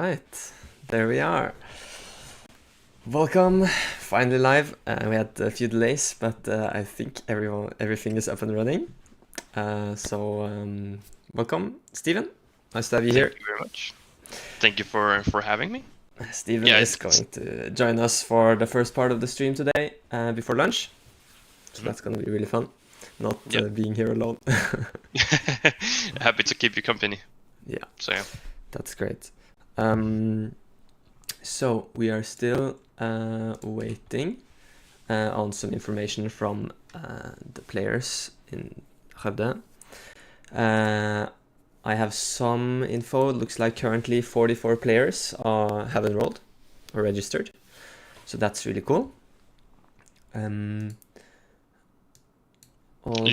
right, there we are. Welcome, finally live. We had a few delays, but I think everything is up and running. Welcome, Steven. Nice to have you here. Thank you very much. Thank you for having me. Steven is going to join us for the first part of the stream today, before lunch. So that's going to be really fun, not being here alone. Happy to keep you company. Yeah. So yeah. That's great. So we are still waiting on some information from the players in Skövde. I have some info. It looks like currently 44 players have enrolled or registered. So that's really cool. You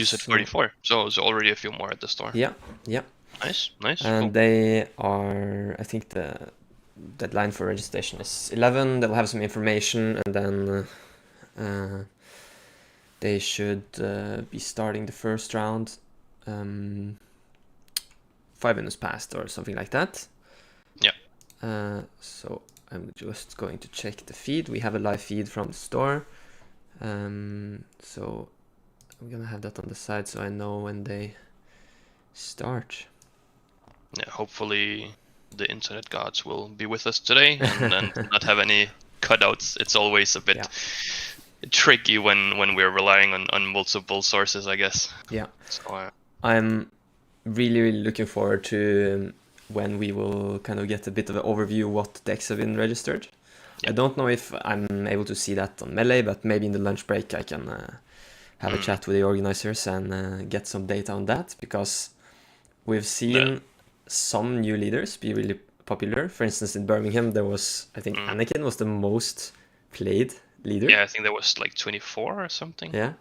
said 44, so it's already a few more at the store. Yeah. Nice. And cool. they are, I think the deadline for registration is 11. They'll have some information, and then they should be starting the first round 5 minutes past or something like that. Yeah. So I'm just going to check the feed. We have a live feed from the store. So I'm gonna have that on the side so I know when they start. Yeah, hopefully the internet gods will be with us today and not have any cutouts. It's always a bit tricky when we're relying on multiple sources, I guess. Yeah. So, I'm really looking forward to when we will kind of get a bit of an overview of what decks have been registered. Yeah. I don't know if I'm able to see that on Melee, but maybe in the lunch break I can have a chat with the organizers and get some data on that, because we've seen some new leaders be really popular. For instance, in Birmingham, there was, I think Anakin was the most played leader. Yeah, I think there was like 24 or something. Yeah,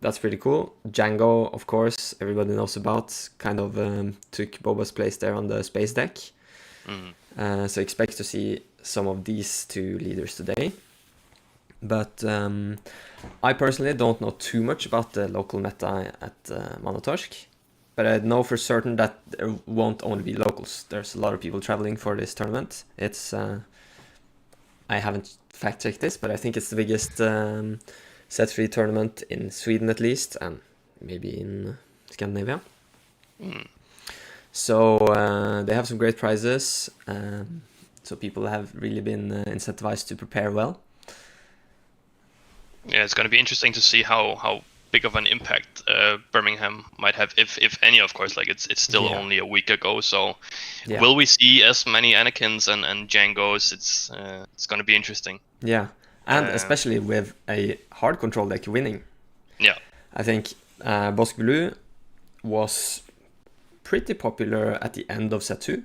that's pretty cool. Django, of course, everybody knows about, kind of took Boba's place there on the space deck. So expect to see some of these two leaders today. But I personally don't know too much about the local meta at Manatorsk. But I know for certain that there won't only be locals. There's a lot of people traveling for this tournament. It's I haven't fact-checked this, but I think it's the biggest set-free tournament in Sweden at least, and maybe in Scandinavia. So they have some great prizes. So people have really been incentivized to prepare well. Yeah, it's going to be interesting to see how big of an impact Birmingham might have, if any, of course. Like it's still only a week ago, so will we see as many Anakins and Djangos? It's going to be interesting. Yeah, and especially with a hard control deck winning. Yeah, I think Bosque Blue was pretty popular at the end of set 2.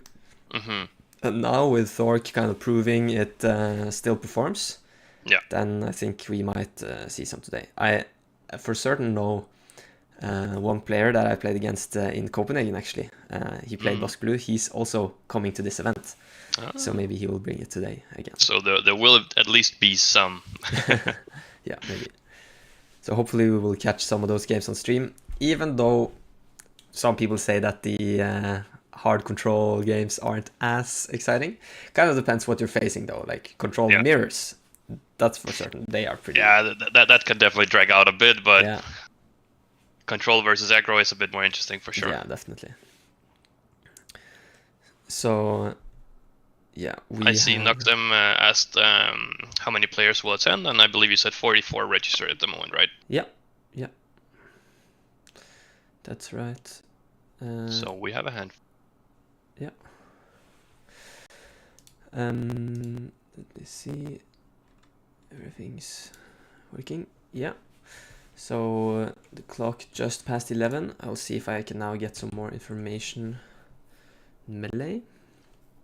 And now with Thork kind of proving it still performs, then I think we might see some today. I for certain know one player that I played against in Copenhagen, actually. He played Bosque Blue. He's also coming to this event. So maybe he will bring it today again. So there will at least be some. Yeah, maybe. So hopefully we will catch some of those games on stream, even though some people say that the hard control games aren't as exciting. Kind of depends what you're facing, though. Like control mirrors, that's for certain. They are pretty... Yeah, that can definitely drag out a bit, but control versus aggro is a bit more interesting for sure. Yeah, definitely. So, I see Noctem asked how many players will attend, and I believe you said 44 registered at the moment, right? Yeah. That's right. So we have a hand. Yeah. Let me see. Everything's working. Yeah. So the clock just passed 11. I'll see if I can now get some more information in Melee.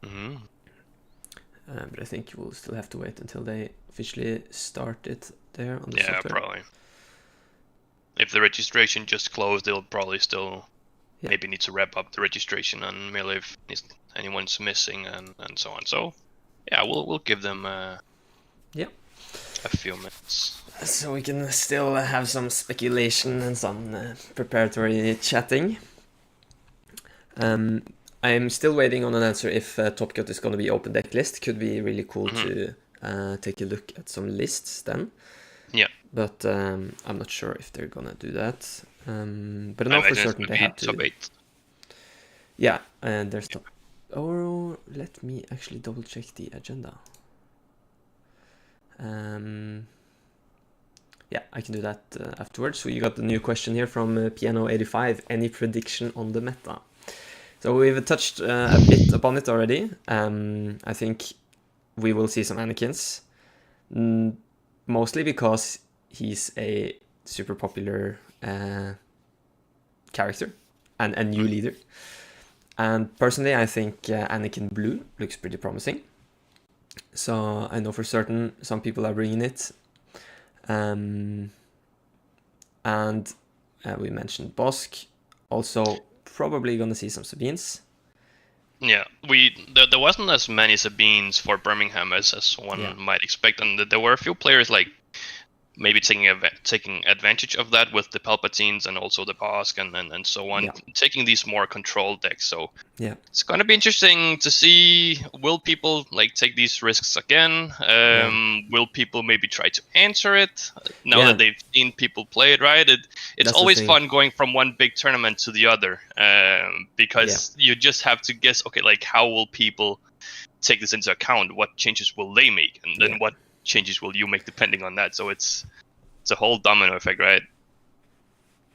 But I think we'll still have to wait until they officially start it there on the software. Yeah, probably. If the registration just closed, they'll probably still maybe need to wrap up the registration on Melee if anyone's missing and so on. So yeah, we'll give them a few minutes. So we can still have some speculation and some preparatory chatting. I'm still waiting on an answer if Top Cut is going to be open deck list. Could be really cool to take a look at some lists then. Yeah. But I'm not sure if they're going to do that. But I know for certain they have to. Top 8. Yeah, and there's top. Oh, let me actually double check the agenda. Yeah, I can do that afterwards. So you got the new question here from Piano85. Any prediction on the meta? So we've touched a bit upon it already. I think we will see some Anakins. Mostly because he's a super popular character and a new leader. And personally, I think Anakin Blue looks pretty promising. So I know for certain some people are bringing it. And we mentioned Bosk. Also, probably going to see some Sabines. Yeah, there wasn't as many Sabines for Birmingham as one might expect, and there were a few players like maybe taking advantage of that with the Palpatines and also the Bosk and so on, taking these more control decks. So it's going to be interesting to see, will people like take these risks again? Will people maybe try to answer it now that they've seen people play it, right? It's always fun going from one big tournament to the other, because you just have to guess, okay, like how will people take this into account? What changes will they make? And then what changes will you make depending on that? So it's a whole domino effect, right?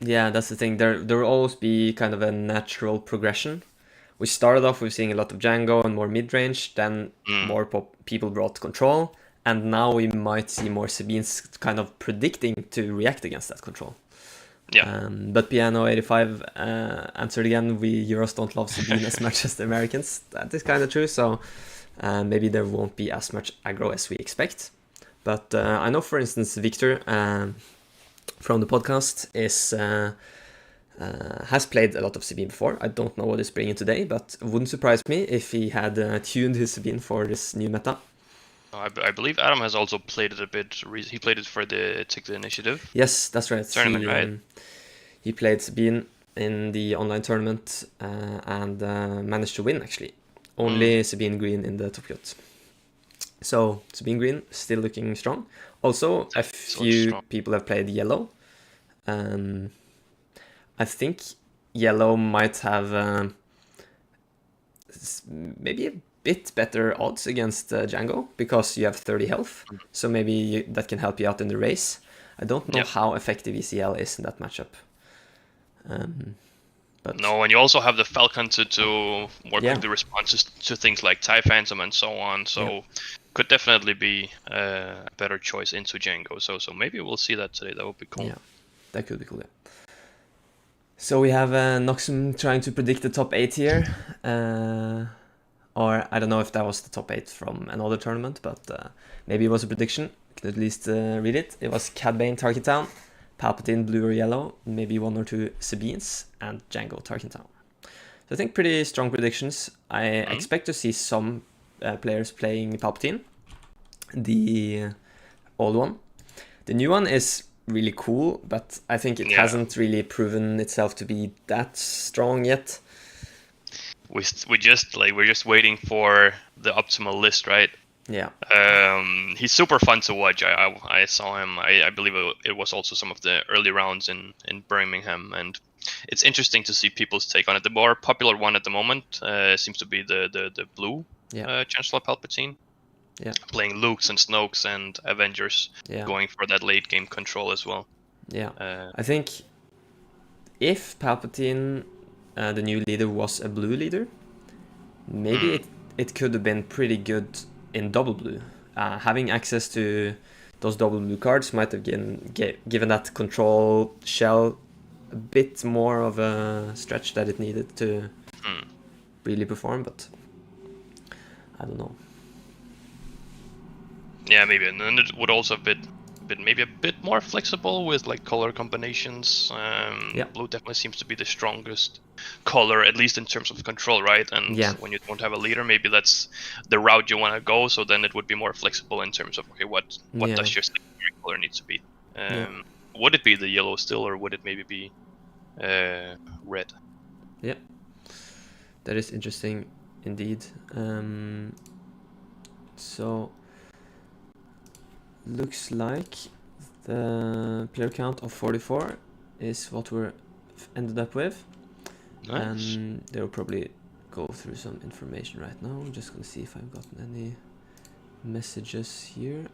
Yeah, that's the thing. There will always be kind of a natural progression. We started off with seeing a lot of Django and more mid-range, then more people brought control, and now we might see more Sabines kind of predicting to react against that control. Yeah. But Piano85 answered again, we Euros don't love Sabine as much as the Americans. That is kind of true, so maybe there won't be as much aggro as we expect. But I know, for instance, Victor from the podcast has played a lot of Sabine before. I don't know what he's bringing today, but it wouldn't surprise me if he had tuned his Sabine for this new meta. I believe Adam has also played it a bit. He played it for the Take the Initiative. Yes, that's right. Tournament, right? He played Sabine in the online tournament and managed to win, actually. Only Sabine Green in the Top Cut. So Sabine Green still looking strong. Also, a few people have played Yellow. I think Yellow might have maybe a bit better odds against Django because you have 30 health. So maybe that can help you out in the race. I don't know how effective ECL is in that matchup. But no, and you also have the Falcon to more quickly respond to things like TIE Phantom and so on. So could definitely be a better choice into Django. So maybe we'll see that today. That would be cool. Yeah, that could be cool. Yeah. So we have Noxum trying to predict the top 8 here. Or I don't know if that was the top 8 from another tournament, but maybe it was a prediction. You can at least read it. It was Cad Bane, Target Town, Palpatine, Blue or Yellow, maybe 1 or 2 Sabines, and Django, Target Town. So I think pretty strong predictions. I expect to see some players playing Palpatine, the old one. The new one is really cool, but I think it hasn't really proven itself to be that strong yet. We're just waiting for the optimal list, right? Yeah. He's super fun to watch. I saw him. I believe it was also some of the early rounds in Birmingham, and it's interesting to see people's take on it. The more popular one at the moment seems to be the blue Chancellor Palpatine. Yeah. Playing Lukes and Snokes and Avengers, going for that late game control as well. Yeah. I think if Palpatine, the new leader, was a blue leader, maybe it could have been pretty good in double blue. Having access to those double blue cards might have given that control shell a bit more of a stretch that it needed to really perform, but I don't know. Yeah, maybe, and then it would also have been maybe a bit more flexible with like color combinations. Blue definitely seems to be the strongest color, at least in terms of control, right? And when you don't have a leader, maybe that's the route you want to go. So then it would be more flexible in terms of, okay, what does your secondary color need to be? Would it be the yellow still, or would it maybe be red? Yeah. that is interesting indeed. So looks like the player count of 44 is what we're ended up with. Nice. And they'll probably go through some information right now. I'm just gonna see if I've gotten any messages here.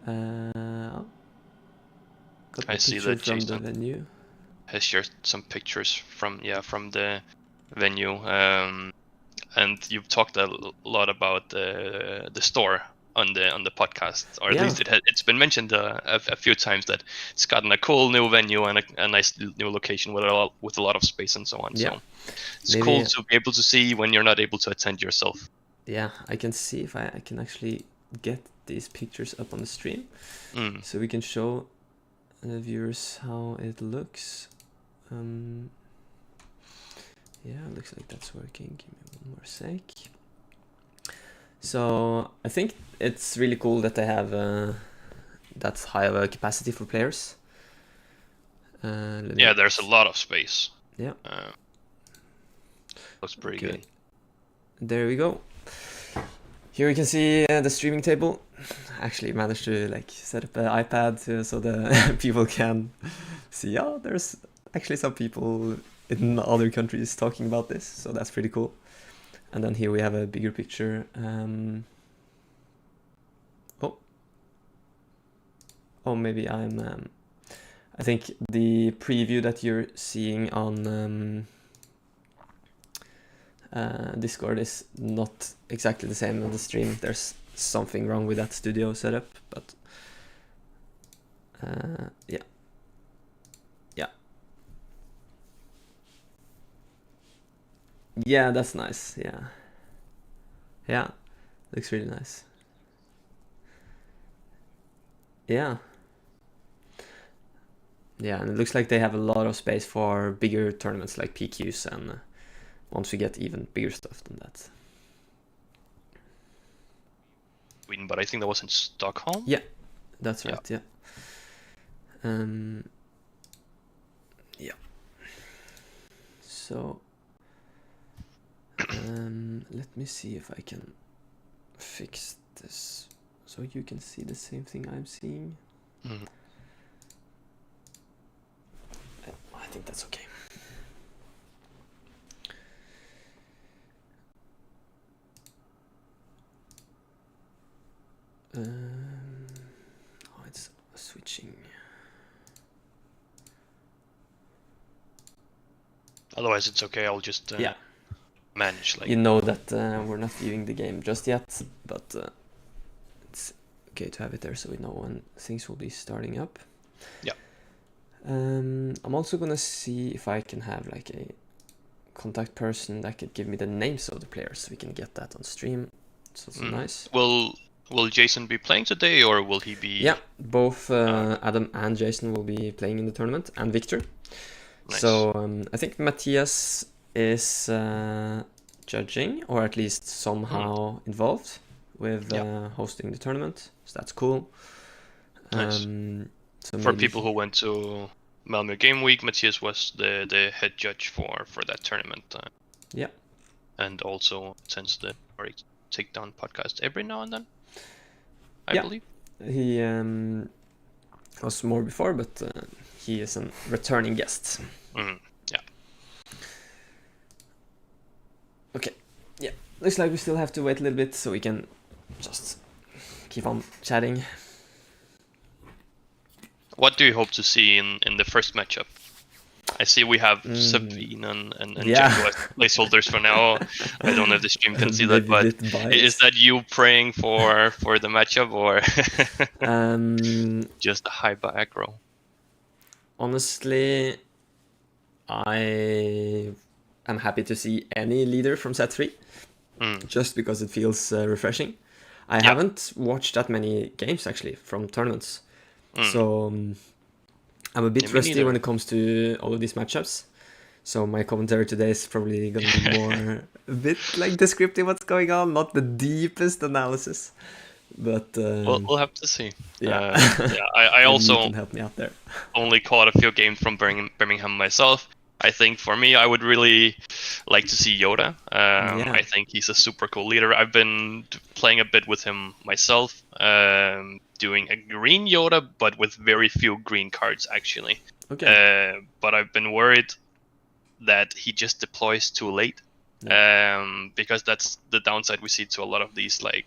Got I a see picture that from the Jason venue. has shared some pictures from the venue, and you've talked a lot about the store on the podcast, or at Yeah. least it's been mentioned a few times that it's gotten a cool new venue and a nice new location with a lot of space and so on. Yeah. So it's Maybe- cool to be able to see when you're not able to attend yourself. Yeah, I can see if I can actually get these pictures up on the stream, so we can show the viewers how it looks. Yeah, looks like that's working. Give me one more sec. So I think it's really cool that they have that high of a capacity for players. Yeah, there's a lot of space. Yeah. Looks pretty good. There we go. Here we can see the streaming table. I actually managed to like set up an iPad so the people can see. Oh, there's actually some people in other countries talking about this, so that's pretty cool. And then here we have a bigger picture. Oh, maybe I'm. I think the preview that you're seeing on Discord is not exactly the same on the stream. There's something wrong with that studio setup, but yeah. Yeah, that's nice. Yeah, looks really nice. Yeah, and it looks like they have a lot of space for bigger tournaments like PQs, and once we get even bigger stuff than that. Sweden, but I think that was in Stockholm. Yeah, that's right. Yeah. Yeah. So let me see if I can fix this so you can see the same thing I'm seeing. I think that's okay. Oh, it's switching. Otherwise, it's okay. I'll just manage. Like You know that we're not viewing the game just yet, but it's okay to have it there so we know when things will be starting up. Yeah. I'm also gonna see if I can have like a contact person that could give me the names of the players so we can get that on stream. So it's nice. Will Jason be playing today, or will he be? Yeah, both Adam and Jason will be playing in the tournament, and Victor. Nice. So I think Matthias is judging, or at least somehow involved with hosting the tournament. So that's cool. Nice. So For people who went to Malmö Game Week, Matthias was the head judge for that tournament. Yeah. And also attends the Takedown podcast every now and then, I believe. He was more before, but he is a returning guest. Yeah. Okay. Yeah. Looks like we still have to wait a little bit so we can just keep on chatting. What do you hope to see in the first matchup? I see we have Sabine and Django as placeholders for now. I don't know if the stream can see that, but is that you praying for the matchup, or just a high aggro? Honestly, I am happy to see any leader from set 3, just because it feels refreshing. I haven't watched that many games actually from tournaments, so I'm a bit rusty when it comes to all of these matchups. So my commentary today is probably going to be more a bit like descriptive what's going on, not the deepest analysis. But we'll have to see. Yeah, I also you can help me out there. Only caught a few games from Birmingham myself. I think for me, I would really like to see Yoda. I think he's a super cool leader. I've been playing a bit with him myself, doing a green Yoda, but with very few green cards actually. Okay. But I've been worried that he just deploys too late, because that's the downside we see to a lot of these like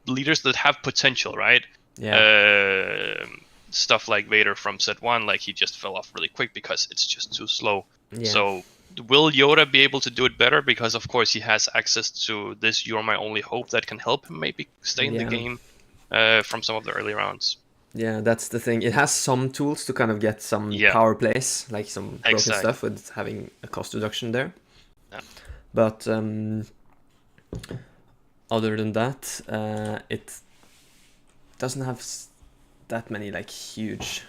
leaders that have potential, right? Yeah. Stuff like Vader from set 1, like he just fell off really quick because it's just too slow. Yeah. So will Yoda be able to do it better? Because of course he has access to this "You're My Only Hope" that can help him maybe stay in the game from some of the early rounds. Yeah, that's the thing. It has some tools to kind of get some power plays, like some broken stuff with having a cost reduction there. Yeah. But other than that, it doesn't have that many like huge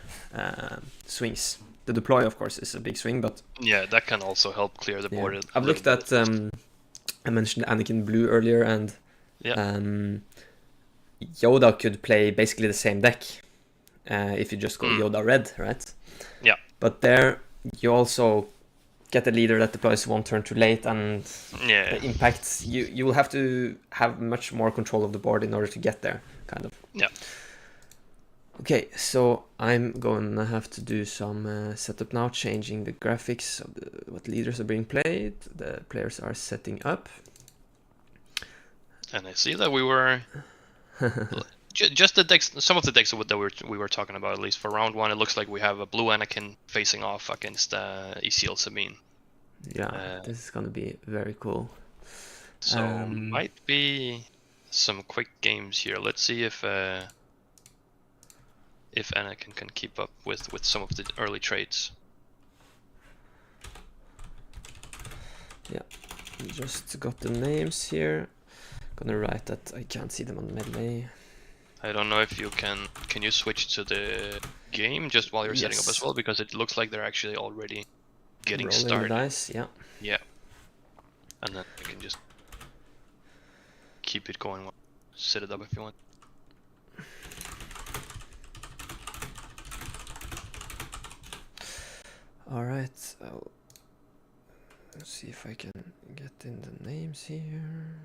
swings. The deploy, of course, is a big swing, but yeah, that can also help clear the board. I've looked at I mentioned Anakin Blue earlier, and Yoda could play basically the same deck if you just go Yoda Red, right? Yeah. But there you also get a leader that deploys one turn too late, and the impacts you will have to have much more control of the board in order to get there, kind of. Yeah. Okay, so I'm gonna have to do some setup now, changing the graphics of what leaders are being played. The players are setting up. And I see that we were just the decks. Some of the decks that we were talking about, at least for round 1, it looks like we have a blue Anakin facing off against ECL Sabine. Yeah, this is gonna be very cool. So might be some quick games here. Let's see if Anakin can keep up with some of the early trades. Yeah, just got the names here. Gonna write that I can't see them on melee. I don't know if you can you switch to the game just while you're setting up as well, because it looks like they're actually already getting started. The dice, yeah, and then you can just keep it going. Set it up if you want. All right, let's see if I can get in the names here.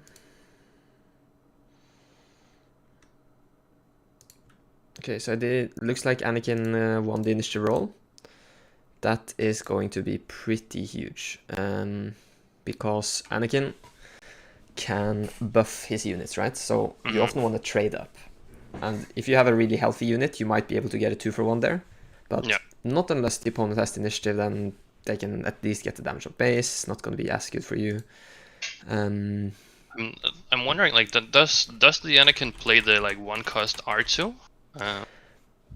Okay, so looks like Anakin won the initiative roll. That is going to be pretty huge, because Anakin can buff his units, right? So you often want to trade up, and if you have a really healthy unit, you might be able to get a 2-for-1 there, but not unless the opponent has the initiative. Then they can at least get the damage of base. Not going to be as good for you. I'm wondering, like, does the Anakin play the like 1-cost R2?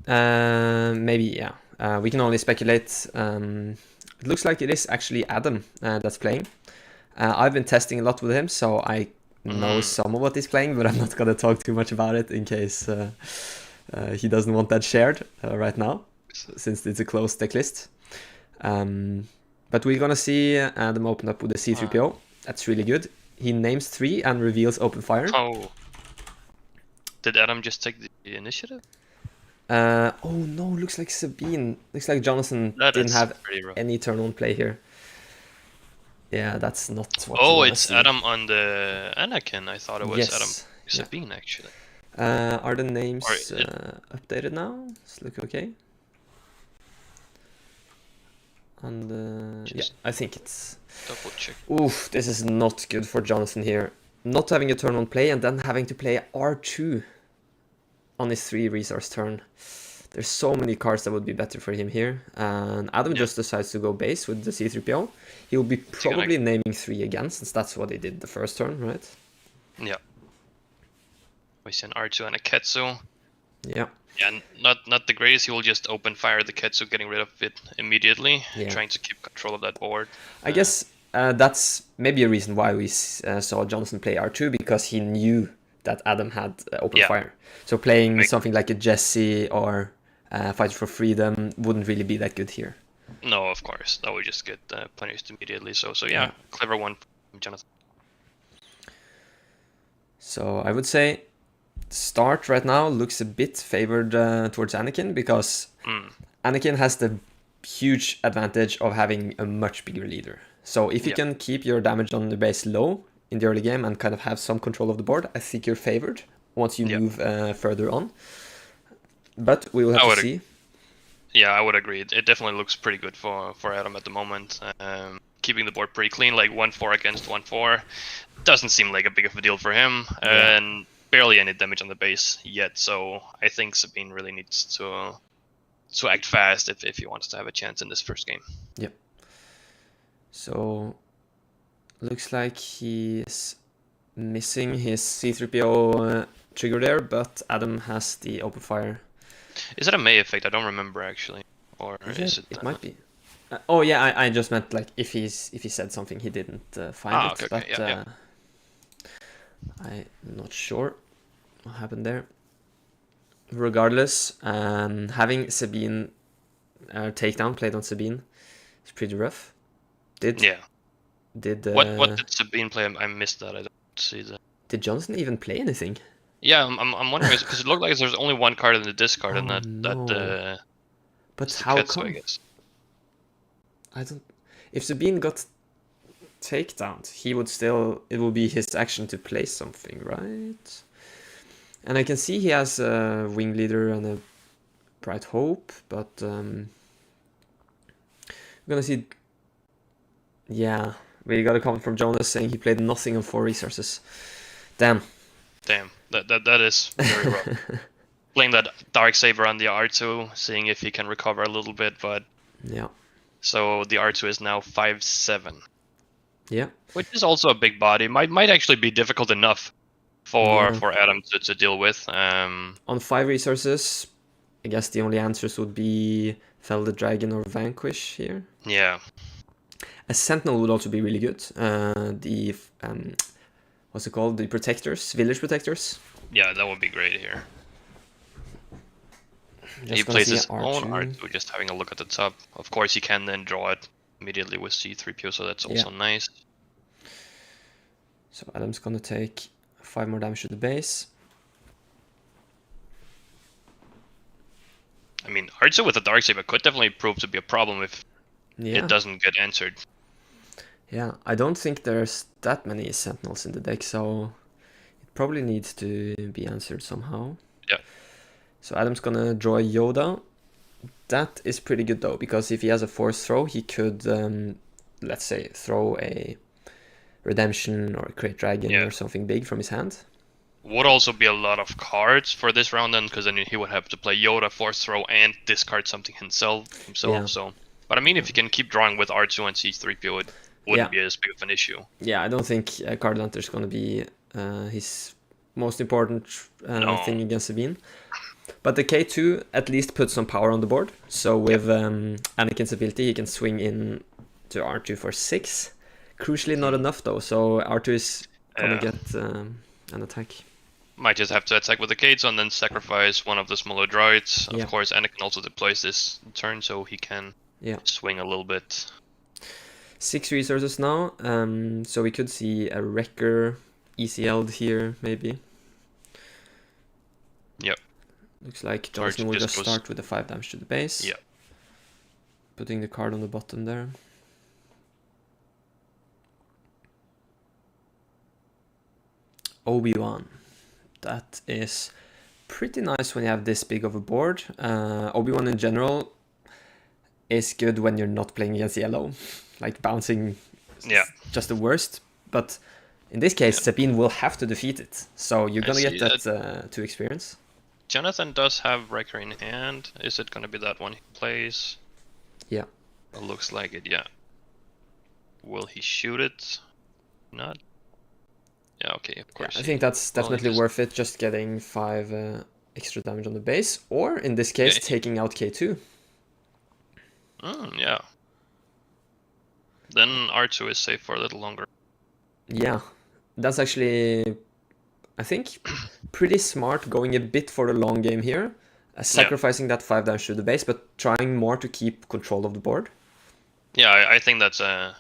Maybe, yeah. We can only speculate. It looks like it is actually Adam that's playing. I've been testing a lot with him, so I know some of what he's playing, but I'm not gonna talk too much about it in case he doesn't want that shared right now, since it's a closed deck list. But we're gonna see Adam open up with the C3PO. That's really good. He names 3 and reveals open fire. Oh. Did Adam just take the initiative? Oh no, looks like Sabine. Looks like Jonathan didn't have any turn on play here. Yeah, that's not what it's see. Adam on the Anakin. I thought it was Adam Sabine, actually. Are the names updated now? Does it look okay? And I think it's... Double check. Oof, this is not good for Jonathan here. Not having a turn on play and then having to play R2 on his 3 resource turn. There's so many cards that would be better for him here. And Adam just decides to go base with the C3PO. He'll be probably naming 3 again, since that's what he did the first turn, right? Yeah. We see an R2 and a Ketsu. Yeah. Yeah, not the greatest. He will just open fire the Ketsu, getting rid of it immediately, trying to keep control of that board. I guess that's maybe a reason why we saw Jonathan play R2, because he knew that Adam had open fire. So playing something like a Jesse or Fighter for Freedom wouldn't really be that good here. No, of course. That would just get punished immediately. So yeah, clever one from Jonathan. So I would say start right now looks a bit favored towards Anakin, because Anakin has the huge advantage of having a much bigger leader. So if you can keep your damage on the base low in the early game and kind of have some control of the board, I think you're favored once you move further on. But we will have to see. Yeah, I would agree. It definitely looks pretty good for Adam at the moment. Keeping the board pretty clean, like 1-4 against 1-4. Doesn't seem like a big of a deal for him. And barely any damage on the base yet. So I think Sabine really needs to act fast if he wants to have a chance in this first game. Yep. So looks like he's missing his C3PO trigger there, but Adam has the open fire. Is that a May effect? I don't remember actually. Or is it? It might be. Oh yeah, I just meant like if he said something he didn't find it, but I'm not sure what happened there. Regardless, having Sabine takedown played on Sabine is pretty rough. What did Sabine play? I missed that. I don't see that. Did Johnson even play anything? Yeah, I'm wondering because it looked like there's only one card in the discard, and that. But how come? I guess. I don't. If Sabine got takedown, he would still. It would be his action to play something, right? And I can see he has a wing leader and a bright hope, but we're gonna see. Yeah, we got a comment from Jonah saying he played nothing on 4 resources. Damn. That is very rough. Playing that Darksaber on the R2, seeing if he can recover a little bit, but so the R2 is now 5-7. Yeah, which is also a big body. Might actually be difficult enough for Adam to deal with. On 5 resources, I guess the only answers would be Fell the Dragon or Vanquish here. Yeah. A Sentinel would also be really good. The what's it called? The Protectors, Village Protectors. Yeah, that would be great here. He plays his own R2, just having a look at the top. Of course, he can then draw it immediately with C3PO, so that's also nice. So Adam's gonna take 5 more damage to the base. I mean, R2 with a Darksaber could definitely prove to be a problem if it doesn't get answered. Yeah, I don't think there's that many Sentinels in the deck, so it probably needs to be answered somehow. Yeah. So Adam's gonna draw Yoda. That is pretty good though, because if he has a force throw, he could, let's say, throw a Redemption or a Great Dragon or something big from his hand. Would also be a lot of cards for this round then, because then he would have to play Yoda, force throw, and discard something himself. So, but I mean, if you can keep drawing with R2 and C3PO, it wouldn't be as big of an issue. Yeah, I don't think Card Hunter is going to be his most important thing against Sabine. But the K2 at least puts some power on the board. So with Anakin's ability, he can swing in to R2 for 6. Crucially, not enough though. So R2 is going to get an attack. Might just have to attack with the K2 and then sacrifice one of the smaller droids. Of course, Anakin also deploys this turn, so he can swing a little bit. 6 resources now. So we could see a Wrecker ECL'd here, maybe. Yep. Looks like Johnson will just start with the 5 damage to the base. Yep. Putting the card on the bottom there. Obi-Wan. That is pretty nice when you have this big of a board. Obi-Wan in general is good when you're not playing against yellow. Like bouncing just the worst. But in this case, Sabine will have to defeat it. So you're going to get that to experience. Jonathan does have Wrecker in hand. Is it going to be that one he plays? Yeah. It looks like it, yeah. Will he shoot it? Not. Yeah, okay, of course. I think that's definitely worth it, just getting 5 extra damage on the base. Or, in this case, taking out K2. Yeah. Then R2 is safe for a little longer. Yeah. That's actually, I think, pretty smart going a bit for the long game here. Sacrificing that 5 damage to the base, but trying more to keep control of the board. Yeah, I think that's a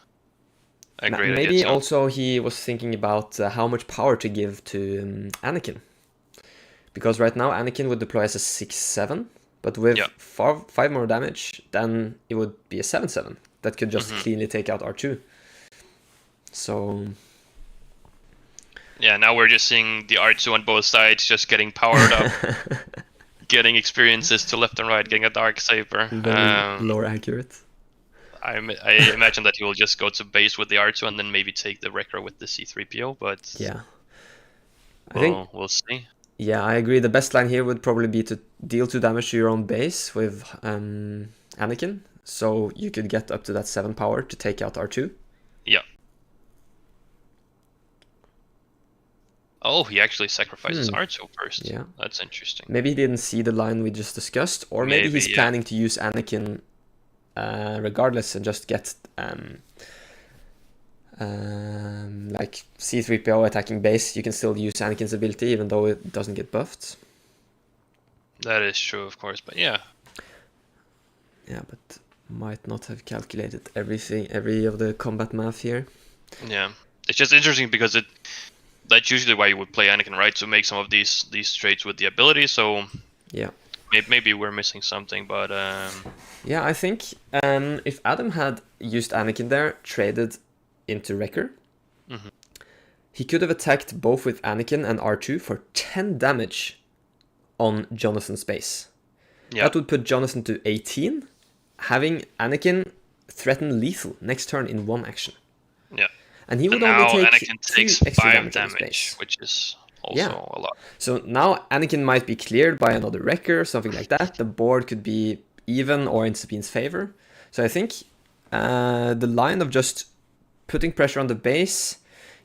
great idea. Maybe also he was thinking about how much power to give to Anakin. Because right now Anakin would deploy as a 6-7. But with 5 more damage, then it would be a 7/7 that could just cleanly take out R2. So yeah, now we're just seeing the R2 on both sides just getting powered up, getting experiences to left and right, getting a Dark Saber. Very lore accurate. I imagine that he will just go to base with the R2 and then maybe take the Wrecker with the C3PO, but yeah, we'll see. Yeah, I agree. The best line here would probably be to deal 2 damage to your own base with Anakin, so you could get up to that 7 power to take out R2. Yeah. Oh, he actually sacrifices R2 first. Yeah. That's interesting. Maybe he didn't see the line we just discussed, or maybe he's planning to use Anakin regardless and just get like C3PO attacking base. You can still use Anakin's ability even though it doesn't get buffed. That is true, of course, but yeah. Yeah, but might not have calculated every of the combat math here. Yeah, it's just interesting because that's usually why you would play Anakin, right? To make some of these traits with the ability. So yeah, maybe we're missing something, but yeah, I think if Adam had used Anakin there, traded into Wrecker, he could have attacked both with Anakin and R2 for 10 damage on Jonathan's base. Yeah. That would put Jonathan to 18, having Anakin threaten lethal next turn in 1 action. Yeah. And he would only take Anakin takes 2 extra 5 damage, which is also a lot. So now Anakin might be cleared by another Wrecker, something like that. The board could be even or in Sabine's favor. So I think the line of just putting pressure on the base,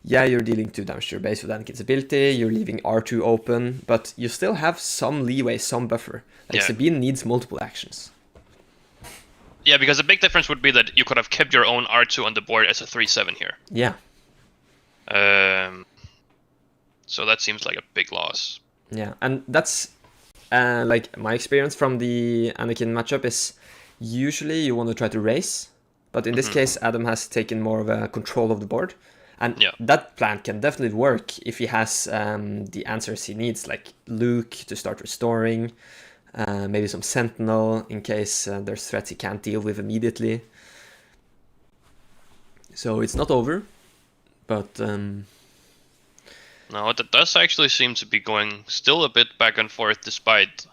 yeah, you're dealing 2 damage to your base with Anakin's ability, you're leaving R2 open, but you still have some leeway, some buffer. Like Sabine needs multiple actions. Yeah, because the big difference would be that you could have kept your own R2 on the board as a 3/7 here. Yeah. So that seems like a big loss. Yeah, and that's like my experience from the Anakin matchup is usually you want to try to race, but in this case Adam has taken more of a control of the board, and that plan can definitely work if he has the answers he needs, like Luke to start restoring, maybe some Sentinel in case there's threats he can't deal with immediately. So it's not over, but no, that does actually seem to be going still a bit back and forth despite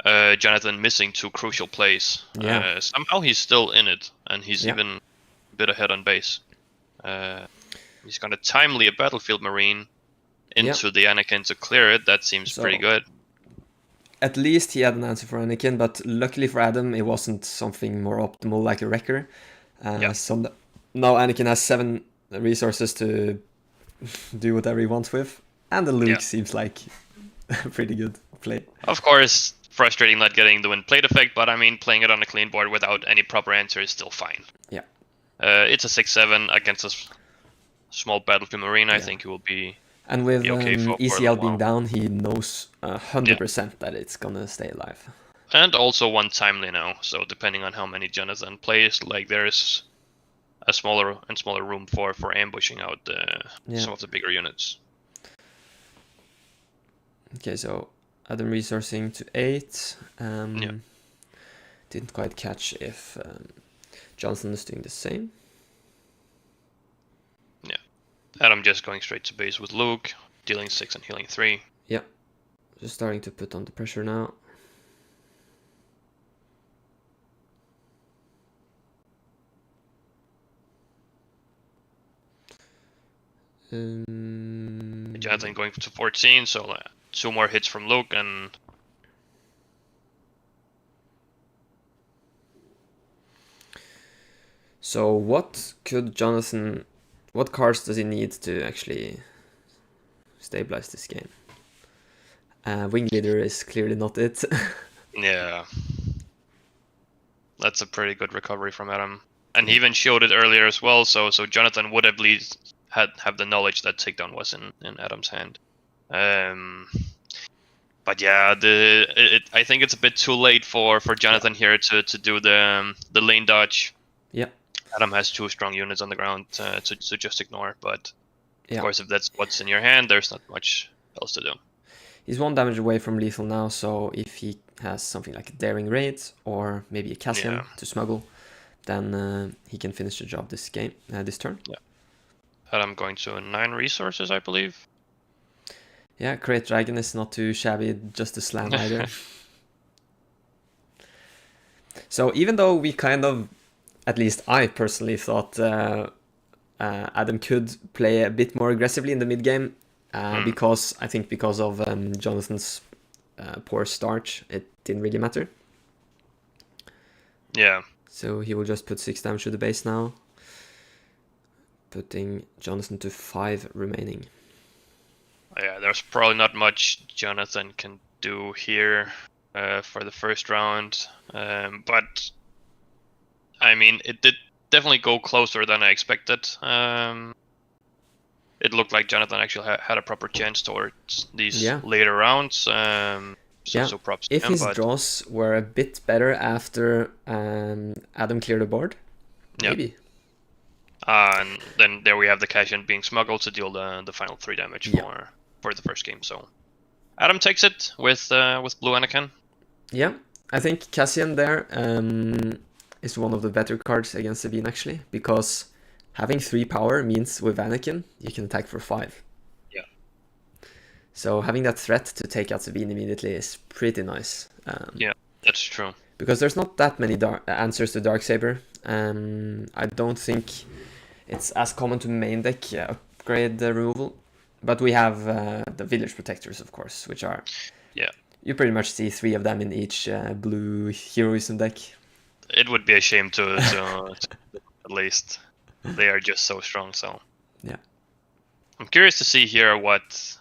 Jonathan missing 2 crucial plays. Yeah. Somehow he's still in it, and he's even a bit ahead on base. He's gonna timely a Battlefield Marine into the Anakin to clear it. That seems pretty good. At least he had an answer for Anakin, but luckily for Adam, it wasn't something more optimal like a Wrecker. So now Anakin has 7 resources to do whatever he wants with, and the Luke seems like a pretty good play. Of course, frustrating not getting the win plate effect, but I mean, playing it on a clean board without any proper answer is still fine. Yeah. It's a 6/7 against a small Battlefield Marine. I think it will be. And with okay for ECL being down, he knows 100% that it's gonna stay alive. And also 1 timely now, so depending on how many Jonathan plays, like there's a smaller room for ambushing out some of the bigger units. Okay, so Adam resourcing to 8. Didn't quite catch if Johnson is doing the same. Yeah, Adam just going straight to base with Luke, dealing 6 and healing 3. Yeah, just starting to put on the pressure now. Jonathan going to 14, so 2 more hits from Luke, and so what cards does he need to actually stabilize this game? Wing Leader is clearly not it. Yeah, that's a pretty good recovery from Adam, and he even showed it earlier as well. So Jonathan would at least have the knowledge that takedown was in Adam's hand. But yeah, I think it's a bit too late for Jonathan here to do the lane dodge. Yeah. Adam has 2 strong units on the ground to just ignore, but of Yeah. course if that's what's in your hand, there's not much else to do. He's 1 damage away from lethal now, so if he has something like a Daring Raid or maybe a Cassian to smuggle, then he can finish the job this game, this turn. Yeah. And I'm going to 9 resources, I believe. Yeah, Great Dragon is not too shabby just to slam either. So even though we kind of, at least I personally thought Adam could play a bit more aggressively in the mid game, because of Jonathan's poor start, it didn't really matter. Yeah. So he will just put 6 damage to the base now, putting Jonathan to 5 remaining. Yeah, there's probably not much Jonathan can do here for the first round, but I mean, it did definitely go closer than I expected. It looked like Jonathan actually had a proper chance towards these later rounds. So props to him. If his draws were a bit better after Adam cleared the board, maybe. And then there we have the Cassian being smuggled to deal the final 3 damage for the first game. So Adam takes it with Blue Anakin. Yeah, I think Cassian there is one of the better cards against Sabine actually, because having 3 power means with Anakin you can attack for 5. Yeah. So having that threat to take out Sabine immediately is pretty nice. Yeah, that's true. Because there's not that many answers to Darksaber. I don't think it's as common to main deck upgrade removal. But we have the Village Protectors, of course, which are... Yeah. You pretty much see 3 of them in each blue heroism deck. It would be a shame to at least. They are just so strong, so... Yeah. I'm curious to see here what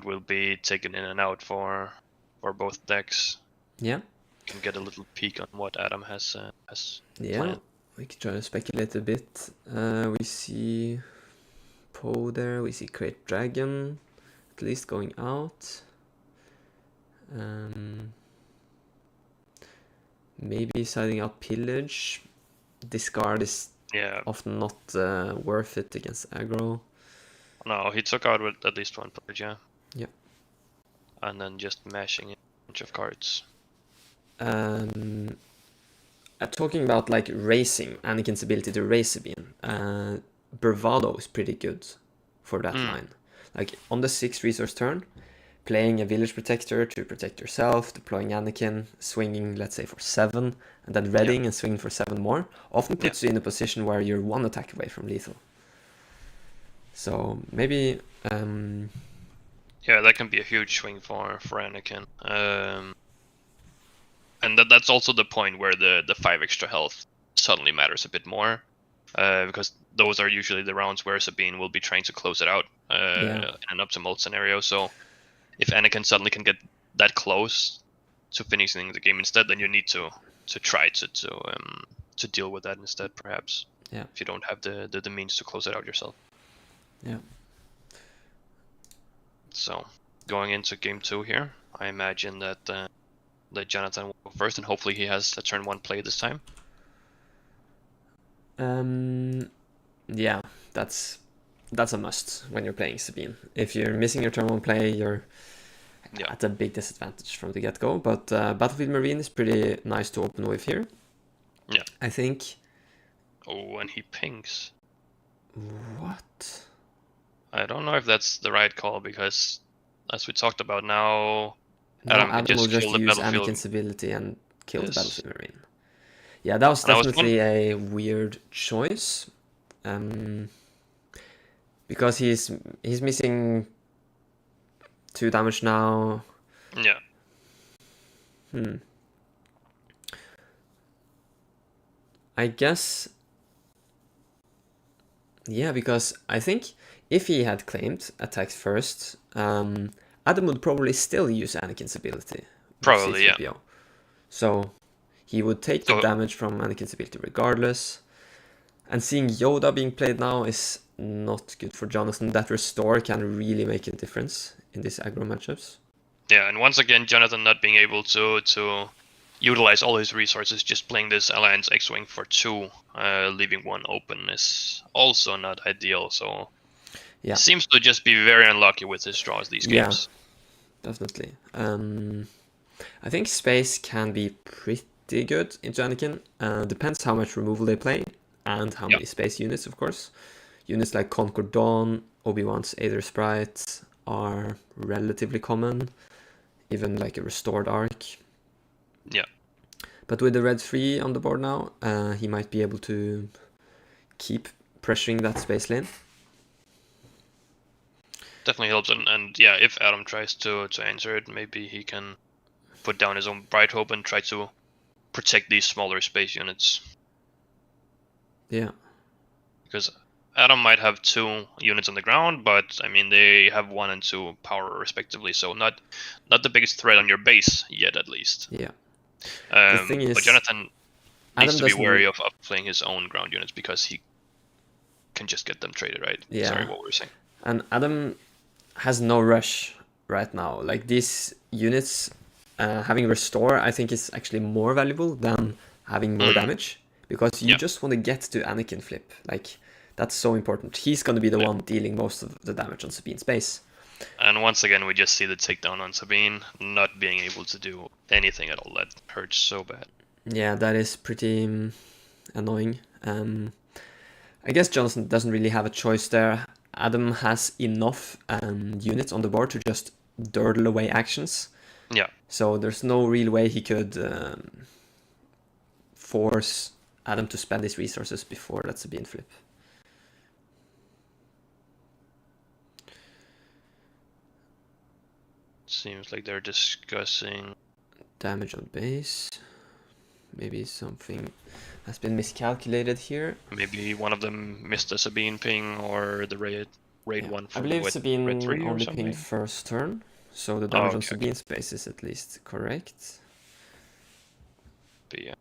will be taken in and out for both decks. Yeah. Can get a little peek on what Adam has yeah, planned. We can try to speculate a bit. We see Poe there, we see Great Dragon, at least going out. Maybe siding out Pillage. Discard is often not worth it against aggro. No, he took out with at least 1 Pillage, yeah. Yeah. And then just mashing a bunch of cards. Talking about like racing, Anakin's ability to race Sabine, Bravado is pretty good for that line. Like on the 6 resource turn, playing a Village Protector to protect yourself, deploying Anakin, swinging let's say for 7, and then readying and swinging for 7 more, often puts you in a position where you're 1 attack away from lethal. So maybe... yeah, that can be a huge swing for Anakin. And that's also the point where the 5 extra health suddenly matters a bit more. Because those are usually the rounds where Sabine will be trying to close it out in an optimal scenario. So if Anakin suddenly can get that close to finishing the game instead, then you need to try to deal with that instead, perhaps. Yeah. If you don't have the means to close it out yourself. Yeah. So going into game 2 here, I imagine that Jonathan will go first, and hopefully he has a turn 1 play this time. Yeah, that's a must when you're playing Sabine. If you're missing your turn 1 play, you're at a big disadvantage from the get-go. But Battlefield Marine is pretty nice to open with here. Yeah. I think... Oh, and he pings. What? I don't know if that's the right call, because as we talked about now... Adam will just use Anakin's ability and kill the Battlefield Marine. Yeah, that was definitely a weird choice. Because he's missing 2 damage now. Yeah. I guess... Yeah, because I think if he had claimed attacks first, Adam would probably still use Anakin's ability. Probably, yeah. So he would take the damage from Anakin's ability regardless. And seeing Yoda being played now is not good for Jonathan. That restore can really make a difference in these aggro matchups. Yeah, and once again, Jonathan not being able to utilize all his resources, just playing this Alliance X-Wing for 2, leaving 1 open is also not ideal. So seems to just be very unlucky with his draws these games. definitely. I think space can be pretty good into Anakin. Depends how much removal they play and how many space units, of course. Units like Concord Dawn, Obi-Wan's Aether Sprite are relatively common. Even like a restored arc. Yeah. But with the red 3 on the board now, he might be able to keep pressuring that space lane. Definitely helps, and yeah, if Adam tries to answer it, maybe he can put down his own Bright Hope and try to protect these smaller space units. Yeah. Because Adam might have 2 units on the ground, but I mean they have 1 and 2 power respectively, so not the biggest threat on your base yet, at least. Yeah. The thing is, but Jonathan needs Adam to be wary of playing his own ground units because he can just get them traded, right? Yeah. Sorry, what were you saying? And Adam has no rush right now. Like these units, having restore, I think is actually more valuable than having more damage, because you just want to get to Anakin flip. Like that's so important. He's going to be the one dealing most of the damage on Sabine's base. And once again, we just see the takedown on Sabine, not being able to do anything at all. That hurts so bad. Yeah, that is pretty annoying. I guess Jonathan doesn't really have a choice there. Adam has enough units on the board to just durdle away actions. Yeah. So there's no real way he could force Adam to spend his resources before that Sabine flip. Seems like they're discussing damage on base. Maybe something has been miscalculated here. Maybe one of them missed a Sabine ping, or the raid one. I believe Sabine red 3 only pinged first turn, so the damage on Sabine's base is at least correct. But yeah.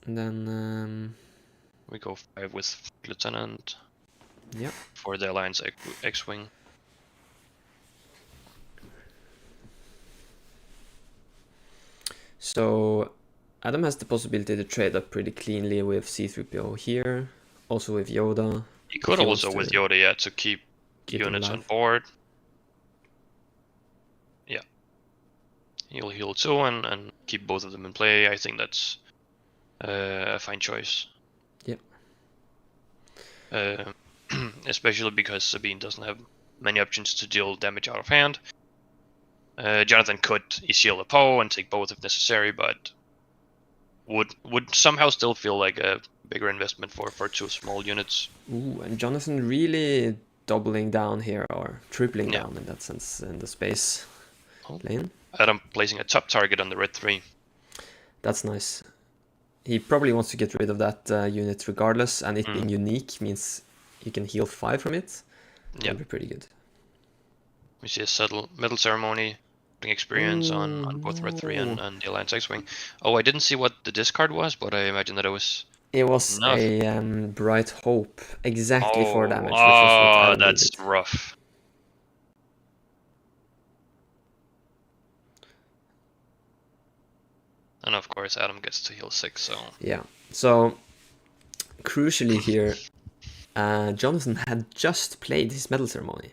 And then we go 5 with Lieutenant. Yep. For the Alliance X-Wing. So Adam has the possibility to trade up pretty cleanly with C-3PO here, also with Yoda. He could also with Yoda, yeah, to keep units on board. Yeah. He'll heal 2 and keep both of them in play. I think that's a fine choice. Yep. Especially because Sabine doesn't have many options to deal damage out of hand. Jonathan could shield a Poe and take both if necessary, but would somehow still feel like a bigger investment for 2 small units. Ooh, and Jonathan really doubling down here, or tripling down in that sense, in the space lane. Adam placing a top target on the red 3. That's nice. He probably wants to get rid of that unit regardless, and it being unique means you can heal 5 from it. That'd be pretty good. We see a subtle Metal Ceremony, putting experience on both red 3 and the Alliance X-Wing. Oh, I didn't see what the discard was, but I imagine that it was... It was a Bright Hope, exactly 4 damage. Which was what that's needed. rough. And of course, Adam gets to heal 6, so... Yeah, so crucially here, Jonathan had just played his Metal Ceremony.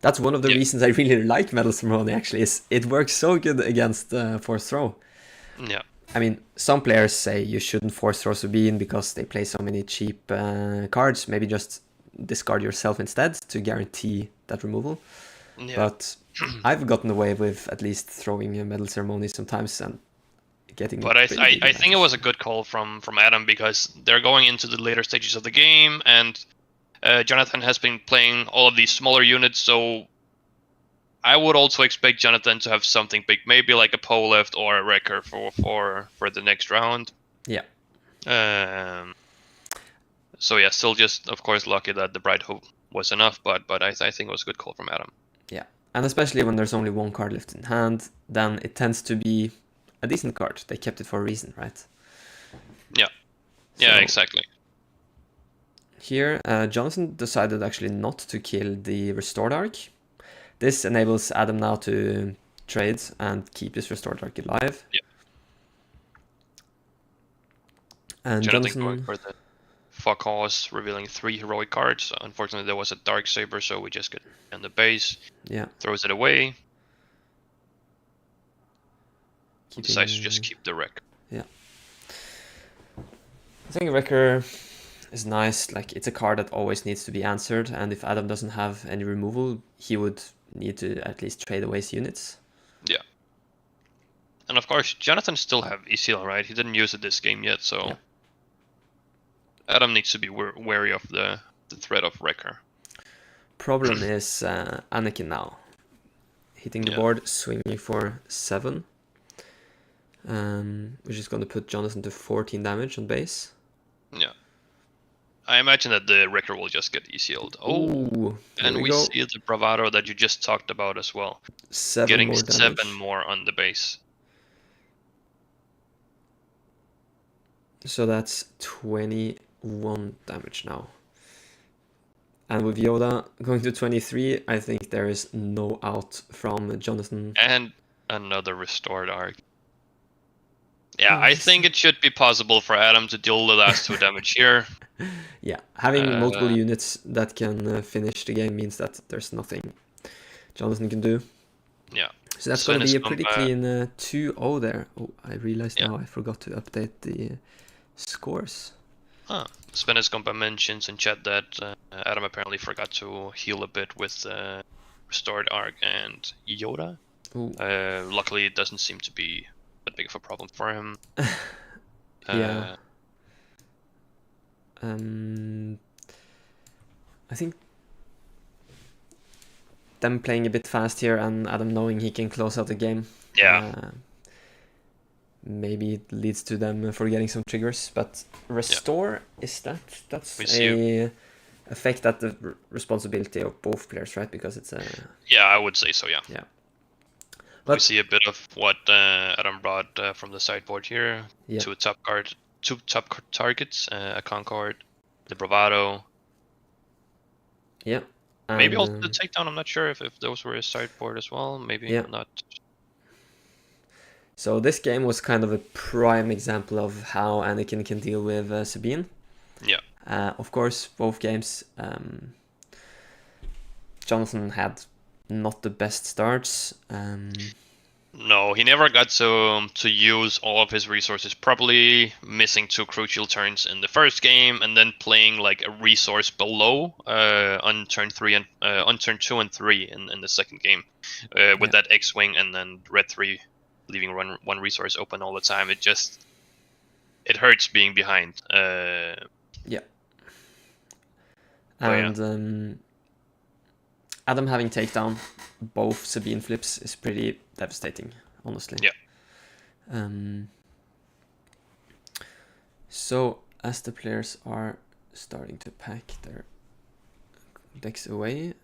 That's one of the reasons I really like Metal Ceremony, actually, is it works so good against Force Throw. Yeah. I mean, some players say you shouldn't Force Throw Sabine because they play so many cheap cards. Maybe just discard yourself instead to guarantee that removal. Yeah. But I've gotten away with at least throwing a Metal Ceremony sometimes and getting... But I think it was a good call from Adam, because they're going into the later stages of the game, and Jonathan has been playing all of these smaller units, so I would also expect Jonathan to have something big, maybe like a Poe left or a Wrecker for the next round. Yeah. So yeah, still just of course lucky that the Bright Hope was enough, but I think it was a good call from Adam. Yeah, and especially when there's only 1 card left in hand, then it tends to be a decent card. They kept it for a reason, right? Yeah. Yeah, exactly. Here, Jonathan decided actually not to kill the Restored Arc. This enables Adam now to trade and keep his Restored Arc alive. Yeah. And Jonathan going for the Fuck Horse, revealing 3 heroic cards. Unfortunately, there was a Darksaber, so we just get on the base. Yeah. Throws it away. decides to just keep the Wrecker. Yeah. I think Wrecker is nice. Like, it's a card that always needs to be answered, and if Adam doesn't have any removal, he would need to at least trade away his units. Yeah. And of course, Jonathan still have ECL, right? He didn't use it this game yet, so Yeah. Adam needs to be wary of the threat of Wrecker. Problem is Anakin now. Hitting the board, swinging for 7. Which is going to put Jonathan to 14 damage on base. Yeah. I imagine that the Wrecker will just get ECL'd. Oh, ooh, and we see the Bravado that you just talked about as well. 7 getting more damage. 7 more on the base. So that's 21 damage now. And with Yoda going to 23, I think there is no out from Jonathan. And another restored arc. Yeah, I think it should be possible for Adam to deal the last 2 damage here. Yeah, having multiple units that can finish the game means that there's nothing Jonathan can do. Yeah. So that's going to be a pretty clean 2-0 there. Oh, I realized now I forgot to update the scores. Huh. Svenniskompa mentions in chat that Adam apparently forgot to heal a bit with Restored Arc and Yoda. Luckily, it doesn't seem to be that big of a problem for him. Yeah. I think them playing a bit fast here and Adam knowing he can close out the game. Yeah. Maybe it leads to them forgetting some triggers, but restore that's a effect at the responsibility of both players, right? Because it's a I would say so. Yeah. But we see a bit of what Adam brought from the sideboard here. 2 top targets, a Concord, the Bravado. Yeah. Maybe also the takedown. I'm not sure if those were his sideboard as well. Maybe not. So this game was kind of a prime example of how Anakin can deal with Sabine. Yeah. Of course, both games, Jonathan had not the best starts. No, he never got to use all of his resources properly, missing 2 crucial turns in the first game, and then playing like a resource below on turn 3 and on turn 2 and 3 in the second game, with that X-wing and then red 3. Leaving one resource open all the time. It hurts being behind. And Adam having takedown both Sabine flips is pretty devastating, honestly. Yeah. So as the players are starting to pack their decks away,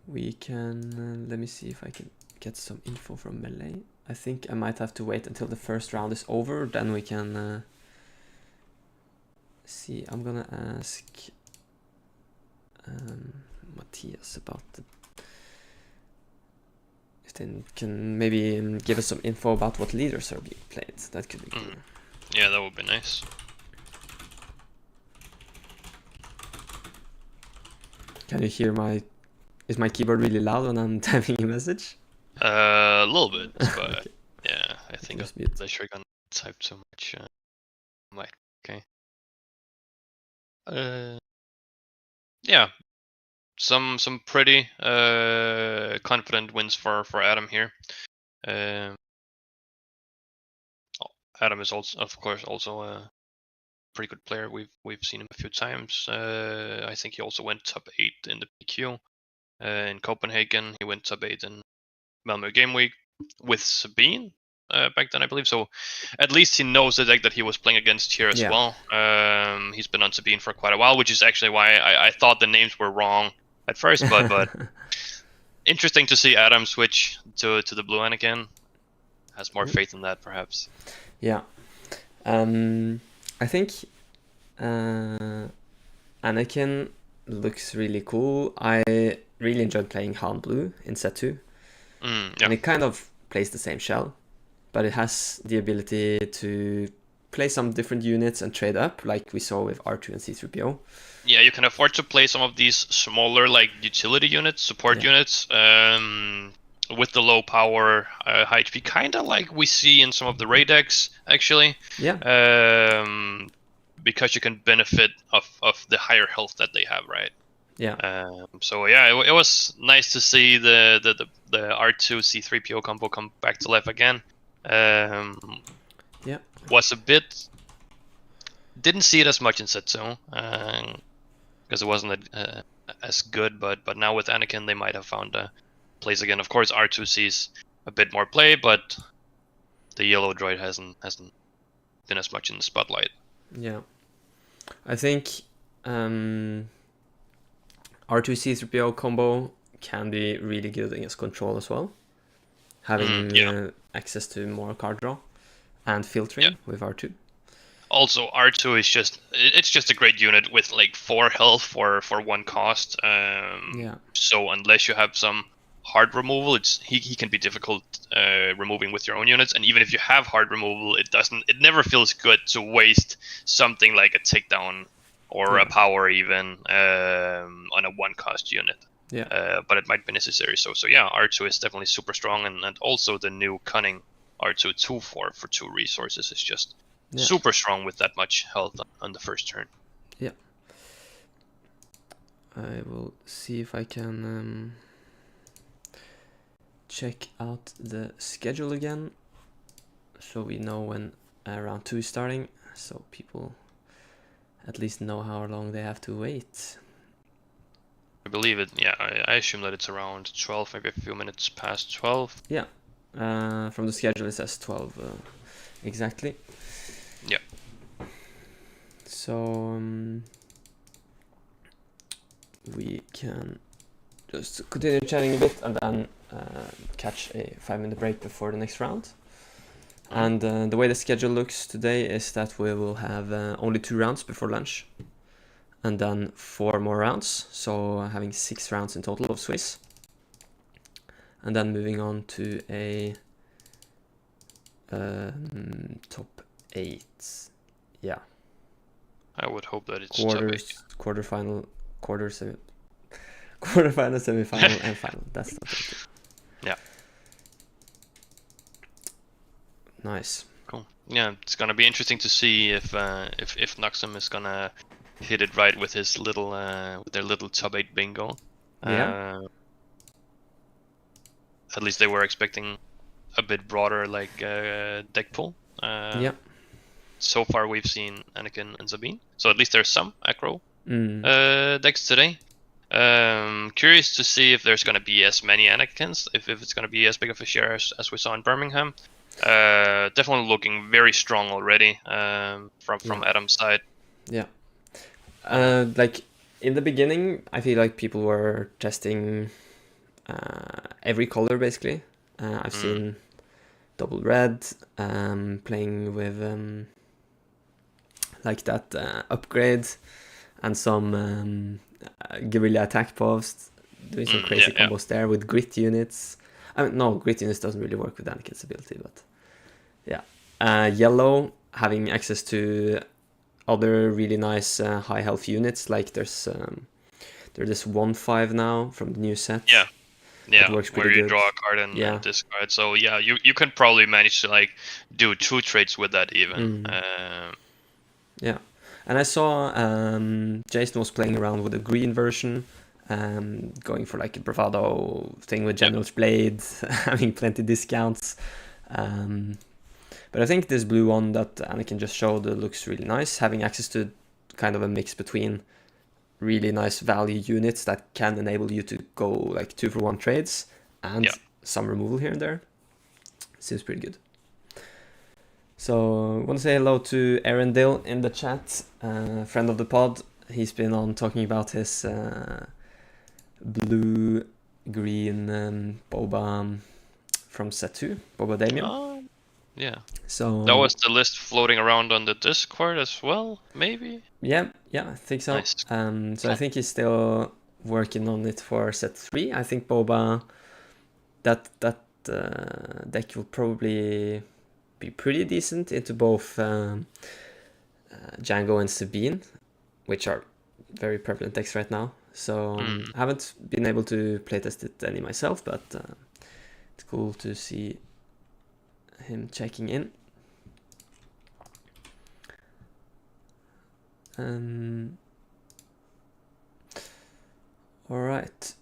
we can, let me see if I can get some info from Melee. I think I might have to wait until the first round is over, then we can see. I'm gonna ask Matthias about if they can maybe give us some info about what leaders are being played. That could be cool. Yeah, that would be nice. Can you hear is my keyboard really loud when I'm typing a message? A little bit, but okay. Yeah, I think I sure gonna type too much. Okay. Yeah, some pretty confident wins for Adam here. Adam is also, of course, also a pretty good player. We've seen him a few times. I think he also went top 8 in the PQ. In Copenhagen, he went top 8 in Malmö Game Week with Sabine back then, I believe. So at least he knows the deck that he was playing against here as well. He's been on Sabine for quite a while, which is actually why I thought the names were wrong at first. But interesting to see Adam switch to the blue Anakin. Has more faith in that, perhaps. Yeah. I think Anakin looks really cool. I really enjoyed playing Han Blue in set 2. And it kind of plays the same shell, but it has the ability to play some different units and trade up, like we saw with R2 and C3PO. Yeah, you can afford to play some of these smaller, like, utility units, support units. with the low power, high HP, kind of like we see in some of the raid decks, actually. Yeah. Because you can benefit of the higher health that they have, right? Yeah. So yeah, it was nice to see the R2 C3PO combo come back to life again. Yeah. Was a bit, didn't see it as much in Setsu, because it wasn't as good. But now with Anakin, they might have found a place again. Of course, R2 sees a bit more play, but the yellow droid hasn't been as much in the spotlight. Yeah, I think R2C3PO combo can be really good against control as well. Having access to more card draw and filtering with R2. Also, R2 is just a great unit with like 4 health for 1 cost. So unless you have some hard removal, he can be difficult removing with your own units. And even if you have hard removal, it never feels good to waste something like a takedown or a power even on a 1 cost unit. But it might be necessary. So yeah, R2 is definitely super strong, and also the new cunning R2 2/4 for 2 resources is just super strong with that much health on the first turn. Yeah. I will see if I can check out the schedule again, so we know when round 2 is starting, so people at least know how long they have to wait. I believe it. Yeah, I assume that it's around 12, maybe a few minutes past 12. Yeah. From the schedule it says 12 exactly. Yeah. So we can just continue chatting a bit and then catch a 5-minute break before the next round. And the way the schedule looks today is that we will have only 2 rounds before lunch, and then 4 more rounds, so having 6 rounds in total of Swiss. And then moving on to a top 8. Yeah. I would hope that it's quarterfinal, semi-final, and final. That's not it. Yeah. Nice. Cool. Yeah, it's gonna be interesting to see if Noxum is gonna hit it right with his little with their little top 8 bingo. Yeah. At least they were expecting a bit broader like deck pool. So far we've seen Anakin and Sabine, so at least there's some aggro decks today. Curious to see if there's going to be as many Anakins, if it's going to be as big of a share as we saw in Birmingham. Definitely looking very strong already from Adam's side. Yeah. Like in the beginning, I feel like people were testing every color basically. I've seen double red, playing with like that upgrade, and some guerrilla attack post, doing some crazy combos there with grit units. I mean, no, grit units doesn't really work with Anakin's ability, but yeah. Yellow having access to other really nice high health units, like there's this 1/5 now from the new set. Yeah, works where you good. draw a card and discard. So yeah, you can probably manage to like do 2 trades with that even. Yeah, and I saw Jason was playing around with the green version, going for like a bravado thing with General's Blade, having plenty discounts. But I think this blue one that Anakin just showed looks really nice, having access to kind of a mix between really nice value units that can enable you to go like 2-for-1 trades and some removal here and there. Seems pretty good. So I want to say hello to Aaron Dill in the chat, friend of the pod. He's been on talking about his blue-green Boba from set 2, Boba Damien. Oh, yeah. So that was the list floating around on the Discord as well, maybe? Yeah, I think so. Nice. So I think he's still working on it for set 3. I think Boba, that deck will probably be pretty decent into both Django and Sabine, which are very prevalent decks right now. So I haven't been able to playtest it any myself, but it's cool to see him checking in. All right.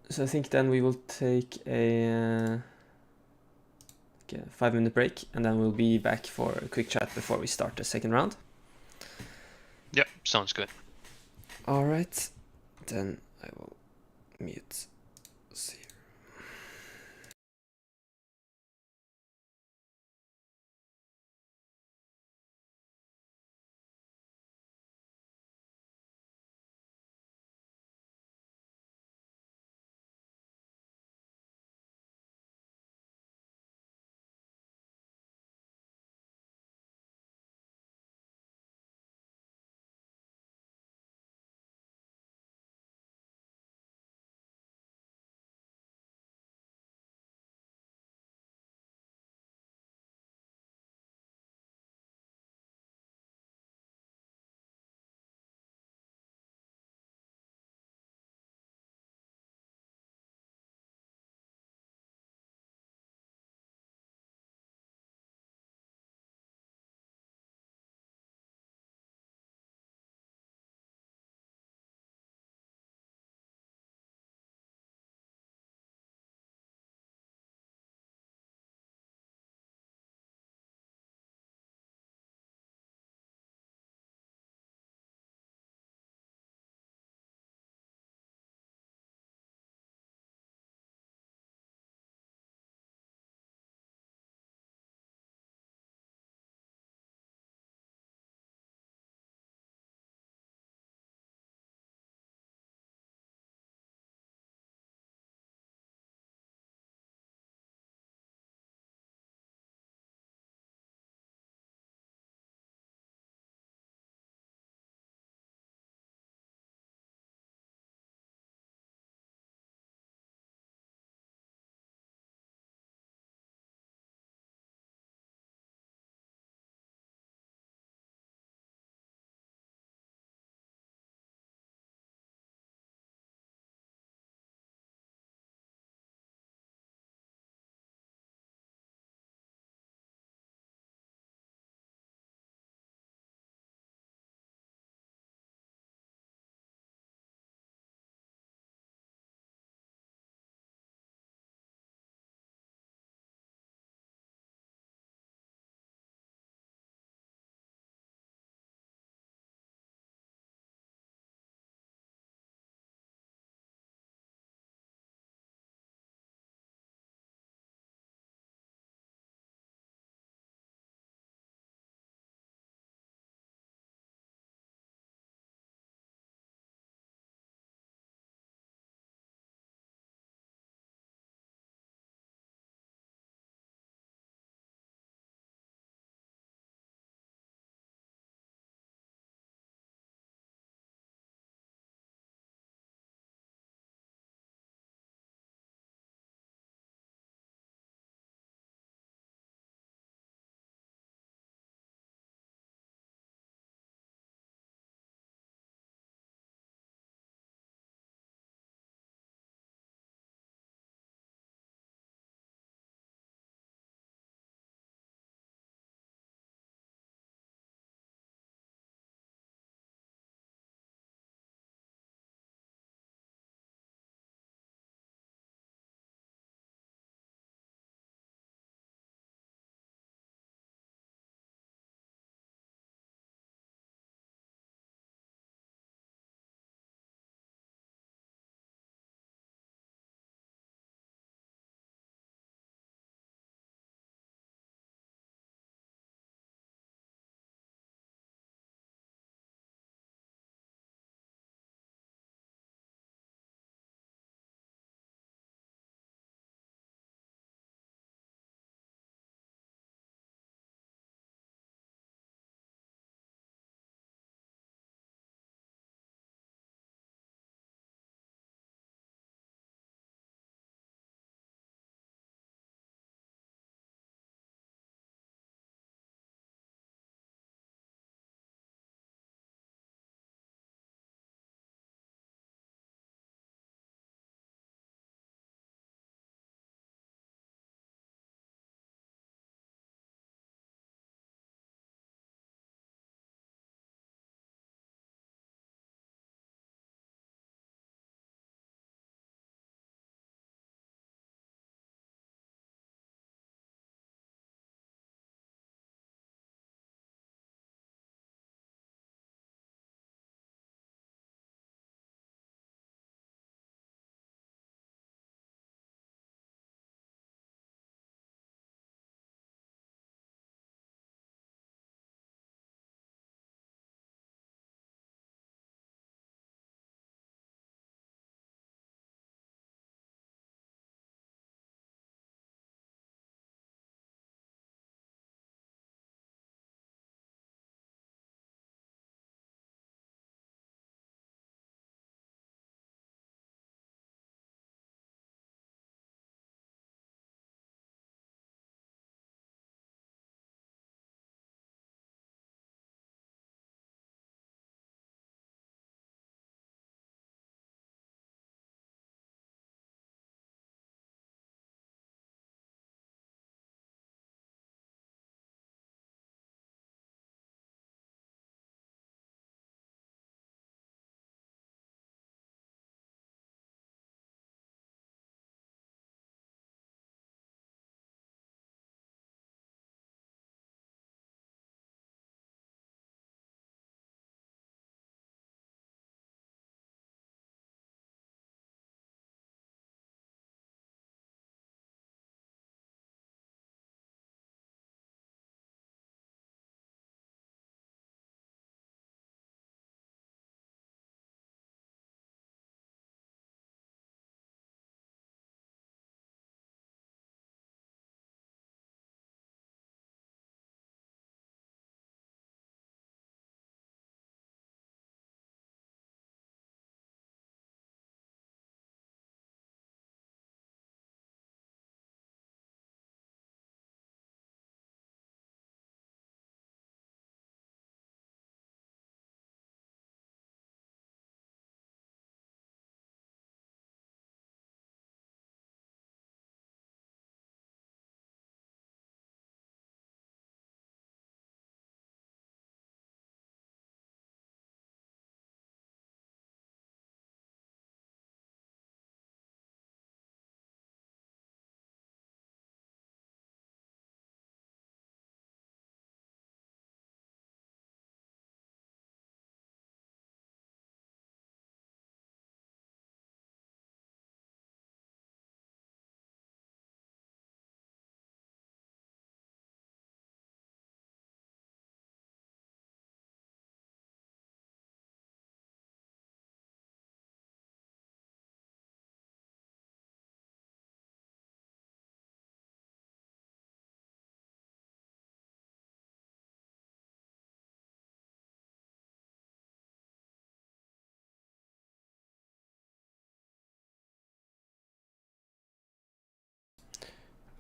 So I think then we will take a 5-minute break, and then we'll be back for a quick chat before we start the second round. Yep, sounds good. All right, then I will mute. See.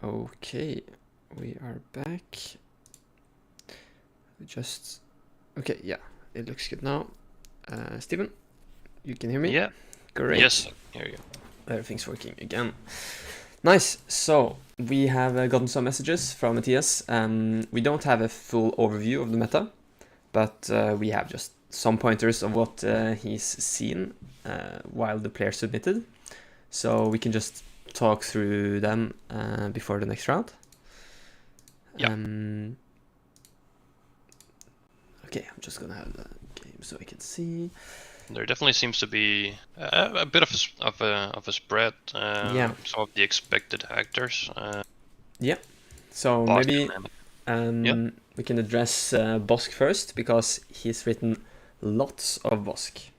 Okay, we are back. Okay, yeah, it looks good now. Steven, you can hear me? Yeah. Great. Yes, here you go. Everything's working again. Nice. So we have gotten some messages from Matthias. We don't have a full overview of the meta, but we have just some pointers of what he's seen while the player submitted. So we can just talk through them before the next round. Yeah. Okay, I'm just gonna have the game so I can see. There definitely seems to be a bit of a spread. Yeah. Some of the expected actors. Yeah. So maybe we can address Bosk first, because he's written lots of Bosk.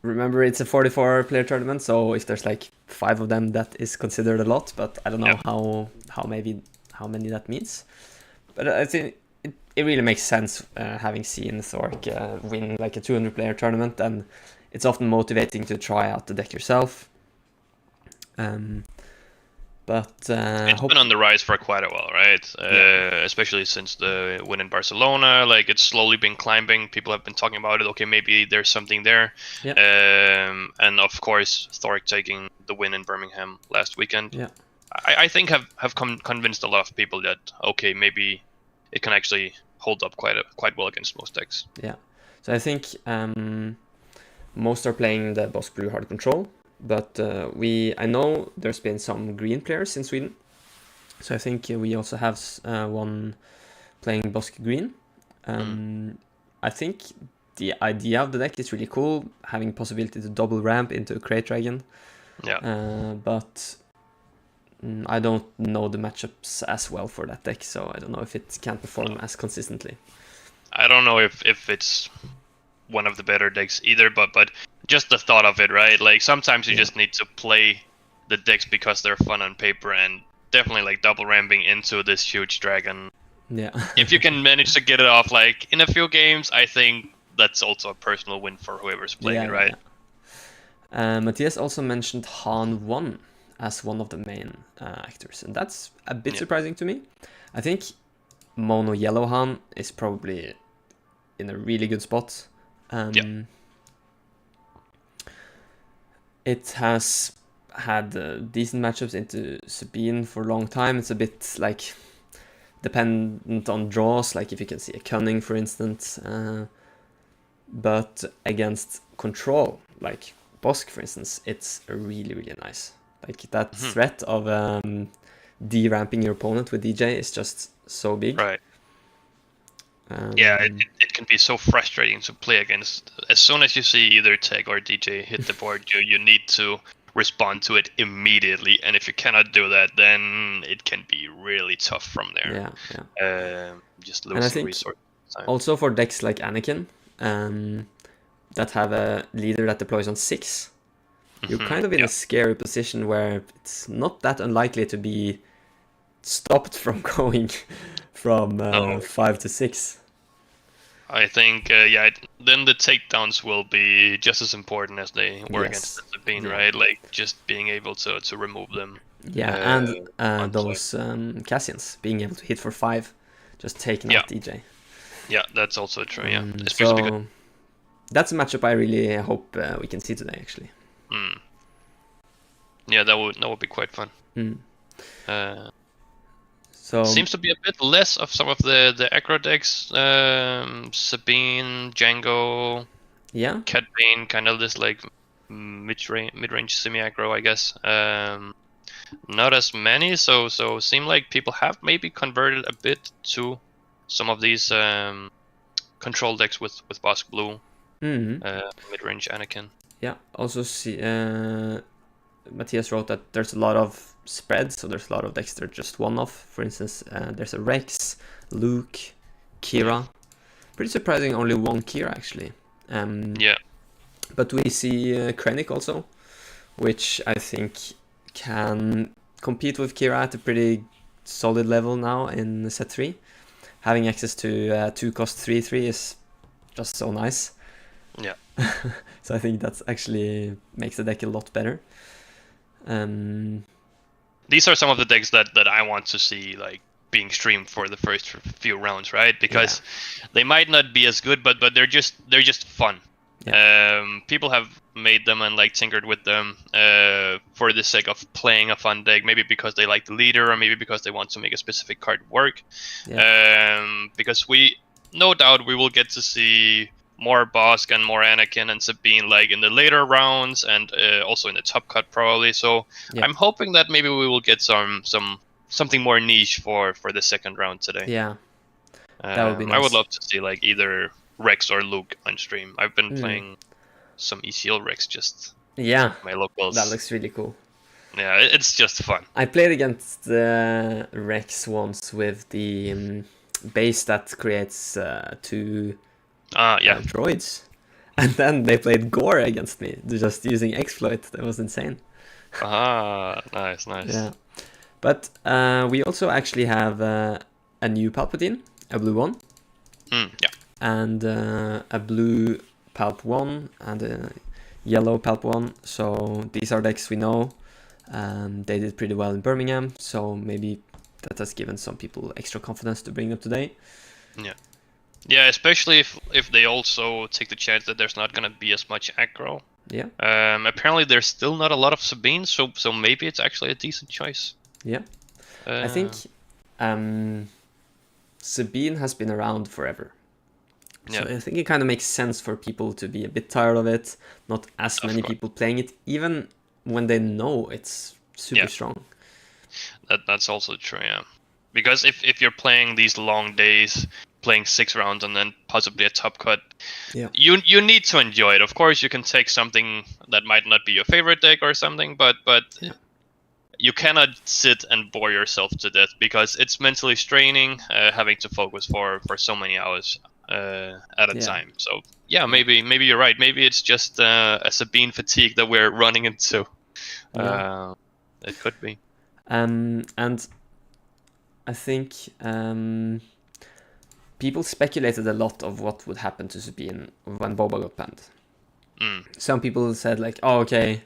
Remember, it's a 44-player tournament, so if there's like 5 of them, that is considered a lot. But I don't know how many that means. But I think it really makes sense having seen Thork win like a 200-player tournament, and it's often motivating to try out the deck yourself. But it's been on the rise for quite a while, right? Especially since the win in Barcelona. Like, it's slowly been climbing. People have been talking about it. Okay, maybe there's something there. Yeah. And of course, Thork taking the win in Birmingham last weekend. Yeah. I think have convinced a lot of people that okay, maybe it can actually hold up quite well against most decks. Yeah. So I think most are playing the Bosk Blue Hard Control. But I know there's been some green players in Sweden, so I think we also have one playing Bosk Green. I think the idea of the deck is really cool, having possibility to double ramp into a Crate Dragon. Yeah. But I don't know the matchups as well for that deck, so I don't know if it can perform as consistently. I don't know if it's one of the better decks either, but just the thought of it, right? Like, sometimes you just need to play the decks because they're fun on paper, and definitely like double ramping into this huge dragon. Yeah. If you can manage to get it off like in a few games, I think that's also a personal win for whoever's playing it, right? Yeah. Matthias also mentioned Han 1 as one of the main actors, and that's a bit surprising to me. I think Mono Yellow Han is probably in a really good spot. It has had decent matchups into Sabine for a long time. It's a bit like dependent on draws, like if you can see a Cunning, for instance. But against Control, like Bosk, for instance, it's really, really nice. Like that threat of de-ramping your opponent with DJ is just so big. Right. It can be so frustrating to play against. As soon as you see either Tech or DJ hit the board, you need to respond to it immediately. And if you cannot do that, then it can be really tough from there. Just losing resources. Also for decks like Anakin, that have a leader that deploys on 6, you're kind of in a scary position where it's not that unlikely to be stopped from going from 5 to 6. I think, then the takedowns will be just as important as they were against the Sabine, right? Like, just being able to remove them. Yeah, and those Cassians, being able to hit for 5, just taking out DJ. Yeah, that's also true, Especially because that's a matchup I really hope we can see today, actually. Yeah, that would be quite fun. So seems to be a bit less of some of the aggro decks. Sabine, Django, Cat Bane, kind of this like mid-range semi-aggro, I guess. Not as many, so seem like people have maybe converted a bit to some of these control decks with Bosk Blue, mid-range Anakin. Yeah, also see Matthias wrote that there's a lot of spreads, so there's a lot of decks that are just one-off. For instance, there's a Rex, Luke, Kira. Pretty surprising, only one Kira actually. But we see Krennic also, which I think can compete with Kira at a pretty solid level now in set 3. Having access to 2-cost 3/3 is just so nice. Yeah. So I think that's actually makes the deck a lot better. these are some of the decks that I want to see like being streamed for the first few rounds, right? Because they might not be as good, but they're just fun. People have made them and like tinkered with them for the sake of playing a fun deck, maybe because they like the leader, or maybe because they want to make a specific card work. Because no doubt we will get to see more Bosk and more Anakin and Sabine like in the later rounds, and also in the top cut probably. So I'm hoping that maybe we will get something more niche for the second round today. Yeah, that would be nice. I would love to see like either Rex or Luke on stream. I've been playing some ECL Rex just my locals. That looks really cool. Yeah, it's just fun. I played against Rex once with the base that creates 2 droids, and then they played Gore against me, just using exploit. That was insane. Nice. Yeah, but we also actually have a new Palpatine, a blue one. And a blue Palp 1 and a yellow Palp 1. So these are decks we know. They did pretty well in Birmingham, so maybe that has given some people extra confidence to bring them today. Yeah, especially if they also take the chance that there's not gonna be as much aggro. Yeah. Apparently there's still not a lot of Sabine, so maybe it's actually a decent choice. Yeah. I think Sabine has been around forever. So I think it kind of makes sense for people to be a bit tired of it. Not as many people playing it, even when they know it's super strong. That's also true, yeah. Because if you're playing these long days, playing 6 rounds and then possibly a top cut, you need to enjoy it. Of course, you can take something that might not be your favorite deck or something, but you cannot sit and bore yourself to death, because it's mentally straining having to focus for so many hours at a time. So maybe you're right. Maybe it's just a Sabine fatigue that we're running into. It could be. And I think people speculated a lot of what would happen to Sabine when Boba got banned. Some people said like, oh, okay,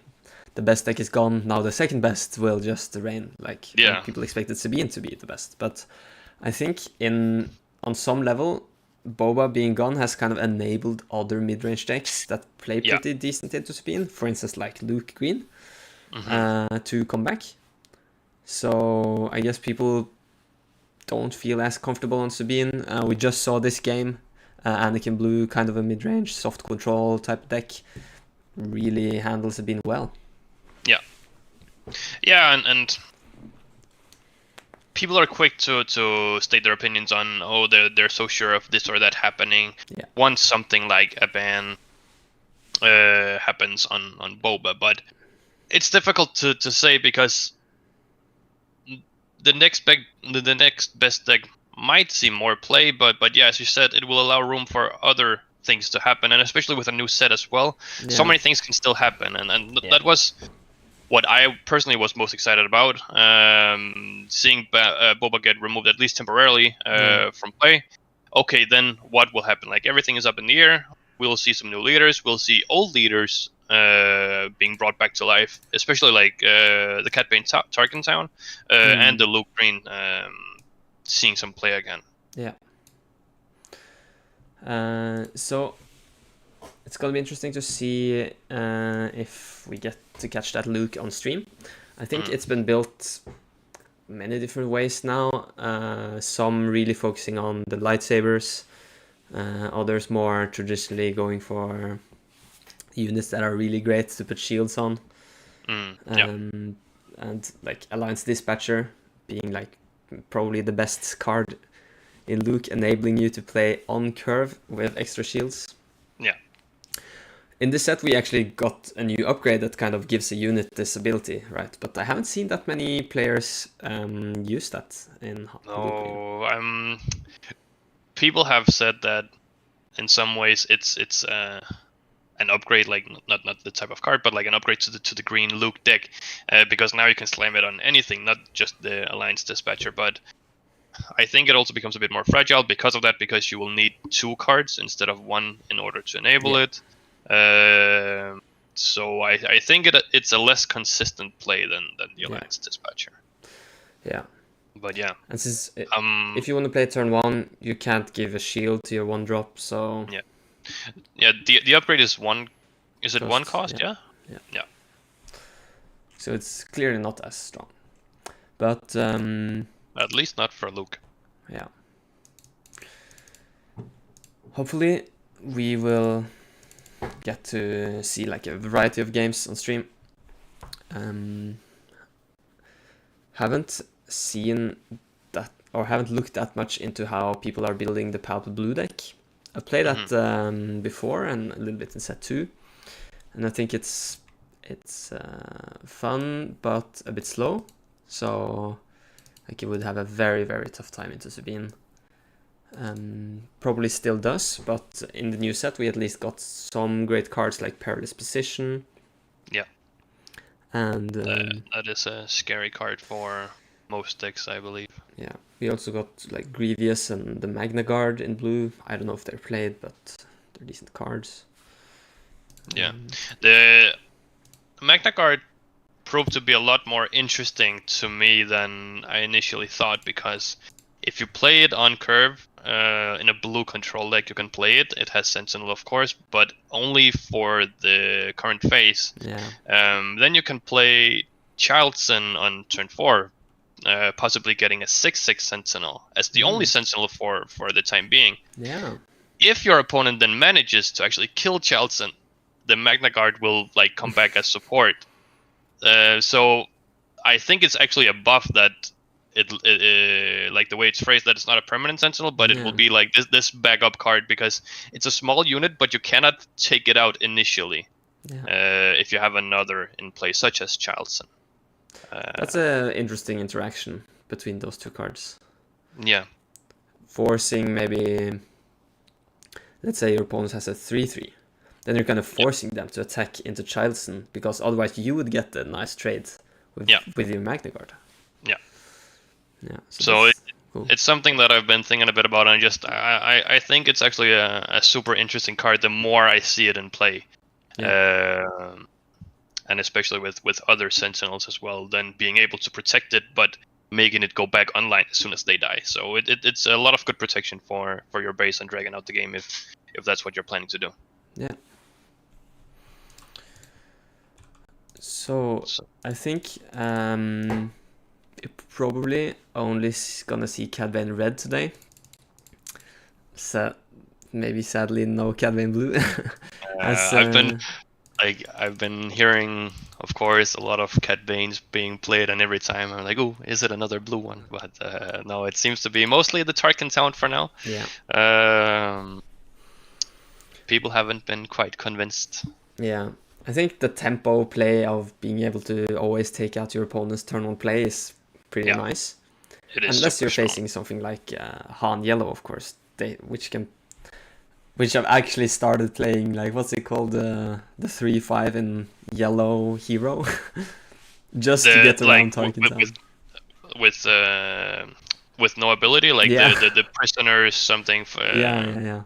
the best deck is gone, now the second best will just reign. Like people expected Sabine to be the best. But I think on some level, Boba being gone has kind of enabled other mid-range decks that play pretty decent into Sabine, for instance like Luke Green, to come back. So I guess people don't feel as comfortable on Sabine. We just saw this game, Anakin Blue, kind of a mid-range soft control type deck, really handles Sabine well. And people are quick to state their opinions on, they're so sure of this or that happening. Once something like a ban happens on Boba, but it's difficult to say, because the next best deck might see more play, but as you said, it will allow room for other things to happen, and especially with a new set as well, so many things can still happen, and that was what I personally was most excited about, seeing Boba get removed, at least temporarily, from play. Okay, then what will happen? Like, everything is up in the air. We'll see some new leaders. We'll see old leaders being brought back to life, especially like the Cat Bane Tarkin and the Luke Green seeing some play again. So it's gonna be interesting to see if we get to catch that Luke on stream. I think it's been built many different ways now. Some really focusing on the lightsabers, others more traditionally going for units that are really great to put shields on. And like Alliance Dispatcher being like probably the best card in Luke, enabling you to play on curve with extra shields. In this set, we actually got a new upgrade that kind of gives a unit this ability, right? But I haven't seen that many players use that in Luke. People have said that in some ways it's an upgrade, like not the type of card, but like an upgrade to the green Luke deck, because now you can slam it on anything, not just the Alliance Dispatcher. But I think it also becomes a bit more fragile because of that, because you will need 2 cards instead of 1 in order to enable it. So I think it's a less consistent play than the Alliance Dispatcher. Yeah. But yeah. And since if you want to play turn 1, you can't give a shield to your 1-drop, so... Yeah, the upgrade is one... Is it Cost, 1 cost, yeah. Yeah. So it's clearly not as strong. But... At least not for Luke. Yeah. Hopefully we will get to see like a variety of games on stream. Haven't seen that, or haven't looked that much into how people are building the Purple Blue deck. I played that before and a little bit in set 2, and I think it's fun but a bit slow. So like it would have a very, very tough time into Sabine. Probably still does, but in the new set we at least got some great cards like Perilous Position. Yeah. And that is a scary card for most decks, I believe. Yeah, we also got like Grievous and the Magna Guard in blue. I don't know if they're played, but they're decent cards. Yeah, the Magna Guard proved to be a lot more interesting to me than I initially thought, because if you play it on curve in a blue control deck, you can play it. It has Sentinel, of course, but only for the current phase. Yeah. Then you can play Childson on turn 4, possibly getting a 6/6 Sentinel as the only Sentinel for the time being. Yeah. If your opponent then manages to actually kill Childson, the Magna Guard will like come back as support. So I think it's actually a buff that it like the way it's phrased, that it's not a permanent Sentinel, but it will be like this backup card, because it's a small unit, but you cannot take it out initially if you have another in play, such as Childson. That's an interesting interaction between those two cards. Yeah. Forcing maybe, let's say your opponent has a 3/3. Then you're kind of forcing them to attack into Childson, because otherwise you would get a nice trade with your Magna Guard. Yeah. Yeah. So cool. It's something that I've been thinking a bit about, and I think it's actually a super interesting card the more I see it in play. Yeah. And especially with other Sentinels as well, then being able to protect it, but making it go back online as soon as they die. So it's a lot of good protection for your base and dragging out the game if that's what you're planning to do. Yeah. So I think you're probably only gonna see Cad Bane red today. So maybe sadly no Cad Bane blue. I've been hearing, of course, a lot of Cad Banes being played, and every time I'm like, oh, is it another blue one? But no, it seems to be mostly the Tarkin Town for now. Yeah. People haven't been quite convinced. Yeah, I think the tempo play of being able to always take out your opponent's turn 1 play is pretty nice. It is. Unless you're facing something like Han Yellow, of course, which I've actually started playing, like, what's it called, the 3/5 in yellow hero, just to get around Tarkin Town. With no ability, like the prisoner is something. Yeah.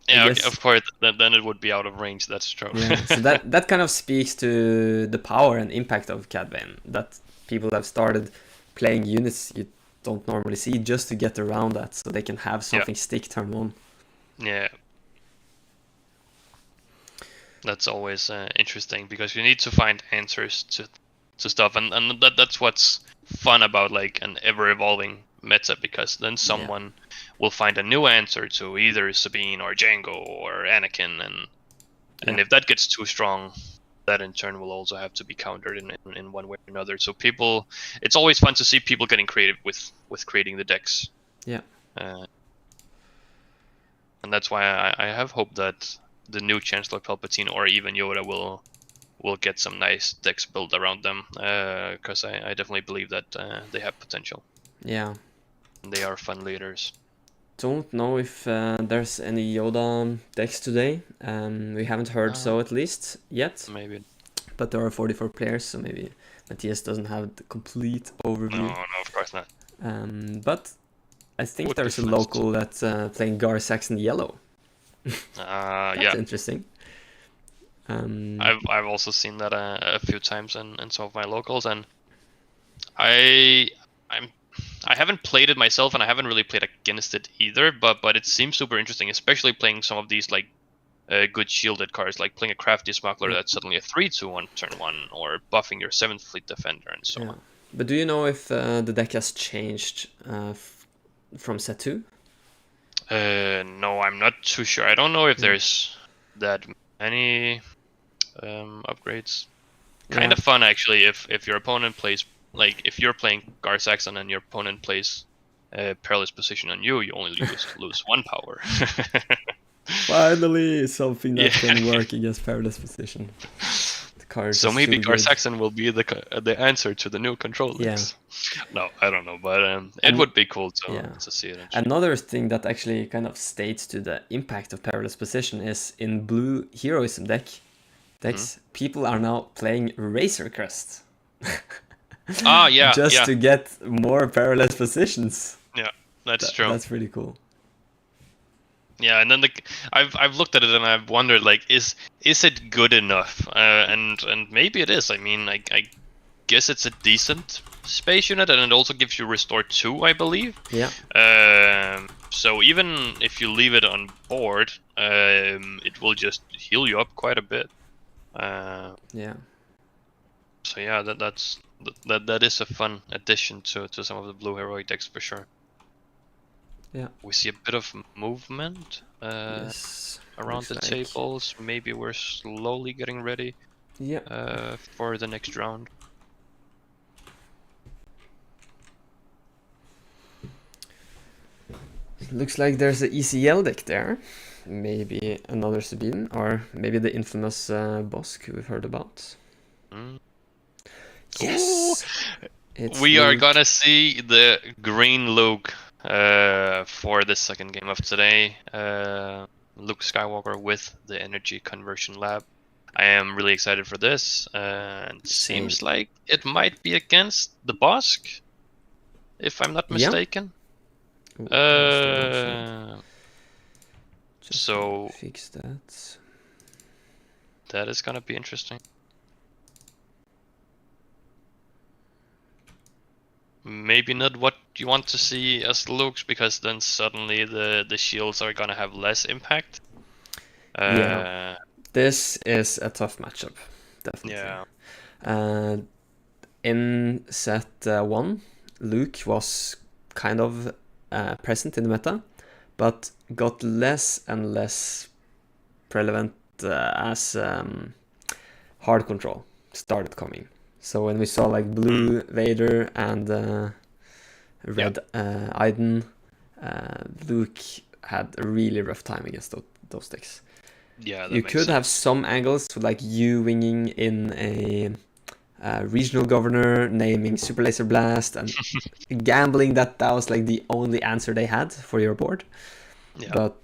Yeah, okay, of course. Then it would be out of range. That's true. Yeah, so that kind of speaks to the power and impact of Cad Bane, that people have started playing units you don't normally see just to get around that, so they can have something stick turn 1. Yeah, that's always interesting, because you need to find answers to stuff, and that's what's fun about like an ever evolving meta, because then someone will find a new answer to either Sabine or Django or Anakin, and if that gets too strong, that in turn will also have to be countered in one way or another. So it's always fun to see people getting creative with creating the decks. Yeah. And that's why I have hope that the new Chancellor Palpatine or even Yoda will get some nice decks built around them, because I definitely believe that they have potential. Yeah. And they are fun leaders. Don't know if there's any Yoda decks today. We haven't heard so, at least yet. Maybe. But there are 44 players, so maybe Matthias doesn't have the complete overview. No, of course not. But I think there's a local that's playing Gar Saxon yellow. That's interesting. I've also seen that a few times in some of my locals, and I haven't played it myself, and I haven't really played against it either. But it seems super interesting, especially playing some of these like good shielded cards, like playing a crafty smuggler that's suddenly a 3/2 on turn 1, or buffing your 7th fleet defender and so on. But do you know if the deck has changed from set 2? No, I'm not too sure. I don't know if there's that many upgrades. Kind of fun actually if your opponent plays, like if you're playing Gar-Saxon and your opponent plays Perilous Position on you, you only lose 1 power. Finally, something that can work against Perilous Position. So maybe Gar-Saxon will be the answer to the new control decks. No, I don't know, but it would be cool to see it. Another thing that actually kind of states to the impact of Perilous Position is in blue heroism decks, people are now playing Razor Crest. Just to get more Perilous Positions. Yeah, that's true. That's pretty cool. Yeah, and then I've looked at it and I've wondered, like, is it good enough? And maybe it is. I mean, I guess it's a decent space unit, and it also gives you Restore 2, I believe. Yeah. So even if you leave it on board, it will just heal you up quite a bit. Yeah. So yeah, that is a fun addition to some of the blue heroic decks for sure. Yeah. We see a bit of movement around the tables. Maybe we're slowly getting ready for the next round. Looks like there's an ECL deck there. Maybe another Sabine, or maybe the infamous Bosk we've heard about. Yes! We are gonna see the green Luke for the second game of today. Luke Skywalker with the Energy Conversion Lab. I am really excited for this. And seems like it might be against the Bosk, if I'm not mistaken. So fix that. That is gonna be interesting. Maybe not what you want to see as Luke's, because then suddenly the shields are gonna have less impact. This is a tough matchup, definitely. Yeah. In set 1, Luke was kind of present in the meta, but got less and less relevant as hard control started coming. So when we saw like blue Vader and red Aiden, Luke had a really rough time against those decks. Yeah, you could have some angles with like you winging in a regional governor, naming Super Laser Blast, and gambling that was like the only answer they had for your board. Yeah. But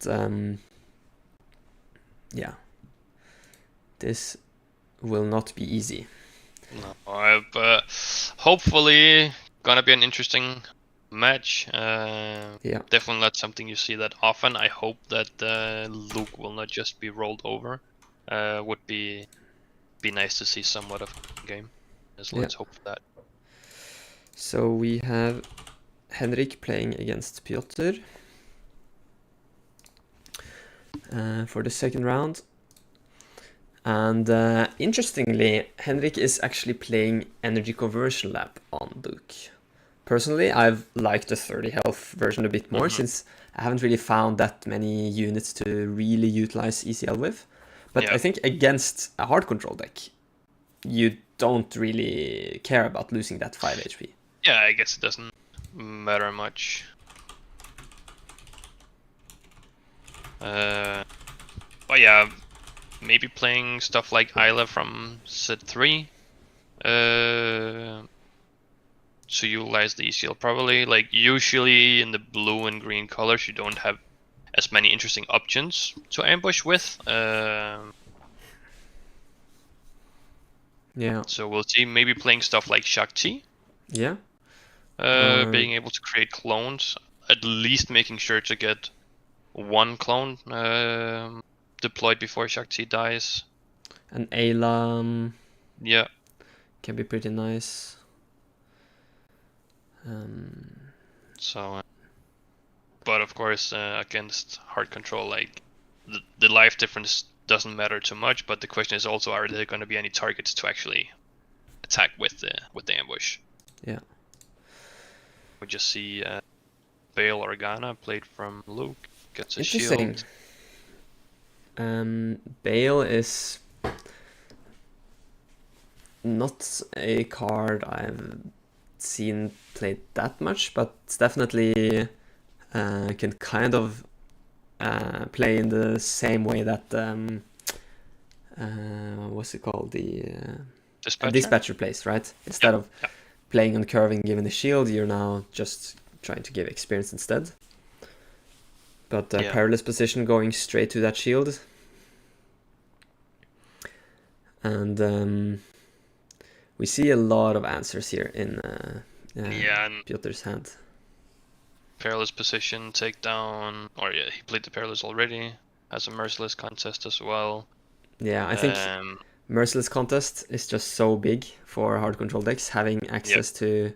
this will not be easy. No, but hopefully gonna be an interesting match. Definitely not something you see that often. I hope that Luke will not just be rolled over. Would be nice to see somewhat of a game. So let's hope for that. So we have Henrik playing against Piotr for the second round. And interestingly, Henrik is actually playing Energy Conversion Lab on Luke. Personally, I've liked the 30 health version a bit more, since I haven't really found that many units to really utilize ECL with. But I think against a hard control deck, you don't really care about losing that 5 HP. Yeah, I guess it doesn't matter much. But yeah, maybe playing stuff like Isla from set 3 to utilize the ECL. Probably, like, usually in the blue and green colors you don't have as many interesting options to ambush with. So we'll see, maybe playing stuff like Shakti. Yeah. Being able to create clones, at least making sure to get one clone deployed before Shakti dies. And Ayla can be pretty nice. So, but of course, against hard control, like the life difference doesn't matter too much. But the question is also, are there going to be any targets to actually attack with the ambush? Yeah. We just see Bale Organa played from Luke gets a Interesting. shield. Bale is not a card I've seen played that much, but it's definitely can kind of play in the same way that what's it called, the dispatcher plays, right? Instead of playing on curving given the shield, you're now just trying to give experience instead. But perilous position going straight to that shield. And we see a lot of answers here in Piotr's hand. Perilous position, takedown, or he played the perilous already. Has a merciless contest as well. Yeah, I think merciless contest is just so big for hard control decks, having access to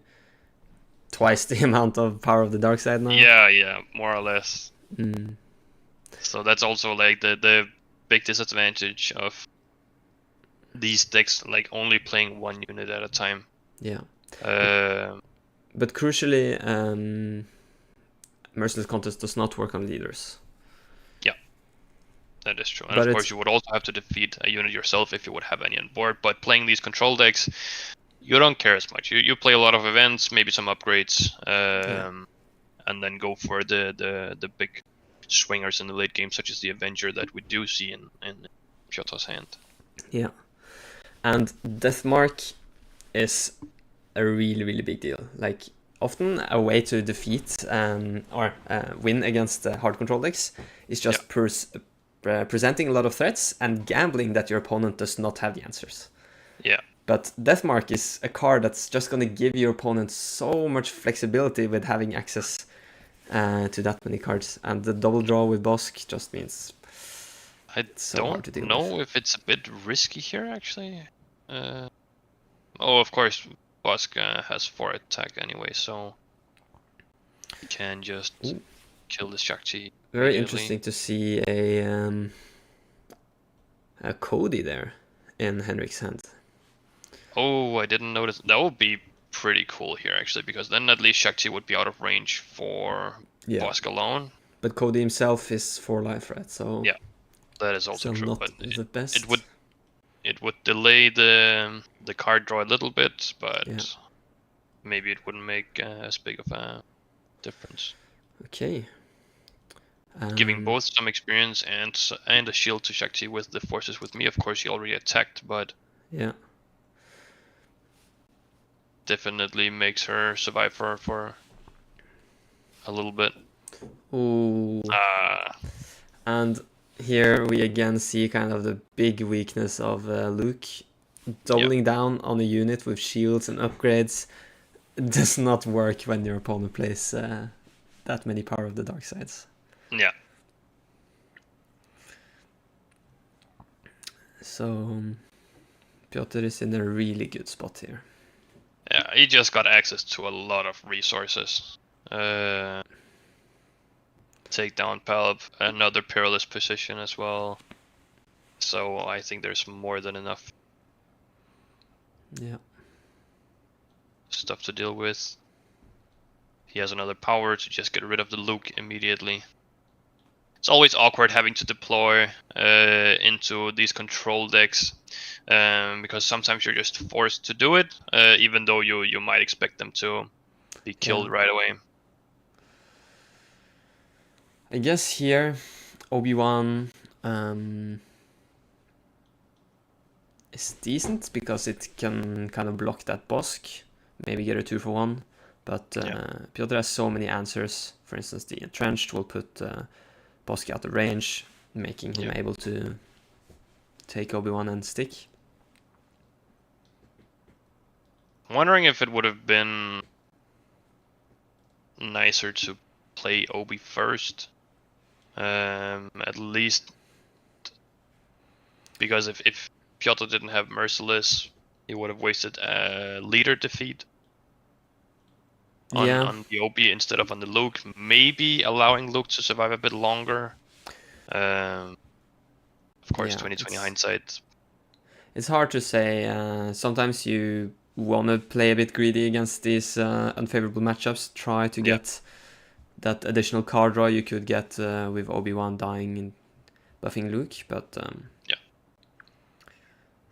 twice the amount of power of the dark side now. Yeah, more or less. So that's also like the big disadvantage of these decks, like only playing one unit at a time. Yeah. But crucially, merciless contest does not work on leaders. Yeah, that is true. And of course, you would also have to defeat a unit yourself if you would have any on board. But playing these control decks, you don't care as much. You play a lot of events, maybe some upgrades, and then go for the big swingers in the late game, such as the Avenger that we do see in Piotr's hand. Yeah. And Deathmark is a really, really big deal. Like, often a way to defeat or win against hard control decks is just presenting a lot of threats and gambling that your opponent does not have the answers. Yeah. But Deathmark is a card that's just going to give your opponent so much flexibility with having access to that many cards. And the double draw with Bosk just means don't know if it's a bit risky here, actually. Of course, Bosk has 4 attack anyway, so you can just kill the Shakti. Very interesting to see a Cody there in Henrik's hand. Oh, I didn't notice. That would be pretty cool here, actually, because then at least Shakti would be out of range for Bosk alone. But Cody himself is 4 life, right? So yeah, that is also true. Not but the best. It would delay the card draw a little bit, but maybe it wouldn't make as big of a difference. Okay. Giving both some experience and a shield to Shakti with the forces with me. Of course, he already attacked, but definitely makes her survive for a little bit. Ooh. And here we again see kind of the big weakness of Luke. Doubling down on a unit with shields and upgrades does not work when your opponent plays that many power of the dark sides. Yeah. So Piotr is in a really good spot here. Yeah, he just got access to a lot of resources. Take down Palp, another perilous position as well. So I think there's more than enough stuff to deal with. He has another power to just get rid of the Luke immediately. It's always awkward having to deploy into these control decks because sometimes you're just forced to do it, even though you might expect them to be killed right away. I guess here Obi-Wan is decent because it can kind of block that Bosk, maybe get a 2-for-1. But Piotr has so many answers. For instance, the Entrenched will put Bosk out of range, making him able to take Obi-Wan and stick. I'm wondering if it would have been nicer to play Obi first. At least because if Piotr didn't have Merciless, he would have wasted a leader defeat. on the Obi instead of on the Luke, maybe allowing Luke to survive a bit longer. Of course, 2020 hindsight. It's hard to say. Sometimes you want to play a bit greedy against these unfavorable matchups. Try to get that additional card draw you could get with Obi-Wan dying and buffing Luke, but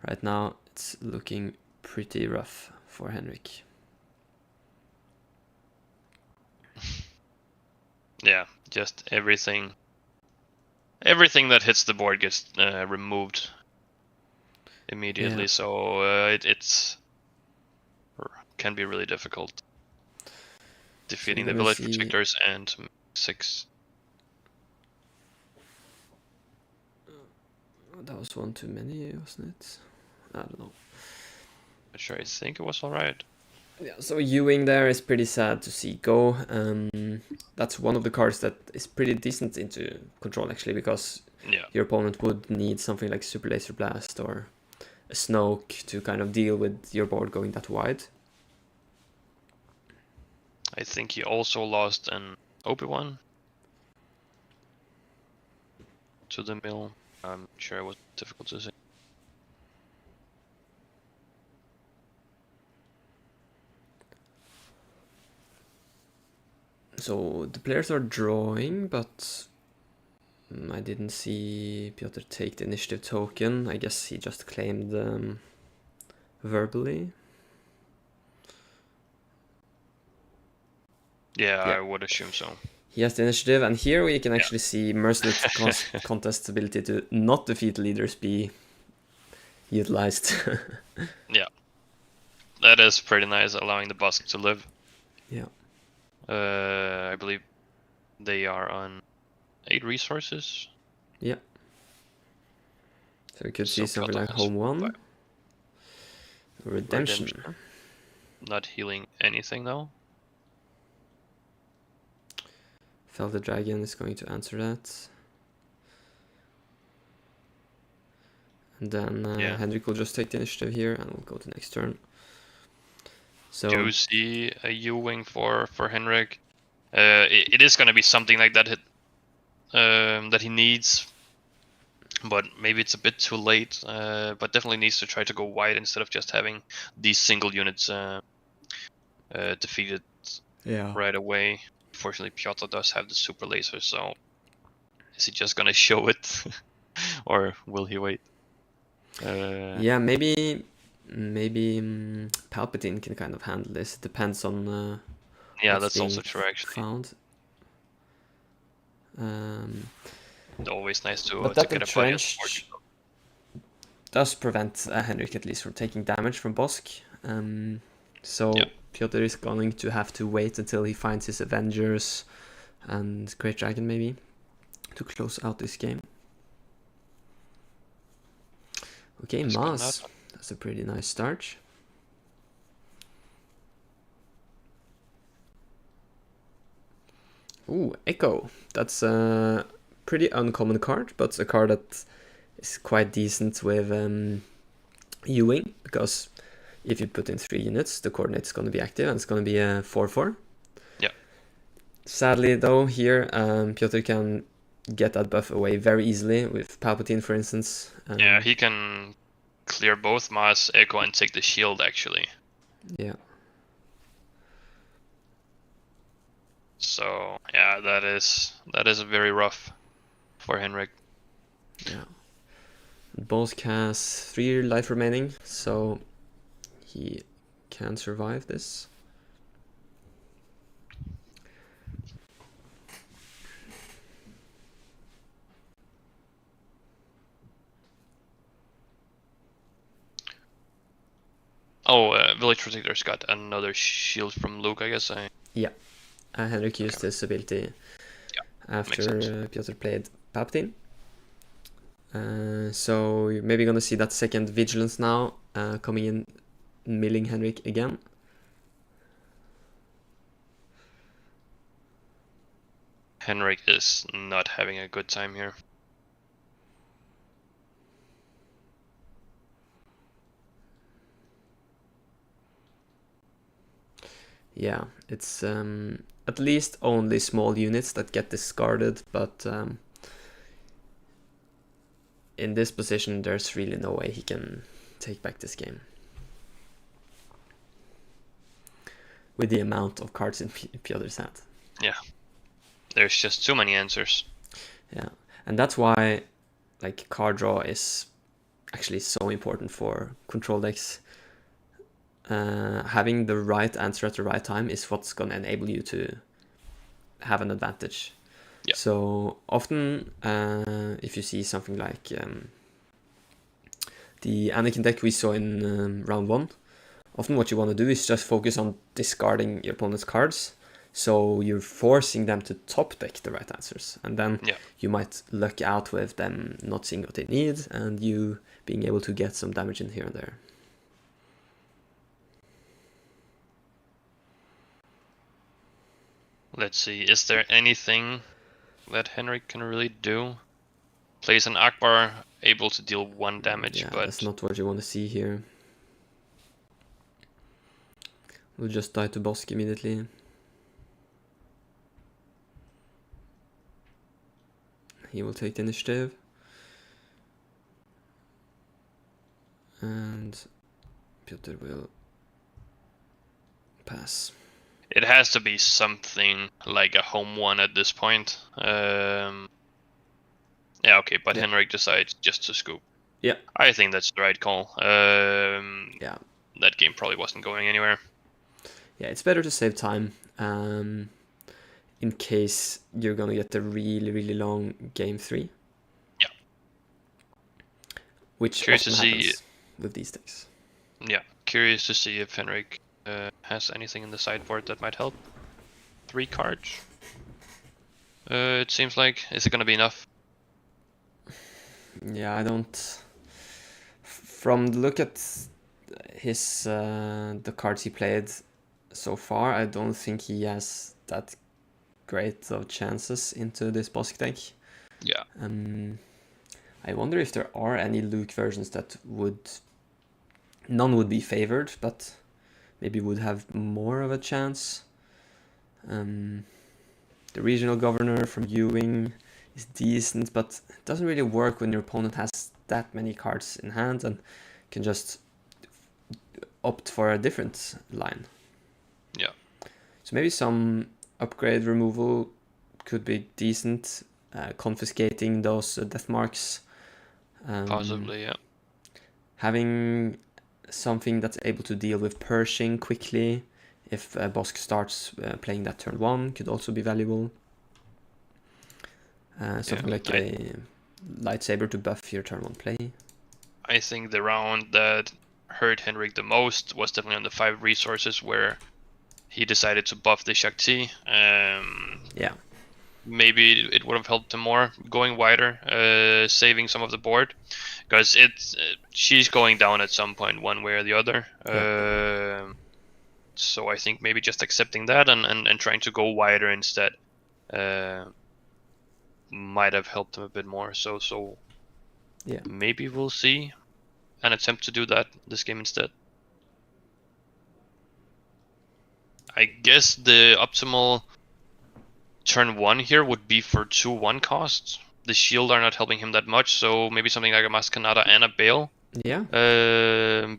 right now it's looking pretty rough for Henrik. Yeah, just everything that hits the board gets removed immediately, so it's can be really difficult defeating the village protectors and 6. That was one too many, wasn't it? I don't know. Not sure. I think it was alright. Yeah, so Ewing there is pretty sad to see go. That's one of the cards that is pretty decent into control actually, because your opponent would need something like Super Laser Blast or a Snoke to kind of deal with your board going that wide. I think he also lost an Obi-Wan to the mill. I'm sure it was difficult to say. So the players are drawing, but I didn't see Piotr take the initiative token. I guess he just claimed verbally. Yeah, I would assume so. He has the initiative, and here we can actually see Merciless Contest's ability to not defeat leaders be utilized. Yeah, that is pretty nice, allowing the Busk to live. Yeah. I believe they are on 8 resources. Yeah. So we could see something like Home 1. Redemption. Not healing anything though. Fell the Dragon is going to answer that. And then Henrik will just take the initiative here and we'll go to next turn. So do you see a U-wing for Henrik? It is going to be something like that that he needs, but maybe it's a bit too late. But definitely needs to try to go wide instead of just having these single units defeated right away. Fortunately, Piotr does have the super laser, so is he just gonna show it, or will he wait? Yeah, maybe Palpatine can kind of handle this. It depends on yeah, that's also true actually. Found. Always nice to get a trench does prevent Henrik at least from taking damage from Bosk. So Piotr is going to have to wait until he finds his Avengers and Great Dragon maybe to close out this game. Okay, Maz. That's a pretty nice start. Ooh, Echo. That's a pretty uncommon card, but a card that is quite decent with Ewing, because if you put in 3 units, the coordinate's going to be active and it's going to be a 4/4. Yeah. Sadly, though, here Piotr can get that buff away very easily with Palpatine, for instance. Yeah, he can clear both Maz, Echo, and take the shield, actually. Yeah. So, yeah, that is very rough for Henrik. Yeah. Bosk has 3 life remaining, so he can survive this. Oh, Village Protector's got another shield from Luke, I guess. Yeah. Henrik used his ability after Piotr played Palpatine. So you're maybe going to see that second Vigilance now coming in, milling Henrik again. Henrik is not having a good time here. Yeah, it's at least only small units that get discarded, but in this position, there's really no way he can take back this game. With the amount of cards in Piotr's hand. Yeah. There's just too many answers. Yeah, and that's why like card draw is actually so important for control decks. Having the right answer at the right time is what's going to enable you to have an advantage. Yeah. So often, if you see something like the Anakin deck we saw in round 1, often what you want to do is just focus on discarding your opponent's cards. So you're forcing them to top deck the right answers. And then you might luck out with them not seeing what they need and you being able to get some damage in here and there. Let's see, is there anything that Henrik can really do? Plays an Akbar, able to deal 1 damage, yeah, but... that's not what you want to see here. We'll just die to Bosk immediately. He will take the initiative. And Piotr will pass. It has to be something like a home one at this point. Yeah, okay, but Henrik decides just to scoop. Yeah. I think that's the right call. Yeah. That game probably wasn't going anywhere. Yeah, it's better to save time in case you're going to get a really, really long game 3. Yeah. Which curious often to happens see with these decks. Yeah, curious to see if Henrik has anything in the sideboard that might help. 3 cards. It seems like. Is it going to be enough? Yeah, I don't... From the look at his the cards he played so far, I don't think he has that great of chances into this Bosk deck. Yeah. I wonder if there are any Luke versions that would... None would be favored, but maybe would have more of a chance. The regional governor from Ewing is decent, but it doesn't really work when your opponent has that many cards in hand and can just opt for a different line. Yeah. So maybe some upgrade removal could be decent, confiscating those death marks. Possibly, yeah. Having something that's able to deal with Pershing quickly if Bosk starts playing that turn 1 could also be valuable. Something like a lightsaber to buff your turn 1 play. I think the round that hurt Henrik the most was definitely on the 5 resources where he decided to buff the Shakti. Yeah. Maybe it would have helped him more going wider, saving some of the board, because she's going down at some point one way or the other. Yeah. So I think maybe just accepting that and trying to go wider instead might have helped him a bit more. So yeah, maybe we'll see an attempt to do that this game instead. I guess the optimal turn 1 here would be for 2/1 costs. The shield are not helping him that much, so maybe something like a Maskanada and a Bale. Yeah.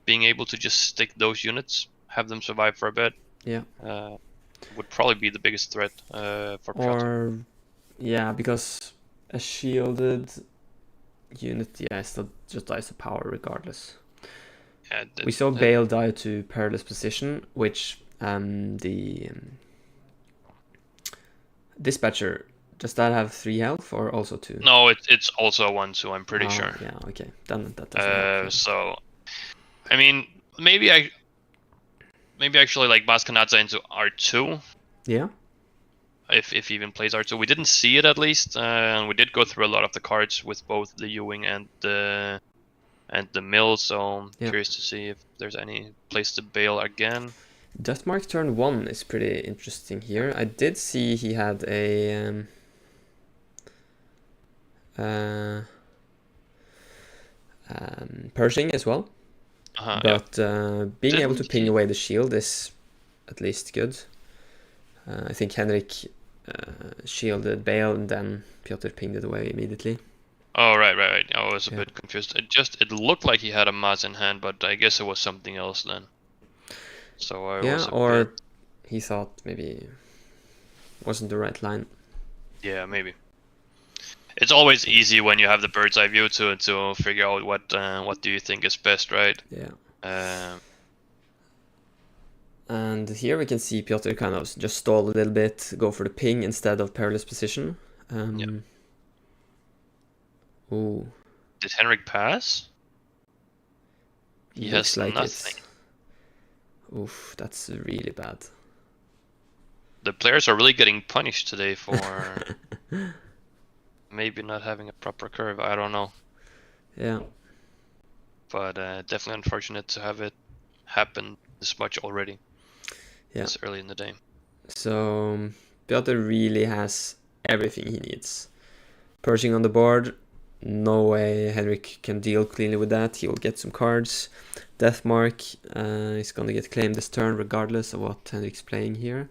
Being able to just stick those units, have them survive for a bit. Yeah. Would probably be the biggest threat for Piotr. Or yeah, because a shielded unit, still just dies to power regardless. Yeah, we saw Bale die to perilous position, which the dispatcher, does that have 3 health or also 2? No, it's also 1/2. I'm pretty sure. Yeah, okay, then that doesn't help. So, I mean, maybe actually like Baskanadza into R2. Yeah. If he even plays R2, we didn't see it at least, and we did go through a lot of the cards with both the Ewing and the mill. So curious to see if there's any place to bail again. Deathmark turn 1 is pretty interesting here. I did see he had a Pershing as well. But being able to ping away the shield is at least good. I think Henrik shielded Bale, and then Piotr pinged it away immediately. Oh, right. I was a bit confused. It looked like he had a Maz in hand, but I guess it was something else then. So I was a bit... he thought maybe wasn't the right line. Yeah, maybe. It's always easy when you have the bird's eye view to figure out what do you think is best, right? Yeah. And here we can see Piotr kind of just stall a little bit, go for the ping instead of perilous position. Ooh. Did Henrik pass? He has like nothing. Oof, that's really bad. The players are really getting punished today for maybe not having a proper curve. I don't know. Yeah. But definitely unfortunate to have it happen this much already. Yeah. This early in the day. So Piotr really has everything he needs. Pershing on the board. No way Henrik can deal cleanly with that. He will get some cards. Deathmark is going to get claimed this turn regardless of what Henrik's playing here.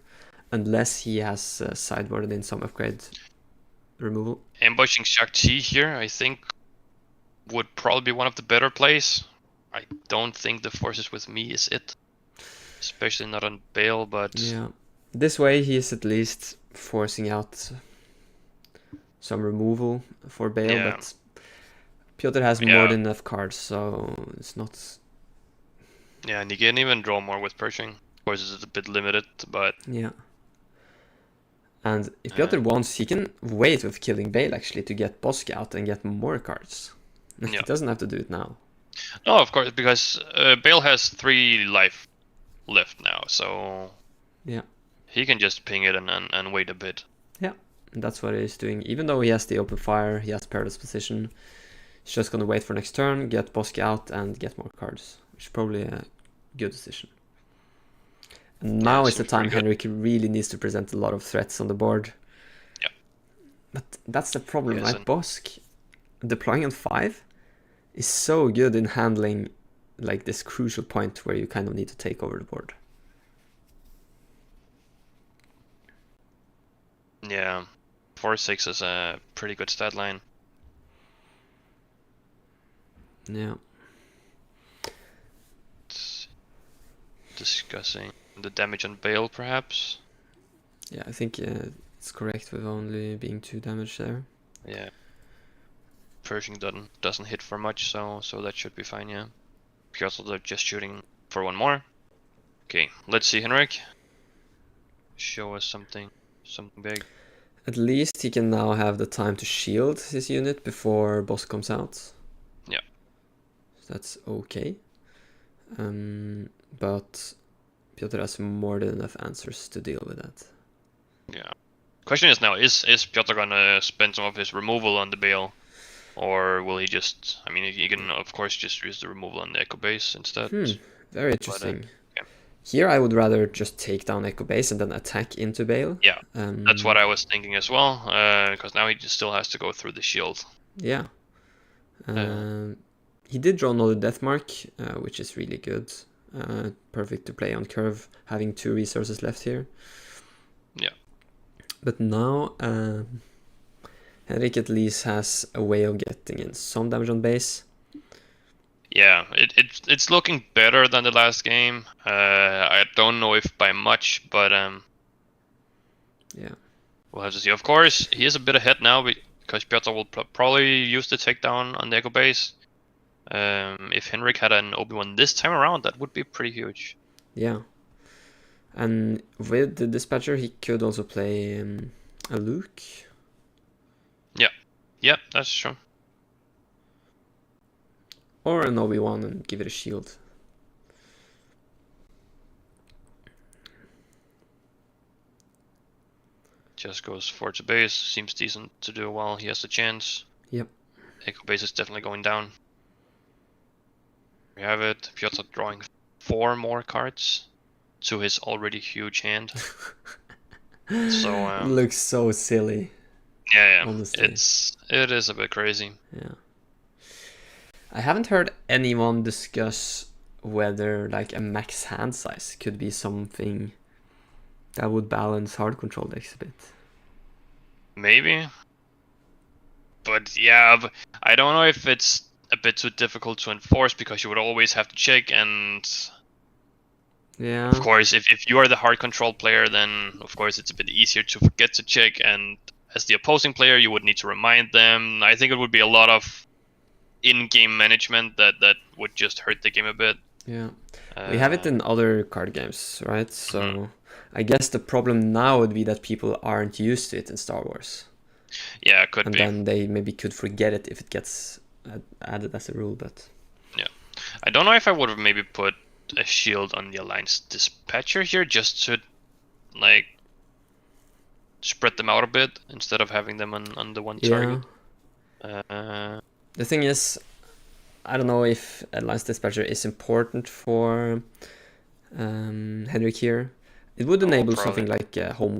Unless he has sideboarded in some upgrade removal. Ambushing Shakti here, I think, would probably be one of the better plays. I don't think the forces with me is it. Especially not on Bale, but... Yeah. This way he is at least forcing out some removal for Bale, but Piotr has more than enough cards, so it's not... Yeah, and he can even draw more with Pershing. Of course, it's a bit limited, but... Yeah. And if Piotr wants, he can wait with killing Bale, actually, to get Bosk out and get more cards. He doesn't have to do it now. No, of course, because Bale has 3 life left now, so... Yeah. He can just ping it and wait a bit. Yeah, and that's what he's doing. Even though he has the open fire, he has perilous position, he's just going to wait for next turn, get Bosk out, and get more cards, which is probably a good decision. And now is the time Henrik really needs to present a lot of threats on the board. Yeah. But that's the problem, right? Bosk deploying on 5 is so good in handling like this crucial point where you kind of need to take over the board. Yeah, 4-6 is a pretty good stat line. Yeah. Discussing the damage on Bale, perhaps. Yeah, I think it's correct with only being 2 damage there. Yeah. Pershing doesn't hit for much, so that should be fine. Yeah. Because they're just shooting for 1 more. Okay, let's see, Henrik. Show us something big. At least he can now have the time to shield his unit before boss comes out. Yeah. So that's okay. But Piotr has more than enough answers to deal with that. Yeah. Question is now, is Piotr gonna spend some of his removal on the Bale? Or will he just... I mean, he can, of course, just use the removal on the Echo Base instead. Very interesting. Here I would rather just take down Echo Base and then attack into Bale. Yeah, that's what I was thinking as well, because now he just still has to go through the shield. Yeah. He did draw another Deathmark, which is really good. Perfect to play on curve, having 2 resources left here. Yeah. But now Henrik at least has a way of getting in some damage on base. Yeah, it's looking better than the last game. I don't know if by much, but yeah, we'll have to see. Of course, he is a bit ahead now because Piotr will probably use the takedown on the Echo Base. If Henrik had an Obi-Wan this time around, that would be pretty huge. Yeah, and with the Dispatcher, he could also play a Luke. Yeah, that's true. Or an Obi-Wan and give it a shield. Just goes forward to base. Seems decent to do well. He has the chance. Yep. Echo Base is definitely going down. We have it. Piotr drawing 4 more cards to his already huge hand. So it looks so silly. Yeah. Honestly. It is a bit crazy. Yeah. I haven't heard anyone discuss whether like a max hand size could be something That would balance hard control decks a bit. Maybe. But yeah, I don't know if it's a bit too difficult to enforce because you would always have to check, and yeah, of course if you are the hard control player, then of course it's a bit easier to forget to check, and as the opposing player you would need to remind them. I think it would be a lot of in-game management that would just hurt the game a bit. Yeah, we have it in other card games, right? So Mm-hmm. I guess the problem now would be that people aren't used to it in Star Wars. Yeah, it could and be. then they maybe could forget it if it gets added as a rule, but yeah, I don't know if I would have maybe put a shield on the Alliance Dispatcher here just to like spread them out a bit instead of having them on the one target. The thing is, I don't know if Alliance Dispatcher is important for Henrik here. It would enable something like Home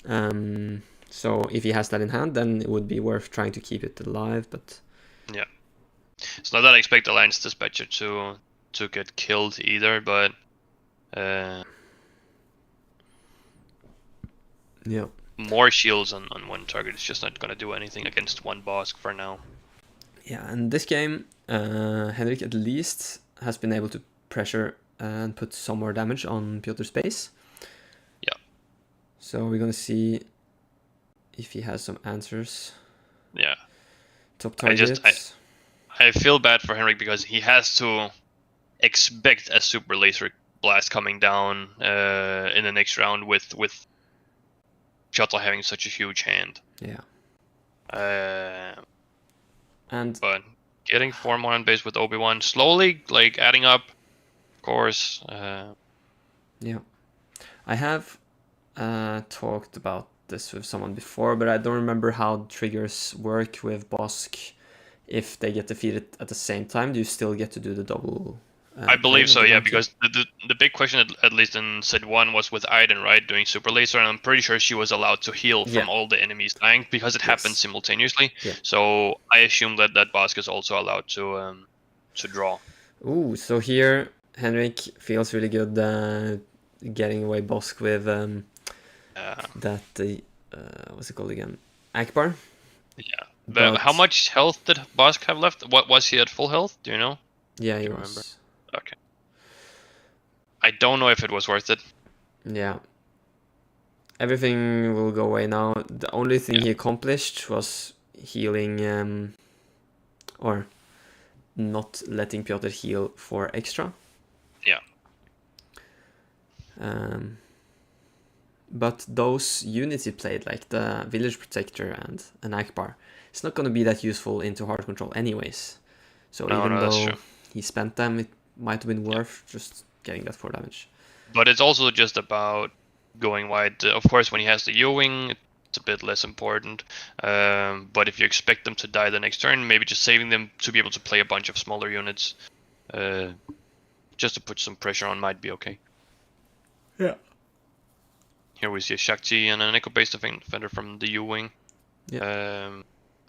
1. So if he has that in hand, then it would be worth trying to keep it alive, but... Yeah. It's not that I expect Alliance Dispatcher to get killed either, but... yeah. More shields on one target is just not going to do anything against one boss for now. Yeah, and this game, Henrik at least has been able to pressure and put some more damage on Piotr's base. Yeah. So we're going to see if he has some answers. Yeah. Top targets. I feel bad for Henrik because he has to expect a super laser blast coming down in the next round with Piotr having such a huge hand. Yeah. But getting 4 more on base with Obi-Wan slowly, like adding up, of course. Yeah. I have talked about this with someone before, but I don't remember how triggers work with Bosk. If they get defeated at the same time, do you still get to do the double? I believe so, yeah, because the big question, at least in set 1, was with Aiden, right, doing Super Laser, and I'm pretty sure she was allowed to heal from all the enemies dying, because it happens simultaneously. Yeah. So I assume that Bosk is also allowed to draw. Ooh, so here Henrik feels really good getting away Bosk with what's it called again? Akbar? Yeah. But how much health did Bosk have left? What was he at full health? Do you know? Yeah, Do he you was. remember? Okay. I don't know if it was worth it. Yeah. Everything will go away now. The only thing he accomplished was healing, or not letting Piotr heal for extra. Yeah. But those units he played, like the Village Protector and an Akbar, it's not going to be that useful into hard control anyways. So even though he spent them, it might have been worth just getting that 4 damage. But it's also just about going wide. Of course, when he has the U-Wing, it's a bit less important. But if you expect them to die the next turn, maybe just saving them to be able to play a bunch of smaller units, just to put some pressure on, might be okay. Yeah. Here we see a Shakti and an Echo-based defender from the U-Wing. Yeah.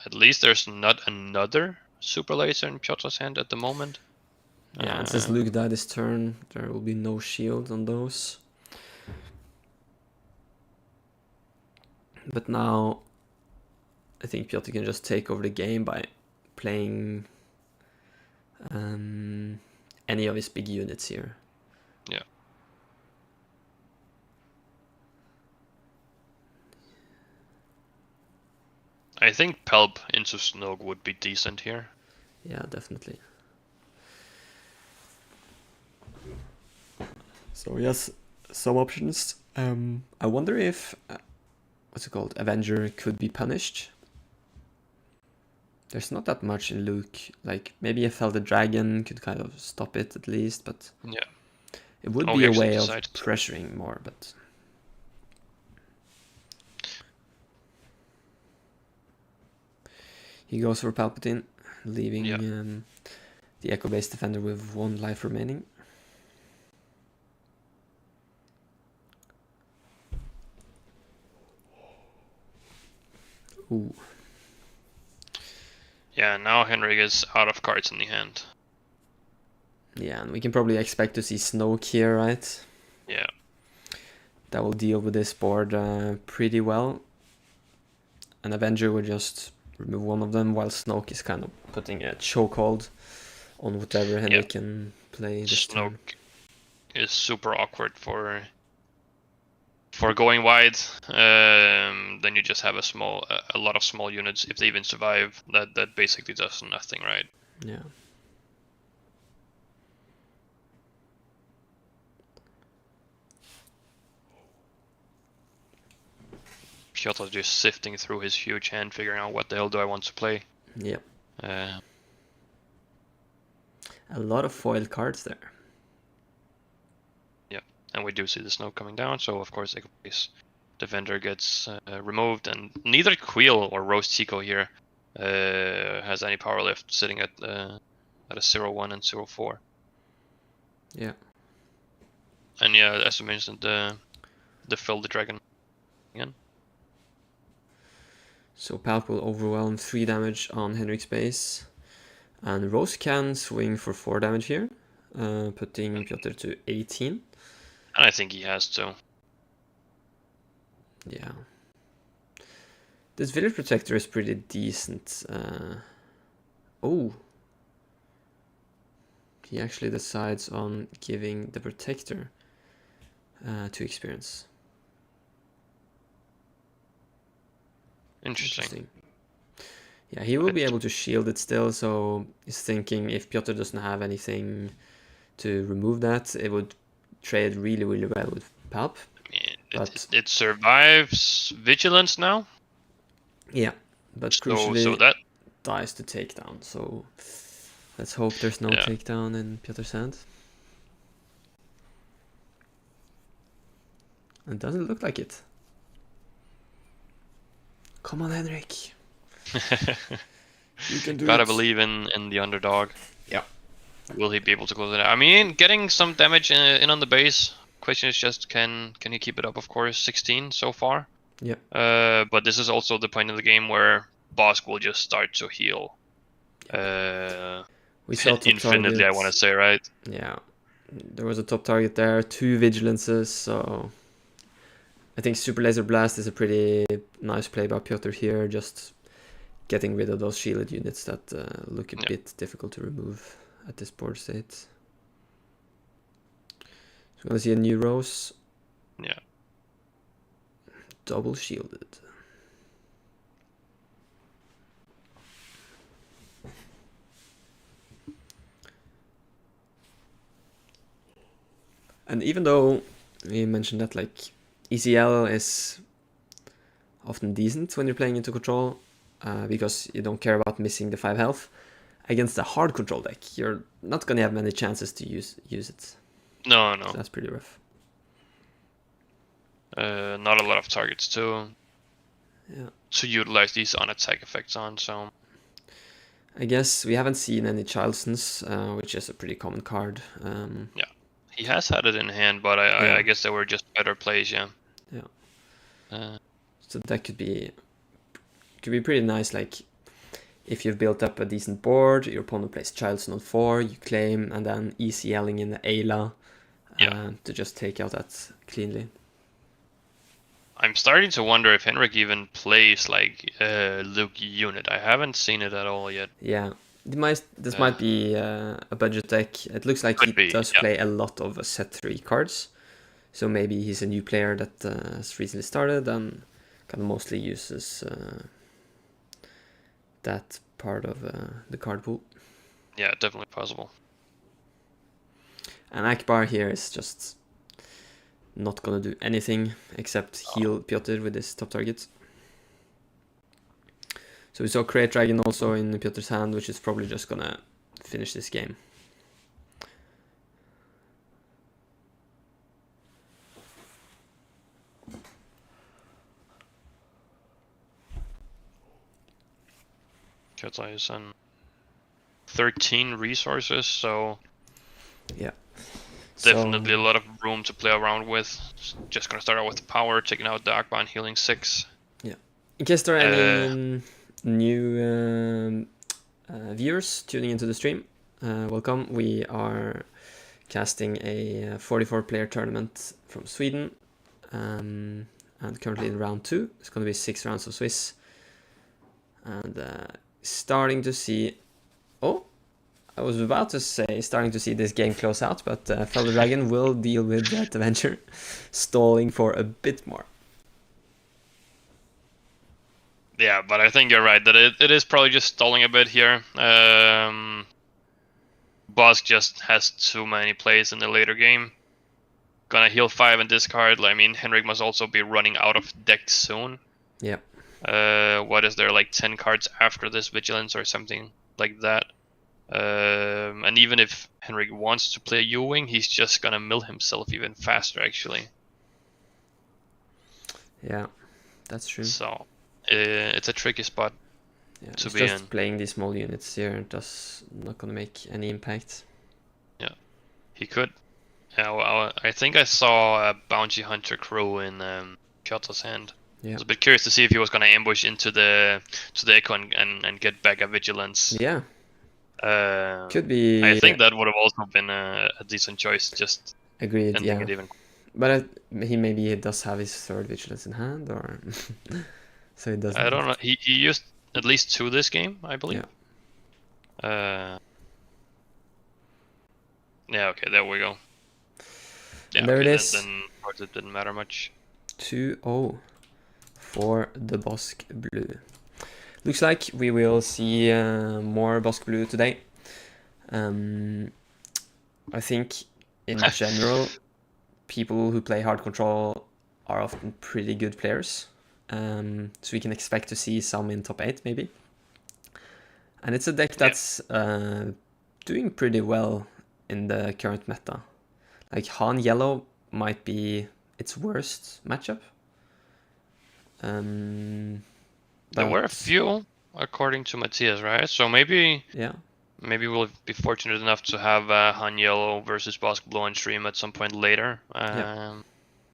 At least there's not another Super Laser in Piotr's hand at the moment. Yeah, and since Luke died this turn, there will be no shield on those. But now, I think Piotr can just take over the game by playing any of his big units here. Yeah. I think Pelp into Snog would be decent here. Yeah, definitely. So yes, some options. I wonder if what's it called? Avenger could be punished. There's not that much in Luke. Like maybe a Felder Dragon could kind of stop it at least, but yeah, it would be a way of pressuring more. But he goes for Palpatine, leaving the Echo-based defender with 1 life remaining. Ooh. Yeah, now Henrik is out of cards in the hand. Yeah, and we can probably expect to see Snoke here, right? Yeah. that will deal with this board pretty well. An Avenger will just remove one of them, while Snoke is kind of putting a chokehold on whatever Henrik can play this turn. Snoke is super awkward for going wide. Then you just have a lot of small units, if they even survive, that basically does nothing, right? Yeah. Piotr just sifting through his huge hand, figuring out what the hell do I want to play. Yep. A lot of foil cards there. Yeah, and we do see the snow coming down, so of course Defender gets removed, and neither Queel or Roast Chico here has any power left, sitting at a 0-1 and 0-4. Yeah. And yeah, as you mentioned, the Fill the Dragon again. So Palp will overwhelm 3 damage on Henrik's base. And Rose can swing for 4 damage here, putting Piotr to 18. And I think he has to. Yeah. This Village Protector is pretty decent. Oh. He actually decides on giving the Protector 2 experience. Interesting. Yeah, he will be able to shield it still, so he's thinking if Piotr doesn't have anything to remove that, it would trade really, really well with Palp. I mean, it survives Vigilance now? Yeah, but crucially so that dies to takedown, so let's hope there's no takedown in Piotr's hand. It doesn't look like it. Come on, Henrik. You can do Gotta it. believe in the underdog. Yeah. Will he be able to close it out? I mean, getting some damage in on the base. Question is just can he keep it up? Of course, 16 so far. Yeah. But this is also the point of the game where Bosk will just start to heal. We saw infinitely, I want to say, right? Yeah. There was a top target there, 2 vigilances, so I think Super Laser Blast is a pretty nice play by Piotr here, just getting rid of those shielded units that look a bit difficult to remove at this board state. So we're gonna see a new Rose. Yeah. Double shielded. And even though we mentioned that like ECL is often decent when you're playing into control, because you don't care about missing the 5 health, against a hard control deck, you're not gonna have many chances to use it. No. So that's pretty rough. Not a lot of targets to utilize these on-attack effects on, so... I guess we haven't seen any Charleston's, which is a pretty common card. Yeah. He has had it in hand, but I guess they were just better plays, yeah. Yeah. So that could be pretty nice, like if you've built up a decent board, your opponent plays Charleston on 4, you claim, and then ECLing in the Ayla to just take out that cleanly. I'm starting to wonder if Henrik even plays like Luke unit. I haven't seen it at all yet. Yeah, this might be a budget deck. It looks like he does play a lot of set 3 cards. So maybe he's a new player that has recently started and kind of mostly uses that part of the card pool. Yeah, definitely possible. And Akbar here is just not gonna do anything except heal Piotr with his top target. So we saw Crate Dragon also in Piotr's hand, which is probably just gonna finish this game. Piotr is on 13 resources, so yeah, definitely a lot of room to play around with. Just gonna start out with power, taking out the Akbar and healing 6. Yeah. In case there are any new viewers tuning into the stream, welcome. We are casting a 44-player tournament from Sweden. and currently in round 2. It's going to be 6 rounds of Swiss. And starting to see... Oh, I was about to say starting to see this game close out, but Fellow Dragon will deal with that adventure, stalling for a bit more. Yeah, but I think you're right that it is probably just stalling a bit here. Bosk just has too many plays in the later game. Gonna heal 5 and discard. I mean, Henrik must also be running out of deck soon. Yeah. What is there, like 10 cards after this Vigilance or something like that? And even if Henrik wants to play U-Wing, he's just gonna mill himself even faster, actually. Yeah, that's true. So, it's a tricky spot to be just in. Playing these small units here does not gonna make any impact. Yeah, he could. Yeah, well, I think I saw a Bounty Hunter crew in Kyoto's hand. Yeah. I was a bit curious to see if he was going to ambush into the Echo and get back a Vigilance. Yeah. Could be. I think that would have also been a decent choice. Just agreed. Yeah. It even. But he does have his 3rd Vigilance in hand, or so he doesn't. I don't know. He used at least 2 this game, I believe. Yeah. Yeah. Okay. There we go. Yeah. And there okay, it is. Then of course it didn't matter much. 2-0 for the Bosk Blue. Looks like we will see more Bosk Blue today. I think in general, people who play Hard Control are often pretty good players. So we can expect to see some in top 8 maybe. And it's a deck that's doing pretty well in the current meta. Like Han Yellow might be its worst matchup. There were a few, according to Matthias, right? So maybe we'll be fortunate enough to have Han Yellow versus Bosk Blue on stream at some point later. That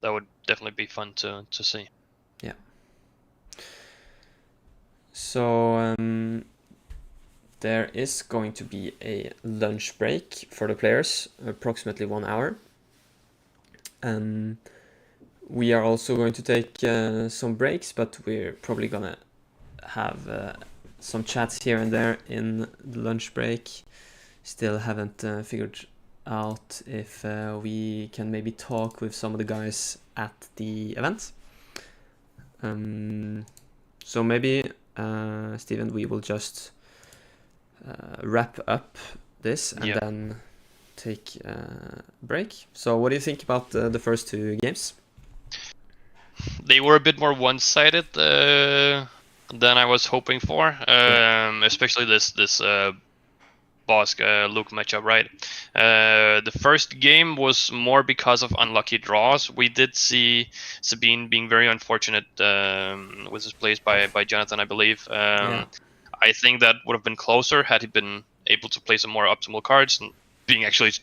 would definitely be fun to see. Yeah. So there is going to be a lunch break for the players, approximately 1 hour. We are also going to take some breaks, but we're probably gonna have some chats here and there in the lunch break. Still haven't figured out if we can maybe talk with some of the guys at the event. So maybe, Steven, we will just wrap up this and then take a break. So what do you think about the first 2 games? They were a bit more one-sided than I was hoping for, especially this Bosk Luke matchup, right? The first game was more because of unlucky draws. We did see Sabine being very unfortunate with his plays by Jonathan, I believe. I think that would have been closer had he been able to play some more optimal cards and being actually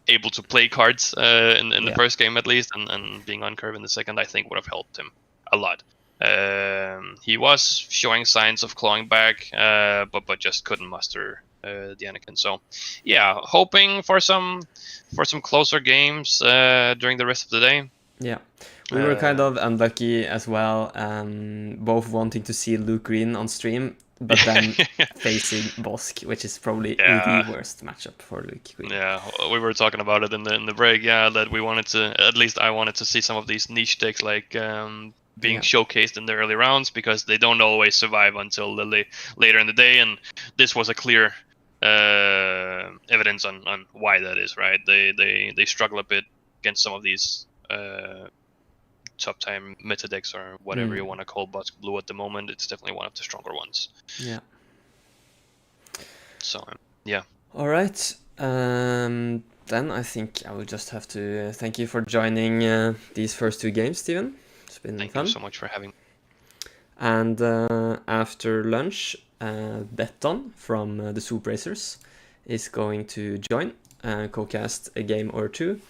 able to play cards in the first game at least, and being on curve in the second, I think would have helped him a lot. He was showing signs of clawing back, but just couldn't muster the Anakin. So yeah, hoping for some closer games during the rest of the day. Yeah, we were kind of unlucky as well, both wanting to see Luke Green on stream, but then facing Bosk, which is probably the worst matchup for Luke Green. Yeah, we were talking about it in the break. Yeah, that we wanted to, at least I wanted to see some of these niche decks like being showcased in the early rounds, because they don't always survive until later in the day, and this was a clear evidence on why that is, right? They struggle a bit against some of these top time meta decks, or whatever you want to call Bosk Blue at the moment. It's definitely one of the stronger ones. Yeah. So yeah. All right. Then I think I will just have to thank you for joining these first 2 games, Steven. It's been fun. Thank you so much for having me. And after lunch, Beton from the SwoopRacers is going to join, co-cast a game or 2.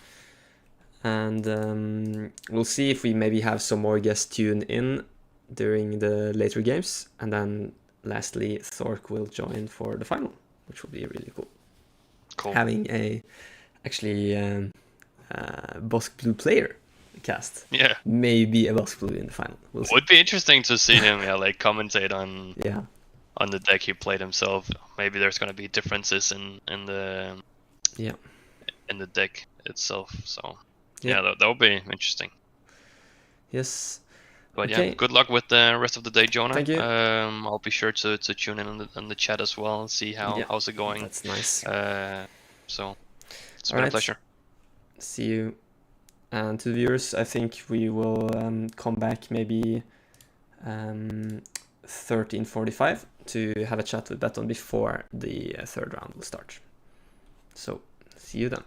And we'll see if we maybe have some more guests tune in during the later games. And then lastly, Thork will join for the final, which will be really cool. Having a Bosk Blue player cast. Yeah. Maybe a Blue in the final. We'll see. Would be interesting to see him, like commentate on Yeah. on the deck he played himself. Maybe there's gonna be differences in the deck itself. So yeah, that would be interesting. Yes. But okay. yeah, good luck with the rest of the day, Jonah. Thank you. I'll be sure to tune in on the chat as well and see how's it going. That's nice. So it's been a pleasure. See you. And to the viewers, I think we will come back maybe 13:45 to have a chat with Beton before the third round will start. So see you then.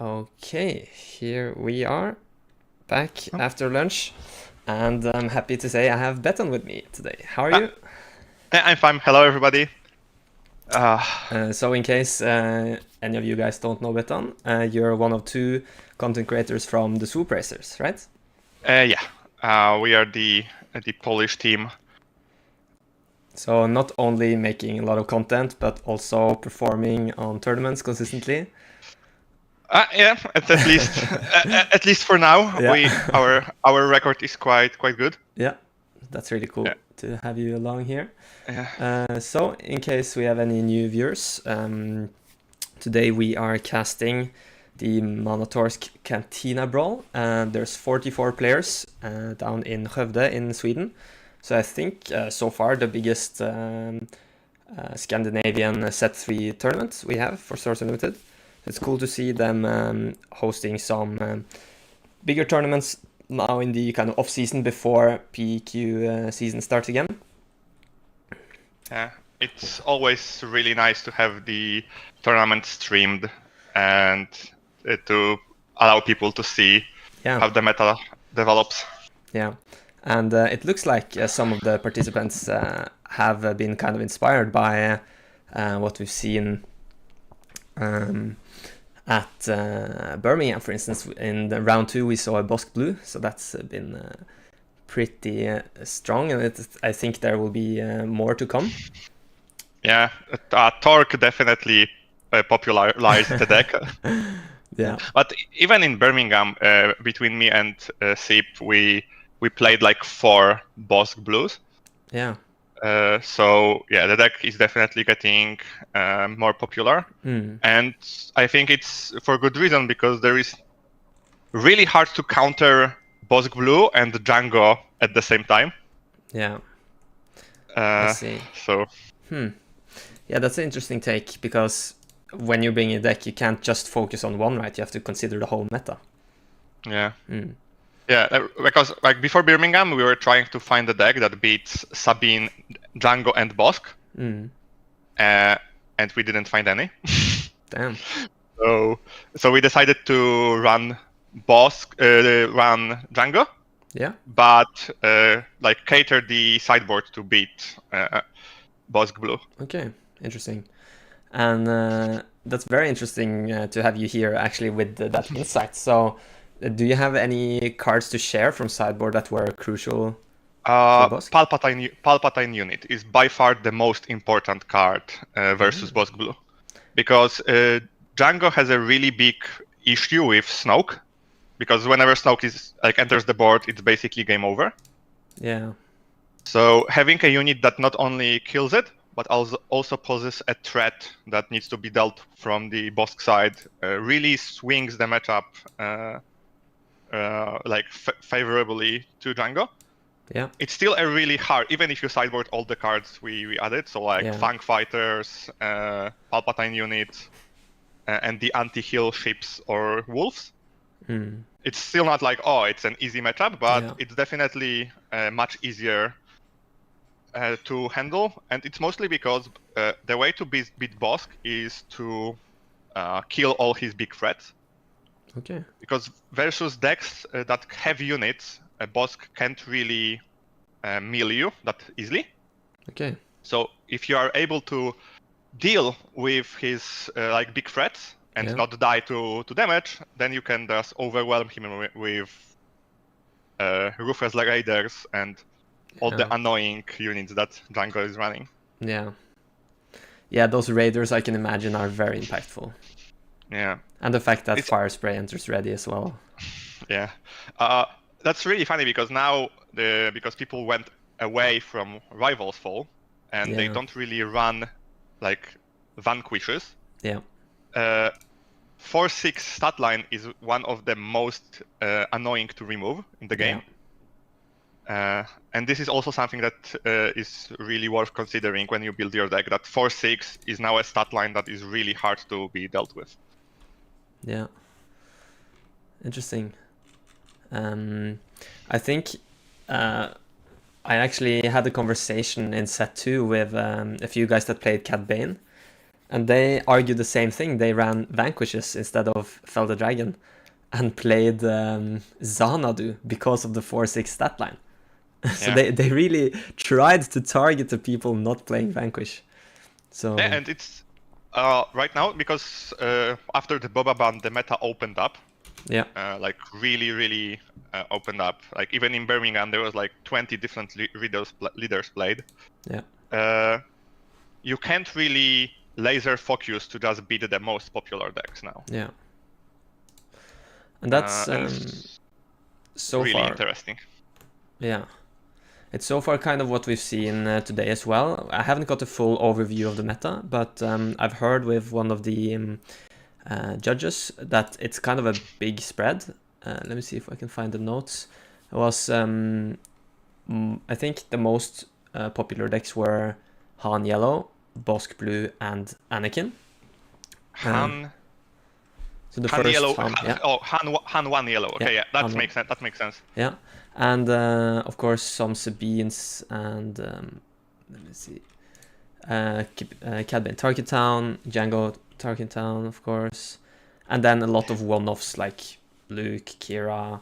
Okay, here we are, back after lunch, and I'm happy to say I have Beton with me today. How are you? I'm fine. Hello, everybody. So in case any of you guys don't know Beton, you're one of two content creators from the SwoopRacers, right? We are the Polish team. So not only making a lot of content, but also performing on tournaments consistently. At least at least for now, Yeah. our record is quite good. Yeah, that's really cool to have you along here. Yeah. So in case we have any new viewers, today we are casting the Manatorsk Cantina Brawl. There's 44 players down in Skövde in Sweden. So I think so far the biggest Scandinavian set 3 tournament we have for Source Unlimited. It's cool to see them hosting some bigger tournaments now in the kind of off season before PQ season starts again. Yeah, it's always really nice to have the tournament streamed and to allow people to see how the meta develops. Yeah, and it looks like some of the participants have been kind of inspired by what we've seen at Birmingham, for instance. In the round 2 we saw a Bosk Blue, so that's been pretty strong, and I think there will be more to come. Yeah, Torque definitely popularized the deck. Yeah, but even in Birmingham, between me and Sip, we played like 4 Bosk Blues. Yeah. So yeah, the deck is definitely getting more popular, and I think it's for good reason, because there is really hard to counter Bosk Blue and Django at the same time. Yeah. I see. So. Yeah, that's an interesting take, because when you bring a deck, you can't just focus on one, right? You have to consider the whole meta. Yeah. Yeah, because like before Birmingham, we were trying to find a deck that beats Sabine, Django, and Bosk, and we didn't find any. Damn. So we decided to run run Django. Yeah. But like cater the sideboard to beat Bosk Blue. Okay, interesting. And that's very interesting to have you here actually with that insight. So. Do you have any cards to share from sideboard that were crucial for Bosk? Palpatine unit is by far the most important card versus Bosk Blue, because Django has a really big issue with Snoke, because whenever Snoke is enters the board, it's basically game over. Yeah. So having a unit that not only kills it, but also poses a threat that needs to be dealt from the Bosk side really swings the matchup. Favorably to Django. Yeah. It's still a really hard, even if you sideboard all the cards we added, so Fang Fighters, Palpatine units, and the anti-heal ships or wolves. It's still not like, oh, it's an easy matchup, but it's definitely much easier to handle, and it's mostly because the way to beat Bosk is to kill all his big threats. Okay. Because versus decks that have units, Bosk can't really mill you that easily. Okay. So if you are able to deal with his big threats and not die to damage, then you can just overwhelm him with Ruthless Raiders and all the annoying units that Django is running. Yeah. Yeah, those Raiders I can imagine are very impactful. Yeah. And the fact that Fire Spray enters ready as well. Yeah. That's really funny, because now because people went away from Rival's Fall and they don't really run Vanquishes. Yeah. 4/6 stat line is one of the most annoying to remove in the game. And this is also something that is really worth considering when you build your deck, that 4/6 is now a stat line that is really hard to be dealt with. Yeah. Interesting. I think I actually had a conversation in set 2 with a few guys that played Cad Bane, And they argued the same thing. They ran Vanquishes instead of Fell the Dragon and played Xanadu because of the 4-6 stat line. So they really tried to target the people not playing Vanquish. So yeah, and it's right now because after the Boba ban, the meta opened up. Yeah. Like really opened up. Like even in Birmingham, there was like 20 different leaders played. Yeah. You can't really laser focus to just beat the most popular decks now. Yeah. And that's so really far interesting. Yeah. It's so far kind of what we've seen today as well. I haven't got a full overview of the meta, but I've heard with one of the judges that it's kind of a big spread. Let me see if I can find the notes. It was, I think the most popular decks were Han Yellow, Bosk Blue, and Anakin. So the Han first Yellow, Han, yeah. Han 1 Yellow. Okay, yeah, that makes sense. That makes sense. Yeah, and of course some Sabines and let me see, Cad Bane Target Town, Django Target Town, of course, and then a lot of one-offs like Luke, Kira,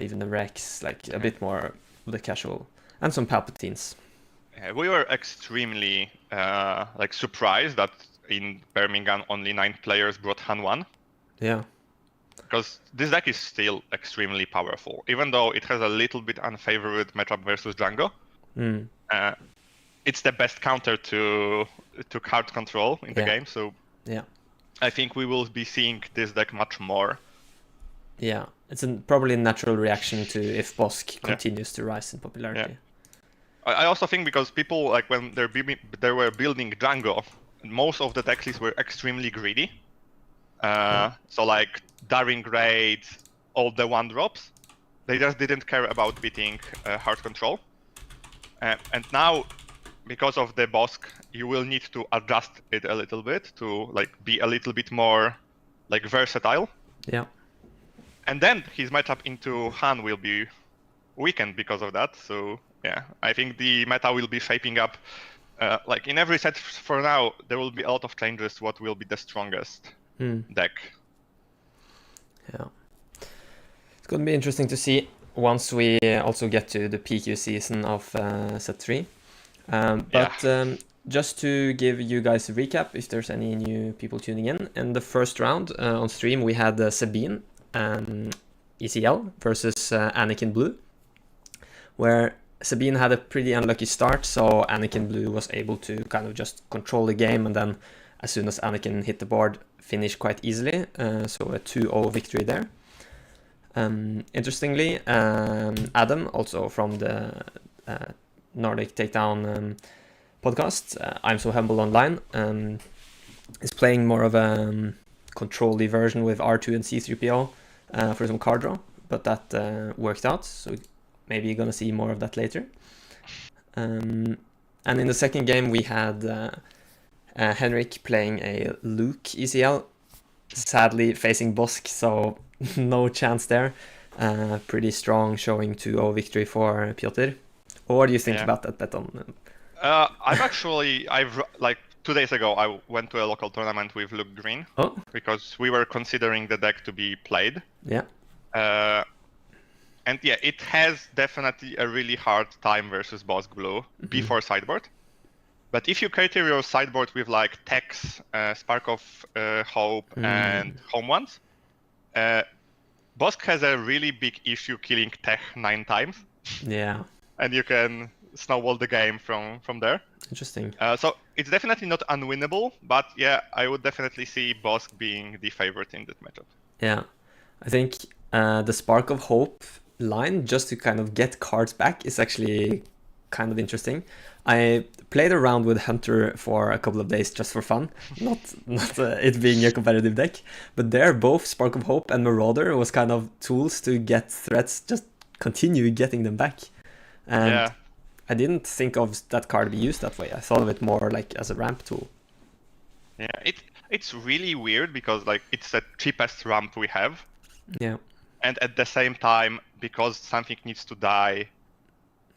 even the Rex, like a bit more of the casual, and some Palpatines. Yeah, we were extremely like surprised that in Birmingham only 9 players brought Han 1. Yeah. Because this deck is still extremely powerful, even though it has a little bit unfavored matchup versus Django. It's the best counter to card control in the game, so yeah, I think we will be seeing this deck much more. Yeah, it's probably a natural reaction to if Bosk continues to rise in popularity. Yeah. I also think because people, like when they were building Django, most of the deck lists were extremely greedy. So like Daring Raid, all the 1-drops, they just didn't care about beating hard control. And now, because of the Bosk, you will need to adjust it a little bit to like be a little bit more like versatile. Yeah. And then his matchup into Han will be weakened because of that. So yeah, I think the meta will be shaping up. Like in every set for now, there will be a lot of changes. What will be the strongest deck? Yeah, it's going to be interesting to see once we also get to the PQ season of set 3. Just to give you guys a recap, if there's any new people tuning in the first round on stream, we had Sabine ECL versus Anakin Blue, where Sabine had a pretty unlucky start, so Anakin Blue was able to kind of just control the game, and then as soon as Anakin hit the board, finish quite easily, so a 2-0 victory there. Interestingly, Adam, also from the Nordic Takedown podcast, I'm So Humble Online, is playing more of a control-y version with R2 and C3PO for some card draw, but that worked out, so maybe you're gonna see more of that later. And in the second game, we had Henrik playing a Luke ECL, sadly facing Bosk, so no chance there. Pretty strong showing 2-0 victory for Piotr. What do you think about that, Beton? I've like 2 days ago, I went to a local tournament with Luke Green because we were considering the deck to be played. Yeah. And yeah, it has definitely a really hard time versus Bosk Blue before sideboard. But if you cater your sideboard with like Tex, Spark of Hope, and Home Ones, Bosk has a really big issue killing Tech 9 times. Yeah. And you can snowball the game from there. Interesting. So it's definitely not unwinnable, but yeah, I would definitely see Bosk being the favorite in this matchup. Yeah, I think the Spark of Hope line, just to kind of get cards back, is actually kind of interesting. I played around with Hunter for a couple of days just for fun, not it being a competitive deck, but there both Spark of Hope and Marauder was kind of tools to get threats, just continue getting them back. And I didn't think of that card to be used that way. I thought of it more like as a ramp tool. Yeah, it's really weird because like it's the cheapest ramp we have. Yeah. And at the same time, because something needs to die,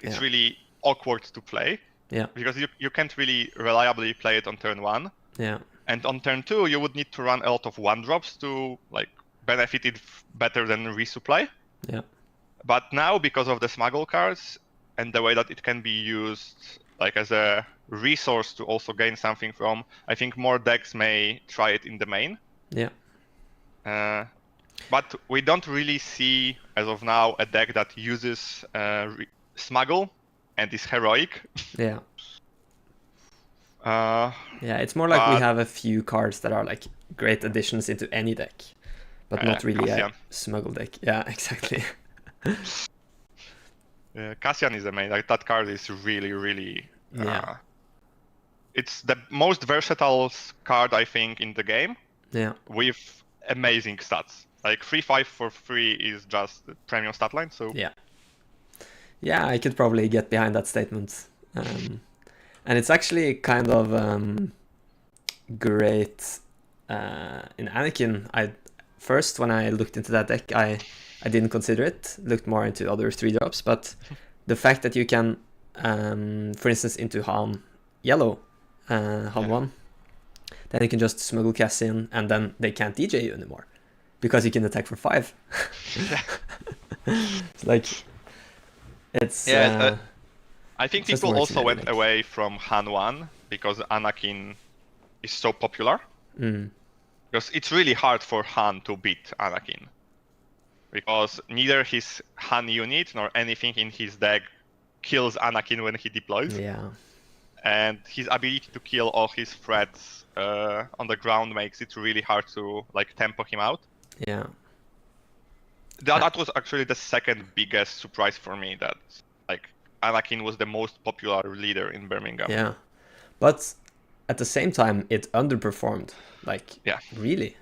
it's really awkward to play. Yeah. Because you can't really reliably play it on turn 1. Yeah. And on turn 2, you would need to run a lot of 1-drops to like benefit it better than resupply. Yeah. But now, because of the smuggle cards and the way that it can be used like as a resource to also gain something from, I think more decks may try it in the main. Yeah. But we don't really see, as of now, a deck that uses smuggle and is heroic. Yeah. Yeah, it's more like we have a few cards that are like great additions into any deck, but not really Cassian. a smuggle deck. Yeah, exactly. Cassian is the main. Like that card is really, really. Yeah. It's the most versatile card I think in the game. Yeah. With amazing stats. Like 3/5 for free is just the premium stat line. So yeah. Yeah, I could probably get behind that statement. And it's actually kind of great in Anakin. First, when I looked into that deck, I didn't consider it. Looked more into other 3-drops, but the fact that you can, for instance, into Han yellow, Han 1, then you can just smuggle Cassian, and then they can't DJ you anymore because you can attack for 5. It's like it's I think people also went away from Han 1 because Anakin is so popular. Because it's really hard for Han to beat Anakin. Because neither his Han unit nor anything in his deck kills Anakin when he deploys. Yeah. And his ability to kill all his threats on the ground makes it really hard to like tempo him out. Yeah. That was actually the second biggest surprise for me, that like Anakin was the most popular leader in Birmingham. Yeah, but at the same time, it underperformed. Like, really.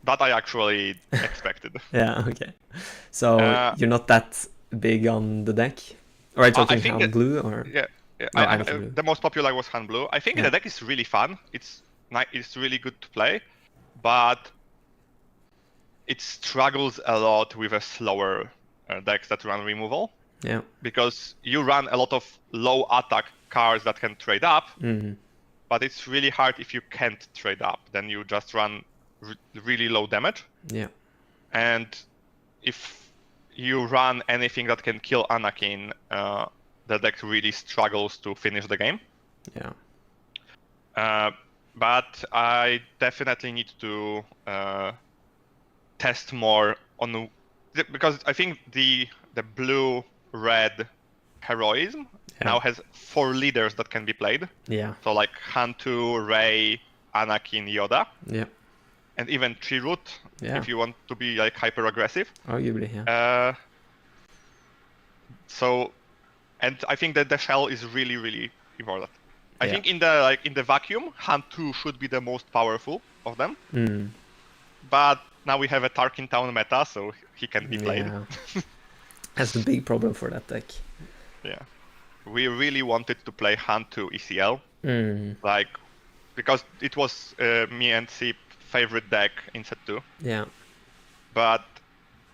That I actually expected. Yeah. Okay. So you're not that big on the deck, or are you talking Han Blue or? Yeah. The most popular was Han Blue. I think the deck is really fun. It's really good to play, but it struggles a lot with a slower decks that run removal. Yeah. Because you run a lot of low attack cards that can trade up, but it's really hard if you can't trade up. Then you just run really low damage. Yeah. And if you run anything that can kill Anakin, the deck really struggles to finish the game. Yeah. But I definitely need to test more on because I think the blue-red heroism now has 4 leaders that can be played. Yeah. So like Han 2, Rey, Anakin, Yoda. Yeah. And even Chirrut, if you want to be like hyper aggressive. Arguably, yeah. So, and I think that the shell is really, really important. I think in the vacuum, Han 2 should be the most powerful of them. But now we have a Tarkin Town meta, so he can be played. Yeah. That's a big problem for that deck. Yeah. We really wanted to play Han 2 ECL. Like, because it was me and Sip favorite deck in set 2. Yeah. But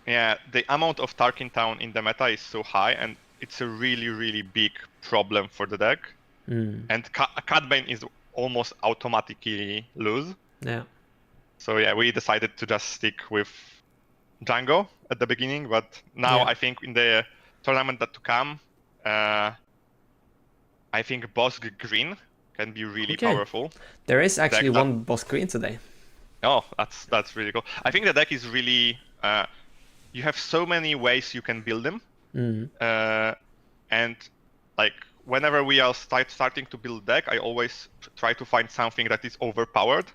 yeah, the amount of Tarkin Town in the meta is so high, and it's a really, really big problem for the deck. And Catbane is almost automatically lose. Yeah. So yeah, we decided to just stick with Django at the beginning, but now I think in the tournament that to come, I think Bosk Green can be really powerful. There is actually one Bosk Green today. Oh, that's really cool. I think the deck is really you have so many ways you can build them, and like whenever we are starting to build deck, I always try to find something that is overpowered.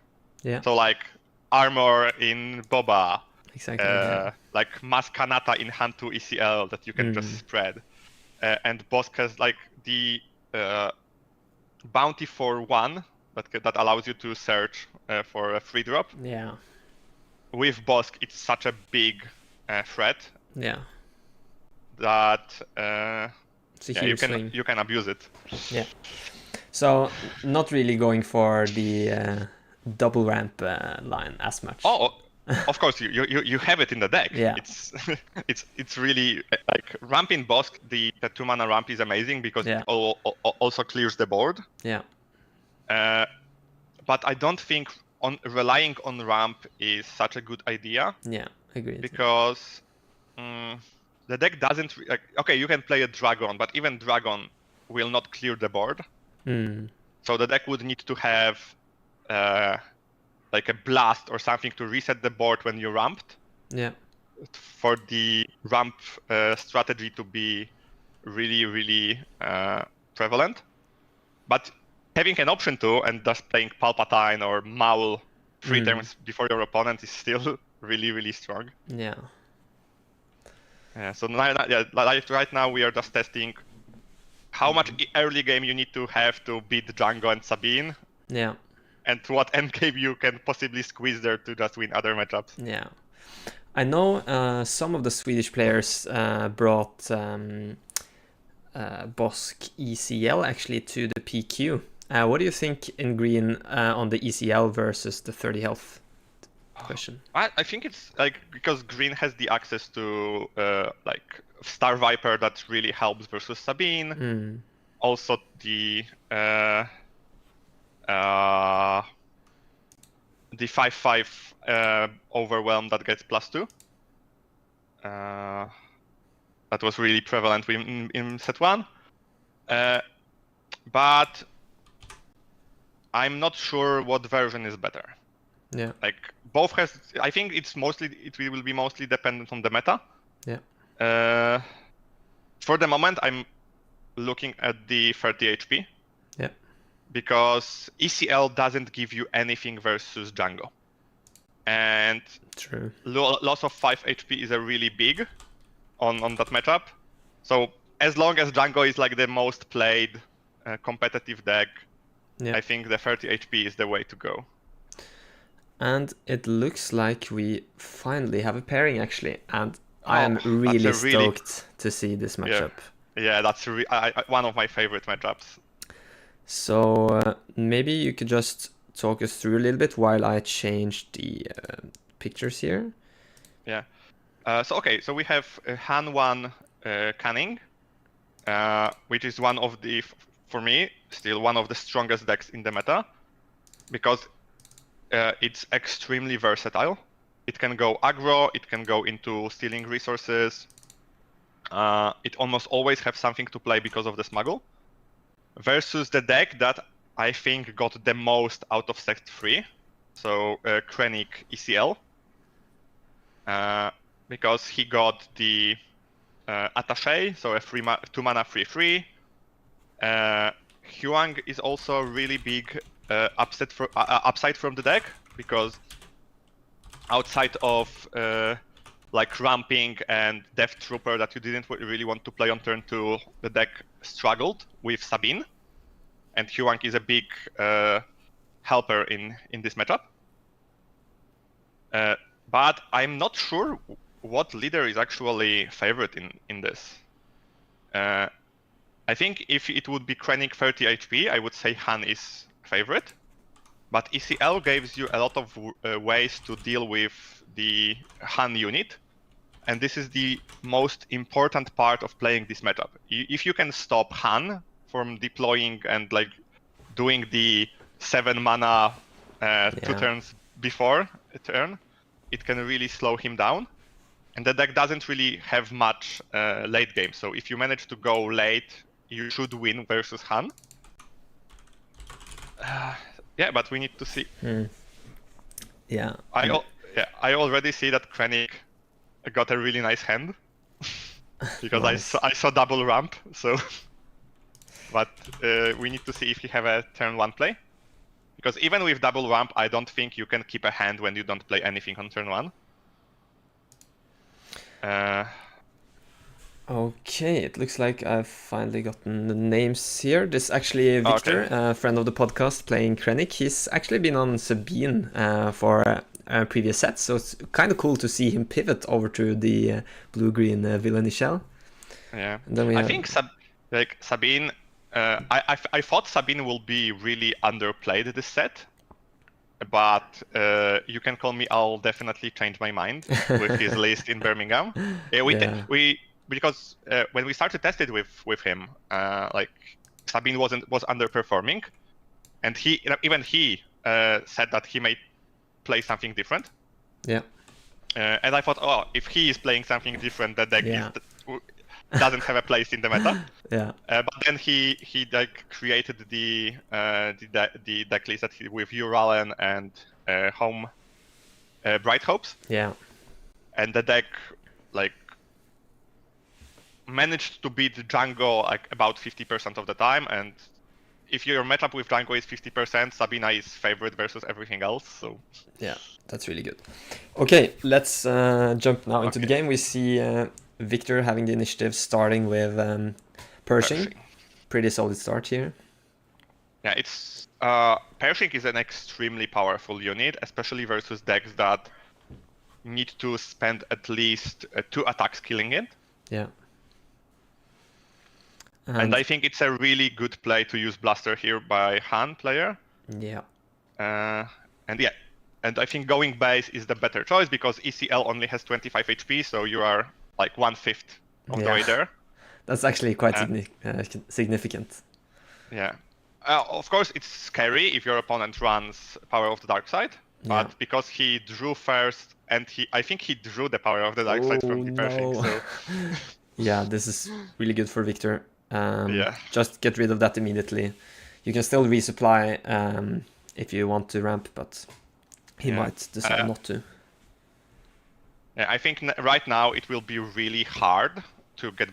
Yeah. So like armor in Boba. Exactly. Like Mass Kanata in Han 2 ECL that you can just spread. And Bosk has like the bounty for 1 that allows you to search for a free drop. Yeah. With Bosk, it's such a big threat. Yeah. That you can abuse it. Yeah. So not really going for the double ramp line as much. Oh, of course you have it in the deck. Yeah. It's really like ramp in Bosk. The 2-mana ramp is amazing because it also clears the board. Yeah. But I don't think on relying on ramp is such a good idea. Yeah, agreed. Because the deck doesn't okay, you can play a dragon, but even dragon will not clear the board. So the deck would need to have like a blast or something to reset the board when you ramped. Yeah. For the ramp strategy to be really prevalent. But having an option to and just playing Palpatine or Maul 3 turns before your opponent is still really strong. Yeah. So like right now we are just testing how much early game you need to have to beat Django and Sabine. Yeah. And what endgame you can possibly squeeze there to just win other matchups. Yeah. I know some of the Swedish players brought Bosk ECL actually to the PQ. What do you think in green on the ECL versus the 30 health question? I think it's like because green has the access to like Star Viper that really helps versus Sabine. Also the 5/5 overwhelm that gets +2. That was really prevalent in set 1. But I'm not sure what version is better. Yeah. Like both has. I think it will be mostly dependent on the meta. Yeah. For the moment, I'm looking at the 30 HP. Yeah. Because ECL doesn't give you anything versus Django. And true. Loss of 5 HP is a really big on that matchup. So as long as Django is like the most played competitive deck, I think the 30 HP is the way to go. And it looks like we finally have a pairing actually, and I am really stoked to see this matchup. Yeah, that's one of my favorite matchups. So maybe you could just talk us through a little bit while I change the pictures here. Yeah. So we have Han 1 Canning, which is one of the, for me, still one of the strongest decks in the meta, because it's extremely versatile. It can go aggro, it can go into stealing resources. It almost always has something to play because of the smuggle. Versus the deck that I think got the most out of set 3, so Krennic ECL, because he got the Attaché, so a 2 mana 3/3. Huang is also really big upside from the deck, because outside of like ramping and Death Trooper that you didn't really want to play on turn 2, the deck struggled with Sabine, and Huang is a big helper in this matchup. But I'm not sure what leader is actually favorite in this. I think if it would be Krennic 30 HP, I would say Han is favorite. But ECL gives you a lot of ways to deal with the Han unit. And this is the most important part of playing this matchup. If you can stop Han from deploying and like doing the 7 mana 2 turns before a turn, it can really slow him down. And the deck doesn't really have much late game. So if you manage to go late, you should win versus Han. Yeah, but we need to see. Yeah. I already see that Krennic got a really nice hand because nice. I saw double ramp. So, but we need to see if he have a turn 1 play, because even with double ramp, I don't think you can keep a hand when you don't play anything on turn 1. Okay, it looks like I've finally gotten the names here. This is actually Victor, a friend of the podcast, playing Krennic. He's actually been on Sabine for previous sets, so it's kind of cool to see him pivot over to the blue-green villainy shell. Yeah, and then I think Sabine. I thought Sabine will be really underplayed this set, but you can call me. I'll definitely change my mind with his list in Birmingham. Because when we started testing with him, like Sabine was underperforming, and he said that he may play something different. Yeah. And I thought, oh, if he is playing something different, that deck doesn't have a place in the meta. Yeah. But then he like created the deck list with Uralen and Home Bright Hopes. Yeah. And the deck like managed to beat Django like about 50% of the time. And if your matchup with Django is 50%, Sabina is favorite versus everything else. So yeah, that's really good. Okay, let's jump now into the game. We see Victor having the initiative, starting with Pershing. Pretty solid start here. Yeah, it's Pershing is an extremely powerful unit, especially versus decks that need to spend at least 2 attacks killing it. Yeah. And I think it's a really good play to use Blaster here by Han player. Yeah. And I think going base is the better choice because ECL only has 25 HP, so you are like 1/5 of the way there. That's actually quite significant. Yeah. Of course, it's scary if your opponent runs Power of the Dark Side, but because he drew first, and I think he drew the Power of the Dark Side from the Pershing. So. Yeah, this is really good for Victor. Just get rid of that immediately. You can still resupply if you want to ramp, but he might decide not to. Yeah, I think right now it will be really hard to get.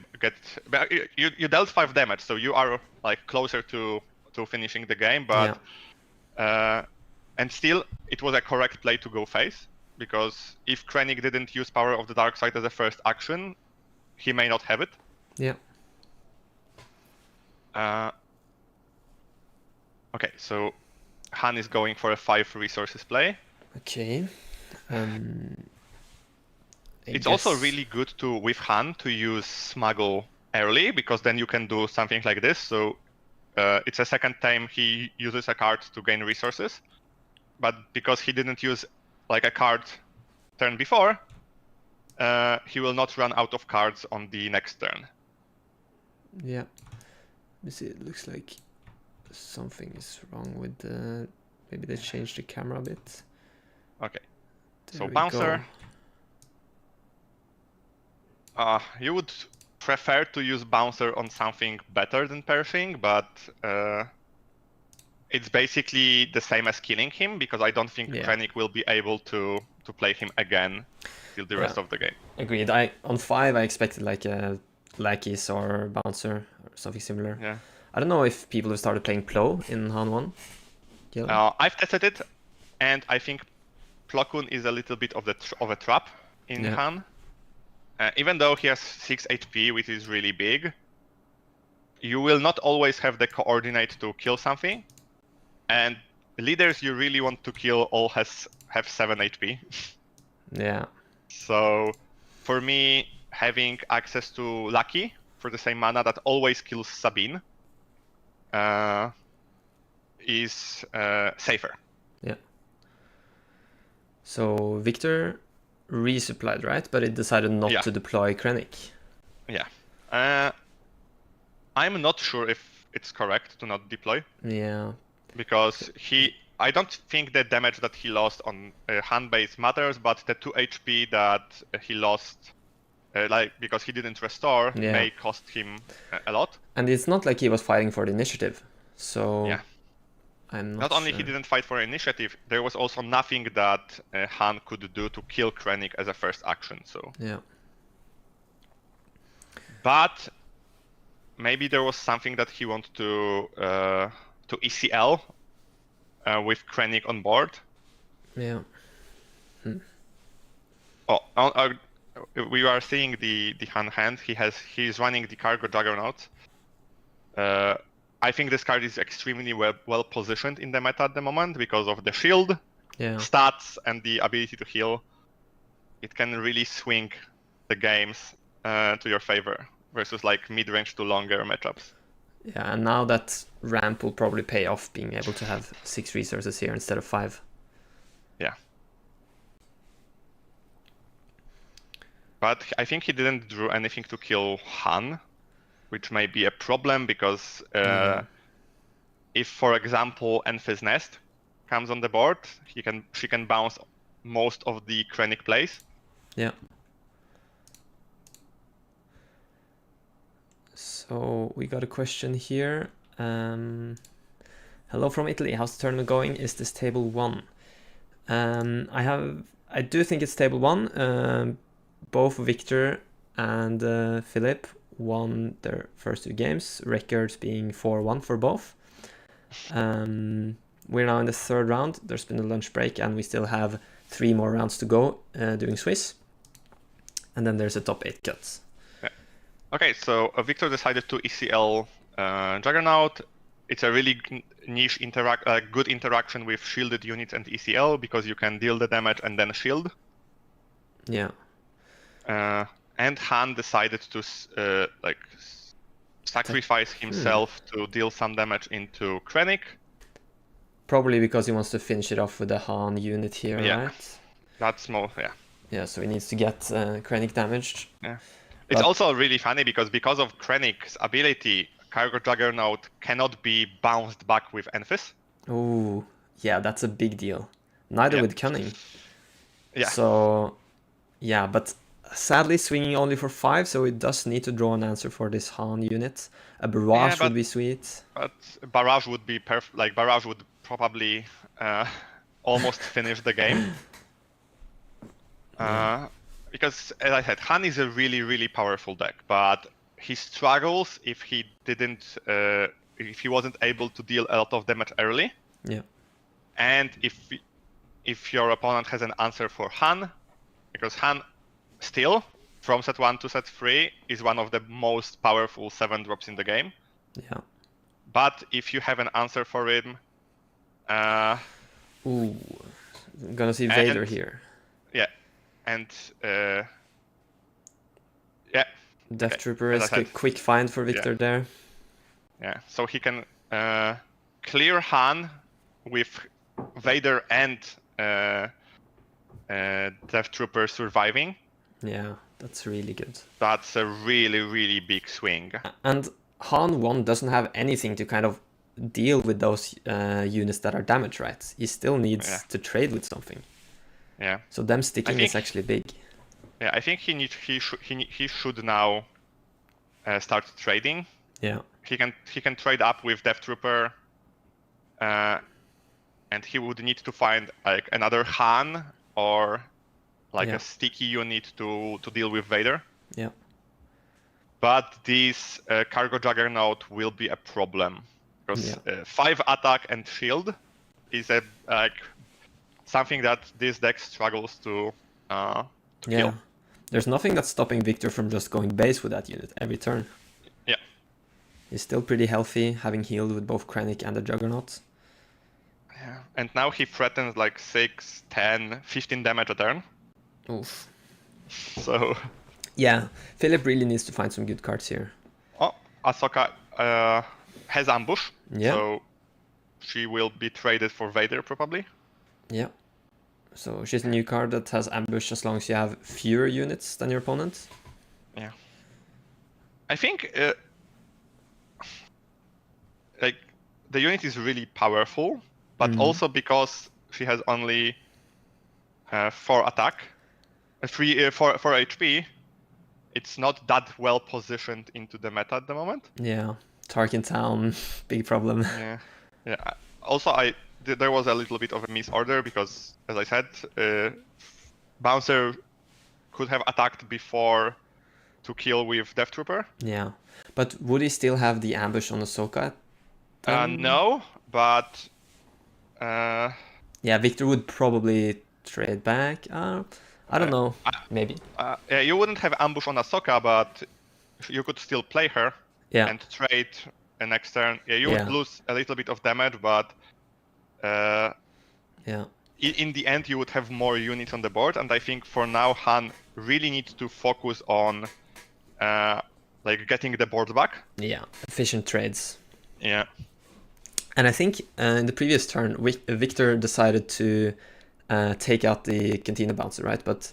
You dealt 5 damage, so you are like closer to finishing the game. But and still, it was a correct play to go face because if Krennic didn't use Power of the Dark Side as a first action, he may not have it. Yeah. Okay, so Han is going for a 5 resources play. Okay. It's also really good with Han to use Smuggle early because then you can do something like this. So it's a second time he uses a card to gain resources, but because he didn't use like a card turn before, he will not run out of cards on the next turn. Yeah. Let me see. It looks like something is wrong with the. Maybe they changed the camera a bit. Okay. There so we Bouncer. You would prefer to use Bouncer on something better than Pershing, but it's basically the same as killing him because I don't think Krennic will be able to play him again till the rest of the game. Agreed. On 5 I expected like a Lackeys or Bouncer or something similar. Yeah. I don't know if people have started playing Plo in Han 1. I've tested it, and I think Plo Koon is a little bit of a trap in Han. Even though he has 6 HP, which is really big, you will not always have the coordinate to kill something, and leaders you really want to kill all have 7 HP. Yeah. So for me, having access to Lucky for the same mana that always kills Sabine is safer. Yeah. So Victor resupplied, right? But it decided not to deploy Krennic. Yeah. I'm not sure if it's correct to not deploy. Yeah. Because I don't think the damage that he lost on hand base matters, but the 2 HP that he lost, because he didn't restore, may cost him a lot. And it's not like he was fighting for the initiative, so I'm not only he didn't fight for initiative, there was also nothing that Han could do to kill Krennic as a first action. So but maybe there was something that he wanted to ECL with Krennic on board. Yeah. We are seeing the Han hand. He's running the Cargo Juggernaut. I think this card is extremely well positioned in the meta at the moment because of the shield, stats, and the ability to heal. It can really swing the games to your favor versus like mid-range to longer matchups. Yeah, and now that ramp will probably pay off, being able to have 6 resources here instead of 5. Yeah. But I think he didn't draw anything to kill Han, which may be a problem because if, for example, Enfys Nest comes on the board, she can bounce most of the Krennic plays. Yeah. So we got a question here. Hello from Italy. How's the tournament going? Is this table 1? I do think it's table 1. Both Victor and Philip won their first 2 games, records being 4-1 for both. We're now in the 3rd round. There's been a lunch break, and we still have 3 more rounds to go doing Swiss. And then there's a top 8 cut. Yeah. Okay, so Victor decided to ECL Juggernaut. It's a really niche good interaction with shielded units and ECL, because you can deal the damage and then shield. Yeah. And Han decided to sacrifice himself to deal some damage into Krennic. Probably because he wants to finish it off with the Han unit here, right? That's more, Yeah, so he needs to get Krennic damaged. Yeah. It's also really funny because of Krennic's ability, Cargo Juggernaut cannot be bounced back with Enfys. Oh, yeah, that's a big deal. Neither with Cunning. Yeah. So, yeah, but sadly swinging only for 5, so it does need to draw an answer for this Han unit. A Barrage would be sweet. But Barrage would be perfect. Like, Barrage would probably almost finish the game. Because, as I said, Han is a really, really powerful deck, but he struggles if he wasn't able to deal a lot of damage early. Yeah. And if your opponent has an answer for Han, because Han still, from set 1 to set 3, is one of the most powerful 7-drops in the game. Yeah. But if you have an answer for him... Ooh, I'm gonna see Vader here. Yeah, and... Death Trooper is a quick find for Victor there. Yeah, so he can clear Han with Vader and Death Trooper surviving. Yeah, that's really good. That's a really, really big swing. And Han 1 doesn't have anything to kind of deal with those units that are damaged, right? He still needs to trade with something. Yeah. So them sticking is actually big. Yeah, I think he should now start trading. Yeah. He can trade up with Death Trooper, and he would need to find like another Han or like a sticky unit to deal with Vader. Yeah. But this Cargo Juggernaut will be a problem because 5 attack and shield is something that this deck struggles to kill. There's nothing that's stopping Victor from just going base with that unit every turn. Yeah. He's still pretty healthy, having healed with both Krennic and the Juggernaut. Yeah, and now he threatens like 6, 10, 15 damage a turn. Oof. So... Yeah, Philip really needs to find some good cards here. Oh, Ahsoka has ambush. Yeah. So she will be traded for Vader probably. Yeah. So she's a new card that has ambush as long as you have fewer units than your opponent. Yeah. I think like the unit is really powerful, but also because she has only 4 attack, 4 HP, it's not that well positioned into the meta at the moment. Yeah. Tarkin Town, big problem. Yeah. Also, there was a little bit of a misorder because, as I said, Bouncer could have attacked before to kill with Death Trooper. Yeah, but would he still have the ambush on Ahsoka? No, but... yeah, Victor would probably trade back. I don't know, maybe. Yeah, you wouldn't have ambush on Ahsoka, but you could still play her and trade the next turn. Yeah, you would lose a little bit of damage, but... in the end, you would have more units on the board, and I think for now, Han really needs to focus on like getting the board back. Yeah, efficient trades. Yeah. And I think in the previous turn, Victor decided to take out the Cantina Bouncer, right? But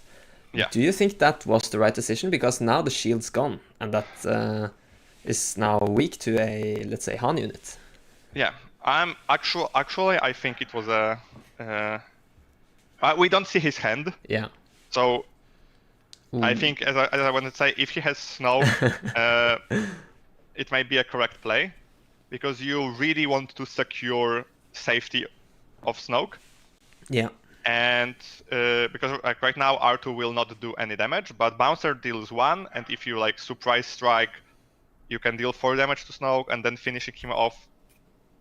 do you think that was the right decision? Because now the shield's gone, and that is now weak to a, let's say, Han unit. Yeah, Actually, I think it was a. We don't see his hand. Yeah. So Ooh. I think, as I wanted to say, if he has snow, it might be a correct play, because you really want to secure safety of Snoke. Yeah. And because like right now R2 will not do any damage, but Bouncer deals 1, and if you like surprise strike, you can deal 4 damage to Snoke, and then finishing him off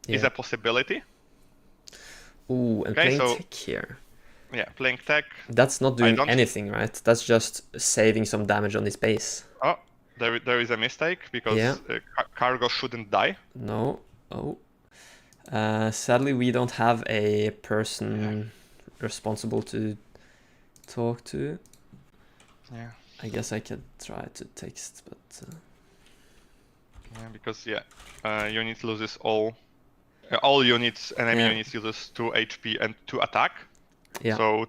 is a possibility. Ooh, and okay, playing tech here. Yeah, playing tech. That's not doing anything, right? That's just saving some damage on his base. Oh, there is a mistake, because Cargo shouldn't die. No. Oh. Sadly, we don't have a person responsible to talk to. Yeah. I guess I could try to text, but... Yeah, because unit loses all units, enemy units uses 2 HP and 2 attack. Yeah. So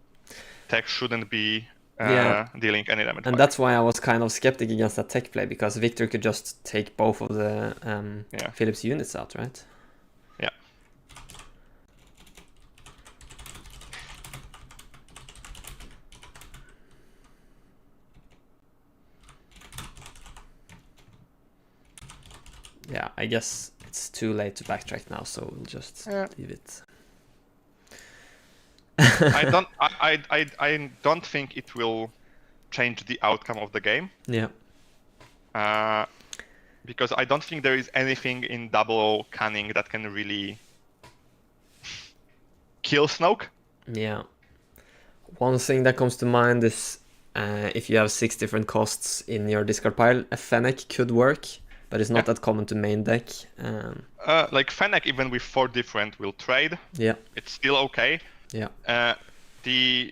tech shouldn't be dealing any damage. And that's why I was kind of skeptic against that tech play, because Victor could just take both of the Philip's units out, right? Yeah. Yeah, I guess it's too late to backtrack now, so we'll just leave it. I don't think it will change the outcome of the game. Yeah. Because I don't think there is anything in double canning that can really kill Snoke. Yeah. One thing that comes to mind is if you have 6 different costs in your discard pile, a Fennec could work, but it's not that common to main deck. Like Fennec, even with 4 different, will trade. Yeah. It's still okay. Yeah. The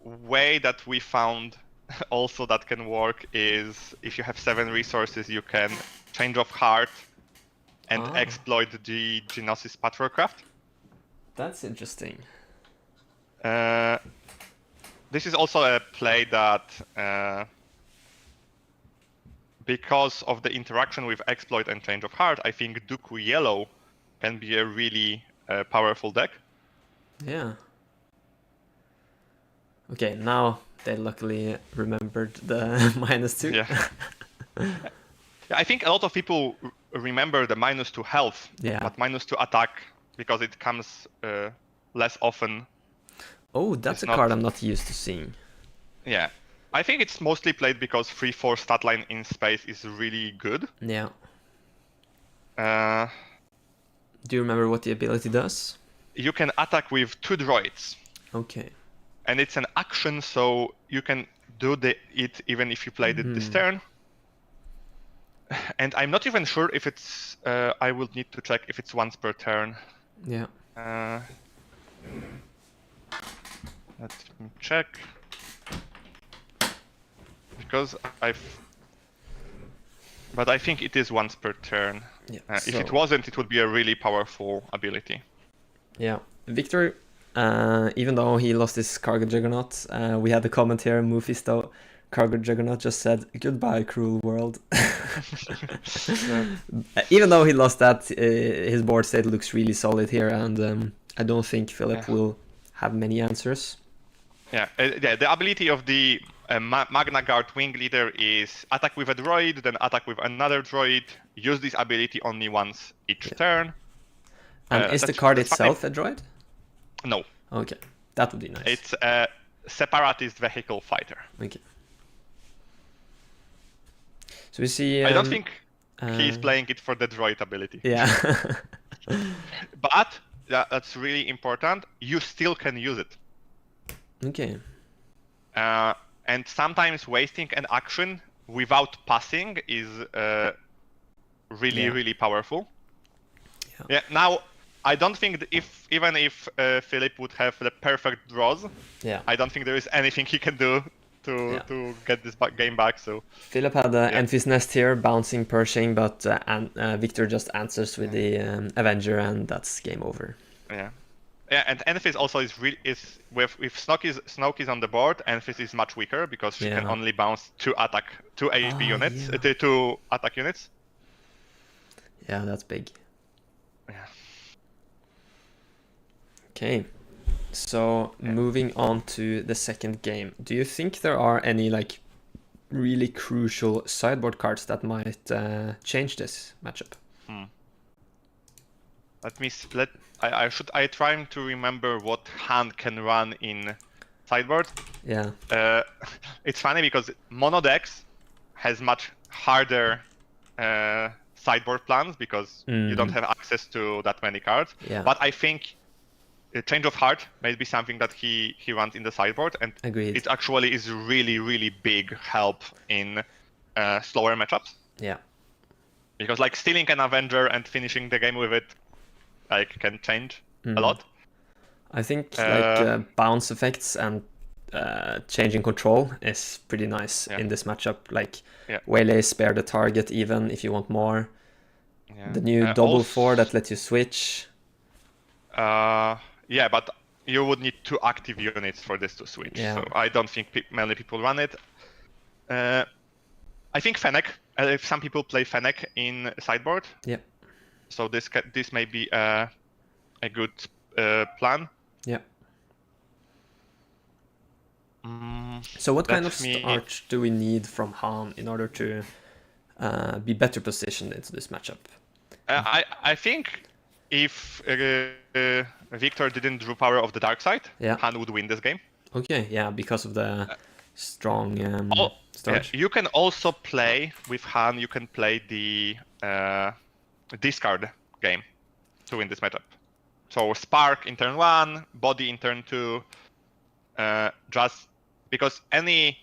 way that we found also that can work is if you have 7 resources, you can change of heart and exploit the Geonosis Patrolcraft. That's interesting. This is also a play that, because of the interaction with exploit and change of heart, I think Dooku Yellow can be a really powerful deck. Yeah. Okay, now they luckily remembered the -2. Yeah. I think a lot of people remember the -2 health, but -2 attack, because it comes less often. Oh, that's a card I'm not used to seeing. Yeah. I think it's mostly played because 3/4 stat line in space is really good. Yeah. Do you remember what the ability does? You can attack with 2 droids. Okay. And it's an action, so you can do it even if you played it this turn. And I'm not even sure if it's... I will need to check if it's once per turn. Yeah. Let me check. Because But I think it is once per turn. Yeah, if it wasn't, it would be a really powerful ability. Yeah. Victor, even though he lost his Cargo Juggernaut, we had a comment here, Mephisto, Cargo Juggernaut just said, "Goodbye, cruel world." Even though he lost that, his board state looks really solid here, and I don't think Philip will have many answers. Yeah, the ability of the Magna Guard Wing Leader is attack with a droid, then attack with another droid, use this ability only once each turn. And is the card itself a droid? No. Okay, that would be nice. It's a Separatist Vehicle Fighter. Okay. So we see... I don't think he's playing it for the droid ability. Yeah. But, that's really important, you still can use it. Okay. And sometimes wasting an action without passing is really powerful. Yeah. Now, I don't think that even if Philip would have the perfect draws, I don't think there is anything he can do to get this game back. So Philip had the Enfys Nest here, bouncing, Pershing, but Victor just answers with the Avenger, and that's game over. Yeah. Yeah, and Enfys also is with Snoke is on the board. Enfys is much weaker because she can only bounce 2 AHP units, 2 attack units. Yeah, that's big. Yeah. Okay. So moving on to the second game, do you think there are any like really crucial sideboard cards that might change this matchup? I try to remember what hand can run in sideboard. Yeah. It's funny because mono decks has much harder sideboard plans because you don't have access to that many cards. Yeah. But I think a Change of Heart may be something that he runs in the sideboard, and Agreed. it actually is really, really big help in slower matchups. Yeah. Because like stealing an Avenger and finishing the game with it, like can change a lot. I think like bounce effects and changing control is pretty nice in this matchup. Like Waylay, spare the target even if you want more. Yeah. The new double 4 that lets you switch. Yeah, but you would need 2 active units for this to switch. Yeah. So I don't think many people run it. I think Fennec. If some people play Fennec in sideboard. Yeah. So this may be a good plan. Yeah. So what kind of start do we need from Han in order to be better positioned into this matchup? I think if Victor didn't draw Power of the Dark Side, Han would win this game. Okay, yeah, because of the strong storage. You can also play with Han. You can play the discard game to win this matchup. So Spark in turn 1, Body in turn 2. Just because any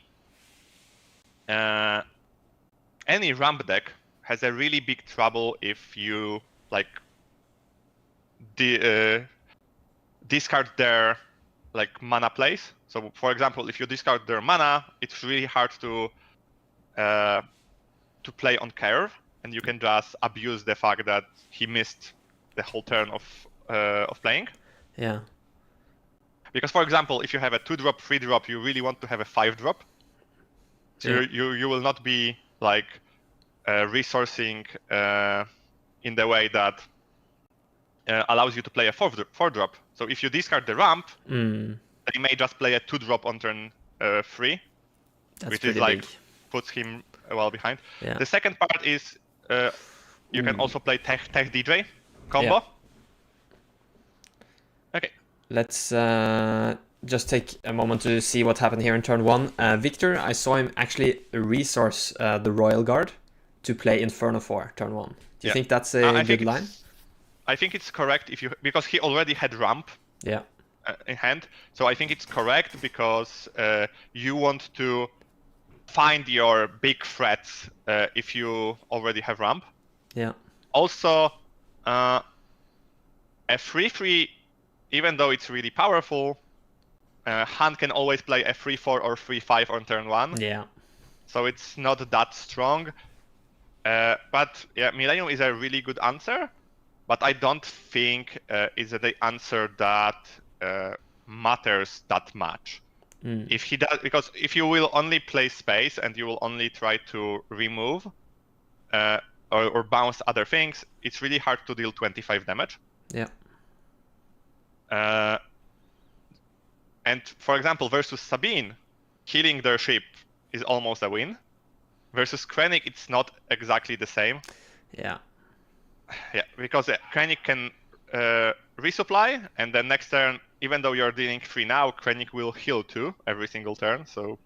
ramp deck has a really big trouble if you like discard their like mana plays. So for example, if you discard their mana, it's really hard to play on curve, and you can just abuse the fact that he missed the whole turn of playing. Yeah. Because for example, if you have a 2-drop, 3-drop, you really want to have a 5-drop. So you will not be like resourcing in the way that allows you to play a 4-drop. So if you discard the ramp, then you may just play a 2-drop on turn 3, which is like puts him well behind. Yeah. The second part is you can also play Tech DJ combo. Yeah. Okay. Let's just take a moment to see what happened here in turn 1. Victor, I saw him actually resource the Royal Guard to play Inferno 4 turn 1. Do you think that's a good line? I think it's correct because he already had ramp in hand. So I think it's correct because you want to find your big threats if you already have ramp. Yeah. Also, a 3/3, even though it's really powerful, Han can always play a 3/4 or 3/5 on turn 1. Yeah. So it's not that strong. But yeah, Millennium is a really good answer. But I don't think is the answer that matters that much. If he does, because if you will only play space and you will only try to remove or bounce other things, it's really hard to deal 25 damage. Yeah. And for example, versus Sabine, killing their ship is almost a win. Versus Krennic, it's not exactly the same. Yeah. Yeah, because Krennic can resupply, and then next turn, even though you're dealing 3 now, Krennic will heal 2 every single turn. So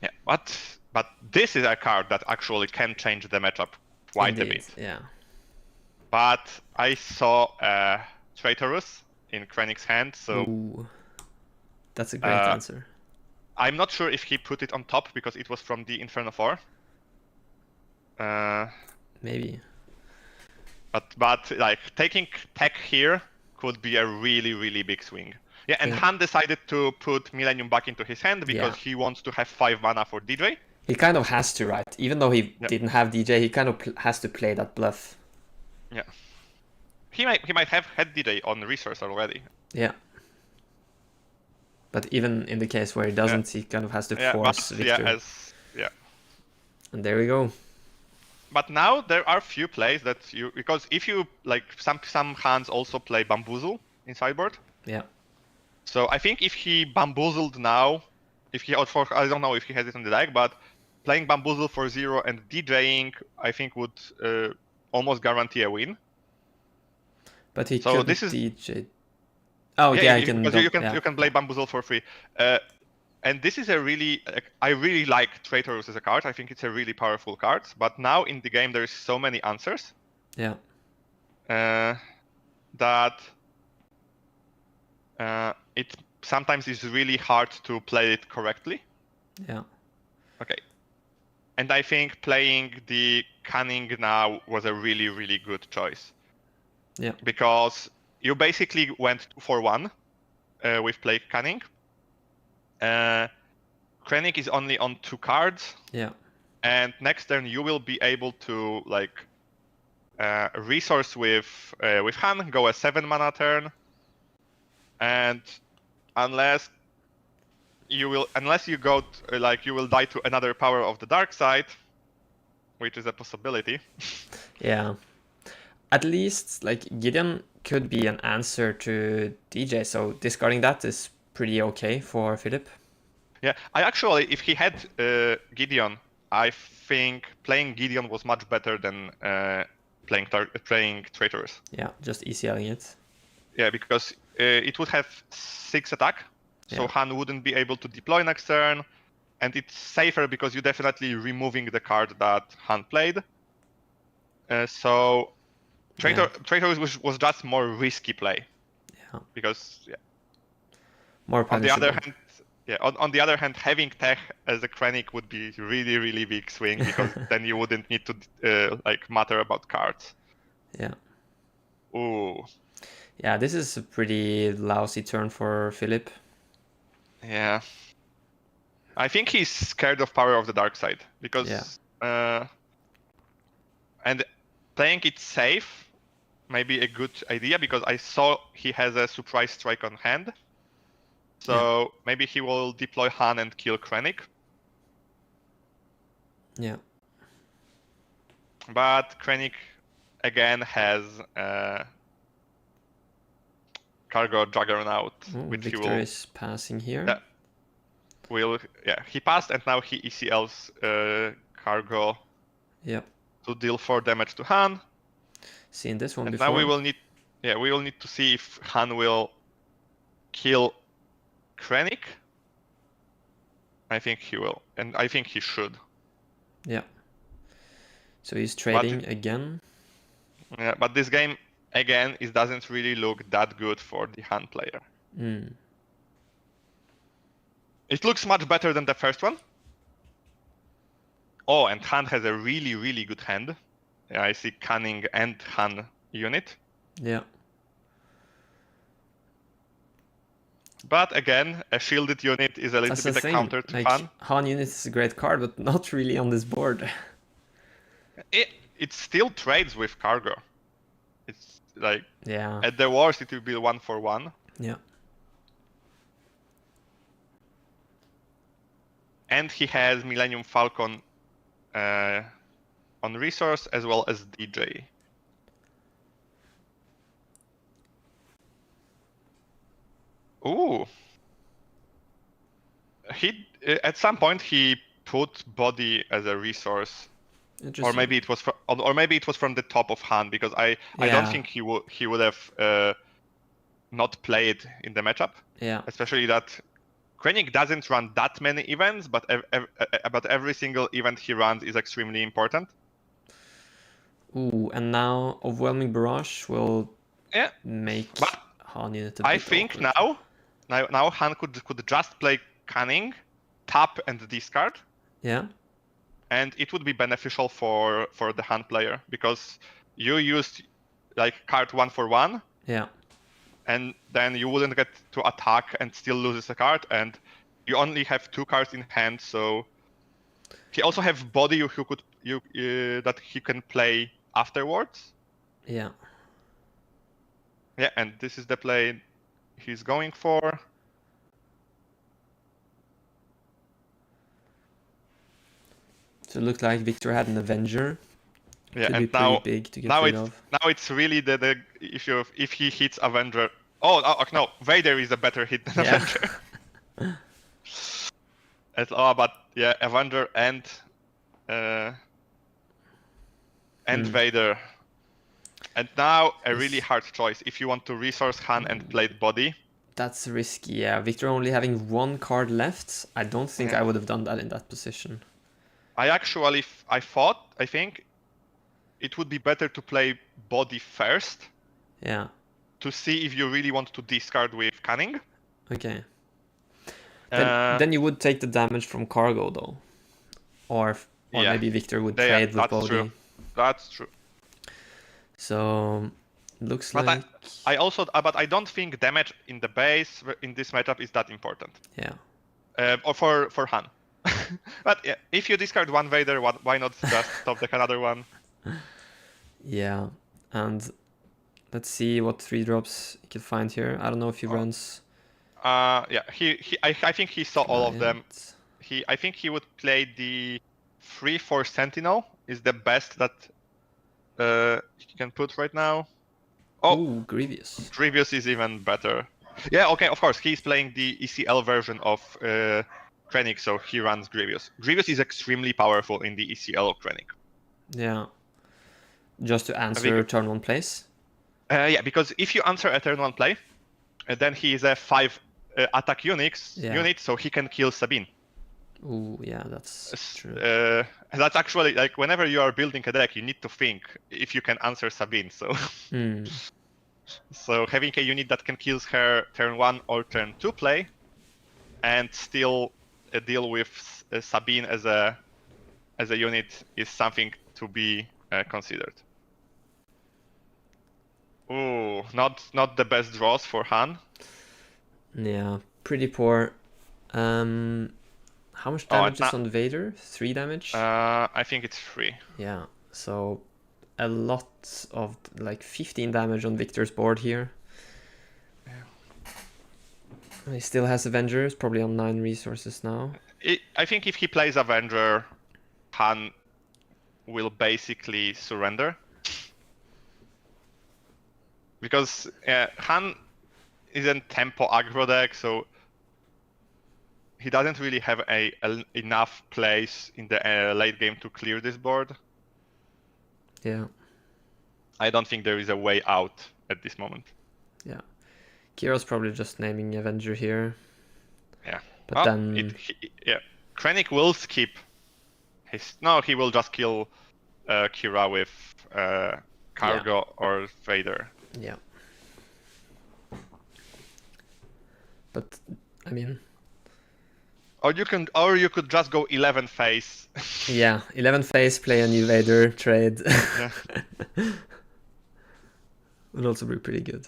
yeah, but this is a card that actually can change the matchup quite a bit. Yeah. But I saw Traitorous in Krennic's hand, so ooh, that's a great answer. I'm not sure if he put it on top because it was from the Inferno 4. Maybe. But like taking tech here could be a really, really big swing. Yeah, and Han decided to put Millennium back into his hand because he wants to have 5 mana for DJ. He kind of has to, right? Even though he didn't have DJ, he kind of has to play that bluff. Yeah. He might have had DJ on resource already. Yeah. But even in the case where he doesn't, he kind of has to force Victor. Yeah. And there we go. but now there are few plays that you, because if you like some hands also play bamboozle in sideboard. Yeah. So I think if he bamboozled now, if he I don't know if he has it in the deck, but playing bamboozle for 0 and DJing, I think would almost guarantee a win. But he so could this is DJ. Oh yeah, you can play bamboozle for free. And this is a really, I really like Traitors as a card. I think it's a really powerful card. But now in the game there's so many answers. Yeah. That it sometimes is really hard to play it correctly. Yeah. Okay. And I think playing the Cunning now was a really, really good choice. Yeah. Because you basically went 2-for-1 with play Cunning. Krennic is only on 2 cards. Yeah. And next turn you will be able to like resource with Han, go a 7 mana turn, and unless you go like you will die to another power of the dark side, which is a possibility. Yeah. At least like Gideon could be an answer to DJ, so discarding that is pretty okay for Philip. Yeah, I actually, if he had Gideon, I think playing Gideon was much better than playing Traitors. Yeah, just ECLing it. Yeah, because it would have 6 attack, so Han wouldn't be able to deploy next turn, and it's safer because you're definitely removing the card that Han played. So Traitors was just more risky play. Yeah. Because more punishable. On the other hand, having Tech as a Krennic would be really, really big swing, because then you wouldn't need to like matter about cards. Yeah. Ooh. Yeah, this is a pretty lousy turn for Philip. Yeah. I think he's scared of power of the dark side, because and playing it safe may be a good idea, because I saw he has a surprise strike on hand. So maybe he will deploy Han and kill Krennic. Yeah. But Krennic again has Cargo Juggernaut, which Victor he will is passing here. He passed, and now he ECLs Cargo. Yep. To deal 4 damage to Han. Seen this one and before. Now we will need to see if Han will kill Krennic. I think he will, and I think he should. Yeah. So he's trading again. Yeah, but this game again doesn't really look that good for the Han player. It looks much better than the first one. Oh, and Han has a really, really good hand. Yeah, I see Cunning and Han unit. Yeah. But again, a shielded unit is a little bit a counter to Han. Han unit is a great card, but not really on this board. It still trades with Cargo. It's like, at the worst it will be 1-for-1. Yeah. And he has Millennium Falcon on resource as well as DJ. Ooh. At some point he put body as a resource, or maybe it was from the top of Han, because I don't think he would have not played in the matchup. Yeah. Especially that Krennic doesn't run that many events, but every single event he runs is extremely important. Ooh, and now Overwhelming Barrage will make Han unit a bit I think awkward. now Han could just play Cunning, tap and discard. Yeah. And it would be beneficial for the Han player, because you used like card 1-for-1. Yeah. And then you wouldn't get to attack and still loses a card, and you only have 2 cards in hand. So he also have body that he can play afterwards. Yeah. Yeah, and this is the play he's going for. So it looked like Victor had an Avenger. Yeah, Could and be pretty big to get rid of. Now it's really the if he hits Avenger. No, Vader is a better hit than Avenger. But yeah, Avenger and Vader. And now a really hard choice if you want to resource Han and plate body. That's risky, yeah. Victor only having one card left. I don't think I would have done that in that position. I think it would be better to play body first. Yeah. To see if you really want to discard with Cunning. Okay. Then you would take the damage from cargo though. Or maybe Victor would trade with body. True. That's true. So looks but like but I don't think damage in the base in this matchup is that important. Yeah. Or for Han. But yeah, if you discard one Vader, why not just top deck another one? Yeah, and let's see what 3-drops he can find here. I don't know if he runs. Yeah, I think he saw all of them. I think he would play the 3/4 Sentinel is the best that he can put right now. Oh, Grievous. Grievous is even better. Yeah, okay, of course he's playing the ECL version of Krennic, so he runs Grievous. Grievous is extremely powerful in the ECL of Krennic. Yeah. Just to answer turn 1 plays? Yeah, because if you answer a turn 1 play, then he is a 5 attack unit, so he can kill Sabine. Ooh, yeah, that's true. That's actually, like, whenever you are building a deck, you need to think if you can answer Sabine, so... So having a unit that can kill her turn 1 or turn 2 play, and still deal with Sabine as a unit is something to be considered. Ooh, not the best draws for Han. Yeah, pretty poor. How much damage is on Vader? 3 damage? I think it's 3. Yeah, so a lot of, like, 15 damage on Victor's board here. Yeah. He still has Avengers, probably on 9 resources now. I think if he plays Avenger, Han will basically surrender. Because Han is a tempo aggro deck, so he doesn't really have enough plays in the late game to clear this board. Yeah. I don't think there is a way out at this moment. Yeah. Kira's probably just naming Avenger here. Yeah. But then... Krennic will skip his... No, he will just kill Kira with Cargo or Vader. Yeah. But, I mean... Or you could just go 11 phase. Yeah, 11 phase, play a new Vader, trade. Yeah. Would also be pretty good.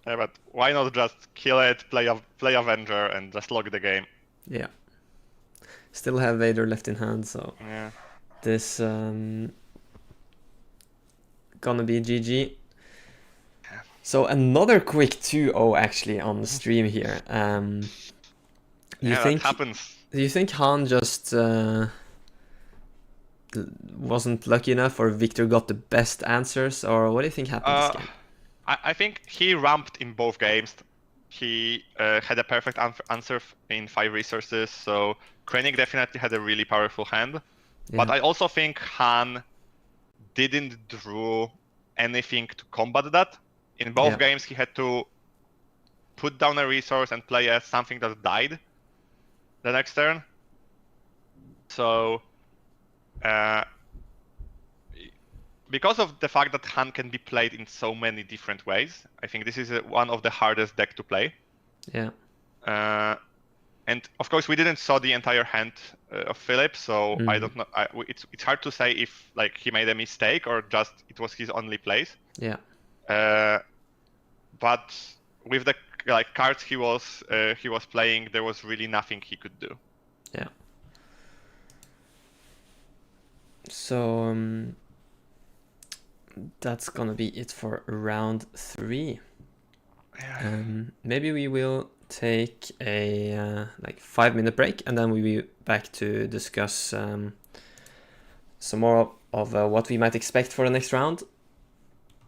Yeah, but why not just kill it, play Avenger, and just log the game? Yeah. Still have Vader left in hand, so this gonna be GG. Yeah. So another quick 2-0 actually on the stream here. That happens. Do you think Han just wasn't lucky enough, or Victor got the best answers, or what do you think happened this game? I think he ramped in both games. He had a perfect answer in 5 resources, so Krennic definitely had a really powerful hand. Yeah. But I also think Han didn't draw anything to combat that. In both games, he had to put down a resource and play as something that died the next turn. So, because of the fact that Han can be played in so many different ways, I think this is one of the hardest deck to play. Yeah. And of course, we didn't saw the entire hand of Philip, so I don't know. It's hard to say if like he made a mistake or just it was his only plays. Yeah. But with the cards he was playing, there was really nothing he could do. Yeah. So that's gonna be it for round 3. Yeah. Maybe we will take a 5-minute break, and then we'll be back to discuss some more of what we might expect for the next round.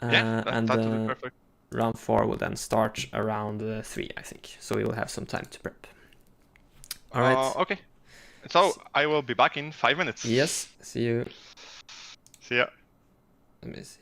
That would be perfect. Round 4 will then start around 3, I think. So we will have some time to prep. All right. Okay. So I will be back in 5 minutes. Yes. See you. See ya. Let me see.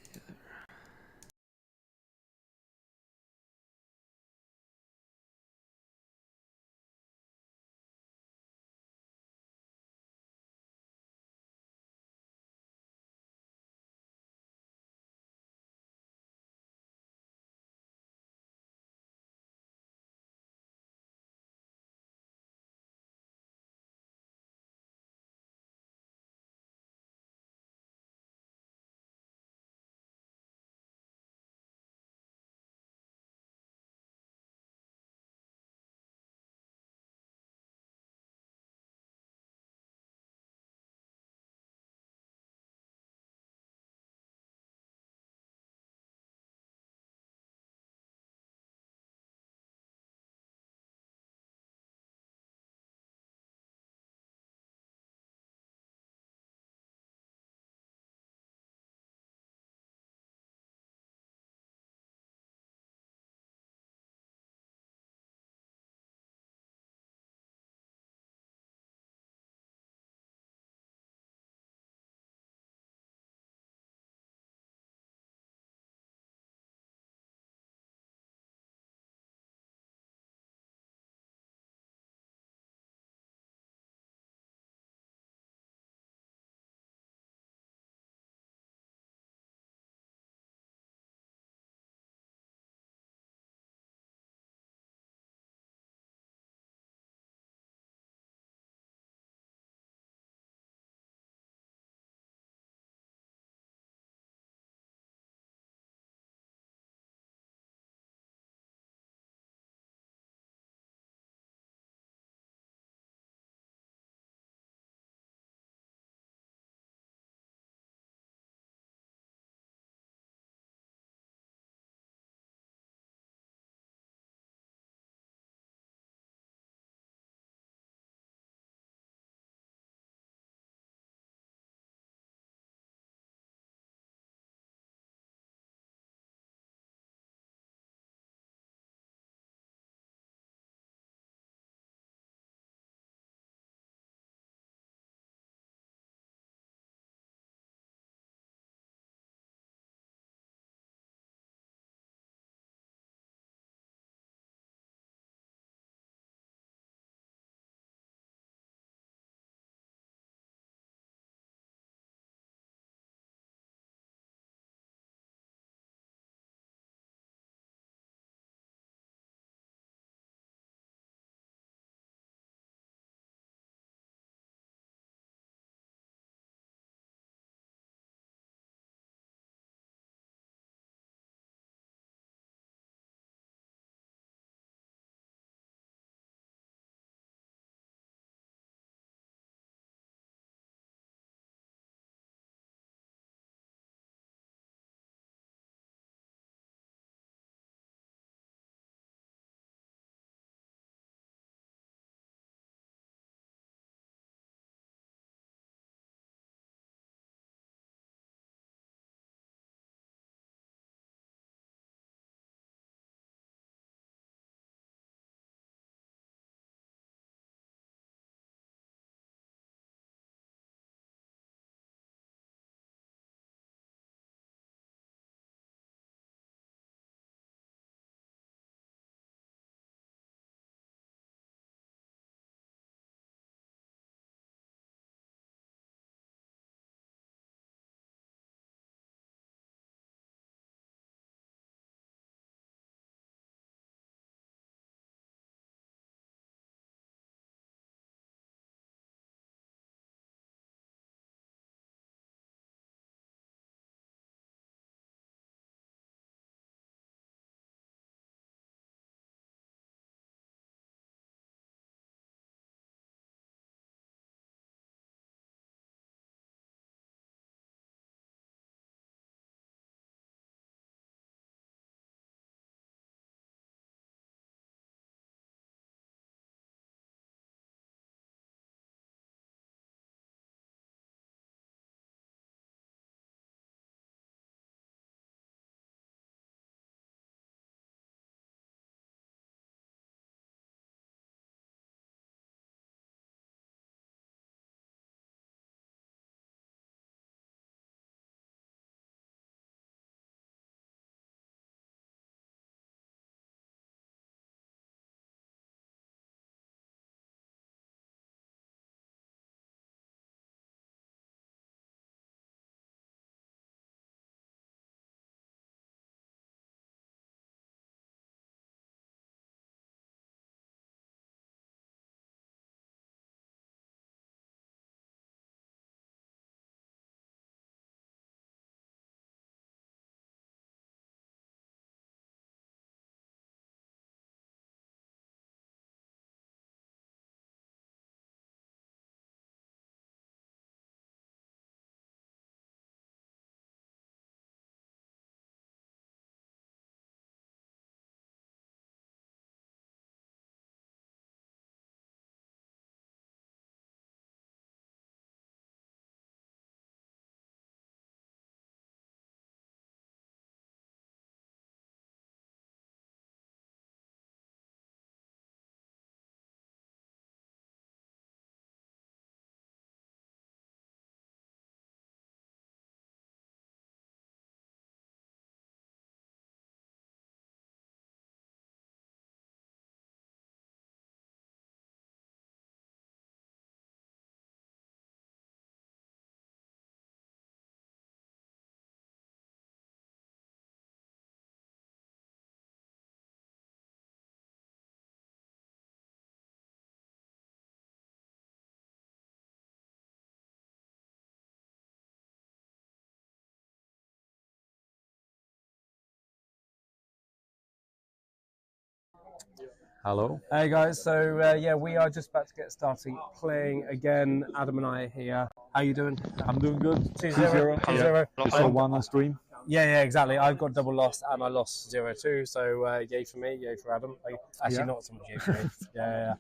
Hello. Hey guys, so yeah, we are just about to get started playing again. Adam and I are here. How you doing? I'm doing good. 2-0. 2-0. Just a one on stream. Yeah, exactly. I've got double loss and I lost 0-2. So yay for me, yay for Adam. Actually, not so much yay for me. Yeah.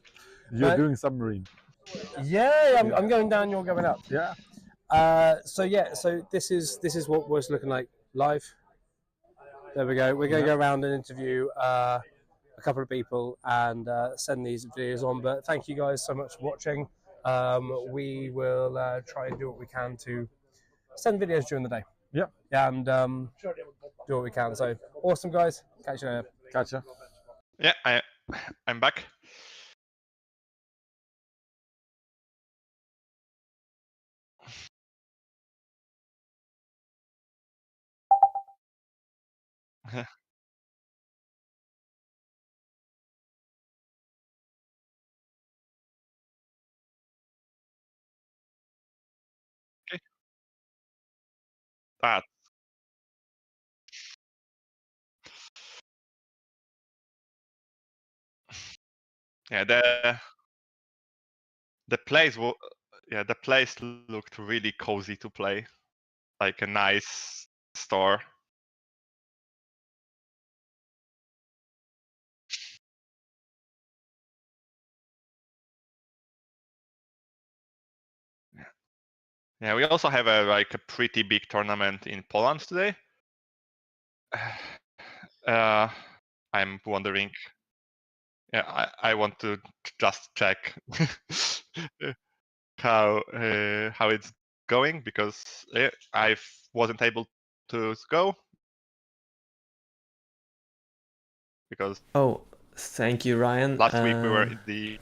You're doing submarine. Yeah, I'm going down. You're going up. Yeah. So this is what we're looking like live. There we go. We're going to go around and interview a couple of people and send these videos on. But thank you guys so much for watching. We will try and do what we can to send videos during the day. Yeah. And do what we can. So awesome, guys. Catch you later. Gotcha. Yeah, I'm back. Okay. That. Yeah, the place looked really cozy to play, like a nice store. Yeah, we also have a pretty big tournament in Poland today. I'm wondering. Yeah, I want to just check how it's going because I wasn't able to go because. Oh, thank you, Ryan. Last week we were in the.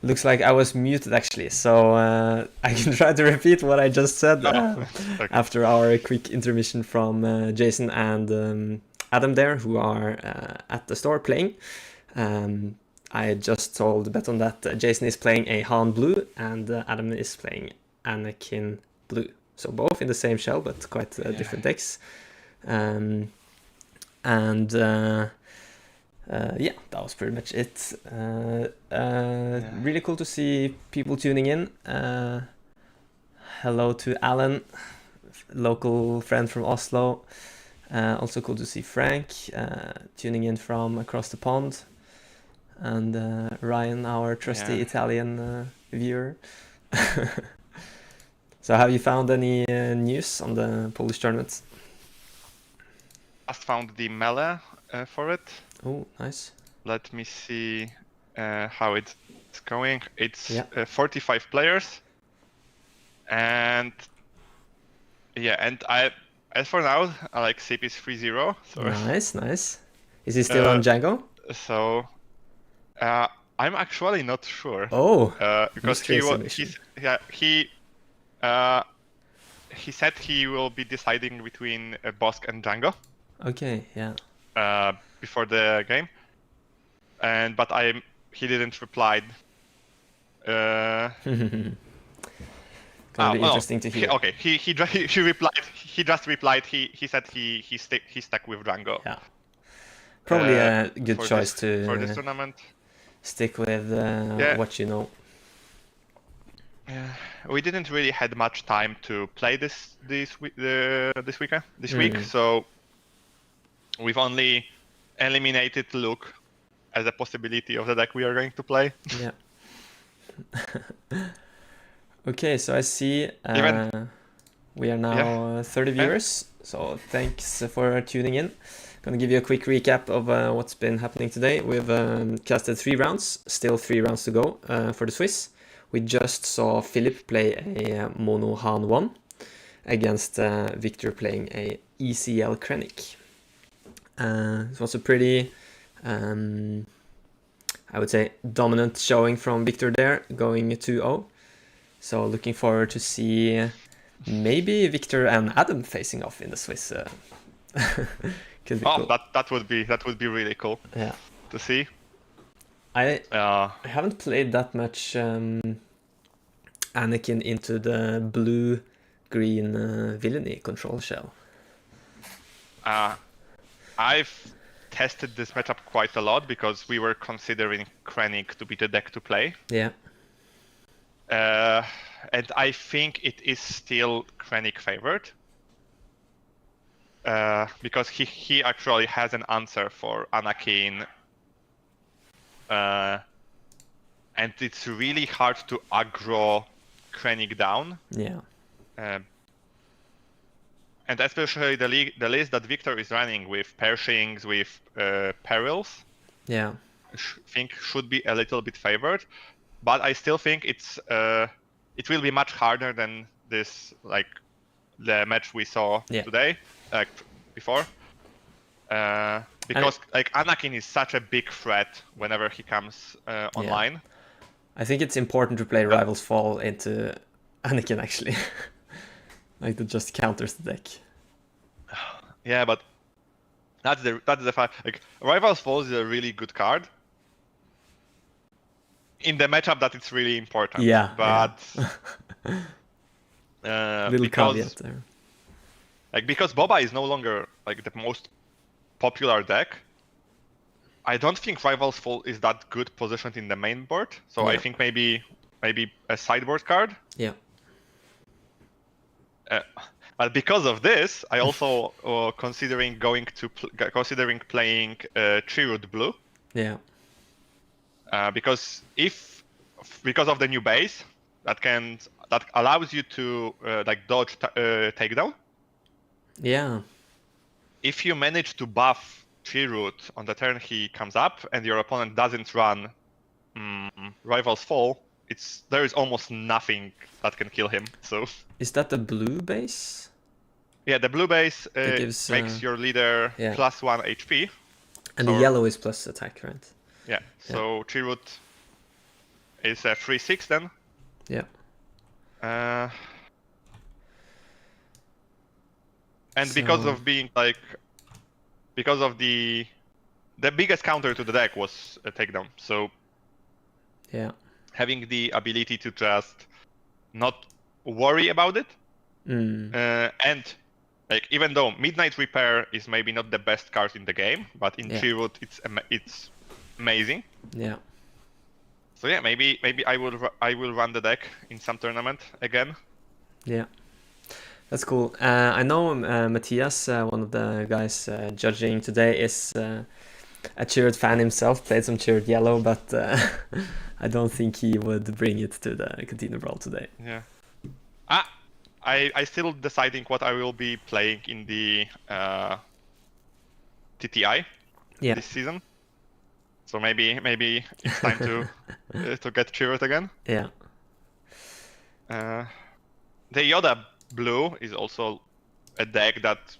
Looks like I was muted actually, so I can try to repeat what I just said Okay. after our quick intermission from Jason and Adam there, who are at the store playing. I just told Beton that Jason is playing a Han Blue and Adam is playing Anakin Blue. So both in the same shell, but quite different decks. Yeah, that was pretty much it. Really cool to see people tuning in. Hello to Alan, local friend from Oslo. Also cool to see Frank tuning in from across the pond. And Ryan, our trusty Italian viewer. So have you found any news on the Polish tournament? Just found the melee for it. Oh, nice. Let me see how it's going. It's 45 players. And as for now, I like Sip is 3-0. So. Nice. Is he still on Django? So I'm actually not sure. Oh, because he said he will be deciding between Bosk and Django. Okay, yeah. Before the game, but he didn't reply. Gonna be interesting to hear. Okay, he replied. He just replied. He said he stuck with Django. Yeah. Probably a good choice for this tournament. Stick with what you know. We didn't really had much time to play this week, so we've only eliminated Luke as a possibility of the deck we are going to play. Yeah. Okay, so I see we are now 30 viewers, so thanks for tuning in. Gonna give you a quick recap of what's been happening today. We've casted 3 rounds, still 3 rounds to go for the Swiss. We just saw Philip play a Mono Han 1 against Victor playing a ECL Krennic. It was a pretty, I would say, dominant showing from Victor there, going 2-0. So looking forward to see maybe Victor and Adam facing off in the Swiss. Could be cool. that would be really cool. Yeah. To see. I haven't played that much Anakin into the blue-green villainy control shell. I've tested this matchup quite a lot because we were considering Krennic to be the deck to play. Yeah. And I think it is still Krennic favored. Because he actually has an answer for Anakin. And it's really hard to aggro Krennic down. Yeah. And especially the list that Victor is running with Pershings, with Perils, Yeah. think should be a little bit favored. But I still think it will be much harder than this, like the match we saw today, like before. Because like Anakin is such a big threat whenever he comes online. I think it's important to play Rivals Fall into Anakin actually. Like that just counters the deck. Yeah, but that's the fact. Like Rivals Fall is a really good card. In the matchup that it's really important. Yeah. But little caveat there. Like because Boba is no longer like the most popular deck, I don't think Rivals Fall is that good positioned in the main board. So I think maybe a sideboard card. Yeah. But because of this, I also considering playing Chirrut Blue. Yeah. Because of the new base that allows you to like dodge takedown. Yeah. If you manage to buff Chirrut on the turn he comes up and your opponent doesn't run Rivals Fall, there is almost nothing that can kill him. So is that the blue base? Yeah, the blue base gives, makes your leader +1 HP. And the yellow is plus attack, right? Yeah. So Chirrut is a 3/6 then. Yeah. And because of being like, because of the biggest counter to the deck was a takedown. So yeah, having the ability to just not worry about it, and like even though Midnight Repair is maybe not the best card in the game, but in Chirrut it's amazing. Yeah. So yeah, maybe I will run the deck in some tournament again. Yeah. That's cool. I know Matthias, one of the guys judging today, is a Chirrut fan himself, played some Chirrut Yellow, but I don't think he would bring it to the Cantina Brawl today. Yeah. I still deciding what I will be playing in the TTI this season. So maybe it's time to get Chirrut again. Yeah. The Yoda Blue is also a deck that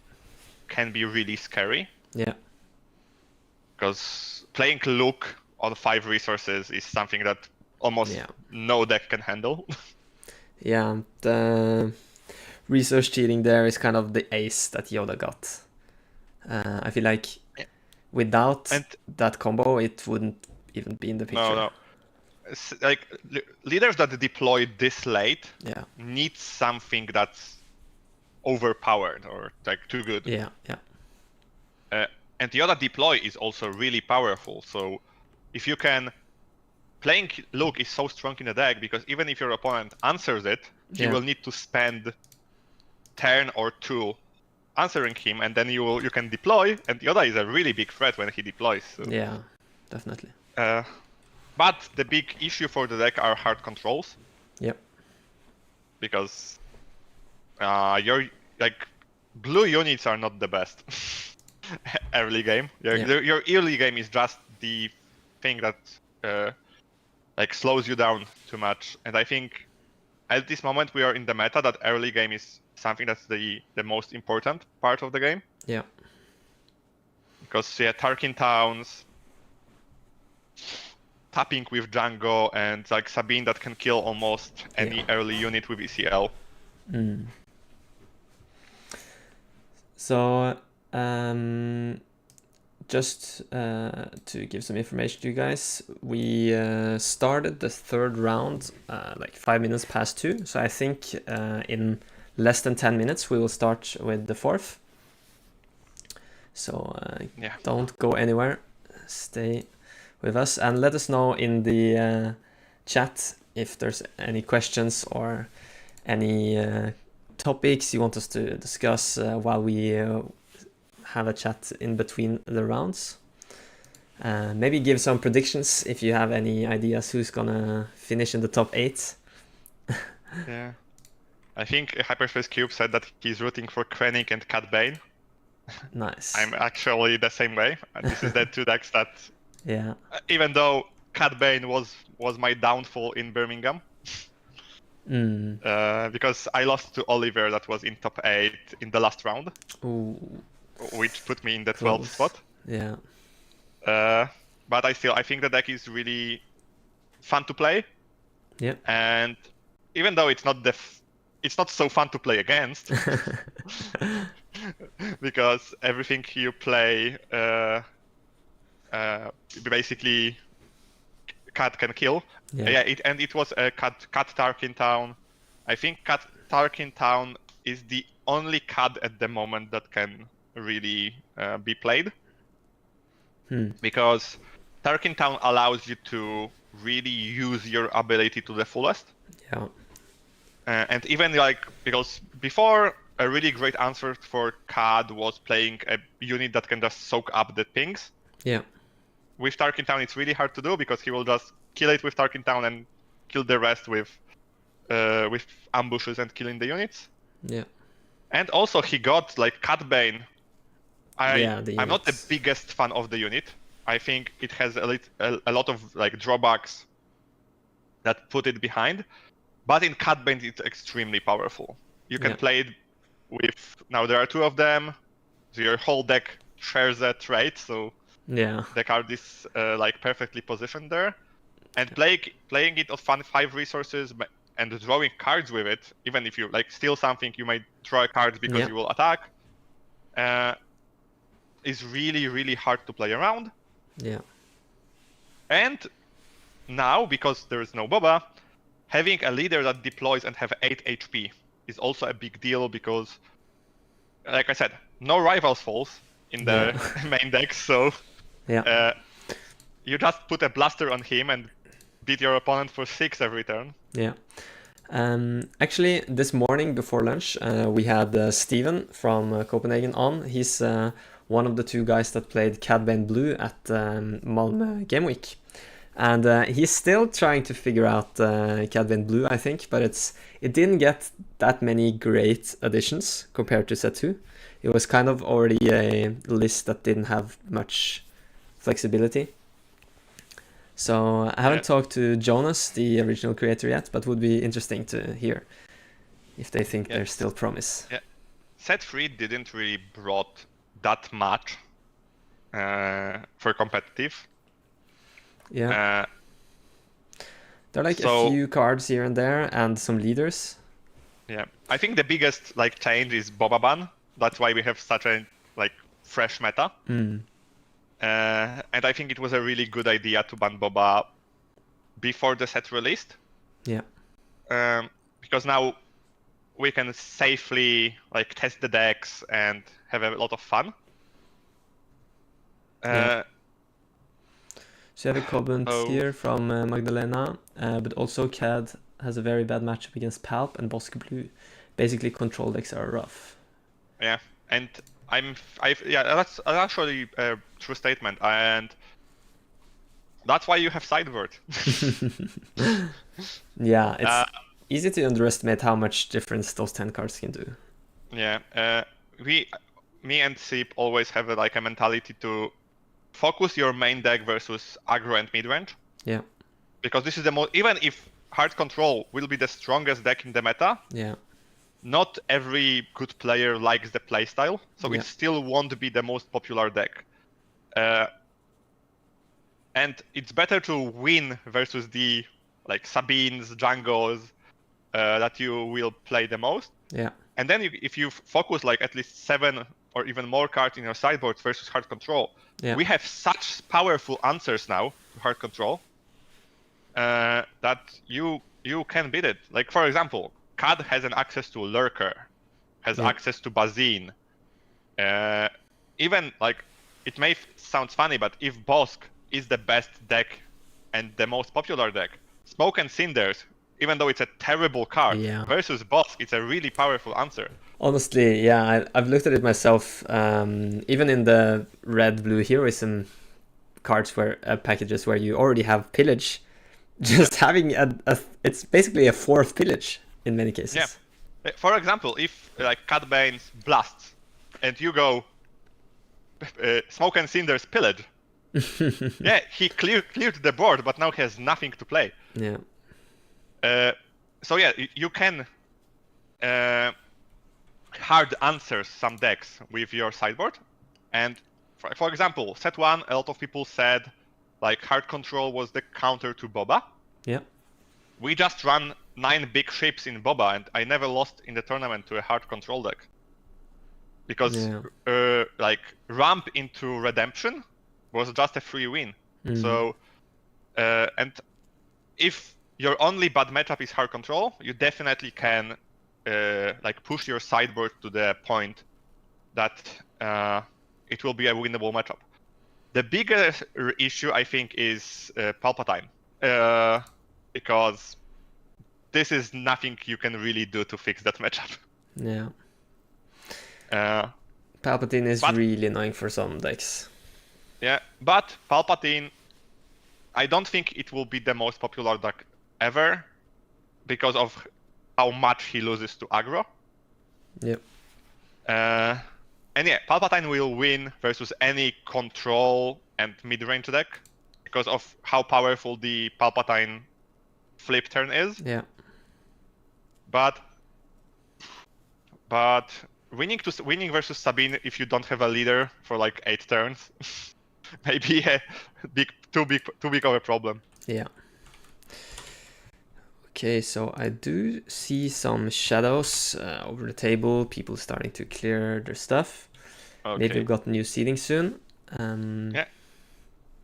can be really scary. Yeah. Because playing Luke on 5 resources is something that almost no deck can handle. Yeah, the resource cheating there is kind of the ace that Yoda got. I feel like without that combo, it wouldn't even be in the picture. No. Like leaders that deploy this late need something that's overpowered or like too good. Yeah. And the other deploy is also really powerful. So if you can, playing Luke is so strong in the deck because even if your opponent answers it, you will need to spend turn or 2 answering him, and then you can deploy. And the other is a really big threat when he deploys. So. Yeah, definitely. But the big issue for the deck are hard controls. Yep. Because your like blue units are not the best early game. Your early game is just the thing that like slows you down too much. And I think at this moment we are in the meta that early game is something that's the most important part of the game. Yeah. Because Tarkin Towns, tapping with Django, and like Sabine that can kill almost any early unit with ECL. So just to give some information to you guys, we started the 3rd round like 5 minutes past 2. So I think in less than 10 minutes we will start with the 4th. So Yeah. don't go anywhere. Stay with us and let us know in the chat if there's any questions or any topics you want us to discuss while we have a chat in between the rounds. Maybe give some predictions if you have any ideas who's gonna finish in the top 8. Yeah. I think Hyperspace Cube said that he's rooting for Krennic and Cat Bane. Nice. I'm actually the same way. This is the two decks that, yeah. Even though Cat Bane was my downfall in Birmingham, because I lost to Oliver that was in top 8 in the last round, which put me in the 12th spot. Yeah. But I think the deck is really fun to play. Yeah. And even though it's not so fun to play against, because everything you play basically Cat can kill. Yeah. It was a Cat Tarkin Town. I think Cat Tarkin Town is the only Cat at the moment that can really be played. Because Tarkin Town allows you to really use your ability to the fullest. Yeah. And even because before, a really great answer for CAD was playing a unit that can just soak up the pings. Yeah. With Tarkin Town, it's really hard to do because he will just kill it with Tarkin Town and kill the rest with ambushes and killing the units. Yeah. And also he got Cat Bane. I'm not the units. biggest fan of the unit. I think it has a lot of drawbacks that put it behind. But in Cat Bane, it's extremely powerful. You can play it with... Now there are 2 of them. So your whole deck shares a trait. So the card is perfectly positioned there. And playing it on 5 resources and drawing cards with it, even if you steal something, you might draw a card because you will attack. Is really, really hard to play around. Yeah. And now, because there is no Boba, having a leader that deploys and have 8 HP is also a big deal because, like I said, no Rivals Falls in the main deck, so you just put a blaster on him and beat your opponent for 6 every turn. Yeah. Actually, this morning before lunch, we had Steven from Copenhagen on. He's one of the 2 guys that played Cad Bane Blue at Malmö Game Week. And he's still trying to figure out Cad Bane Blue, I think, but it didn't get that many great additions compared to set 2. It was kind of already a list that didn't have much flexibility. So I haven't talked to Jonas, the original creator, yet, but would be interesting to hear if they think there's still promise. Yeah, set 3 didn't really brought that much for competitive. Yeah. There are a few cards here and there and some leaders. Yeah, I think the biggest change is Boba ban. That's why we have such a fresh meta. And I think it was a really good idea to ban Boba before the set released. Yeah. Because now we can safely test the decks and have a lot of fun. So you have a comment here from Magdalena, but also CAD has a very bad matchup against Palp and Bosque Blue. Basically, control decks are rough. Yeah, and that's actually a true statement, and that's why you have Sideboard. Yeah, it's easy to underestimate how much difference those 10 cards can do. Yeah, me and Sip always have a mentality to focus your main deck versus aggro and mid-range. Yeah. Because this is the most... Even if Hard Control will be the strongest deck in the meta, not every good player likes the playstyle, so it still won't be the most popular deck. And it's better to win versus the Sabines, Djangos that you will play the most. Yeah. And then if you focus at least 7 or even more cards in your sideboard versus Hard Control, we have such powerful answers now to Hard Control that you can beat it. For example, CAD has an access to Lurker, has access to Bazine. even like it may sound funny, but if Bosk is the best deck and the most popular deck, Smoke and Cinders, even though it's a terrible card, versus Bosk, it's a really powerful answer. Honestly, yeah, I've looked at it myself. Even in the red-blue heroism cards where packages where you already have pillage, just having it's basically a fourth pillage in many cases. Yeah. For example, if like Catbane's blasts and you go Smoke and Cinders pillage, yeah, he cleared the board, but now he has nothing to play. Yeah. So yeah, you can hard answer some decks with your sideboard. And for example, set 1, a lot of people said like hard control was the counter to Boba. Yeah. We just ran 9 big ships in Boba, and I never lost in the tournament to a hard control deck. Because like ramp into redemption was just a free win. So and if your only bad matchup is hard control, you definitely can like push your sideboard to the point that it will be a winnable matchup. The biggest issue, I think, is Palpatine, because this is nothing you can really do to fix that matchup. Yeah. Palpatine is really annoying for some decks. Yeah, but Palpatine, I don't think it will be the most popular deck ever because of how much he loses to aggro. Yep. And yeah, Palpatine will win versus any control and mid-range deck because of how powerful the Palpatine flip turn is. Yeah. But winning versus Sabine if you don't have a leader for like 8 turns, maybe too big of a problem. Yeah. Okay, so I do see some shadows over the table, people starting to clear their stuff. Okay. Maybe we've got new seating soon. Yeah.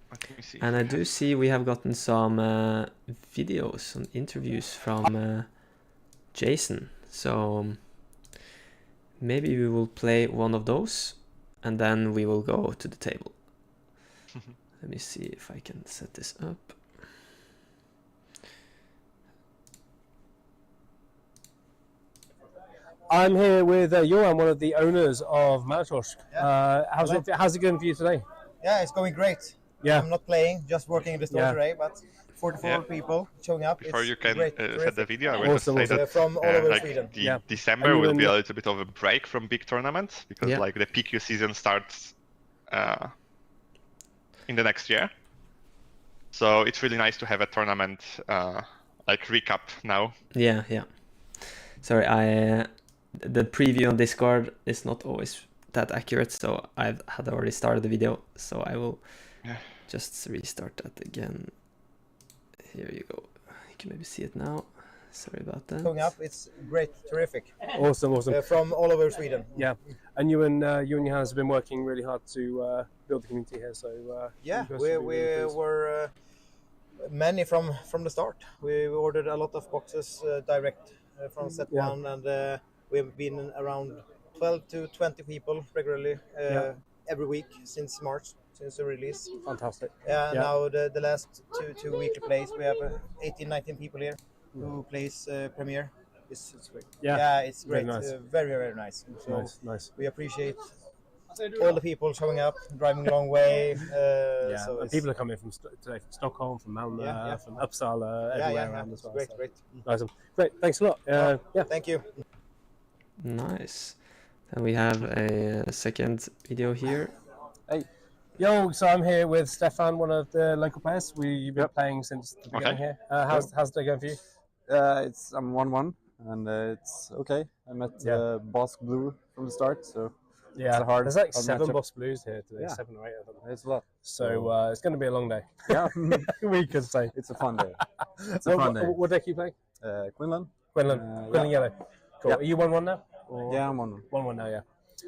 Let me see. And I do see we have gotten some videos, some interviews from Jason. So maybe we will play one of those and then we will go to the table. Let me see if I can set this up. I'm here with Johan, one of the owners of Manatorsk. How's it going for you today? Yeah, it's going great. Yeah. I'm not playing, just working in the store today, but 44 people showing up. Before it's you can great, set the video, I want to say that from all over like Sweden. December will be a little bit of a break from big tournaments because like the PQ season starts in the next year. So it's really nice to have a tournament like recap now. Yeah. Sorry, the preview on Discord is not always that accurate, so I had already started the video, so I will just restart that again. Here you go. You can maybe see it now. Sorry about that. Going up, it's great, terrific. Awesome. From all over Sweden. Yeah, and you and Johan have been working really hard to build the community here. So we were many from the start. We ordered a lot of boxes direct from set 1, and we've been around 12 to 20 people regularly every week since March, since the release. Fantastic. Now the last two weekly plays, we have 18, 19 people here who plays Premiere. It's great. It's great. Nice. Very, very nice. So nice. we appreciate all the people showing up, driving a long way. So and people are coming from today from Stockholm, from Malmö, from Uppsala, everywhere around as well. Great. Nice. Great. Thanks a lot. Thank you. Nice. Then we have a second video here. Hey. Yo, so I'm here with Stefan, one of the local players. We've been playing since the beginning here. How's the day going for you? I'm 1-1 and it's okay. I met Bosk Blue from the start, so it's a hard. There's like hard 7 matchup. Boss Blues here today, 7 or 8 of them. It's a lot. So it's going to be a long day. Yeah, we could say. it's a fun day. What deck are you playing? Quinlan. Quinlan Yellow. Cool. Are you 1-1 now? Or? Yeah, I'm 1-1. 1-1 now, yeah.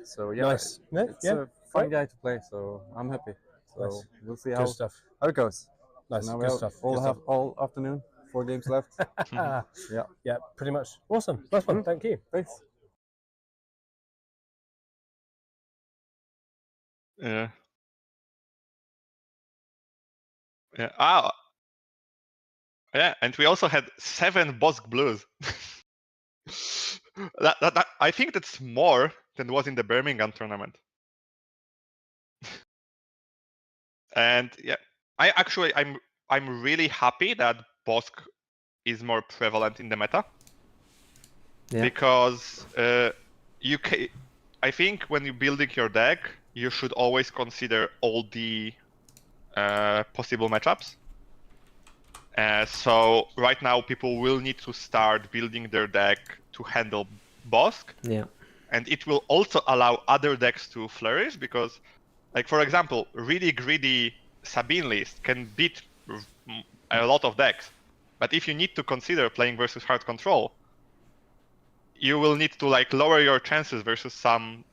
So Nice. It's a fun guy to play, so I'm happy. So we'll see how it goes. Nice. So now Good stuff. all afternoon, 4 games left. Yeah, pretty much. Awesome. Nice one. Thank you. Thanks. Yeah. Yeah. Ah. Yeah, and we also had 7 Bosk Blues. I think that's more than was in the Birmingham tournament. And yeah, I'm really happy that Bosk is more prevalent in the meta. Yeah. Because I think when you're building your deck, you should always consider all the possible matchups. So right now, people will need to start building their deck to handle Bosk. Yeah. And it will also allow other decks to flourish because, like for example, really greedy Sabine list can beat a lot of decks. But if you need to consider playing versus hard control, you will need to like lower your chances versus some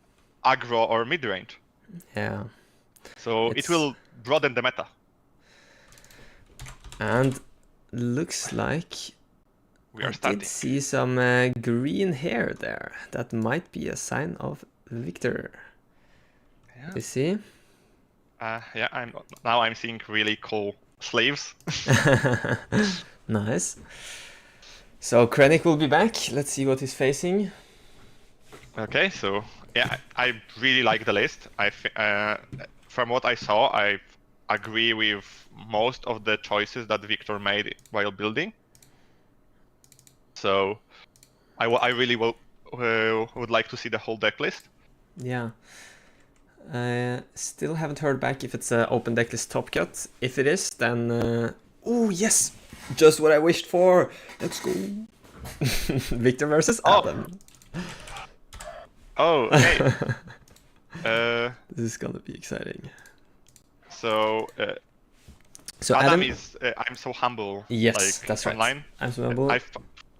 aggro or mid range. Yeah. So it will broaden the meta. And looks like we are starting. I did see some green hair there. That might be a sign of Victor. Yeah. You see? Yeah, I'm seeing really cool sleeves. Nice. So Krennic will be back. Let's see what he's facing. Okay, so yeah, I really like the list. From what I saw, I agree with most of the choices that Victor made while building. So I really would like to see the whole deck list. Yeah. Still haven't heard back if it's an open decklist top cut. If it is, then oh yes, just what I wished for. Let's go. Victor versus Adam. Oh, hey. This is gonna be exciting. So Adam is. I'm so humble. Yes, like, that's online. Right. I'm so humble.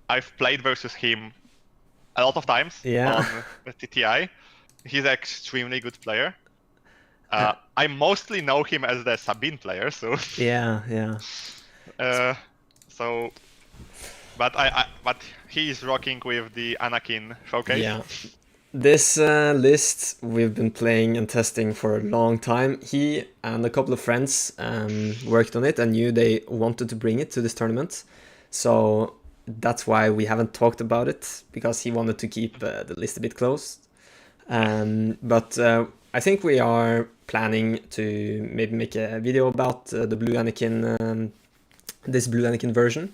I've played versus him a lot of times on TTI. He's an extremely good player. I mostly know him as the Sabine player, so yeah. But he is rocking with the Anakin showcase. Yeah. This list we've been playing and testing for a long time. He and a couple of friends worked on it and knew they wanted to bring it to this tournament. So that's why we haven't talked about it, because he wanted to keep the list a bit closed. But I think we are planning to maybe make a video about the Blue Anakin, this Blue Anakin version,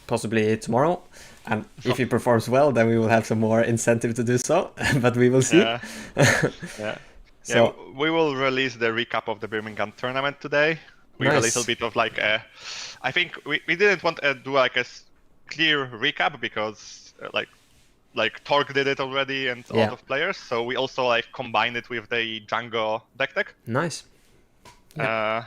possibly tomorrow. And if he performs well, then we will have some more incentive to do so. But we will see. Yeah. So we will release the recap of the Birmingham tournament today with a little bit of like a. I think we didn't want to do like a clear recap because like Torque did it already and a lot of players. So we also like combined it with the Django deck. Nice. Yeah.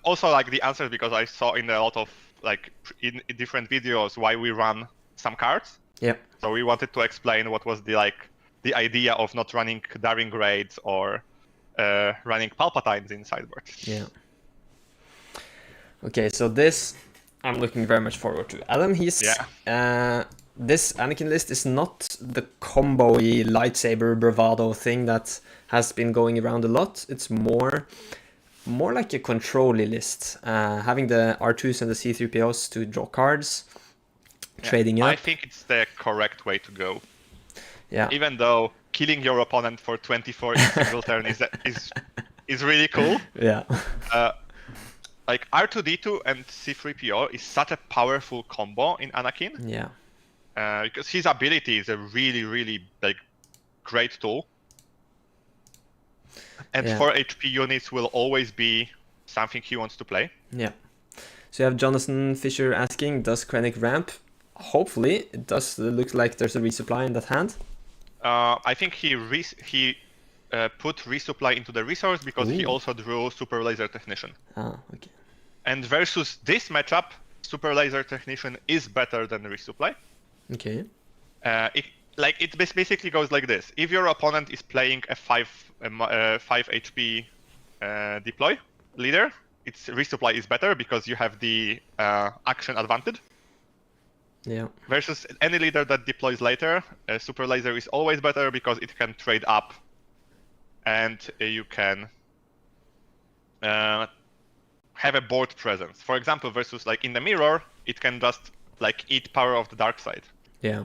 Also like the answers, because I saw in a lot of like in different videos why we run some cards. Yeah. So we wanted to explain what was the idea of not running Daring Raids or running Palpatines in sideboard. Yeah. Okay, so this I'm looking very much forward to. Adam, this Anakin list is not the combo-y lightsaber bravado thing that has been going around a lot. It's more like a control-y list, having the R2s and the C-3POs to draw cards, trading up. I think it's the correct way to go. Yeah. Even though killing your opponent for 24 in single turn is really cool. Yeah. Like R2D2 and C-3PO is such a powerful combo in Anakin. Yeah. Because his ability is a really, really great tool. And 4 HP units will always be something he wants to play. Yeah. So you have Jonathan Fisher asking, does Krennic ramp? Hopefully. It does look like there's a resupply in that hand. I think he put resupply into the resource because he also drew Super Laser Technician. Ah, okay. And versus this matchup, Super Laser Technician is better than resupply. Okay. It basically goes like this. If your opponent is playing a 5 HP deploy leader, its resupply is better because you have the action advantage. Yeah. Versus any leader that deploys later, Super Laser is always better because it can trade up and you can have a board presence. For example, versus like in the mirror, it can just like eat power of the dark side. Yeah.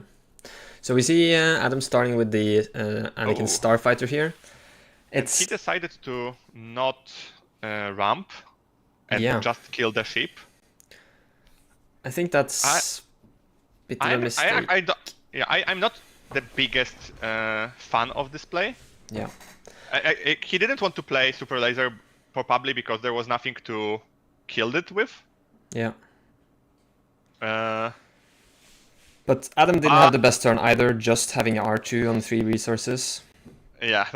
So we see Adam starting with the Anakin Starfighter here. And he decided to not ramp and just kill the ship. I think that's a bit of a mistake. I'm not the biggest fan of this play. Yeah. He didn't want to play Super Laser probably because there was nothing to kill it with. Yeah. But Adam didn't have the best turn either, just having R2 on 3 resources. Yeah,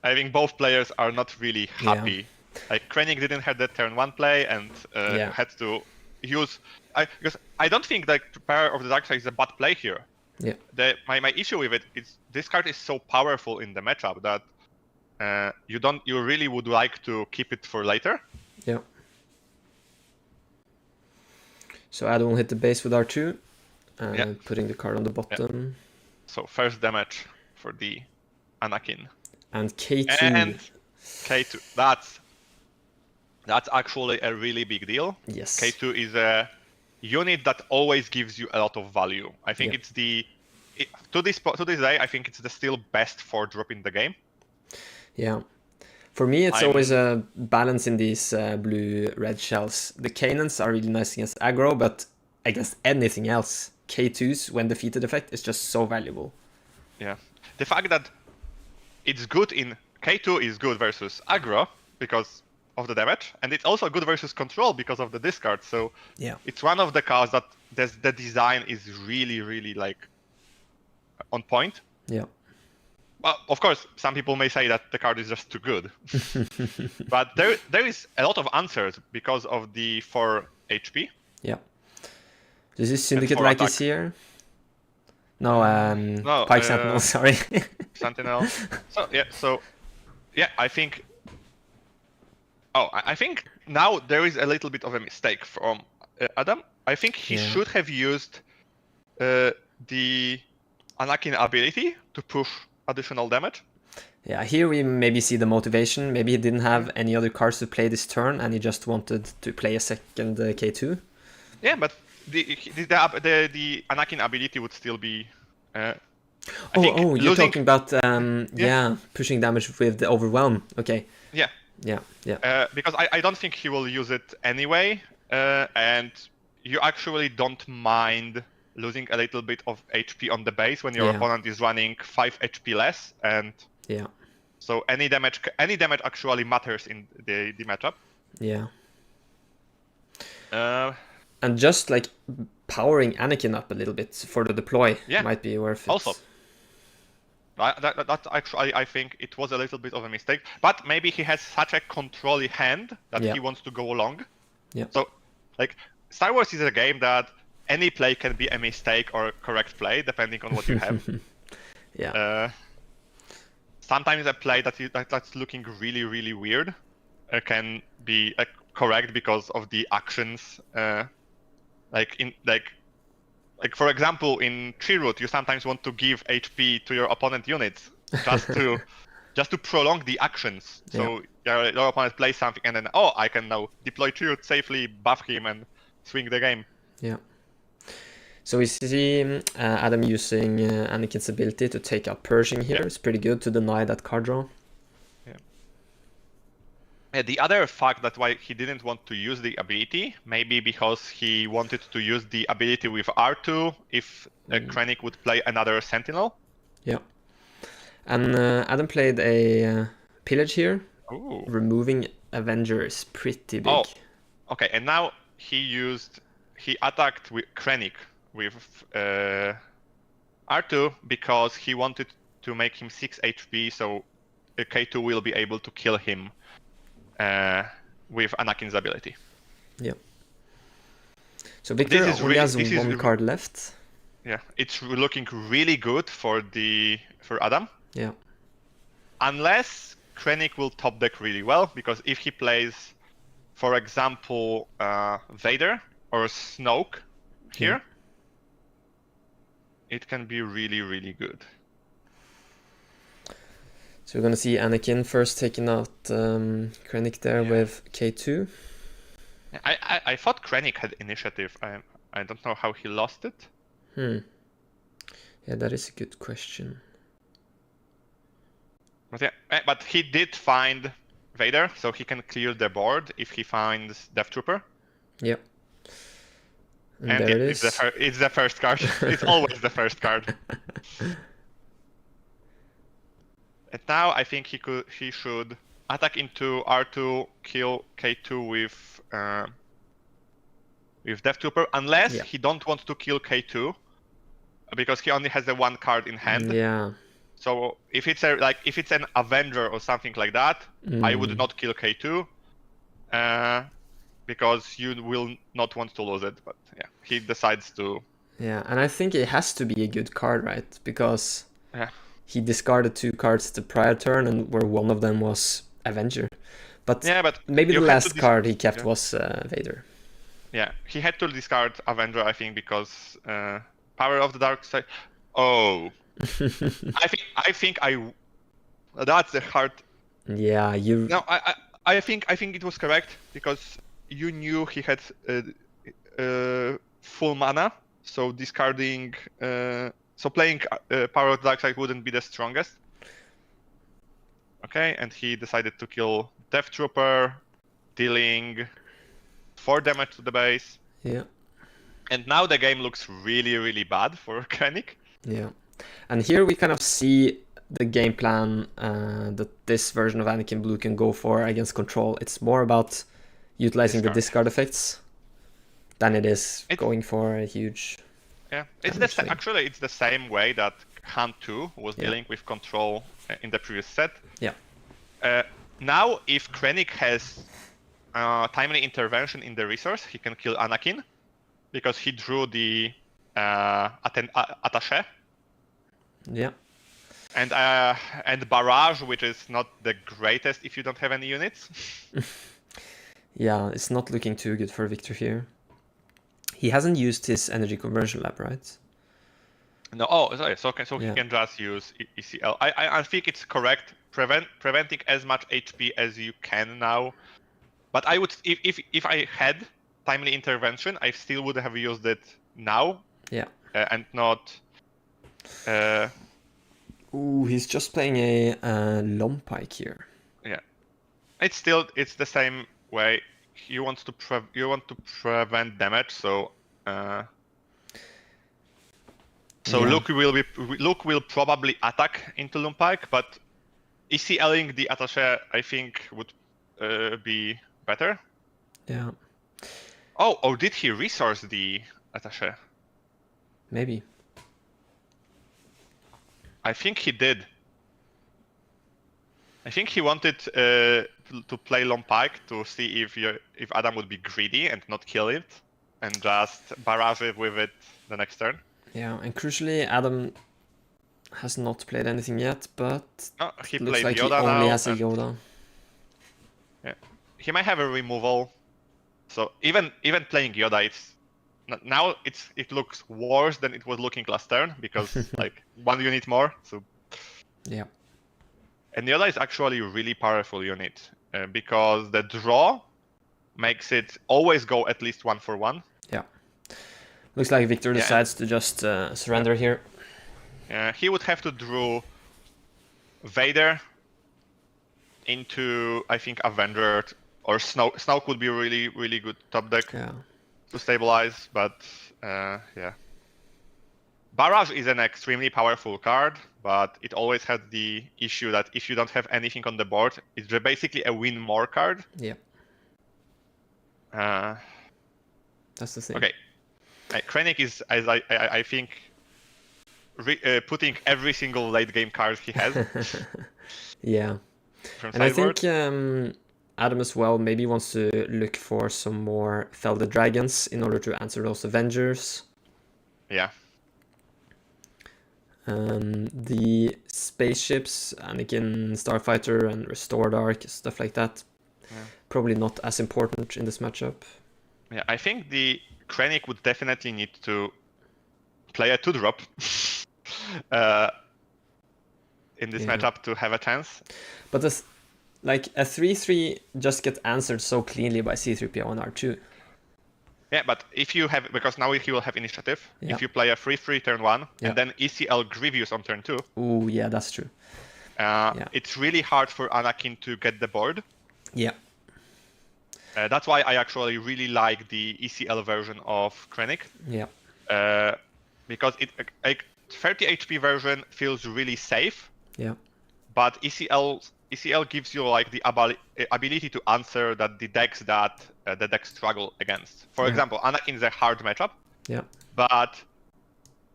I think both players are not really happy. Yeah. Like Krennic didn't have that turn 1 play and had to use... because I don't think like Power of the Dark Side is a bad play here. Yeah. My issue with it is this card is so powerful in the matchup that you really would like to keep it for later. Yeah. So Adam will hit the base with R2, putting the card on the bottom. Yeah. So first damage for the Anakin. And K2. And K2. That's actually a really big deal. Yes. K2 is a unit that always gives you a lot of value. I think it's to this day, I think it's the still best 4-drop in the game. Yeah. For me, it's always a balance in these blue-red shells. The Cannons are really nice against aggro, but against anything else, K2's when defeated effect is just so valuable. Yeah. The fact that it's good in... K2 is good versus aggro because of the damage, and it's also good versus control because of the discard, so it's one of the cards that the design is really, really like on point. Yeah. Well, of course, some people may say that the card is just too good. But there is a lot of answers because of the 4 HP. Yeah. Does this Syndicate like is here? No, Pike Sentinel, sorry. Sentinel. So, I think... I think now there is a little bit of a mistake from Adam. I think he should have used the Anakin ability to push additional damage. Yeah, here we maybe see the motivation. Maybe he didn't have any other cards to play this turn, and he just wanted to play a second K2. Yeah, but the Anakin ability would still be. You're talking about pushing damage with the Overwhelm. Okay. Yeah. Because I don't think he will use it anyway, and you actually don't mind losing a little bit of HP on the base when your opponent is running 5 HP less, and so any damage actually matters in the matchup. Yeah. And just like powering Anakin up a little bit for the deploy might be worth it. Also, that actually I think it was a little bit of a mistake, but maybe he has such a controlly hand that he wants to go along. Yeah. So, like, Star Wars is a game that any play can be a mistake or a correct play depending on what you have. Sometimes a play that's looking really, really weird can be correct because of the actions. Like for example, in Tree Root, you sometimes want to give HP to your opponent units just to prolong the actions. So your opponent plays something, and then I can now deploy Tree Root safely, buff him, and swing the game. Yeah. So we see Adam using Anakin's ability to take out Pershing here. It's pretty good to deny that card draw. Yeah, the other fact that why he didn't want to use the ability, maybe because he wanted to use the ability with R2 if Krennic would play another Sentinel. Yeah. And Adam played a Pillage here. Ooh. Removing Avenger is pretty big. Oh, okay. And now he attacked with Krennic with R2 because he wanted to make him 6 HP, so K2 will be able to kill him with Anakin's ability. Yeah. So Victor only has one card left. Yeah, it's looking really good for Adam. Yeah. Unless Krennic will top deck really well, because if he plays, for example, Vader or Snoke here, it can be really, really good. So we're gonna see Anakin first taking out Krennic there with K2. I thought Krennic had initiative. I don't know how he lost it. Yeah, that is a good question. But he did find Vader, so he can clear the board if he finds Death Trooper. Yep. And And there it is. It's the first card. It's always the first card. And now I think he should attack into R2, kill K2 with Death Trooper, unless he don't want to kill K2, because he only has the one card in hand. Yeah. So if it's an Avenger or something like that, I would not kill K2, because you will not want to lose it. But yeah, he decides to. Yeah, and I think it has to be a good card, right? Because he discarded 2 cards the prior turn, and where one of them was Avenger. But maybe the last card he kept was Vader. Yeah, he had to discard Avenger, I think, because Power of the Dark Side. Oh, I think that's the hard. Yeah, you. No, I think it was correct, because you knew he had full mana, so discarding, so playing Power of the Dark Side wouldn't be the strongest. Okay, and he decided to kill Death Trooper, dealing 4 damage to the base. Yeah. And now the game looks really, really bad for Krennic. Yeah. And here we kind of see the game plan that this version of Anakin Blue can go for against Control. It's more about utilizing the discard effects than it is going for a huge. Yeah, it's actually it's the same way that Han 2 was dealing with Control in the previous set. Yeah. Now, if Krennic has timely intervention in the resource, he can kill Anakin, because he drew the attaché. Yeah. And barrage, which is not the greatest if you don't have any units. Yeah, it's not looking too good for Victor here. He hasn't used his energy conversion lab, right? No. Sorry. So he can just use ECL. I think it's correct. Preventing as much HP as you can now. But I would, if I had timely intervention, I still would have used it now. Yeah. And not. Ooh, he's just playing a Lompike here. Yeah. It's the same way. You want to prevent damage, so. Luke will probably attack into Lompike, but ECLing the attaché, I think, would be better. Yeah. Oh, did he resource the attaché? Maybe. I think he did. I think he wanted to play Lompike to see if Adam would be greedy and not kill it, and just barrage it with it the next turn. Yeah, and crucially, Adam has not played anything yet, but he looks played like Yoda he only now, has a Yoda. Yeah, he might have a removal. So even playing Yoda, it looks worse than it was looking last turn, because like 1 unit more. So yeah. And Yoda is actually a really powerful unit, because the draw makes it always go at least 1 for 1. Yeah. Looks like Victor decides to just surrender here. He would have to draw Vader into, I think, Avenger, or Snoke would be a really, really good top deck to stabilize, but yeah. Barrage is an extremely powerful card, but it always has the issue that if you don't have anything on the board, it's basically a win more card. Yeah. That's the thing. Okay. Krennic is, as I think, putting every single late game card he has. Yeah. And I think Adam as well maybe wants to look for some more Felder Dragons in order to answer those Avengers. Yeah. The spaceships, Anakin, Starfighter, and Restored Arc, stuff like that, probably not as important in this matchup. Yeah, I think the Krennic would definitely need to play a 2-drop. in this matchup to have a chance. But this, like a 3-3 just gets answered so cleanly by C3PO and R2. Yeah, but if you have, because now he will have initiative. If you play a 3-3 turn 1 and then ECL Grievous on turn 2. Oh yeah, that's true. It's really hard for Anakin to get the board. Yeah. That's why I actually really like the ECL version of Krennic. Yeah. Because it 30 HP version feels really safe. Yeah. But ECL gives you like the ability to answer that the decks that the decks struggle against. For example, Anakin is a hard matchup. Yeah. But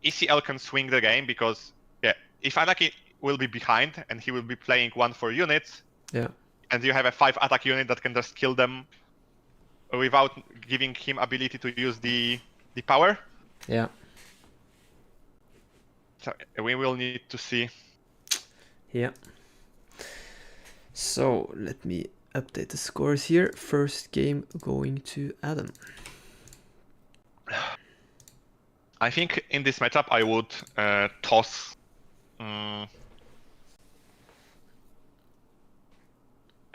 ECL can swing the game because if Anakin will be behind and he will be playing 1-4 units. Yeah. And you have a 5 attack unit that can just kill them without giving him ability to use the power. Yeah. So we will need to see. Yeah. So let me update the scores here. First game going to Adam. I think in this matchup I would toss a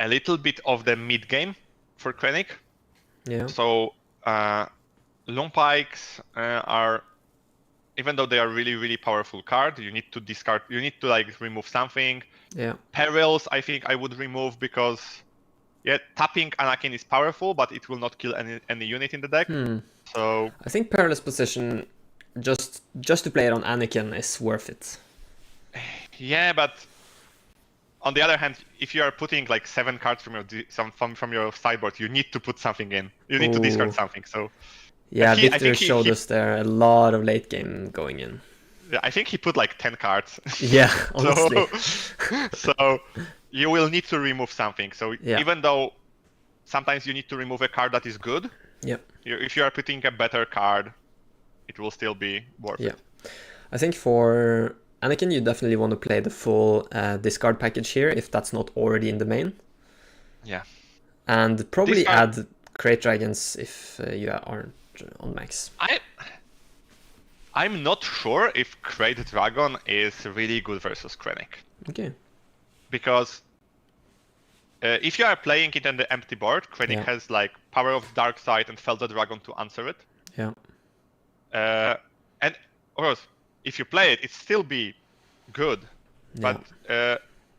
little bit of the mid game for Krennic. Yeah. So long pikes are, even though they are really powerful card, you need to discard. You need to like remove something. Yeah. Perils, I think I would remove because tapping Anakin is powerful, but it will not kill any unit in the deck. So I think Perilous Position, just to play it on Anakin is worth it. Yeah, but on the other hand, if you are putting like 7 cards from your sideboard, you need to put something in. You need to discard something. So yeah, Victor showed us there a lot of late game going in. Yeah, I think he put like 10 cards. Yeah, honestly. So you will need to remove something. So even though sometimes you need to remove a card that is good, if you are putting a better card, it will still be worth it. I think for Anakin, you definitely want to play the full discard package here, if that's not already in the main. Yeah. And probably add Crate Dragons if you aren't on max. I'm not sure if Crate Dragon is really good versus Krennic. Okay. Because if you are playing it on the empty board, Krennic has like Power of Dark Side and Fell the Dragon to answer it. Yeah. And of course, if you play it, it still be good. But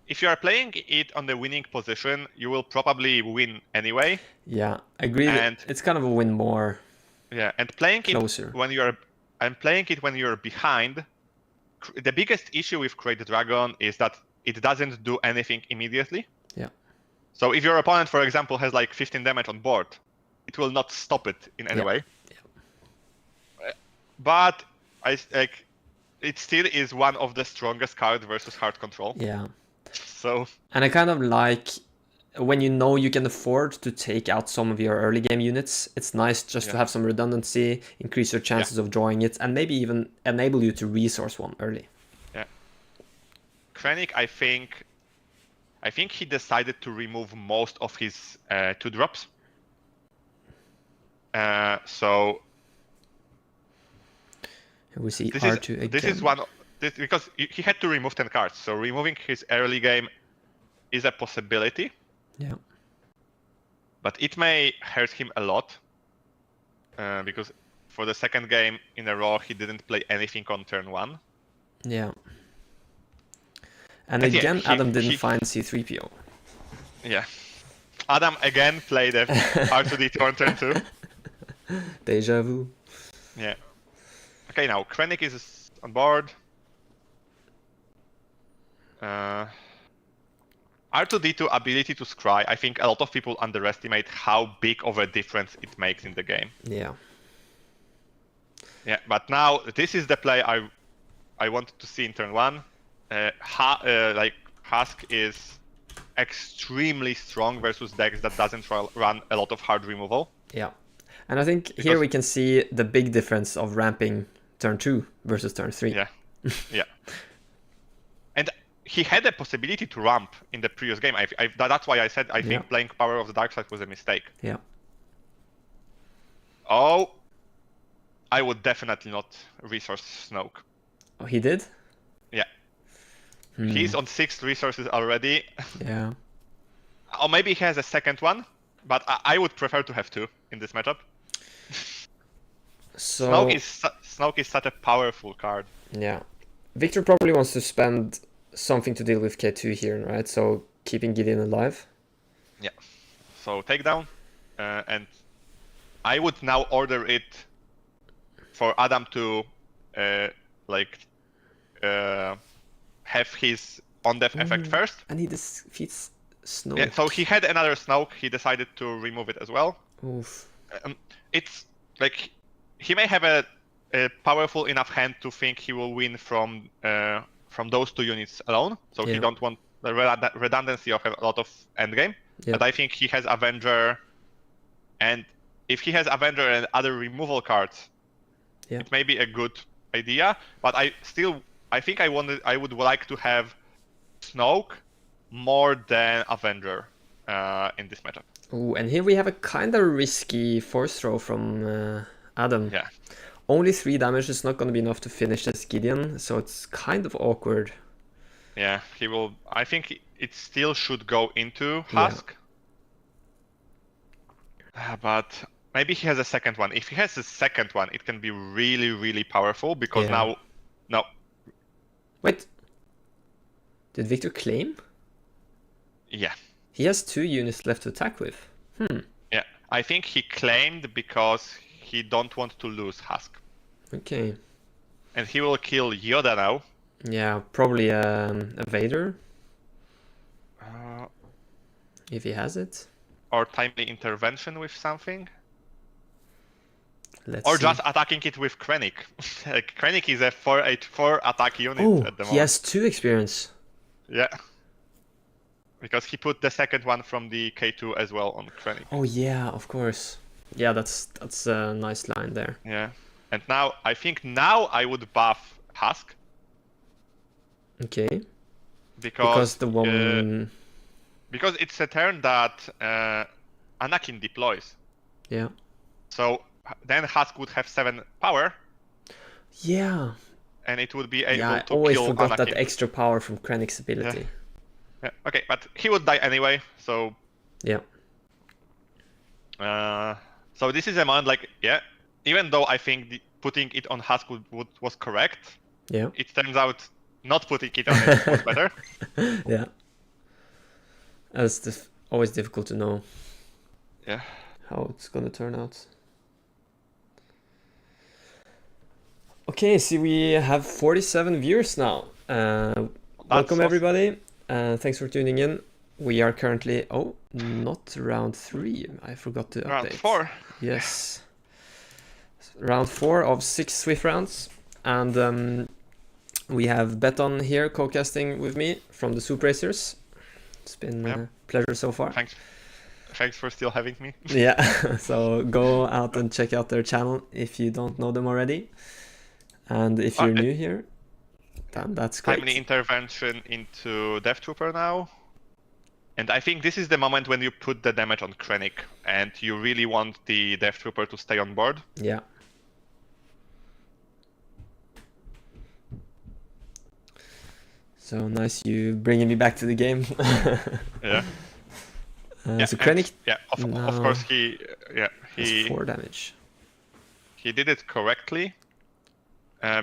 if you are playing it on the winning position, you will probably win anyway. Yeah, agree. And it's kind of a win more. Yeah, and playing closer. It when you're behind, the biggest issue with Crate Dragon is that it doesn't do anything immediately. Yeah. So if your opponent, for example, has like 15 damage on board, it will not stop it in any way. Yeah. But it still is one of the strongest cards versus hard control. Yeah. So. And I kind of like when you know you can afford to take out some of your early game units. It's nice just to have some redundancy, increase your chances of drawing it, and maybe even enable you to resource one early. Yeah. Krennic, I think he decided to remove most of his 2-drops. So. We see R2 again. This is because he had to remove 10 cards, so removing his early game is a possibility. Yeah. But it may hurt him a lot, because for the second game in a row, he didn't play anything on turn 1. Yeah. And again, Adam didn't find C3PO. Yeah. Adam again played a R2D2 on turn 2. Deja vu. Yeah. Okay, now Krennic is on board. R2D2 ability to scry. I think a lot of people underestimate how big of a difference it makes in the game. Yeah. Yeah, but now this is the play I wanted to see in turn 1. Husk is extremely strong versus decks that doesn't run a lot of hard removal. Yeah. And I think here we can see the big difference of ramping turn 2 versus turn 3. Yeah. Yeah. And he had a possibility to ramp in the previous game. That's why I said I think playing Power of the Dark Side was a mistake. Yeah. Oh, I would definitely not resource Snoke. Oh, he did? Yeah. He's on 6 resources already. Yeah. Or maybe he has a second one, but I would prefer to have 2 in this matchup. So Snoke is such a powerful card. yeah, Victor probably wants to spend something to deal with K2 here, right? So keeping Gideon alive. Yeah. So takedown, and I would now order it for Adam to have his on-death effect first. And he defeats Snoke. Yeah, so he had another Snoke. He decided to remove it as well. Oof. It's like he may have a powerful enough hand to think he will win from those 2 units alone. So he don't want the redundancy of a lot of endgame. Yeah. But I think he has Avenger, and if he has Avenger and other removal cards, it may be a good idea. But I think I would like to have Snoke more than Avenger in this matchup. Ooh, and here we have a kind of risky force throw from Adam. Yeah. Only 3 damage is not going to be enough to finish this Gideon, so it's kind of awkward. Yeah, he will. I think it still should go into Husk. But maybe he has a second one. If he has a second one, it can be really, really powerful because now. No. Wait. Did Victor claim? Yeah. He has 2 units left to attack with. Yeah, I think he claimed because he don't want to lose Husk. Okay. And he will kill Yoda now. Yeah, probably a Vader. If he has it. Or timely intervention with something. Let's or see. just attacking it with Krennic. Krennic is a 4/4 attack unit at the moment. He has 2 experience. Yeah. Because he put the second one from the K2 as well on Krennic. Oh yeah, of course. Yeah, that's a nice line there. Yeah. And now, I think now I would buff Husk. Okay. Because the one... because it's a turn that Anakin deploys. Yeah. So then Husk would have 7 power. Yeah. And it would be able I to always kill forgot Anakin. that extra power from Krennic's ability. Yeah. Okay, but he would die anyway, so... Yeah. So this is a moment, like, even though I think putting it on Husk was correct, it turns out not putting it on it was better. Yeah. It's always difficult to know how it's gonna turn out. Okay, see, we have 47 viewers now. Welcome, everybody. Thanks for tuning in. We are currently... Oh, not round 3. I forgot to update. Round 4. Yes. Round 4 of 6 Swift rounds. And we have Beton here co-casting with me from the SwoopRacers. It's been a pleasure so far. Thanks for still having me. Yeah, so go out and check out their channel if you don't know them already. And if you're new here, then that's great. Timely intervention into Death Trooper now. And I think this is the moment when you put the damage on Krennic and you really want the Death Trooper to stay on board. Yeah. So nice you bringing me back to the game. Yeah. So Krennic... Of course he... has 4 damage. He did it correctly.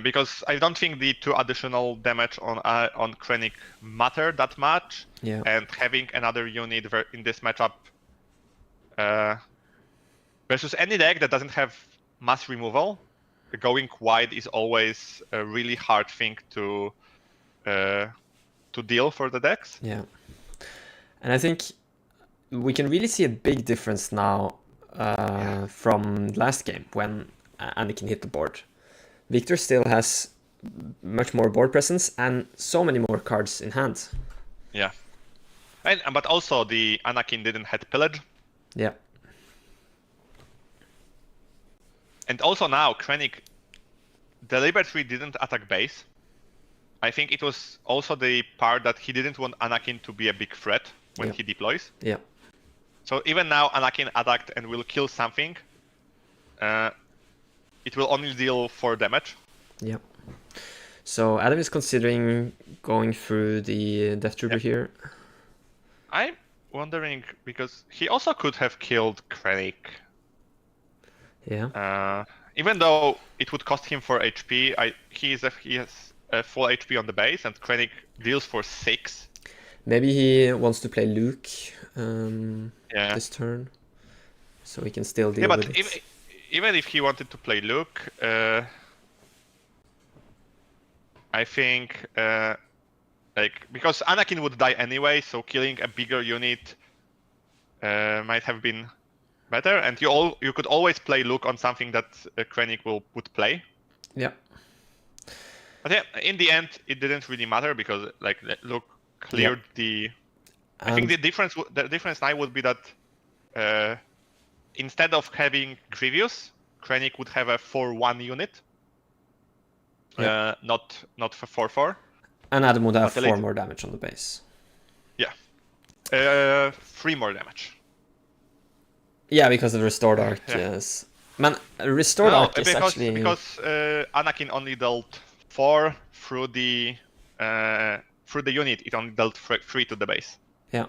Because I don't think the 2 additional damage on Krennic matter that much. Yeah. And having another unit in this matchup versus any deck that doesn't have mass removal, going wide is always a really hard thing to deal for the decks. Yeah. And I think we can really see a big difference now from last game when Anakin hit the board. Victor still has much more board presence and so many more cards in hand. Yeah. But also the Anakin didn't have pillage. Yeah. And also now Krennic deliberately didn't attack base. I think it was also the part that he didn't want Anakin to be a big threat when he deploys. Yeah. So even now Anakin attacked and will kill something. It will only deal 4 damage. Yeah. So Adam is considering going through the Death Trooper here. I'm wondering, because he also could have killed Krennic. Yeah. Even though it would cost him 4 HP, he has a full HP on the base, and Krennic deals for 6. Maybe he wants to play Luke this turn, so he can still deal with it. Even if he wanted to play Luke, I think because Anakin would die anyway, so killing a bigger unit might have been better, and you could always play Luke on something that Krennic would play. Yeah. But yeah, in the end, it didn't really matter because Luke cleared the. I think the difference now would be that instead of having Grievous, Krennic would have a 4-1 unit, not 4-4. And Adam would have 4 more damage on the base. Yeah, 3 more damage. Yeah, because of Restored Arc. Yes, man, Restored Arc is actually because Anakin only dealt 4 through the unit. It only dealt 3 to the base. Yeah.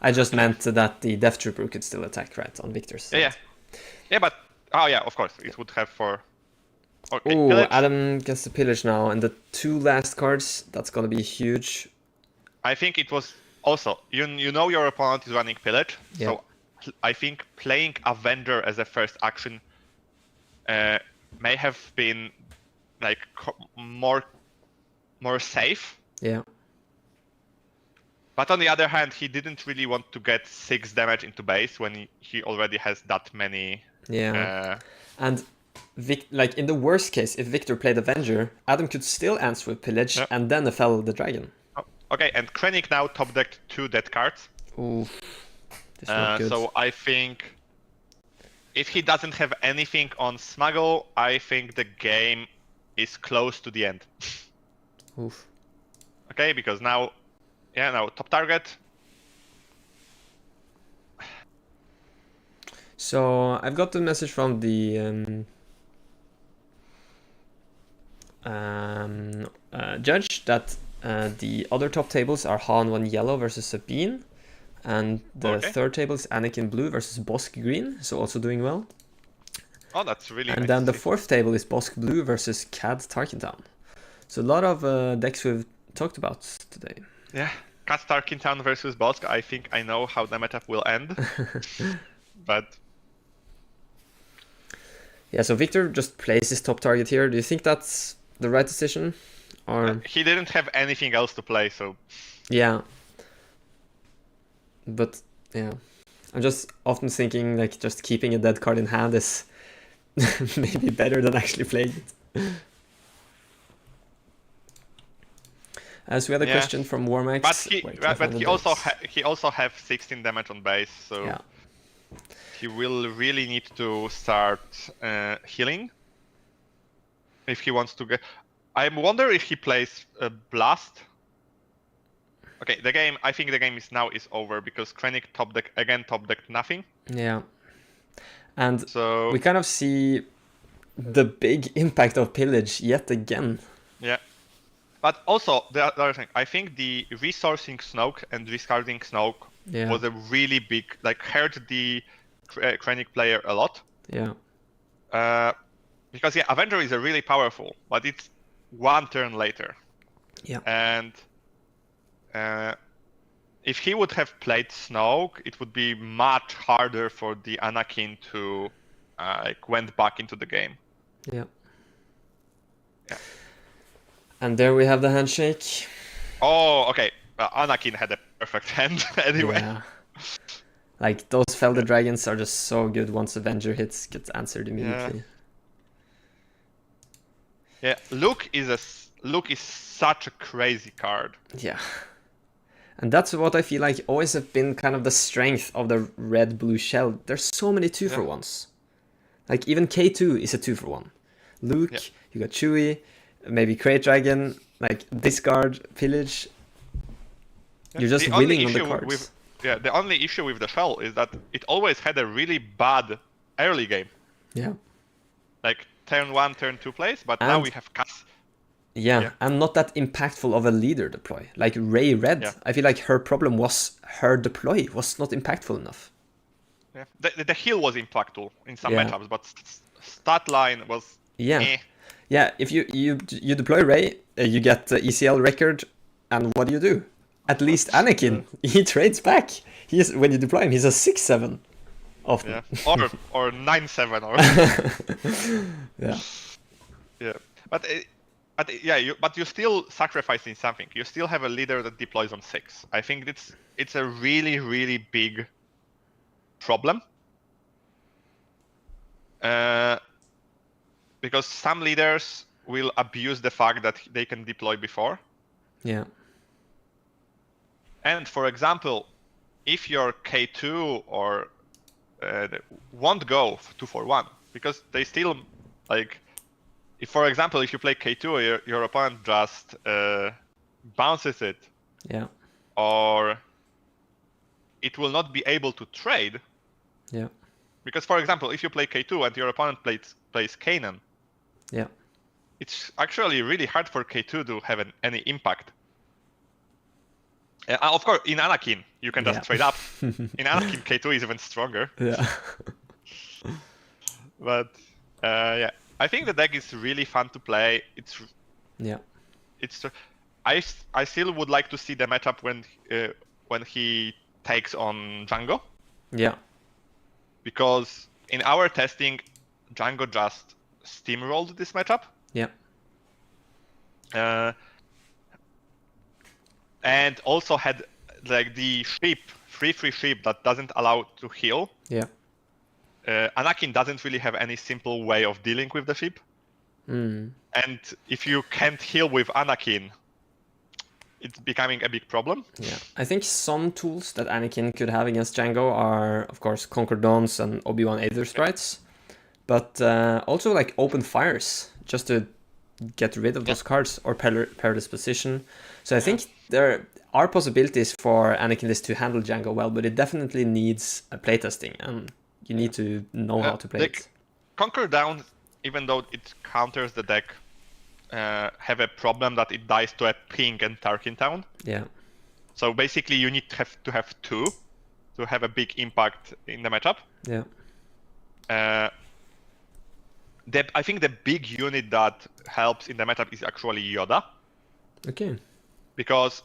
I just meant that the Death Trooper could still attack, right, on Victor's side. Yeah, but of course it would have 4. Okay, ooh, pillage. Adam gets the pillage now, and the 2 last cards, that's gonna be huge. I think it was also you know your opponent is running pillage, so I think playing Avenger as a first action may have been more safe. Yeah. But on the other hand, he didn't really want to get 6 damage into base when he already has that many. Yeah. And in the worst case, if Victor played Avenger, Adam could still answer with pillage and then fell the dragon. Oh, okay, and Krennic now top decked 2 dead cards. Ooh. This is not good. So I think if he doesn't have anything on Smuggle, I think the game is close to the end. Oof. Okay, because now top target. So I've got the message from the judge that the other top tables are Han 1 yellow versus Sabine, and the third table is Anakin blue versus Bosk green, so also doing well. Oh, that's really nice. And then the fourth table is Bosk blue versus Cad Tarkintown. So a lot of decks we've talked about today. Yeah, Cad Tarkintown versus Bosk. I think I know how the meta will end. But yeah, so Victor just plays his top target here. Do you think that's the right decision? Or he didn't have anything else to play, so yeah. But yeah, I'm just often thinking just keeping a dead card in hand is maybe better than actually playing it. So we had a question from Warmax. But he also have 16 damage on base, so he will really need to start healing if he wants to get. I wonder if he plays Blast. Okay, I think the game is over because Krennic top decked nothing. Yeah, and so we kind of see the big impact of pillage yet again. Yeah, but also the other thing, I think the resourcing Snoke and discarding Snoke was a really big, hurt the Krennic player a lot. Yeah. Because Avenger is a really powerful, but it's 1 turn later. Yeah. And if he would have played Snoke, it would be much harder for the Anakin to went back into the game. Yeah. And there we have the handshake. Oh, okay. Anakin had a perfect hand anyway. Yeah. Those Felder Dragons are just so good once Avenger hits, gets answered immediately. Yeah, Luke is such a crazy card. Yeah. And that's what I feel like always have been kind of the strength of the red-blue shell. There's so many 2-for-1s. Even K2 is a 2-for-1. Luke, you got Chewie, maybe Crate Dragon, discard, pillage. You're just winning on the cards. The only issue with the shell is that it always had a really bad early game. Yeah. Turn 1, turn 2 plays, but now we have Yeah, and not that impactful of a leader deploy. Like Ray Red, I feel like her problem was her deploy was not impactful enough. Yeah, the heal was impactful in some matchups, but stat line was Yeah, if you deploy Ray, you get the ECL record, and what do? At least Anakin, he trades back. When you deploy him, he's a 6-7 often. Yeah, or 9-7 or. Yeah, but you're still sacrificing something. You still have a leader that deploys on 6. I think it's a really, really big problem. Because some leaders will abuse the fact that they can deploy before. Yeah. And for example, if your K2 or won't go 2-4-1, because they still like. If, for example, if you play K2, your opponent just bounces it, or it will not be able to trade. Yeah. Because, for example, if you play K2 and your opponent plays Kanan, it's actually really hard for K2 to have any impact. Of course, in Anakin, you can just trade up. In Anakin, K2 is even stronger. Yeah. But I think the deck is really fun to play. I still would like to see the matchup when he takes on Django. Yeah. Because in our testing, Django just steamrolled this matchup. Yeah. And also had like the ship, free ship that doesn't allow to heal. Yeah. Anakin doesn't really have any simple way of dealing with the ship. And if you can't heal with Anakin, it's becoming a big problem. Yeah, I think some tools that Anakin could have against Django are, of course, Conquer Dawns and Obi-Wan Aether Sprites, but also like open fires, just to get rid of those cards, or Perilous Position. So I think there are possibilities for Anakin list to handle Django well, but it definitely needs a playtesting, and you need to know how to play it. Conquer Dawns, even though it counters the deck, have a problem that it dies to a ping and Tarkin Town. Yeah. So basically, you need to have 2 to have a big impact in the matchup. Yeah. I think the big unit that helps in the matchup is actually Yoda. Okay. Because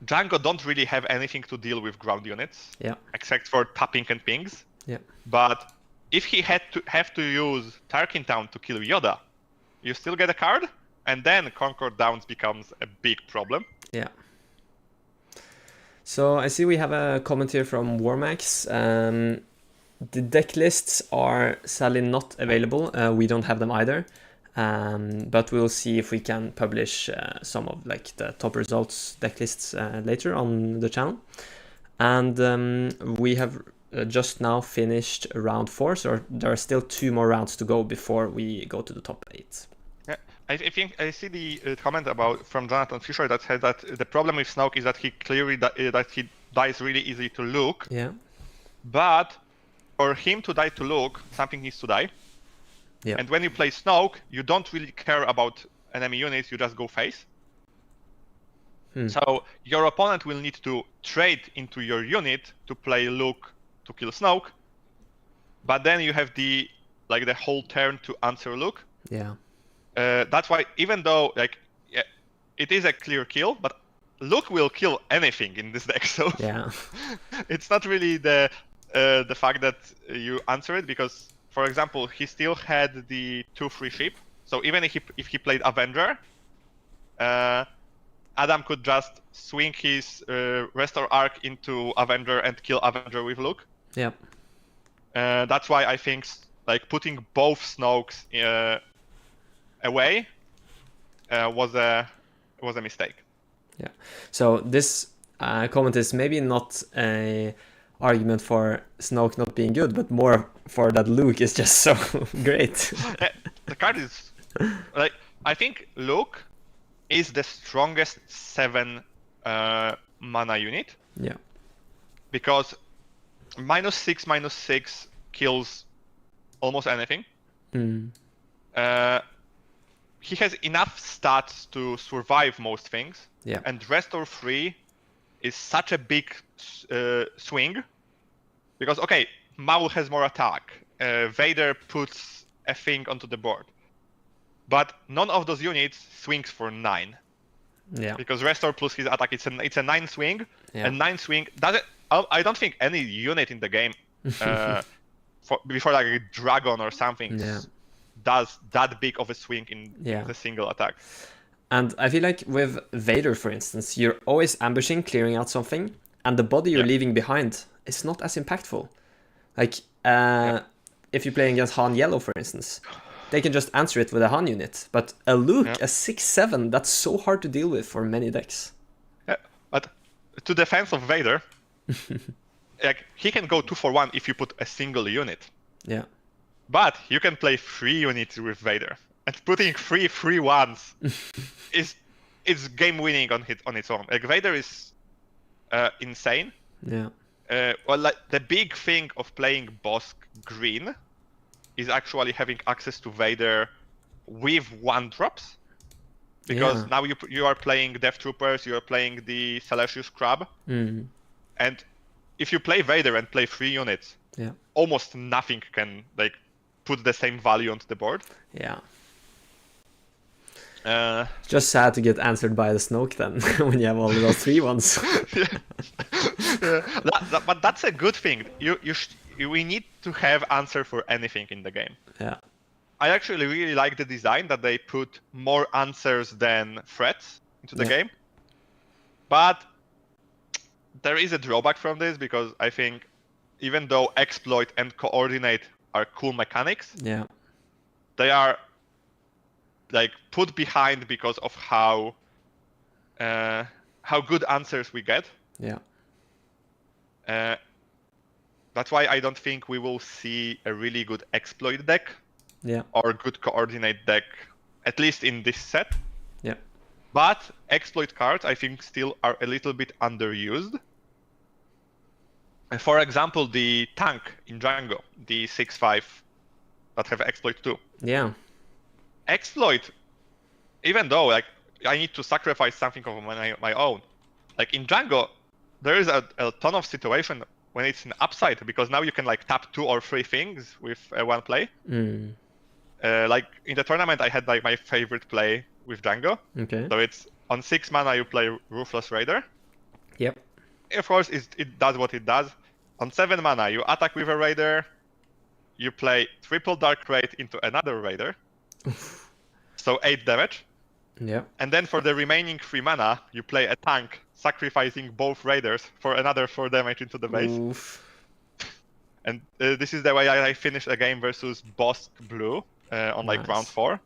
Django don't really have anything to deal with ground units. Yeah. Except for tapping and pings. Yeah. But if he have to use Tarkin Town to kill Yoda, you still get a card, and then Conquer Dawns becomes a big problem. Yeah. So I see we have a comment here from Warmax. The deck lists are sadly not available. We don't have them either. But we'll see if we can publish some of like the top results deck lists later on the channel. And we have just now finished round 4, so there are still 2 more rounds to go before we go to the top 8. Yeah, I think I see the comment from Jonathan Fisher that says that the problem with Snoke is that he clearly that he dies really easy to Luke. Yeah. But for him to die to Luke, something needs to die. Yeah. And when you play Snoke, you don't really care about enemy units, you just go face. So your opponent will need to trade into your unit to play Luke to kill Snoke. But then you have the whole turn to answer Luke. Yeah. That's why, even though it is a clear kill, but Luke will kill anything in this deck. So yeah. It's not really the fact that you answer it, because, for example, he still had the 2 free ship. So even if he played Avenger, Adam could just swing his Restore Arc into Avenger and kill Avenger with Luke. Yep. That's why I think putting both Snokes away was a mistake. Yeah. So this comment is maybe not a argument for Snoke not being good, but more for that Luke is just so great. The card is I think Luke is the strongest 7 mana unit. Yeah. Because -6/-6 kills almost anything. he has enough stats to survive most things. Yeah. And Restore 3 is such a big swing. Because, okay, Maul has more attack. Vader puts a thing onto the board. But none of those units swings for 9. Yeah. Because Restore plus his attack, it's a 9 swing. Yeah. And 9 swing doesn't. I don't think any unit in the game, before like a dragon or something, does that big of a swing in the single attack. And I feel like with Vader, for instance, you're always ambushing, clearing out something, and the body you're leaving behind is not as impactful. Like, if you're playing against Han Yellow, for instance, they can just answer it with a Han unit. But a Luke, a 6/7, that's so hard to deal with for many decks. Yeah, but to defense of Vader, like he can go 2 for 1 if you put a single unit. Yeah. But you can play 3 units with Vader. And putting 3 3/1s is game winning on its own. Like Vader is insane. Yeah. Well, like the big thing of playing Bosk green is actually having access to Vader with 1-drops. Because now you are playing Death Troopers, you are playing the Celestius Crab. And if you play Vader and play 3 units, almost nothing can like put the same value onto the board. Yeah. It's just sad to get answered by the Snoke then, when you have all of those 3 ones. But that's a good thing. We need to have answer for anything in the game. Yeah. I actually really like the design that they put more answers than threats into the game. But there is a drawback from this, because I think even though exploit and coordinate are cool mechanics, they are like put behind because of how good answers we get. Yeah. That's why I don't think we will see a really good exploit deck. Yeah. Or good coordinate deck, at least in this set. Yeah. But exploit cards, I think, still are a little bit underused. For example, the tank in Django, the 6/5 that have exploit too. Yeah. Exploit, even though like I need to sacrifice something of my own, like in Django, there is a ton of situation when it's an upside, because now you can like tap 2 or 3 things with 1 play. Like in the tournament, I had like my favorite play with Django. Okay. So it's on 6 mana you play Ruthless Raider. Yep. Of course, it does what it does. On 7 mana, you attack with a Raider. You play triple Dark Raid into another Raider. So 8 damage. Yeah. And then for the remaining 3 mana, you play a tank, sacrificing both Raiders for another 4 damage into the base. Oof. And this is the way I finished a game versus Bosk Blue on like round 4.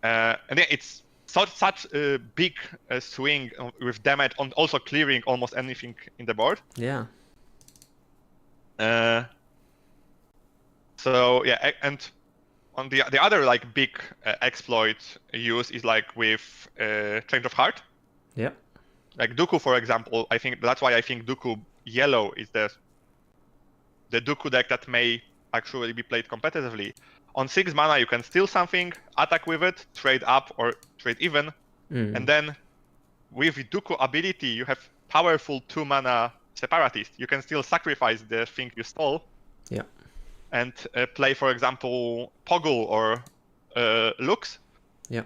And yeah, it's such a big swing with damage on also clearing almost anything in the board. Yeah. So yeah, and on the other like big exploit use is like with Change of Heart. Yeah. Like Dooku, for example, I think that's why I think Dooku Yellow is the Dooku deck that may actually be played competitively. On 6 mana, you can steal something, attack with it, trade up or trade even, and then with Dooku ability, you have powerful 2 mana Separatist. You can still sacrifice the thing you stole. Yeah. And play, for example, Poggle or Lux. Yeah.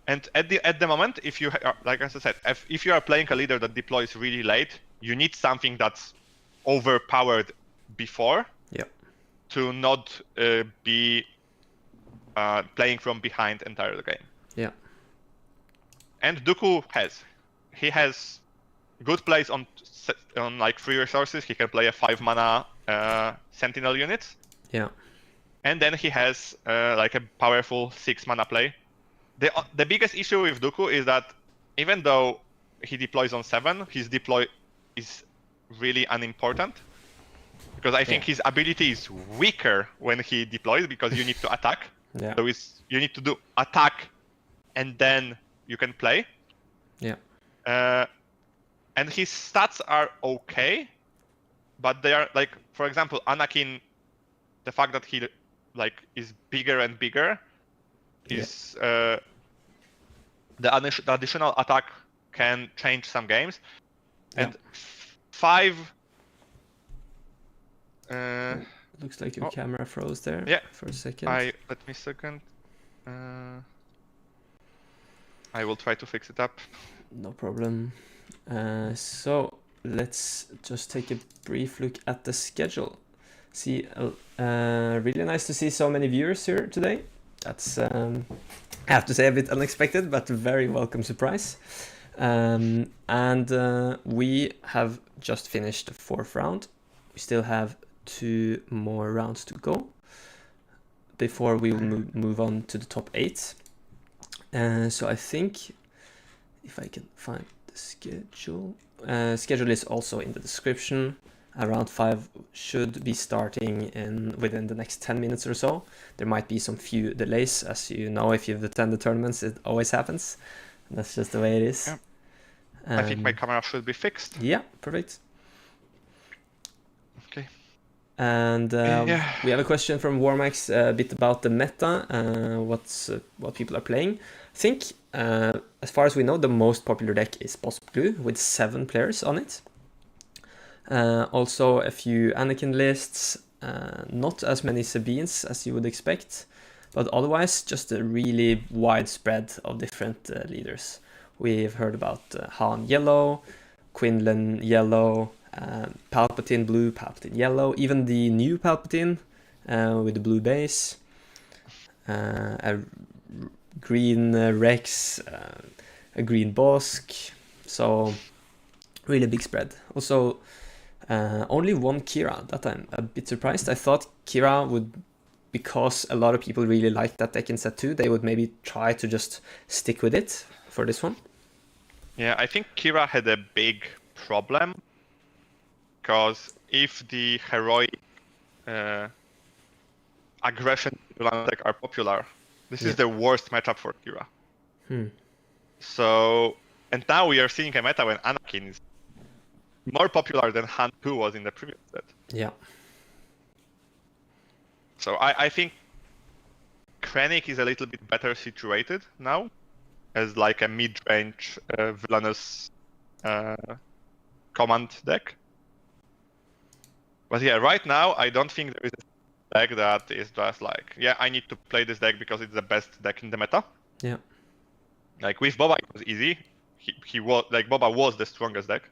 And at the moment, if you like as I said, if you are playing a leader that deploys really late, you need something that's overpowered before. Yeah. To not be playing from behind entire game. Yeah. And Dooku has good plays on like 3 resources. He can play a 5 mana Sentinel unit. Yeah. And then he has like a powerful 6 mana play. The biggest issue with Dooku is that even though he deploys on 7, his deploy is really unimportant. Because I think his ability is weaker when he deploys, because you need to attack. Yeah. So you need to do attack and then you can play. Yeah. And his stats are okay, but they are like, for example, Anakin, the fact that he like is bigger and bigger is the additional attack can change some games, and 5. Looks like your camera froze there. For a second. Let me second. I will try to fix it up. No problem. So let's just take a brief look at the schedule. See, really nice to see so many viewers here today. That's I have to say a bit unexpected, but very welcome surprise. And we have just finished the 4th round. We still have 2 more rounds to go before we will move on to the top 8. So I think if I can find the schedule, schedule is also in the description. Round 5 should be starting within the next 10 minutes or so. There might be some few delays, as you know, if you've attended tournaments, it always happens. That's just the way it is. Yeah. I think my camera should be fixed. Yeah, perfect. Okay. And we have a question from Warmax a bit about the meta, what people are playing. I think, as far as we know, the most popular deck is Boss Blue with 7 players on it. Also a few Anakin lists, not as many Sabines as you would expect, but otherwise just a really wide spread of different leaders. We've heard about Han Yellow, Quinlan Yellow, Palpatine Blue, Palpatine Yellow, even the new Palpatine with the blue base, a green Rex, a green Bosk, so really big spread. Also only one Kira, that I'm a bit surprised. I thought Kira would, because a lot of people really like that deck in set 2, they would maybe try to just stick with it for this one. Yeah, I think Kira had a big problem, because if the heroic aggression deck are popular, this is the worst matchup for Kira. So, and now we are seeing a meta when Anakin is more popular than Han 2 was in the previous set. Yeah. So I think Krennic is a little bit better situated now, as like a mid-range villainous command deck. But yeah, right now I don't think there is a deck that is just like, yeah, I need to play this deck because it's the best deck in the meta. Yeah. Like with Boba, it was easy. He was like, Boba was the strongest deck.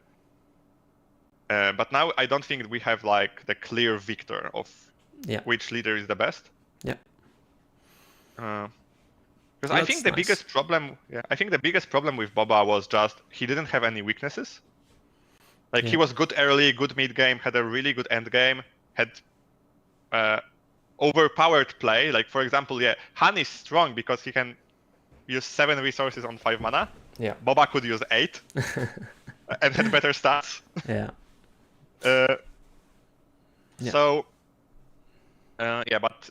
But now I don't think we have like the clear victor of which leader is the best. Yeah. Because I think the biggest problem, I think the biggest problem with Boba was just he didn't have any weaknesses. Like he was good early, good mid game, had a really good end game, had overpowered play. Like for example, Han is strong because he can use 7 resources on 5 mana. Yeah. Boba could use 8 and had better stats. Yeah. So, but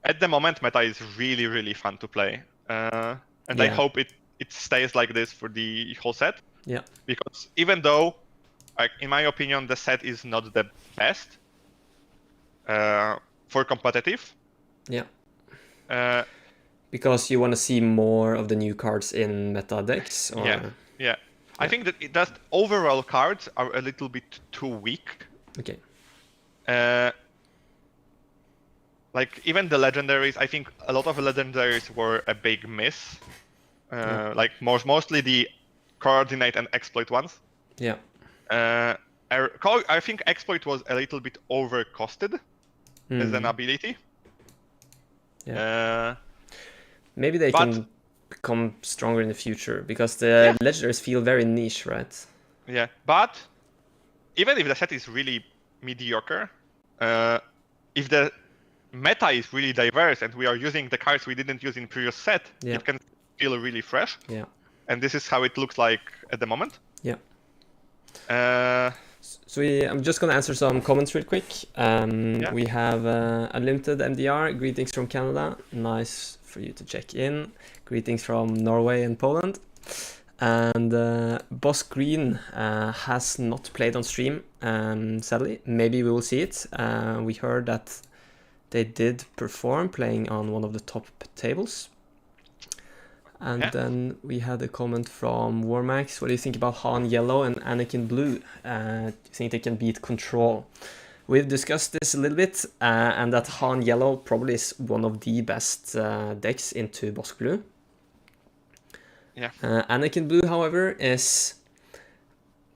at the moment, meta is really, really fun to play. And I hope it stays like this for the whole set. Yeah. Because even though, like, in my opinion, the set is not the best for competitive. Yeah. Because you want to see more of the new cards in meta decks? Or... Yeah. I think that just overall cards are a little bit too weak. Okay. Like even the legendaries, I think a lot of legendaries were a big miss. Like mostly the coordinate and exploit ones. Yeah. I think exploit was a little bit overcosted as an ability. Yeah. Maybe they can become stronger in the future because the legendaries feel very niche, right? Yeah, but even if the set is really mediocre, if the meta is really diverse and we are using the cards we didn't use in previous set, it can feel really fresh. Yeah. And this is how it looks like at the moment. Yeah. So I'm just going to answer some comments real quick. We have Unlimited MDR, greetings from Canada. Nice for you to check in. Greetings from Norway and Poland. And Boss Green has not played on stream, sadly. Maybe we will see it. We heard that they did perform, playing on one of the top tables. And then we had a comment from Warmax. What do you think about Han Yellow and Anakin Blue? Do you think they can beat Control? We've discussed this a little bit, and that Han Yellow probably is one of the best decks into Bosk Blue. Yeah. Anakin Blue, however,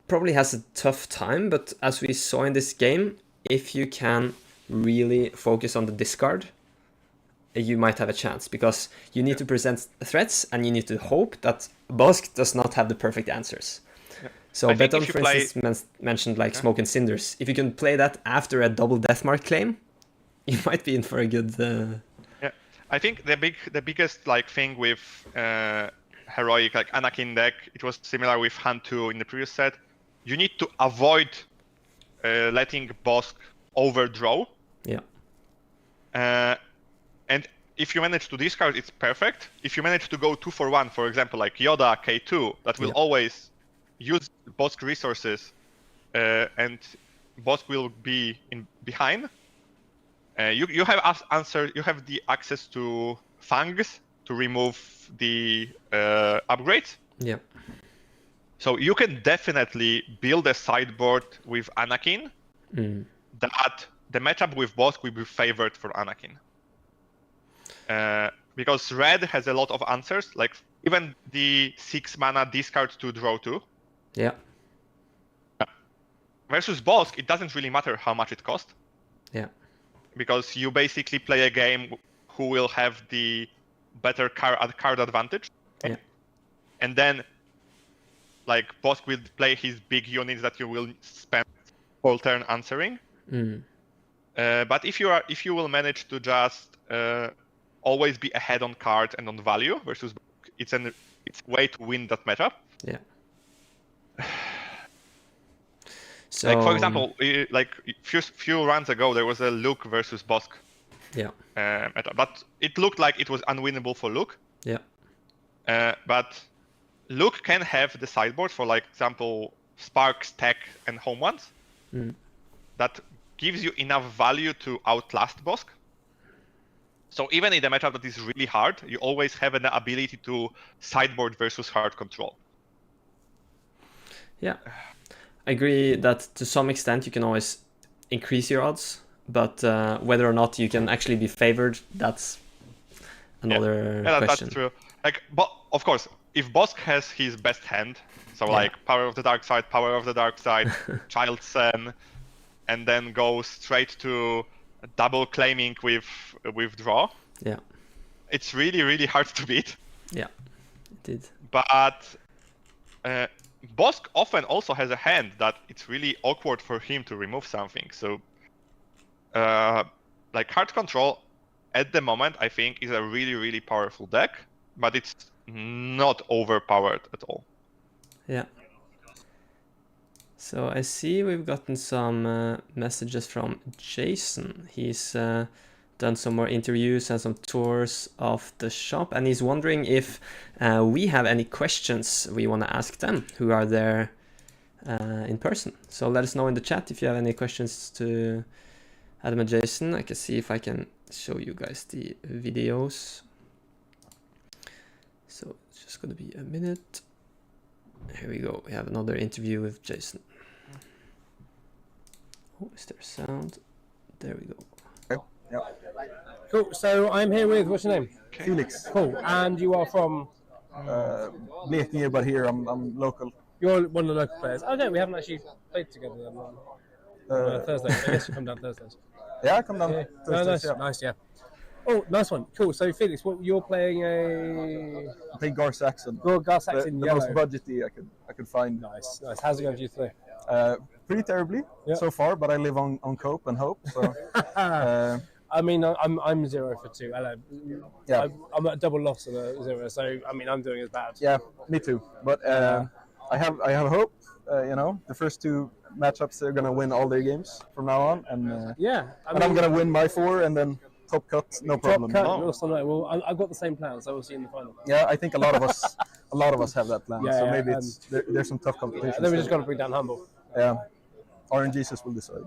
probably has a tough time, but as we saw in this game, if you can really focus on the discard, you might have a chance, because you need to present threats and you need to hope that Bosk does not have the perfect answers. Yeah. So Beton, for instance, mentioned like Smoke and Cinders. If you can play that after a double Deathmark claim, you might be in for a good... Yeah, I think the biggest like thing with heroic like Anakin deck, it was similar with Han 2 in the previous set. You need to avoid letting Bosk overdraw. Yeah. And if you manage to discard, it's perfect. If you manage to go 2 for 1, for example, like Yoda K2, that will always use Bosk resources, and Bosk will be behind. You have You have the access to Fangs to remove the upgrades. Yeah. So you can definitely build a sideboard with Anakin that the matchup with Bosk will be favored for Anakin. Because red has a lot of answers, like even the 6 mana discard to draw 2. Yeah. Versus Bosk, it doesn't really matter how much it costs. Yeah. Because you basically play a game who will have the better card advantage. Yeah. And then like Bosk will play his big units that you will spend whole turn answering. But if you will manage to just always be ahead on card and on value versus it's a way to win that matchup. Yeah. So, like for example, like few runs ago there was a Luke versus Bosk. Yeah. Matchup, but it looked like it was unwinnable for Luke. Yeah. But Luke can have the sideboard for, like example, Sparks, Tech, and Home Ones. That gives you enough value to outlast Bosk. So even in the matchup that is really hard, you always have an ability to sideboard versus hard control. Yeah, I agree that to some extent you can always increase your odds, but whether or not you can actually be favored, that's another question. That's true. Like, but of course, if Bosk has his best hand, so like Power of the Dark Side, Child Sen, and then go straight to double claiming with draw. Yeah. It's really, really hard to beat. Yeah, it did. But Bosk often also has a hand that it's really awkward for him to remove something. So like hard control at the moment, I think, is a really, really powerful deck, but it's not overpowered at all. Yeah. So I see we've gotten some messages from Jason. He's done some more interviews and some tours of the shop, and he's wondering if we have any questions we want to ask them who are there in person. So let us know in the chat if you have any questions to Adam and Jason. I can see if I can show you guys the videos. So it's just going to be a minute. Here we go. We have another interview with Jason. Oh, is there sound? There we go. Yeah. Cool. So I'm here with, what's your name? Felix. Cool. And you are from? Blekinge, but here I'm local. You're one of the local players. Oh no, we haven't actually played together on Thursday. I guess you come down Thursdays. Yeah, I come down Nice, Thursdays. nice, yeah. Oh, nice one. Cool. So Felix, what you're playing I think Gar Saxon. Gar Saxon, the most budgety I could find. Nice, nice. How's it going for you today? Pretty terribly so far, but I live on cope and hope. So. I mean, I'm 0 for 2. Hello. Yeah. I'm at a double loss of a 0, so I mean, I'm doing as bad. Yeah, me too. But I have hope. You know, the first 2 matchups they're gonna win all their games from now on, and I'm gonna win my 4 and then top cut, no problem. Top cut, awesome. Well, I've got the same plan, so we'll see in the final. Yeah, I think a lot of us have that plan. So maybe there's some tough competition. Then we just got to bring down Humble. Yeah, RNGesus will decide.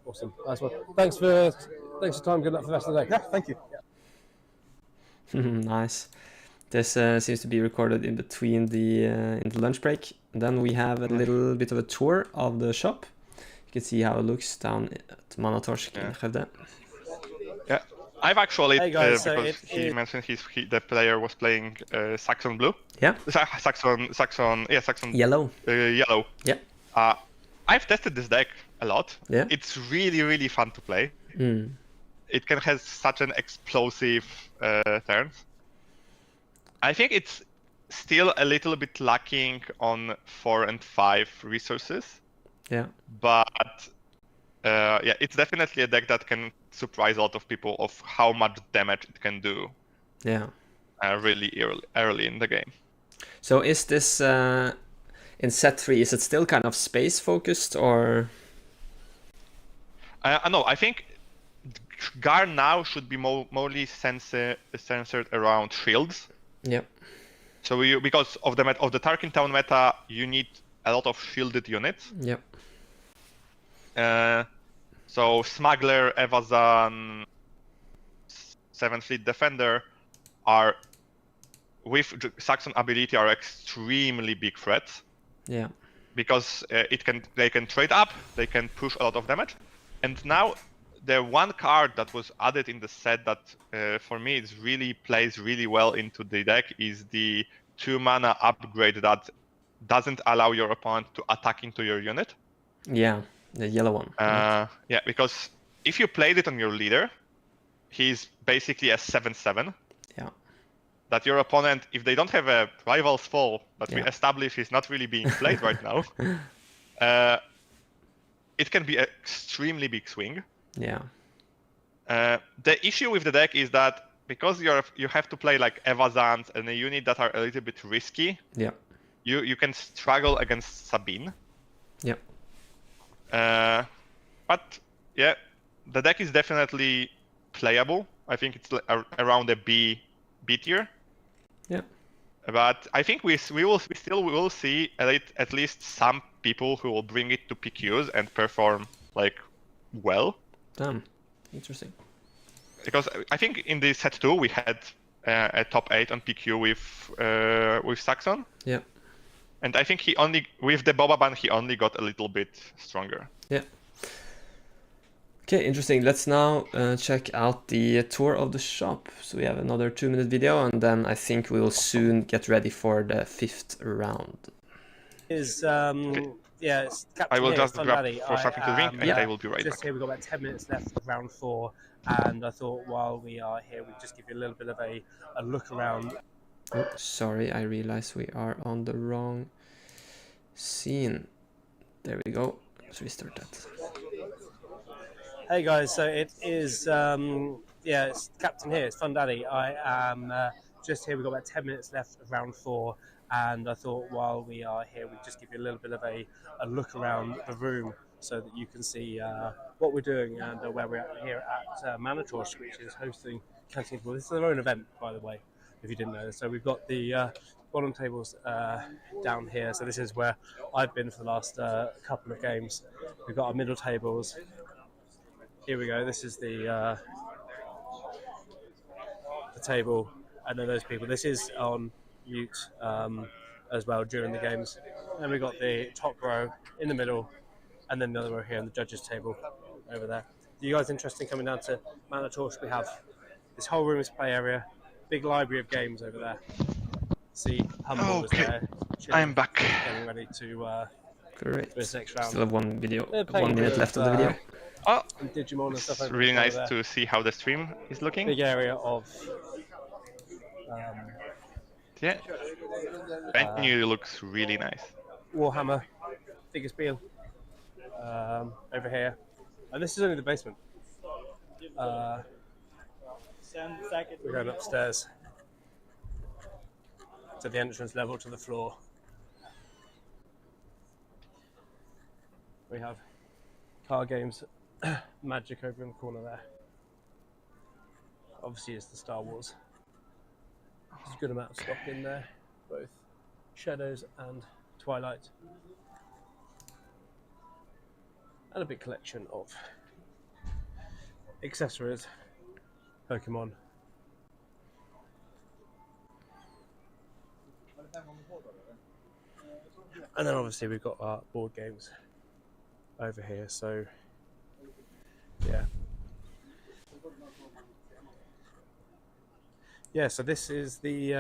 Awesome. Nice one. Thanks for Thanks for your time. Good luck for the rest of the day. Yeah, thank you. Nice. This seems to be recorded in between in the lunch break. Then we have a little bit of a tour of the shop. You can see how it looks down at Manatorsk in Skövde. Yeah, I've actually guys, because he mentioned the player was playing Saxon Blue. Yeah. Saxon Yellow. Yellow. Yeah. I've tested this deck a lot. Yeah. It's really fun to play. It can have such an explosive turns. I think it's still a little bit lacking on 4 and 5 resources. Yeah. But yeah, it's definitely a deck that can surprise a lot of people of how much damage it can do. Yeah. Really early in the game. So is this in set 3? Is it still kind of space focused or? No, I think Gar now should be mostly censored around shields. Yep. So because of the Tarkin Town meta, you need a lot of shielded units. Yep. So Smuggler, Evazan, 7th Fleet Defender are, with Saxon ability, are extremely big threats. Yeah. Because they can trade up, they can push a lot of damage, and now the one card that was added in the set that for me is really plays really well into the deck is the 2 mana upgrade that doesn't allow your opponent to attack into your unit. Yeah, the yellow one. Yeah, because if you played it on your leader, he's basically a 7/7. Yeah. That your opponent, if they don't have a Rival's Fall that we establish is not really being played right now, it can be an extremely big swing. Yeah. The issue with the deck is that because you have to play like Evazans and a unit that are a little bit risky. Yeah. You can struggle against Sabine. Yeah. But yeah, the deck is definitely playable. I think it's around a B tier. Yeah. But I think we still will see at least some people who will bring it to PQs and perform like well. Damn, interesting. Because I think in the set 2 we had a top 8 on PQ with Saxon. Yeah. And I think he only with the Boba ban he only got a little bit stronger. Yeah. Okay, interesting. Let's now check out the tour of the shop. So we have another 2-minute video, and then I think we will soon get ready for the 5th round. Yeah, it's I will just grab Daddy. for something to drink, and I will be right just back. Here we've got about 10 minutes left of round 4, and I thought while we are here, we'd just give you a little bit of a look around. Oh, sorry, I realize we are on the wrong scene. There we go. Let's restart that. Hey guys, so it is, it's Captain here, it's Fun Daddy. I am just here, we've got about 10 minutes left of round 4, and I thought while we are here, we'd just give you a little bit of a look around the room so that you can see what we're doing and where we're at here at Manatorsk, which is hosting Cantina Brawl. This is their own event, by the way, if you didn't know. So we've got the bottom tables down here. So this is where I've been for the last couple of games. We've got our middle tables. Here we go. This is the table, and then those people. This is on mute as well during the games. Then we've got the top row in the middle, and then the other row here on the judges' table over there. Are you guys interested in coming down to Manatorsk? We have this whole room is play area, big library of games over there. See, Humble is there. I'm back. Getting ready to Great. this next round. Still have 1 minute left of the video. Oh, Digimon and stuff. it's really nice to see how the stream is looking. Big area of. Yeah. Venue looks really nice. Warhammer, biggest Beal over here, and this is only the basement. We're going upstairs to the entrance level to the floor. We have card games, Magic over in the corner there. Obviously, it's the Star Wars. There's a good amount of stock in there, both Shadows and Twilight. And a big collection of accessories, Pokemon. And then obviously we've got our board games over here, so yeah. Yeah, so this is the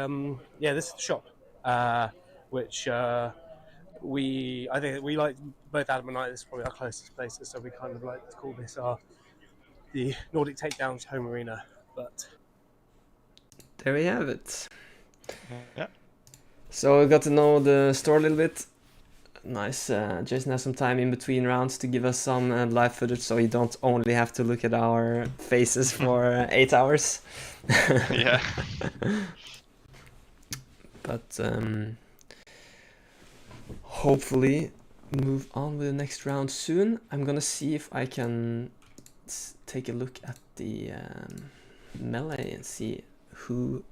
this is the shop, which I think we like, both Adam and I, this is probably our closest places, so we kind of like to call this the Nordic Takedowns home arena. But there we have it. Yeah. So we got to know the store a little bit. Nice. Jason has some time in between rounds to give us some live footage, so you don't only have to look at our faces for 8 hours. Yeah. But hopefully move on with the next round soon. I'm gonna see if I can take a look at the melee and see who's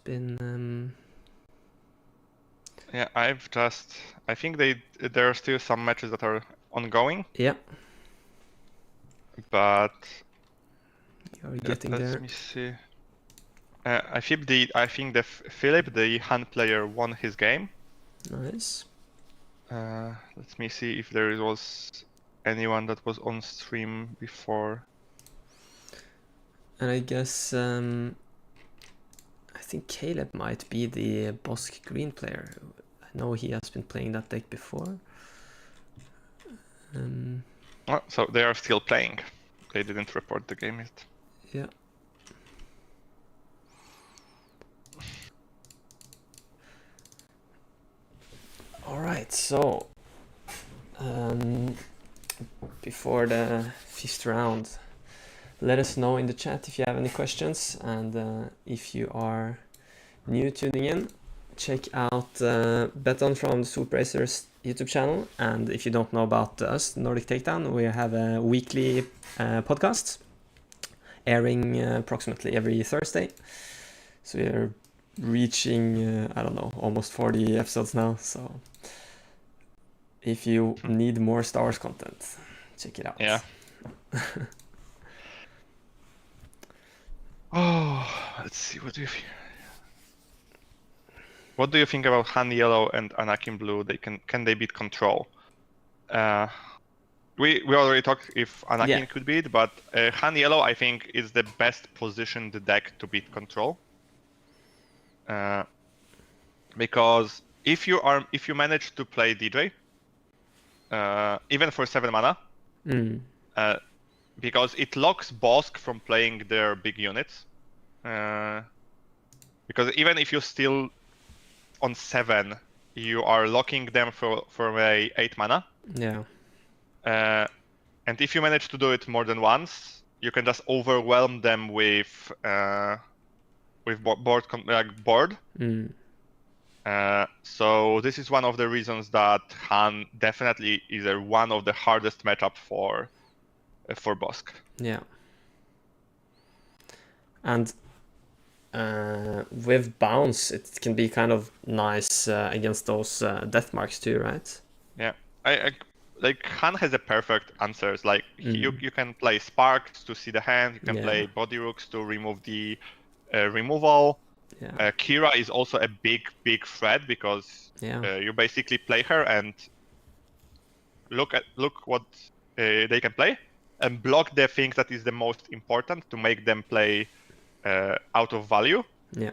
been. Yeah, I think there are still some matches that are ongoing. Yeah. But you're getting let there. Let me see. I think Philip, the Han player, won his game. Nice. Let me see if there was anyone that was on stream before. And I guess I think Caleb might be the Bosk Green player. I know he has been playing that deck before. So they are still playing. They didn't report the game yet. Yeah. Alright, so before the 5th round, let us know in the chat if you have any questions, and if you are new tuning in, check out Beton from the SwoopRacers YouTube channel, and if you don't know about us, Nordic Takedown, we have a weekly podcast airing approximately every Thursday, so we're reaching I don't know, almost 40 episodes now, so if you need more Star Wars content, check it out. Yeah. Oh, let's see, what do you think? What do you think about Han Yellow and Anakin Blue? Can they beat Control? We already talked if Anakin could beat, but Han Yellow I think is the best positioned deck to beat Control. Because if you manage to play DJ, even for 7 mana, because it locks Bosk from playing their big units. Because even if you still on 7, you are locking them for a 8 mana. Yeah. And if you manage to do it more than once, you can just overwhelm them with board. So this is one of the reasons that Han definitely is one of the hardest matchup for Bosk. Yeah. And with bounce, it can be kind of nice against those death marks too, right? Yeah, I like Han has a perfect answers. Like you can play Sparks to see the hand. You can play Body Rooks to remove the removal. Yeah. Kira is also a big threat because you basically play her and look what they can play and block the thing that is the most important to make them play out of value. Yeah.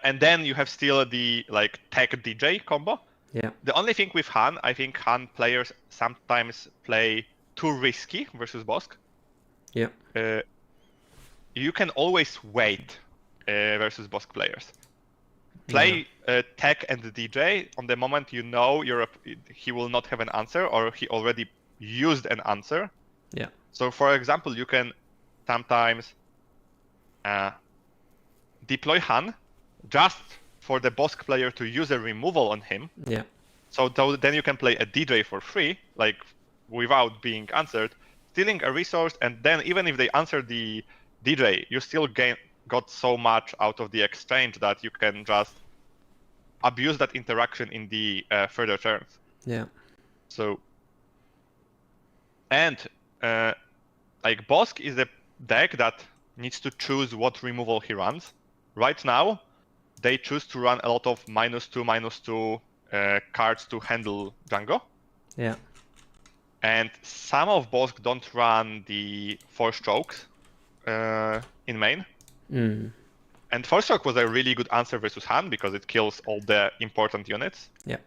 And then you have still the tech DJ combo. Yeah. The only thing with Han, I think Han players sometimes play too risky versus Bosk. Yeah. You can always wait versus Bosk players. Play tech and DJ on the moment you know he will not have an answer or he already used an answer. Yeah. So for example, you can sometimes deploy Han just for the Bosk player to use a removal on him. Yeah. So then you can play a DJ for free, without being answered, stealing a resource, and then even if they answer the DJ, you still got so much out of the exchange that you can just abuse that interaction in the further turns. Yeah. So, and like Bosk is the deck that needs to choose what removal he runs. Right now, they choose to run a lot of -2/-2 cards to handle Django. Yeah. And some of Bosk don't run the 4-strokes in main. And 4-stroke was a really good answer versus Han because it kills all the important units. Yeah.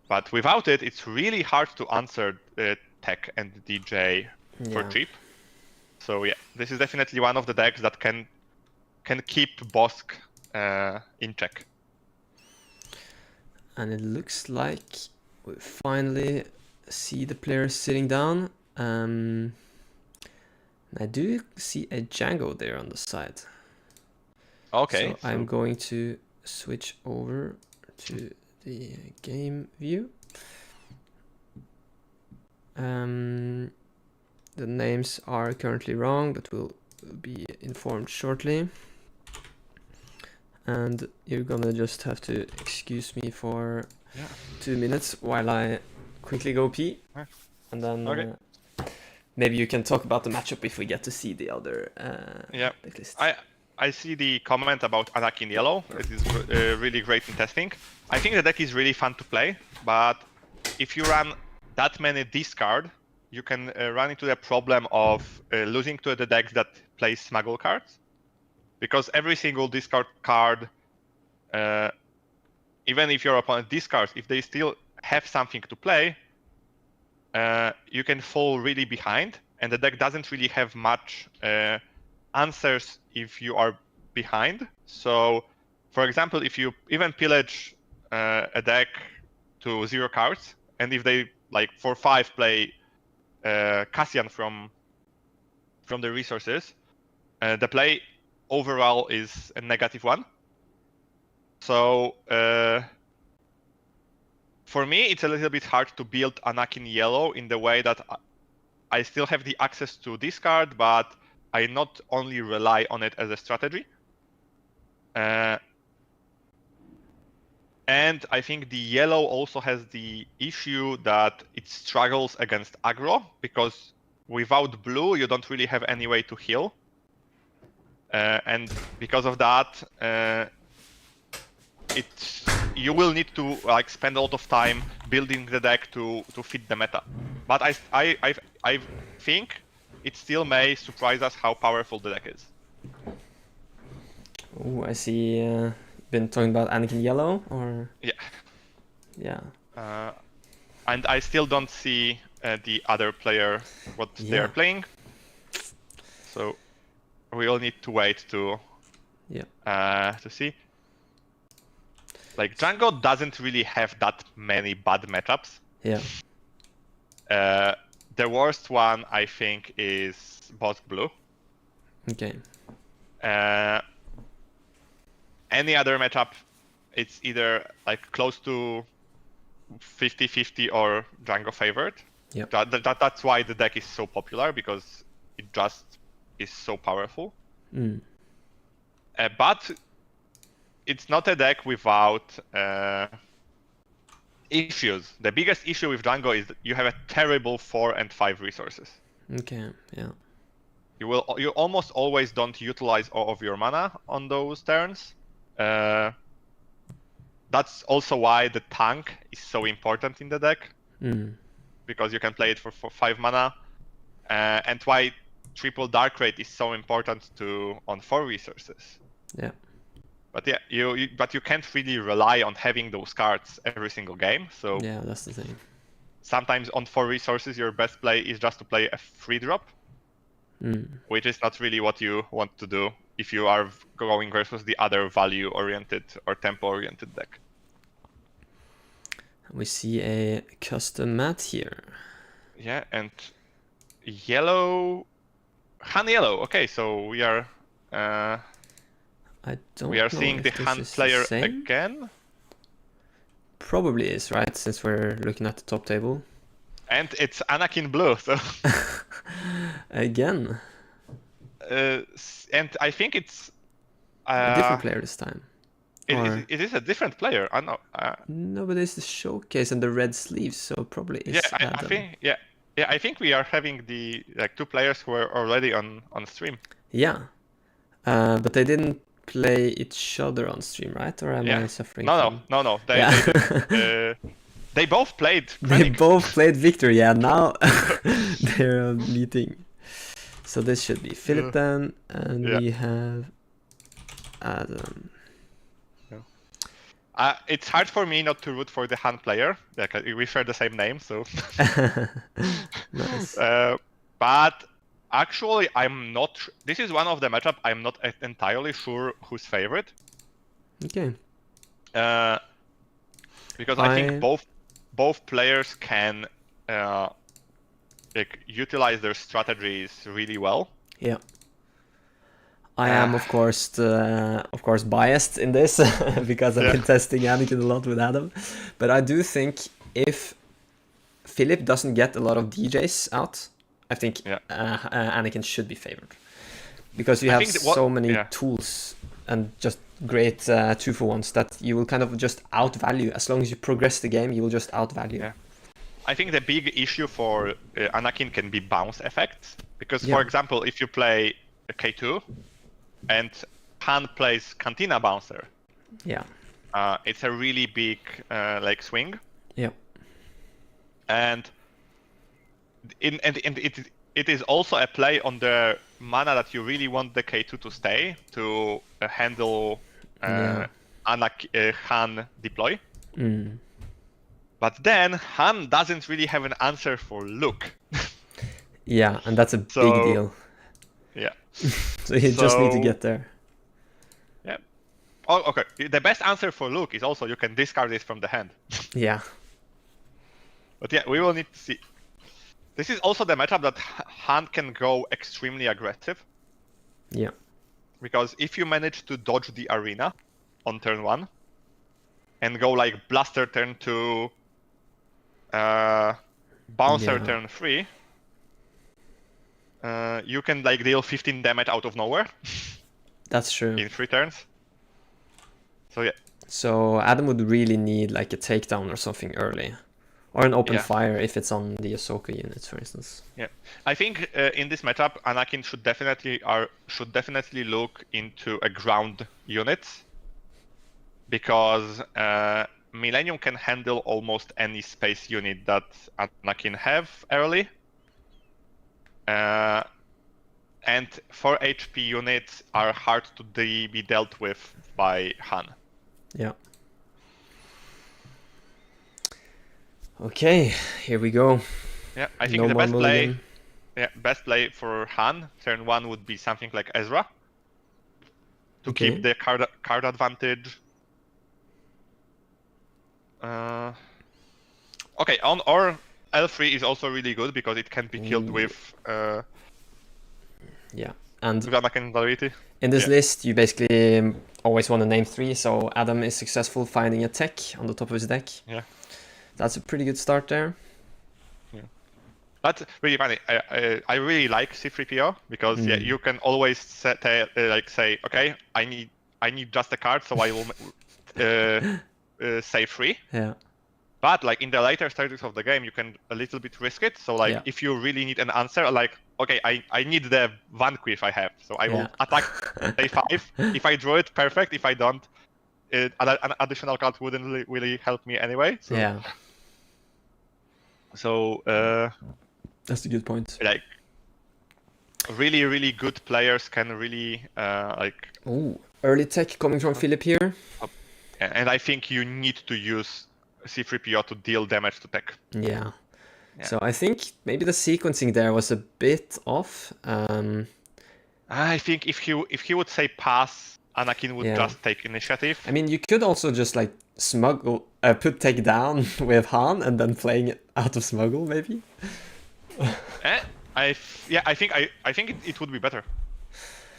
But without it, it's really hard to answer Tech and DJ for cheap. So yeah, this is definitely one of the decks that can keep Bosk in check. And it looks like we finally see the players sitting down. I do see a Django there on the side. Okay. So I'm going to switch over to the game view. The names are currently wrong, but we'll be informed shortly. And you're gonna just have to excuse me for 2 minutes while I quickly go pee. And then maybe you can talk about the matchup if we get to see the other decklist. I see the comment about Anakin Yellow. It is really great in testing. I think the deck is really fun to play, but if you run that many discard, you can run into the problem of losing to the decks that play smuggle cards. Because every single discard card, even if your opponent discards, if they still have something to play, you can fall really behind, and the deck doesn't really have much answers if you are behind. So, for example, if you even pillage a deck to 0 cards, and if they, like, for 5 play Cassian from the resources, the play overall is a -1. So for me, it's a little bit hard to build Anakin Yellow in the way that I still have the access to discard, but I not only rely on it as a strategy. And I think the yellow also has the issue that it struggles against aggro, because without blue, you don't really have any way to heal. And because of that, you will need to like spend a lot of time building the deck to fit the meta. But I think it still may surprise us how powerful the deck is. Oh, I see. Been talking about Anakin Yellow, or yeah. And I still don't see the other player what they are playing. So we all need to wait to see. Like, Django doesn't really have that many bad matchups. Yeah. The worst one, I think, is Bosk Blue. Okay. Any other matchup, it's either like close to 50-50 or Django favored. Yeah. That's why the deck is so popular, because it just is so powerful. But it's not a deck without issues. The biggest issue with Django is that you have a terrible 4 and 5 resources. Okay, yeah. You almost always don't utilize all of your mana on those turns. That's also why the tank is so important in the deck, because you can play it for 5 mana, and why triple dark rate is so important on 4 resources. Yeah. But yeah, you can't really rely on having those cards every single game. So yeah, that's the thing. Sometimes on 4 resources, your best play is just to play a free drop, which is not really what you want to do if you are going versus the other value-oriented or tempo-oriented deck. We see a custom mat here. Yeah, and yellow, Han Yellow. Okay, so we are. We are seeing the Han player again. Probably is, right? Since we're looking at the top table. And it's Anakin Blue, so. Again. And I think it's a different player this time. It is a different player. I know. No, but it's the showcase and the red sleeves, so probably it's I think Yeah, I think we are having the two players who are already on stream. Yeah, but they didn't play each other on stream, right? Or am I suffering? No. They both played. They both played Victor. Yeah, now they're meeting. So this should be Philip then, and we have Adam. It's hard for me not to root for the Han player. Like, we share the same name, so. Nice. But actually, I'm not. This is one of the matchup I'm not entirely sure who's favorite. Okay. Because I think both players can utilize their strategies really well. Yeah. I am of course biased in this because I've been testing Anakin a lot with Adam, but I do think if Philip doesn't get a lot of DJs out, I think Anakin should be favored because you have so many tools and just great 2-for-1s that you will kind of just outvalue. As long as you progress the game, you will just outvalue. Yeah. I think the big issue for Anakin can be bounce effects because, for example, if you play a K2 and Han plays Cantina Bouncer, it's a really big swing. Yeah. And it is also a play on the mana that you really want the K2 to stay to handle Han deploy. But then Han doesn't really have an answer for Luke. Yeah, and that's a big deal. Yeah. So you just need to get there. Yeah. Oh, okay. The best answer for Luke is also you can discard this from the hand. Yeah. But yeah, we will need to see. This is also the matchup that Han can go extremely aggressive. Yeah. Because if you manage to dodge the arena on turn 1 and go like Blaster turn 2, Bouncer turn 3, you can like deal 15 damage out of nowhere. That's true. In 3 turns. So yeah. So Adam would really need like a takedown or something early. Or an open fire if it's on the Ahsoka units, for instance. Yeah, I think in this matchup, Anakin should definitely look into a ground unit because Millennium can handle almost any space unit that Anakin have early, and 4 HP units are hard to be dealt with by Han. Yeah. Okay, here we go. Yeah, I think the best play for Han turn 1 would be something like Ezra to keep the card advantage. Okay, or L3 is also really good because it can be killed with and Anakin ability. In this list, you basically always want to name 3, so Adam is successful finding a tech on the top of his deck. Yeah. That's a pretty good start there. Yeah. That's really funny. I really like C3PO because you can always say, okay, I need just a card, so I will say 3. Yeah. But like in the later stages of the game, you can a little bit risk it. So like if you really need an answer, like okay, I need the Vanquish I have, so I will attack A5. If I draw it, perfect. If I don't, an additional card wouldn't really help me anyway. So, So that's a good point. Like really, really good players can really early tech coming from Philip here. And I think you need to use C3PO to deal damage to tech. Yeah. So I think maybe the sequencing there was a bit off. I think if he would say pass, Anakin would just take initiative. I mean, you could also just like smuggle, put tech down with Han and then playing it out of smuggle, maybe. I think it would be better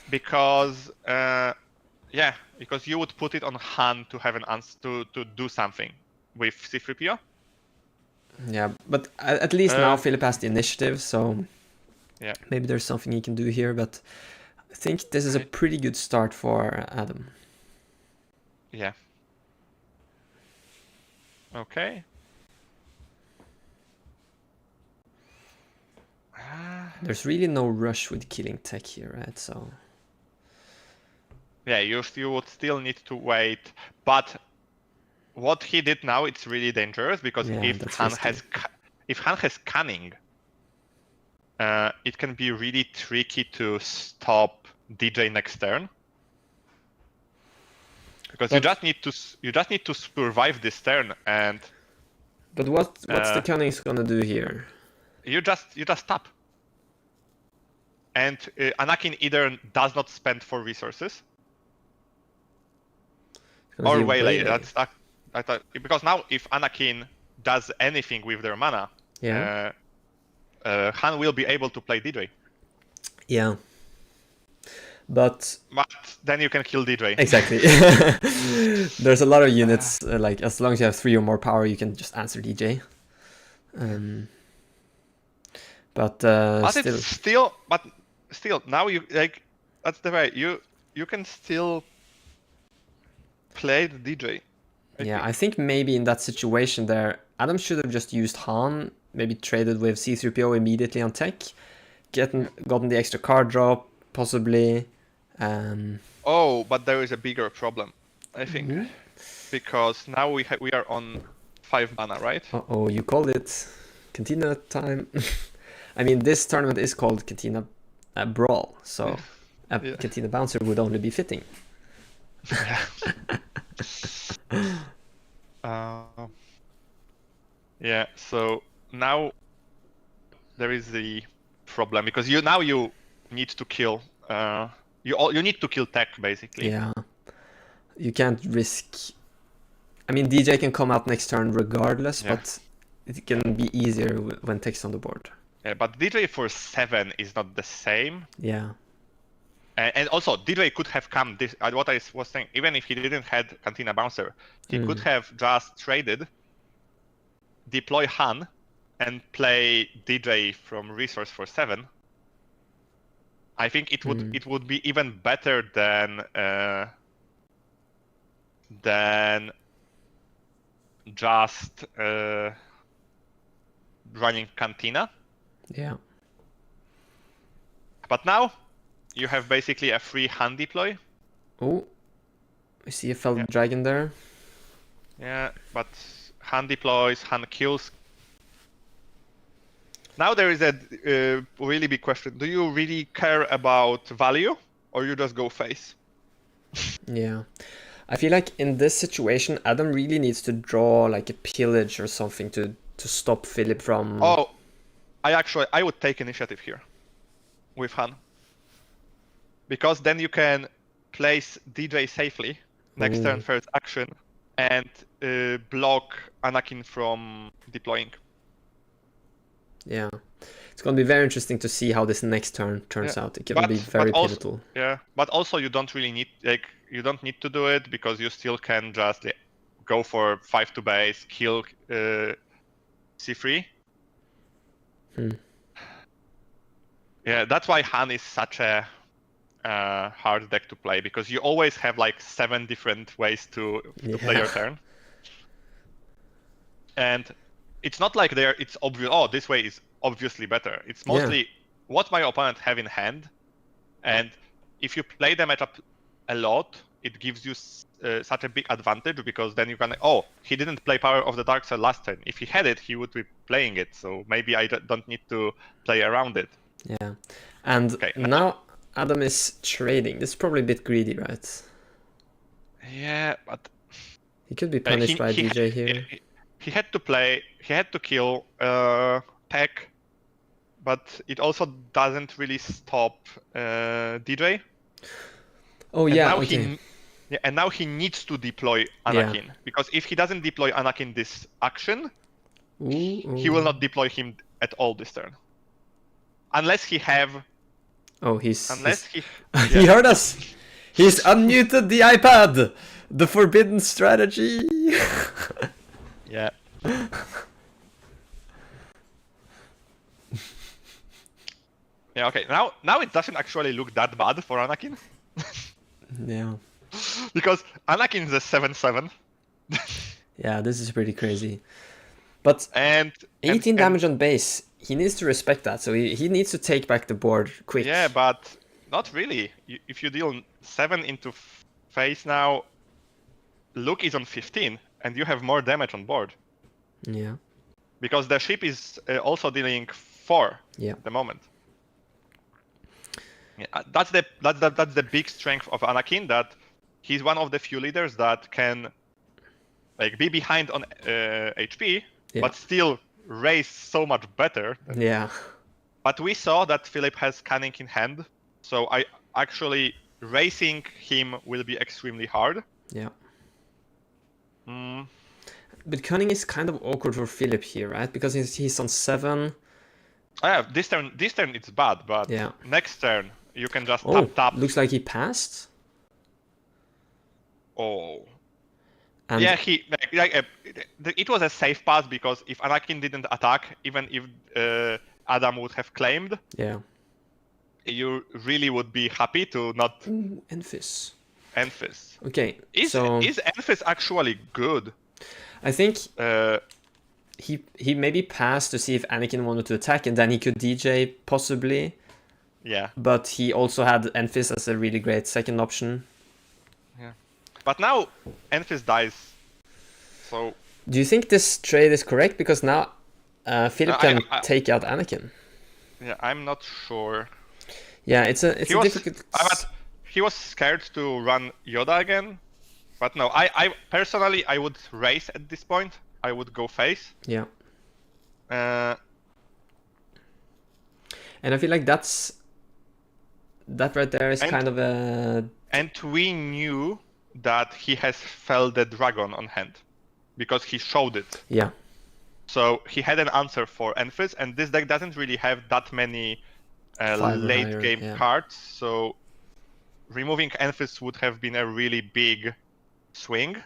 because because you would put it on Han to have an answer to do something with C3PO. Yeah, but at least now Philip has the initiative, so maybe there's something he can do here. But I think this is a pretty good start for Adam. Yeah. Okay. There's really no rush with killing tech here, right? So. Yeah, you would still need to wait, but what he did now, it's really dangerous because if Han has cunning, it can be really tricky to stop DJ next turn. Because you just need to survive this turn and. But what's the cunning's gonna do here? You just tap. And Anakin either does not spend 4 resources or waylay. I thought because now if Anakin does anything with their mana, Han will be able to play DJ. Yeah. But then you can kill DJ. Exactly. There's a lot of units, like as long as you have 3 or more power, you can just answer DJ. But still, now you like that's the way you can still play the DJ. I think maybe in that situation there, Adam should have just used Han, maybe traded with C3PO immediately on tech, gotten the extra card drop, possibly. But there is a bigger problem, I think, because now we are on 5 mana, right? You called it Cantina time. I mean, this tournament is called Cantina Brawl, so a Cantina Bouncer would only be fitting. So now there is the problem because you need to kill. You need to kill tech basically. Yeah, you can't risk. I mean, DJ can come out next turn regardless, but it can be easier when tech's on the board. Yeah, but DJ for 7 is not the same. Yeah. And also, DJ could have come this. What I was saying, even if he didn't have Cantina Bouncer, he could have just traded, deploy Han, and play DJ from resource for 7. I think it would be even better than just running Cantina. Yeah. But now you have basically a free Han deploy. Oh, I see a felled dragon there. Yeah, but Han deploys, Han kills. Now there is a really big question. Do you really care about value or you just go face? Yeah. I feel like in this situation, Adam really needs to draw like a pillage or something to stop Philip from... Oh, I would take initiative here with Han. Because then you can place DJ safely next turn first action and block Anakin from deploying. Yeah, it's going to be very interesting to see how this next turn turns out. It can be very pivotal. Yeah, but also you don't really need you don't need to do it because you still can just go for 5 to base, kill C3. Yeah, that's why Han is such a hard deck to play because you always have like 7 different ways to play your turn, and it's not like it's obvious. Oh, this way is obviously better. It's mostly what my opponent have in hand, and if you play the matchup a lot, it gives you such a big advantage because then you can. Oh, he didn't play Power of the Dark Side last turn. If he had it, he would be playing it. So maybe I don't need to play around it. Yeah, and now Adam is trading. This is probably a bit greedy, right? Yeah, but he could be punished by DJ here. He had to play. He had to kill Tech, but it also doesn't really stop DJ. Oh and yeah. Now okay. And now he needs to deploy Anakin because if he doesn't deploy Anakin this action, he will not deploy him at all this turn, unless he have. Oh, he heard us. He's unmuted the iPad. The forbidden strategy. Yeah. Yeah. Okay. Now it doesn't actually look that bad for Anakin. Yeah. Because Anakin is a 7/7. Yeah, this is pretty crazy. But and 18 damage on base. he needs to respect that. So he needs to take back the board quick. Yeah, but not really. If you deal 7 into face now, Luke is on 15, and you have more damage on board. Yeah. Because the ship is also dealing 4 at the moment. Yeah, that's the big strength of Anakin, that he's one of the few leaders that can like be behind on HP, but still race so much better. Yeah. But we saw that Philip has Canning in hand, so I actually racing him will be extremely hard. Yeah. But Cunning is kind of awkward for Philip here, right? Because he's on 7. Yeah, this turn it's bad, but next turn you can just tap. Looks like he passed. Oh. And yeah, it was a safe pass, because if Anakin didn't attack, even if Adam would have claimed, you really would be happy to not. Enfys. Okay. Is Enfys actually good? I think he maybe passed to see if Anakin wanted to attack, and then he could DJ possibly. Yeah. But he also had Enfys as a really great second option. Yeah. But now Enfys dies. So. Do you think this trade is correct? Because now Philip can take out Anakin. Yeah, I'm not sure. Yeah, it's a difficult. He was scared to run Yoda again, but no. I personally I would race at this point. I would go face. Yeah. And I feel like that right there is kind of a. And we knew that he has Fell the Dragon on hand, because he showed it. Yeah. So he had an answer for Enfys, and this deck doesn't really have that many late game cards. So removing Enfys would have been a really big swing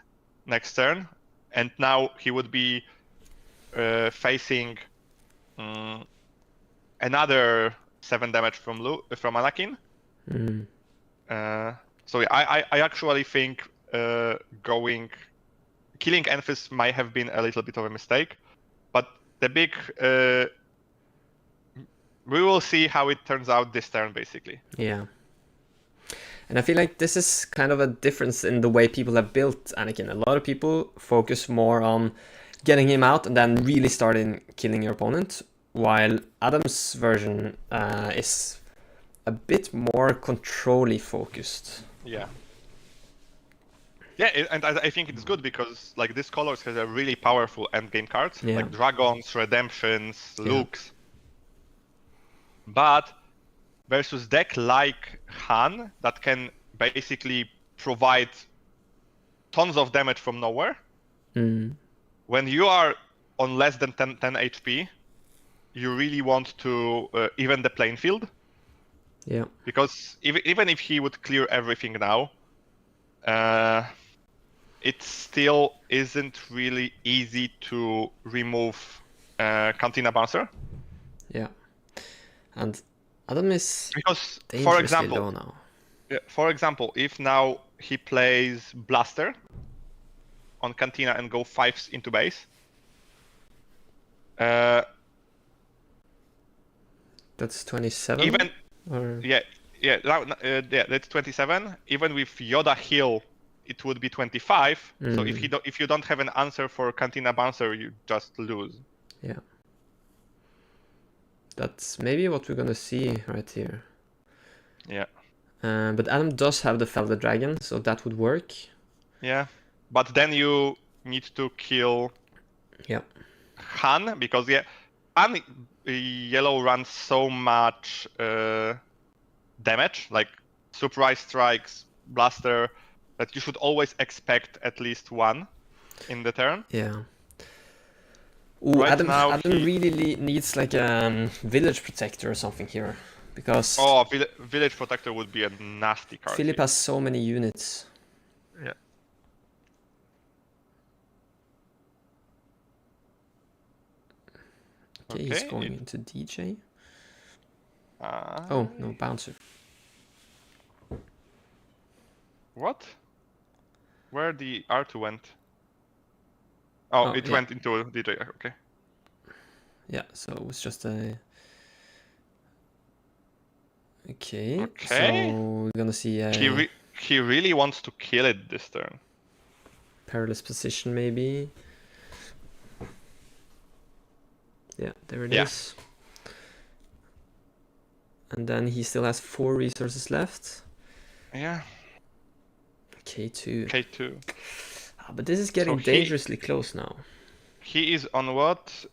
next turn, and now he would be facing another 7 damage from Anakin. So I actually think killing Enfys might have been a little bit of a mistake, but the big we will see how it turns out this turn, basically. Yeah. And I feel like this is kind of a difference in the way people have built Anakin. A lot of people focus more on getting him out and then really starting killing your opponent, while Adam's version is a bit more control-y focused. Yeah. Yeah, and I think it's good because like this colors has a really powerful endgame cards, like Dragons, Redemptions, Lukes. But versus deck like Han that can basically provide tons of damage from nowhere. When you are on less than 10 HP, you really want to even the playing field. Yeah. Because even if he would clear everything now, it still isn't really easy to remove Cantina Bouncer. Yeah. And Adam is because, dangerously low now. For example, if now he plays Blaster on Cantina and go 5s into base, that's 27. Even that's 27. Even with Yoda heal, it would be 25. So if you don't have an answer for Cantina Bouncer, you just lose. Yeah. That's maybe what we're gonna see right here. Yeah. But Adam does have the Fell the Dragon, so that would work. Yeah. But then you need to kill Han, because Han yellow runs so much damage, like surprise strikes, blaster, that you should always expect at least one in the turn. Yeah. Ooh, right Adam really needs like a village protector or something here, because village protector would be a nasty card. Philip has so many units. Yeah. Okay, he's going into DJ. Oh no, bouncer. What? Where the R2 went? Oh, it went into DJ. Okay. Yeah, so it was just a... Okay, Okay. so we're gonna see a he really wants to kill it this turn. perilous position maybe. Yeah, there it Yeah. is. And then he still has 4 resources left. Yeah. K2. K2. But this is getting dangerously close now. He is on what?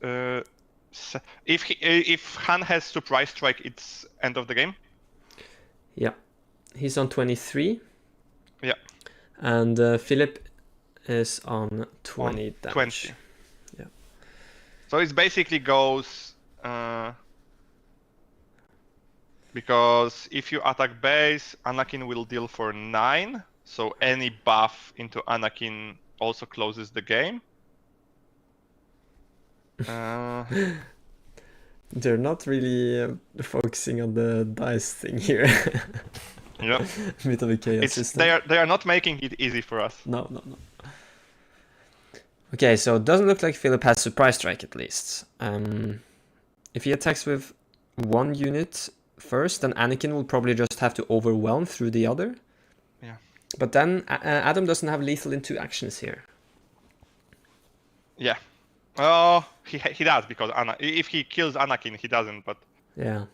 If Han has surprise strike, it's end of the game. Yeah, he's on 23. Yeah. And Philip is on 20 damage. 20. Yeah. So it basically goes because if you attack base, Anakin will deal for 9. So any buff into Anakin also closes the game. They're not really focusing on the dice thing here. Yeah. Bit of a chaos system. They are not making it easy for us. No. Okay, so it doesn't look like Philip has surprise strike at least. If he attacks with 1 unit first, then Anakin will probably just have to overwhelm through the other. Yeah. But then Adam doesn't have lethal in 2 actions here. Yeah. Oh, he does, because if he kills Anakin, he doesn't. But yeah.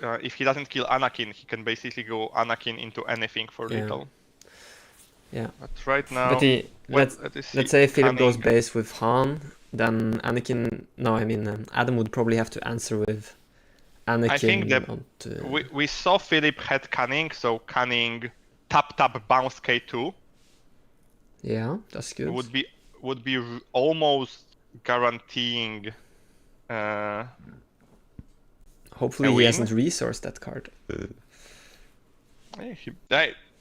If he doesn't kill Anakin, he can basically go Anakin into anything for lethal. Yeah. But right now, let's say Philip goes base with Han, then Anakin. No, I mean Adam would probably have to answer with Anakin. I think that we saw Philip had Cunning, so Cunning tap bounce K2. Yeah, that's good. Would be almost guaranteeing. Hopefully he hasn't resourced that card.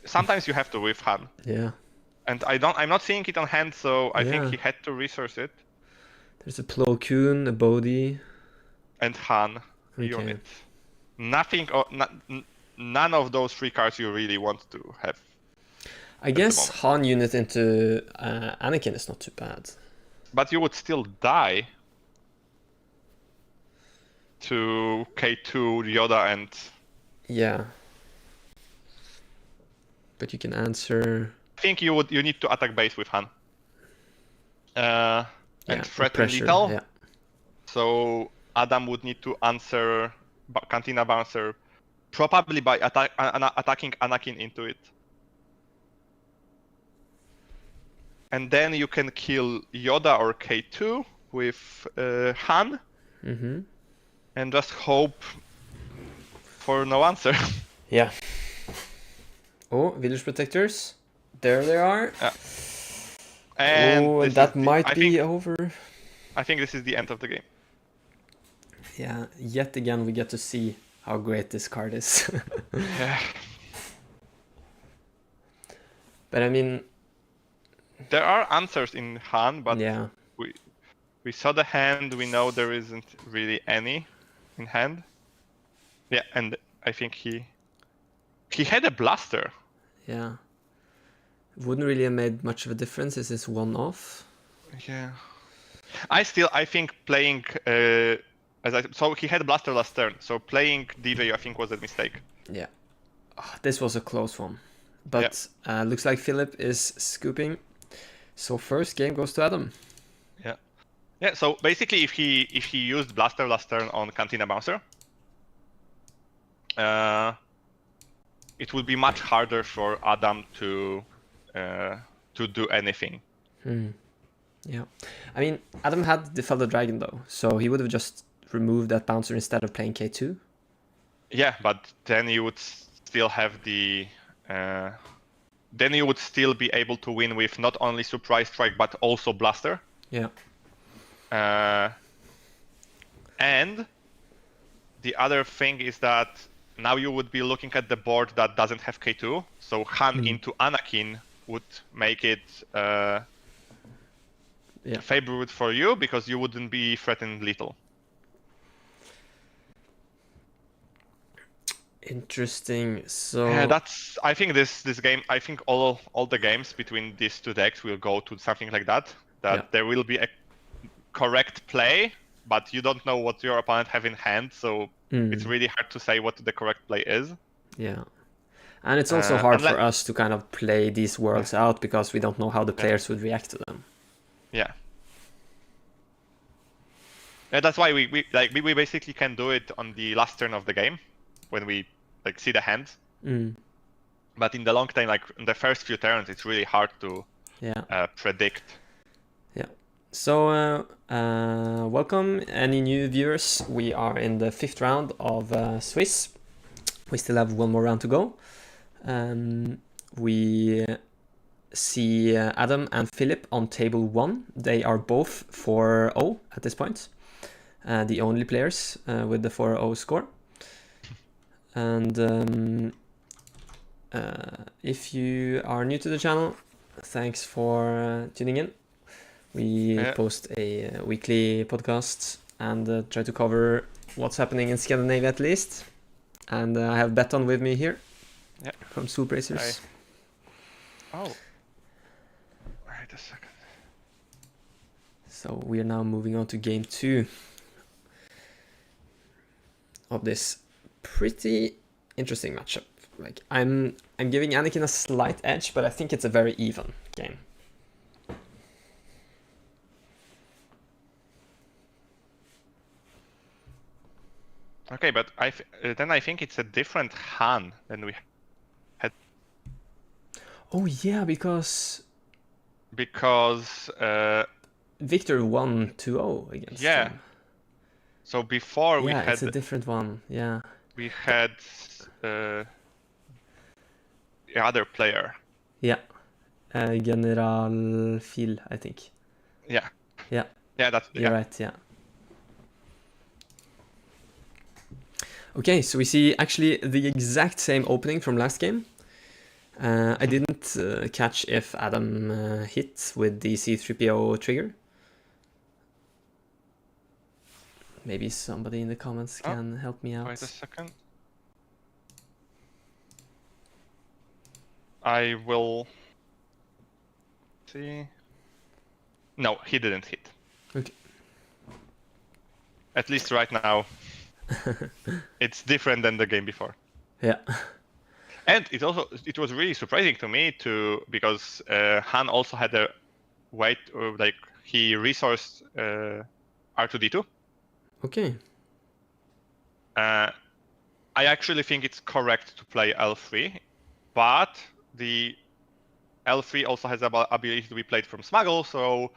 Sometimes you have to with Han. Yeah. And I'm not seeing it on hand, so I think he had to resource it. There's a Plo Koon, a Bodhi. And Han unit. None of those 3 cards you really want to have. I guess Han unit into Anakin is not too bad. But you would still die to K2, Yoda, and... Yeah. But you can answer... I think you need to attack base with Han. And threaten pressure, lethal. Yeah. So Adam would need to answer Cantina Bouncer probably by attacking Anakin into it. And then you can kill Yoda or K2 with Han. Mm-hmm. And just hope for no answer. Yeah. Oh, Village Protectors. There they are. And that might be over. I think this is the end of the game. Yeah, yet again we get to see how great this card is. Yeah. But I mean... There are answers in Han, but yeah. we saw the hand, we know there isn't really any in hand. Yeah, and I think he had a blaster. Yeah. Wouldn't really have made much of a difference. Is this one-off? Yeah. I think playing so he had a blaster last turn, so playing DJ I think was a mistake. Yeah. Oh, this was a close one. But looks like Philip is scooping. So first game goes to Adam. Yeah. Yeah, so basically if he used blaster last turn on Cantina Bouncer, it would be much harder for Adam to do anything. Yeah. I mean, Adam had the Fellow Dragon though, so he would have just removed that bouncer instead of playing K2. Yeah, but then you would still have the... then you would still be able to win with not only Surprise Strike, but also Blaster. Yeah. And the other thing is that now you would be looking at the board that doesn't have K2, so Han into Anakin would make it favorite for you, because you wouldn't be threatened lethal. Interesting. So I think this game. I think all the games between these 2 decks will go to something like that. There will be a correct play but you don't know what your opponent have in hand, so it's really hard to say what the correct play is. Yeah. And it's also hard for us to kind of play these worlds out because we don't know how the players would react to them. Yeah. And that's why we basically can do it on the last turn of the game when we like see the hand. But in the long time, like in the first few turns, it's really hard to predict. Yeah. So welcome any new viewers. We are in the 5th round of Swiss. We still have one more round to go. We see Adam and Philip on table 1. They are both 4-0 at this point. The only players with the 4-0 score. And if you are new to the channel, thanks for tuning in. We post a weekly podcast and try to cover what's happening in Scandinavia at least. And I have Beton with me here from SwoopRacers. Oh, wait a second. So we are now moving on to game 2 of this pretty interesting matchup. Like I'm giving Anakin a slight edge, but I think it's a very even game. Okay, but then I think it's a different Han than we had. Oh yeah, because Victor won 2-0 against him. So before we had... it's a different one, yeah. We had the other player. Yeah. General Phil, I think. Yeah. Yeah. Yeah, that's... You're right, yeah. Okay, so we see actually the exact same opening from last game. I didn't catch if Adam hit with the C3PO trigger. Maybe somebody in the comments can help me out. Wait a second. I will see. No, he didn't hit. Okay. At least right now. It's different than the game before. Yeah. And it was really surprising to me because Han also had a way like he resourced R2D2. Okay. I actually think it's correct to play L3, but the L3 also has the ability to be played from Smuggle, so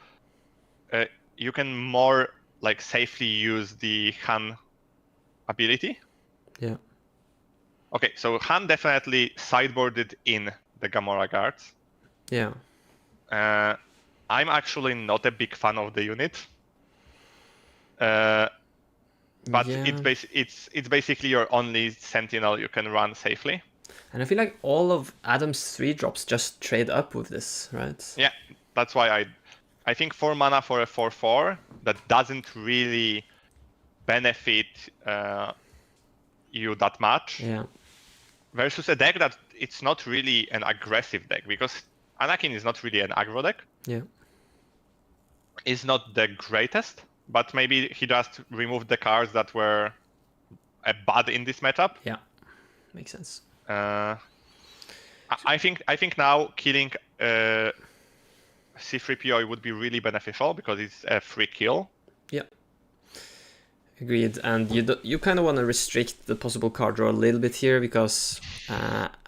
you can more like safely use the Han ability. Yeah. Okay, so Han definitely sideboarded in the Gamora guards. Yeah. I'm actually not a big fan of the unit. But it's basically your only Sentinel you can run safely. And I feel like all of Adam's 3 drops just trade up with this, right? Yeah, that's why I think 4 mana for a 4/4 that doesn't really benefit you that much. Yeah. Versus a deck that it's not really an aggressive deck, because Anakin is not really an aggro deck. Yeah. Is not the greatest, but maybe he just removed the cards that were bad in this matchup. Yeah, makes sense. I think now killing C3PO would be really beneficial because it's a free kill. Yeah. Agreed, and you kind of want to restrict the possible card draw a little bit here because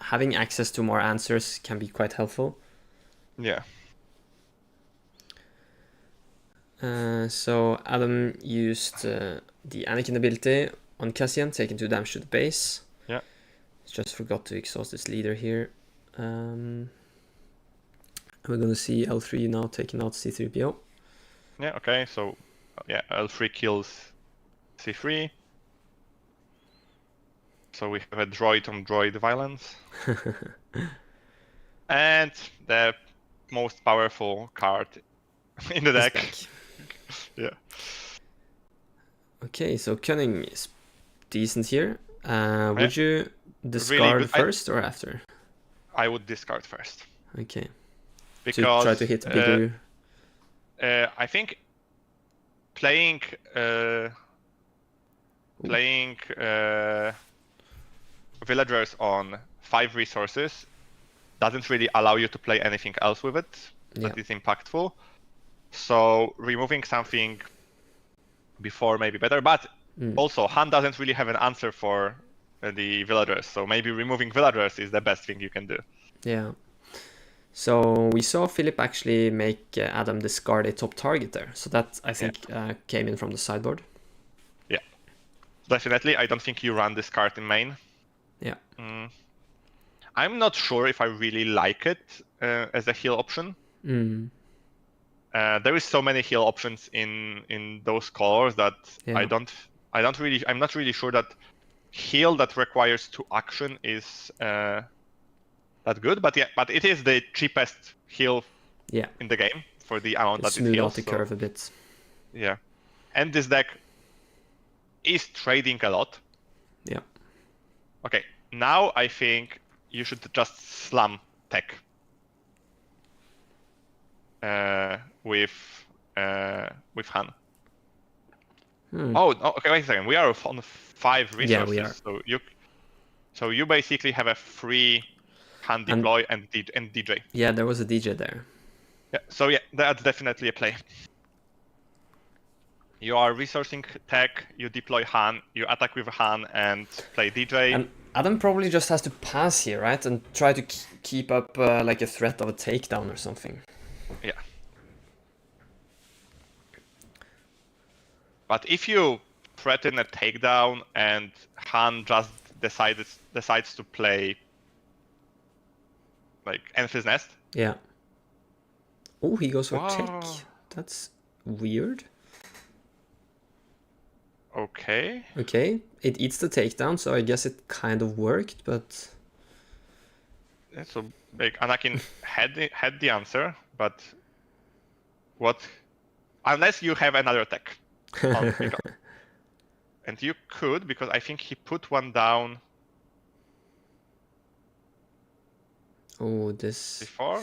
having access to more answers can be quite helpful. Yeah. So Adam used the Anakin ability on Cassian, taking 2 damage to the base. Yeah. Just forgot to exhaust his leader here. We're gonna see L3 now taking out C3PO. Yeah. Okay. So yeah, L3 kills C3. So we have a droid on droid violence. And the most powerful card in the deck. Yeah. Okay, so Cunning is decent here. Would you discard really first or after? I would discard first. Okay. Because to try to hit bigger. I think playing villagers on 5 resources doesn't really allow you to play anything else with it that is impactful. So removing something before may be better, but also Han doesn't really have an answer for the villagers, so maybe removing villagers is the best thing you can do. Yeah. So we saw Philip actually make Adam discard a top target there. So that, I think, came in from the sideboard. Yeah, definitely. I don't think you run this card in main. Yeah. I'm not sure if I really like it as a heal option. There is so many heal options in those colors that I'm not really sure that heal that requires 2 action is that good, but it is the cheapest heal in the game for the amount that it heals. Smooth out the curve a bit. Yeah, and this deck is trading a lot. Yeah. Okay, now I think you should just slam tech with Han. Oh, okay. Wait a second. We are on 5 resources. Yeah, we are. So you basically have a free Han deploy and DJ. Yeah, there was a DJ there. Yeah. So yeah, that's definitely a play. You are resourcing tech. You deploy Han. You attack with Han and play DJ. And Adam probably just has to pass here, right? And try to keep up like a threat of a takedown or something. Yeah. But if you threaten a takedown and Han just decides to play like Enfys Nest. Yeah. Oh, he goes for check. That's weird. Okay. Okay, it eats the takedown, so I guess it kind of worked, but... Yeah, so like, Anakin had the answer, but what? Unless you have another tech. And you could, because I think he put one down. Oh, this... Before?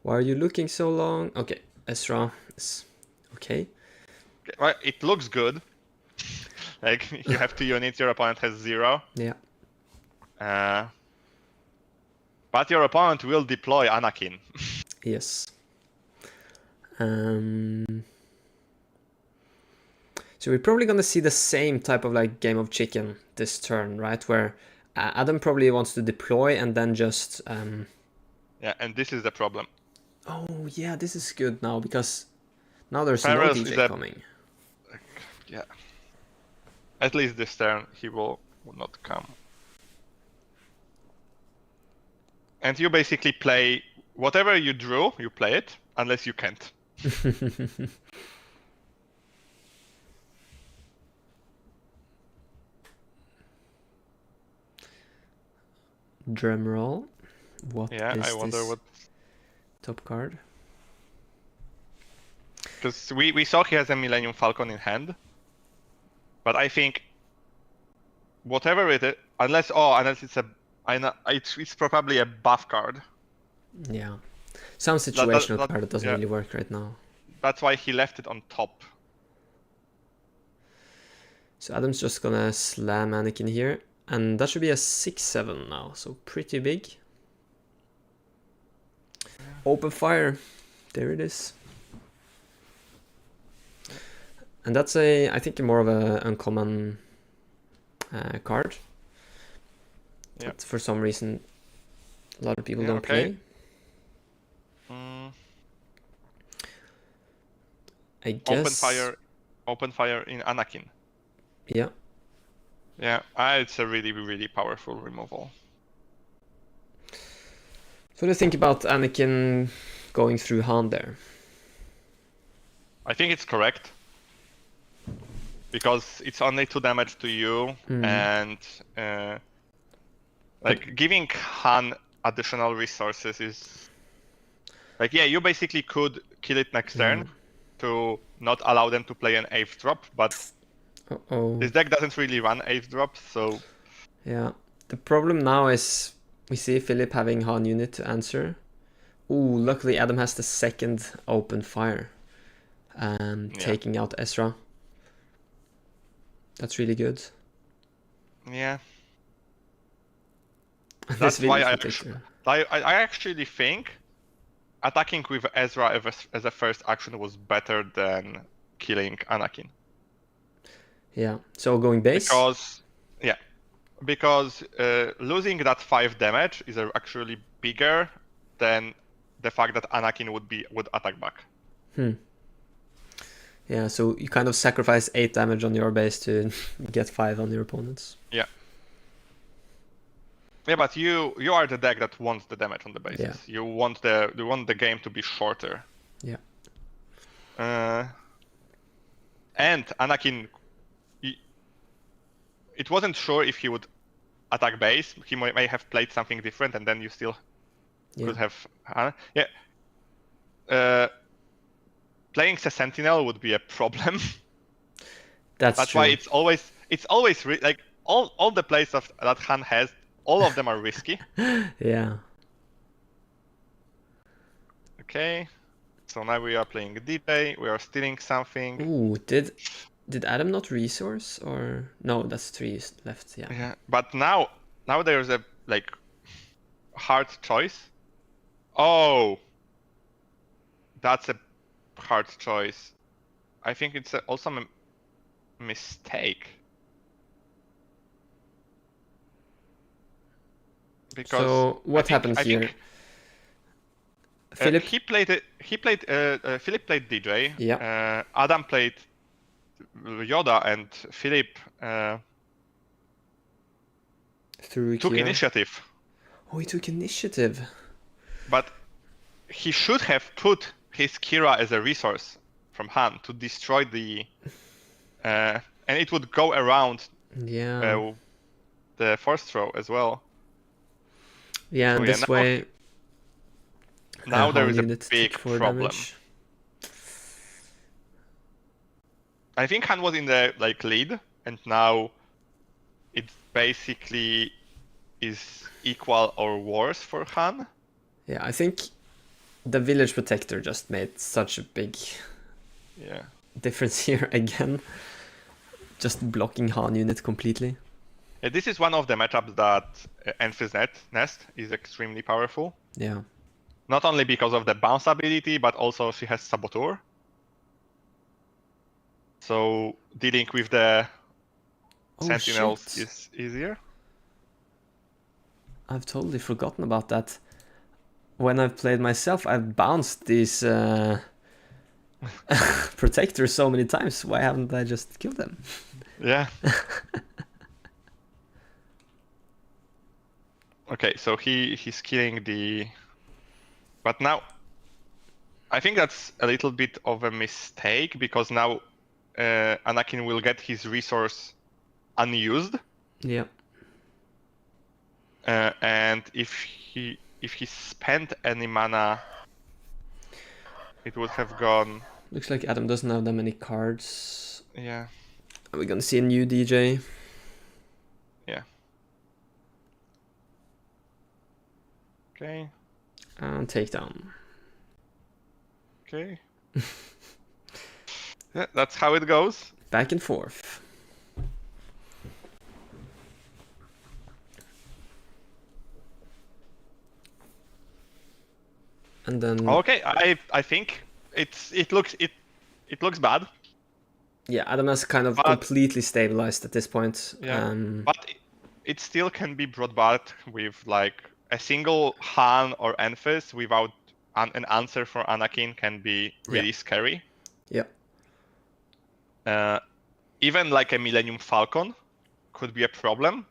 Why are you looking so long? Okay, Ezra is... Okay. Well, it looks good. Like, you have 2 units, your opponent has 0. Yeah. But your opponent will deploy Anakin. Yes. So we're probably gonna see the same type of like game of chicken this turn, right? Where Adam probably wants to deploy and then just... Yeah, and this is the problem. Oh yeah, this is good now, because now there's Ferrous no DJ coming. Yeah. At least this turn he will not come. And you basically play whatever you drew, you play it, unless you can't. Drum roll. What is I wonder this what top card? Because we saw he has a Millennium Falcon in hand. But I think whatever it is, unless it's it's probably a buff card. Yeah. Some situational card that doesn't really work right now. That's why he left it on top. So Adam's just gonna slam Anakin here. And that should be a 6-7 now, so pretty big. Open fire. There it is. And that's I think more of a uncommon card. Yeah. That for some reason a lot of people don't play. I guess open fire in Anakin. Yeah. Yeah, it's a really, really powerful removal. So what do you think about Anakin going through Han there? I think it's correct. Because it's only 2 damage to you, and giving Han additional resources is... Like, yeah, you basically could kill it next turn to not allow them to play an 8th drop, but this deck doesn't really run 8th drop, so... Yeah, the problem now is we see Philip having Han unit to answer. Ooh, luckily Adam has the second open fire, taking out Ezra. That's really good. Yeah. That's why I actually think attacking with Ezra as a first action was better than killing Anakin. Yeah. So going base. Because losing that 5 damage is actually bigger than the fact that Anakin would attack back. Yeah, so you kind of sacrifice 8 damage on your base to get 5 on your opponents. Yeah. Yeah, but you are the deck that wants the damage on the bases. Yeah. You want the game to be shorter. Yeah. And Anakin, it wasn't sure if he would attack base. He may have played something different, and then you still could have. Playing the Sentinel would be a problem. That's true. why it's always like all the plays that Han has. All of them are risky. Yeah. Okay. So now we are playing DJ. We are stealing something. Ooh, did Adam not resource or no? That's 3 left. Yeah. Yeah, but now there's a like hard choice. Oh, that's a hard choice. I think it's also a mistake. Because so what happens here? Philip played DJ. Yeah. Adam played Yoda, and Philip took initiative. Oh, he took initiative. But he should have put his Kira as a resource from Han to destroy the, and it would go around. Yeah. The force throw as well. Yeah, so this way. Now there is a big problem. Damage. I think Han was in the lead, and now it basically is equal or worse for Han. Yeah, I think the village protector just made such a big difference here again. Just blocking Han unit completely. This is one of the matchups that Enfys Nest is extremely powerful. Yeah. Not only because of the bounce ability, but also she has Saboteur. So dealing with the Sentinels is easier. I've totally forgotten about that. When I've played myself, I've bounced these protectors so many times. Why haven't I just killed them? Yeah. Okay, so he's killing the... But now, I think that's a little bit of a mistake, because now Anakin will get his resource unused. Yeah. And if he spent any mana, it would have gone... Looks like Adam doesn't have that many cards. Yeah. Are we gonna see a new DJ? Yeah. Okay. And takedown. Okay. Yeah, that's how it goes. Back and forth. And then... Okay, I think it looks bad. Yeah, Adam has kind of completely stabilized at this point. Yeah, but it still can be brought back with like a single Han or Enfys without an answer for Anakin can be really scary. Yeah. Even like a Millennium Falcon could be a problem.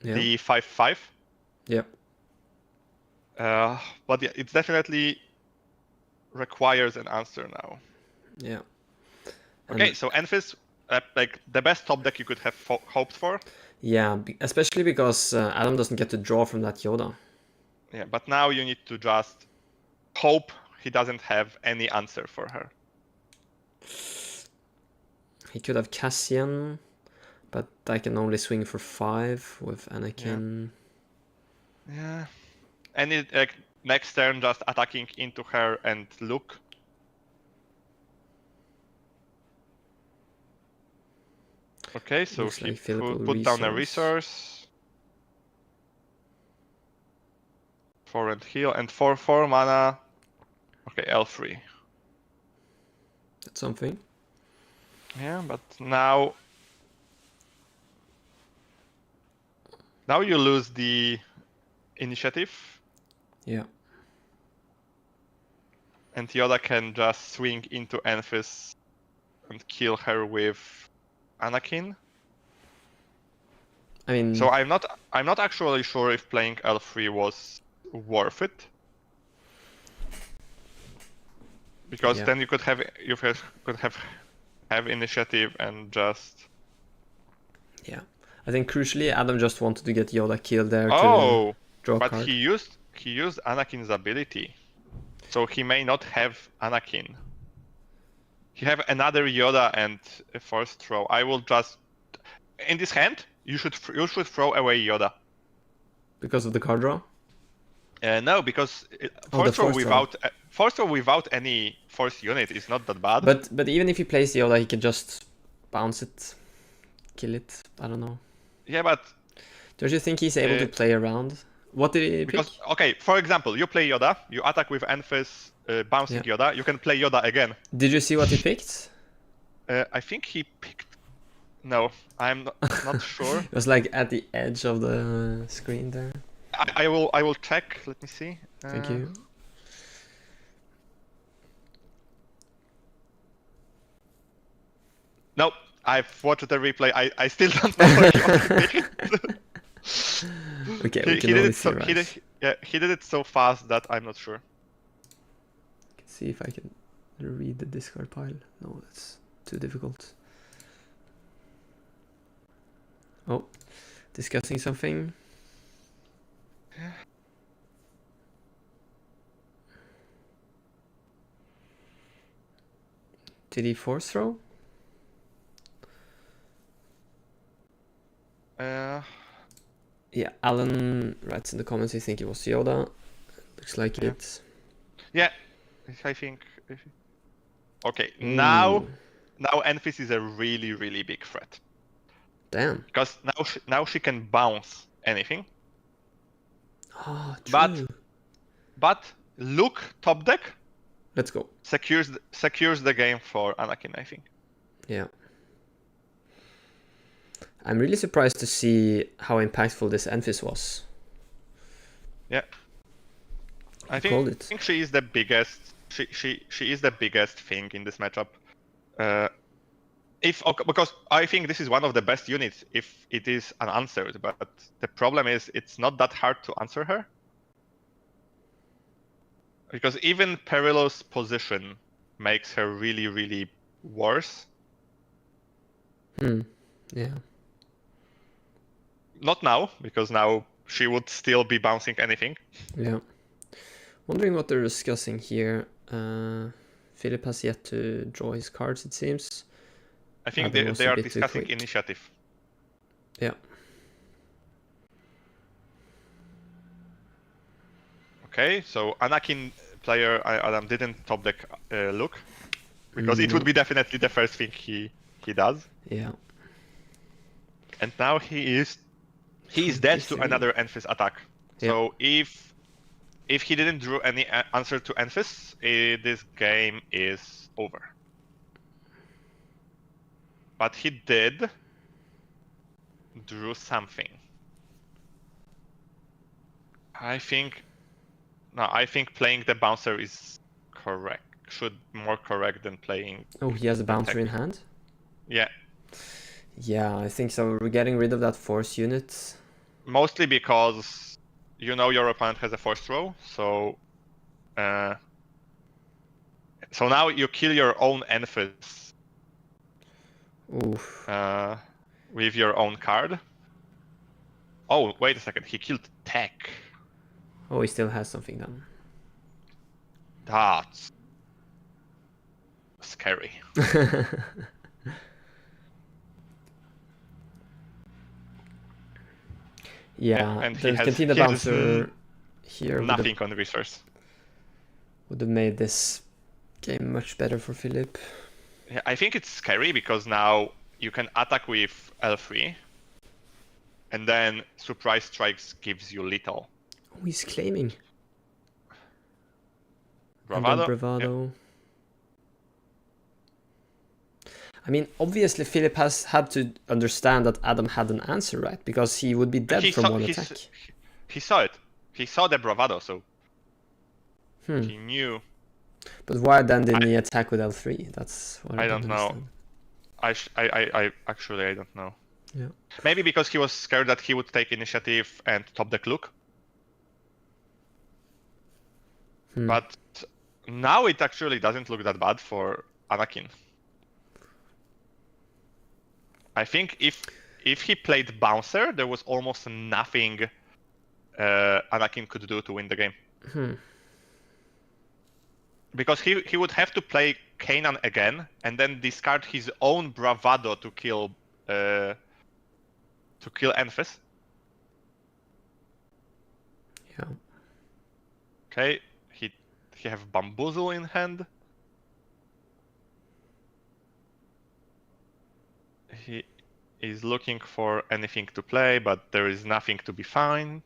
Yeah. The 5/5. Yeah. But yeah, it definitely requires an answer now. Yeah. Okay, so Enfys, like the best top deck you could have hoped for. Yeah, especially because Adam doesn't get to draw from that Yoda. Yeah, but now you need to just hope he doesn't have any answer for her. He could have Cassian, but I can only swing for 5 with Anakin. Yeah. And it, like, next turn just attacking into her and Luke. Okay, so Looks he like Philip will put down a resource. resource. 4 and heal, and 4 mana. Okay, L3. That's something. Yeah, but now you lose the initiative. Yeah. And Yoda can just swing into Enfys and kill her with Anakin. I mean, so I'm not actually sure if playing L3 was worth it. Because Yeah. then you could have initiative and just. Yeah, I think crucially Adam just wanted to get Yoda killed there Oh, to draw a but card. he used Anakin's ability, so he may not have Anakin. He have another Yoda and a first throw. I will just in this hand. You should throw away Yoda. Because of the card draw? No, because the first throw without any force unit is not that bad. But even if he plays Yoda, he can just bounce it, kill it. I don't know. Yeah, but don't you think he's able to play around? What did he pick? Okay, for example, you play Yoda, you attack with Enfys, bouncing Yoda. You can play Yoda again. Did you see what he picked? I think he picked. No, I'm not sure. It was like at the edge of the screen there. I will check. Let me see. Thank you. No, I've watched the replay. I still don't know what he picked. Okay, we can only see he did it so fast that I'm not sure. Let's see if I can read the discard pile. No, that's too difficult. Oh, discussing something. Did he force throw? Yeah, Alan writes in the comments he think it was Yoda. Looks like it. Yeah, I think. Okay, now Enfys is a really, really big threat. Damn. Because now she can bounce anything. Oh, true. But Luke top deck. Let's go. Secures the game for Anakin, I think. Yeah. I'm really surprised to see how impactful this Enfys was. Yeah. I think she is the biggest. She is the biggest thing in this matchup. Because I think this is one of the best units if it is unanswered, but the problem is it's not that hard to answer her. Because even Perilous position makes her really, really worse. Yeah. Not now, because now she would still be bouncing anything. Yeah. Wondering what they're discussing here. Philip has yet to draw his cards, it seems. I think they are discussing initiative. Yeah. Okay, so Anakin player Adam didn't top deck Luke, because it would be definitely the first thing he does. Yeah. And now he is dead to another Enfys attack. Yeah. So if he didn't draw any answer to Enfys, this game is over. But he did drew something. I think playing the bouncer is correct. Should more correct than playing. Oh, he has a bouncer in hand? Yeah. Yeah, I think so. We're getting rid of that force unit. Mostly because you know your opponent has a force throw, so now you kill your own Enfys. Oof. With your own card. Oh, wait a second. He killed Tech. Oh, he still has something done. That's scary. Yeah, and the Cantina Bouncer here nothing on resource. Would have made this game much better for Philip. Yeah, I think it's scary because now you can attack with L3, and then Surprise Strikes gives you lethal. Oh, he's claiming. Bravado. And then Bravado. Yep. I mean, obviously Philip has had to understand that Adam had an answer, right? Because he would be dead from one attack. He saw it. He saw the Bravado, so he knew. But why then didn't he attack with L3? That's what I don't know. I actually I don't know. Yeah. Maybe because he was scared that he would take initiative and top the Klook. But now it actually doesn't look that bad for Anakin. I think if he played Bouncer, there was almost nothing Anakin could do to win the game. Because he would have to play Kanan again and then discard his own Bravado to kill Enfys. Yeah. Okay, he have Bamboozle in hand. He is looking for anything to play, but there is nothing to be found.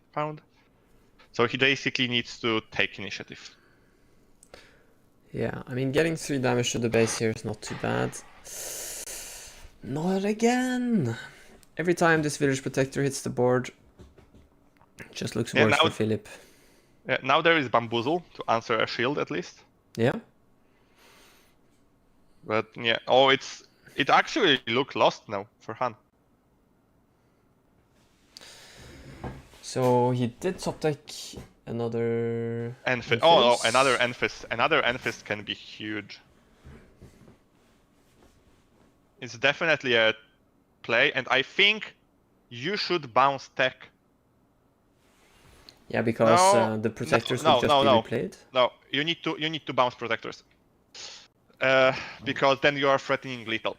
So he basically needs to take initiative. Yeah, I mean, getting 3 damage to the base here is not too bad. Not again! Every time this Village Protector hits the board, it just looks worse for Philip. Yeah, now there is Bamboozle to answer a shield at least. Yeah. But yeah, it actually looked lost now for Han. So he did top deck another Enfys. Oh, no, another Enfys. Another Enfys can be huge. It's definitely a play, and I think you should bounce tech. Yeah, because the protectors would just be replayed. No, you need to bounce protectors. Because then you are threatening lethal.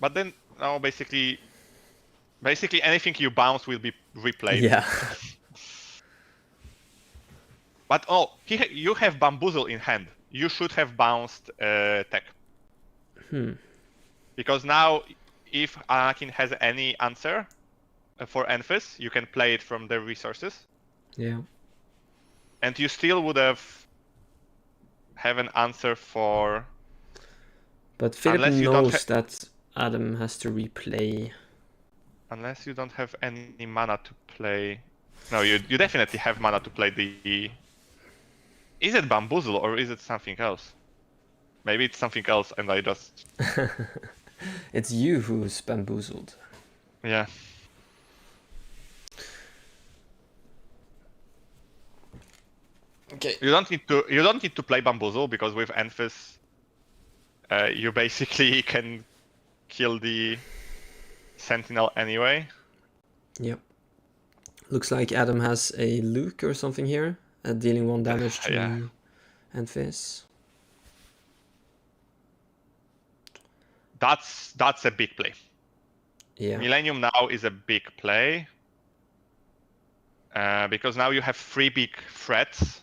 But then now basically anything you bounce will be replayed. Yeah. But you have Bamboozle in hand. You should have bounced tech. Because now, if Anakin has any answer for Enfys, you can play it from the resources. Yeah. And you still would have an answer for. But Philip knows that Adam has to replay. Unless you don't have any mana to play. No, you definitely have mana to play the. Is it Bamboozle or is it something else? Maybe it's something else and I just... It's you who's bamboozled. Yeah. Okay. You don't need to play Bamboozle because with Enfys you basically can kill the Sentinel anyway. Yep. Looks like Adam has a Luke or something here, dealing 1 damage to Enfys. That's a big play. Yeah. Millennium now is a big play. Because now you have 3 big threats.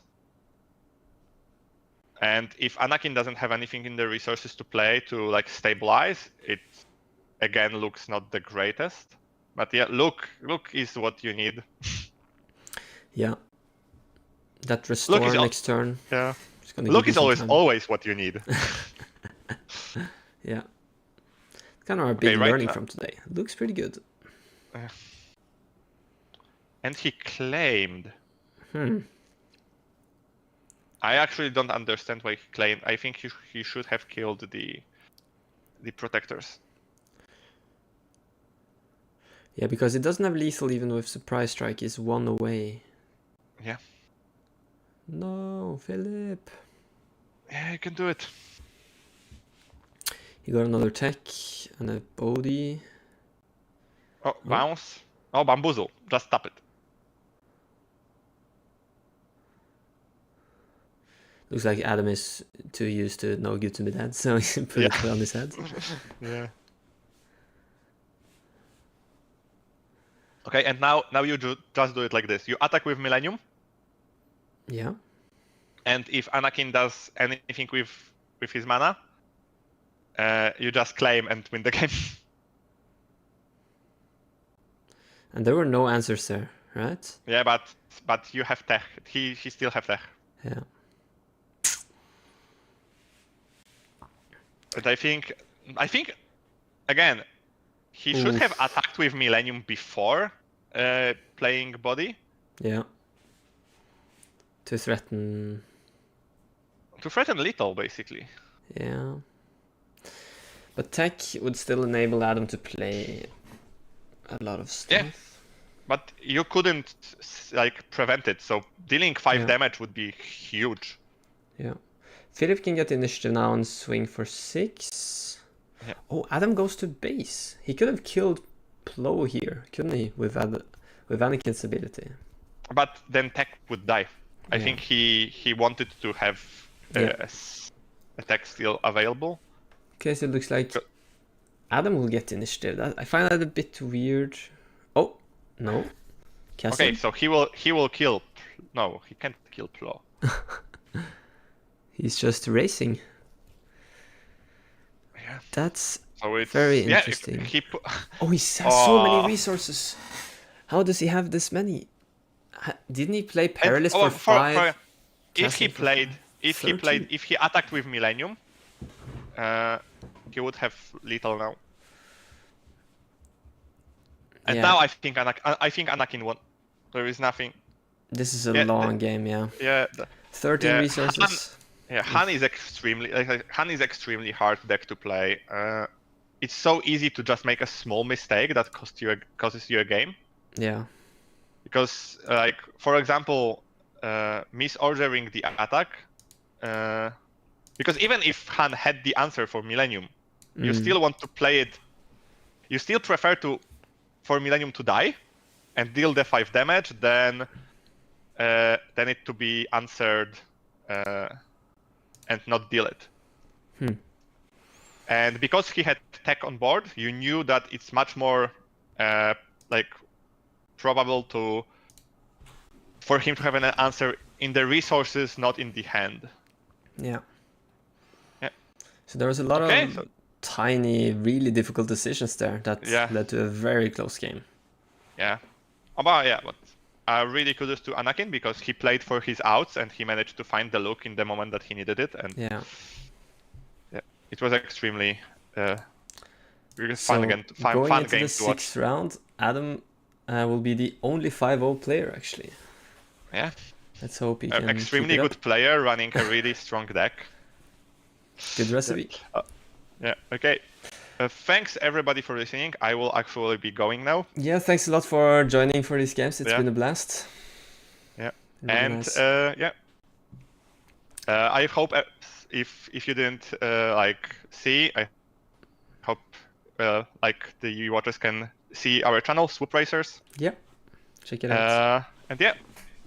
And if Anakin doesn't have anything in the resources to play to like stabilize, it again looks not the greatest. But yeah, look is what you need. Yeah. That restore next turn. Yeah. Look is always what you need. Yeah. Kind of our big learning from today. Looks pretty good. And he claimed. I actually don't understand why he claimed. I think he should have killed the protectors. Yeah, because it doesn't have lethal even with surprise strike. Is 1 away. Yeah. No, Philip. Yeah, you can do it. He got another tech and a Bodhi. Oh, bounce. Oh, Bamboozle. Just tap it. Looks like Adam is too used to no good to be dead, so he put it on his head. Yeah. Okay, and now you just do it like this. You attack with Millennium. Yeah. And if Anakin does anything with his mana, you just claim and win the game. And there were no answers there, right? Yeah, but you have tech. He still have tech. Yeah. But I think again, he should have attacked with Millennium before playing body. Yeah. To threaten little, basically. Yeah. But tech would still enable Adam to play a lot of stuff. Yeah. But you couldn't like prevent it, so dealing 5 damage would be huge. Yeah. Philip can get initiative now and swing for 6. Yeah. Oh, Adam goes to base. He could have killed Plo here, couldn't he? With Anakin's ability. But then tech would die. I think he wanted to have a tech still available. Okay, so it looks like Adam will get initiative. I find that a bit weird. Oh, no. Castle? Okay, so he will kill. No, he can't kill Plo. He's just racing. Yeah. That's so very interesting. He has so many resources. How does he have this many? Didn't he play Perilous for 5? If he attacked with Millennium, he would have lethal now. And now I think Anakin won. There is nothing. This is a long game, yeah. Yeah. 13 resources. Han is extremely hard deck to play. It's so easy to just make a small mistake that causes you a game. Yeah. Because, like, for example, misordering the attack. Because even if Han had the answer for Millennium, you still want to play it. You still prefer for Millennium to die and deal the 5 damage than it to be answered and not deal it. And because he had tech on board, you knew that it's much more probable for him to have an answer in the resources, not in the hand. Yeah. Yeah. So there was a lot of tiny, really difficult decisions there that led to a very close game. Yeah. But really kudos to Anakin because he played for his outs and he managed to find the look in the moment that he needed it. And it was extremely really fun game to watch. Going into the 6th round, Adam will be the only 5-0 player actually. Yeah. Let's hope he can. Extremely good player running a really strong deck. Good recipe. Yeah. Okay. Thanks everybody for listening. I will actually be going now. Yeah. Thanks a lot for joining for these games. It's been a blast. Yeah. Really and nice. I hope if you didn't see, I hope the watchers can see our channel SwoopRacers. Yeah. Check it out.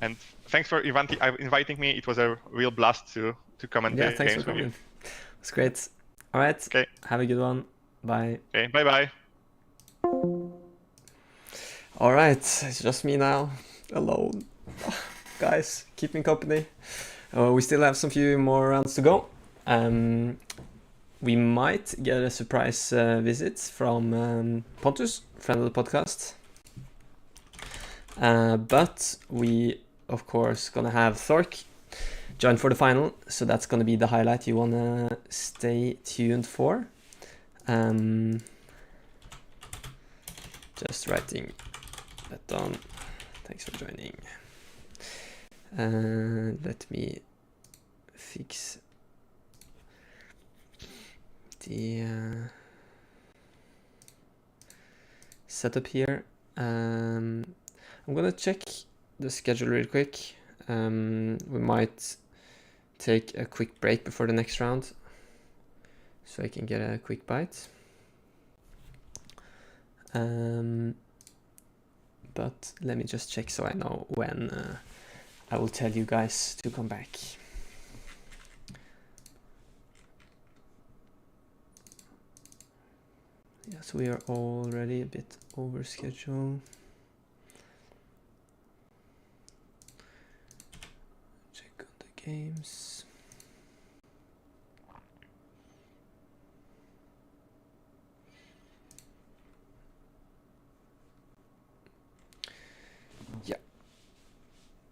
And thanks for inviting me. It was a real blast to comment the thanks games for with you. coming. It's great. All right. Okay. Have a good one. Bye. Okay. Bye. All right. It's just me now, alone. Guys, keep me company. We still have some few more rounds to go. We might get a surprise visit from Pontus, friend of the podcast. But we, of course, gonna have Thork join for the final, so that's gonna be the highlight you wanna stay tuned for. Just writing Beton. Thanks for joining. Let me fix the setup here. I'm gonna check the schedule real quick. We might take a quick break before the next round so I can get a quick bite. But let me just check so I know when I will tell you guys to come back. Yes, we are already a bit over schedule. Check on the games.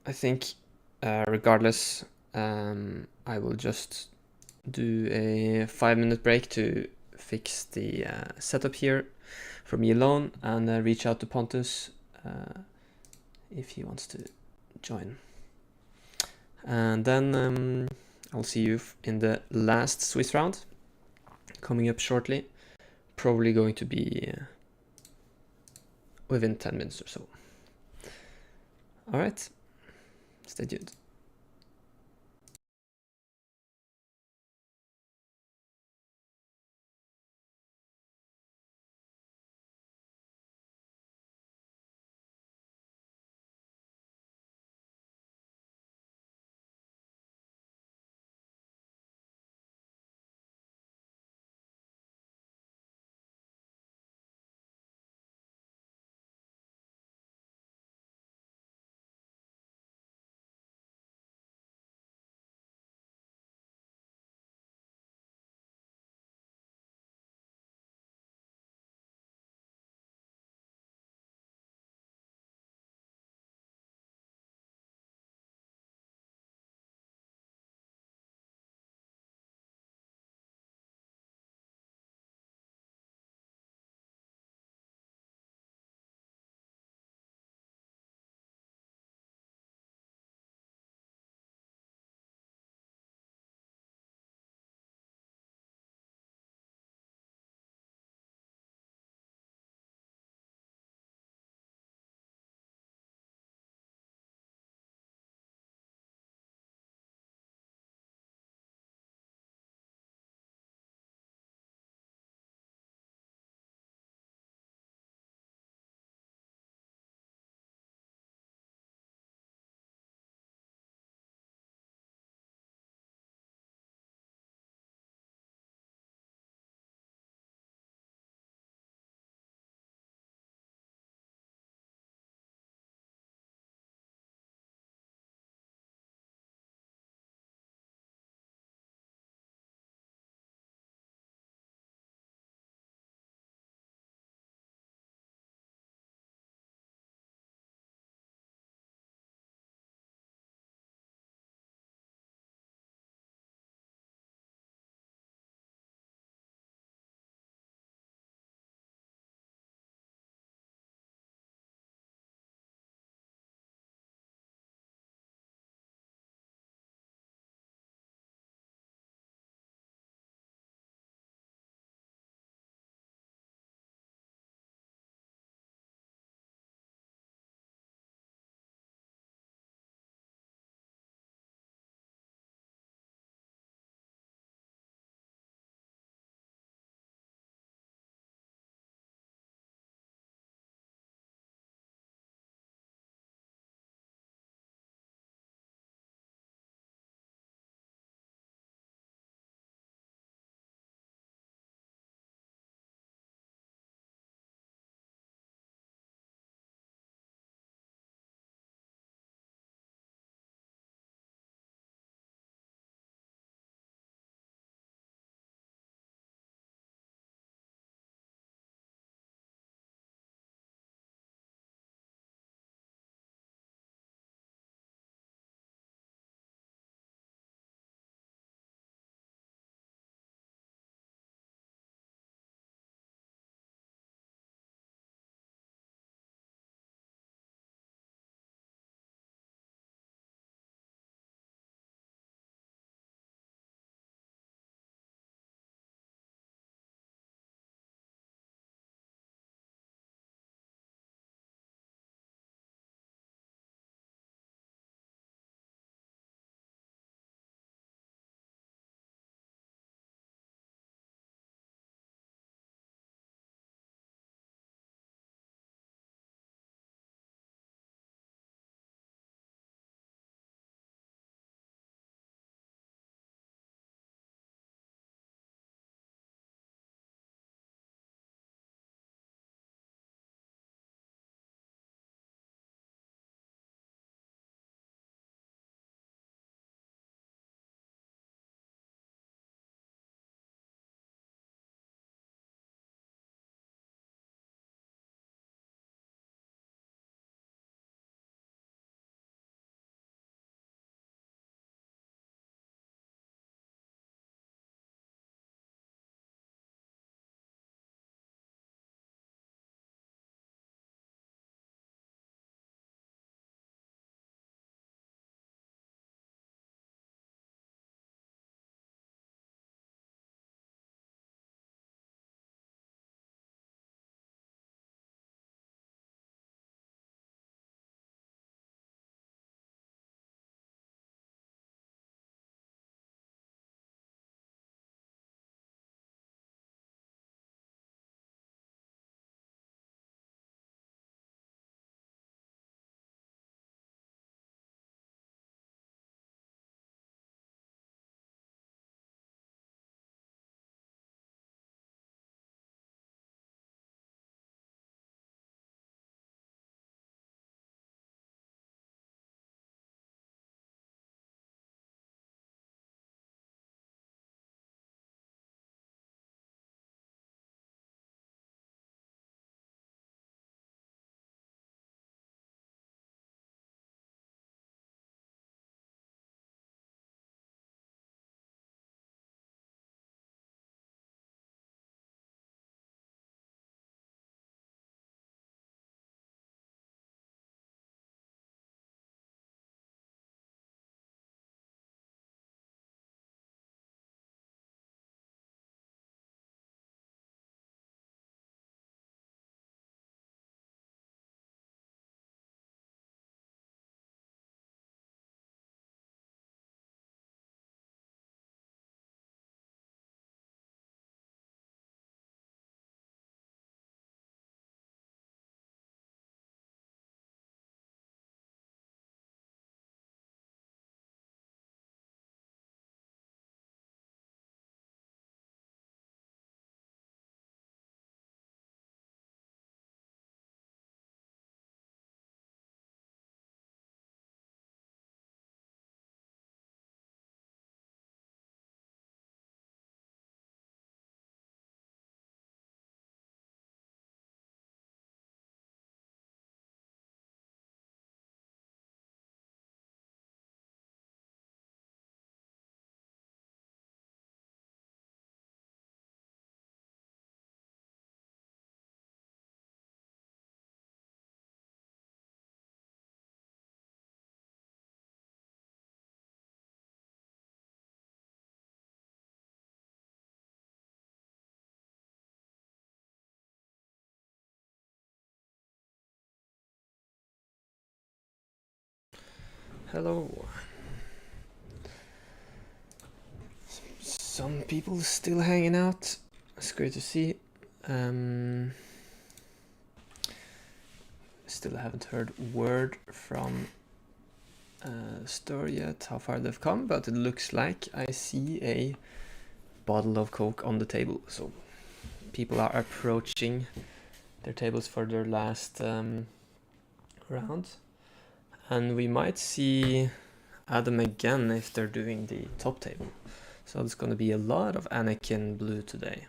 I think regardless, I will just do a 5-minute break to fix the setup here for me alone, and reach out to Pontus if he wants to join. And then I'll see you in the last Swiss round coming up shortly. Probably going to be within 10 minutes or so. All right, stay tuned. Hello. Some people still hanging out. It's great to see. Still haven't heard word from store yet how far they've come, but it looks like I see a bottle of Coke on the table. So people are approaching their tables for their last round. And we might see Adam again if they're doing the top table. So there's going to be a lot of Anakin blue today.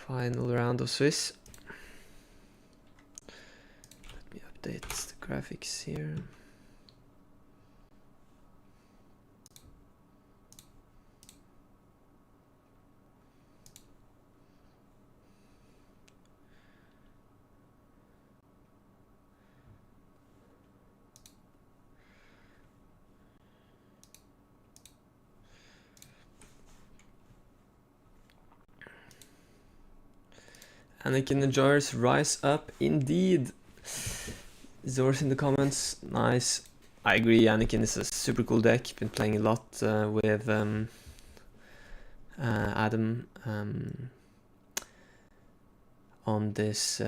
Final round of Swiss. Let me update the graphics here. Anakin enjoyers rise up indeed. Zors in the comments, nice. I agree, Anakin is a super cool deck. Been playing a lot with Adam on this,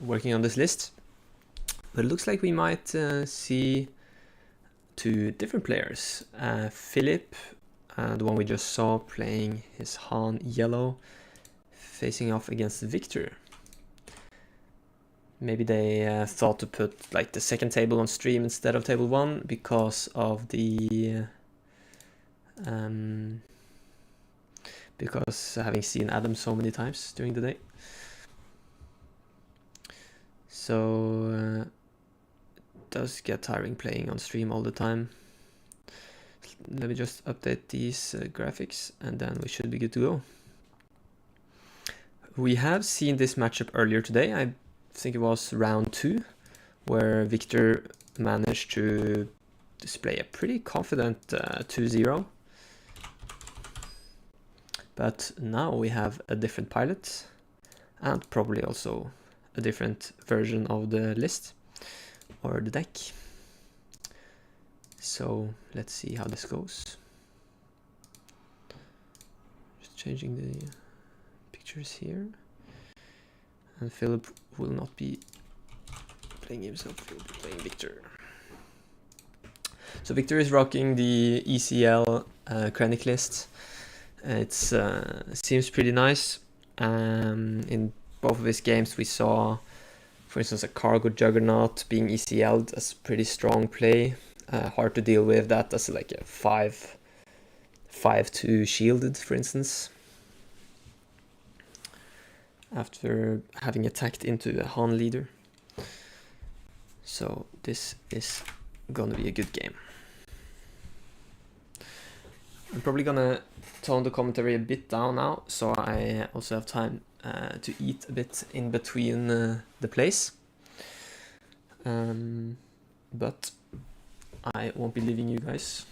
working on this list. But it looks like we might see two different players. Philip, the one we just saw playing his Han yellow, facing off against Victor. Maybe they thought to put like the second table on stream instead of table 1 because of the because having seen Adam so many times during the day. So it does get tiring playing on stream all the time. Let me just update these graphics and then we should be good to go. We have seen this matchup earlier today. I think it was round 2, where Victor managed to display a pretty confident 2-0. But now we have a different pilot and probably also a different version of the list or the deck. So let's see how this goes. Just changing the pictures here. And Philip will not be playing himself, he'll be playing Victor. So Victor is rocking the ECL Krennic list. It seems pretty nice. In both of his games we saw, for instance, a Cargo Juggernaut being ECL'd as pretty strong play. Hard to deal with that as like a 5-2 shielded, for instance, after having attacked into a Han leader. So this is gonna be a good game. I'm probably gonna tone the commentary a bit down now, so I also have time to eat a bit in between the plays. But I won't be leaving you guys.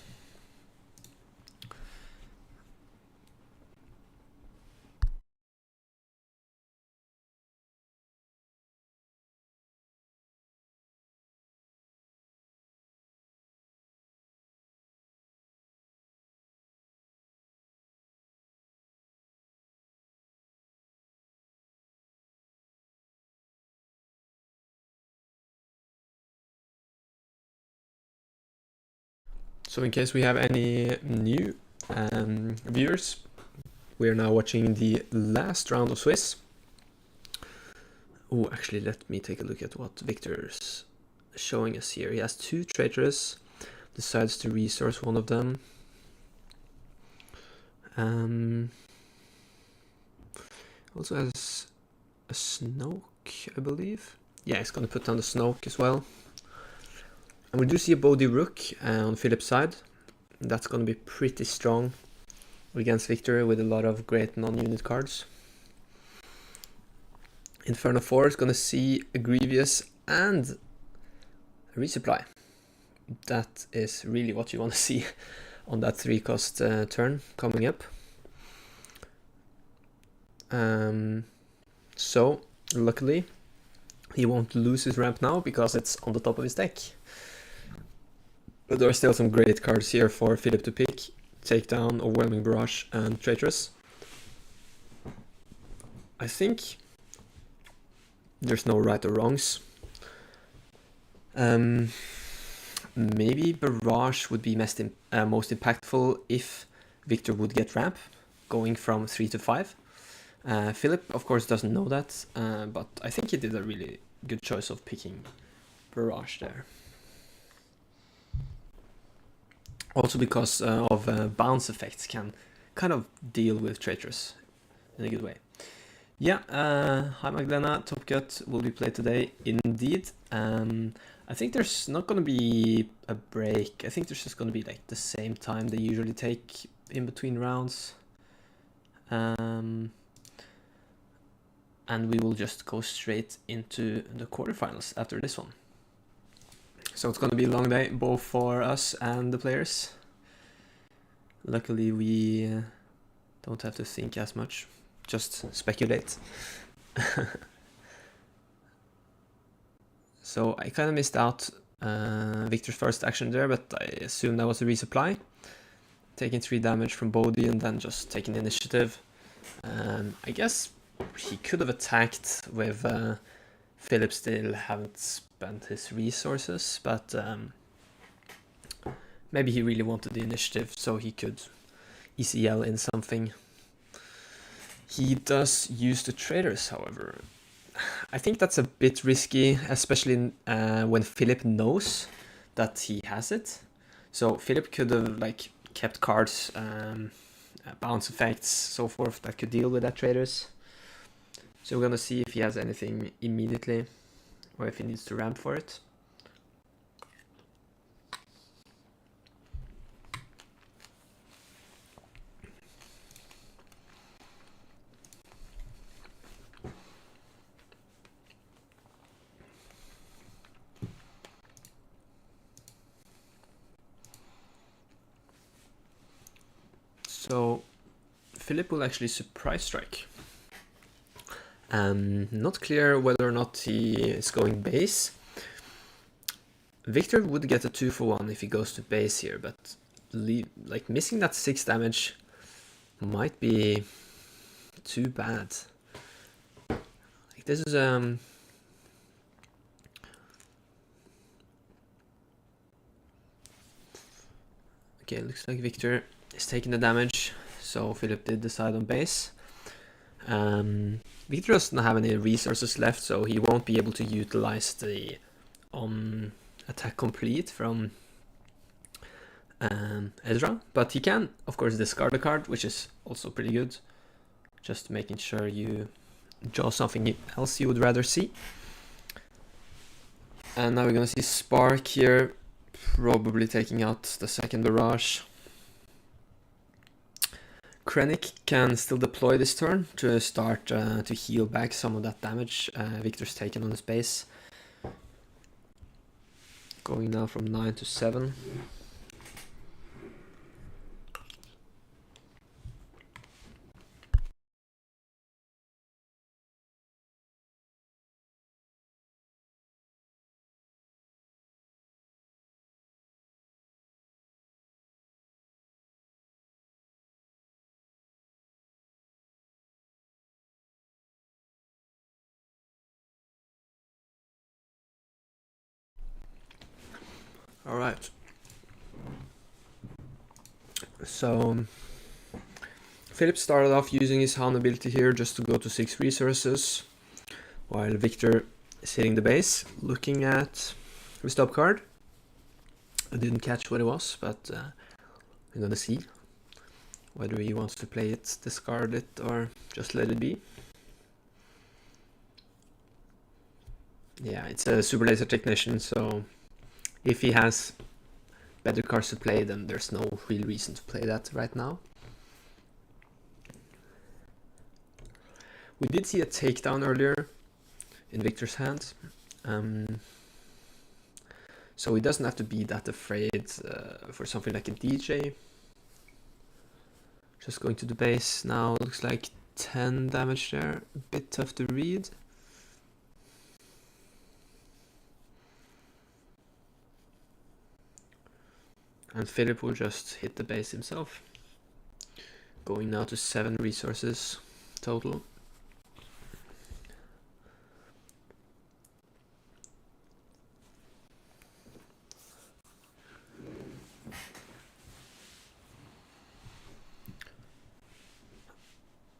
So in case we have any new viewers, we are now watching the last round of Swiss. Oh, actually, let me take a look at what Victor's showing us here. He has 2 traitors, decides to resource one of them. Also has a Snoke, I believe. Yeah, he's gonna put down the Snoke as well. And we do see a Bodhi Rook on Philip's side. That's going to be pretty strong against Victor with a lot of great non-unit cards. Inferno 4 is going to see a Grievous and a resupply. That is really what you want to see on that 3-cost turn coming up. So Luckily, he won't lose his ramp now because it's on the top of his deck. But there are still some great cards here for Philip to pick. Takedown, Overwhelming Barrage, and Traitorous. I think there's no right or wrongs. Maybe Barrage would be most impactful if Victor would get ramp, going from 3 to 5. Philip, of course, doesn't know that, but I think he did a really good choice of picking Barrage there. Also because of bounce effects can kind of deal with Traitorous in a good way. Yeah, hi Magdalena, Top Cut will be played today, indeed. I think there's not going to be a break. I think there's just going to be like the same time they usually take in between rounds. And we will just go straight into the quarterfinals after this one. So it's going to be a long day, both for us and the players. Luckily, we don't have to think as much, just speculate. So I kind of missed out Victor's first action there, but I assume that was a resupply. Taking 3 damage from Bodhi and then just taking the initiative. I guess he could have attacked with Philip still haven't spent his resources, but maybe he really wanted the initiative so he could ECL in something. He does use the traders, however. I think that's a bit risky, especially when Philip knows that he has it. So Philip could have like kept cards, bounce effects, so forth that could deal with that traders. So we're gonna see if he has anything immediately, or if he needs to ramp for it. So Philip will actually surprise strike. Not clear whether or not he is going base. Victor would get a 2-for-1 if he goes to base here, but like missing that 6 damage might be too bad. Like this is okay, it looks like Victor is taking the damage, so Philip did decide on base. Victor doesn't have any resources left, so he won't be able to utilize the attack complete from Ezra, but he can, of course, discard a card, which is also pretty good. Just making sure you draw something else you would rather see. And now we're gonna see Spark here, probably taking out the second barrage. Krennic can still deploy this turn to start to heal back some of that damage Victor's taken on his base. Going now from 9 to 7. All right. So Philip started off using his Hound ability here just to go to 6 resources, while Victor is hitting the base, looking at his top card. I didn't catch what it was, but we're gonna see whether he wants to play it, discard it, or just let it be. Yeah, it's a Super Laser Technician, so if he has better cards to play, then there's no real reason to play that right now. We did see a takedown earlier in Victor's hand, so he doesn't have to be that afraid for something like a DJ. Just going to the base now, looks like 10 damage there, a bit tough to read. And Philip will just hit the base himself. Going now to 7 resources total.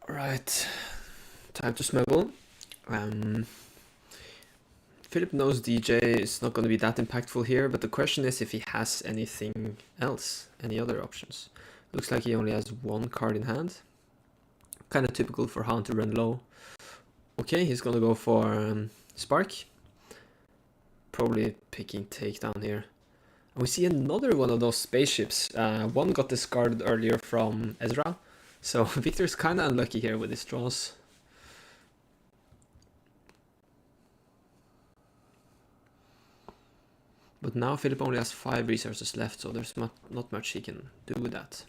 Right, time to smuggle. Philip knows DJ is not going to be that impactful here, but the question is if he has anything else, any other options. Looks like he only has 1 card in hand. Kind of typical for Han to run low. Okay, he's going to go for Spark. Probably picking Takedown here. And we see another one of those spaceships. One got discarded earlier from Ezra. So Victor's kind of unlucky here with his draws. But now Philip only has 5 resources left, so there's not much he can do with that.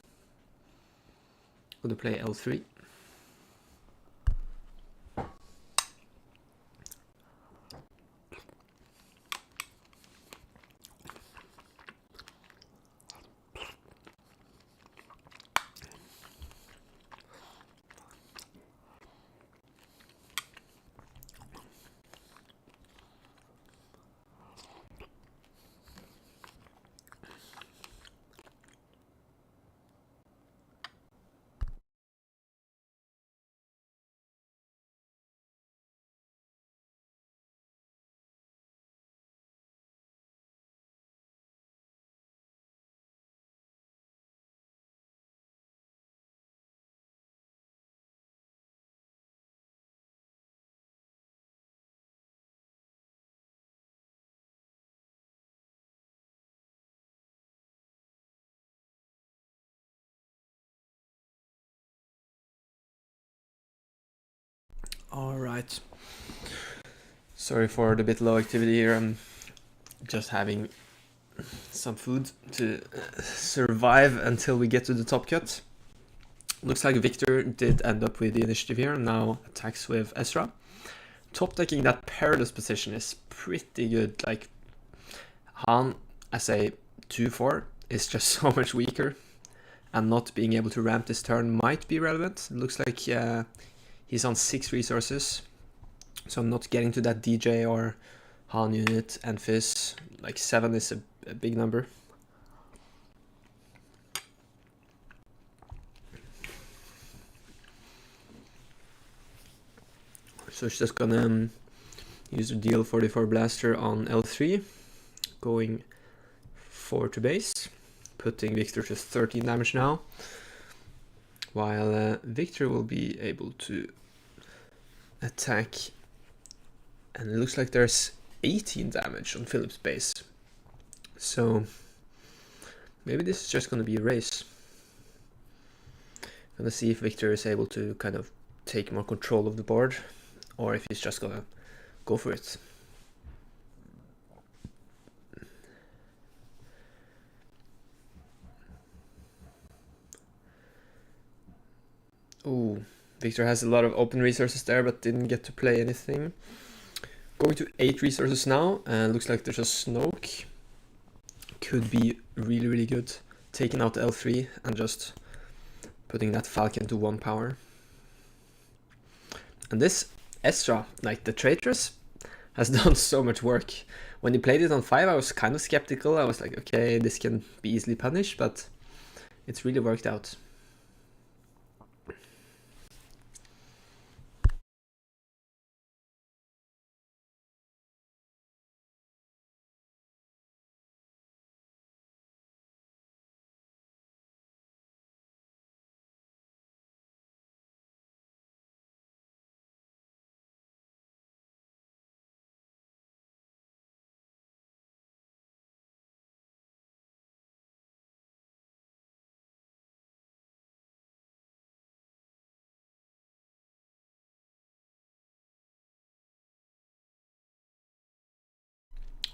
Going to play L3. Alright. Sorry for the bit low activity here. I'm just having some food to survive until we get to the top cut. Looks like Victor did end up with the initiative here, and now attacks with Ezra. Top decking that perilous position is pretty good. Like, Han as a 2-4 is just so much weaker, and not being able to ramp this turn might be relevant. It looks like he's on 6 resources, so not getting to that DJ or Han unit and Fizz. Like 7 is a big number. So she's just gonna use the DL44 blaster on L3, going 4 to base, putting Victor to 13 damage now, while Victor will be able to attack, and it looks like there's 18 damage on Philip's base. So maybe this is just gonna be a race. Gonna see if Victor is able to kind of take more control of the board, or if he's just gonna go for it. Ooh, Victor has a lot of open resources there, but didn't get to play anything. Going to 8 resources now, and looks like there's a Snoke. Could be really, really good. Taking out L3 and just putting that Falcon to 1 power. And this Ezra, like the Traitress, has done so much work. When you played it on 5, I was kind of skeptical. I was like, okay, this can be easily punished, but it's really worked out.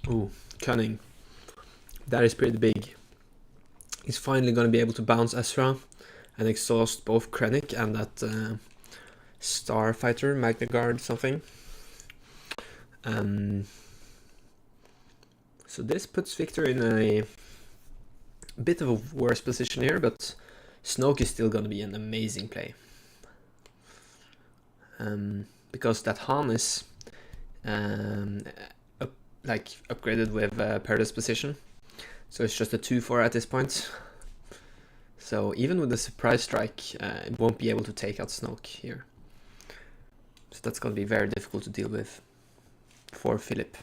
Ooh, cunning. That is pretty big. He's finally going to be able to bounce Ezra and exhaust both Krennic and that Starfighter, Magna Guard something. So this puts Victor in a a bit of a worse position here, but Snoke is still going to be an amazing play. Because that Han is upgraded with Perilous Position. So it's just a 2-4 at this point. So even with the Surprise Strike, it won't be able to take out Snoke here. So that's going to be very difficult to deal with for Philip.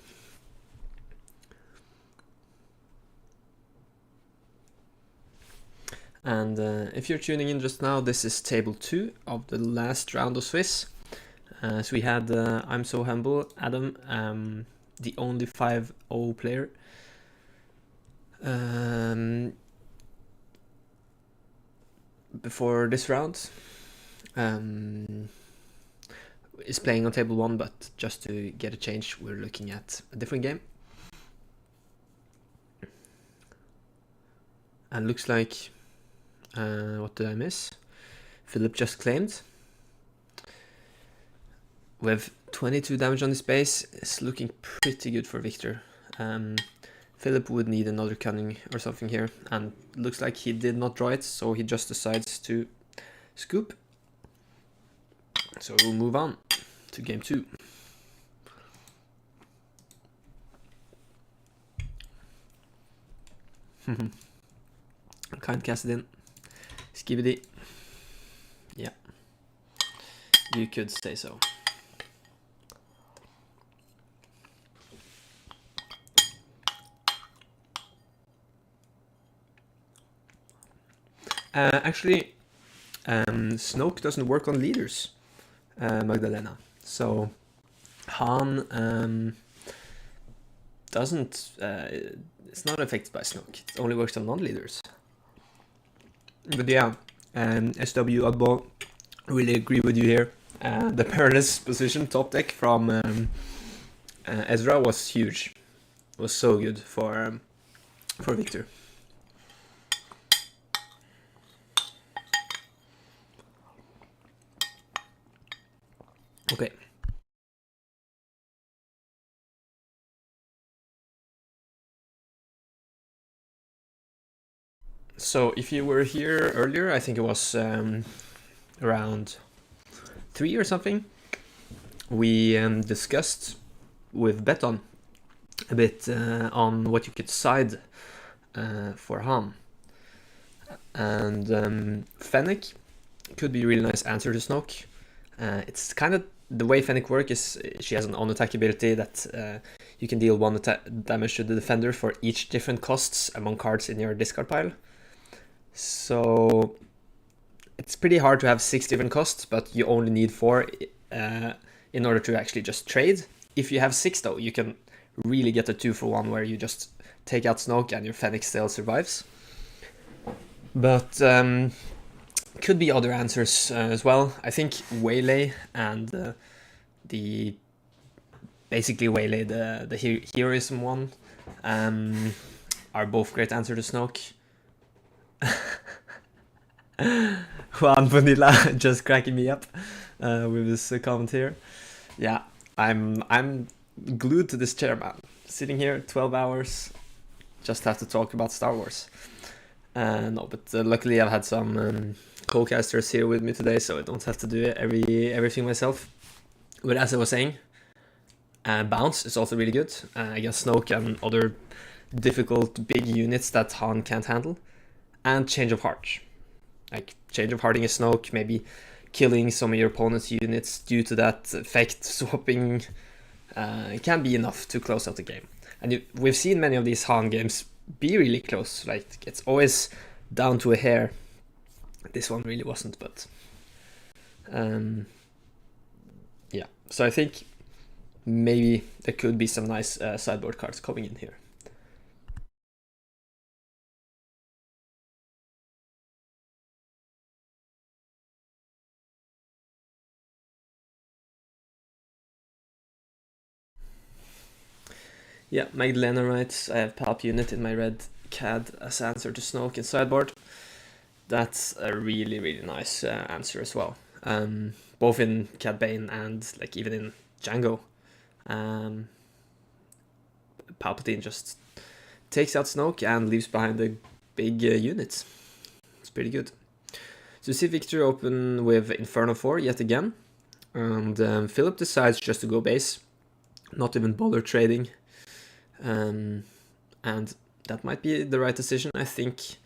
And if you're tuning in just now, this is table 2 of the last round of Swiss. So we had I'm So Humble, Adam, the only 5-0 player. Before this round. Is playing on table 1, but just to get a change, we're looking at a different game. And looks like, what did I miss? Philip just claimed. With 22 damage on his base, it's looking pretty good for Victor. Philip would need another cunning or something here, and looks like he did not draw it, so he just decides to scoop. So we'll move on to game 2. Can't cast it in. Skivity. Yeah. You could say so. Actually, Snoke doesn't work on leaders, Magdalena. So Han doesn't. It's not affected by Snoke. It only works on non-leaders. But yeah, SWU Oddball, really agree with you here. The Perilous Position top deck from Ezra was huge. Was so good for Victor. Okay. So if you were here earlier, I think it was around 3 or something, we discussed with Beton a bit on what you could side for Han. And Fennec could be a really nice answer to Snoke. It's kind of the way Fennec works is she has an on-attack ability that you can deal 1 damage to the defender for each different costs among cards in your discard pile. So it's pretty hard to have 6 different costs, but you only need 4 in order to actually just trade. If you have 6 though, you can really get a 2-for-1 where you just take out Snoke and your Fennec still survives. But could be other answers as well. I think Waylay and the basically Waylay, the heroism one, are both great answer to Snoke. Juan Vanilla just cracking me up with this comment here. Yeah, I'm glued to this chair, man. Sitting here 12 hours, just have to talk about Star Wars. No, but luckily I've had some co-casters here with me today, so I don't have to do everything myself. But as I was saying, Bounce is also really good against Snoke and other difficult big units that Han can't handle. And Change of Heart. Like, Change of Hearting a Snoke, maybe killing some of your opponent's units due to that effect swapping can be enough to close out the game. And we've seen many of these Han games be really close. Like, it's always down to a hair. This one really wasn't, but yeah. So I think maybe there could be some nice sideboard cards coming in here. Yeah, Magdalena writes, I have Palp unit in my red CAD as answer to Snoke in sideboard. That's a really, really nice answer as well. Both in Cad Bane and like even in Django. Palpatine just takes out Snoke and leaves behind a big unit. It's pretty good. So you see Victor open with Inferno 4 yet again. And Philip decides just to go base. Not even bother trading. And that might be the right decision. I think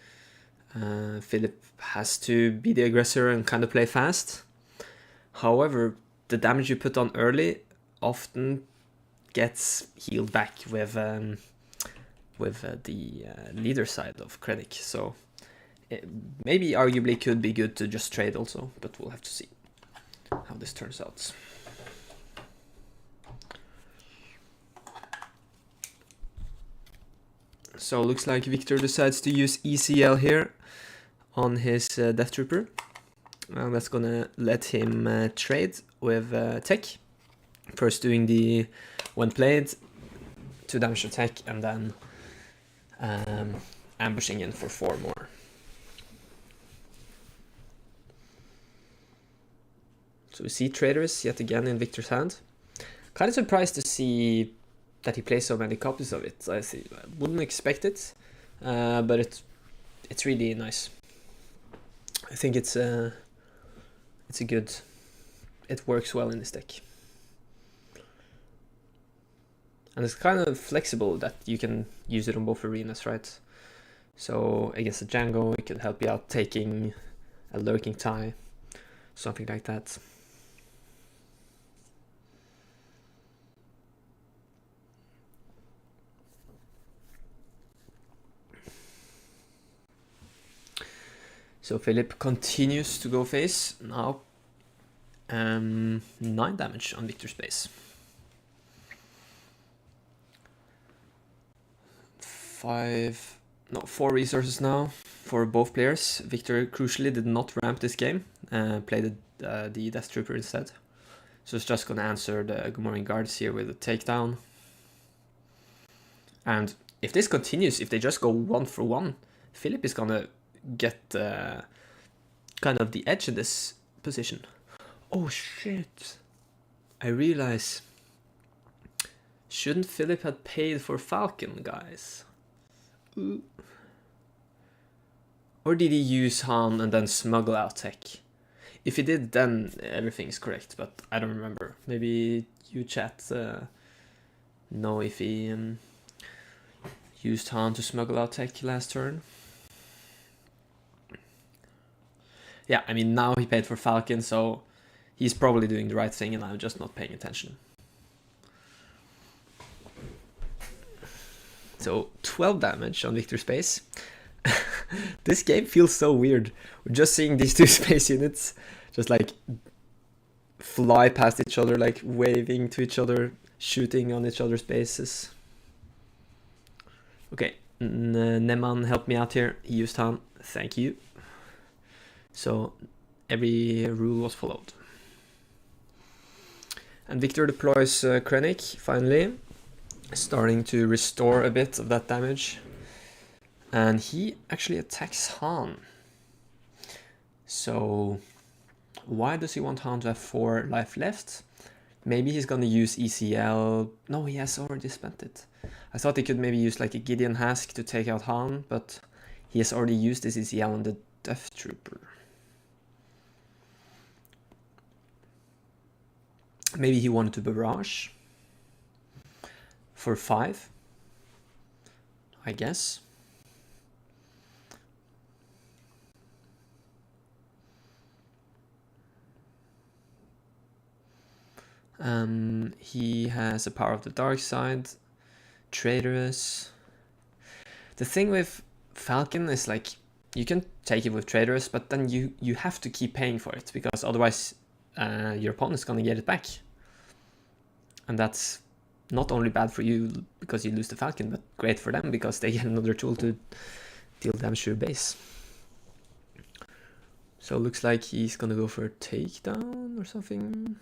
Philip has to be the aggressor and kind of play fast. However, the damage you put on early often gets healed back with the leader side of Krennic. So it maybe arguably could be good to just trade also, but we'll have to see how this turns out. So looks like Victor decides to use ECL here on his Death Trooper. And that's gonna let him trade with Tech. First doing the when played 2 damage to Tech, and then ambushing in for 4 more. So we see Traitors yet again in Victor's hand. Kind of surprised to see that he plays so many copies of it. I wouldn't expect it, but it's really nice. I think it's a good. It works well in this deck, and it's kind of flexible that you can use it on both arenas, right? So against a Django, it could help you out taking a lurking tie, something like that. So Philip continues to go face now. 9 damage on Victor's base. 4 resources now for both players. Victor crucially did not ramp this game, played the Death Trooper instead. So it's just gonna answer the Good Morning Guards here with a takedown. And if this continues, if they just go 1 for 1, Philip is gonna get kind of the edge in this position. Oh shit, I realize, shouldn't Philip have paid for Falcon, guys? Ooh. Or did he use Han and then smuggle out Tech? If he did, then everything's correct, but I don't remember. Maybe you chat know if he used Han to smuggle out Tech last turn. Yeah, I mean, now he paid for Falcon, so he's probably doing the right thing, and I'm just not paying attention. So 12 damage on Victor's base. This game feels so weird. We're just seeing these 2 space units just like fly past each other, like waving to each other, shooting on each other's bases. Okay, Neman helped me out here. He used Han. Thank you. So every rule was followed. And Victor deploys Krennic, finally, starting to restore a bit of that damage. And he actually attacks Han. So why does he want Han to have 4 life left? Maybe he's gonna use ECL. No, he has already spent it. I thought he could maybe use like a Gideon Hask to take out Han, but he has already used this ECL on the Death Trooper. Maybe he wanted to barrage for 5, I guess. He has a Power of the Dark Side, Traitorous. The thing with Falcon is like you can take it with Traitorous, but then you have to keep paying for it, because otherwise your opponent's gonna get it back. And that's not only bad for you because you lose the Falcon, but great for them because they get another tool to deal damage to your base. So it looks like he's gonna go for a takedown or something.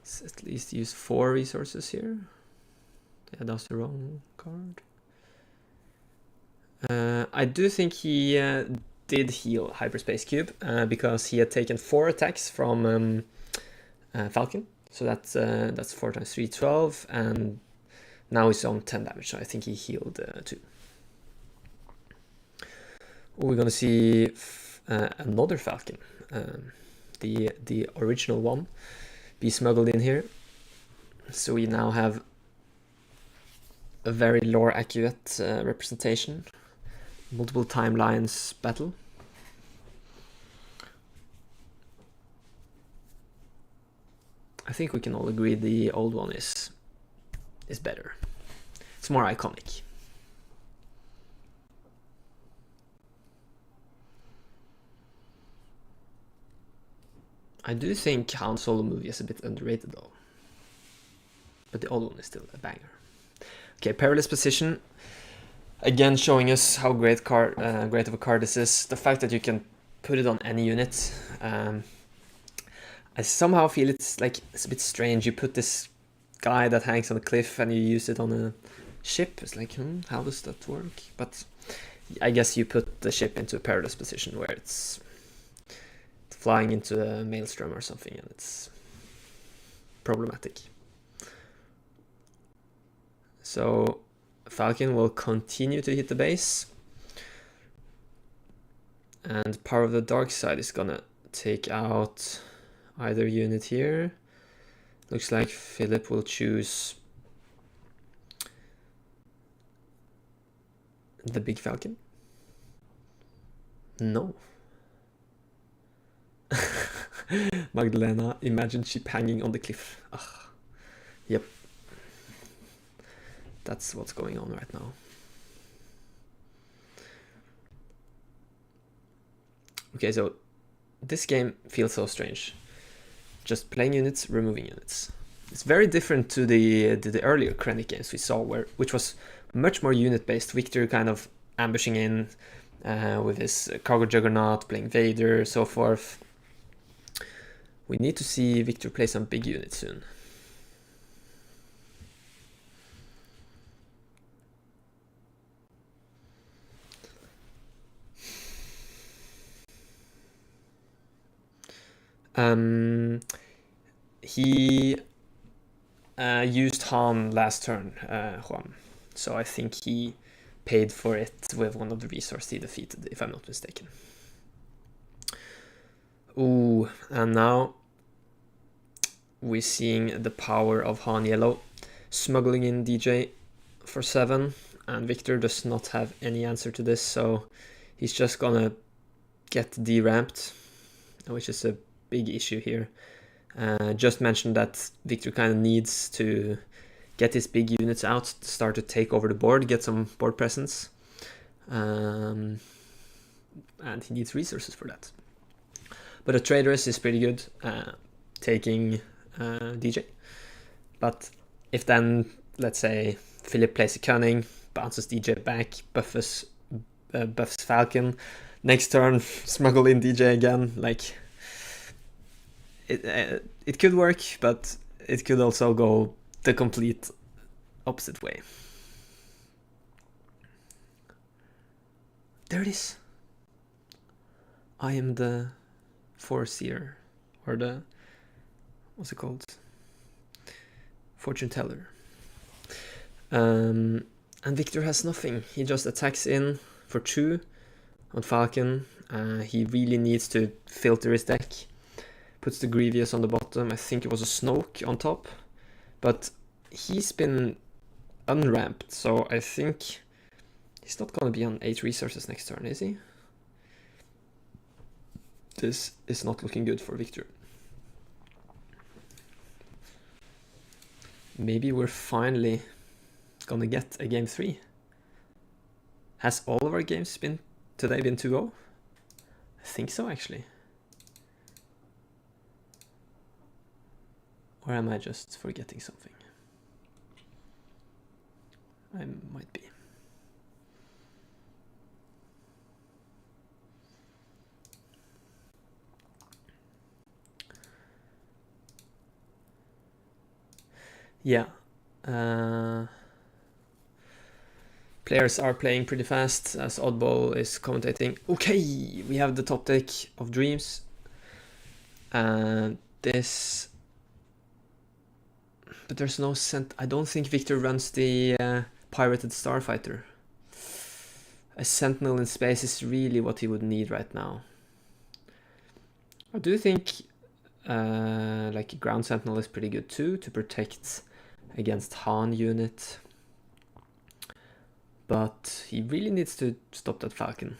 Let's at least use 4 resources here. Yeah, that was the wrong card. I do think he did heal Hyperspace Cube because he had taken 4 attacks from Falcon. So that's 4 times 3, 12, and now he's on 10 damage. So I think he healed 2. We're gonna see another Falcon, the original one, be smuggled in here. So we now have a very lore accurate representation, multiple timelines battle. I think we can all agree the old one is better. It's more iconic. I do think Han Solo movie is a bit underrated though. But the old one is still a banger. Okay, perilous position. Again, showing us how great of a card this is. The fact that you can put it on any unit. I somehow feel it's a bit strange. You put this guy that hangs on a cliff and you use it on a ship. It's like, how does that work? But I guess you put the ship into a perilous position where it's flying into a maelstrom or something, and it's problematic. So Falcon will continue to hit the base, and Power of the Dark Side is gonna take out either unit here. Looks like Philip will choose the big Falcon. No. Magdalena, imagine ship hanging on the cliff. Ugh. Yep. That's what's going on right now. Okay, so this game feels so strange. Just playing units, removing units. It's very different to the earlier Krennic games we saw, which was much more unit-based. Victor kind of ambushing in with his cargo juggernaut, playing Vader, so forth. We need to see Victor play some big units soon. He used Han last turn, Juan. So I think he paid for it with one of the resources he defeated, if I'm not mistaken. Ooh, and now we're seeing the power of Han Yellow smuggling in DJ for 7, and Victor does not have any answer to this, so he's just gonna get deramped, which is a big issue here. Just mentioned that Victor kind of needs to get his big units out, start to take over the board, get some board presence, and he needs resources for that. But a Traitorous is pretty good, taking DJ. But if then, let's say, Philip plays a Cunning, bounces DJ back, buffs Falcon, next turn smuggle in DJ again, like it could work, but it could also go the complete opposite way. There it is. I am the Foreseer, or the, what's it called? Fortune Teller. And Victor has nothing. He just attacks in for 2 on Falcon. He really needs to filter his deck. Puts the Grievous on the bottom. I think it was a Snoke on top. But he's been unramped, so I think he's not going to be on 8 resources next turn, is he? This is not looking good for Victor. Maybe we're finally gonna get a game 3. Has all of our games today been 2-0? I think so, actually. Or am I just forgetting something? I might be. Yeah. Players are playing pretty fast as Oddball is commentating. Okay, we have the top deck of Dreams. This... But there's no I don't think Victor runs the Pirated Starfighter. a sentinel in space is really what he would need right now. I do think like ground sentinel is pretty good too to protect against Han unit, but he really needs to stop that Falcon.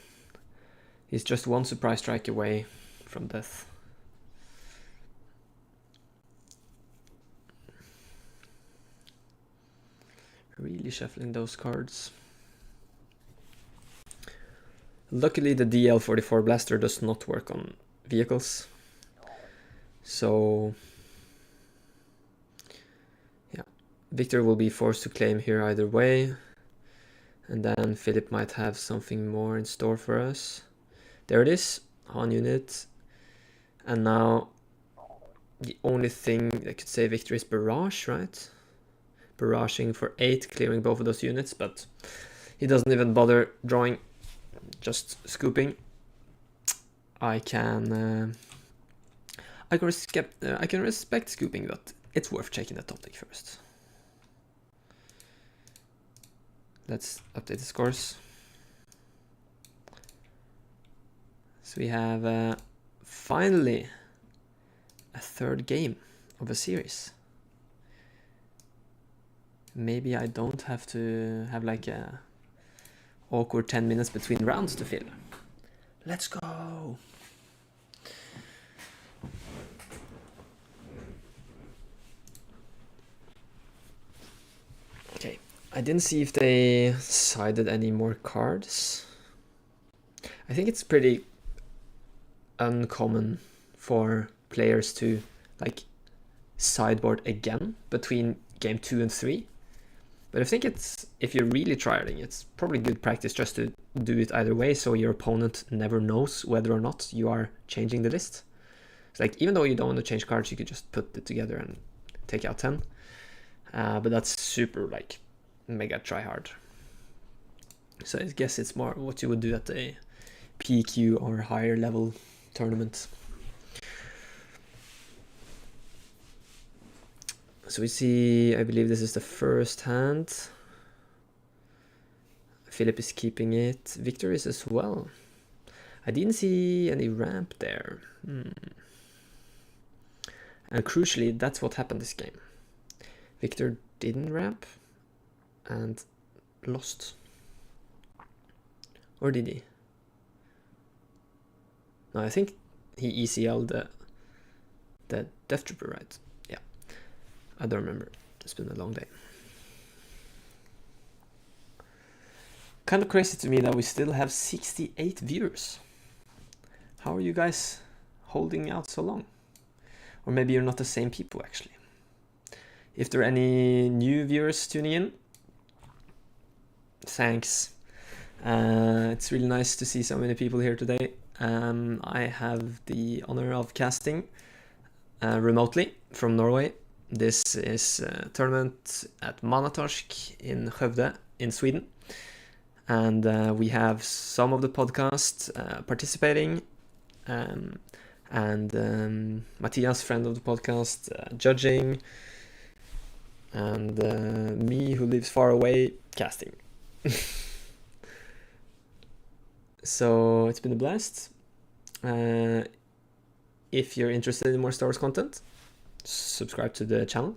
He's just one surprise strike away from death. Really shuffling those cards. Luckily the DL44 blaster does not work on vehicles. So yeah, Victor will be forced to claim here either way. And then Philip might have something more in store for us. There it is, Han unit. And now the only thing that could say victory is barrage, right? Barraging for 8, clearing both of those units, but he doesn't even bother drawing, just scooping. I can respect scooping, but it's worth checking the top deck first. Let's update the scores. So we have finally a third game of a series. Maybe I don't have to have like a awkward 10 minutes between rounds to fill. Let's go! Okay, I didn't see if they sided any more cards. I think it's pretty uncommon for players to like sideboard again between game 2 and 3. But I think it's, if you're really trying, it's probably good practice just to do it either way, so your opponent never knows whether or not you are changing the list. It's like, even though you don't want to change cards, you could just put it together and take out 10. But that's super like mega try hard. So I guess it's more what you would do at a PQ or higher level tournament. So we see, I believe this is the first hand. Philip is keeping it. Victor is as well. I didn't see any ramp there. And crucially, that's what happened this game. Victor didn't ramp and lost. Or did he? No, I think he ECL'd the Death Trooper, right? Yeah. I don't remember. It's been a long day. Kind of crazy to me that we still have 68 viewers. How are you guys holding out so long? Or maybe you're not the same people actually. If there are any new viewers tuning in, thanks. It's really nice to see so many people here today. I have the honor of casting remotely from Norway. This is a tournament at Manatorsk in Skövde in Sweden. And we have some of the podcast participating, and Matthias, friend of the podcast, judging, and me, who lives far away, casting. So it's been a blast. If you're interested in more Star Wars content, subscribe to the channel.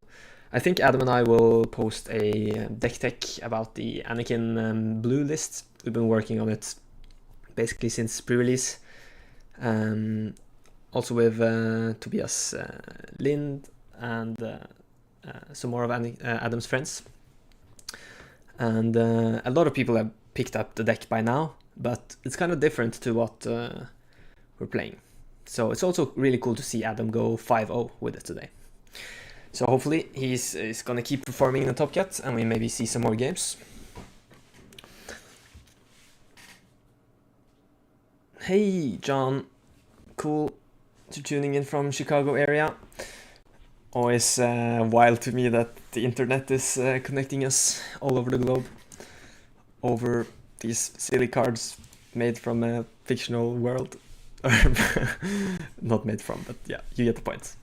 I think Adam and I will post a deck tech about the Anakin blue list. We've been working on it basically since pre-release. Also with Tobias Lind and some more of Adam's friends. And a lot of people have picked up the deck by now, but it's kind of different to what we're playing. So it's also really cool to see Adam go 5-0 with it today. So hopefully he's gonna keep performing in the Top Cut and we maybe see some more games. Hey John, cool to tuning in from Chicago area. Always wild to me that the internet is connecting us all over the globe over these silly cards made from a fictional world. Not made from, but yeah, you get the point.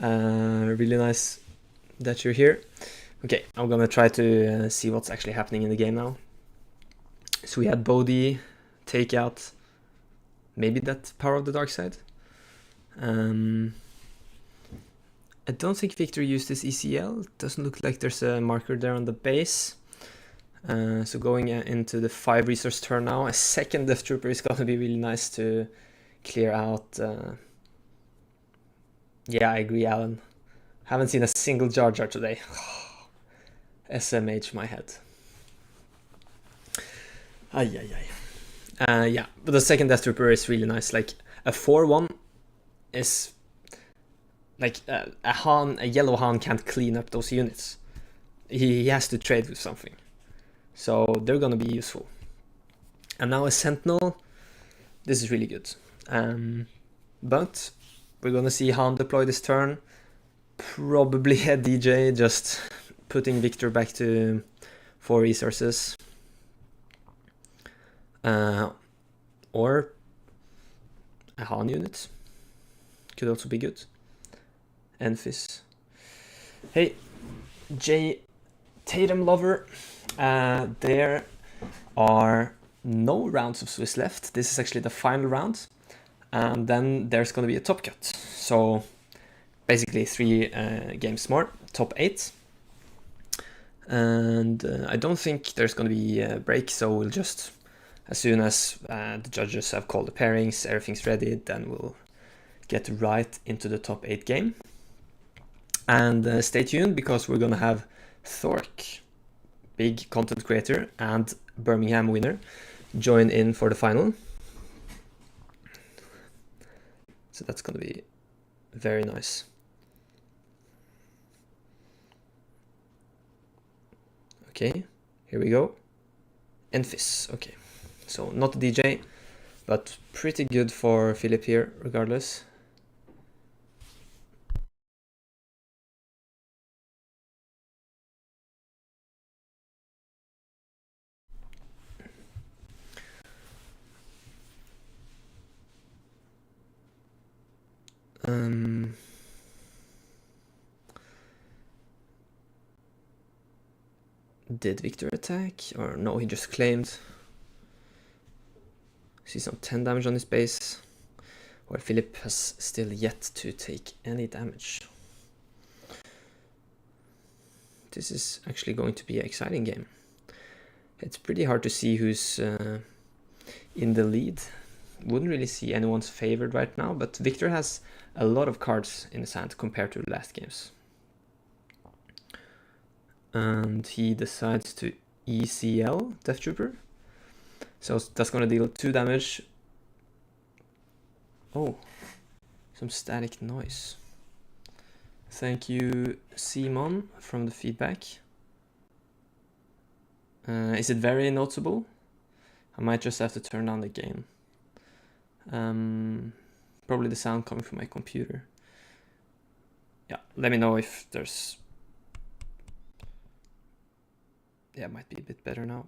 Really nice that you're here. Okay, I'm gonna try to see what's actually happening in the game now. So we had Bodhi take out maybe that Power of the Dark Side. I don't think Victor used his ECL. Doesn't look like there's a marker there on the base. So going into the 5 resource turn now, a second Death Trooper is going to be really nice to clear out. Yeah, I agree, Alan. Haven't seen a single Jar Jar today. SMH my head. Yeah, but the second Death Trooper is really nice. Like a 4-1 is like a yellow Han can't clean up those units. He has to trade with something. So they're gonna be useful. And now a Sentinel. This is really good. But we're gonna see Han deploy this turn. Probably a DJ, just putting Victor back to 4 resources. Or a Han unit. Could also be good. Enfys. Hey, J Tatum Lover. There are no rounds of Swiss left. This is actually the final round. And then there's going to be a top cut. So basically 3 games more, top 8. And I don't think there's going to be a break. So we'll just, as soon as the judges have called the pairings, everything's ready, then we'll get right into the top 8 game. And stay tuned, because we're going to have Thork, big content creator and Birmingham winner, join in for the final. So that's going to be very nice. Okay, here we go. Enfys, okay. So not a DJ, but pretty good for Philip here, regardless. Did Victor attack? Or no, he just claimed. See some 10 damage on his base, while Philip has still yet to take any damage. This is actually going to be an exciting game. It's pretty hard to see who's in the lead. Wouldn't really see anyone's favored right now, but Victor has a lot of cards in his hand compared to the last games. And he decides to ECL Death Trooper. So that's going to deal 2 damage. Oh, some static noise. Thank you, Simon, from the feedback. Is it very noticeable? I might just have to turn down the gain. Probably the sound coming from my computer. Yeah, let me know if there's... Yeah, it might be a bit better now.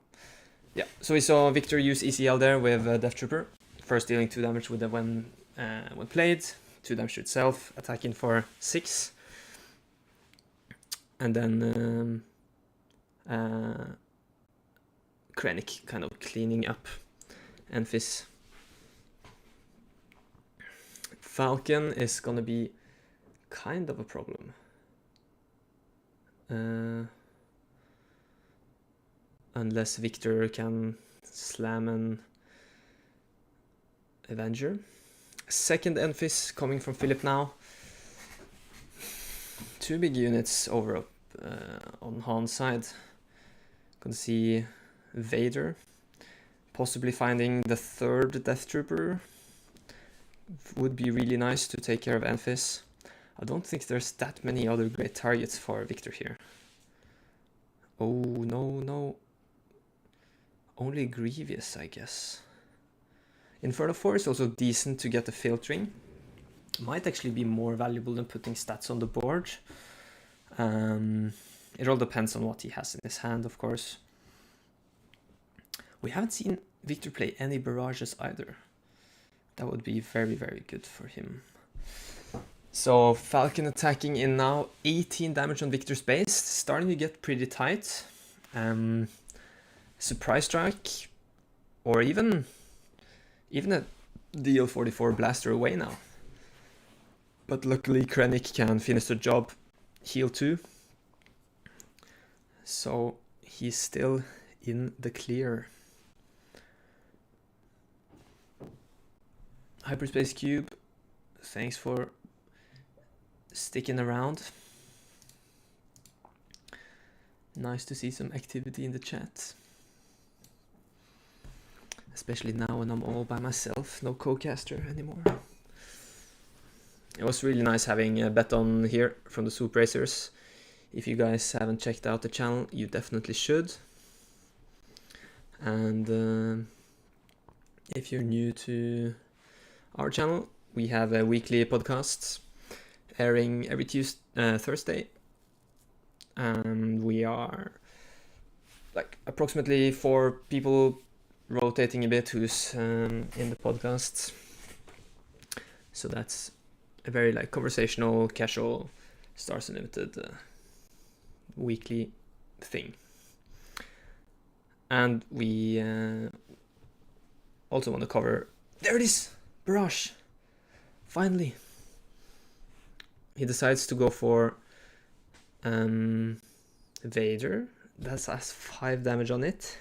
Yeah, so we saw Victor use ECL there with Death Trooper. First dealing 2 damage with the when played, 2 damage to itself, attacking for 6. And then Krennic kind of cleaning up Enfys. Falcon is gonna be kind of a problem. Unless Victor can slam an Avenger. Second Enfys coming from Philip now. 2 big units over up on Han's side. Gonna see Vader. Possibly finding the 3rd Death Trooper. Would be really nice to take care of Enfys. I don't think there's that many other great targets for Victor here. Oh, no. Only Grievous, I guess. Inferno 4 is also decent to get the filtering. Might actually be more valuable than putting stats on the board. It all depends on what he has in his hand, of course. We haven't seen Victor play any barrages either. That would be very, very good for him. So Falcon attacking in now, 18 damage on Victor's base. Starting to get pretty tight. Surprise strike. or even a DL44 blaster away now. But luckily Krennic can finish the job, heal 2. So he's still in the clear. Hyperspace Cube, thanks for sticking around. Nice to see some activity in the chat. Especially now when I'm all by myself, no co-caster anymore. It was really nice having Beton here from the SwoopRacers. If you guys haven't checked out the channel, you definitely should. And if you're new to our channel, we have a weekly podcast airing every Thursday. And we are like approximately 4 people rotating a bit who's in the podcast. So that's a very like conversational, casual, Stars Unlimited weekly thing. And we also want to cover, there it is, Barrage, finally. He decides to go for Vader. That has 5 damage on it.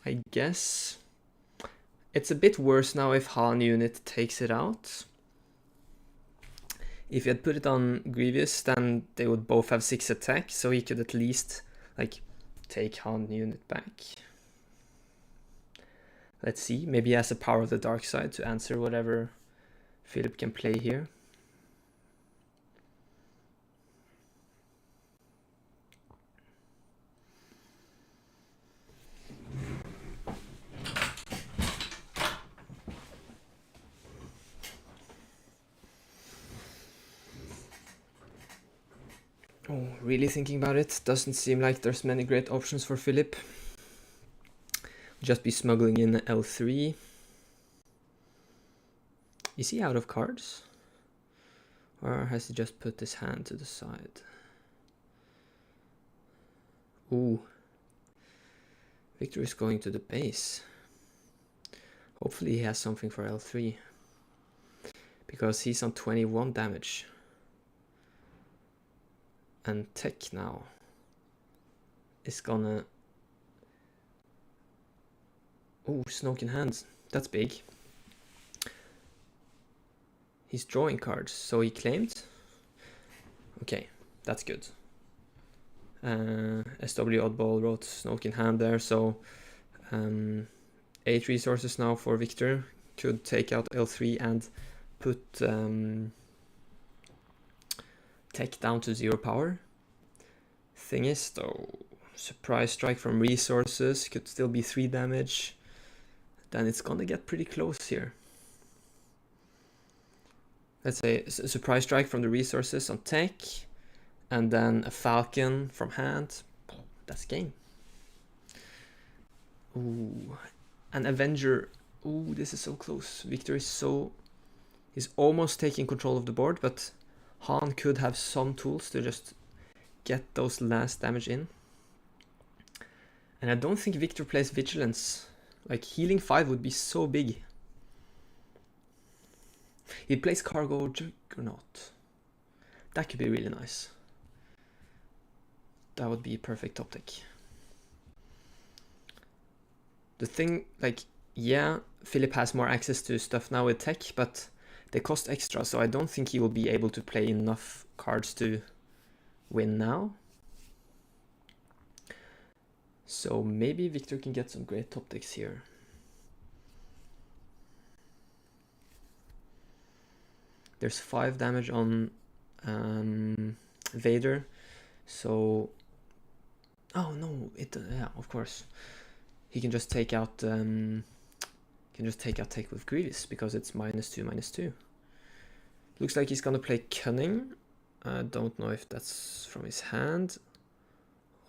I guess it's a bit worse now if Han unit takes it out. If he had put it on Grievous, then they would both have 6 attack, so he could at least like take Han unit back. Let's see, maybe he has the power of the dark side to answer whatever Philip can play here. Oh, really thinking about it, doesn't seem like there's many great options for Philip. Just be smuggling in L3. Is he out of cards? Or has he just put his hand to the side? Ooh. Victor is going to the base. Hopefully he has something for L3. Because he's on 21 damage. And Tech now is gonna... Oh, Snoke in hands. That's big. He's drawing cards, so he claimed. Okay, that's good. SW Oddball wrote Snoke in hand there, so 8 resources now for Victor. Could take out L3 and put Tech down to 0 power. Thing is though, surprise strike from resources could still be 3 damage. Then it's gonna get pretty close here. Let's say a surprise strike from the resources on Tech, and then a Falcon from hand. That's game. Ooh, an Avenger. Ooh, this is so close. Victor is so... He's almost taking control of the board, but Han could have some tools to just get those last damage in. And I don't think Victor plays Vigilance. Like, healing 5 would be so big. He plays Cargo Juggernaut. That could be really nice. That would be a perfect top deck. The thing, like, yeah, Philip has more access to stuff now with Tech, but they cost extra, so I don't think he will be able to play enough cards to win now. So maybe Victor can get some great top decks here. There's 5 damage on Vader, so... Oh no, yeah, of course. He can just take out Tech with Grievous because it's -2/-2. Looks like he's gonna play Cunning. I don't know if that's from his hand.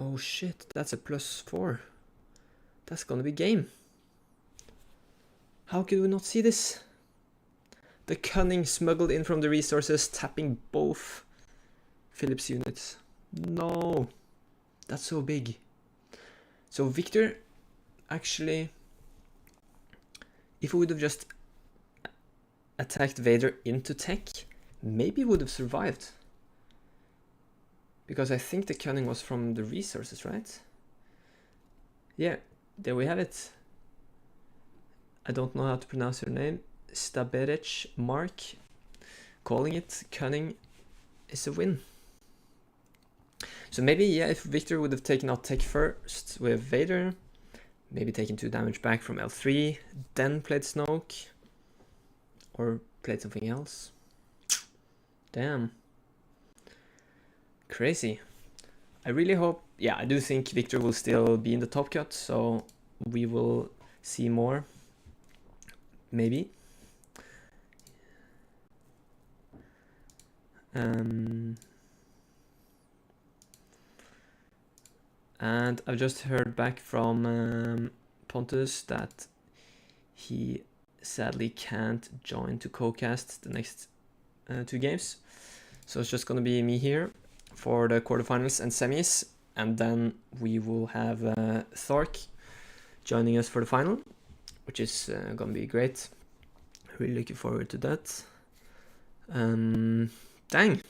Oh shit, that's a +4. That's gonna be game. How could we not see this? The Cunning smuggled in from the resources, tapping both Philip's units. No, that's so big. So Victor actually if we would have just attacked Vader into tech, maybe would have survived. Because I think the cunning was from the resources, right? Yeah, there we have it. I don't know how to pronounce your name. Staberec Mark. Calling it cunning is a win. So maybe, yeah, if Victor would have taken out tech first with Vader, maybe taken 2 damage back from L3, then played Snoke, or played something else. Damn. Crazy. I really hope, yeah, I do think Victor will still be in the top cut, so we will see more. Maybe. And I've just heard back from Pontus that he sadly can't join to co-cast the next 2 games. So it's just going to be me here for the quarterfinals and semis. And then we will have Thark joining us for the final, which is going to be great. Really looking forward to that. Dang.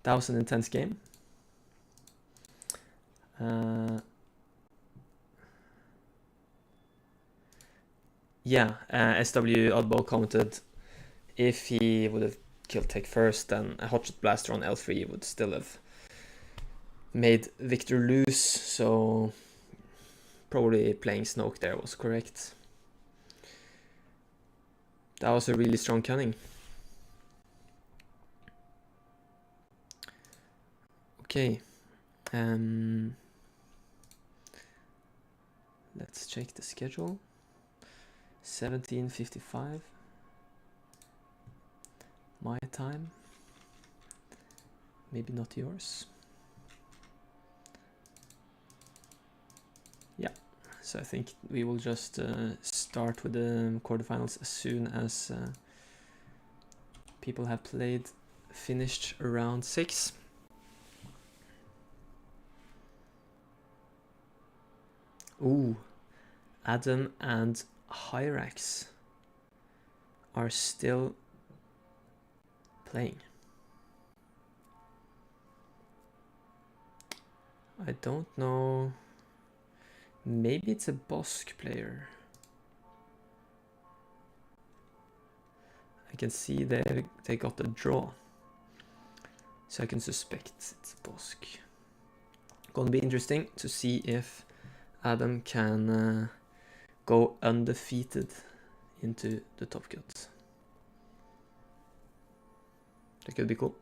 That was an intense game. Yeah, SWU Oddball commented if he would have killed Tech first, then a Hotshot Blaster on L3 would still have made Victor lose, so probably playing Snoke there was correct. That was a really strong cunning. Okay. Let's check the schedule. 17:55 my time. Maybe not yours. Yeah, so I think we will just start with the quarterfinals as soon as people have finished around 6. Ooh, Adam and Hyrax are still playing. I don't know. Maybe it's a Bosk player. I can see they got a draw. So I can suspect it's Bosk. Gonna be interesting to see if Adam can go undefeated into the top cut. That could be cool.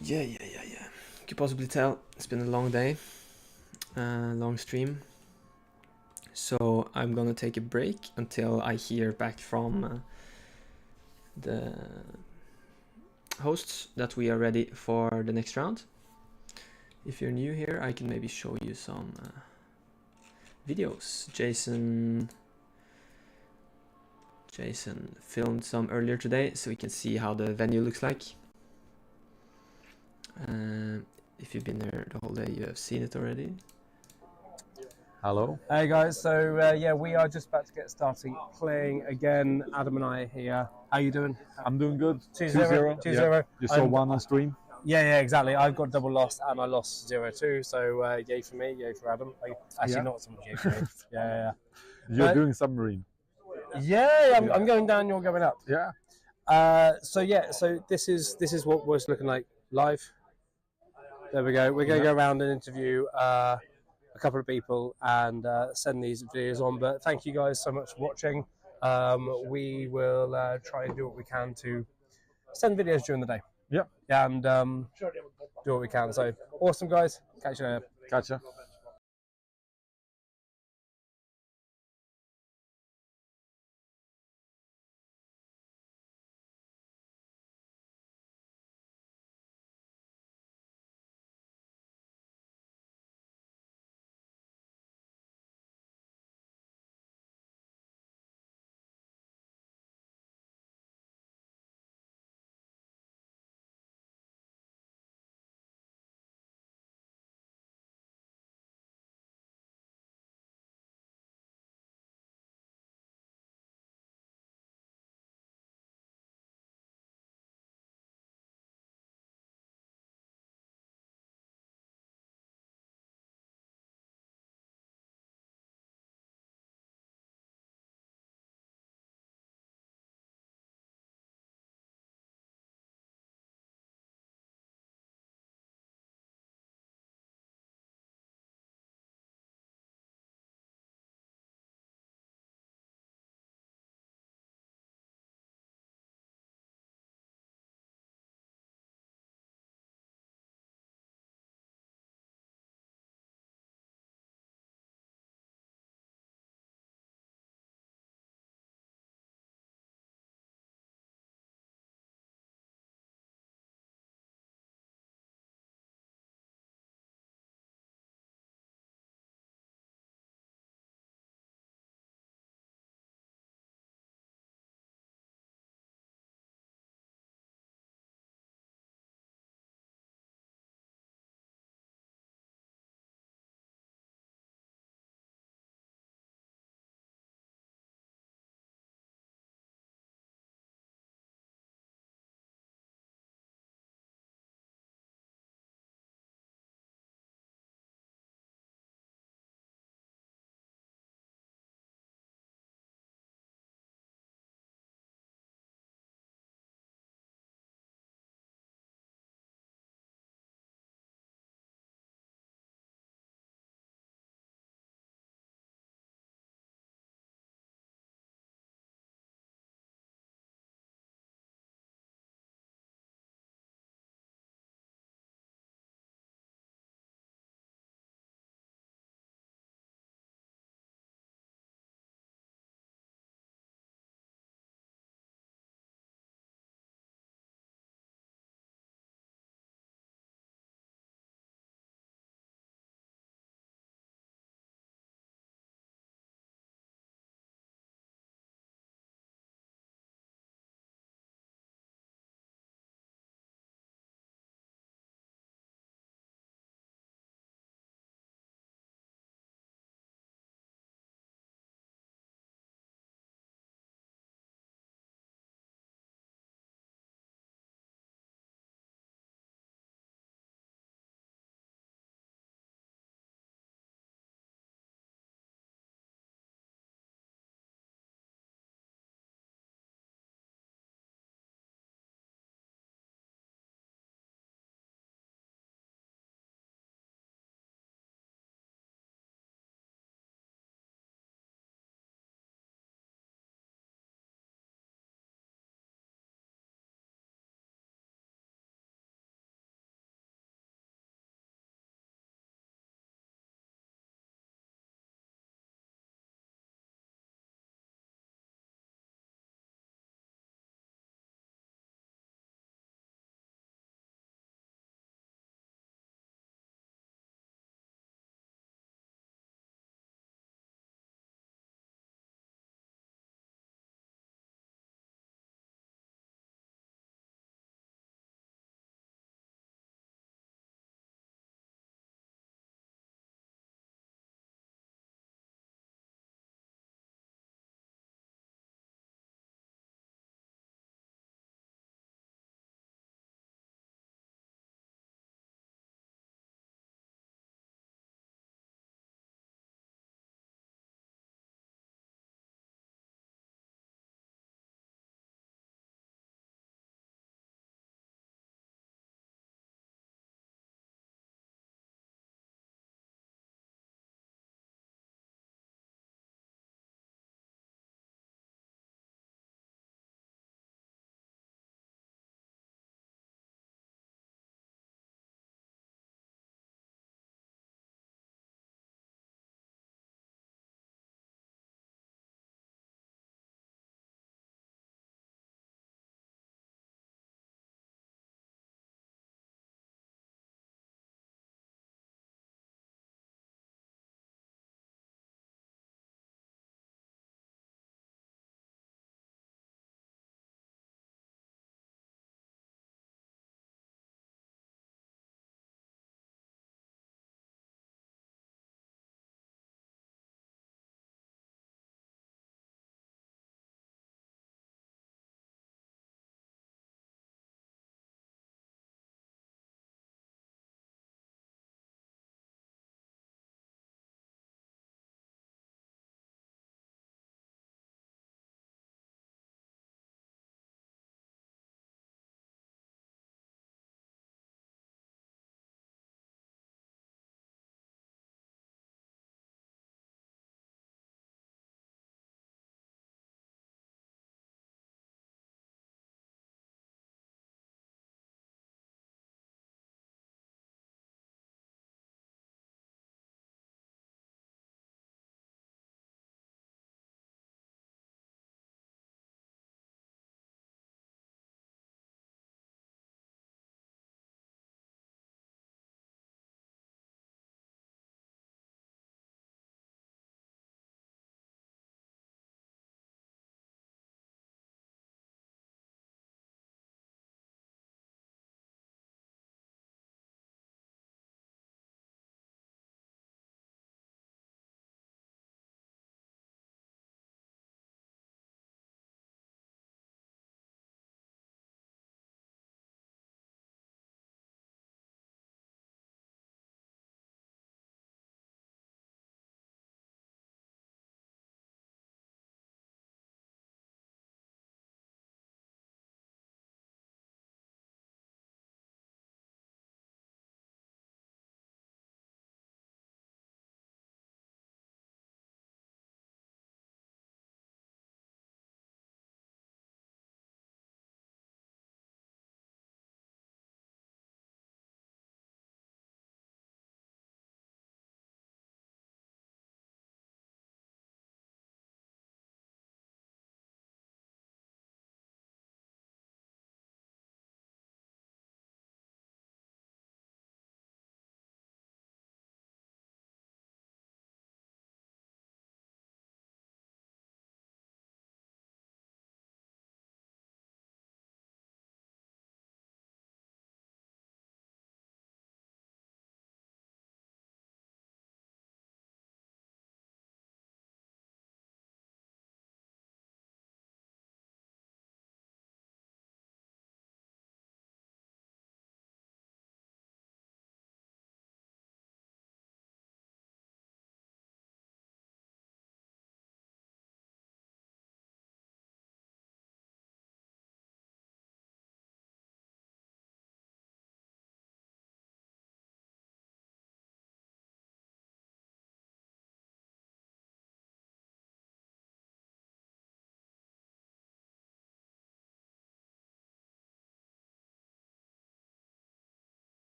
Yeah. You could possibly tell it's been a long day, long stream. So I'm gonna take a break until I hear back from the hosts that we are ready for the next round. If you're new here, I can maybe show you some videos. Jason filmed some earlier today, so we can see how the venue looks like. If you've been there the whole day, you have seen it already. Hello. Hey guys, so yeah, we are just about to get started playing again. Adam and I are here. How you doing? I'm doing good. 2-0. 2-0. You saw one on stream? Yeah, exactly. I've got double loss and I lost 0-2. So yay for me, yay for Adam. Actually, not so much yay for me. Yeah. You're doing submarine. Yeah, I'm going down. You're going up. Yeah. So this is what was looking like live. There we go. We're going to go around and interview a couple of people and send these videos on. But thank you guys so much for watching. We will try and do what we can to send videos during the day. Yeah. And do what we can. So awesome, guys. Catch you later. Gotcha.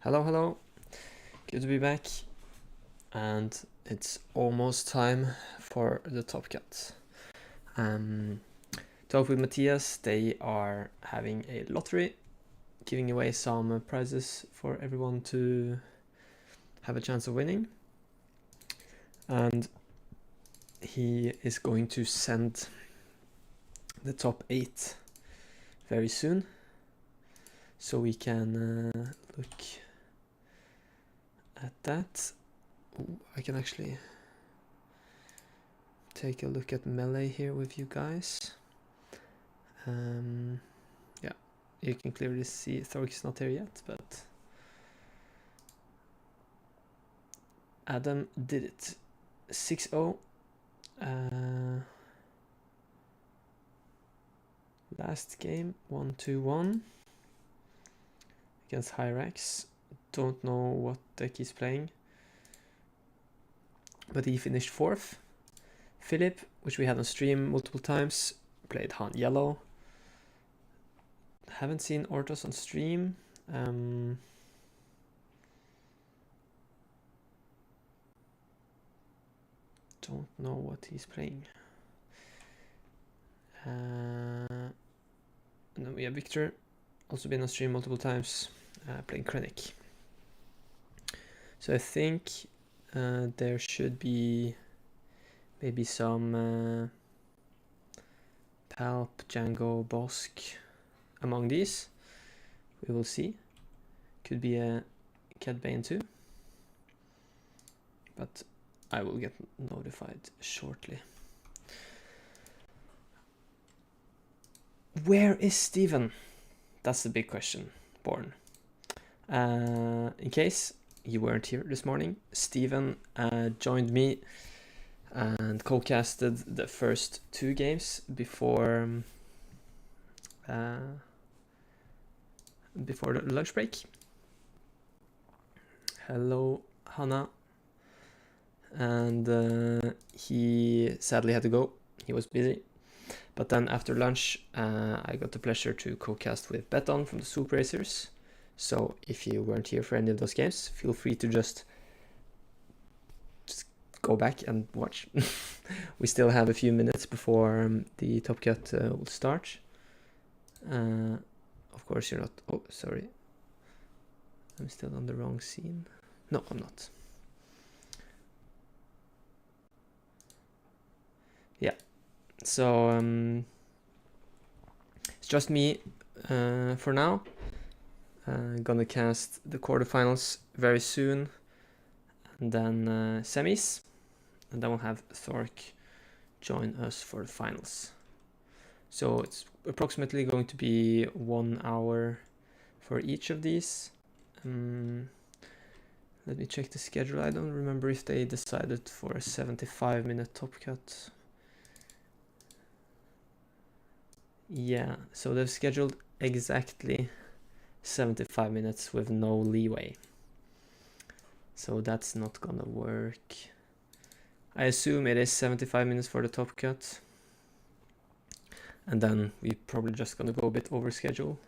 Hello, hello. Good to be back. And it's almost time for the Top Cut. Talk with Matthias. They are having a lottery, giving away some prizes for everyone to have a chance of winning. And he is going to send the top 8 very soon. So we can look at that. Ooh, I can actually take a look at Melee here with you guys. Yeah, you can clearly see Thork is not here yet, but Adam did it. 6-0. Last game 1-2-1 against Hyrax. Don't know what deck he's playing, but he finished 4th. Philip, which we had on stream multiple times, played Han Yellow. Haven't seen Ortos on stream. Don't know what he's playing. And then we have Victor, also been on stream multiple times, playing Krennic. So I think there should be maybe some Palp, Django, Bosk among these. We will see. Could be a Cad Bane too. But I will get notified shortly. Where is Steven? That's the big question, Born. In case you weren't here this morning, Steven joined me and co-casted the first 2 games before the lunch break. Hello, Hannah. And he sadly had to go. He was busy. But then after lunch, I got the pleasure to co-cast with Beton from the SwoopRacers. So if you weren't here for any of those games, feel free to just go back and watch. We still have a few minutes before the Top Cut will start. Of course you're not... Oh, sorry. I'm still on the wrong scene. No, I'm not. Yeah. So it's just me for now. Gonna cast the quarterfinals very soon, and then semis, and then we'll have Thork join us for the finals. So it's approximately going to be 1 hour for each of these. Let me check the schedule. I don't remember if they decided for a 75-minute Top Cut. Yeah, so they've scheduled exactly 75 minutes with no leeway. So that's not gonna work. I assume it is 75 minutes for the Top Cut. And then we're probably just gonna go a bit over schedule,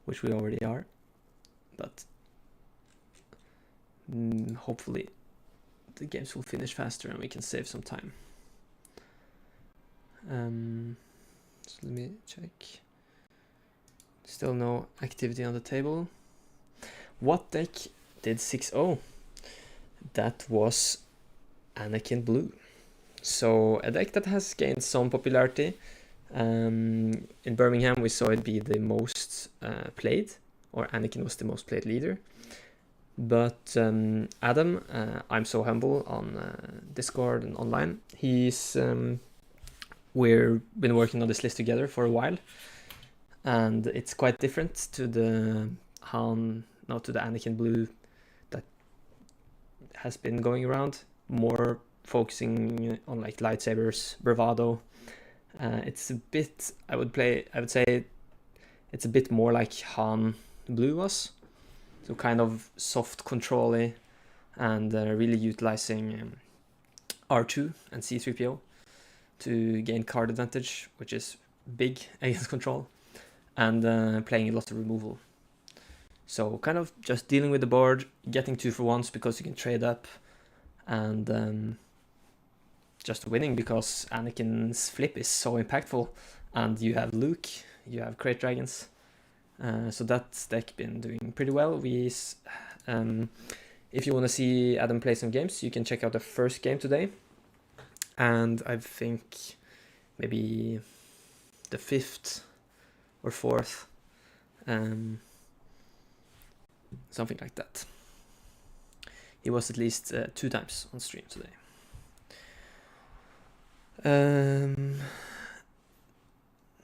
which we already are. But hopefully the games will finish faster and we can save some time. So let me check. Still no activity on the table. What deck did 6-0? That was Anakin Blue. So a deck that has gained some popularity. In Birmingham we saw it be the most played, or Anakin was the most played leader. But Adam, I'm so humble on Discord and online. We've been working on this list together for a while, and it's quite different to the Anakin Blue that has been going around, more focusing on like lightsabers, bravado. It's a bit, I would say it's a bit more like Han Blue was, so kind of soft control-y and really utilizing R2 and C-3PO to gain card advantage, which is big against control, and playing a lot of removal. So kind of just dealing with the board, getting 2-for-1s because you can trade up, and just winning because Anakin's flip is so impactful, and you have Luke, you have Crate Dragons. So that deck been doing pretty well. If you want to see Adam play some games, you can check out the first game today. And I think maybe the 5th or 4th. Something like that. He was at least 2 times on stream today.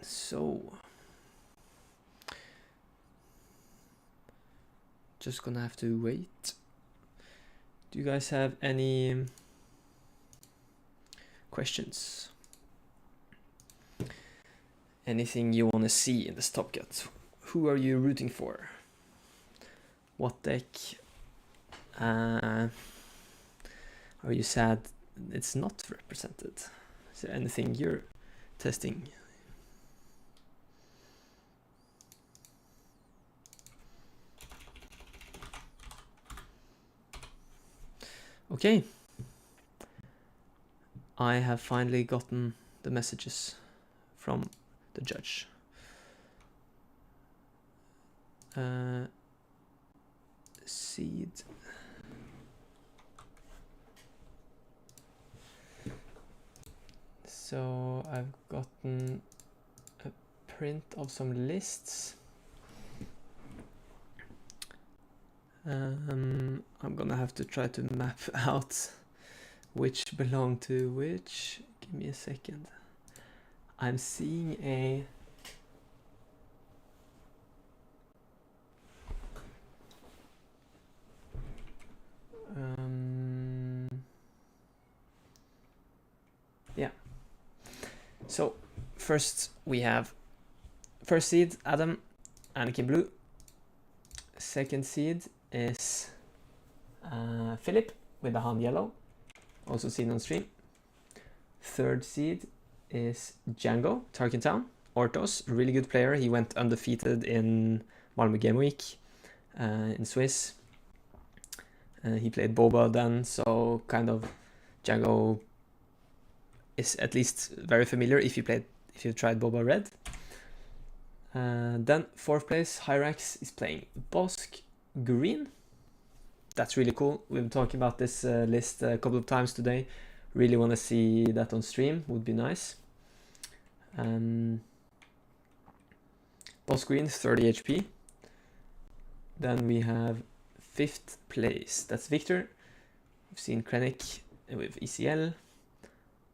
So just gonna have to wait. Do you guys have any questions? Anything you want to see in this Top Cut? Who are you rooting for? What deck? Are you sad it's not represented? Is there anything you're testing? Okay. I have finally gotten the messages from the judge. Seed. So I've gotten a print of some lists. I'm gonna have to try to map out which belong to which. Give me a second. I'm seeing a yeah. So first we have first seed Adam, Anakin Blue. Second seed is Philip with the Han Yellow, also seen on stream. Third seed is Django, Tarkin Town, Ortos, really good player. He went undefeated in Malmö Game Week in Swiss. He played Boba then, so kind of Django is at least very familiar if you tried Boba Red. Then fourth place, Hyrax is playing Bosk Green. That's really cool. We've been talking about this list a couple of times today. Really want to see that on stream, would be nice. Bosk Green, 30 HP. Then we have fifth place, that's Victor. We've seen Krennic with ECL.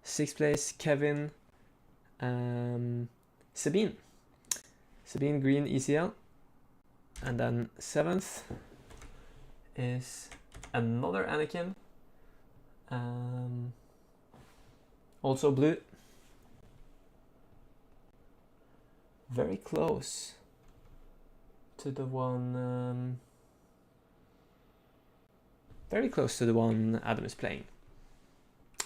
Sixth place, Kevin. Sabine Green ECL. And then seventh is another Anakin. Also blue. Very close to the one very close to the one Adam is playing.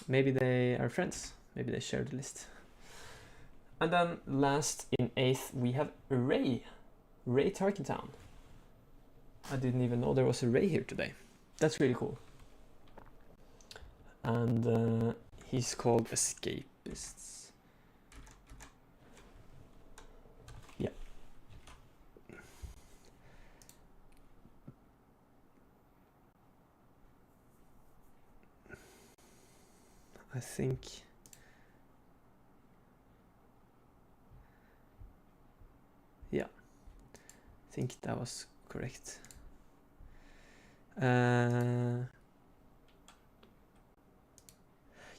Maybe they are friends. Maybe they share the list. And then last in eighth we have Ray Tarkentown. I didn't even know there was a Ray here today. That's really cool. And he's called Escapists. Yeah. I think yeah, I think that was correct.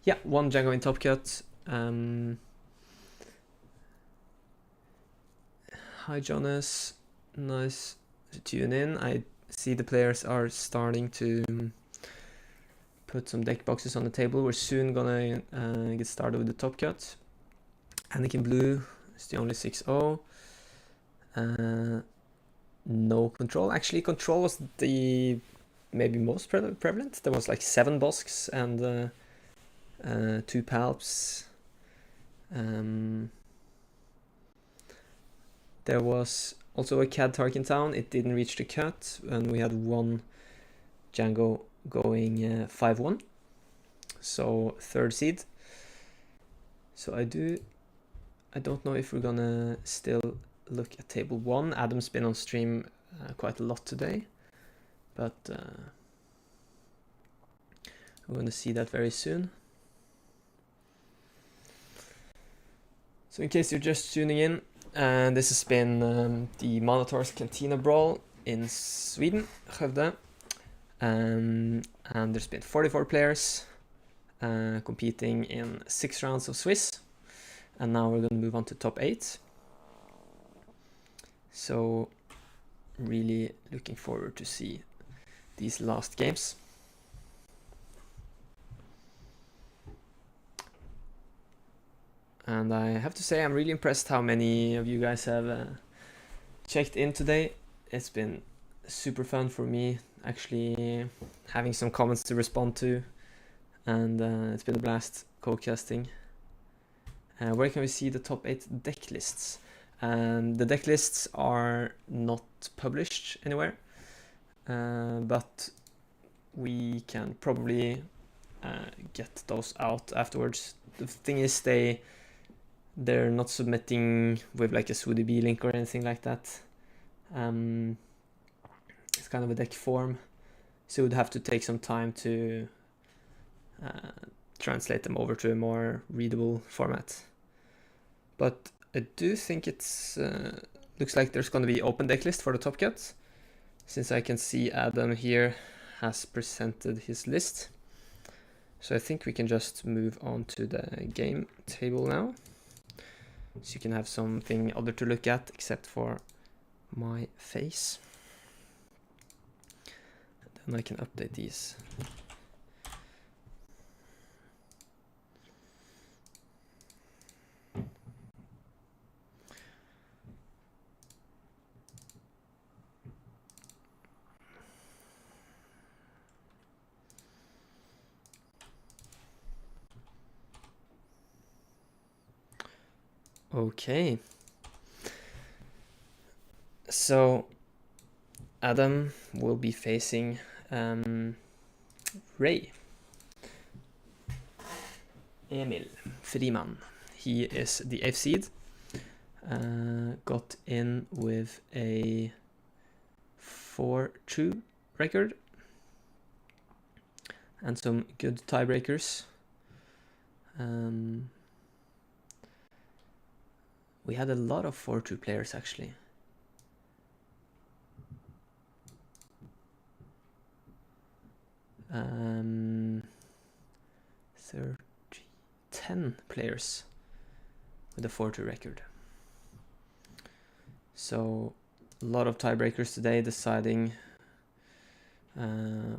Yeah, one Django in Top Cut. Hi Jonas, nice to tune in. I see the players are starting to put some deck boxes on the table. We're soon gonna get started with the Top Cut. Anakin Blue is the only 6-0. No control. Actually, control was the maybe most prevalent. There was like 7 Bosks and 2 Palps. There was also a CAD Tarkin Town. It didn't reach the cut, and we had one Django going 5-1. So 3rd seed. So I don't know if we're gonna still look at table 1. Adam's been on stream quite a lot today, but we're gonna see that very soon. So in case you're just tuning in, this has been the Manatorsk Cantina Brawl in Sweden, Skövde. And there's been 44 players competing in 6 rounds of Swiss. And now we're going to move on to top 8. So really looking forward to see these last games. And I have to say I'm really impressed how many of you guys have checked in today. It's been super fun for me actually having some comments to respond to, and it's been a blast co-casting. Where can we see the top 8 deck lists? The deck lists are not published anywhere, but we can probably get those out afterwards. The thing is they're not submitting with like a SWU link or anything like that. It's kind of a deck form, so we'd have to take some time to translate them over to a more readable format. But I do think it's looks like there's going to be open deck list for the top cut, since I can see Adam here has presented his list. So I think we can just move on to the game table now, so you can have something other to look at except for my face. Then I can update these. Okay. So Adam will be facing Ray. Emil Friman. He is the 8th seed. Got in with a 4-2 record and some good tiebreakers. We had a lot of 4-2 players actually. 10 players with a 4-2 record. So a lot of tiebreakers today, deciding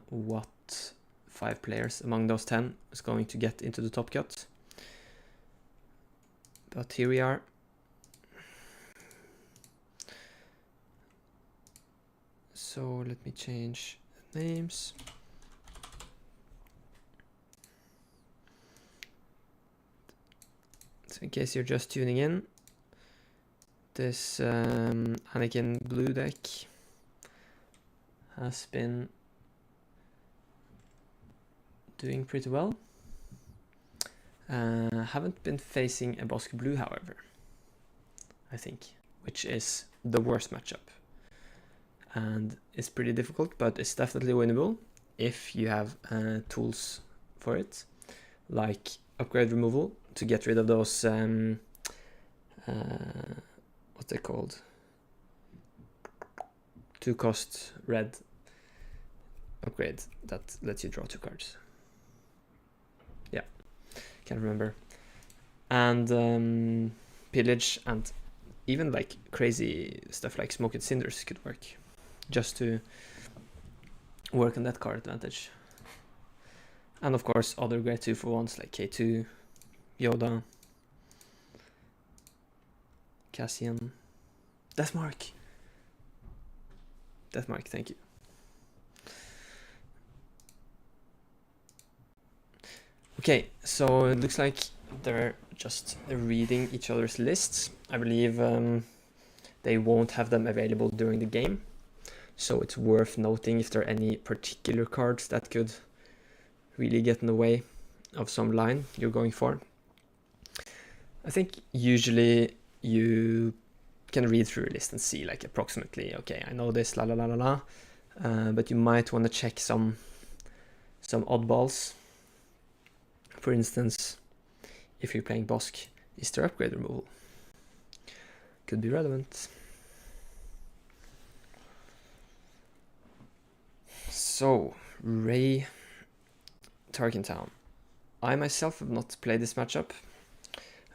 what 5 players among those 10 is going to get into the top cut. But here we are. So let me change the names. So in case you're just tuning in, this Anakin blue deck has been doing pretty well. Haven't been facing a Bosk blue, however, I think, which is the worst matchup. And it's pretty difficult, but it's definitely winnable if you have tools for it, like upgrade removal to get rid of those what they called, 2-cost red upgrade that lets you draw 2 cards. Yeah, can't remember. And pillage, and even like crazy stuff like smoked cinders could work, just to work on that card advantage. And of course other great 2-for-1s like K2, Yoda, Cassian, Deathmark, thank you. Okay, so it looks like they're just reading each other's lists. I believe they won't have them available during the game. So it's worth noting if there are any particular cards that could really get in the way of some line you're going for. I think usually you can read through a list and see like approximately, okay, I know this, la la la la la, but you might want to check some oddballs. For instance, if you're playing Bosk, is there upgrade removal? Could be relevant. So, Ray Tarkentown. I myself have not played this matchup.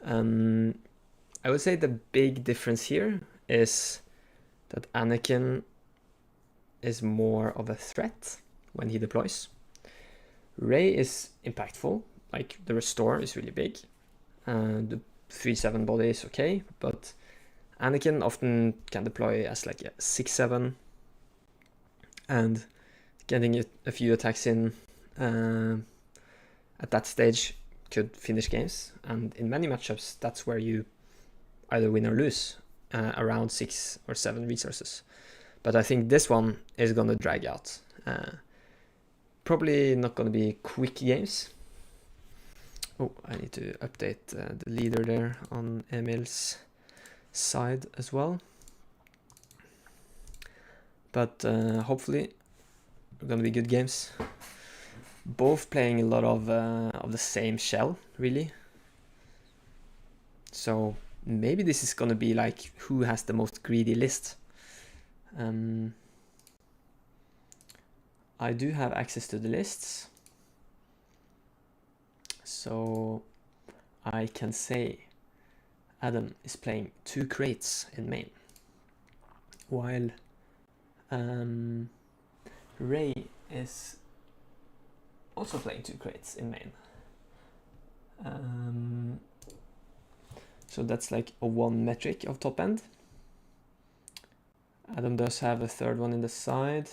I would say the big difference here is that Anakin is more of a threat when he deploys. Ray is impactful, like the restore is really big. The 3/7 body is okay, but Anakin often can deploy as like a 6/7, and getting a few attacks in at that stage could finish games, and in many matchups that's where you either win or lose, around 6 or 7 resources. But I think this one is going to drag out. Probably not going to be quick games. Oh, I need to update the leader there on Emil's side as well. But hopefully going to be good games. Both playing a lot of the same shell, really. So maybe this is going to be like who has the most greedy list. I do have access to the lists, so I can say Adam is playing 2 crates in main, while Ray is also playing 2 crates in main. So that's like a 1 metric of top end. Adam does have a 3rd one in the side,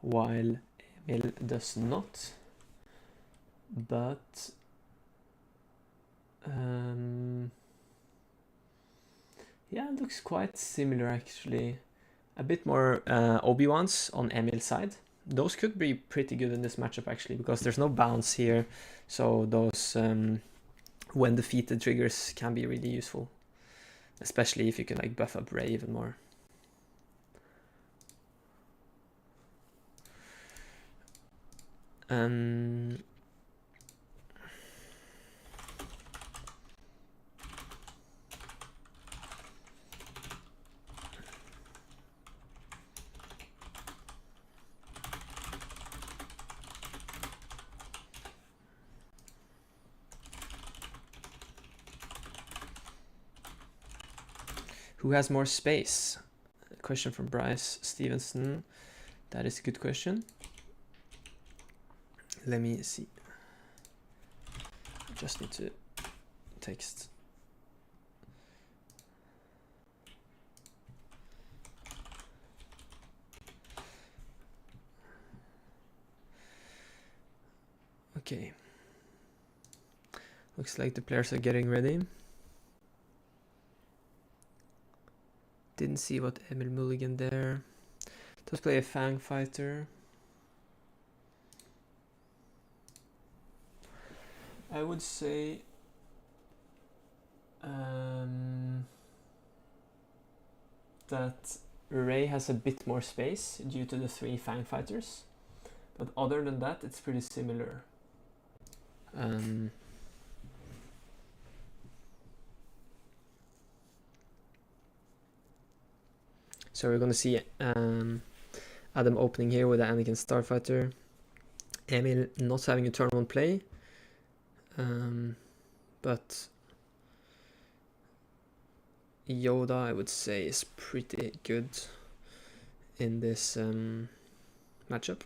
while Emil does not. But yeah, it looks quite similar actually. A bit more Obi-Wans on Emil's side. Those could be pretty good in this matchup actually, because there's no bounce here, so those when defeated triggers can be really useful, especially if you can like buff up Ray even more. Who has more space? A question from Bryce Stevenson. That is a good question. Let me see. I just need to text. Okay. Looks like the players are getting ready. Didn't see what Emil Mulligan there. Does play a Fang fighter. I would say that Ray has a bit more space due to the 3 Fang fighters, but other than that it's pretty similar. So we're gonna see Adam opening here with the Anakin Starfighter. Emil not having a turn 1 play, but Yoda I would say is pretty good in this matchup.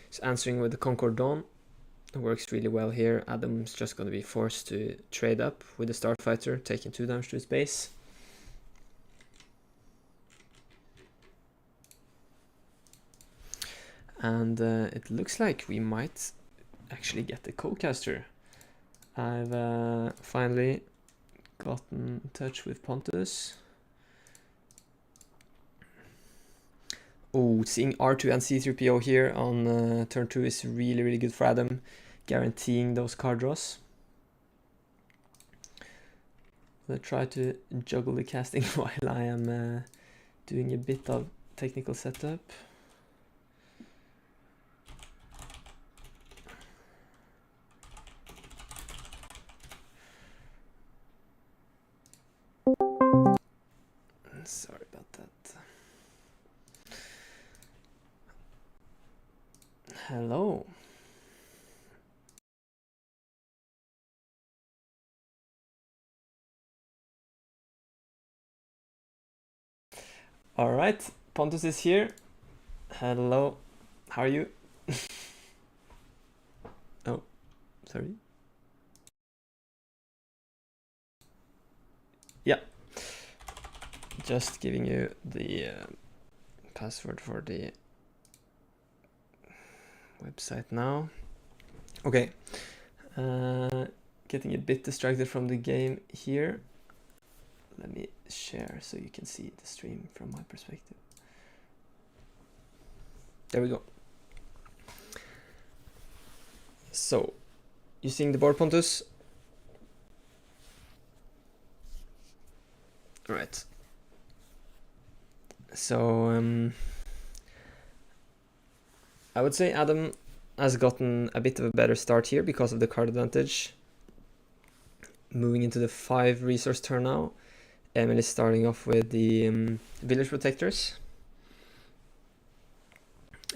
He's answering with the Concord Dawn. It works really well here. Adam's just gonna be forced to trade up with the Starfighter, taking 2 damage to his base. And it looks like we might actually get the co-caster. I've finally gotten in touch with Pontus, Oh, seeing R2 and C3PO here on turn 2 is really, really good for Adam, guaranteeing those card draws. I'll try to juggle the casting while I am doing a bit of technical setup. Sorry about that. Hello. All right, Pontus is here. Hello. How are you? Oh, sorry. Yeah. Just giving you the password for the website now. Okay. Getting a bit distracted from the game here. Let me share so you can see the stream from my perspective. There we go. So, you seeing the board, Pontus? All right. So, I would say Adam has gotten a bit of a better start here because of the card advantage. Moving into the 5 resource turn now. Emil is starting off with the village protectors.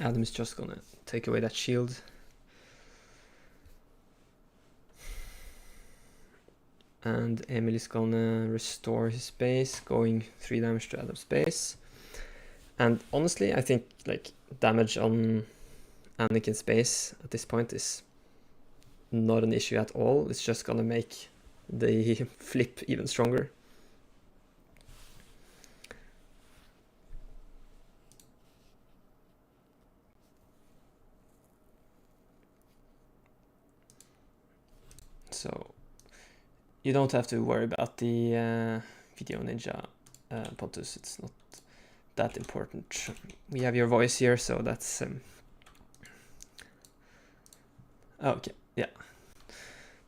Adam is just gonna take away that shield. And Emil is gonna restore his base, going 3 damage to Adam's base. And honestly, I think like damage on Anakin's base at this point is not an issue at all. It's just gonna make the flip even stronger. So you don't have to worry about the Video Ninja, Pontus. It's not that important. We have your voice here, so that's okay. Yeah,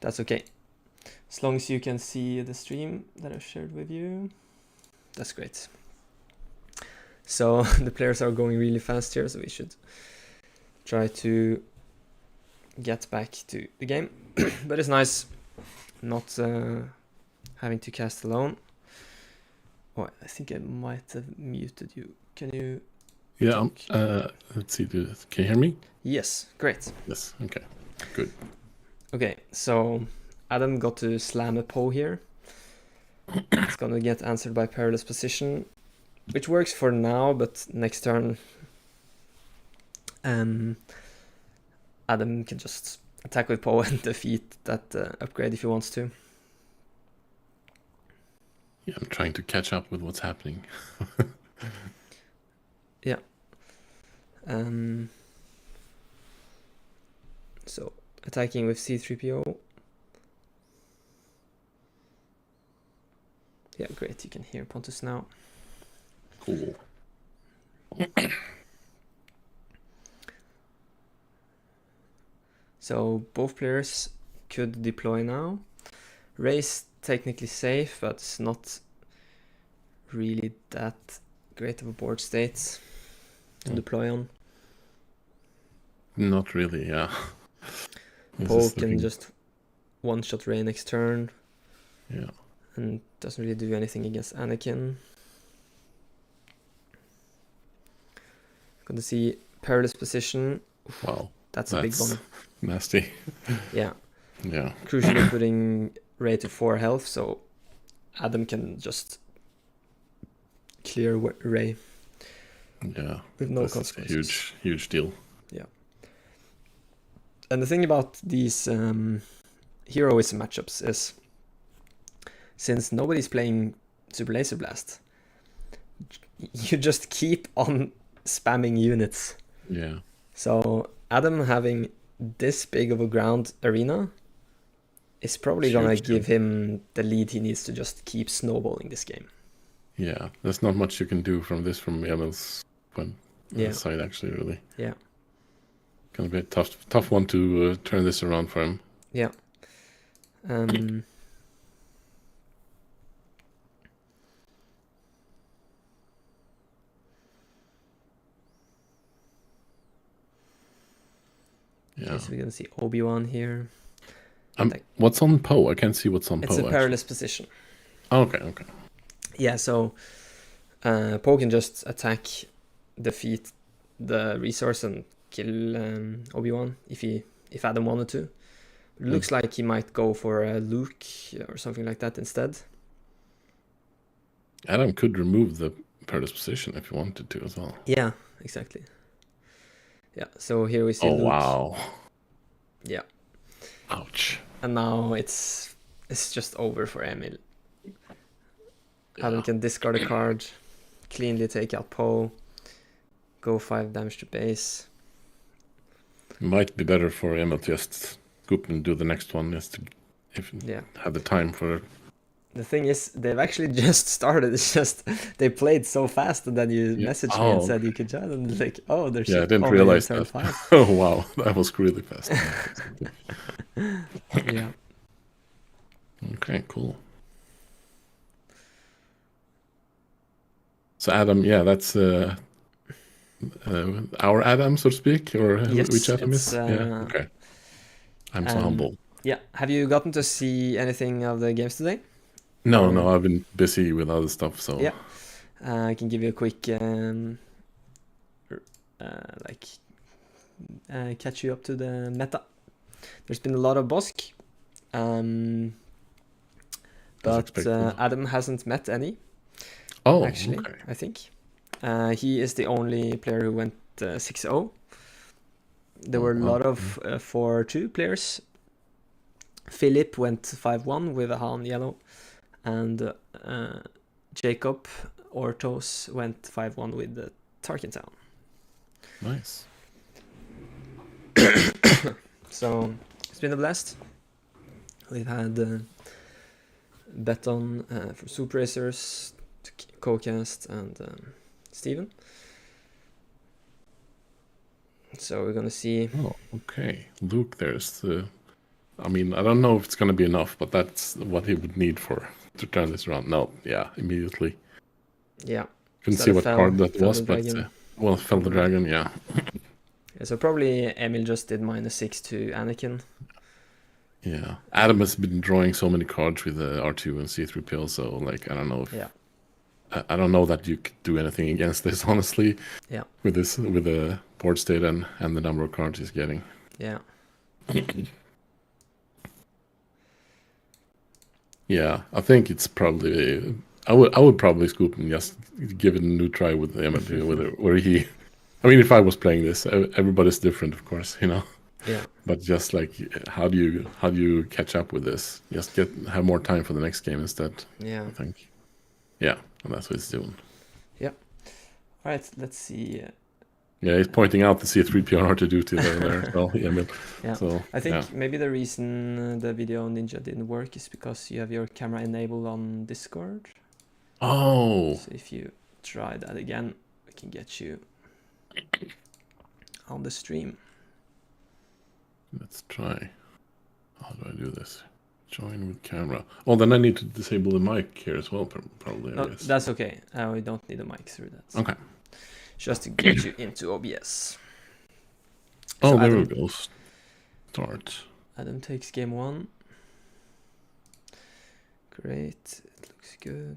that's okay. As long as you can see the stream that I've shared with you, that's great. So the players are going really fast here, so we should try to get back to the game. But it's nice not having to cast alone. Oh, I think I might have muted you. Can you? Yeah. Let's see. Can you hear me? Yes. Great. Yes. Okay. Good. Okay. So Adam got to slam a Poe here. It's gonna get answered by Perilous Position, which works for now, but next turn, Adam can just attack with Poe and defeat that upgrade if he wants to. Yeah, I'm trying to catch up with what's happening. Yeah. So attacking with C3PO. Yeah, great. You can hear Pontus now. Cool. So both players could deploy now. Ray's technically safe, but it's not really that great of a board state to deploy on. Not really, yeah. Poe can just one-shot Ray next turn. Yeah. And doesn't really do anything against Anakin. Gonna see Perilous Position. Wow. That's a big one. Nasty. Yeah. Yeah. Crucially putting Ray to 4 health, so Adam can just clear Ray. Yeah. With no That's consequences. a huge deal. Yeah. And the thing about these heroism matchups is, since nobody's playing Super Laser Blast, you just keep on spamming units. Yeah. So Adam having this big of a ground arena is probably gonna give him the lead he needs to just keep snowballing this game. Yeah, there's not much you can do from Emil's side actually, really. Yeah. Gonna be a tough one to turn this around for him. Yeah. Yeah. Okay, so we're gonna see Obi-Wan here. What's on Poe? I can't see what's on Poe. It's a perilous position. Oh, okay. Yeah, so Poe can just attack, defeat the resource, and kill Obi-Wan if Adam wanted to. It looks like he might go for Luke or something like that instead. Adam could remove the perilous position if he wanted to as well. Yeah, exactly. Yeah, so here we see Luke. Wow. Yeah. Ouch. And now it's just over for Emil. Adam can discard a card, cleanly take out Poe, go 5 damage to base. Might be better for Emil to just scoop and do the next one just to have the time for it. The thing is, they've actually just started. It's just they played so fast, and then you messaged me and said you could join, and like, oh, there's I didn't realize that. 5. Oh wow, that was really fast. Yeah. Okay, cool. So Adam, that's our Adam, so to speak, or which Adam is? Yeah. Okay. I'm so humble. Yeah. Have you gotten to see anything of the games today? No, I've been busy with other stuff, so... Yeah, I can give you a quick, catch you up to the meta. There's been a lot of Bosk, but Adam hasn't met any. Oh, actually, okay. I think. He is the only player who went 6-0. There were a lot of 4-2 players. Philip went 5-1 with a Han yellow. And Jacob Ortos went 5-1 with the Tarkin Town. Nice. So it's been a blast. We've had Beton from SwoopRacers, CoCast, and Steven. So we're gonna see. Oh, okay. Luke, there's the. I mean, I don't know if it's gonna be enough, but that's what he would need to turn this around. No, immediately. Yeah. Couldn't see what card that was, but fell the dragon, yeah. Yeah, so probably Emil just did -6 to Anakin. Yeah, Adam has been drawing so many cards with the R2 and C3PO, so like I don't know if I don't know that you could do anything against this, honestly. Yeah. With the board state and the number of cards he's getting. Yeah. Yeah, I think it's probably. I would probably scoop and just give it a new try with the MLP, where he. I mean, if I was playing this, everybody's different, of course, Yeah. But just like, how do you catch up with this? Just have more time for the next game instead. Yeah. I think. Yeah, and that's what he's doing. Yeah. All right. Let's see. Yeah, he's pointing out the C3PO and R2-D2 there. Well, yeah. So I think maybe the reason the video Ninja didn't work is because you have your camera enabled on Discord. Oh. So if you try that again, we can get you on the stream. Let's try. How do I do this? Join with camera. Oh, then I need to disable the mic here as well, probably. No, that's okay. We don't need a mic through that. Okay. Just to get you into OBS. Oh, so there we go. Start. Adam takes game 1. Great. It looks good.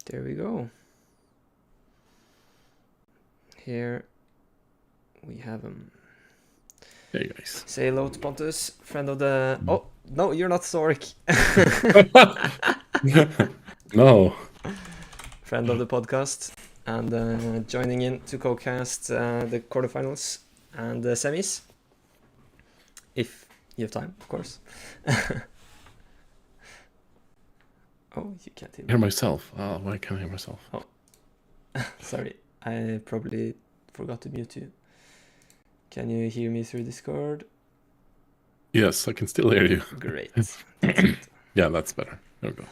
There we go. Here we have him. Hey guys. Say hello to Pontus, friend of the. Oh no, you're not Sork. No. Friend of the podcast and joining in to co-cast the quarterfinals and the semis, if you have time, of course. Oh, you can't hear myself. Oh, why can't I hear myself? Oh, sorry. I probably forgot to mute you. Can you hear me through Discord? Yes, I can still hear you. Great. Yeah, that's better. There we go.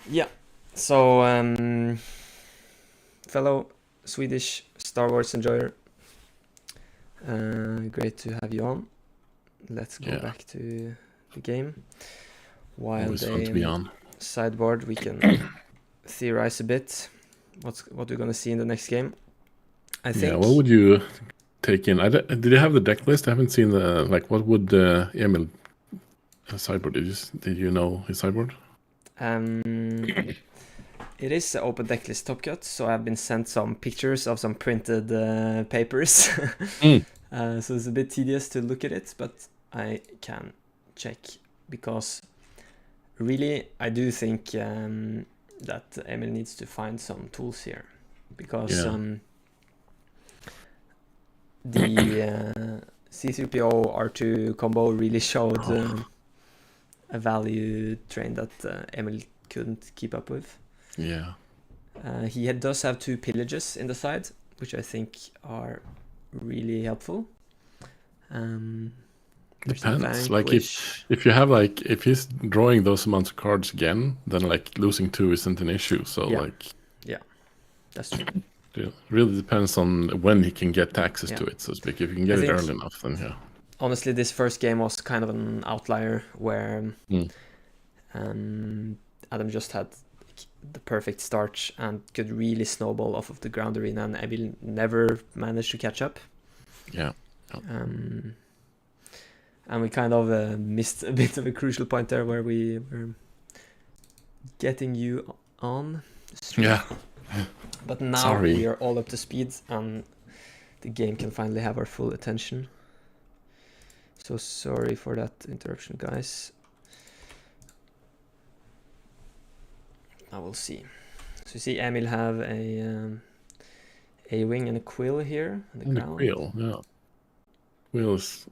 Yeah. So, fellow Swedish Star Wars enjoyer, great to have you on. Let's go back to the game. While they sideboard, we can theorize a bit what we're gonna see in the next game. I think. Yeah, what would you take in? Did you have the deck list? I haven't seen the what would Emil sideboard? Did you know his sideboard? It is an open deck list top cut, so I've been sent some pictures of some printed papers. So it's a bit tedious to look at it, but I can check because really I do think that Emil needs to find some tools here because the C3PO R2 combo really showed a value train that Emil couldn't keep up with. Yeah. He does have 2 pillages in the side, which I think are really helpful. Depends. Like if you have if he's drawing those amounts of cards again, then losing 2 isn't an issue. So yeah, that's true. It really depends on when he can get access to it, so to speak. If you can get it early enough, then yeah. Honestly, this first game was kind of an outlier where Adam just had the perfect start and could really snowball off of the ground arena, and Emil never managed to catch up. Yeah. And we kind of missed a bit of a crucial point there where we were getting you on the stream. Yeah. But now we are all up to speed and the game can finally have our full attention. So sorry for that interruption, guys. Now we'll see. So you see Emil have a wing and a quill here on the ground. Quill, yeah. Quill is...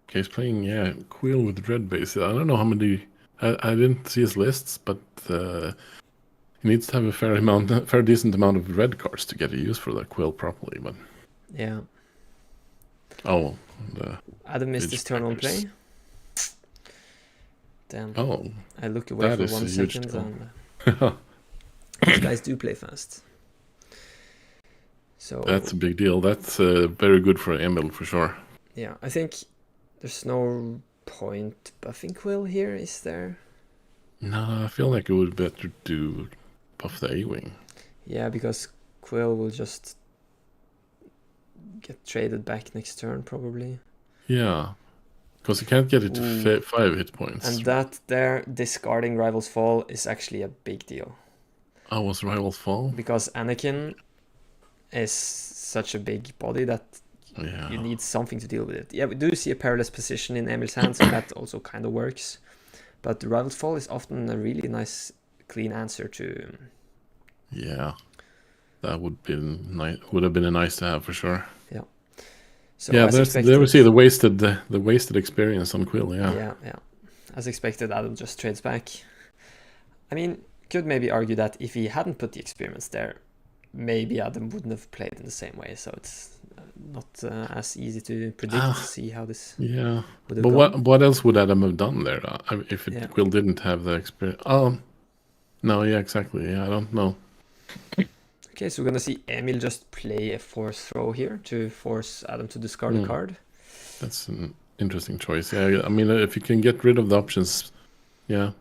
Okay, he's playing, Quill with red base. I don't know how many... I didn't see his lists, but he needs to have a fair decent amount of red cards to get a use for that Quill properly, but... Yeah. Oh. Adam missed his turn on play. Damn. Oh. I look away for 1 second and... These guys do play fast. So that's a big deal. That's very good for Emil for sure. Yeah, I think there's no point buffing Quill here, is there? No, I feel like it would be better to buff the A-Wing. Yeah, because Quill will just get traded back next turn, probably. Yeah, because you can't get it to 5 hit points. And that there, discarding Rival's Fall is actually a big deal. Oh, was Rival's Fall? Because Anakin is such a big body that you need something to deal with it. Yeah, we do see a perilous position in Emil's hands, and that also kind of works. But the Rival's Fall is often a really nice, clean answer to... Yeah, that would have been a nice to have for sure. Yeah. So yeah, there we see the wasted experience on Quill. Yeah. As expected, Adam just trades back. I mean, could maybe argue that if he hadn't put the experiments there, maybe Adam wouldn't have played in the same way. So it's not as easy to predict to see how this. Yeah, but what else would Adam have done there if Quill didn't have the experience? No, yeah, exactly. Yeah, I don't know. Okay, so we're gonna see Emil just play a force throw here to force Adam to discard a card. That's an interesting choice. Yeah, I mean, if you can get rid of the options, yeah.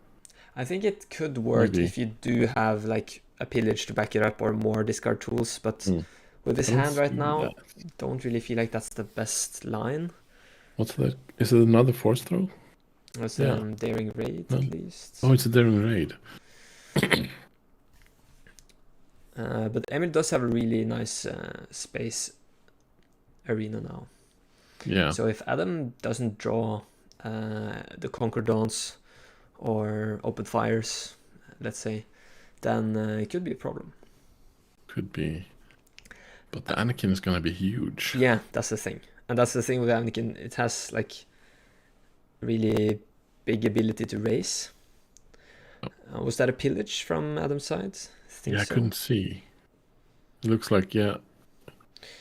I think it could work if you do have like a pillage to back it up or more discard tools, but with his hand right now, don't really feel like that's the best line. What's that? Is it another force throw? It's a daring raid at least. Oh, it's a daring raid. But Emil does have a really nice space arena now. Yeah. So if Adam doesn't draw the Conquer Dawns or Open Fires, let's say, then it could be a problem. Could be. But the Anakin is going to be huge. Yeah, that's the thing. And that's the thing with Anakin. It has like really big ability to raise. Was that a pillage from Adam's side? I couldn't see. It looks like,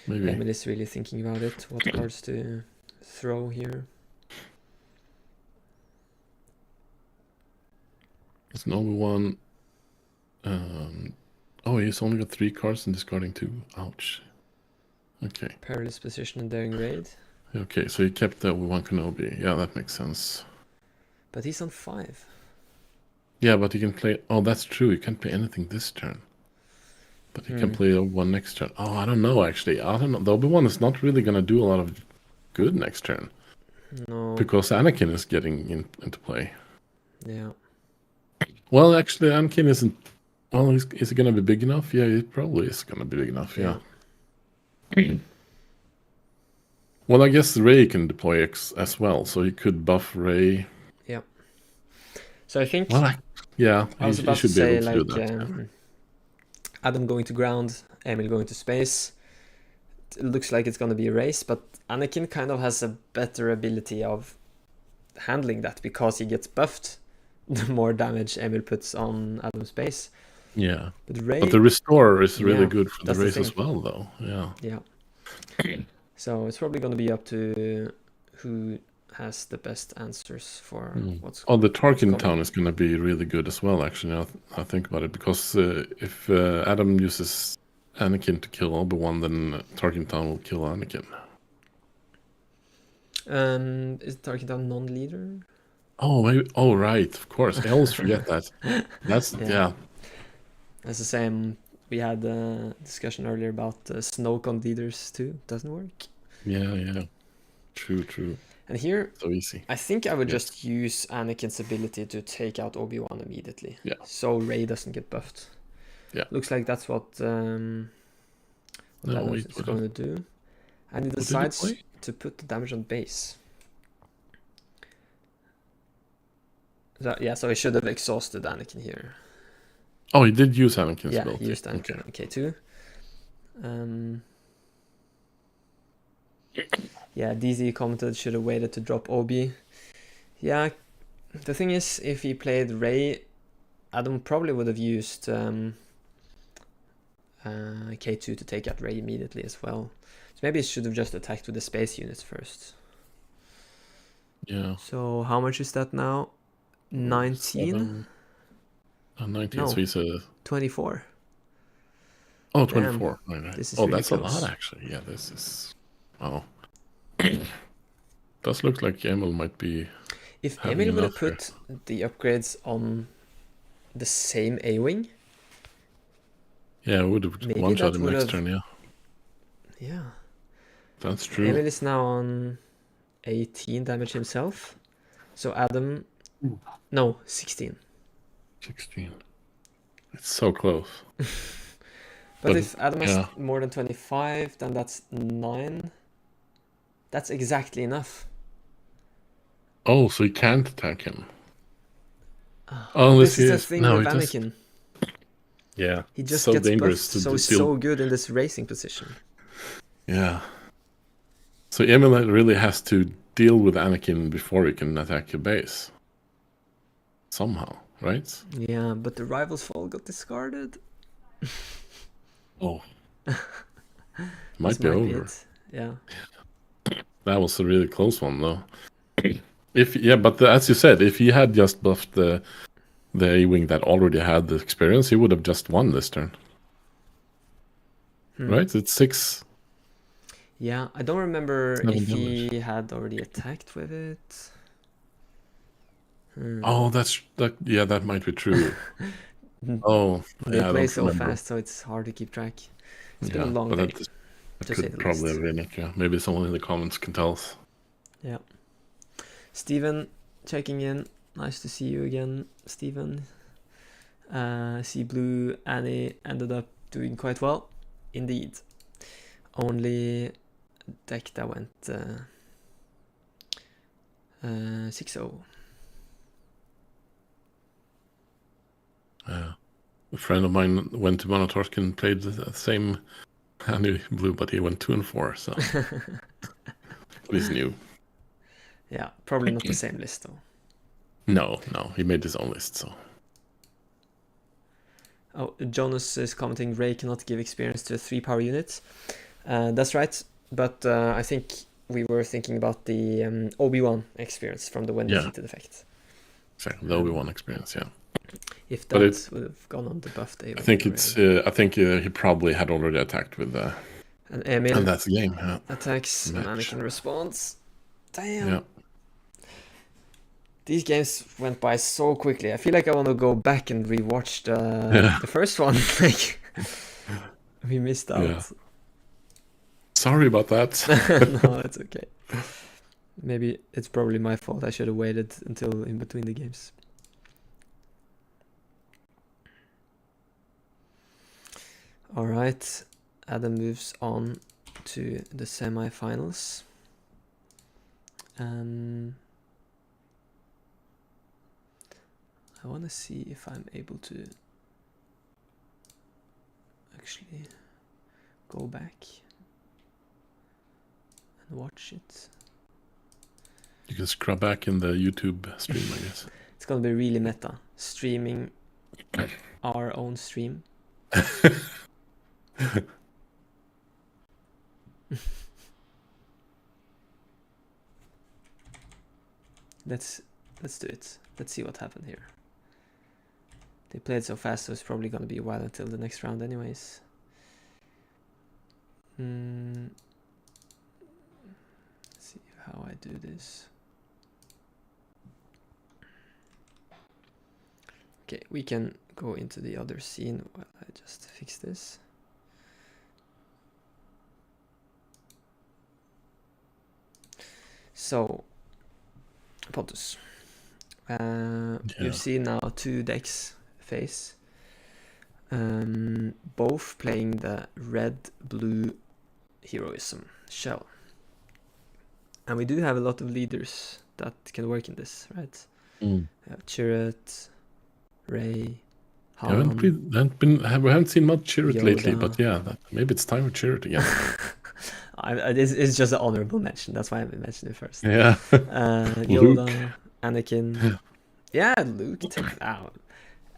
Maybe. Emily's really thinking about it. What cards to throw here? It's an Obi-Wan. Oh, he's only got 3 cards and discarding 2. Ouch. Okay. Perilous Position and Daring Raid. Okay, so he kept the Obi-Wan Kenobi. Yeah, that makes sense. But he's on 5. Yeah, but he can play... Oh, that's true. He can't play anything this turn. But he can play Obi-Wan next turn. Oh, I don't know, actually. I don't know. The Obi-Wan is not really going to do a lot of good next turn. No. Because Anakin is getting into play. Yeah. Well, actually, Anakin isn't... Well, is he going to be big enough? Yeah, he probably is going to be big enough, yeah. Well, I guess Rey can deploy X as well, so he could buff Rey. Yeah. So I think... Well, I was about to say, like, do that. Adam going to ground, Emil going to space. It looks like it's going to be a race, but Anakin kind of has a better ability of handling that because he gets buffed the more damage Emil puts on Adam's base. Yeah. But Rey... But the Restorer is really good for the that's the race thing. as well, though. Yeah. Yeah. So it's probably going to be up to who has the best answers for what's the Tarkin coming. Town is going to be really good as well, actually, now I think about it. Because if Adam uses Anakin to kill Obi-Wan, then Tarkin Town will kill Anakin. Is Tarkin Town non-leader? Oh, maybe. Oh, right. Of course. I always forget that. That's, yeah. That's the same. We had a discussion earlier about Snoke on leaders too. Doesn't work. Yeah. True. And here, so easy. I think I would just use Anakin's ability to take out Obi-Wan immediately. Yeah. So Rey doesn't get buffed. Yeah. Looks like that's what Adam is going to do. And he decides to put the damage on base. So he should have exhausted Anakin here. Oh, he did use Anakin's Yeah, ability. he used Anakin on K2. Yeah, DZ commented should have waited to drop Obi. Yeah, the thing is, if he played Rey, Adam probably would have used K2 to take out Rey immediately as well. So maybe he should have just attacked with the space units first. Yeah. So how much is that now? 19? 19, no, so he's a... 24. Oh, 24. Right. This is really that's close. A lot, actually. Yeah, this is... Wow. Does look like Emil might be... If Emil would have put the upgrades on the same A-Wing... Yeah, would have one-shot him next turn, yeah. Yeah. That's true. Emil is now on 18 damage himself. So Adam... No, 16. 16. It's so close. but if Adam has more than 25, then that's 9. That's exactly enough. Oh, so he can't attack him. This is the thing with Anakin. Yeah. He just so gets dangerous buffed so good in this racing position. Yeah. So Emil really has to deal with Anakin before he can attack your base. Somehow, right? Yeah, but the Rival's Fall got discarded. Oh. might be over. Yeah. That was a really close one, though. But as you said, if he had just buffed the A-Wing that already had the experience, he would have just won this turn. Right? It's 6. Yeah, I don't remember if he had already attacked with it. Oh, that might be true. They play so fast, so it's hard to keep track. It's been a long day. That could probably have been it, yeah. Maybe someone in the comments can tell us. Yeah. Steven checking in. Nice to see you again, Steven. See Blue Annie ended up doing quite well. Indeed. Only deck that went 6-0. A friend of mine went to Manatorsk and played the same Annie Blue, but he went 2-4, so he's new. Yeah, probably not the same list though. No, he made his own list, so. Oh, Jonas is commenting, Rey cannot give experience to a 3-power unit. That's right, but I think we were thinking about the Obi-Wan experience from the when defeated effect. Exactly, the Obi-Wan experience, yeah. If that would have gone on the buff day. I think he probably had already attacked with and Emil. And that's the game. Yeah. Attacks and Anakin responds. Damn. Yeah. These games went by so quickly. I feel like I want to go back and rewatch the first one. Like we missed out. Yeah. Sorry about that. No, that's okay. Maybe it's probably my fault. I should have waited until in between the games. All right, Adam moves on to the semi-finals. I want to see if I'm able to actually go back and watch it. You can scrub back in the YouTube stream, I guess. It's gonna be really meta, streaming our own stream. Let's do it. Let's see what happened here. They played so fast, so it's probably gonna be a while until the next round anyways. Let's see how I do this. Okay, we can go into the other scene while I just fix this. So, Pontus, you've seen now 2 decks face, both playing the red-blue heroism shell. And we do have a lot of leaders that can work in this, right? We have Chirrut, Ray, Han. We haven't seen much Chirrut lately, but yeah, maybe it's time for Chirrut again. It's just an honorable mention. That's why I mentioned it first. Yeah. Yoda, Luke. Anakin. Yeah, Luke.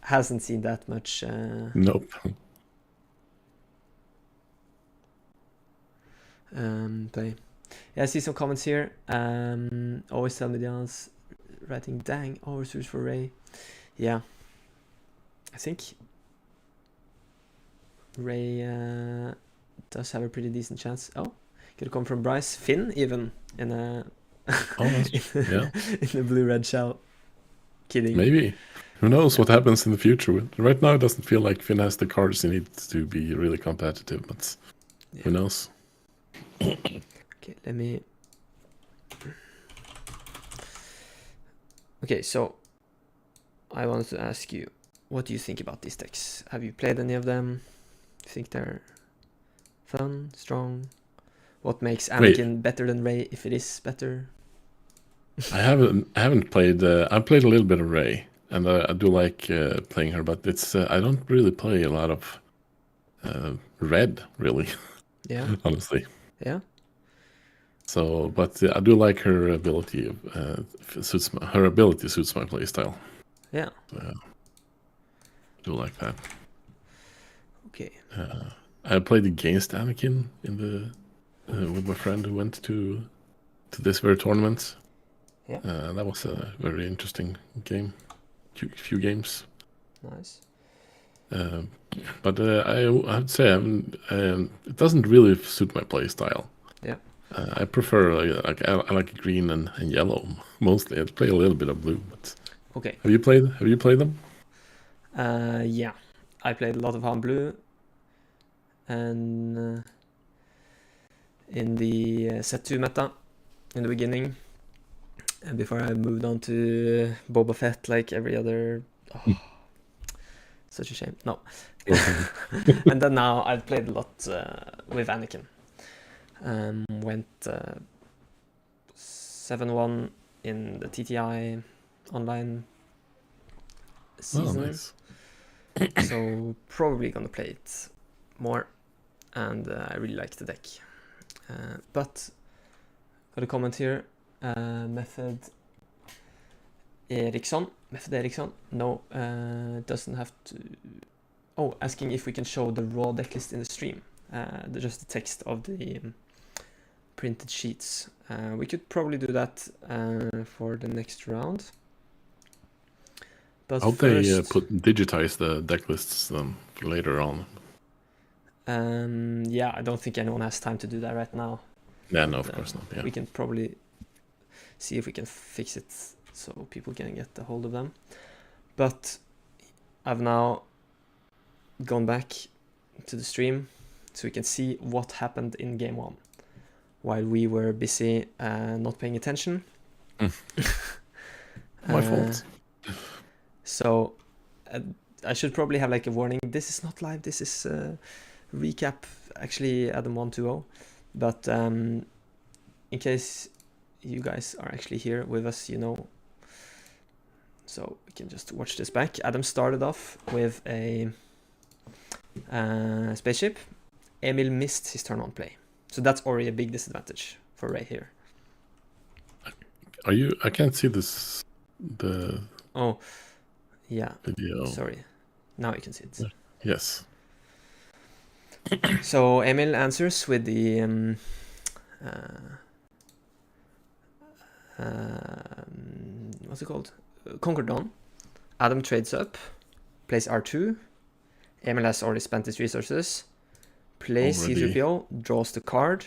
Hasn't seen that much. Nope. Play. Yeah, I see some comments here. Always tell me the answer. Writing, dang, overseas for Ray. Yeah. I think Ray does have a pretty decent chance. Oh, could come from Bryce. Finn, even, in a in the blue-red shell. Kidding. Maybe. Who knows what happens in the future? Right now, it doesn't feel like Finn has the cards he needs to be really competitive, but who knows? Okay, let me... Okay, so I wanted to ask you, what do you think about these decks? Have you played any of them? Do you think they're fun, strong? What makes Anakin better than Rey, if it is better? I haven't played. I played a little bit of Rey, and I do like playing her, but it's I don't really play a lot of red, really. Yeah. Honestly. Yeah. So, but I do like her ability. Her ability suits my playstyle. Yeah. I do like that. Okay. I played against Anakin in the with my friend who went to this very tournament. Yeah. That was a very interesting game. Few games. Nice. But I have to say, it doesn't really suit my play style. Yeah. I prefer I like green and yellow mostly. I play a little bit of blue, but okay. Have you played them? Yeah, I played a lot of Han Blue, and in the set 2 meta in the beginning, and before I moved on to Boba Fett like every other. Oh, such a shame. No. And then now I've played a lot with Anakin. Went 7-1 in the TTI online season. Oh, nice. So probably gonna play it more, and I really like the deck. But got a comment here. Method Eriksson. No, doesn't have to. Oh, asking if we can show the raw decklist in the stream. just the text of the printed sheets. We could probably do that for the next round. But I hope first, they digitize the deck lists for later on. Yeah, I don't think anyone has time to do that right now. Yeah, no, of course not. Yeah. We can probably see if we can fix it so people can get a hold of them. But I've now gone back to the stream so we can see what happened in game 1 while we were busy not paying attention. My fault. So I should probably have like a warning. This is not live. This is recap, actually, Adam 120. But in case you guys are actually here with us, you know. So we can just watch this back. Adam started off with a spaceship. Emil missed his turn on play. So that's already a big disadvantage for Ray here. Are you? I can't see this. Oh, yeah. Video. Sorry. Now you can see it. Yes. So Emil answers with the what's it called? Conquer Dawn. Adam trades up, plays R2. Emil has already spent his resources. Plays C3PO, draws the card.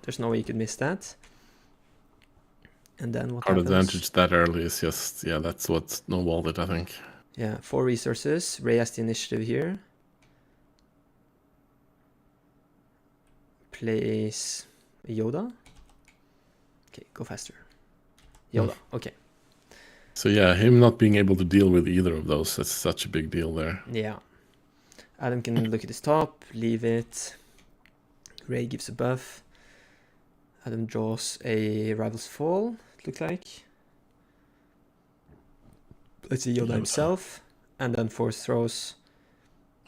There's no way you could miss that. And then what card happens? Advantage that early is just, yeah, that's what snowballed it, I think. Yeah, 4 resources. Ray has the initiative here. Plays Yoda. Okay, go faster. Yoda, okay. So yeah, him not being able to deal with either of those, that's such a big deal there. Yeah. Adam can look at his top, leave it. Ray gives a buff. Adam draws a Rival's Fall, it looks like. Let's see Yoda himself. And then force throws.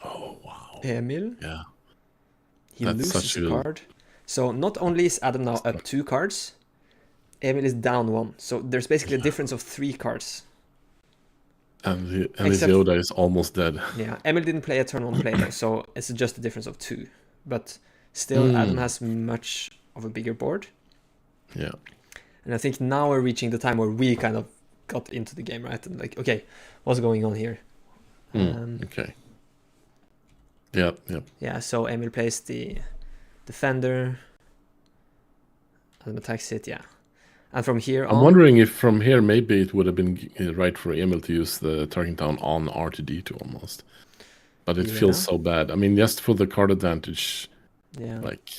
Oh, wow. Emil. Yeah. He loses a card. So not only is Adam now up 2 cards, Emil is down 1. So there's basically a difference of 3 cards. And his Yoda is almost dead. Yeah, Emil didn't play a turn on play though, so it's just a difference of 2. But still, Adam has much of a bigger board. Yeah. And I think now we're reaching the time where we kind of got into the game, right? And like, okay, what's going on here? Okay. Yep. Yeah, so Emil plays the Defender. Adam attacks it, yeah. And from here on... I'm wondering if from here maybe it would have been right for Emil to use the targeting down on R2D2 almost. But it feels so bad. I mean, just for the card advantage, like,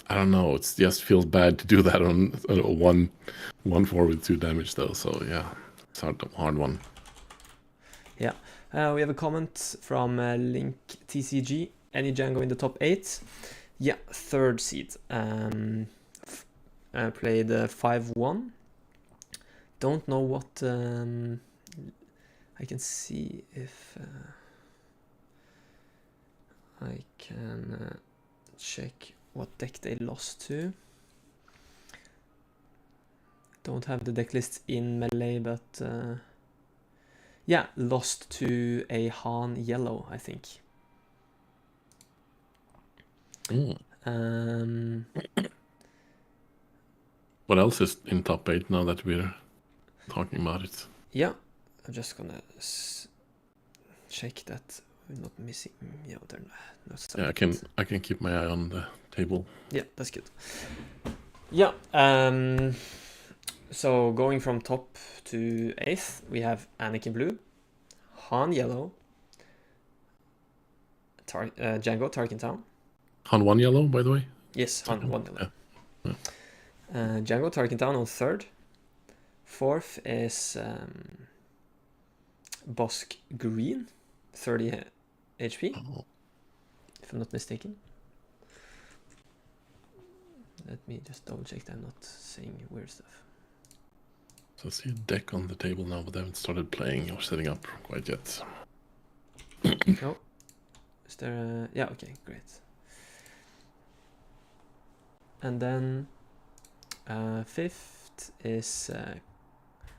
I don't know, it just feels bad to do that on a 1/4 with 2 damage though. So yeah, it's a hard one. Yeah. We have a comment from Link TCG. Any Django in the top 8? Yeah, 3rd seed. Played 5-1. Don't know what... I can see if I can check what deck they lost to. Don't have the deck list in Melee, but yeah, lost to a Han Yellow, I think. What else is in top 8 now that we're talking about it? Yeah, I'm just gonna check that we're not missing. Yeah, they're not. Yeah, I can keep my eye on the table. Yeah, that's good. Yeah. So going from top to 8th, we have Anakin Blue, Han Yellow, Django Tarkin Town. Han 1 yellow, by the way. Yes, Han 1 yellow. Yeah. Django Tarkin Town on 3rd. 4th is Bosk Green, 30 HP, if I'm not mistaken. Let me just double check that I'm not saying weird stuff. So I see a deck on the table now, but I haven't started playing or setting up quite yet. No. Is there a... Yeah, okay, great. And then 5th is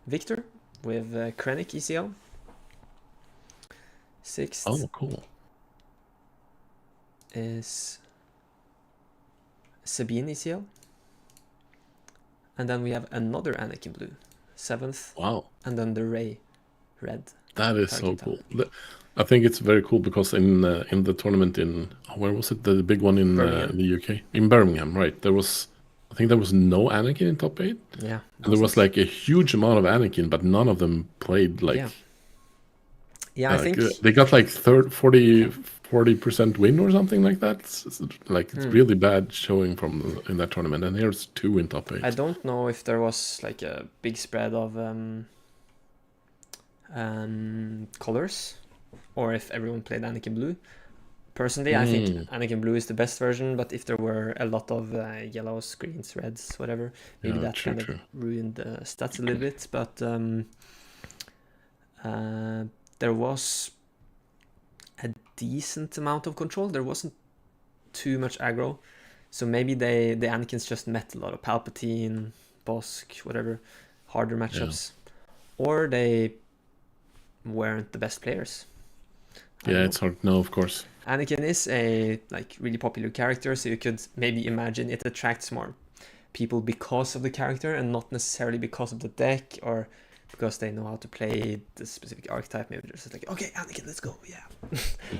Victor with Krennic ECL. 6th oh, cool. is Sabine ECL. And then we have another Anakin blue, 7th. Wow. And then the Ray red. That is so cool. I think it's very cool because in the tournament where was it? The big one in the UK? In Birmingham, right? I think there was no Anakin in top 8. Yeah. And there was like a huge amount of Anakin, but none of them played like... Yeah, I think... They got like 40% win or something like that. It's really bad showing in that tournament. And here's 2 in top 8. I don't know if there was like a big spread of colors, or if everyone played Anakin Blue. Personally, I think Anakin Blue is the best version, but if there were a lot of yellows, greens, reds, whatever, maybe that kind of ruined the stats a little bit. But there was a decent amount of control. There wasn't too much aggro, so maybe the Anakins just met a lot of Palpatine, Bosk, whatever, harder matchups, or they weren't the best players. Yeah, it's hard to know, of course. Anakin is a really popular character, so you could maybe imagine it attracts more people because of the character and not necessarily because of the deck or because they know how to play the specific archetype. Maybe they're just like, okay, Anakin, let's go,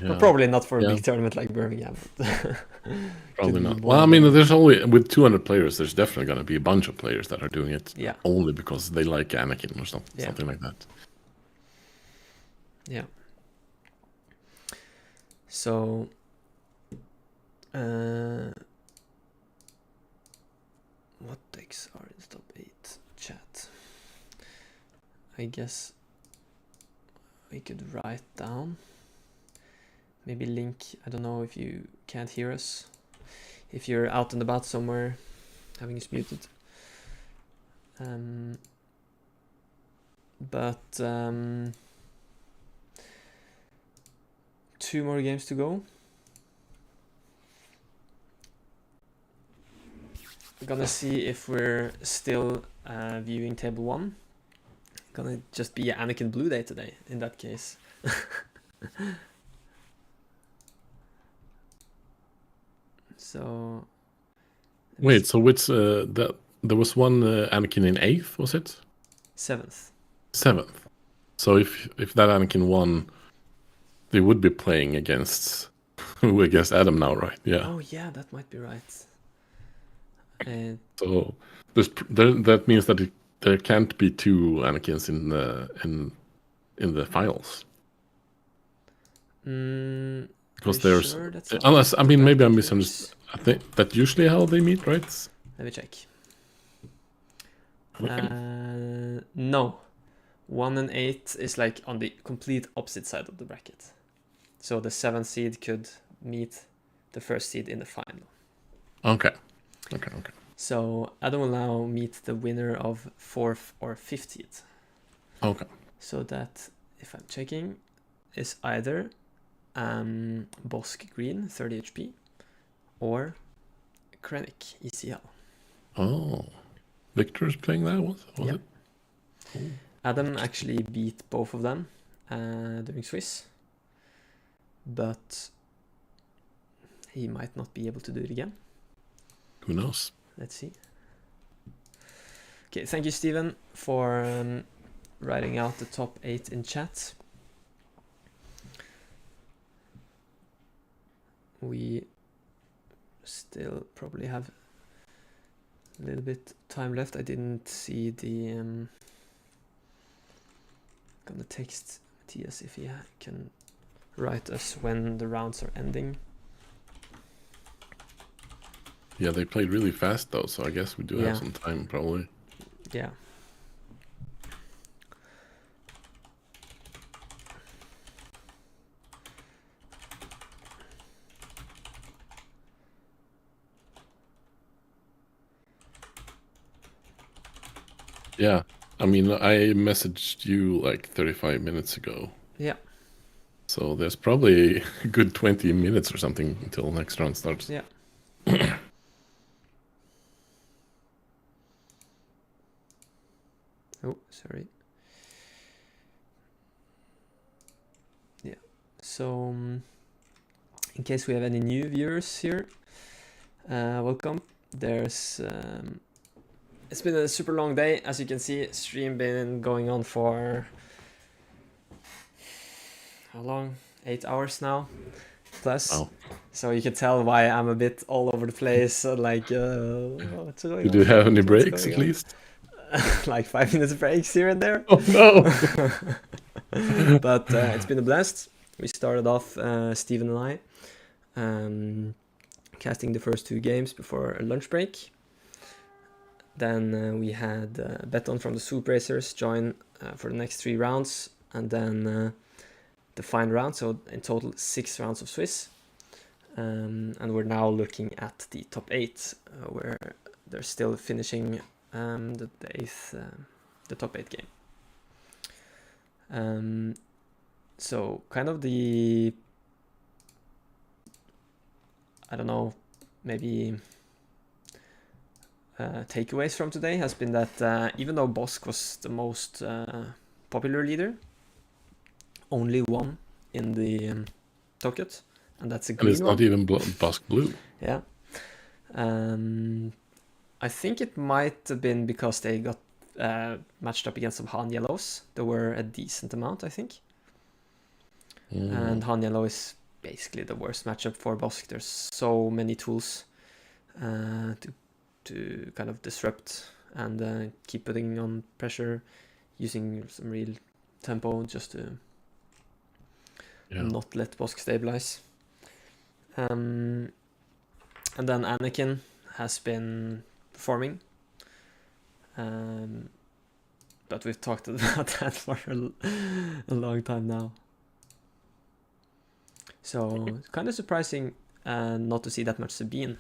but probably not for a big tournament like Birmingham. Probably not. Well, I mean, there's only, with 200 players, there's definitely going to be a bunch of players that are doing it only because they like Anakin or something like that. Yeah. So, what decks are in top 8 chat? I guess we could write down. Maybe Link, I don't know if you can't hear us. If you're out and about somewhere, having us muted. But 2 more games to go. We're gonna see if we're still viewing table 1. Gonna just be an Anakin Blue day today in that case. So wait, so which there was one Anakin in 8th, was it? 7th. 7th. So if that Anakin won, they would be playing against Adam now, right? Yeah. Oh yeah, that might be right. So that means that there can't be 2 Anakins in the finals. Because there's unless maybe I misunderstood. I think that's usually how they meet, right? Let me check. No, 1 and 8 is like on the complete opposite side of the bracket. So the 7th seed could meet the 1st seed in the final. Okay. So Adam will now meet the winner of 4th or 5th seed. Okay. So that, if I'm checking, is either Bosk Green, 30 HP, or Krennic, ECL. Oh. Victor's playing that, was it? Oh. Adam actually beat both of them during Swiss. But he might not be able to do it again. Who knows? Let's see. Okay, thank you, Steven, for writing out the top 8 in chat. We still probably have a little bit time left. I didn't see the... gonna text Matthias if he can write us when the rounds are ending. Yeah, they played really fast though, so I guess we do have some time probably. Yeah. Yeah, I mean, I messaged you like 35 minutes ago. Yeah. So there's probably a good 20 minutes or something until next round starts. Yeah. Oh, sorry. Yeah. So, in case we have any new viewers here, welcome. there's it's been a super long day, as you can see. Stream been going on for how long? 8 hours now, plus. Wow. So you can tell why I'm a bit all over the place. Like, what's going on? Did you have any breaks at least? Like 5 minutes breaks here and there. Oh no! But it's been a blast. We started off, Steven and I, casting the first 2 games before a lunch break. Then we had Beton from the SwoopRacers join for the next 3 rounds, and then the final round. So in total 6 rounds of Swiss. And we're now looking at the top 8, where they're still finishing the top 8 game. So kind of the, I don't know, maybe takeaways from today has been that even though Bosk was the most popular leader, only one in the Tokyo, and that's a green one. And it's not even Bosk Blue. Yeah. I think it might have been because they got matched up against some Han Yellows. There were a decent amount, I think. And Han Yellow is basically the worst matchup for Bosk. There's so many tools to kind of disrupt and keep putting on pressure, using some real tempo just to not let Bosk stabilize. And then Anakin has been performing, but we've talked about that for a long time now. So it's kind of surprising not to see that much Sabine.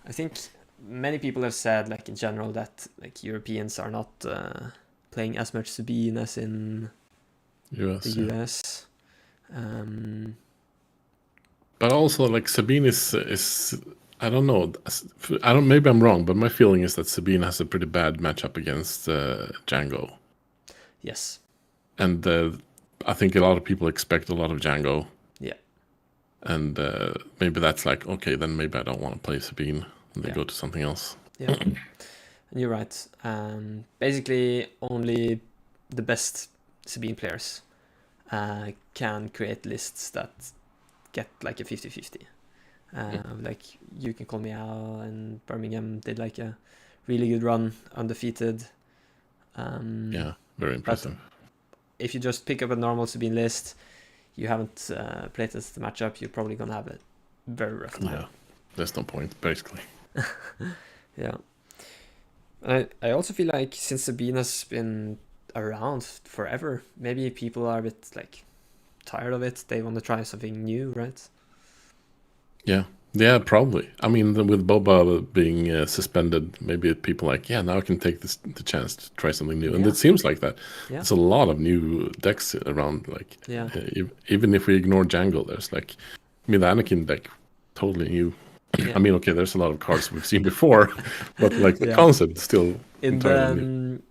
I think many people have said, like in general, that like Europeans are not playing as much Sabine as in the US. But also, like, Sabine is I don't know. Maybe I'm wrong, but my feeling is that Sabine has a pretty bad matchup against Django. Yes. And I think a lot of people expect a lot of Django. Yeah. And maybe that's like, okay, then maybe I don't want to play Sabine. And they go to something else. Yeah. And you're right. Basically, only the best Sabine players can create lists that get like a 50-50. Like You Can Call Me Al and Birmingham did like a really good run, undefeated. Yeah, very impressive. If you just pick up a normal Sabine list, you haven't playtested the matchup, you're probably gonna have a very rough time. Yeah, there's no point, basically. Yeah. I also feel like since Sabine has been around forever, maybe people are a bit like tired of it. They want to try something new, right? Yeah, probably. I mean, with Boba being suspended, maybe people like, now I can take the chance to try something new. And it seems like that. Yeah. There's a lot of new decks around. Like, even if we ignore Django, there's like, the Anakin deck, totally new. Yeah. I mean, okay, there's a lot of cards we've seen before, but like the concept is still entirely new.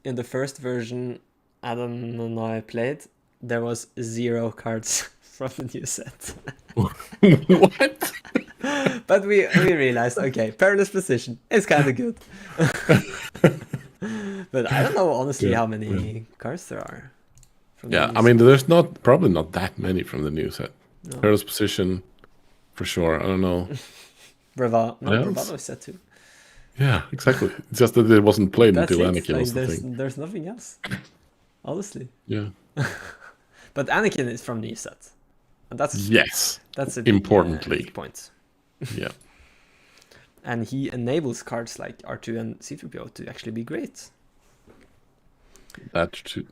In the first version Adam and I played, there was 0 cards from the new set. What? But we realized, okay, perilous position is kind of good. But I don't know honestly how many cards there are. I mean, there's probably not that many from the new set. No. Perilous position, for sure. I don't know. Bravado is set too. Yeah, exactly. It's just that it wasn't played until Anakin like, was the thing. There's nothing else, honestly. Yeah. But Anakin is from new set. And that's a big, importantly big point. Yeah. And he enables cards like R2 and C3PO to actually be great. That's true.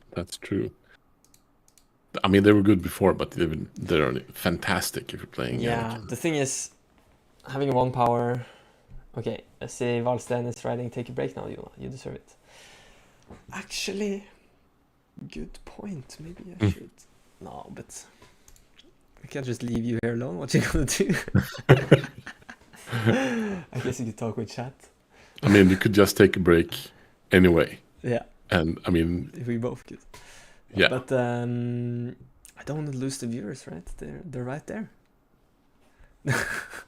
I mean, they were good before, but they're fantastic if you're playing. Yeah, the thing is, having 1 power. Okay, let's say Valsten is riding Take a Break now, Jonah. You deserve it. Actually, good point. Maybe I should. No, but I can't just leave you here alone. What you gonna do? I guess you could talk with chat. I mean, you could just take a break anyway. Yeah. And I mean, if we both could. Yeah. But I don't want to lose the viewers, right? They're right there.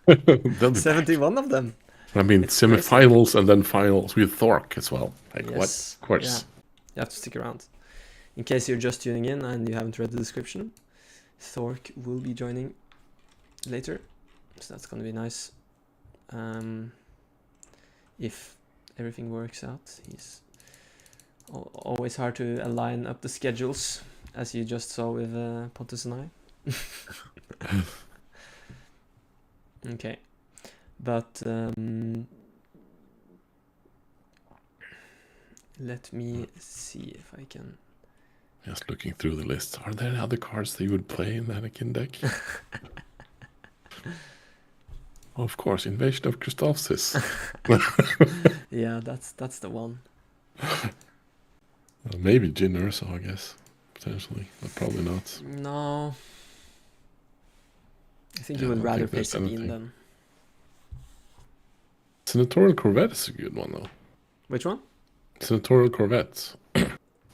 71 of them. I mean, It's semifinals and then finals with Thork as well. Like, Yes. what? Of course. Yeah. You have to stick around. In case you're just tuning in and you haven't read the description, Thork will be joining later, so that's gonna be nice. If everything works out, he's always hard to align up the schedules, as you just saw with Pontus and I. Okay, but let me see if I can. Just looking through the list. Are there any other cards that you would play in the Anakin deck? Of course, Invasion of Christophsis. Yeah, that's the one. Maybe Jin Urso, I guess. Potentially, but probably not. No. I think you would rather play Sabine then. Senatorial Corvette is a good one, though. Which one? Senatorial Corvette.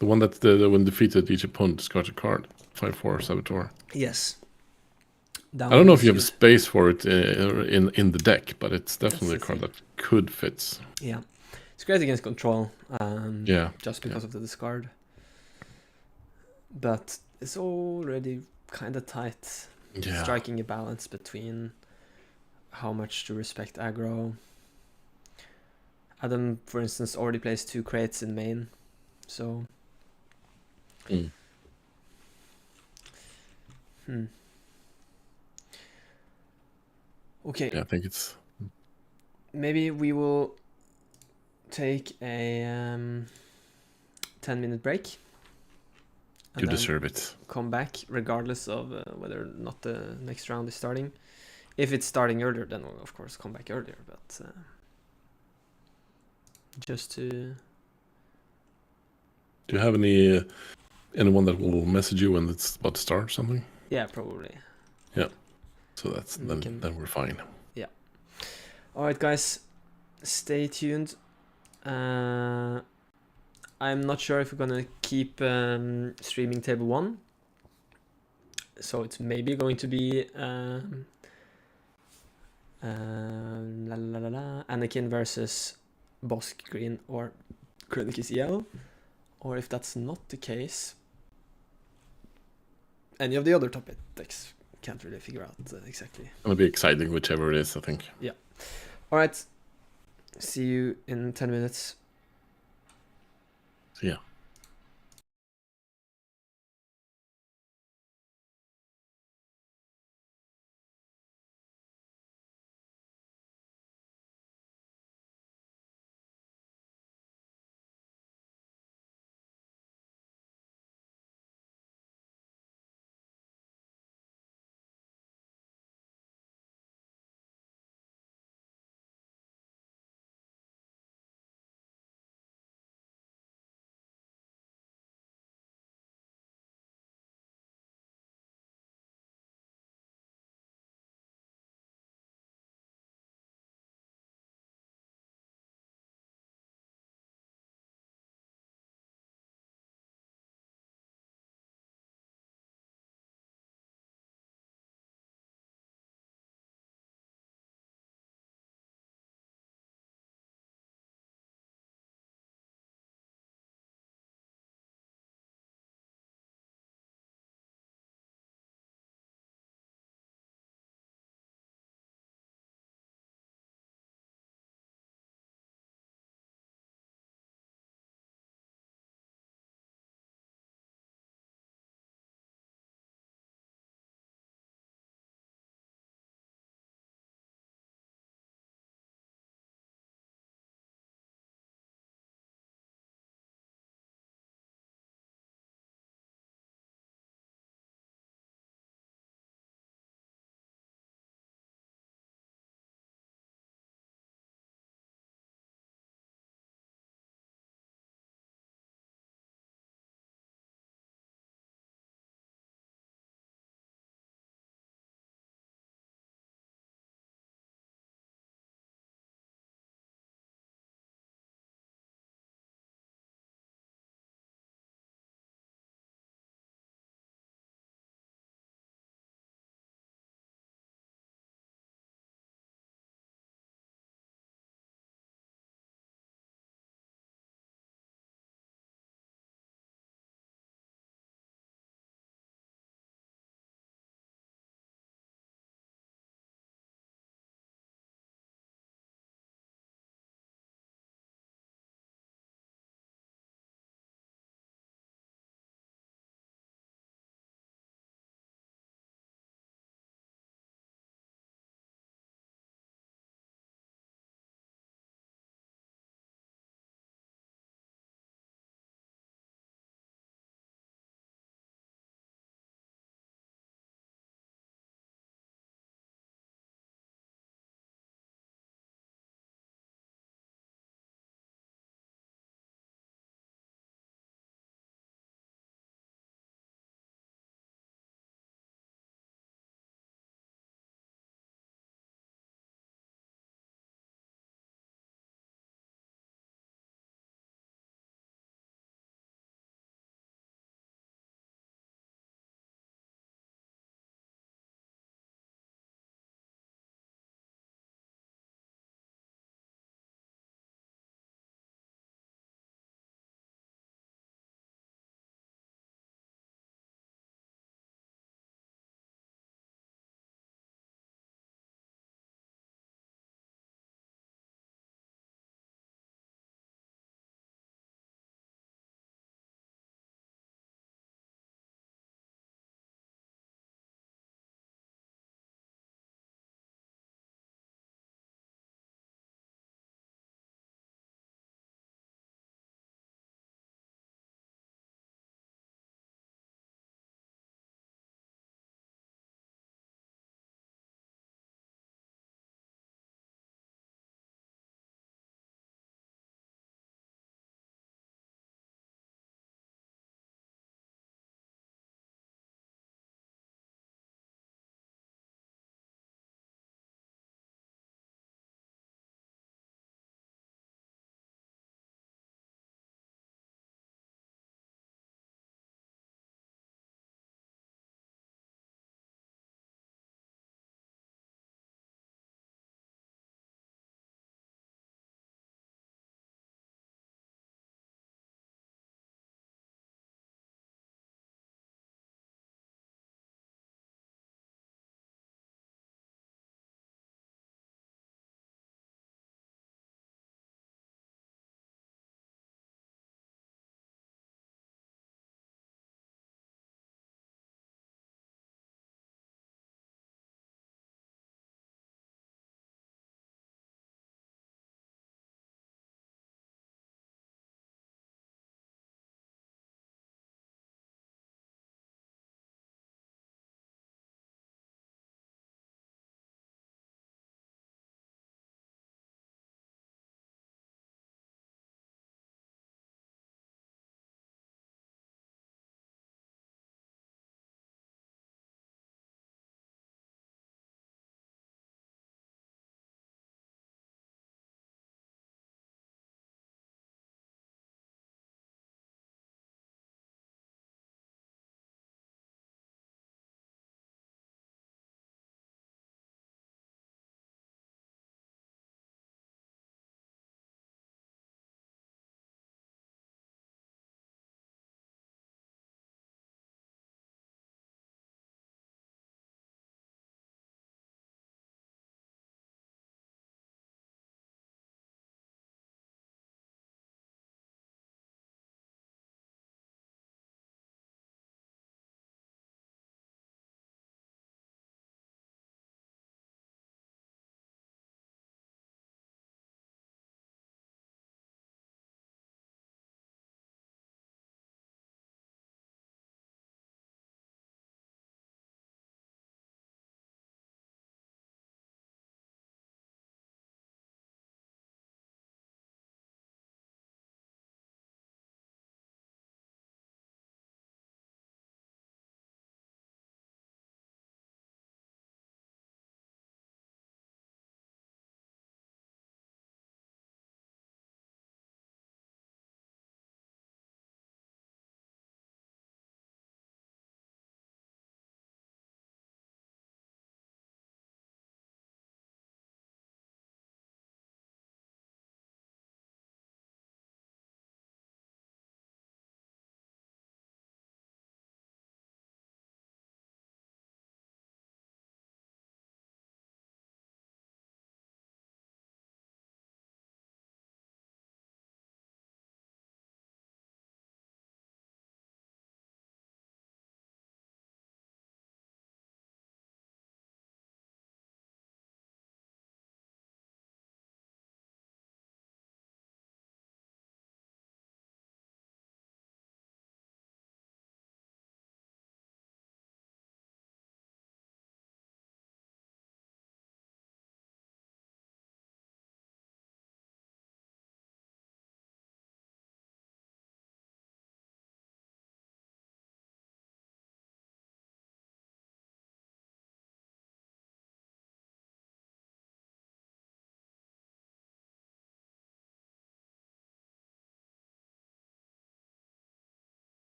The one that when defeated each opponent discards a card. 5/4 Saboteur. Yes. I don't know if you have space for it in the deck, but it's definitely a card that could fit. Yeah. It's great against control. Yeah. Just because of the discard. But it's already kind of tight. Yeah. Striking a balance between how much to respect aggro. Adam, for instance, already plays 2 crates in main, so. Okay. Yeah, I think it's. Maybe we will take a 10-minute break. You deserve it. Come back regardless of whether or not the next round is starting. If it's starting earlier, then we'll of course come back earlier. But just to. Do you have anyone that will message you when it's about to start or something? Yeah, probably. Yeah. So that's then we're fine. Yeah. All right, guys, stay tuned. I'm not sure if we're gonna keep streaming table 1. So it's maybe going to be Anakin versus Bosk Green or Chronicus Yellow. Or if that's not the case, any of the other top 8 decks. Can't really figure out exactly. It'll be exciting, whichever it is, I think. Yeah. All right. See you in 10 minutes. See ya.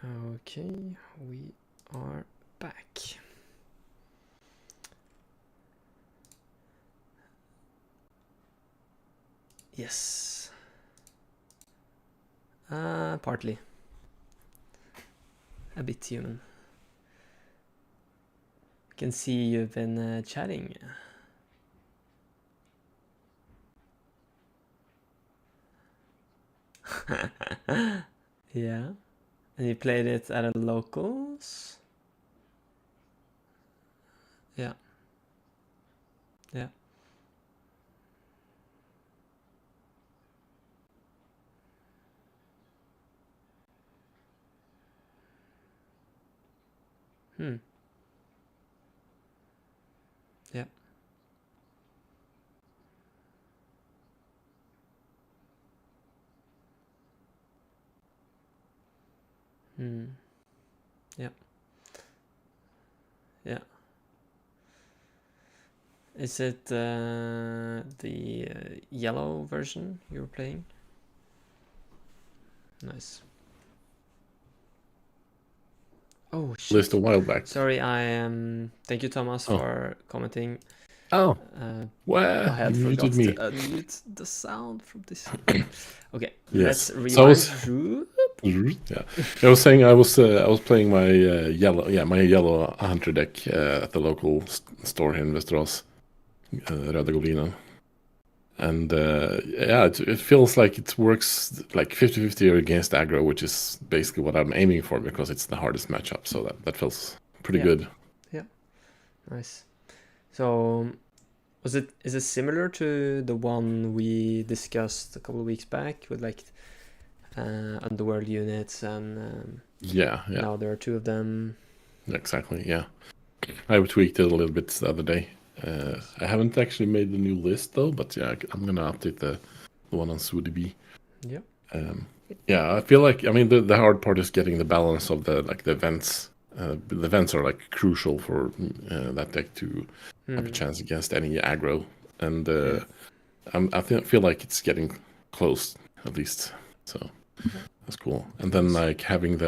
Okay, we are back. Yes. Partly. A bit human. I can see you've been chatting. Yeah. And you played it at a locals? Yeah. Yeah. Yeah. Yeah. Yeah. Is it the yellow version you were playing? Nice. Oh shit. List a while back. Sorry, thank you, Thomas, for commenting. Oh. I had you forgot muted me. to unmute the sound from this. Okay, Yes. let's rewind. So yeah, I was saying I was playing my yellow hunter deck at the local store here in Västerås, Röda Goblinen. And it feels like it works like 50-50 against aggro, which is basically what I'm aiming for because it's the hardest matchup. So that feels pretty good. Yeah, nice. So, is it similar to the one we discussed a couple of weeks back with like underworld units and now there are two of them? Exactly. Yeah, I tweaked it a little bit the other day. I haven't actually made the new list though, but yeah, I'm gonna update the one on SWU. Yeah. I feel like the hard part is getting the balance of the events. The events are like crucial for that deck to have a chance against any aggro, and I feel like it's getting close at least. So that's cool. And then like having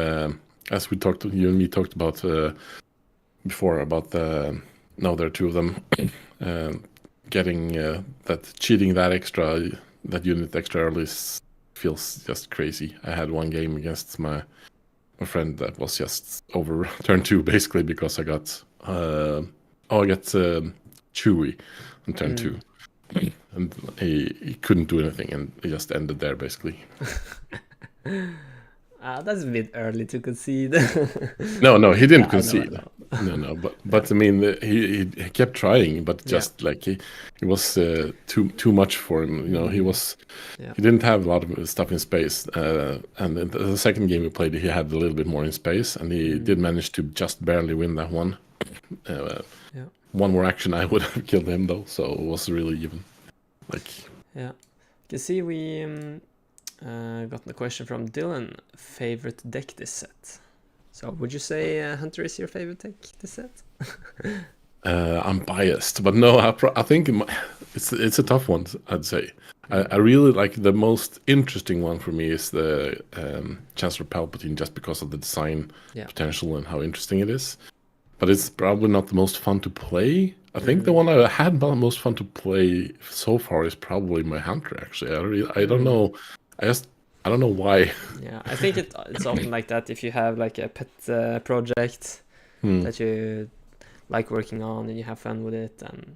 as you and me talked about before about now there are two of them. Getting cheating that unit extra early feels just crazy. I had one game against my friend that was just over turn 2 basically because I got TWI on turn 2, and he couldn't do anything, and it just ended there basically. That's a bit early to concede. No, he didn't concede. No, but I mean, he kept trying, but just like he was too much for him. You know, he didn't have a lot of stuff in space. And the second game we played, he had a little bit more in space, and he did manage to just barely win that one. One more action, I would have killed him though. So it was really even. You can see we got the question from Dylan. Favorite deck this set? So would you say Hunter is your favorite deck this set? I'm biased, but no, I think it's a tough one. I'd say I really like the most interesting one for me is the Chancellor Palpatine, just because of the design potential and how interesting it is. But it's probably not the most fun to play. I think the one I had the most fun to play so far is probably my Hunter. Actually, I don't know. I don't know why. Yeah, I think it's often like that. If you have like a pet project that you like working on and you have fun with it, and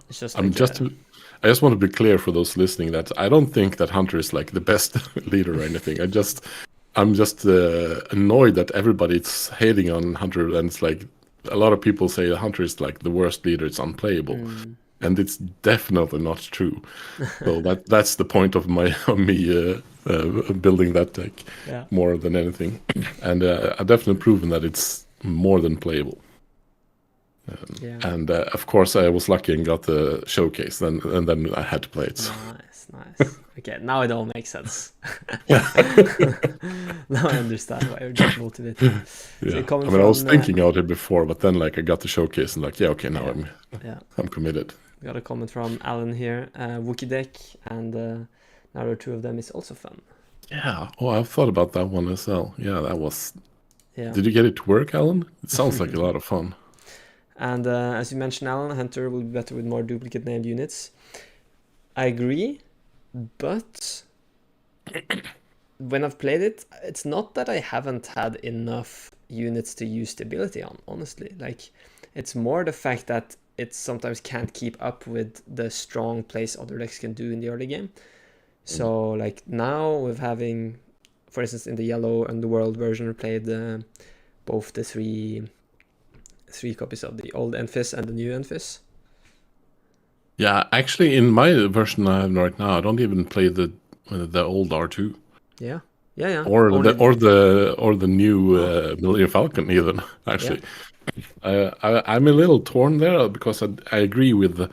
it's just. I just want to be clear for those listening that I don't think that Hunter is like the best leader or anything. I'm just annoyed that everybody's hating on Hunter, and it's like a lot of people say Hunter is like the worst leader. It's unplayable. And it's definitely not true. So that's the point of me building that deck more than anything. And I've definitely proven that it's more than playable. And of course, I was lucky and got the showcase, and then I had to play it. So. Nice. Okay, now it all makes sense. Now I understand why you're just motivated. Yeah. I was thinking out it before, but then like I got the showcase and like now I'm committed. We got a comment from Alan here. Wookiee deck, and now there are two of them is also fun. Yeah. Oh, I've thought about that one as well. Yeah, that was Yeah. Did you get it to work, Alan? It sounds like a lot of fun. And as you mentioned, Alan, Hunter will be better with more duplicate named units. I agree, but when I've played it, it's not that I haven't had enough units to use stability on, honestly. Like, it's more the fact that it sometimes can't keep up with the strong plays other decks can do in the early game. So, like, now with having, for instance, in the yellow Underworld version, we played both the three copies of the old Enfys and the new Enfys. Yeah, actually, in my version I have right now, I don't even play the old R2. Yeah. Or the new Millennium Falcon even. Actually, I'm a little torn there because I agree with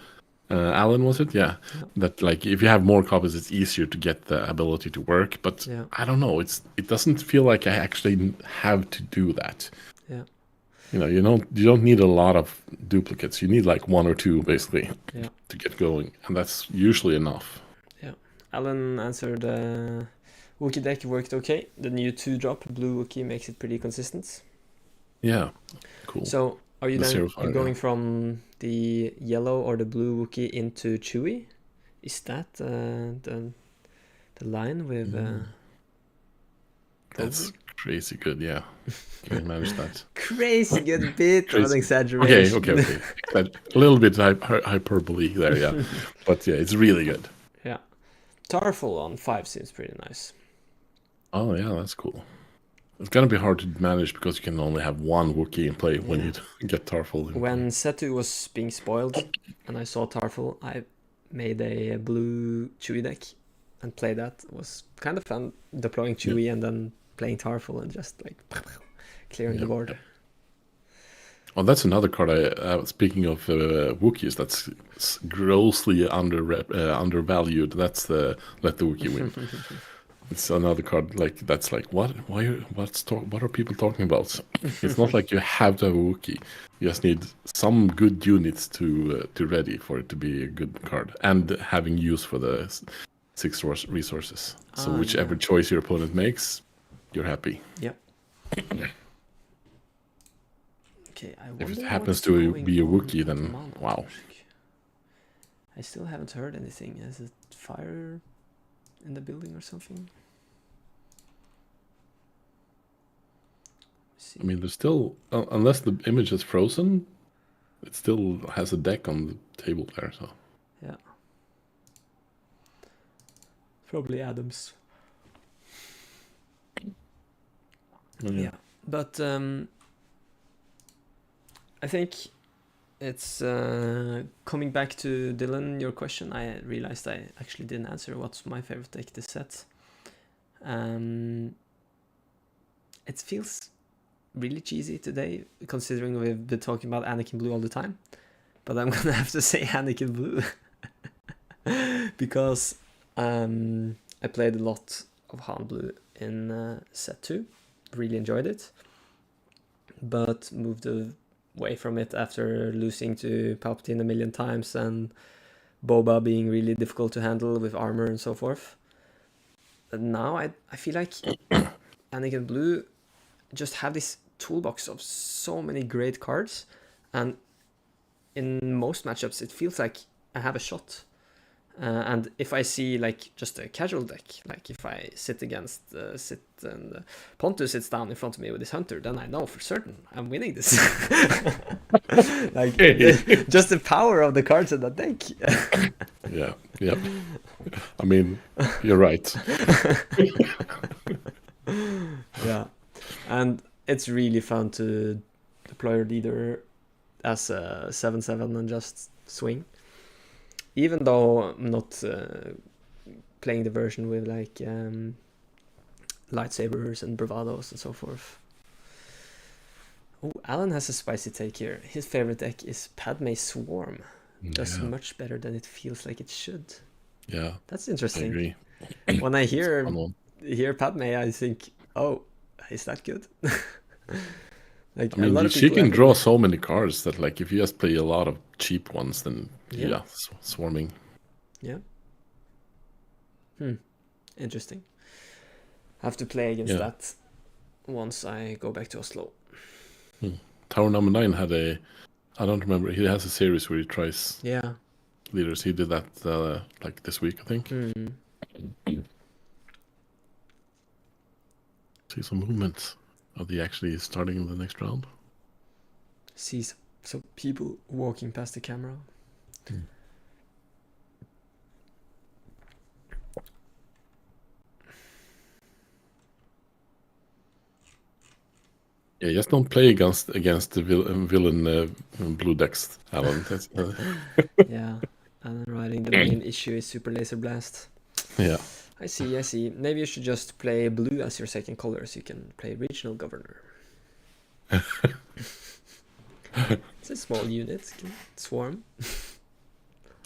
Alan. Was it? Yeah, that like if you have more copies, it's easier to get the ability to work. But I don't know. It doesn't feel like I actually have to do that. Yeah. You don't need a lot of duplicates. You need like one or two basically to get going, and that's usually enough. Yeah. Alan answered Wookiee deck worked okay. The new 2-drop blue Wookiee makes it pretty consistent. Yeah, cool. So are you going from the yellow or the blue Wookiee into TWI? Is that the line with? That's crazy good. Yeah, can you manage that? Crazy good bit of an exaggeration. Okay. A little bit hyperbole there, yeah, but yeah, it's really good. Yeah, Tarful on 5 seems pretty nice. Oh yeah, that's cool. It's gonna be hard to manage because you can only have one Wookiee in play when you get Tarful. When SWU was being spoiled and I saw Tarful, I made a blue TWI deck and played that. It was kind of fun deploying TWI and then playing Tarful and just like clearing the board. Oh, that's another card. Speaking of Wookiees, that's grossly undervalued. That's the Let the Wookiee Win. It's another card that's like what? What are people talking about? It's not like you have to have a Wookiee. You just need some good units to ready for it to be a good card and having use for the 6 resources. So whichever choice your opponent makes, you're happy. Yep. Okay, if it happens to be a Wookiee, then wow. I still haven't heard anything. Is it fire in the building or something? I mean, there's still, unless the image is frozen, it still has a deck on the table there. So yeah, probably Adams. Yeah, but I think it's coming back to Dylan, your question. I realized I actually didn't answer what's my favorite deck this set. It feels really cheesy today, considering we've been talking about Anakin Blue all the time. But I'm gonna have to say Anakin Blue because I played a lot of Han Blue in set 2. Really enjoyed it, but moved away from it after losing to Palpatine a million times and Boba being really difficult to handle with armor and so forth. And now I feel like Anakin Blue just have this toolbox of so many great cards, and in most matchups it feels like I have a shot. And if I see like just a casual deck, like if I sit against and Pontus sits down in front of me with his Hunter, then I know for certain I'm winning this. Like just the power of the cards in that deck. Yep. I mean, you're right. Yeah, and it's really fun to deploy your leader as a 7/7 and just swing. Even though I'm not playing the version with like lightsabers and bravados and so forth. Oh, Alan has a spicy take here. His favorite deck is Padme Swarm. Does much better than it feels like it should. Yeah, that's interesting. I agree. When I hear Padme, I think, oh, is that good? Like, I mean, she can draw so many cards that, like, if you just play a lot of cheap ones, then swarming. Yeah. Interesting. I have to play against that. once I go back to Oslo. Tower number 9 had I don't remember. He has a series where he tries leaders. He did that like this week, I think. See some movement of the actually starting in the next round. See some people walking past the camera. Yeah, just don't play against the villain blue decks, Alan. Yeah, and riding the main issue is Super Laser Blast. Yeah. I see. Maybe you should just play blue as your second color so you can play Regional Governor. It's a small unit, can swarm.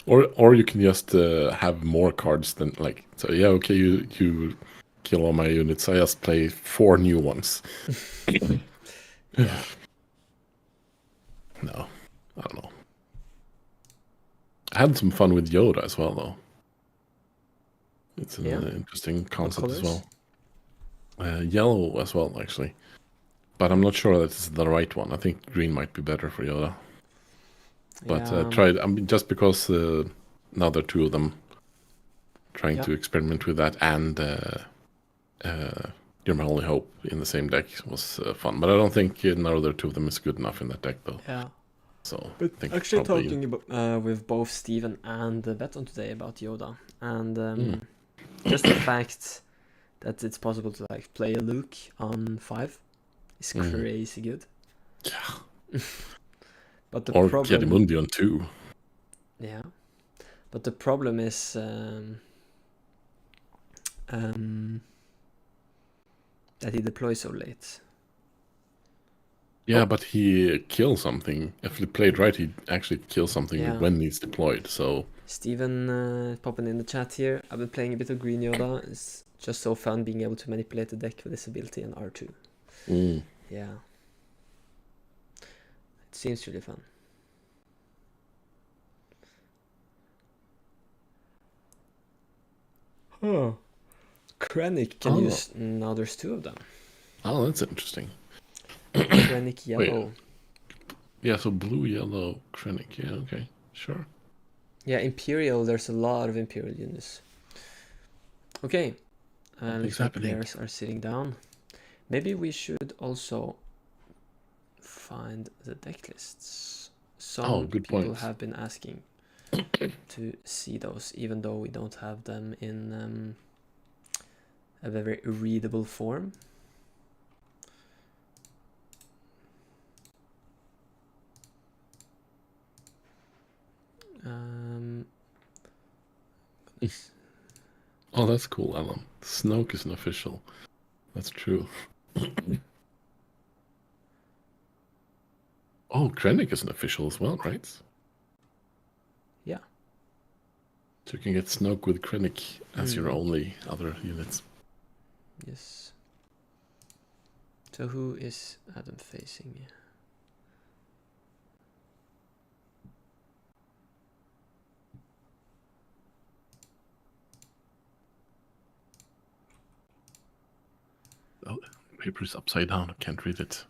Or you can just have more cards than like, so yeah, okay, you kill all my units, I just play 4 new ones. Yeah. No, I don't know. I had some fun with Yoda as well, though. It's an interesting concept as well. Yellow as well, actually. But I'm not sure that it's the right one. I think green might be better for Yoda. But tried. I mean, just because now there are 2 of them trying to experiment with that, and You're My Only Hope in the same deck was fun. But I don't think neither 2 of them is good enough in that deck, though. Yeah. So, but actually talking about, with both Steven and Beton today about Yoda, and just the fact that it's possible to like play a Luke on 5 is crazy good. Yeah. But the or problem, Kiadimundi on 2. Yeah. But the problem is that he deploys so late. Yeah, but he kills something. If he played right, he actually kills something when he's deployed. So Steven popping in the chat here. I've been playing a bit of Green Yoda. It's just so fun being able to manipulate the deck with this ability and R2. Yeah. It seems really fun. Oh. Krennic can use... Now there's 2 of them. Oh, that's interesting. Krennic yellow. Wait. Yeah, so blue, yellow, Krennic. Yeah, okay. Sure. Yeah, Imperial. There's a lot of Imperial units. Okay. Looks like players are sitting down. Maybe we should also find the deck lists. Some people have been asking to see those, even though we don't have them in a very readable form. Oh, that's cool, Alan. Snoke is an official. That's true. Oh, Krennic is an official as well, right? Yeah. So you can get Snoke with Krennic as your only other units. Yes. So who is Adam facing? Oh, the paper is upside down. I can't read it.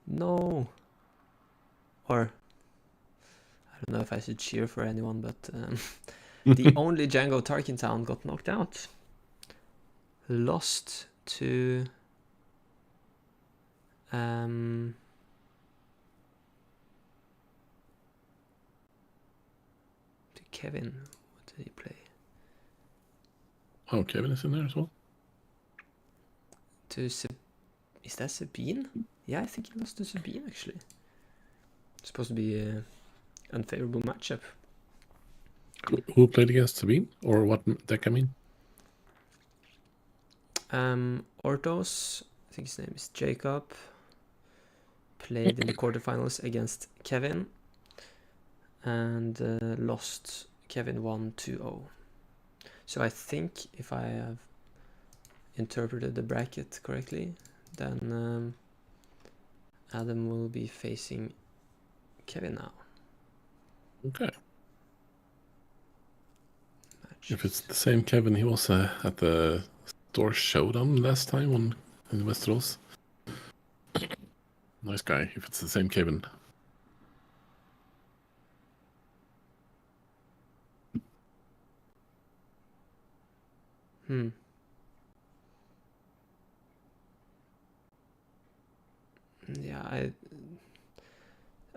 No. Or I don't know if I should cheer for anyone, but the only Django Tarkin Town got knocked out. Lost to Kevin. What did he play? Oh, Kevin is in there as well. To is that Sabine? Yeah, I think he lost to Sabine actually. It's supposed to be an unfavorable matchup. Who played against Sabine? Or what deck, I mean? Ortos, I think his name is Jacob, played in the quarterfinals against Kevin and lost. Kevin won 2-0. So I think if I have interpreted the bracket correctly, then Adam will be facing Kevin now. Okay. If it's the same Kevin, he was at the store showdown last time in Westeros. Nice guy. If it's the same Kevin. Yeah,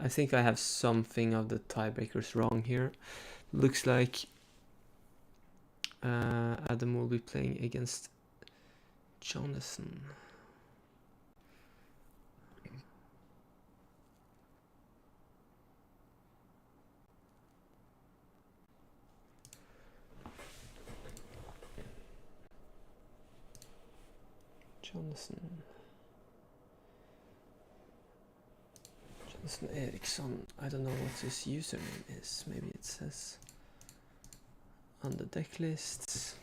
I think I have something of the tiebreakers wrong here. Looks like Adam will be playing against Jonathan. Jonathan Eriksson. I don't know what his username is. Maybe it says on the deck lists.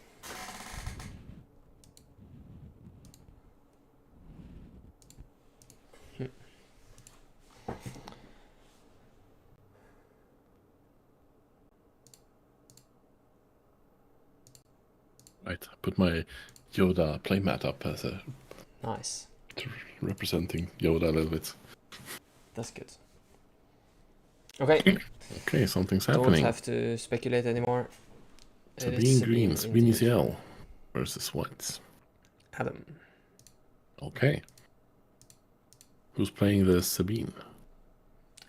Right, I put my Yoda playmat up as a nice representing Yoda a little bit. That's good. Okay. Okay, something's happening. Don't have to speculate anymore. Sabine Greens, Viniciel versus Whites. Adam. Okay. Who's playing the Sabine?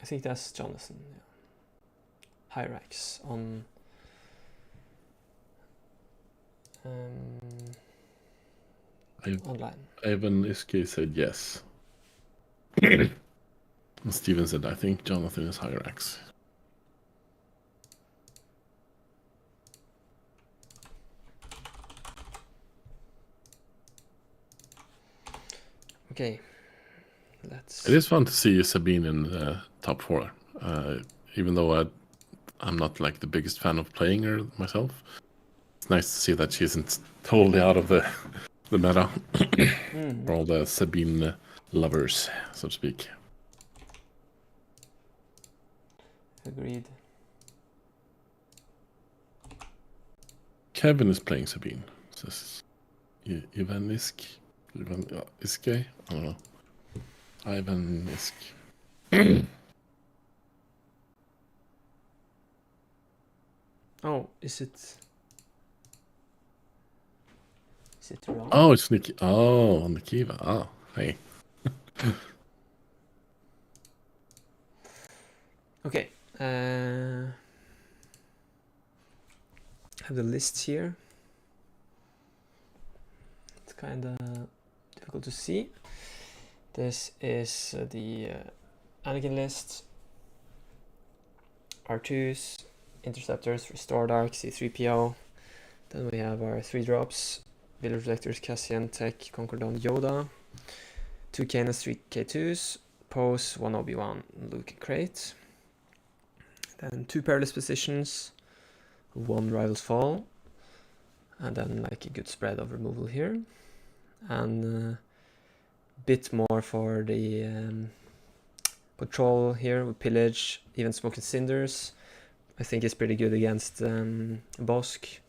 I think that's Jonathan. Yeah. Hyrax on. Online. Evan Iske said yes. And Steven said, I think Jonathan is Hyrax. Okay. Let's... It is fun to see Sabine in the top 4. Even though I'm not like the biggest fan of playing her myself. It's nice to see that she isn't totally out of the meta for all the Sabine lovers, so to speak. Agreed. Kevin is playing Sabine. Says Ivan Iske? I don't know. Ivan Iske. Oh, is it wrong? Oh, it's Nikki. Oh, on the Kiva. Oh, hey. Okay. I have the lists here. It's kind of difficult to see. This is the Anakin list. R2s, Interceptors, Restored Arc, C3PO. Then we have our 3 drops. Village Reflectors, Cassian, Tech, Concordant, Yoda. 2 Canis, 3 K2s. Pose, 1 Obi-Wan, Luke, and Crate. Then 2 Perilous Positions. 1 Rival's Fall. And then like a good spread of removal here. And bit more for the patrol here with Pillage, even Smoke and Cinders. I think it's pretty good against Bosk.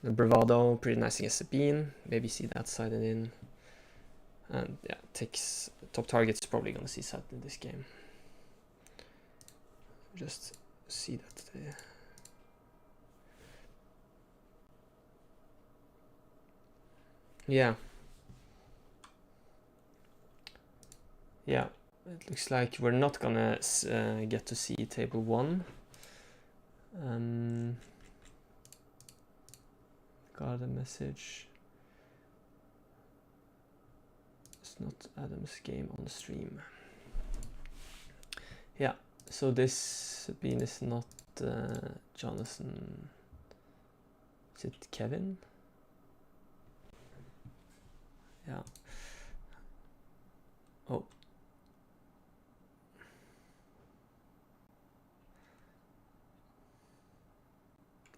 The Bravado, pretty nice against Sabine. Maybe see that sided in. And yeah, takes top target's probably gonna see Sat in this game. Just see that yeah. It looks like we're not gonna get to see table 1. Got a message. It's not Adam's game on stream. Yeah, so this bean is not Jonathan. Is it Kevin? Yeah. Oh.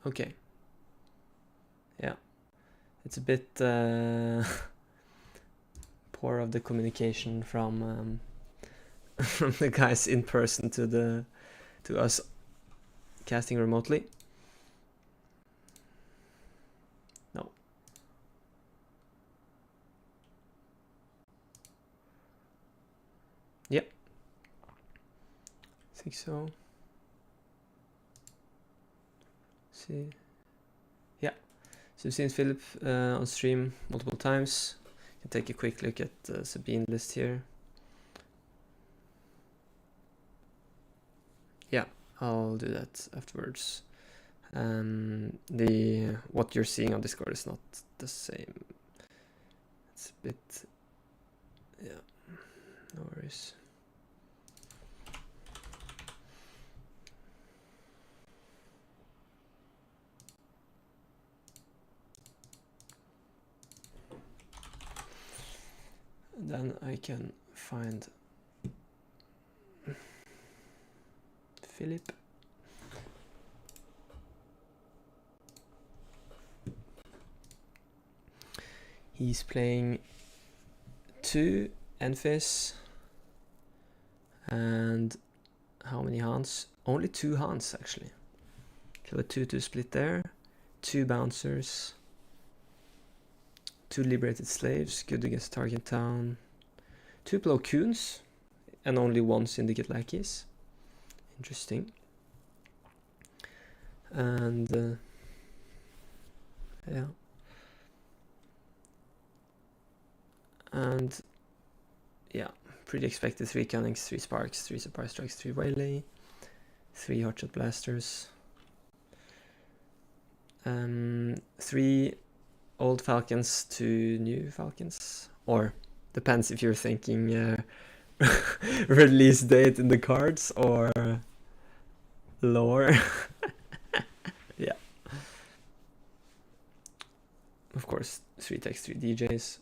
Okay. Yeah. It's a bit poor of the communication from from the guys in person to us casting remotely? No. Yep. I think so. See. Yeah. So you've seen Philip on stream multiple times. You can take a quick look at the Sabine list here. Yeah, I'll do that afterwards. What you're seeing on Discord is not the same. It's a bit, yeah, no worries. And then I can find Philip. He's playing 2 Enfys and how many Hans? Only 2 Hans actually. Kill a 2-2 split there, 2 bouncers, 2 liberated slaves, good against target town, 2 Plo Koons, and only 1 syndicate lackeys. Interesting. And yeah. And yeah, pretty expected 3 Cunnings, 3 Sparks, 3 Surprise Strikes, 3 Waylay, 3 Hotshot Blasters, 3 old Falcons, 2 new Falcons, or depends if you're thinking release date in the cards or lore. Yeah. Of course, 3 techs, 3 DJs.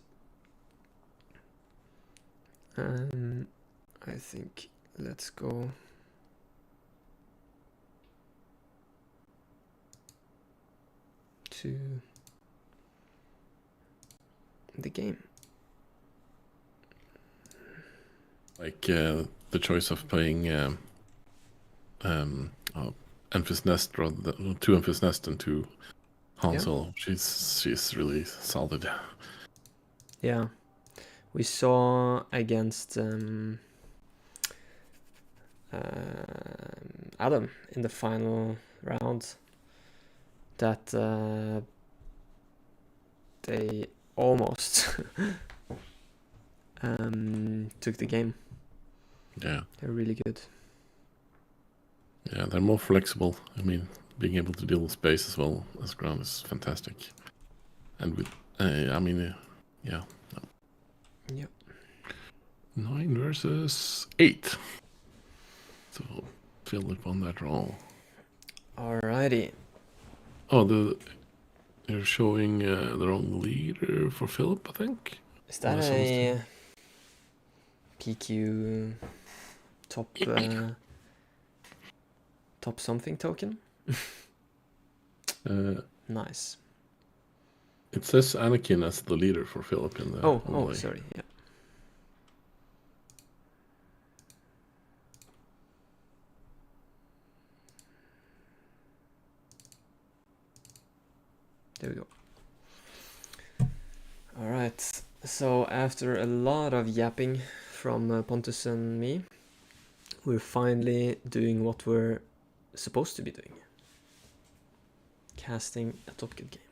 I think let's go to the game. Like the choice of playing Enfys Nest, or 2 Enfys Nest and 2 Han Solo. She's really solid. Yeah, we saw against Adam in the final round that they almost took the game. Yeah, they're really good. Yeah, they're more flexible. I mean, being able to deal with space as well as ground is fantastic. And with, I mean, yeah. Yep. 9 versus 8. So Philip on that roll. Alrighty. Oh, they're showing their own leader for Philip, I think. Is that a PQ top top something token? Nice. It says Anakin as the leader for Philip in the. Oh, sorry. Yeah. There we go. All right. So after a lot of yapping from Pontus and me, we're finally doing what we're supposed to be doing. Casting a Top Gun game.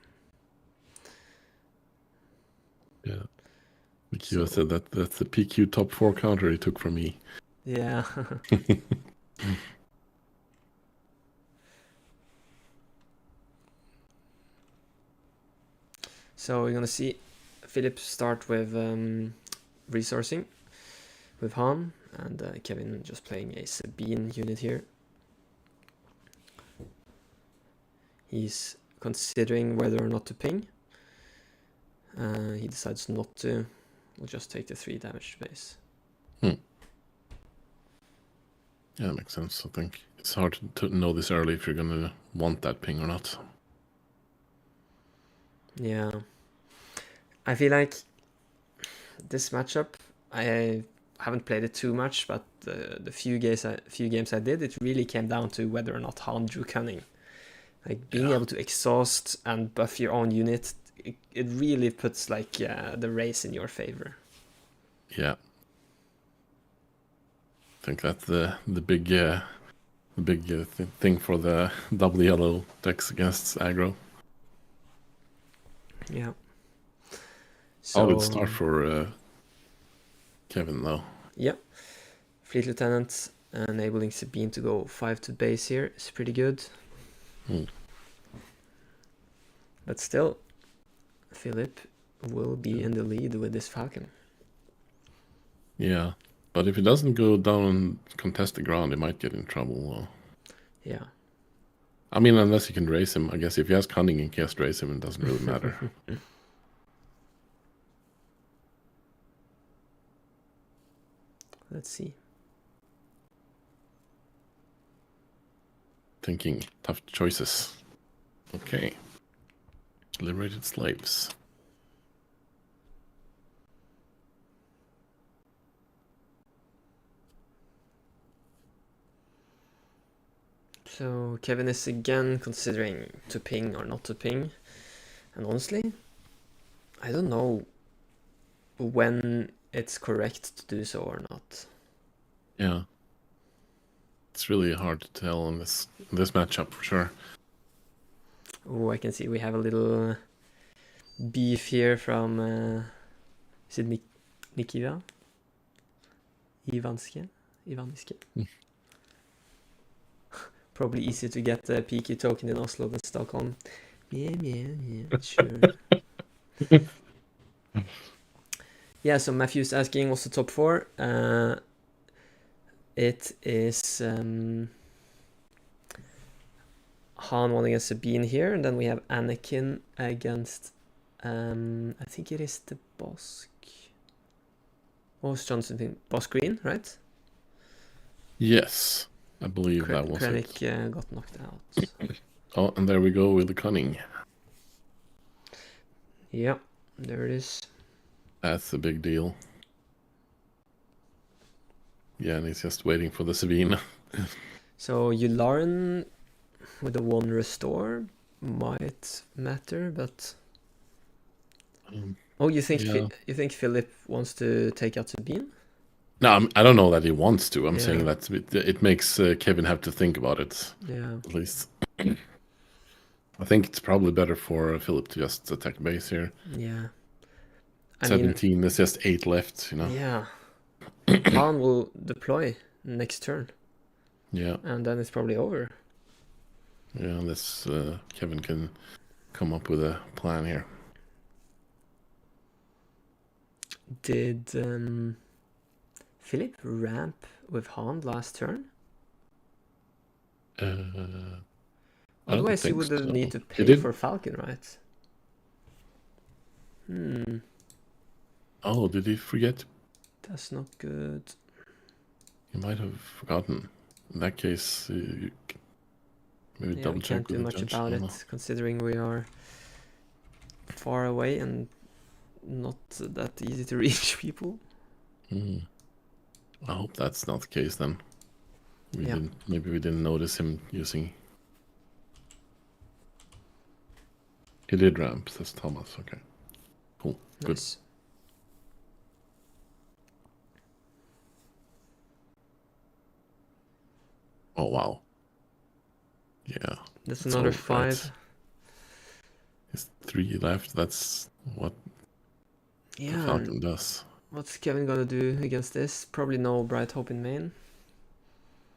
Yeah. Like you said, that's the PQ top 4 counter he took from me. Yeah. So we're gonna see Philip start with resourcing with Han, and Kevin just playing a Sabine unit here. He's considering whether or not to ping. He decides not to. We'll just take the 3 damage base. Yeah, that makes sense. I think it's hard to know this early if you're gonna want that ping or not. Yeah. I feel like this matchup, I haven't played it too much, but the few games I did, it really came down to whether or not Han drew cunning. Like being able to exhaust and buff your own unit, it really puts like the race in your favor. Yeah, I think that's the big thing for the double yellow decks against aggro. Yeah. Solid start for Kevin though. Yeah. Fleet Lieutenant enabling Sabine to go 5 to base here is pretty good. But still, Philip will be in the lead with this Falcon. Yeah, but if he doesn't go down and contest the ground, he might get in trouble. Yeah. I mean, unless he can race him. I guess if he has cunning and can't race him, it doesn't really matter. Let's see. Thinking tough choices. Okay. Liberated slaves. So Kevin is again considering to ping or not to ping. And honestly, I don't know when it's correct to do so or not. Yeah. It's really hard to tell in this matchup for sure. Oh, I can see we have a little beef here from is it Nikiva? Ivanske? Probably easier to get the PQ token in Oslo than Stockholm. Yeah, sure. Yeah, so Matthew's asking what's the top 4. It is Han one against Sabine here, and then we have Anakin against I think it is the Bosk. What was Johnson thing? Bosk Green, right? Yes, I believe that was Krennic it. Got knocked out. Oh, and there we go with the cunning. Yeah, there it is. That's a big deal. Yeah, and he's just waiting for the Sabine. So Yularen with the 1 restore might matter, but you think Philip wants to take out Sabine? No, I don't know that he wants to. I'm saying that it makes Kevin have to think about it. Yeah. At least. I think it's probably better for Philip to just attack base here. Yeah. 17, there's just 8 left, you know. Yeah. Han will deploy next turn. Yeah. And then it's probably over. Yeah, unless Kevin can come up with a plan here. Did Philip ramp with Han last turn? Otherwise he would need to pay for Falcon, right? Oh, did he forget? That's not good. He might have forgotten. In that case, maybe double check. We can't do much about it, considering we are far away and not that easy to reach people. I hope that's not the case then. Maybe we didn't notice him using. He did ramp, says Thomas. Okay, cool, good. Nice. Oh wow. Yeah. That's another 5. There's 3 left. That's what the Falcon does. What's Kevin gonna do against this? Probably no Bright Hope in main.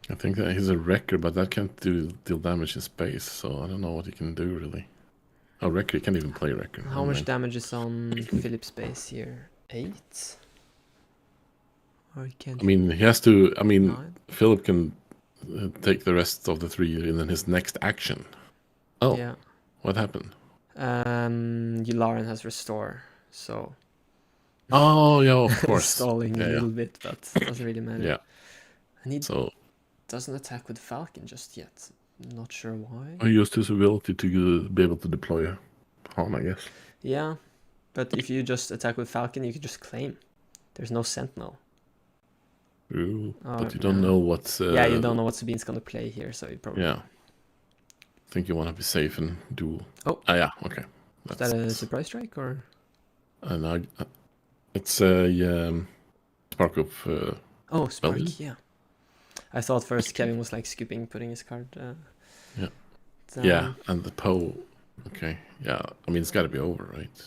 I think that he's a wrecker, but that can't deal damage in space, so I don't know what he can do really. Oh, wrecker, he can't even play wrecker. How much damage is on Philip's base here? 8? Or can I mean, he has to. 9? Philip can take the rest of the 3 in his next action. Oh, yeah. What happened? Yularen has restore, so. Oh yeah, of course. Stalling a little bit, but doesn't really matter. Yeah. And he doesn't attack with Falcon just yet. Not sure why. He used his ability to be able to deploy Han, I guess. Yeah, but if you just attack with Falcon, you could just claim. There's no Sentinel. True, but you don't know what's... yeah, you don't know what Sabin's gonna play here, so you probably... Yeah. I think you want to be safe and duel. Oh. Yeah, okay. Is that a surprise strike, or...? No, it's a Spark of... oh, Spark, Belgium? yeah. I thought first Kevin was like scooping, putting his card... yeah. down. Yeah, and the Poe... Okay, yeah. I mean, it's got to be over, right?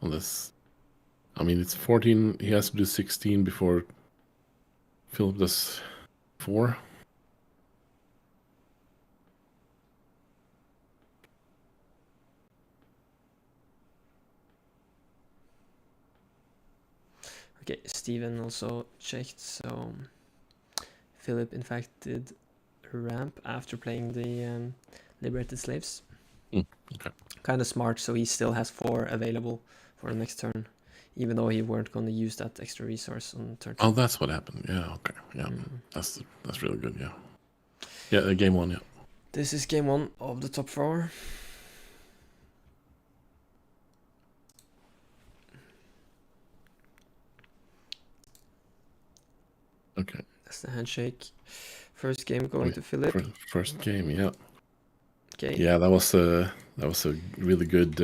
Unless... I mean, it's 14. He has to do 16 before Philip does 4. Okay, Steven also checked, so Philip in fact did a ramp after playing the Liberated Slaves. Okay. Kind of smart, so he still has 4 available for the next turn, even though he weren't going to use that extra resource on turn 2. Oh, that's what happened. Yeah, okay. Yeah, that's really good, yeah. Yeah, game 1, yeah. This is game 1 of the top 4. Okay. That's the handshake. First game going to Philip. First game, yeah. Okay. Yeah, that was a really good.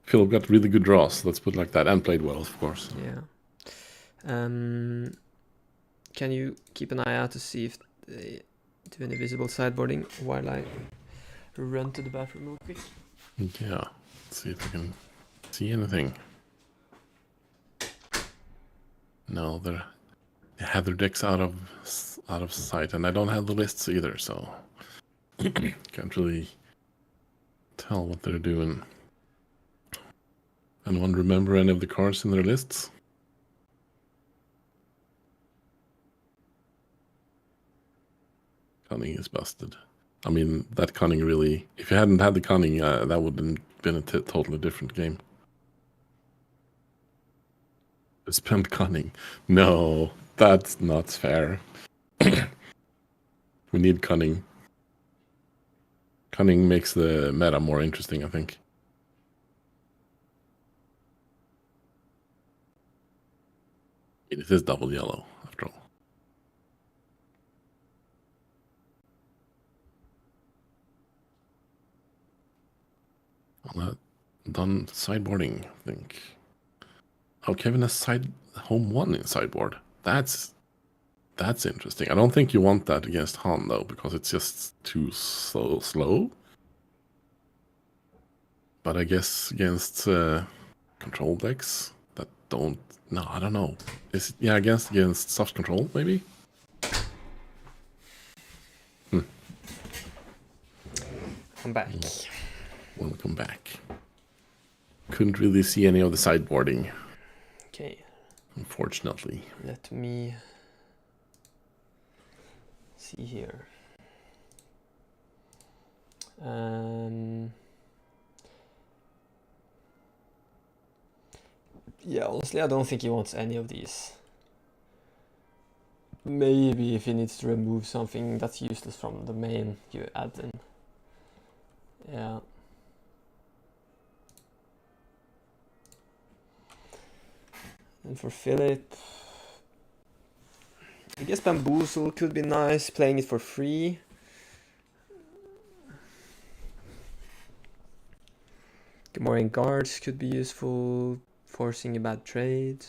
Philip got really good draws. Let's put it like that, and played well, of course. Yeah. Can you keep an eye out to see if they do any visible sideboarding while I run to the bathroom real quick? Yeah. Let's see if we can see anything. No, they have their decks out of sight, and I don't have the lists either, so can't really tell what they're doing. Anyone remember any of the cards in their lists? Cunning is busted. I mean, that Cunning really... If you hadn't had the Cunning, that would have been a totally different game. Spent Cunning. No, that's not fair. We need Cunning. Cunning makes the meta more interesting, I think. It is double yellow, after all. Well, done sideboarding, I think. Oh, Kevin has home 1 in sideboard. That's interesting. I don't think you want that against Han, though, because it's just too slow. But I guess against control decks that don't... No, I don't know. Against soft control, maybe? I'm back. Welcome back. Couldn't really see any of the sideboarding. Okay. Unfortunately. Let me see here. Yeah, honestly, I don't think he wants any of these. Maybe if he needs to remove something that's useless from the main, you add in. Yeah. And for Philip, I guess Bamboozle could be nice, playing it for free. Gamorrean Guards could be useful, forcing a bad trade.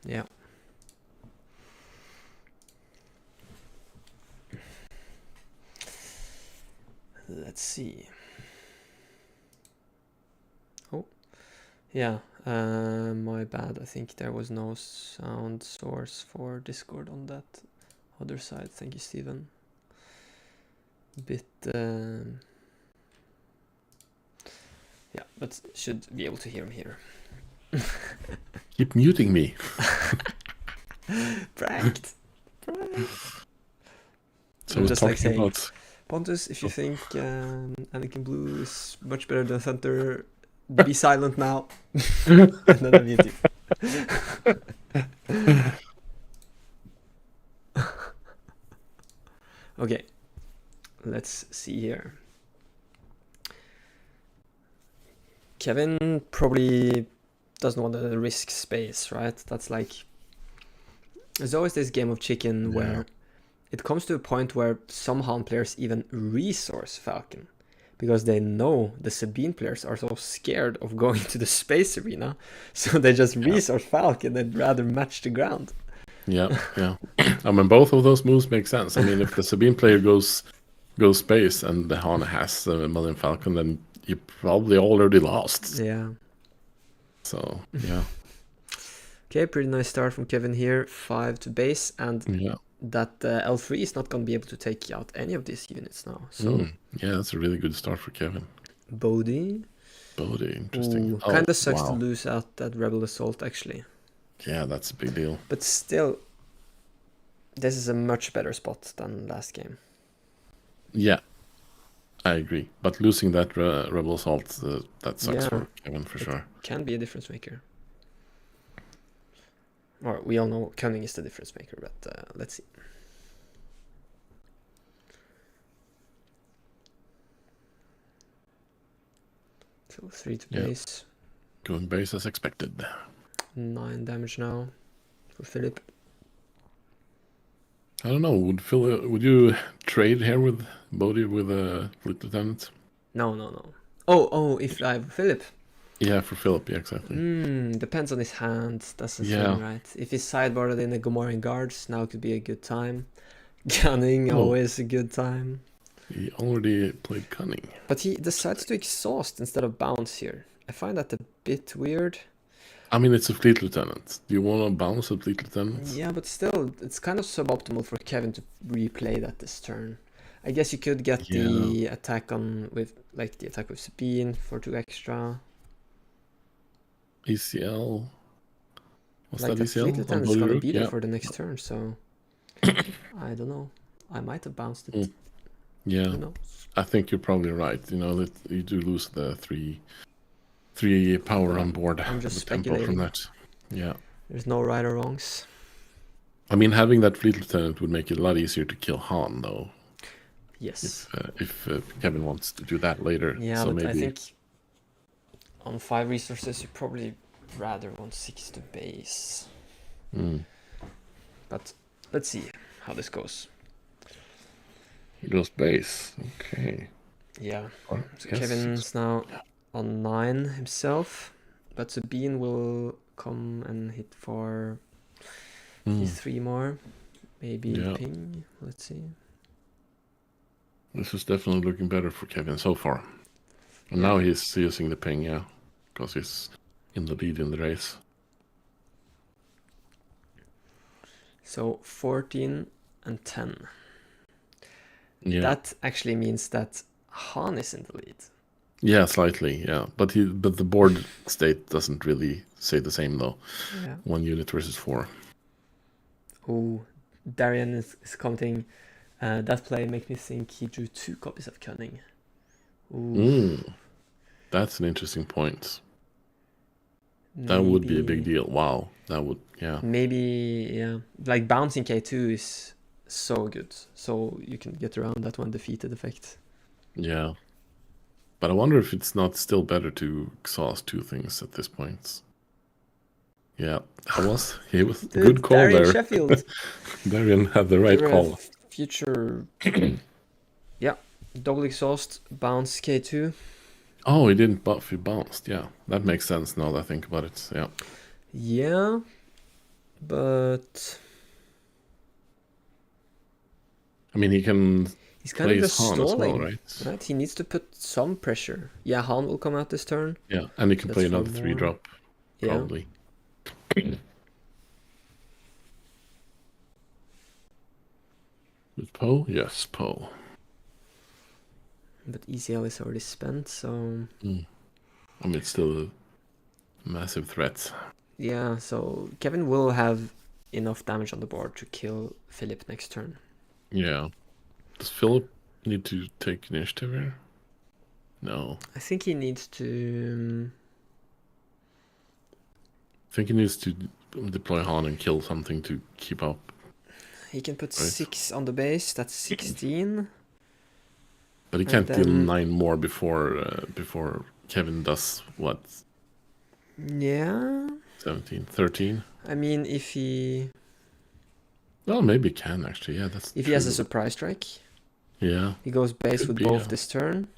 Yeah. Let's see. Oh, yeah. My bad. I think there was no sound source for Discord on that other side. Thank you, Steven. Yeah, but should be able to hear him here. Keep muting me. Pranked. So just like saying, about... Pontus, if you think Anakin Blue is much better than Thunder, be silent now. And then I mute you. Okay. let's see here. Kevin probably doesn't want to risk space, right? That's like, there's always this game of chicken where it comes to a point where some Han players even resource Falcon because they know the Sabine players are so scared of going to the space arena, so they just resource Falcon. They'd rather match the ground. Yeah. I mean, both of those moves make sense. I mean, if the Sabine player goes space and the Han has the Millennium Falcon, then you probably already lost. Yeah. So, yeah. Okay, pretty nice start from Kevin here. 5 to base, and that L3 is not going to be able to take out any of these units now. So yeah, that's a really good start for Kevin. Bodhi, interesting. Kind of sucks to lose out that Rebel Assault, actually. Yeah, that's a big deal. But still, this is a much better spot than last game. Yeah, I agree. But losing that Rebel Assault, that sucks for Kevin for sure. Can be a difference maker. Or we all know Cunning is the difference maker, but let's see. So 3 to base. Going base as expected. 9 damage now for Philip. I don't know. Would you trade here with Bodhi with a Fleet Lieutenant? No. Oh, if I have Philip. Yeah, for Philip, yeah, exactly. Depends on his hand. That's the thing, right? If he's sideboarded in the Gomorrean Guards, now could be a good time. Cunning, always a good time. He already played Cunning. But he decides to exhaust instead of bounce here. I find that a bit weird. I mean, it's a Fleet Lieutenant. Do you want to bounce a Fleet Lieutenant? Yeah, but still, it's kind of suboptimal for Kevin to replay that this turn. I guess you could get the attack with Sabine for 2 extra. ECL. What's like that ECL? Fleet Lieutenant is going to be there for the next turn, so I don't know. I might have bounced it. Yeah, I think you're probably right. You know that you do lose the three power on board. I'm just speculating from that. Yeah. There's no right or wrongs. I mean, having that Fleet Lieutenant would make it a lot easier to kill Han, though. Yes. If Kevin wants to do that later. Yeah, so but maybe... I think on 5 resources, you probably rather want 6 to base. But let's see how this goes. He goes base. Okay. Yeah. So Kevin's now on 9 himself, but Sabine will come and hit for these 3 more. Maybe ping. Let's see. This is definitely looking better for Kevin so far. And now he's using the ping, because he's in the lead in the race. So 14 and 10. Yeah. That actually means that Han is in the lead. Yeah, slightly, yeah. But the board state doesn't really say the same, though. Yeah. 1 unit versus 4. Oh, Darian is commenting. That play makes me think he drew 2 copies of Cunning. That's an interesting point. That would be a big deal. Wow, that would, Maybe, like bouncing K2 is so good, so you can get around that one defeated effect. Yeah, but I wonder if it's not still better to exhaust 2 things at this point. Yeah, he was good call Darian there. Sheffield. Darian had the right call. Future, double exhaust, bounce K2. Oh, he didn't buff, he bounced. Yeah, that makes sense now that I think about it. Yeah. Yeah, but I mean, he can. He's kind of just stalling, well, right? He needs to put some pressure. Yeah, Han will come out this turn. Yeah, and he can play another 3-drop, probably. With Poe? Yes, Poe. But ECL is already spent, so... I mean, it's still a massive threat. Yeah, so Kevin will have enough damage on the board to kill Philip next turn. Yeah. Does Philip need to take initiative here? No. I think he needs to... I think he needs to deploy Han and kill something to keep up. He can put 6 on the base, that's 16. But he can't deal 9 more before Kevin does what? Yeah. 17, 13. I mean, if he... Well, maybe he can actually. Yeah, that's If true. he has a surprise strike. Yeah. He goes base with both yeah. this turn.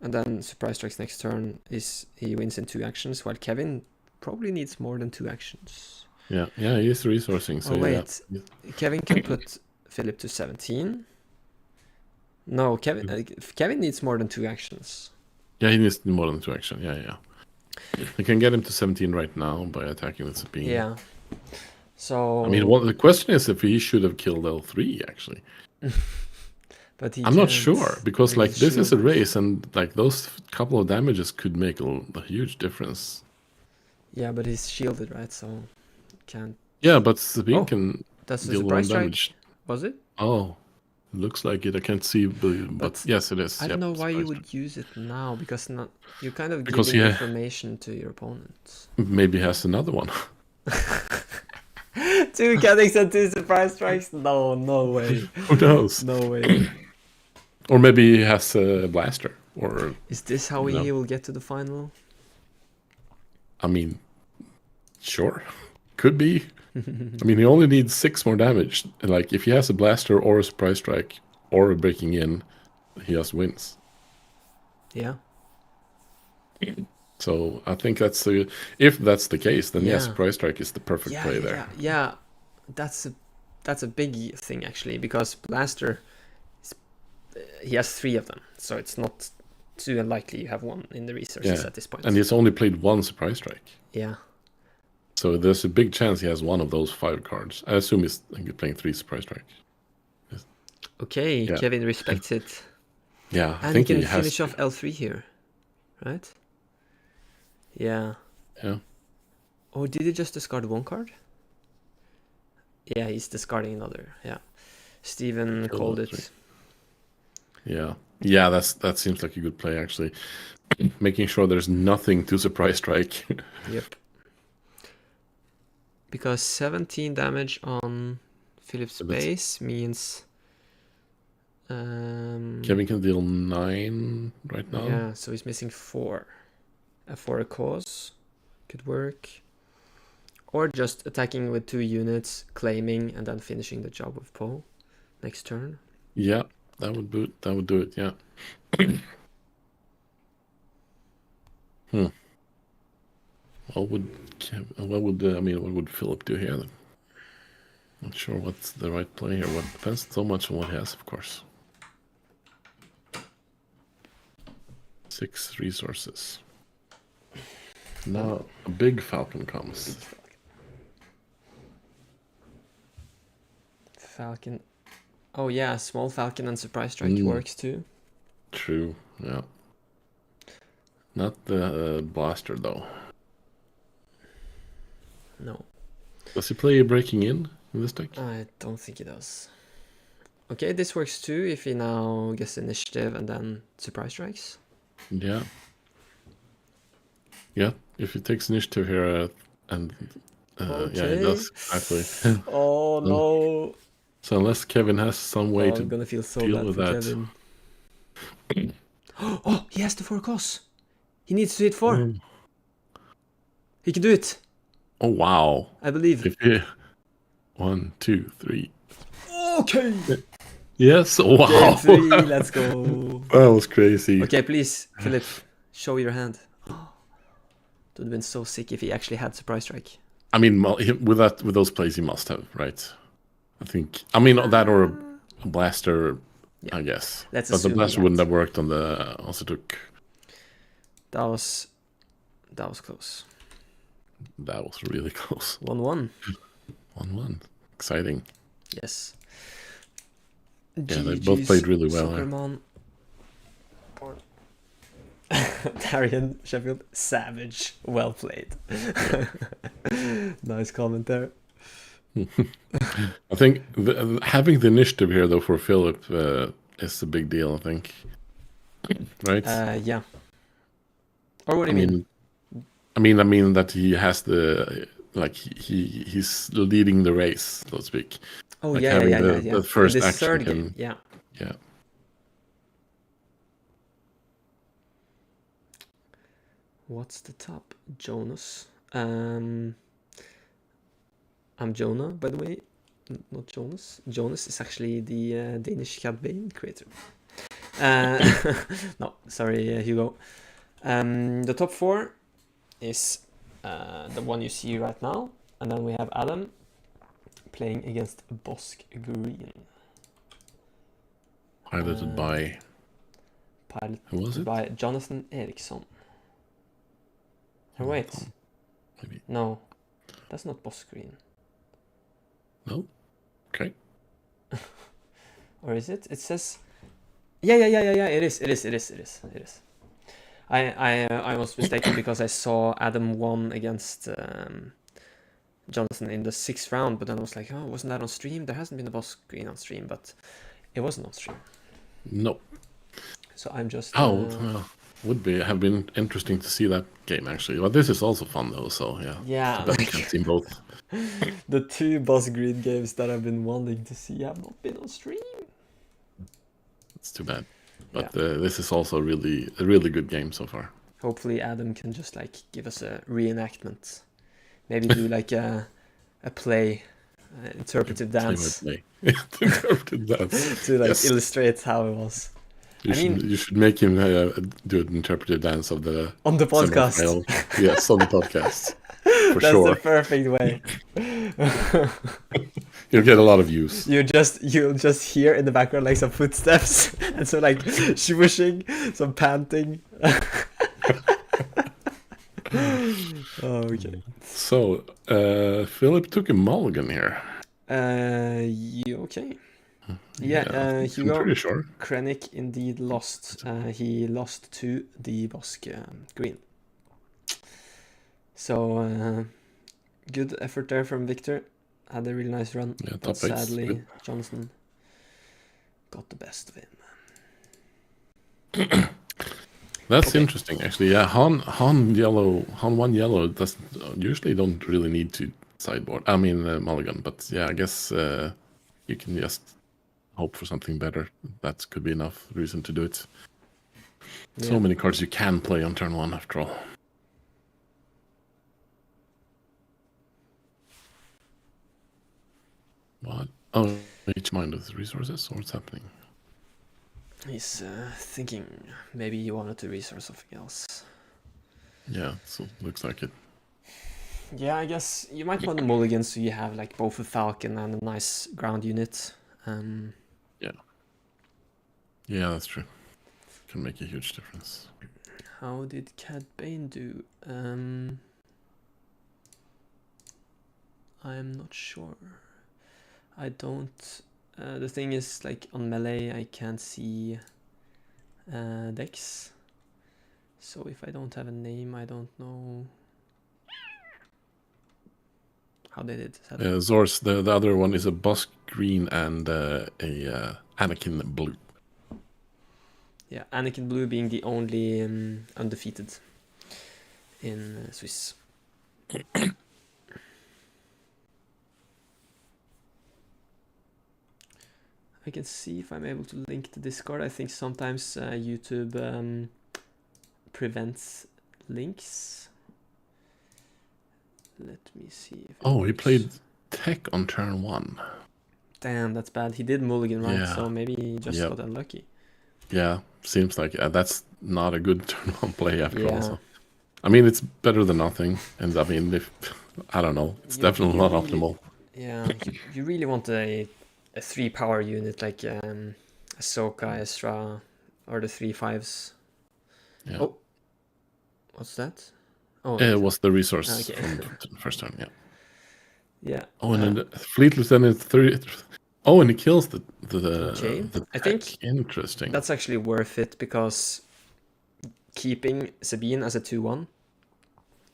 And then surprise strikes next turn is he wins in 2 actions, while Kevin probably needs more than 2 actions. Yeah, he is resourcing. So wait. Yeah. Kevin can put Philip to 17. No, Kevin needs more than 2 actions. Yeah, he needs more than 2 actions. Yeah. You can get him to 17 right now by attacking with Sabine. Yeah. So... I mean, the question is if he should have killed L3, actually. But I'm not sure, because like this is a race, and like those couple of damages could make a huge difference. Yeah, but he's shielded, right? So can't... Yeah, but Sabine can that's the deal 1 surprise strike. damage. Was it? Oh, looks like it. I can't see, but yes, it is. I don't know why you would use it now, because you're kind of giving information to your opponent. Maybe he has another one. 2 cannons and 2 surprise strikes? No way. Who knows? No way. Or maybe he has a blaster. Or is this how he will get to the final? I mean, sure. Could be. I mean, he only needs 6 more damage. Like, if he has a blaster or a surprise strike or a breaking in, he just wins. Yeah. So I think if that's the case, then yes, surprise strike is the perfect play there. Yeah, that's a big thing actually, because blaster, he has 3 of them, so it's not too unlikely you have 1 in the resources at this point. And he's only played 1 surprise strike. Yeah. So there's a big chance he has 1 of those 5 cards. I assume he's playing 3 surprise strike. Yes. Okay, Kevin respects it. Yeah, and he can finish off L3 here, right? Yeah. Oh, did he just discard 1 card? Yeah, he's discarding another. Yeah. Steven called it. Yeah, that seems like a good play actually. Making sure there's nothing to surprise strike. Yep. Because 17 damage on Philip's base means... Kevin can deal 9 right now. Yeah, so he's missing 4. For a cause could work. Or just attacking with 2 units, claiming, and then finishing the job with Poe next turn. Yeah, that would do it, yeah. What would Philip do here then? Not sure what's the right play here. What depends so much on what he has, of course. 6 resources. Now a big falcon comes. Falcon. Oh yeah, small falcon and surprise strike works too. True, yeah. Not the blaster though. No. Does he play breaking in this deck? I don't think he does. Okay, this works too if he now gets initiative and then surprise strikes. Yeah. Yeah, if he takes initiative here and yeah, he does exactly. Oh no. So unless Kevin has some way to gonna feel so deal bad with for that. Kevin. Oh, he has the 4 costs. He needs to hit 4. He can do it. Oh wow! I believe. 1, 2, 3. Okay. Yes. Wow. Game 3, let's go. That was crazy. Okay, please, Philip, show your hand. It would have been so sick if he actually had surprise strike. I mean, with those plays, he must have, right? I think. I mean, that or a blaster, I guess. But the blaster wouldn't have worked on the Osatuk. That was close. That was really close. 1-1. 1-1. Exciting. Yes. Yeah, they both played really well. Darian Sheffield, savage. Well played. Nice comment there. I think having the initiative here, though, for Philip is a big deal, I think. Right? Yeah. Or what do you mean? I mean that he has the he's leading the race, so to speak. Oh like yeah. The first this action third game, yeah. What's the top? Jonas. I'm Jonah, by the way. Not Jonas. Jonas is actually the Danish Cad Bane creator. No, sorry, Hugo. The top 4 is the one you see right now, and then we have Adam playing against Bosk Green. Piloted by... Who was it? By Jonathan Eriksson. Oh, wait. Maybe. No, that's not Bosk Green. No? Okay. Or is it? It says... Yeah, it is. I was mistaken because I saw Adam won against Jonathan in the 6th round, but then I was like, oh, wasn't that on stream? There hasn't been a Bosk Green on stream, but it wasn't on stream. No. So I'm just... would have been interesting to see that game, actually. But this is also fun, though, so yeah. Yeah. I can't see both. The 2 Bosk Green games that I've been wanting to see have not been on stream. It's too bad. But this is also a really good game so far. Hopefully Adam can just like give us a reenactment. Maybe do like a play, interpretive dance. Interpretive dance. To like illustrate how it was. You should make him do an interpretive dance of the... On the podcast. Yes, on the podcast. For That's sure. the perfect way. You'll get a lot of views. You'll just hear in the background like some footsteps and so like swooshing, some panting. Okay. So, Philip took a mulligan here. Okay. Yeah, Hugo. I'm pretty sure. Krennic indeed lost. He lost to the Bosk Green. So, good effort there from Victor. Had a really nice run, but sadly, Jonathan got the best of him. That's interesting, actually. Yeah, Han 1 yellow usually don't really need to sideboard. I mean, mulligan, but yeah, I guess you can just hope for something better. That could be enough reason to do it. Yeah. So many cards you can play on turn 1 after all. What? Oh, each mind of the resources, or what's happening? He's thinking maybe he wanted to resource something else. Yeah, so looks like it. Yeah, I guess you might want a mulligan so you have like both a falcon and a nice ground unit. Yeah, that's true. Can make a huge difference. How did Cad Bane do? I'm not sure. I don't... the thing is, like, on melee, I can't see decks. So if I don't have a name, I don't know how they did. Zors, the other one is a Bosk Green and a Anakin Blue. Yeah, Anakin Blue being the only undefeated in Swiss. I can see if I'm able to link the Discord. I think sometimes YouTube prevents links. Let me see. If he played Tech on turn 1. Damn, that's bad. He did mulligan, right? So maybe he just got unlucky. Yeah, seems like that's not a good turn 1 play after all. So. I mean, it's better than nothing. And I mean, I don't know. It's definitely not optimal. Yeah, you really want a 3-power unit like Ahsoka, Ezra, or the 3/5s. Yeah. Oh, what's that? Oh, it was the resource from the first turn. Yeah. Yeah. Oh, and then the Fleet Lieutenant 3. Oh, and he kills the I think interesting. That's actually worth it because keeping Sabine as a 2/1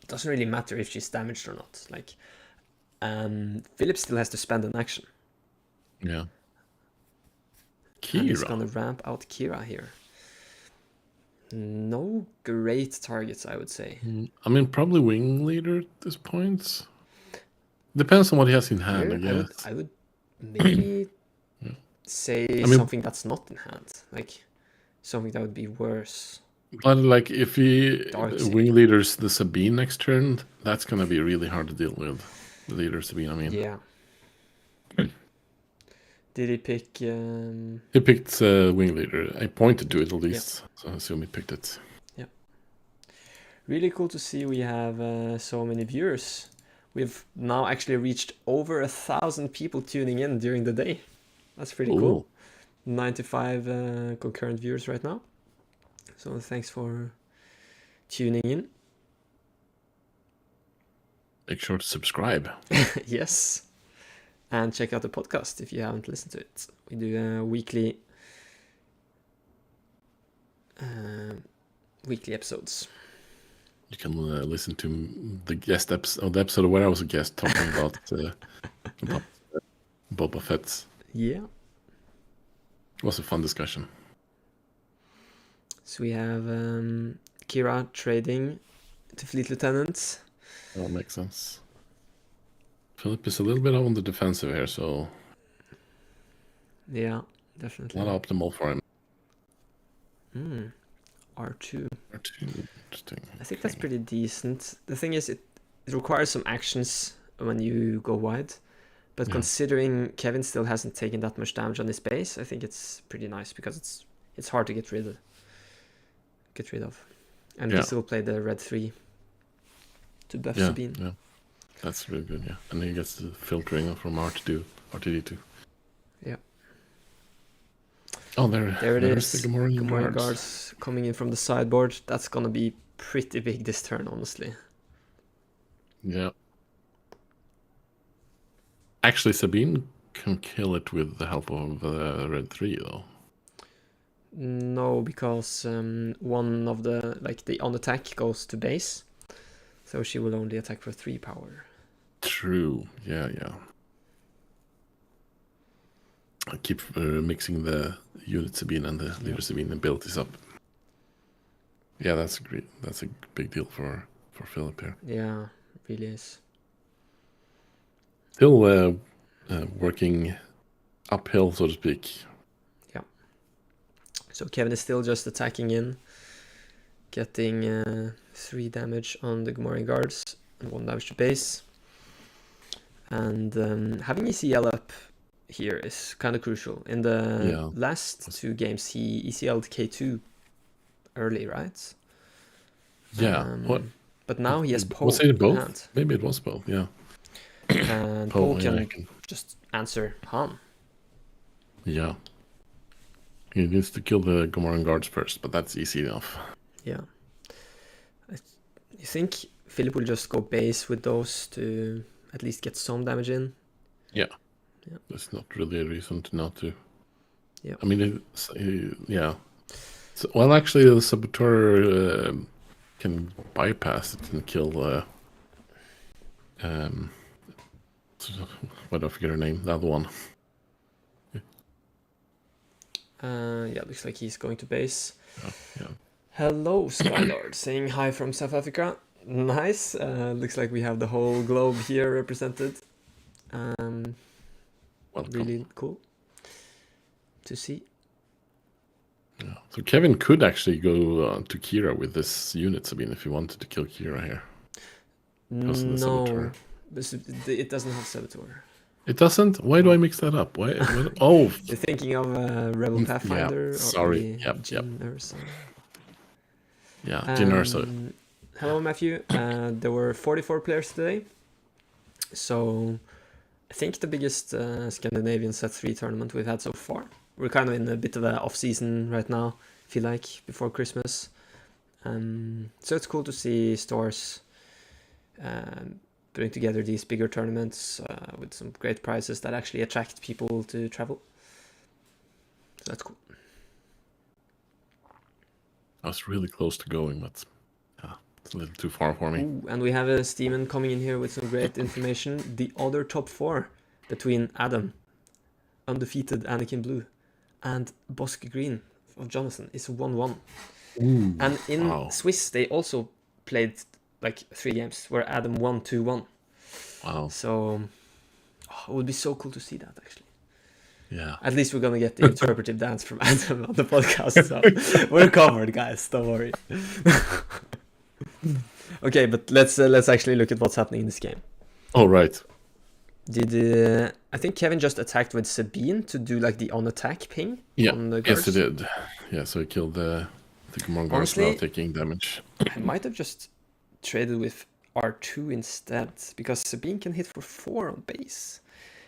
doesn't really matter if she's damaged or not. Like, Philip still has to spend an action. Yeah. Kira. And he's gonna ramp out Kira here. No great targets, I would say. I mean, probably Wing Leader at this point. Depends on what he has in hand, I guess. I would maybe say something that's not in hand. Like, something that would be worse. But like if he Darksy. wing leaders the Sabine next turn, that's gonna be really hard to deal with. The leader Sabine, I mean. Yeah. Did he pick? He picked wing leader. I pointed to it at least, so I assume he picked it. Yeah. Really cool to see we have so many viewers. We've now actually reached over 1,000 people tuning in during the day. That's pretty cool. 95 concurrent viewers right now. So thanks for tuning in. Make sure to subscribe. Yes. And check out the podcast if you haven't listened to it. We do weekly episodes. You can listen to the guest episode, the episode where I was a guest talking about Boba Fett. Yeah. It was a fun discussion. So we have Kira trading to Fleet Lieutenant. That makes sense. Philip is a little bit on the defensive here, so... Yeah, definitely. Not optimal for him. R2. R2, interesting. I think that's pretty decent. The thing is, it requires some actions when you go wide. But considering Kevin still hasn't taken that much damage on his base, I think it's pretty nice because it's hard to get rid of. And he still played the red 3 to buff Sabine. Yeah, that's really good, yeah. And he gets the filtering from RTD2. Yeah. Oh, there it is. The Gamorrean guards coming in from the sideboard. That's gonna be pretty big this turn, honestly. Yeah. Actually, Sabine can kill it with the help of red 3, though. No, because one of the on attack goes to base, so she will only attack for 3 power. True. Yeah. I keep mixing the unit Sabine and the leader Sabine abilities up. Yeah, that's great. That's a big deal for Philip here. Yeah, it really is. Still working uphill, so to speak. Yeah. So Kevin is still just attacking in, getting 3 damage on the Gamorrean guards and 1 damage to base. And having ECL up here is kind of crucial. In the last 2 games, he ECL'd K2 early, right? Yeah. But now he has Poe. Was it both? Maybe it was both, yeah. And Poe can just answer Han. Yeah. He needs to kill the Gamorrean guards first, but that's easy enough. Yeah. You think Philip will just go base with those to at least get some damage in? Yeah. There's not really a reason to not to. Yeah. I mean, yeah. So, well, actually, the Saboteur can bypass it and kill. What do I forget her name? The other one. Yeah, looks like he's going to base. Yeah. Hello, Skylord, saying hi from South Africa. Nice. Looks like we have the whole globe here represented. Really cool to see. Yeah. So Kevin could actually go to Kira with this unit, Sabine, if he wanted to kill Kira here. No, it doesn't have Saboteur. It doesn't? Why do I mix that up? Why? Oh, you're thinking of Rebel Pathfinder? Yeah, sorry. Yep. Jyn Erso. Yeah, Jyn Erso. Hello, Matthew. There were 44 players today. So I think the biggest Scandinavian set 3 tournament we've had so far. We're kind of in a bit of an off-season right now, I feel like, before Christmas. So it's cool to see stores putting together these bigger tournaments with some great prizes that actually attract people to travel. So that's cool. I was really close to going, but it's a little too far for me. Ooh, and we have a Steeman coming in here with some great information. The other top 4 between Adam, undefeated Anakin Blue, and Bosk Green of Jonathan is 1-1. And in Swiss, they also played like 3 games where Adam won 2-1. Wow. So it would be so cool to see that, actually. Yeah. At least we're gonna get the interpretive dance from Adam on the podcast, so we're covered, guys. Don't worry. Okay, but let's actually look at what's happening in this game. All right. Did I think Kevin just attacked with Sabine to do like the on attack ping? Yeah. On the Yes, guards? he did. Yeah, so he killed the Command guards without taking damage. I might have just traded with R2 instead, because Sabine can hit for 4 on base.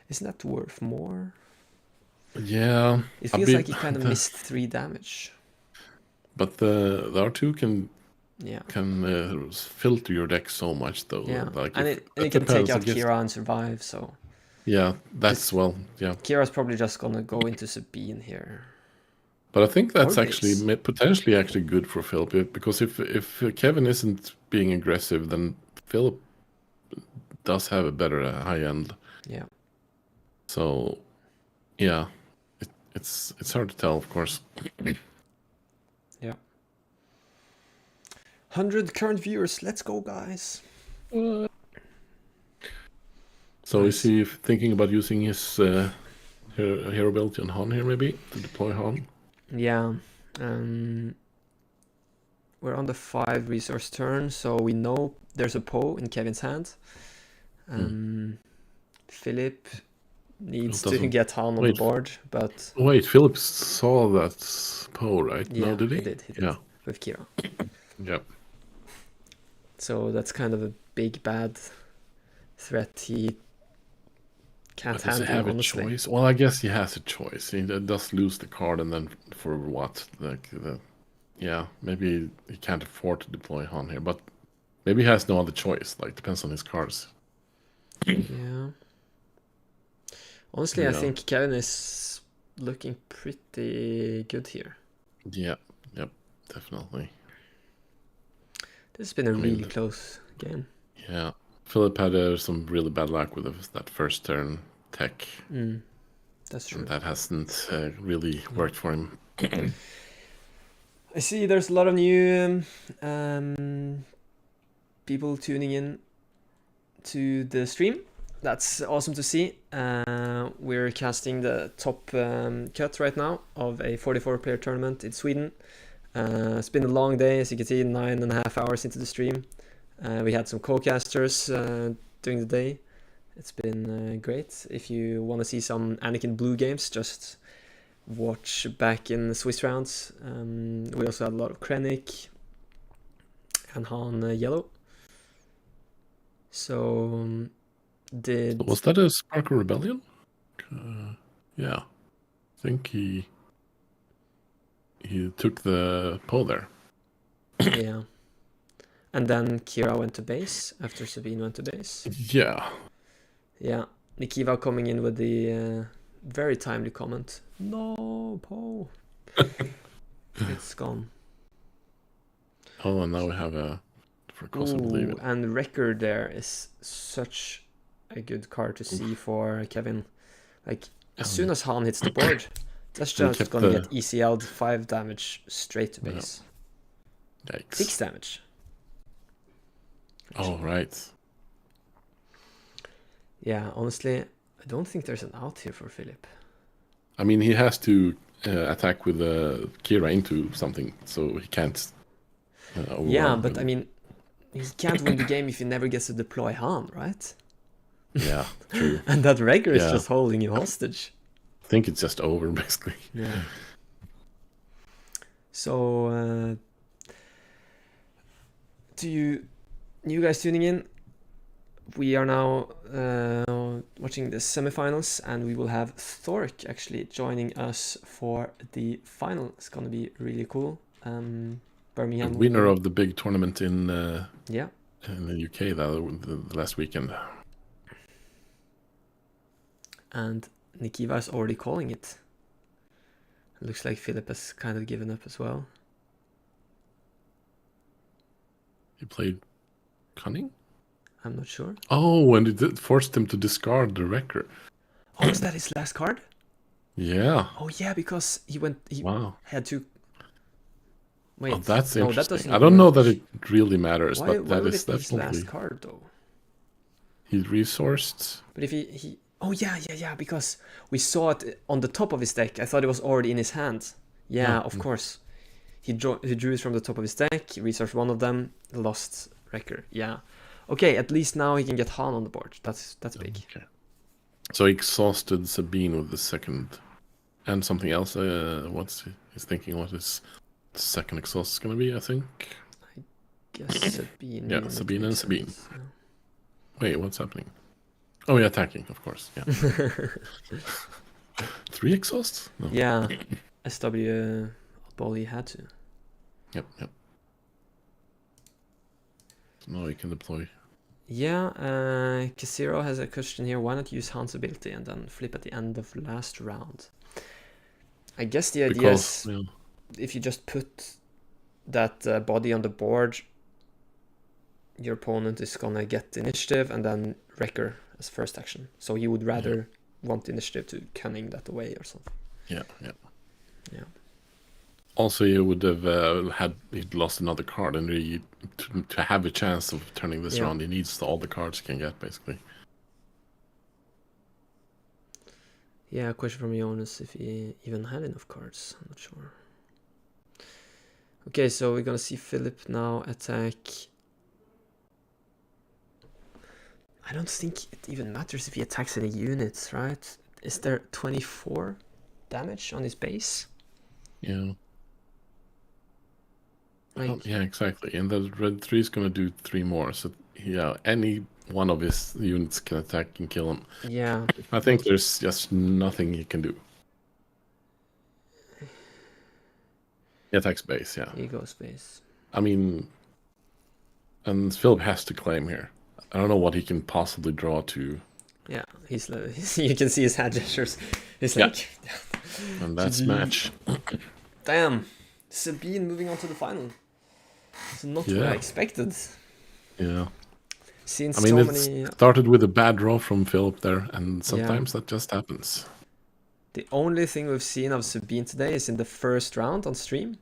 Isn't that worth more? Yeah. It feels like he kind of missed 3 damage. But the R2 can Yeah. filter your deck so much, though. Yeah, Like and it can take out Kira and survive, so... Yeah, that's, well, yeah. Kira's probably just gonna go into Sabine here. But I think that's actually potentially actually good for Philip, because if Kevin isn't being aggressive, then Philip does have a better high end. Yeah. So, yeah, it's hard to tell, of course. Yeah. 100 current viewers. Let's go, guys. So is he thinking about using his hero ability on Han here, maybe, to deploy Han? Yeah. We're on the 5 resource turn, so we know there's a Poe in Kevin's hand. Philip needs to get Han on the board, but... Wait, Philip saw that Poe, right? Yeah, no, did he? He did. Yeah. With Kira. Yep. So that's kind of a big bad threat he can't handle. Does he have honestly. a choice? Well, I guess he has a choice. He does lose the card, and then for what? Yeah, maybe he can't afford to deploy Han here, but maybe he has no other choice. Like, depends on his cards. Yeah. Honestly, I think Kevin is looking pretty good here. Yeah. Yep. Definitely. This has been a really close game. Yeah. Philip had some really bad luck with that first turn tech. That's true. And that hasn't really worked for him. I see there's a lot of new people tuning in to the stream. That's awesome to see. We're casting the top cut right now of a 44-player tournament in Sweden. It's been a long day, as you can see, 9.5 hours into the stream. We had some co-casters during the day. It's been great. If you want to see some Anakin Blue games, just watch back in the Swiss rounds. We also had a lot of Krennic and Han Yellow. So was that a Sparkle Rebellion? Yeah, I think he took the Poe there. Yeah. And then Kira went to base after Sabine went to base. Yeah. Yeah. Nikiva coming in with the very timely comment. No, Poe. It's gone. Oh, and now we have a Ooh, and Record there is such a good card to see for Kevin. Like, as soon as Han hits the board, that's just gonna get ECL'd 5 damage straight to base. Yikes. 6 damage. Oh, right. Yeah, honestly, I don't think there's an out here for Philip. I mean, he has to attack with Kira into something, so he can't. Yeah, but I mean, he can't win the game if he never gets to deploy Han, right? Yeah, true. And that Regger is just holding you hostage. I think it's just over, basically. Yeah. So, to you guys tuning in, we are now watching the semifinals, and we will have Thork actually joining us for the final. It's gonna be really cool. Birmingham, the winner of the big tournament in in the UK the last weekend. And Nikiva is already calling it. It looks like Philip has kind of given up as well. He played Cunning? I'm not sure. Oh, and it forced him to discard the record. Oh, is that his last card? Yeah. Oh yeah, because he had to. Wait, oh, that's no, interesting. That I don't know that it really matters, why but that would is it be his definitely last card though. He resourced. But if he Oh yeah, because we saw it on the top of his deck. I thought it was already in his hand. Yeah, of course. He drew it from the top of his deck, he researched one of them, lost Wrecker. Yeah. Okay, at least now he can get Han on the board. That's big. Okay. So he exhausted Sabine with the second and something else. What's he's thinking what his second exhaust is gonna be, I think. I guess Sabine. Yeah, Sabine and Sabine. Yeah. Wait, what's happening? Oh yeah, attacking, of course. Yeah. 3 exhausts? No. Yeah. SW ball he had to. Yep. So now he can deploy. Yeah, Casero has a question here. Why not use Han's ability and then flip at the end of last round? I guess the idea is if you just put that body on the board, your opponent is gonna get the initiative and then Wrecker as first action. So you would rather want the initiative to cunning that away or something. Yeah. Also, you would have he'd lost another card, and to have a chance of turning this around, he needs all the cards he can get, basically. Yeah, a question from Jonas if he even had enough cards. I'm not sure. Okay, so we're gonna see Philip now attack. I don't think it even matters if he attacks any units, right? Is there 24 damage on his base? Yeah. Like, yeah, exactly. And the red 3 is going to do 3 more. So, yeah, any one of his units can attack and kill him. Yeah. I think there's just nothing he can do. He attacks base, yeah. He goes base. I mean, and Philip has to claim here. I don't know what he can possibly draw to. Yeah, he's you can see his hand gestures. He's like, and that's match. Damn, Sabine moving on to the final. It's not what I expected. Yeah. Since I mean, it started with a bad draw from Philip there, and sometimes that just happens. The only thing we've seen of Sabine today is in the first round on stream,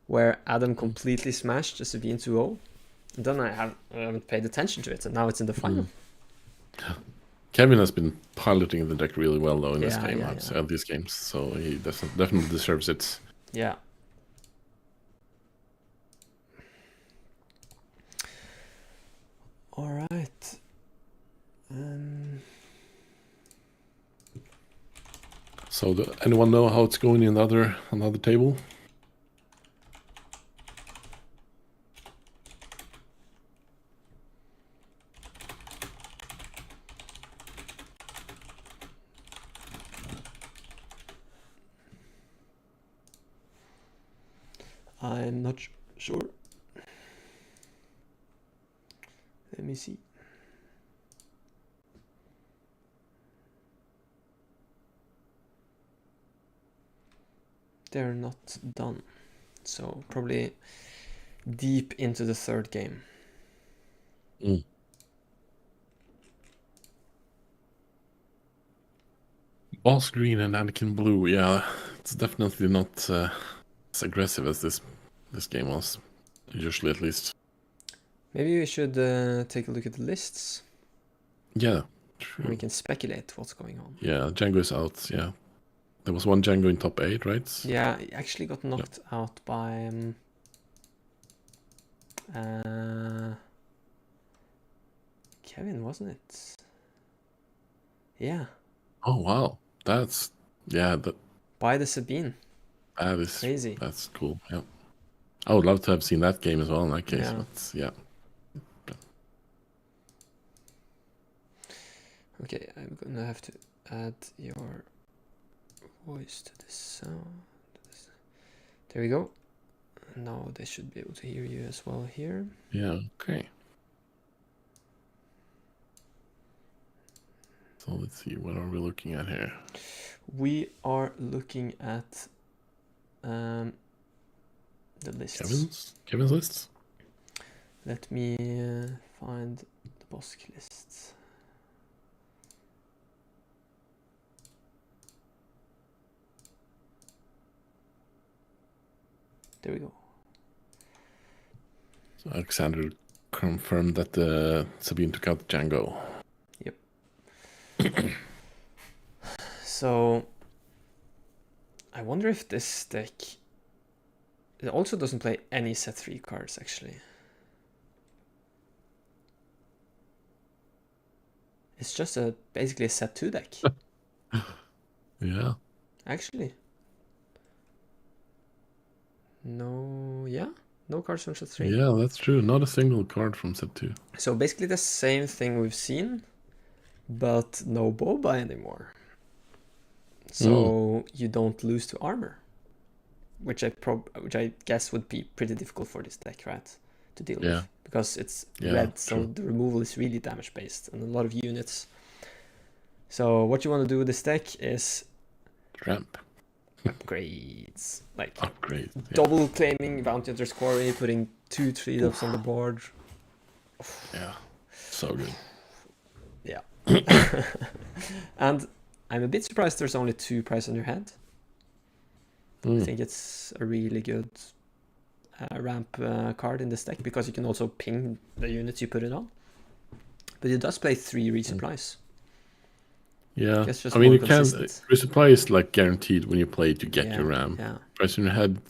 where Adam completely smashed a Sabine 2-0. And then I haven't paid attention to it, and now it's in the final. Kevin has been piloting the deck really well, though, in this game, these games, so he definitely deserves it. Yeah. All right. So, anyone know how it's going in another table? I'm not sure. Let me see. They're not done. So probably deep into the third game. Boss Green and Anakin Blue, yeah, it's definitely not as aggressive as this game was, usually at least. Maybe we should take a look at the lists. Yeah, true. And we can speculate what's going on. Yeah, Django is out, yeah. There was one Django in top 8, right? Yeah, he actually got knocked out by... Kevin, wasn't it? Yeah. Oh, wow. That's... Yeah, by the Sabine. That is crazy. That's cool, yeah. I would love to have seen that game as well in that case, but yeah. Okay, I'm gonna have to add your voice to this sound. There we go. Now they should be able to hear you as well here. Yeah, okay. So let's see, what are we looking at here? We are looking at the lists. Kevin's lists? Let me find the Bosk lists. There we go. So Alexander confirmed that Sabine took out Django. Yep. So I wonder if this deck, it also doesn't play any set 3 cards actually. It's just basically a set 2 deck. Yeah. Actually. No cards from set 3. Yeah, that's true. Not a single card from set 2. So basically the same thing we've seen, but no Boba anymore. So you don't lose to armor, which I guess would be pretty difficult for this deck, right, to deal with, because it's red, so the removal is really damage based and a lot of units. So what you want to do with this deck is ramp upgrades, like double claiming Bounty Hunter's Quarry, putting 2 3-drops on the board. Yeah, so good. Yeah. And I'm a bit surprised there's only 2 Price on Your Head. I think it's a really good ramp card in this deck, because you can also ping the units you put it on. But it does play 3 resupplies. Yeah, I mean, resupply is like guaranteed when you play to get your ram. Yeah. Price on Your Head,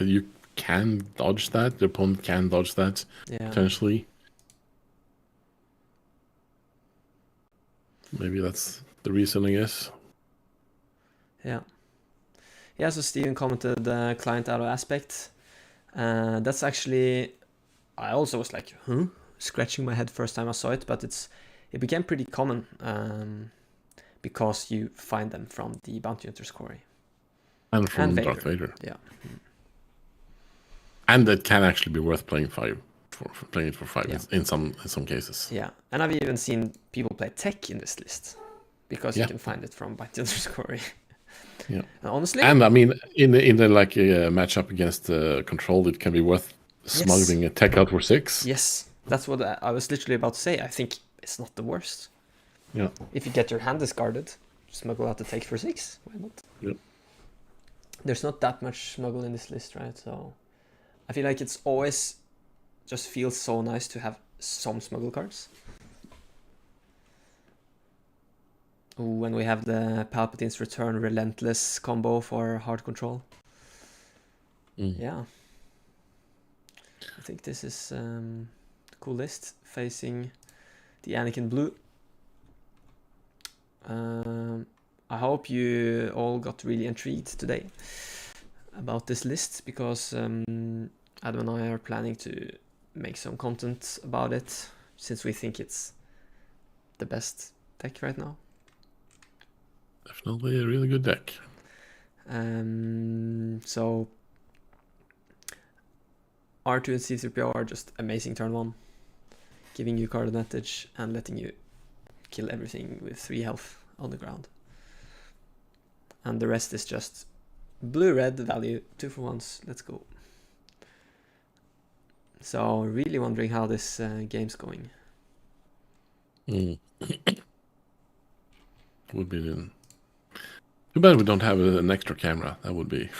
you can dodge that. The opponent can dodge that potentially. Maybe that's the reason, I guess. Yeah. Yeah, so Steven commented client auto aspect. That's actually, I also was like, scratching my head first time I saw it, but it became pretty common because you find them from the Bounty Hunter's Quarry. And from Darth Vader. Yeah. And it can actually be worth playing 5 for playing it for 5 in some cases. Yeah, and I've even seen people play tech in this list because you can find it from Bounty Hunter's Quarry. Yeah, honestly, and I mean, in the like a matchup against Control, it can be worth smuggling a tech out for 6. Yes, that's what I was literally about to say. I think it's not the worst. Yeah, if you get your hand discarded, smuggle out the tech for 6. Why not? Yep. There's not that much smuggle in this list, right? So I feel like it's always just feels so nice to have some smuggle cards. When we have the Palpatine's Return Relentless combo for hard control. Yeah. I think this is a cool list, facing the Anakin Blue. I hope you all got really intrigued today about this list, because Adam and I are planning to make some content about it, since we think it's the best deck right now. Definitely a really good deck. So R2 and C3PO are just amazing turn 1, giving you card advantage and letting you kill everything with 3 health on the ground. And the rest is just blue-red value, 2 for 1s, let's go. So really wondering how this game's going. Would be too bad we don't have an extra camera. That would be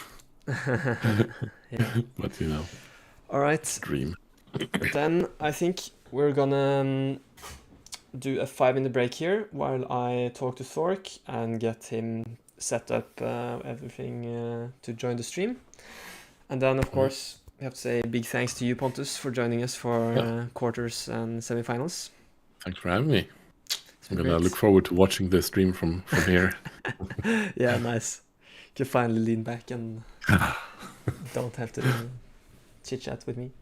but you know. All right. Dream. Then I think we're gonna do a 5-minute break here while I talk to Thork and get him set up everything to join the stream. And then of course we have to say a big thanks to you, Pontus, for joining us for quarters and semifinals. Thanks for having me. I'm gonna look forward to watching the stream from here. Yeah, nice. You can finally lean back and don't have to chit chat with me.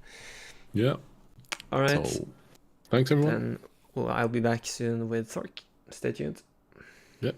Yeah. All right. So, thanks everyone. Then, well, I'll be back soon with Thork. Stay tuned. Yep.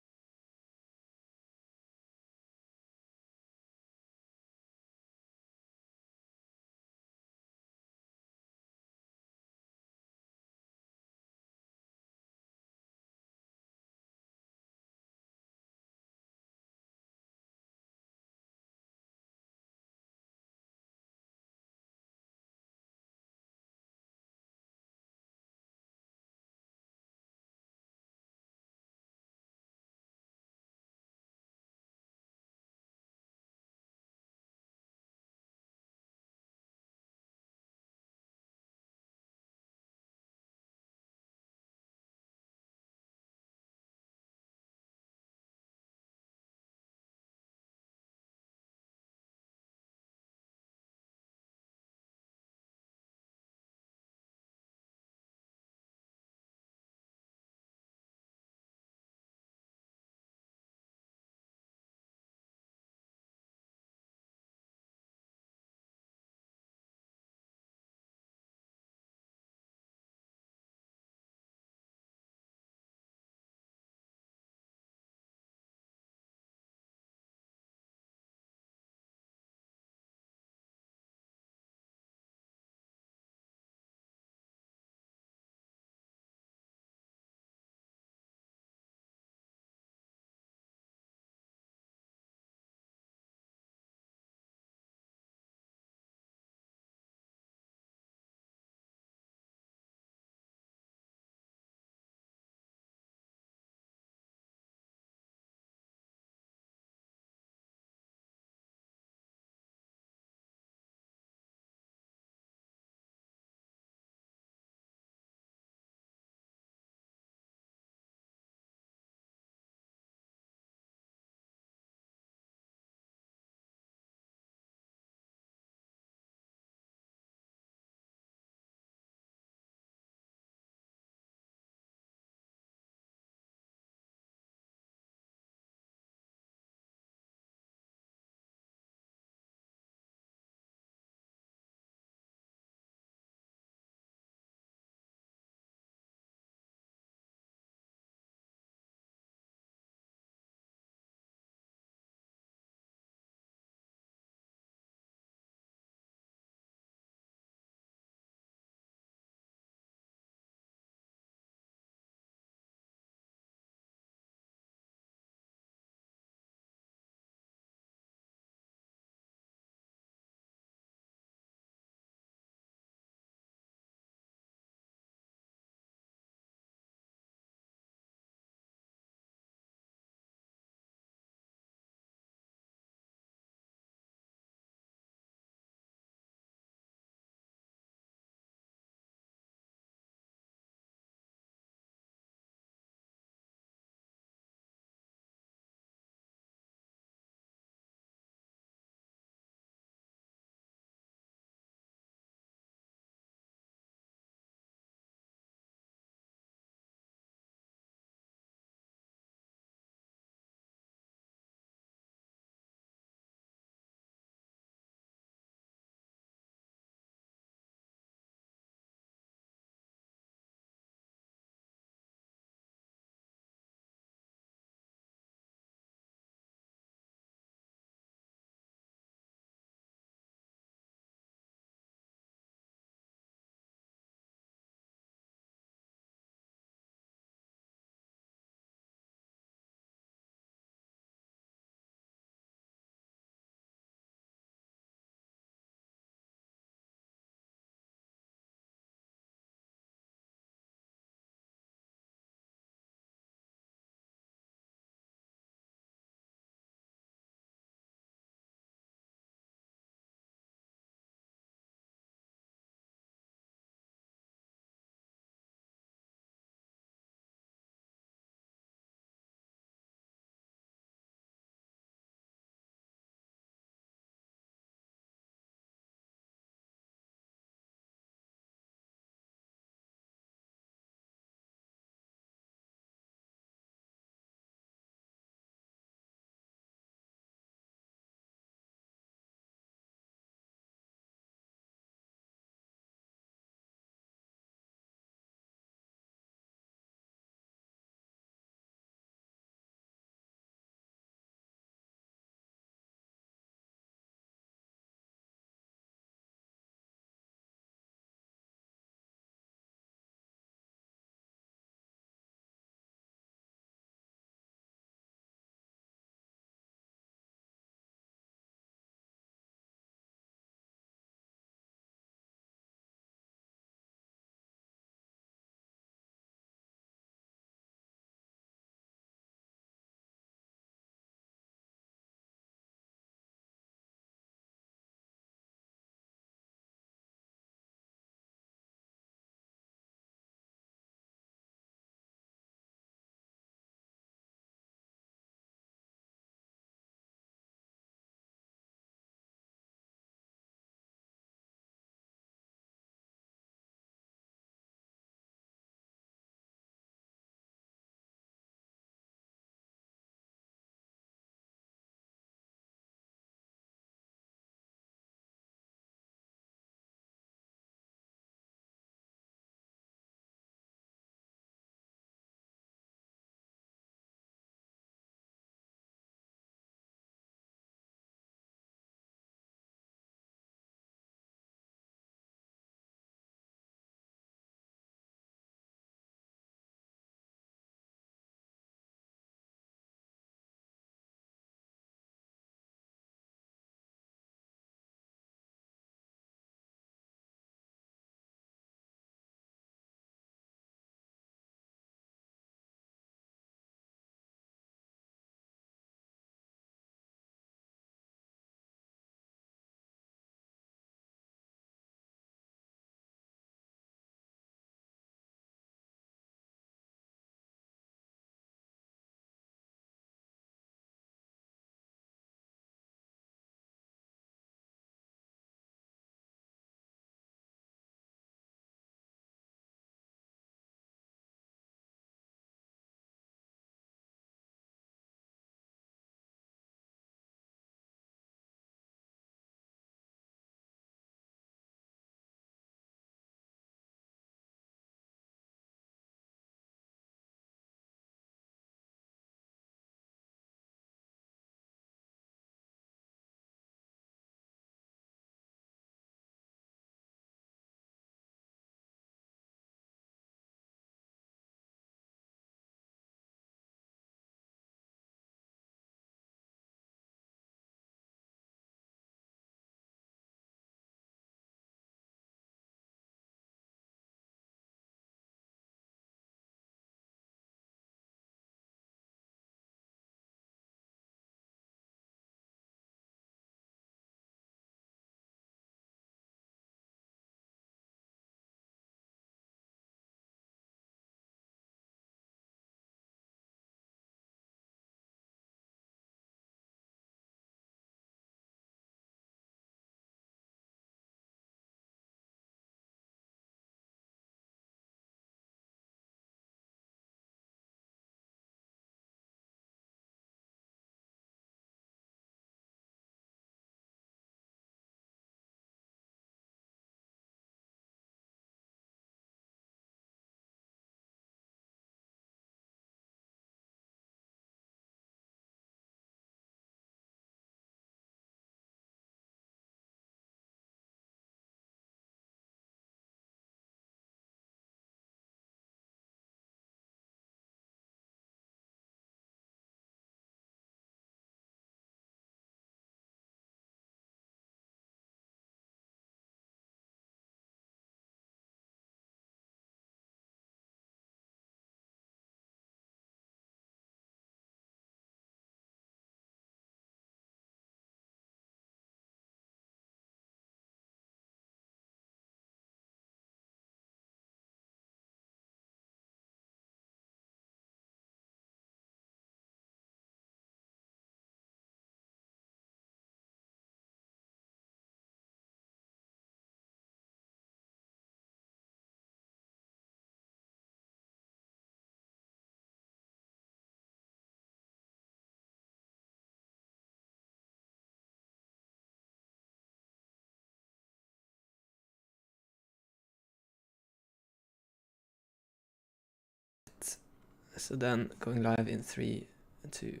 So then going live in 3, 2,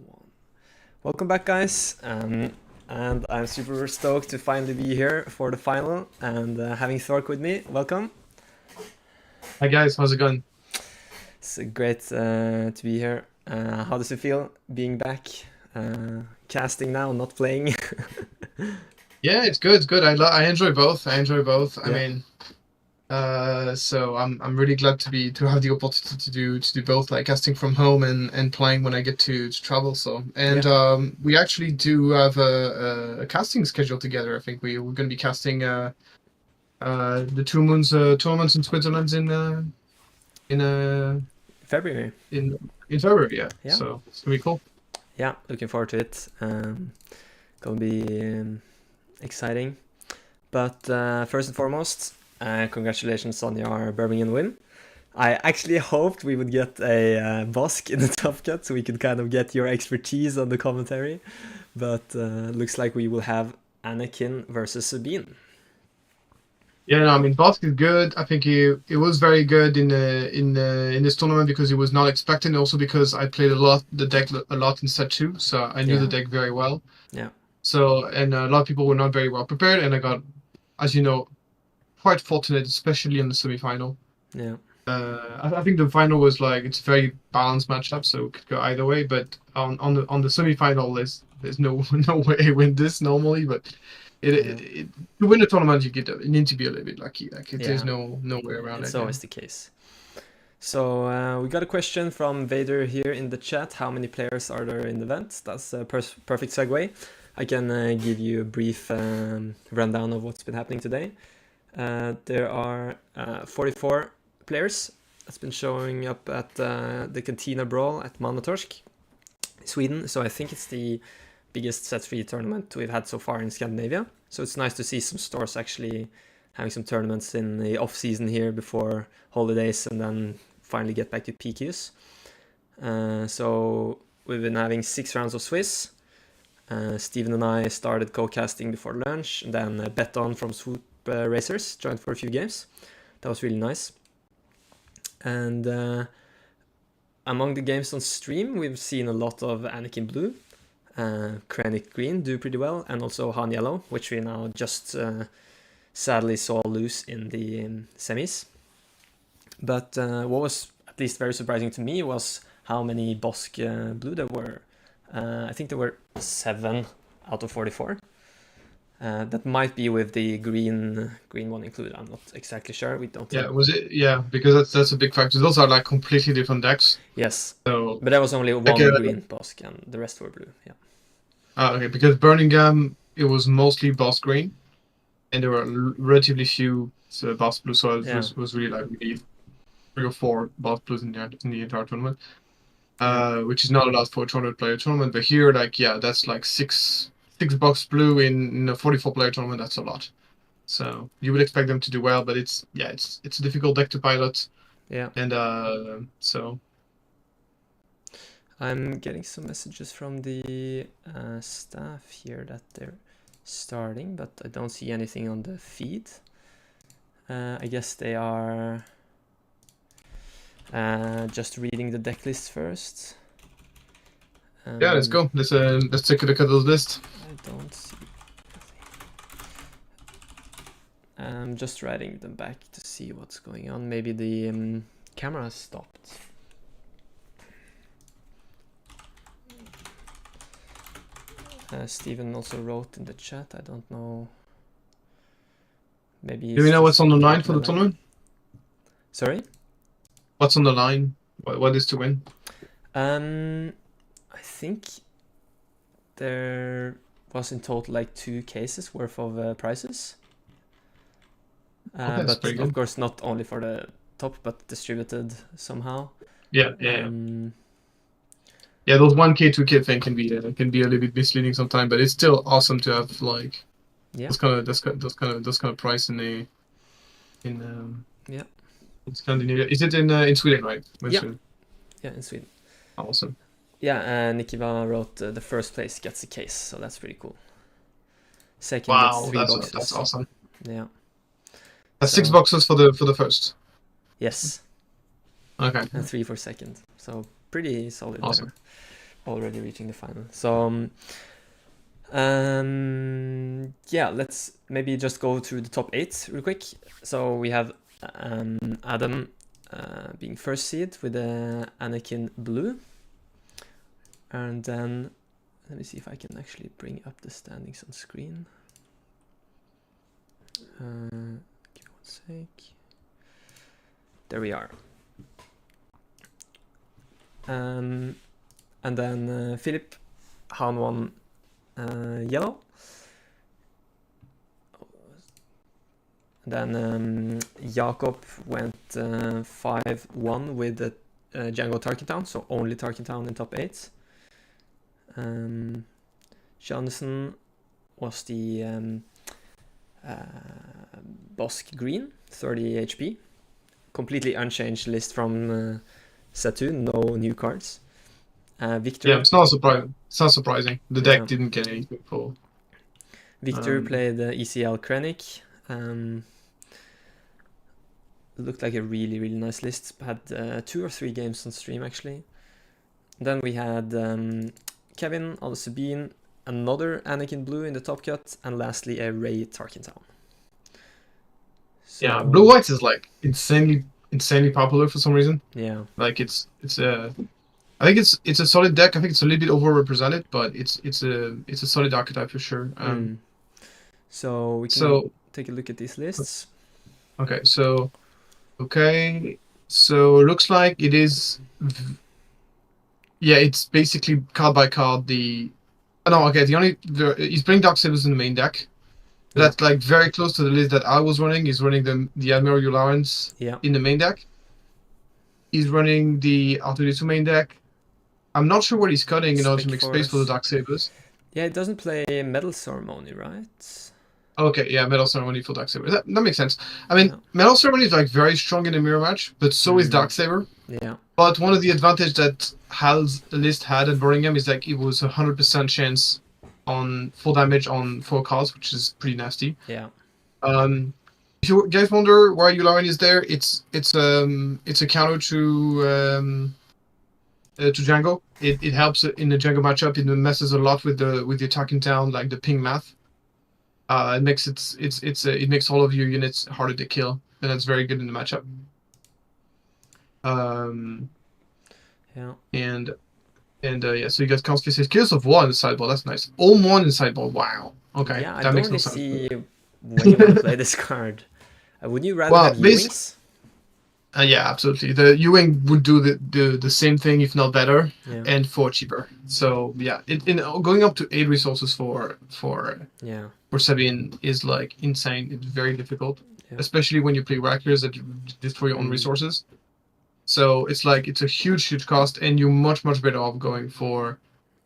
1. Welcome back, guys. And I'm super stoked to finally be here for the final and having Thork with me. Welcome. Hi guys, how's it going? It's great to be here. How does it feel being back? Casting now, not playing. Yeah, it's good. It's good. I enjoy both. I Yeah. I mean, so I'm really glad to have the opportunity to do both, like casting from home and playing when I get to travel. So we actually do have a casting schedule together. I think we're going to be casting the Two Moons tournaments in Switzerland in February. In February, yeah. Yeah. So it's gonna be cool. Yeah, looking forward to it. Gonna be exciting. But first and foremost, congratulations on your Birmingham win. I actually hoped we would get a Bosk in the top cut so we could kind of get your expertise on the commentary. But looks like we will have Anakin versus Sabine. Yeah, no, I mean, Bosk is good. I think it was very good in this tournament because it was not expected, and also because I played the deck a lot in set 2, so I knew the deck very well. Yeah. So, and a lot of people were not very well prepared, and I got, as you know, quite fortunate, especially in the semifinal. Yeah. I think the final was like, it's a very balanced matchup, so it could go either way. But on the semifinal, there's no way I win this normally, but. To win the tournament, you need to be a little bit lucky. There's no way around it. It's always the case. So we got a question from Vader here in the chat. How many players are there in the event? That's a perfect segue. I can give you a brief rundown of what's been happening today. There are 44 players that's been showing up at the Cantina Brawl at Manatorsk, Sweden. So I think it's the biggest set 3 tournament we've had so far in Scandinavia. So it's nice to see some stores actually having some tournaments in the off season here before holidays and then finally get back to PQs. So we've been having 6 rounds of Swiss. Steven and I started co-casting before lunch, and then Beton from SwoopRacers joined for a few games. That was really nice. And among the games on stream, we've seen a lot of Anakin Blue, Krennic Green do pretty well, and also Han Yellow, which we now just sadly saw lose in the semis. But what was at least very surprising to me was how many Bosk Blue there were. I think there were 7 out of 44. That might be with the green one included. I'm not exactly sure. We don't. Yeah, was it? Yeah, because that's a big factor. Those are like completely different decks. Yes. So, but there was only one green Bosk, and the rest were blue. Yeah. Okay, because Birmingham, it was mostly Bosk Green, and there were relatively few Bosk Blue, so it was really like maybe 3 or 4 Bosk Blues in the entire tournament, which is not allowed for a 200-player tournament. But here, that's like 6 Bosk Blue in a 44-player tournament. That's a lot. So you would expect them to do well, but it's a difficult deck to pilot. Yeah. And so. I'm getting some messages from the staff here that they're starting, but I don't see anything on the feed. I guess they are just reading the deck list first. Yeah, let's go. Let's take a look at those lists. I don't see anything. I'm just writing them back to see what's going on. Maybe the camera stopped. Steven also wrote in the chat. I don't know. Maybe. Do we know what's on the line for the tournament? Sorry? What's on the line? What is to win? I think there was in total like 2 cases worth of prizes. But of course not only for the top, but distributed somehow. Yeah. Yeah, those 1K, 2K thing can be a little bit misleading sometimes, but it's still awesome to have like those kind of price in Scandinavia. Is it in Sweden, right? Yeah, in Sweden. Awesome. Yeah, Nikiva wrote the first place gets a case, so that's pretty cool. Second gets 3 boxes. That's awesome. Yeah. That's 6 boxes for the first. Yes. Okay. And 3 for second. So pretty solid. Awesome. There. Already reaching the final. So yeah, let's maybe just go through the top 8 real quick. So we have Adam being first seed with the Anakin Blue. And then, let me see if I can actually bring up the standings on screen. Give me one sec. There we are. And then Philip Han won yellow. Then Jakob went 5-1 with the Django Tarkentown, so only Tarkentown in top 8. Jonathan was the Bosk Green, 30 HP. Completely unchanged list from SWU, no new cards. Victor. Yeah, it's not surprising. It's not surprising. The deck didn't get anything for. Victor played ECL Krennic. Looked like a really, really nice list. Had 2 or 3 games on stream actually. Then we had Kevin on the Sabine, another Anakin Blue in the top cut, and lastly a Ray Tarkentown. So, yeah, blue white is like insanely popular for some reason. Yeah, like it's I think it's a solid deck. I think it's a little bit overrepresented, but it's a solid archetype for sure. So we can take a look at these lists. Okay, so looks like it is. Yeah, it's basically card by card. The he's playing Dark Sabers in the main deck. That's like very close to the list that I was running. He's running the Admiral Yularians in the main deck. He's running the R2D2 main deck. I'm not sure what he's cutting in order to make space for the Dark Sabers. Yeah, it doesn't play Metal Ceremony, right? Okay, yeah, Metal Ceremony for Dark Saber. That makes sense. I mean, Metal Ceremony is like very strong in a mirror match, but so is Dark Saber. Yeah. But one of the advantage that Hal's list had at Birmingham is like it was 100% chance on full damage on 4 cards, which is pretty nasty. Yeah. If you guys wonder why Yularian is there, it's a counter to Django. It helps in the Django matchup. It messes a lot with the attacking town, like the ping math. It makes it makes all of your units harder to kill, and that's very good in the matchup. Yeah, so you got Konski says Kills of War in the sideboard. That's nice. All 1 in sideboard. Wow. Okay. Yeah, that I makes don't no really sense. see when you want to play this card. Would you rather have Ewings? Yeah, absolutely. The Ewing would do the same thing, if not better, and for cheaper. So yeah, going up to 8 resources for Sabine is like insane. It's very difficult, especially when you play Rackers that destroy your own resources. So it's a huge cost, and you're much better off going for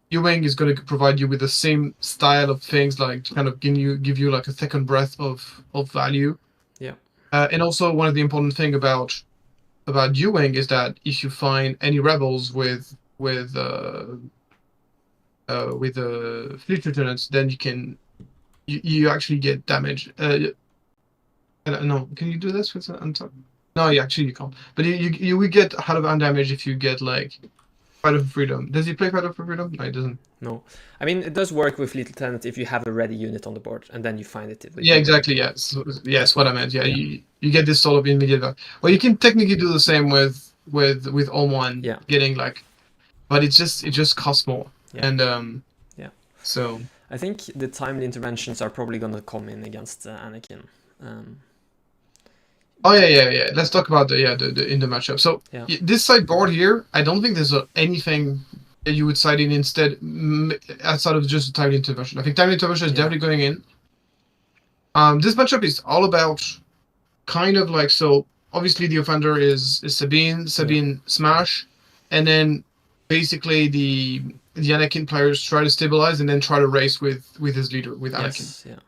Ewing. Is going to provide you with the same style of things, like kind of give you like a second breath of value. Yeah. And also one of the important thing about Ewing is that if you find any rebels with fleet lieutenants, then you actually get damage. No, can you do this with No, actually you can't. But you will get a lot of undamage if you get like Fighter for Freedom. Does he play Fighter for Freedom? No, he doesn't. No, I mean it does work with Fleet Lieutenant if you have a ready unit on the board and then you find it. Yeah, exactly. Yes, yes, what I meant. Yeah, you get this sort of immediate. Well, you can technically do the same with All-1. Yeah. Getting like, but it just costs more. Yeah. And yeah. So I think the timely interventions are probably gonna come in against Anakin. Oh yeah. Let's talk about the in the matchup. So this sideboard here, I don't think there's anything that you would side in instead outside of just a timely intervention. I think timely intervention is definitely going in. This matchup is all about kind of like, so obviously the offender is Sabine smash, and then basically the Anakin players try to stabilize and then try to race with his leader, with Anakin. Yes, yeah.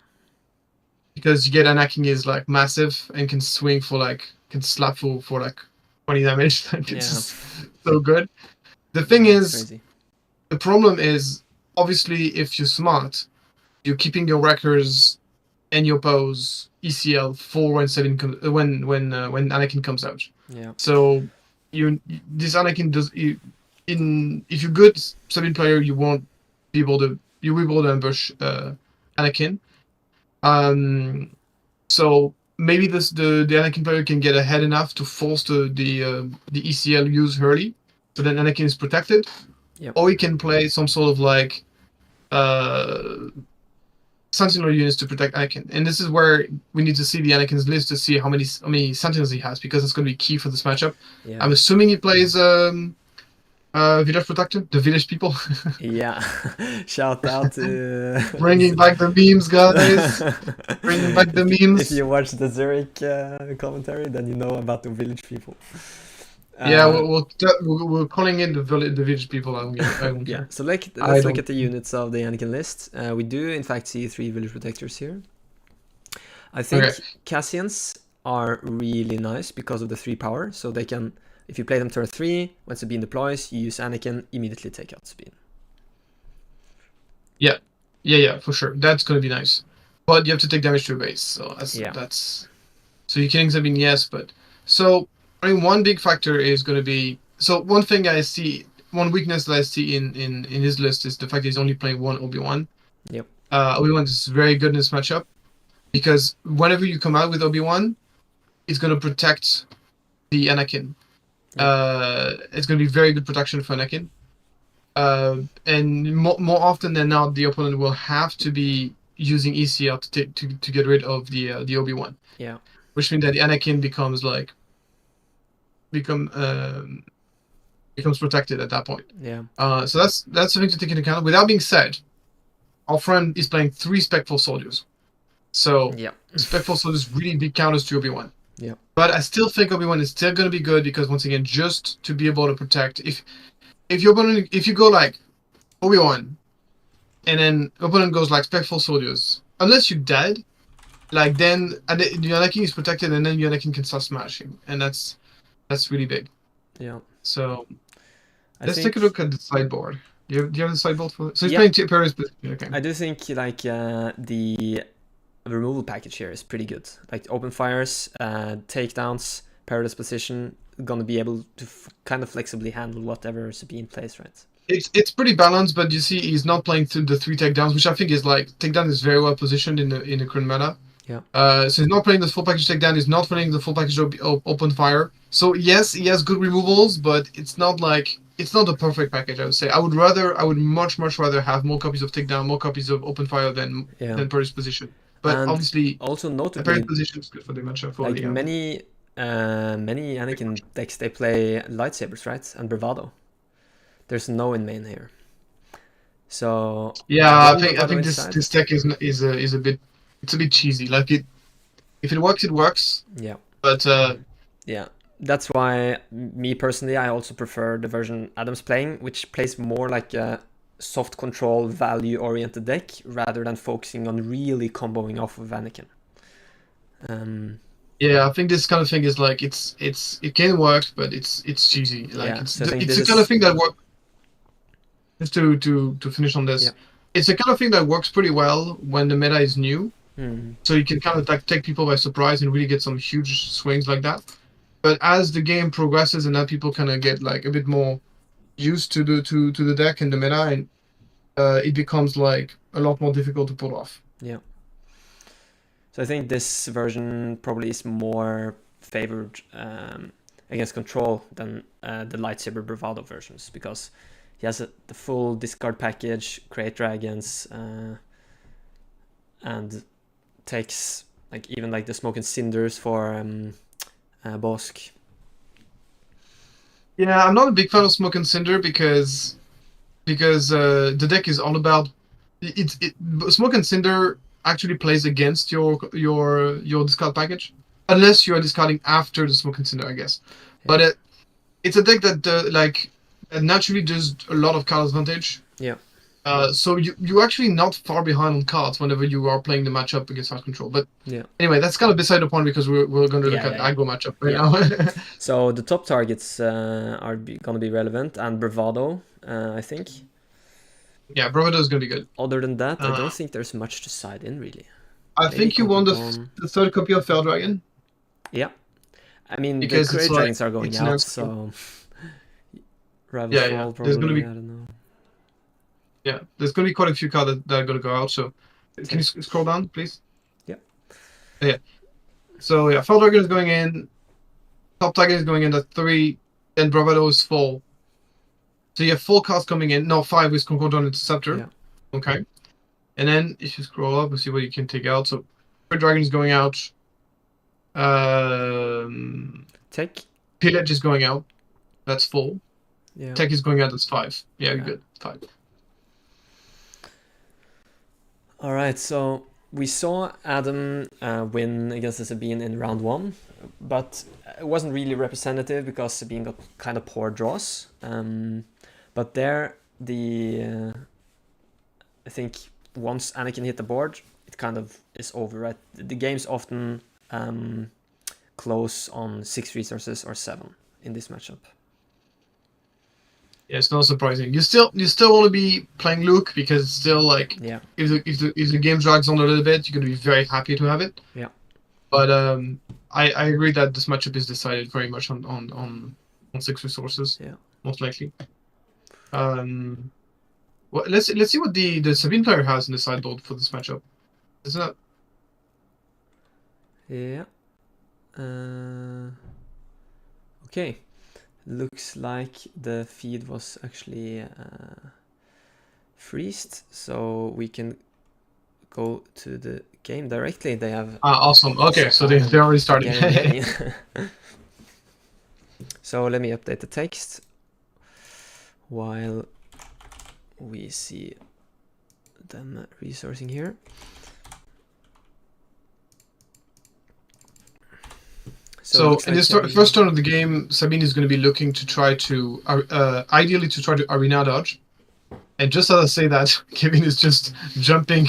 Because you get Anakin is like massive and can swing can slap for like 20 damage. Like it's just so good. The thing is, the problem is obviously if you're smart, you're keeping your wreckers and your pose ECL for when Anakin comes out. Yeah. So this Anakin does if you're good Sabine player, you will be able to ambush Anakin. So maybe the Anakin player can get ahead enough to force the ECL use early, so then Anakin is protected. Yep. Or he can play some sort of like Sentinel units to protect Anakin, and this is where we need to see the Anakin's list to see how many Sentinels he has, because it's going to be key for this matchup. Yeah. I'm assuming he plays Village Protector, the village people. Yeah, shout out to bringing back the memes, guys. Bringing back the memes. If you watch the Zurich commentary, then you know about the village people. Yeah, we're calling in the village people. I don't yeah, care. so let's look at the units of the Anakin list. We do in fact see 3 village protectors here. I think Cassians are really nice because of the 3 power, so they can, if you play them turn 3, when Sabine deploys, you use Anakin, immediately take out Sabine. Yeah, for sure. That's gonna be nice, but you have to take damage to your base, so that's so you're killing Sabine, yes, but so. I mean, one big factor is going to be... So one thing I see, one weakness that I see in his list is the fact that he's only playing 1 Obi-Wan. Yep. Obi-Wan is very good in this matchup, because whenever you come out with Obi-Wan, it's going to protect the Anakin. Yep. It's going to be very good protection for Anakin. And more often than not, the opponent will have to be using ECL to get rid of the Obi-Wan. Yeah. Which means that the Anakin becomes protected at that point. Yeah. So that's something to take into account. With that being said, our friend is playing 3 Spectral Soldiers. So Spectral Soldiers really big counters to Obi-Wan. Yeah. But I still think Obi-Wan is still going to be good, because once again, just to be able to protect, if you go like Obi-Wan, and then opponent goes like Spectral Soldiers, unless you're dead, like then your Anakin is protected, and then your Anakin can start smashing, and that's really big. Yeah. So let's take a look at the sideboard. Do you have the sideboard for? So he's playing Paris, but okay. I do think like the removal package here is pretty good. Like open fires, takedowns, perilous position, gonna be able to kind of flexibly handle whatever Sabine plays, right? It's pretty balanced, but you see he's not playing through the 3 takedowns, which I think is like takedown is very well positioned in the current meta. Yeah. So he's not playing the full package takedown. He's not playing the full package open fire. So yes, he has good removals, but it's not the perfect package. I would say I would much rather have more copies of takedown, more copies of open fire than Paris position. But and obviously, also notably, Paris position is good for the matchup. Like many Anakin decks, they play lightsabers, right, and bravado. There's no in main here. So yeah, I think this deck is a bit. It's a bit cheesy. Like if it works, it works. Yeah. But yeah, that's why me personally, I also prefer the version Adam's playing, which plays more like a soft control value-oriented deck rather than focusing on really comboing off of Anakin. Yeah, I think this kind of thing is like it can work, but it's cheesy. Like it's the kind of thing that works. Just to finish on this, it's the kind of thing that works pretty well when the meta is new. So you can kind of like take people by surprise and really get some huge swings like that. But as the game progresses and that people kind of get like a bit more used to the deck and the meta, and it becomes like a lot more difficult to pull off. Yeah. So I think this version probably is more favored against control than the lightsaber bravado versions, because he has the full discard package, create dragons, and takes like even like the smoke and cinders for Bosk. Yeah, I'm not a big fan of smoke and cinder because the deck is all about smoke and cinder actually plays against your discard package, unless you are discarding after the smoke and cinder, I guess. Yeah. But it's a deck that naturally does a lot of card advantage. Yeah. So you're actually not far behind on cards whenever you are playing the matchup against hard control. But anyway, that's kind of beside the point, because we're going to look at aggro matchup right now. So the top targets are going to be relevant, and bravado, I think. Yeah, bravado is going to be good. Other than that, I don't think there's much to side in, really. I think you won the 3rd copy of Fell Dragon. Yeah. I mean, because the Great Dragons are going out, so Rival Fall probably. There's gonna be, I don't know. Yeah, there's going to be quite a few cards that are going to go out. So, can you scroll down, please? Yeah. Yeah. So yeah, Fell Dragon is going in. Top Tiger is going in at 3, and Bravado is 4. So you have 4 cards coming in. No, 5 with Concordant Interceptor. Yeah. Okay. And then if you scroll up, we'll see what you can take out. So Great Dragon is going out. Tech. Pillage is going out. That's 4. Yeah. Tech is going out. That's 5. Yeah, you're good. 5. All right, so we saw Adam win against the Sabine in round 1, but it wasn't really representative because Sabine got kind of poor draws. But there, I think once Anakin hit the board, it kind of is over, right? The game's often close on 6 resources or 7 in this matchup. Yeah, it's not surprising. You still want to be playing Luke because it's still like, if the game drags on a little bit, you're gonna be very happy to have it. Yeah. But I agree that this matchup is decided very much on 6 resources. Yeah. Most likely. Well, let's see what the Sabine player has in the sideboard for this matchup. Isn't that? Yeah. Okay. Looks like the feed was actually freezed, so we can go to the game directly. They have awesome. Okay, so they already started. So let me update the text while we see them resourcing here. So in this first turn of the game, Sabine is going to be looking to try to, ideally to try to arena dodge. And just as I say that, Kevin is just jumping.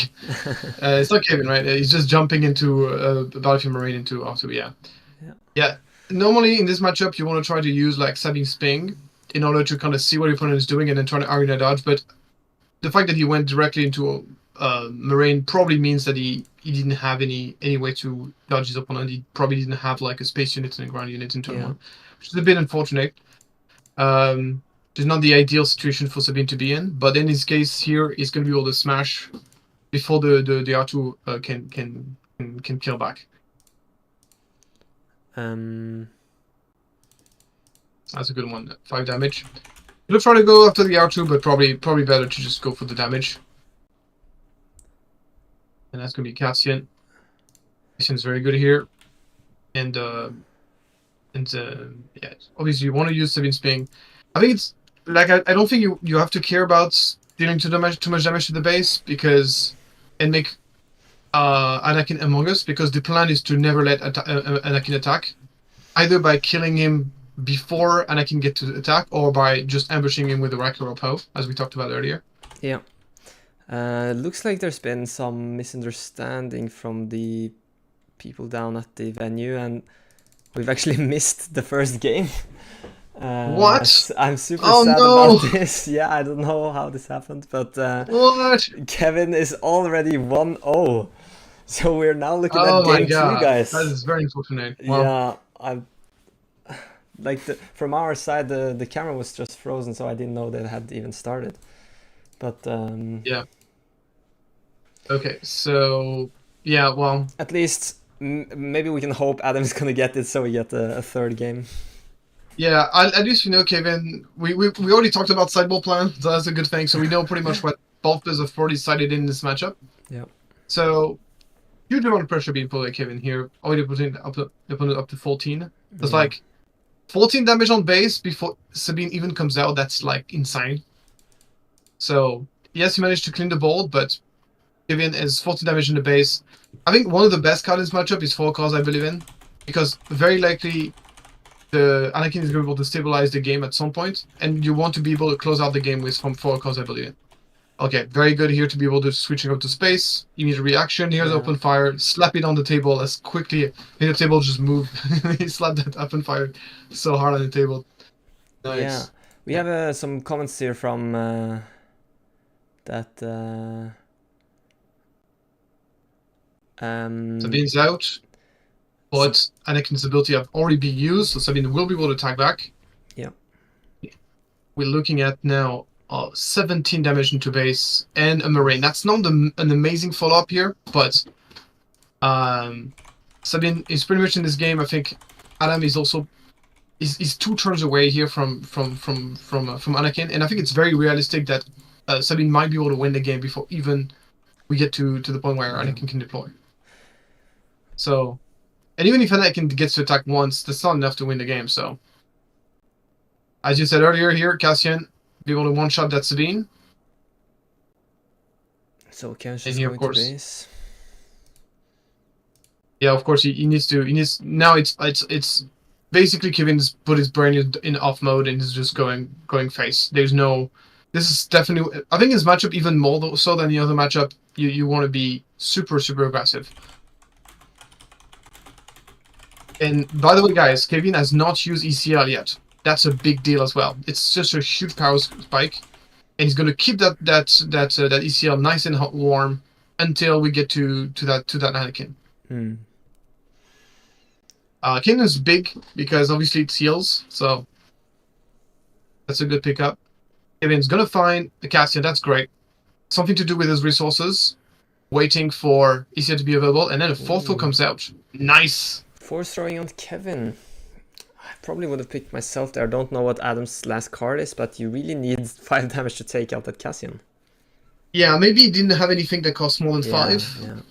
It's not Kevin, right? He's just jumping into Battlefield Marine into R2, yeah. Normally in this matchup, you want to try to use like Sabine's ping in order to kind of see what your opponent is doing and then try to arena dodge. But the fact that he went directly into Marine probably means that he didn't have any way to dodge his opponent. He probably didn't have like a space unit and a ground unit in turn 1, which is a bit unfortunate. It's not the ideal situation for Sabine to be in, but in his case here, he's going to be able to smash before the R2 can kill back. That's a good one. 5 damage. He'll try to go after the R2, but probably better to just go for the damage. And that's going to be Cassian. Cassian's very good here. And obviously you want to use Sabine's ping. I think it's like I don't think you have to care about dealing too much damage to the base and make Anakin Among Us, because the plan is to never let Anakin attack, either by killing him before Anakin get to attack or by just ambushing him with the Racker or Poe, as we talked about earlier. Yeah. Looks like there's been some misunderstanding from the people down at the venue, and we've actually missed the first game. What? I'm super sad about this. Yeah, I don't know how this happened, but what? Kevin is already 1-0. So we're now looking at game 2, guys. That is very unfortunate. Wow. Yeah, I'm like from our side, the camera was just frozen, so I didn't know they had even started. But yeah. Okay, so yeah, well, at least maybe we can hope Adam's gonna get it, so we get a third game. Yeah, at least we know, Kevin. We already talked about sideboard plan, so that's a good thing. So we know pretty much what both players have already decided in this matchup. Yeah. So huge amount of pressure being put at Kevin here. Already putting the opponent up to 14. That's like 14 damage on base before Sabine even comes out. That's like insane. So yes, he managed to clean the board, but Kevin is 14 damage in the base. I think one of the best cards in this matchup is 4 cards, I believe in, because very likely the Anakin is going to be able to stabilize the game at some point, and you want to be able to close out the game with from 4 cards, I believe in. Okay, very good here to be able to switching up to space. Immediate reaction. Here's open fire. Slap it on the table as quickly. And the table just moved. He slapped that open fire so hard on the table. Nice. Yeah, we have some comments here from that. Sabine's out. but Anakin's ability have already been used, so Sabine will be able to attack back. Yeah. We're looking at now 17 damage into base and a Marine. That's not an amazing follow-up here, but Sabine is pretty much in this game. I think Adam is also is 2 turns away here from Anakin, and I think it's very realistic that Sabine might be able to win the game before even we get to the point where Anakin can deploy. So, and even if Anakin gets to attack once, that's not enough to win the game. So, as you said earlier here, Cassian be able to one-shot that Sabine. So Cassian's going to base. Yeah, of course he needs to. Now it's basically Kevin's put his brain in off mode and is just going face. There's no. This is definitely. I think his matchup even more so than the other matchup. You want to be super aggressive. And by the way, guys, Kevin has not used ECL yet. That's a big deal as well. It's just a huge power spike, and he's going to keep that ECL nice and hot, warm until we get to that Anakin. King is big because obviously it heals, so that's a good pickup. Kevin's gonna find the Cassian. That's great. Something to do with his resources. Waiting for ECL to be available, and then a 4th foe comes out. Nice. Force throwing on Kevin. I probably would have picked myself there. I don't know what Adam's last card is, but you really need 5 damage to take out that Cassian. Yeah, maybe he didn't have anything that cost more than 5.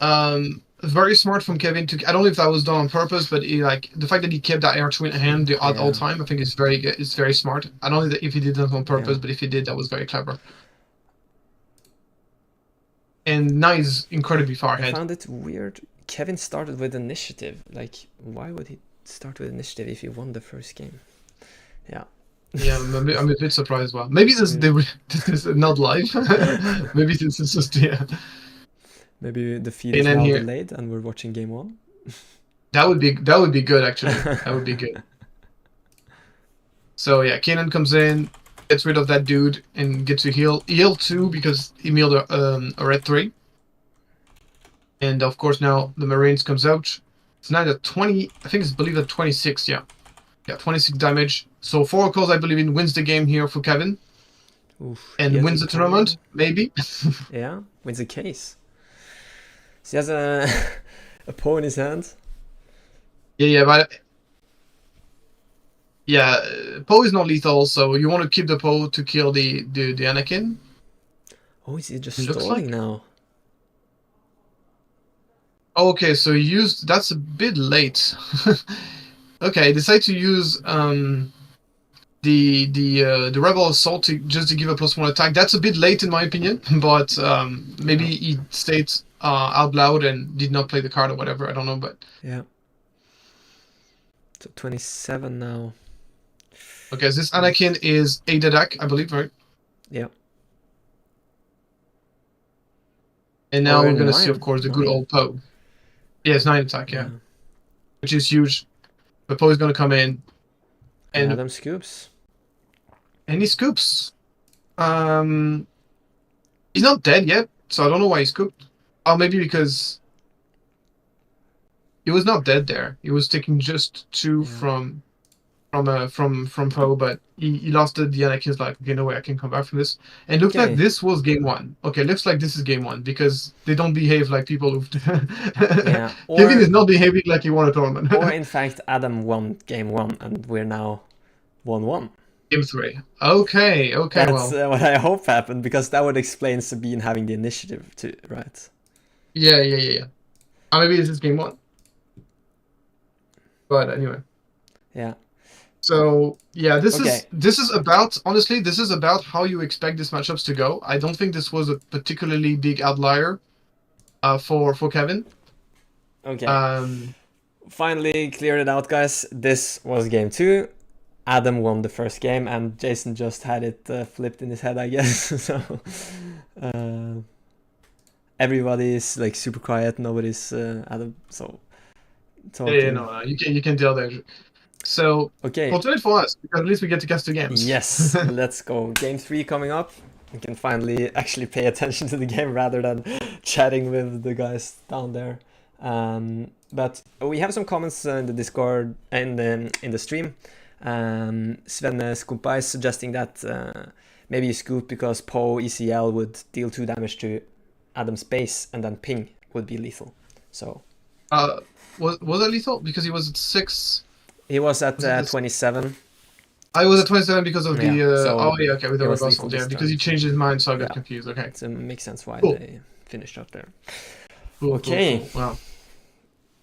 Yeah. Very smart from Kevin to. I don't know if that was done on purpose, but the fact that he kept that R2 in hand at all time, I think is very good. It's very smart. I don't know if he did that on purpose, but if he did, that was very clever. And now he's incredibly far ahead. I found it weird. Kevin started with initiative. Like, why would he start with initiative if he won the first game? Yeah. Yeah, I'm a bit surprised as well. Maybe this is not live. Maybe this is just Maybe the feed is now delayed and we're watching game 1. That would be good actually. That would be good. So yeah, Kanan comes in, gets rid of that dude, and gets to heal 2 because he milled a red 3. And of course now the Marines comes out. It's now at 20. I think it's believed at 26. Yeah, 26 damage. So 4 calls I believe in wins the game here for Kevin. Oof, and wins the tournament maybe. Yeah, wins the case. So he has a Poe in his hand. But Poe is not lethal, so you want to keep the Poe to kill the Anakin. Oh, is he just stalling now? Okay, so he used. That's a bit late. Okay, decide to use the Rebel Assault just to give a +1 attack. That's a bit late in my opinion, but maybe he stayed out loud and did not play the card or whatever. I don't know, but yeah. So 27 now. Okay, so this Anakin is 8 attack, I believe, right? Yeah. And now we're gonna see, of course, the good old Poe. Yeah, it's 9 attack, yeah. Which is huge. But Poe is gonna come in. And Adam scoops. And he scoops. He's not dead yet, so I don't know why he scooped. Oh, maybe because he was not dead there. He was taking just 2 from Poe, but he lost the Anakin's like, okay, no way I can come back from this. And looks like this was game 1. Okay, looks like this is game 1 because they don't behave like people who. Kevin is not behaving like he won a tournament. Or in fact, Adam won game 1 and we're now 1-1. Game 3. Okay. That's what I hope happened because that would explain Sabine having the initiative too, right? Yeah. Maybe this is game 1. But anyway. Yeah. So yeah, this is about how you expect these matchups to go. I don't think this was a particularly big outlier for Kevin. Okay. Finally cleared it out, guys. This was game 2. Adam won the first game, and Jason just had it flipped in his head, I guess. So everybody's like super quiet. Nobody's Adam. So no, you can tell there. So, fortunate for us, because at least we get to cast 2 games. Yes, let's go. Game 3 coming up. We can finally actually pay attention to the game rather than chatting with the guys down there. But we have some comments in the Discord and in the stream. Svenne Skumpa is suggesting that maybe you scoop because Poe ECL would deal 2 damage to Adam's base and then ping would be lethal. So was it lethal? Because he was at 6. He was at 27. I was at 27 because of the so okay, with the reversal, because he changed his mind, so I got confused. Okay, it makes sense why they finished up there. Cool, okay, cool. Wow.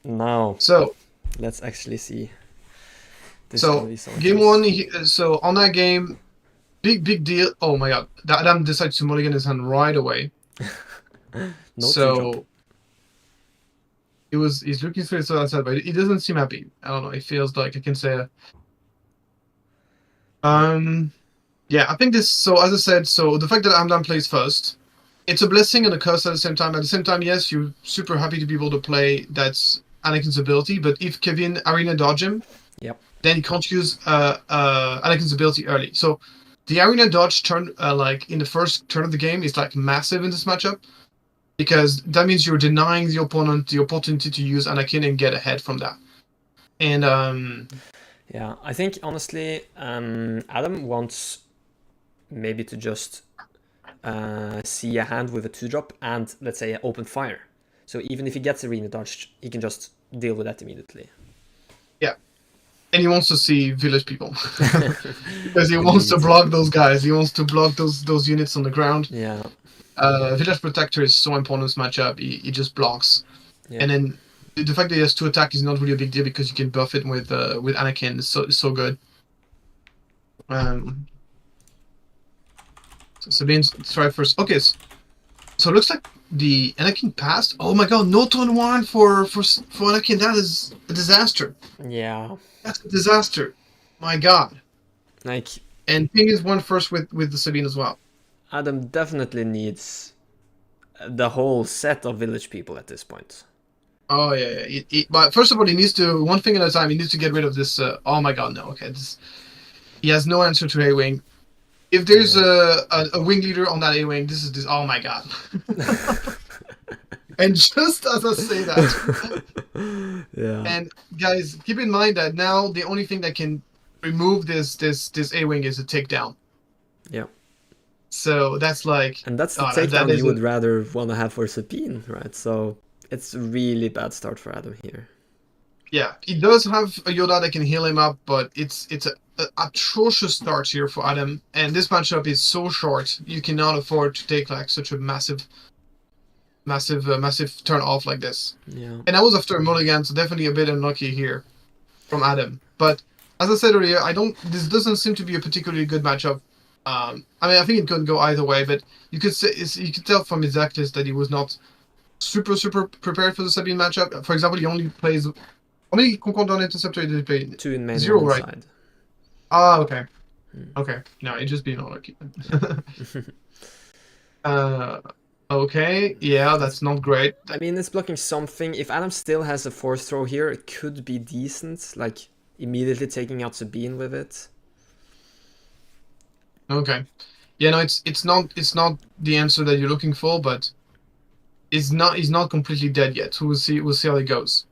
Now, so let's actually see. So game 1, so on that game, big deal. Oh my god, Adam decides to mulligan his hand right away. So he's looking through his outside, but he doesn't seem happy. I don't know. It feels like I can say. Yeah, I think this. So as I said, so the fact that Amdan plays first, it's a blessing and a curse at the same time. At the same time, yes, you're super happy to be able to play that's Anakin's ability. But if Kevin arena dodge him, then he can't use Anakin's ability early. So the arena dodge turn, like in the first turn of the game, is like massive in this matchup, because that means you're denying the opponent the opportunity to use Anakin and get ahead from that. And yeah, I think honestly, Adam wants maybe to just see a hand with a 2-drop and let's say open fire. So even if he gets arena dodge, he can just deal with that immediately. Yeah. And he wants to see village people because he wants to block those guys. He wants to block those units on the ground. Yeah. Village protector is so important in this matchup. He just blocks, and then the fact that he has 2 attack is not really a big deal because you can buff it with Anakin. It's so good. So Sabine's try first. Okay, so it looks like the Anakin passed. Oh my god, no turn 1 for Anakin. That is a disaster. Yeah. That's a disaster. My god. Like, and Ping is 1 first with the Sabine as well. Adam definitely needs the whole set of village people at this point. Oh yeah. But first of all, he needs to, one thing at a time. He needs to get rid of this. Oh my god, no. Okay, he has no answer to A-wing. If there's a wing leader on that A-wing, this is this. Oh my god. And just as I say that, and guys, keep in mind that now the only thing that can remove this A-wing is a takedown. Yeah. So that's like, and that's the takedown you would rather want to have for Sabine, right? So it's a really bad start for Adam here. Yeah, he does have a Yoda that can heal him up, but it's an atrocious start here for Adam. And this matchup is so short, you cannot afford to take like such a massive turn off like this. Yeah. And I was after a mulligan, so definitely a bit unlucky here from Adam. But as I said earlier, this doesn't seem to be a particularly good matchup. I mean, I think it could go either way, but you could tell from his deck list that he was not super prepared for the Sabine matchup. For example, he only plays. How many Concordant Interceptor did he play? 2 in main, 0, right? Side. Ah, okay. Okay. No, it just being unlucky. Okay, yeah, that's not great. I mean, it's blocking something. If Adam still has a 4th throw here, it could be decent. Like, immediately taking out Sabine with it. Okay. Yeah, no, it's not the answer that you're looking for, but he's not completely dead yet. So we'll see how it goes.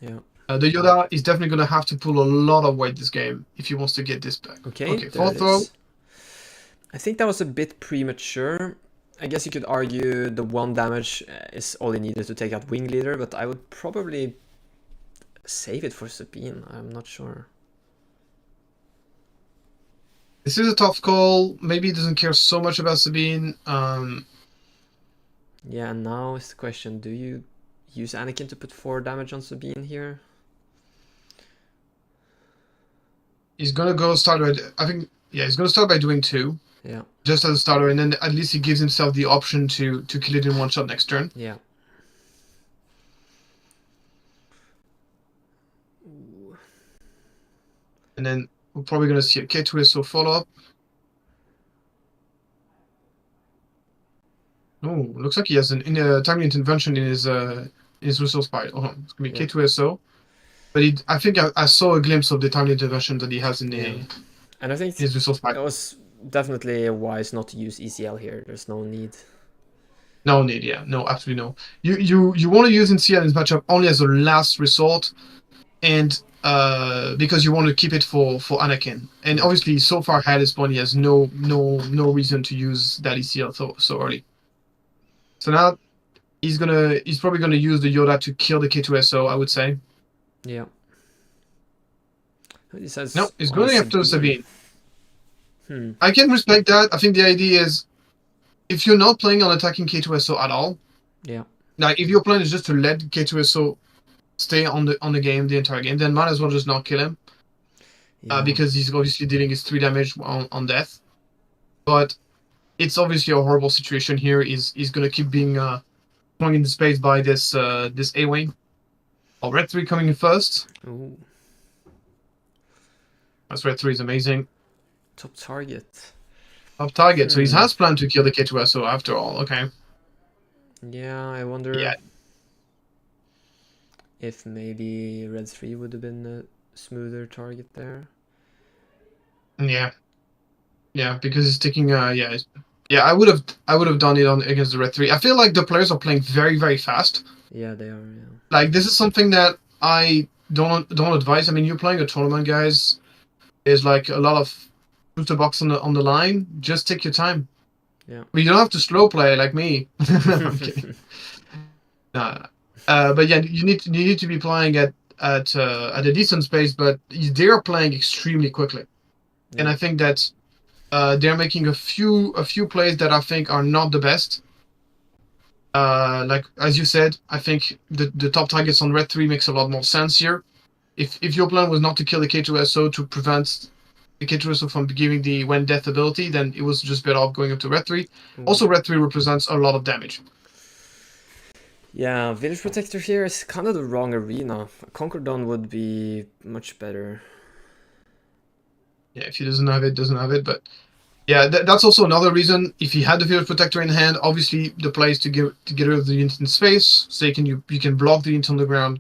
Yeah. The Yoda is definitely going to have to pull a lot of weight this game if he wants to get this back. Okay, 4th throw. I think that was a bit premature. I guess you could argue the 1 damage is all he needed to take out Wing Leader, but I would probably save it for Sabine. I'm not sure. This is a tough call. Maybe he doesn't care so much about Sabine. Yeah, now is the question, do you use Anakin to put 4 damage on Sabine here? He's gonna go start by, I think, yeah, he's gonna start by doing 2. Yeah. Just as a starter, and then at least he gives himself the option to kill it in 1 shot next turn. Yeah. And then we're probably gonna see a K2SO follow-up. Oh, looks like he has a timely intervention in his resource pile. Oh, it's gonna be K2SO. But I think I saw a glimpse of the timely intervention that he has in and I think his resource pile. It was definitely wise not to use ECL here. There's no need. No need, yeah. No, absolutely no. You want to use ECL in this matchup only as a last resort, and because you want to keep it for Anakin. And obviously, so far Hades Bunny has no reason to use that ECL so early. So now he's probably gonna use the Yoda to kill the K2SO, I would say. Yeah. He says no, he's going after Sabine. Hmm. I can respect that. I think the idea is, if you're not planning on attacking K2SO at all, yeah, like if your plan is just to let K2SO stay on the game the entire game, then might as well just not kill him, because he's obviously dealing his 3 damage on death. But it's obviously a horrible situation here. He's gonna keep being flung into space by this A-wing. Oh, Red 3 coming in first. Ooh. That's Red 3 is amazing. Top target. Top target. So he has planned to kill the K2SO after all. Okay. Yeah, I wonder if maybe Red 3 would have been a smoother target there. Yeah. Yeah, because he's taking yeah, I would have done it against the Red 3. I feel like the players are playing very, very fast. Yeah, they are, yeah. Like, this is something that I don't advise. I mean, you're playing a tournament, guys. There's like a lot of booster box on the line. Just take your time. Yeah. But you don't have to slow play like me. I'm kidding. But yeah, you need to be playing at a decent pace, but they are playing extremely quickly. Yeah. And I think that they're making a few plays that I think are not the best. Like as you said, I think the top targets on Red 3 makes a lot more sense here. If your plan was not to kill the K2SO to prevent the K2SO from giving the when death ability, then it was just better off going up to Red 3. Also, Red 3 represents a lot of damage. Yeah, Village Protector here is kind of the wrong arena. Conquerdon would be much better. Yeah, if he doesn't have it, but yeah, that's also another reason. If he had the Village Protector in hand, obviously the play is to get rid of the unit in space, so you can block the unit on the ground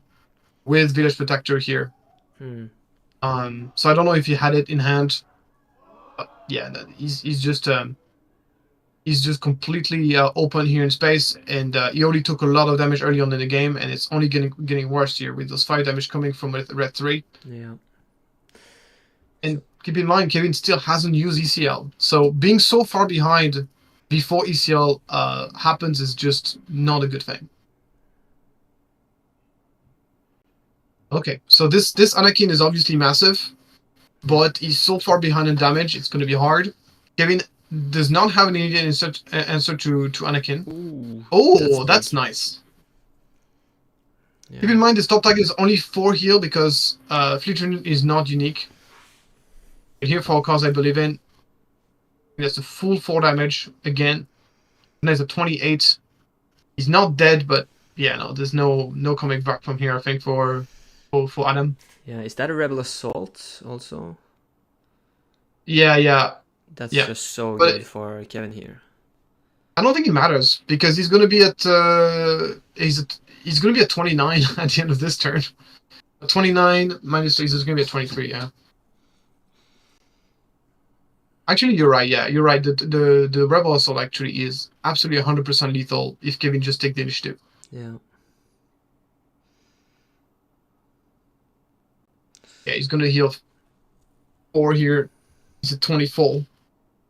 with Village Protector here. So I don't know if he had it in hand, but yeah, he's just completely open here in space, and he already took a lot of damage early on in the game, and it's only getting worse here with those 5 damage coming from Red 3. Yeah. And keep in mind, Kevin still hasn't used ECL, so being so far behind before ECL happens is just not a good thing. Okay, so this Anakin is obviously massive, but he's so far behind in damage, it's going to be hard. Kevin does not have an immediate answer to Anakin. Ooh, oh, that's nice. Yeah. Keep in mind, this top target is only 4 heal because Fleet Unit is not unique. But here for a cause I believe in, that's a full 4 damage again. And there's a 28. He's not dead, but yeah, no, there's no coming back from here. I think for Adam. Yeah, is that a Rebel Assault also? Yeah. That's just so good for Kevin here. I don't think it matters because he's going to be at he's going to be at 29 at the end of this turn. 29 minus 3 is going to be at 23. Yeah. Actually, you're right. Yeah, you're right. The Rebel Assault actually is absolutely 100% lethal if Kevin just take the initiative. Yeah. Yeah, he's going to heal 4 here. He's at 24.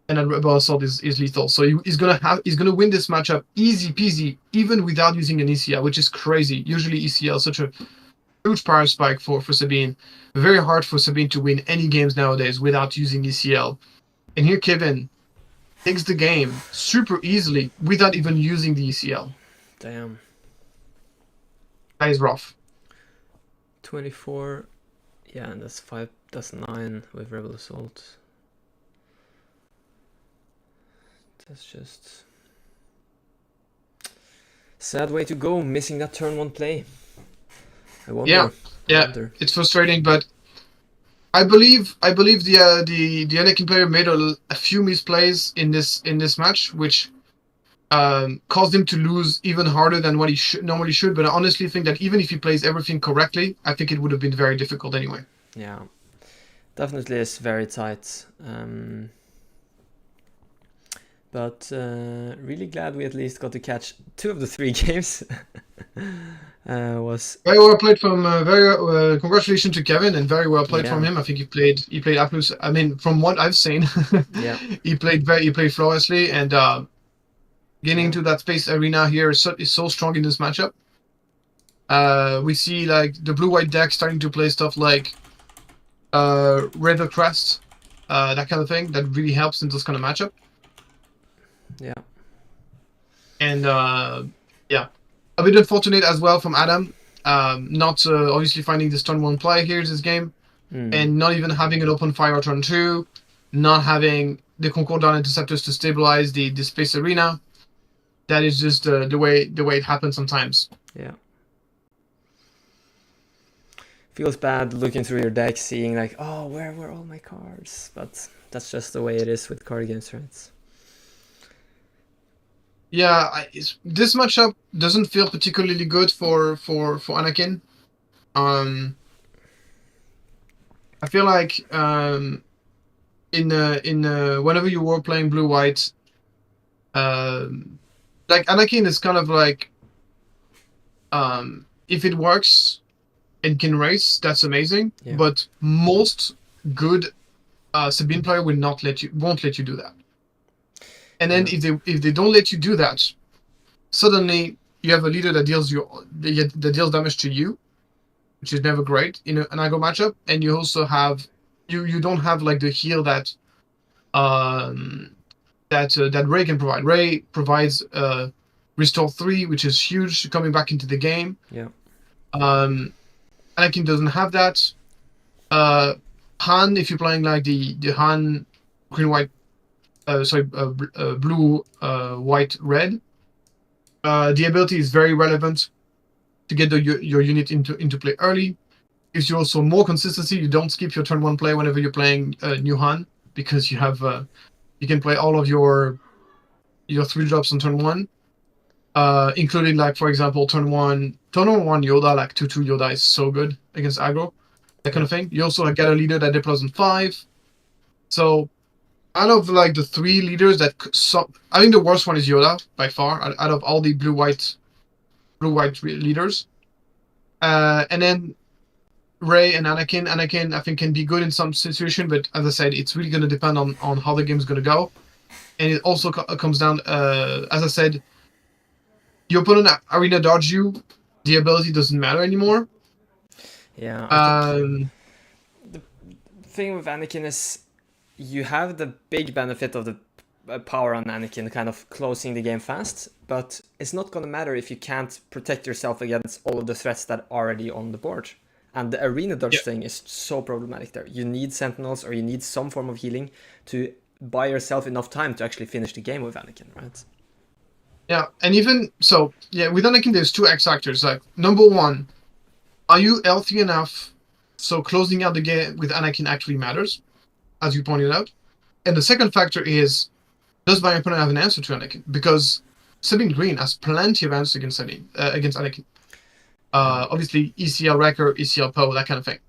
And then Rebel Assault is lethal. So he's gonna win this matchup easy peasy, even without using an ECL, which is crazy. Usually ECL is such a huge power spike for Sabine. Very hard for Sabine to win any games nowadays without using ECL. And here Kevin takes the game super easily without even using the ECL. Damn. That is rough. 24. Yeah, and that's 5. That's 9 with Rebel Assault. That's just sad way to go, missing that turn 1 play. I wonder. Yeah, it's frustrating, but I believe the Anakin player made a few misplays in this match, which caused him to lose even harder than what he normally should. But I honestly think that even if he plays everything correctly, I think it would have been very difficult anyway. Yeah, definitely is very tight. But really glad we at least got to catch 2 of the 3 games. Was very well played from congratulations to Kevin, and very well played from him. I think he played absolutely. I mean, from what I've seen, he played flawlessly, and getting into that space arena here is so strong in this matchup. We see like the blue-white deck starting to play stuff like Red Crest, that kind of thing. That really helps in this kind of matchup. Yeah. And a bit unfortunate as well from Adam, not obviously finding this turn 1 play here in this game, and not even having an open fire turn 2, not having the Concordant Interceptors to stabilize the space arena. That is just the way it happens sometimes. Yeah. Feels bad looking through your deck, seeing like, oh, where were all my cards? But that's just the way it is with card games, right? Yeah, this matchup doesn't feel particularly good for Anakin. I feel like in whenever you were playing blue white, like Anakin is kind of like if it works and can race, that's amazing. Yeah. But most good Sabine player won't let you do that. And then if they don't let you do that, suddenly you have a leader that deals damage to you, which is never great in an aggro matchup. And you also have you don't have like the heal that Ray can provide. Ray provides Restore 3, which is huge coming back into the game. Yeah. Anakin doesn't have that. Han, if you're playing like the Han green white. Blue, white, red. The ability is very relevant to get your unit into play early. Gives you also more consistency. You don't skip your turn 1 play whenever you're playing New Han, because you have you can play all of your 3 drops on turn 1, including like for example turn 1 Yoda, like 2/2 Yoda is so good against aggro, that kind of thing. You also get a leader that deploys on 5, so. Out of like the 3 leaders I think the worst one is Yoda by far. Out of all the blue-white leaders, and then Rey and Anakin. Anakin I think can be good in some situation, but as I said, it's really going to depend on how the game is going to go, and it also comes down, as I said, your opponent arena dodge you, the ability doesn't matter anymore. Yeah. The thing with Anakin is. You have the big benefit of the power on Anakin kind of closing the game fast, but it's not going to matter if you can't protect yourself against all of the threats that are already on the board. And the arena dodge thing is so problematic there. You need sentinels or you need some form of healing to buy yourself enough time to actually finish the game with Anakin, right? Yeah, and even so, with Anakin there's 2 X factors. Like, number 1, are you healthy enough so closing out the game with Anakin actually matters? As you pointed out. And the second factor is, does my opponent have an answer to Anakin? Because Sabine Green has plenty of answers against Anakin. Obviously, ECL Wrecker, ECL Poe, that kind of thing.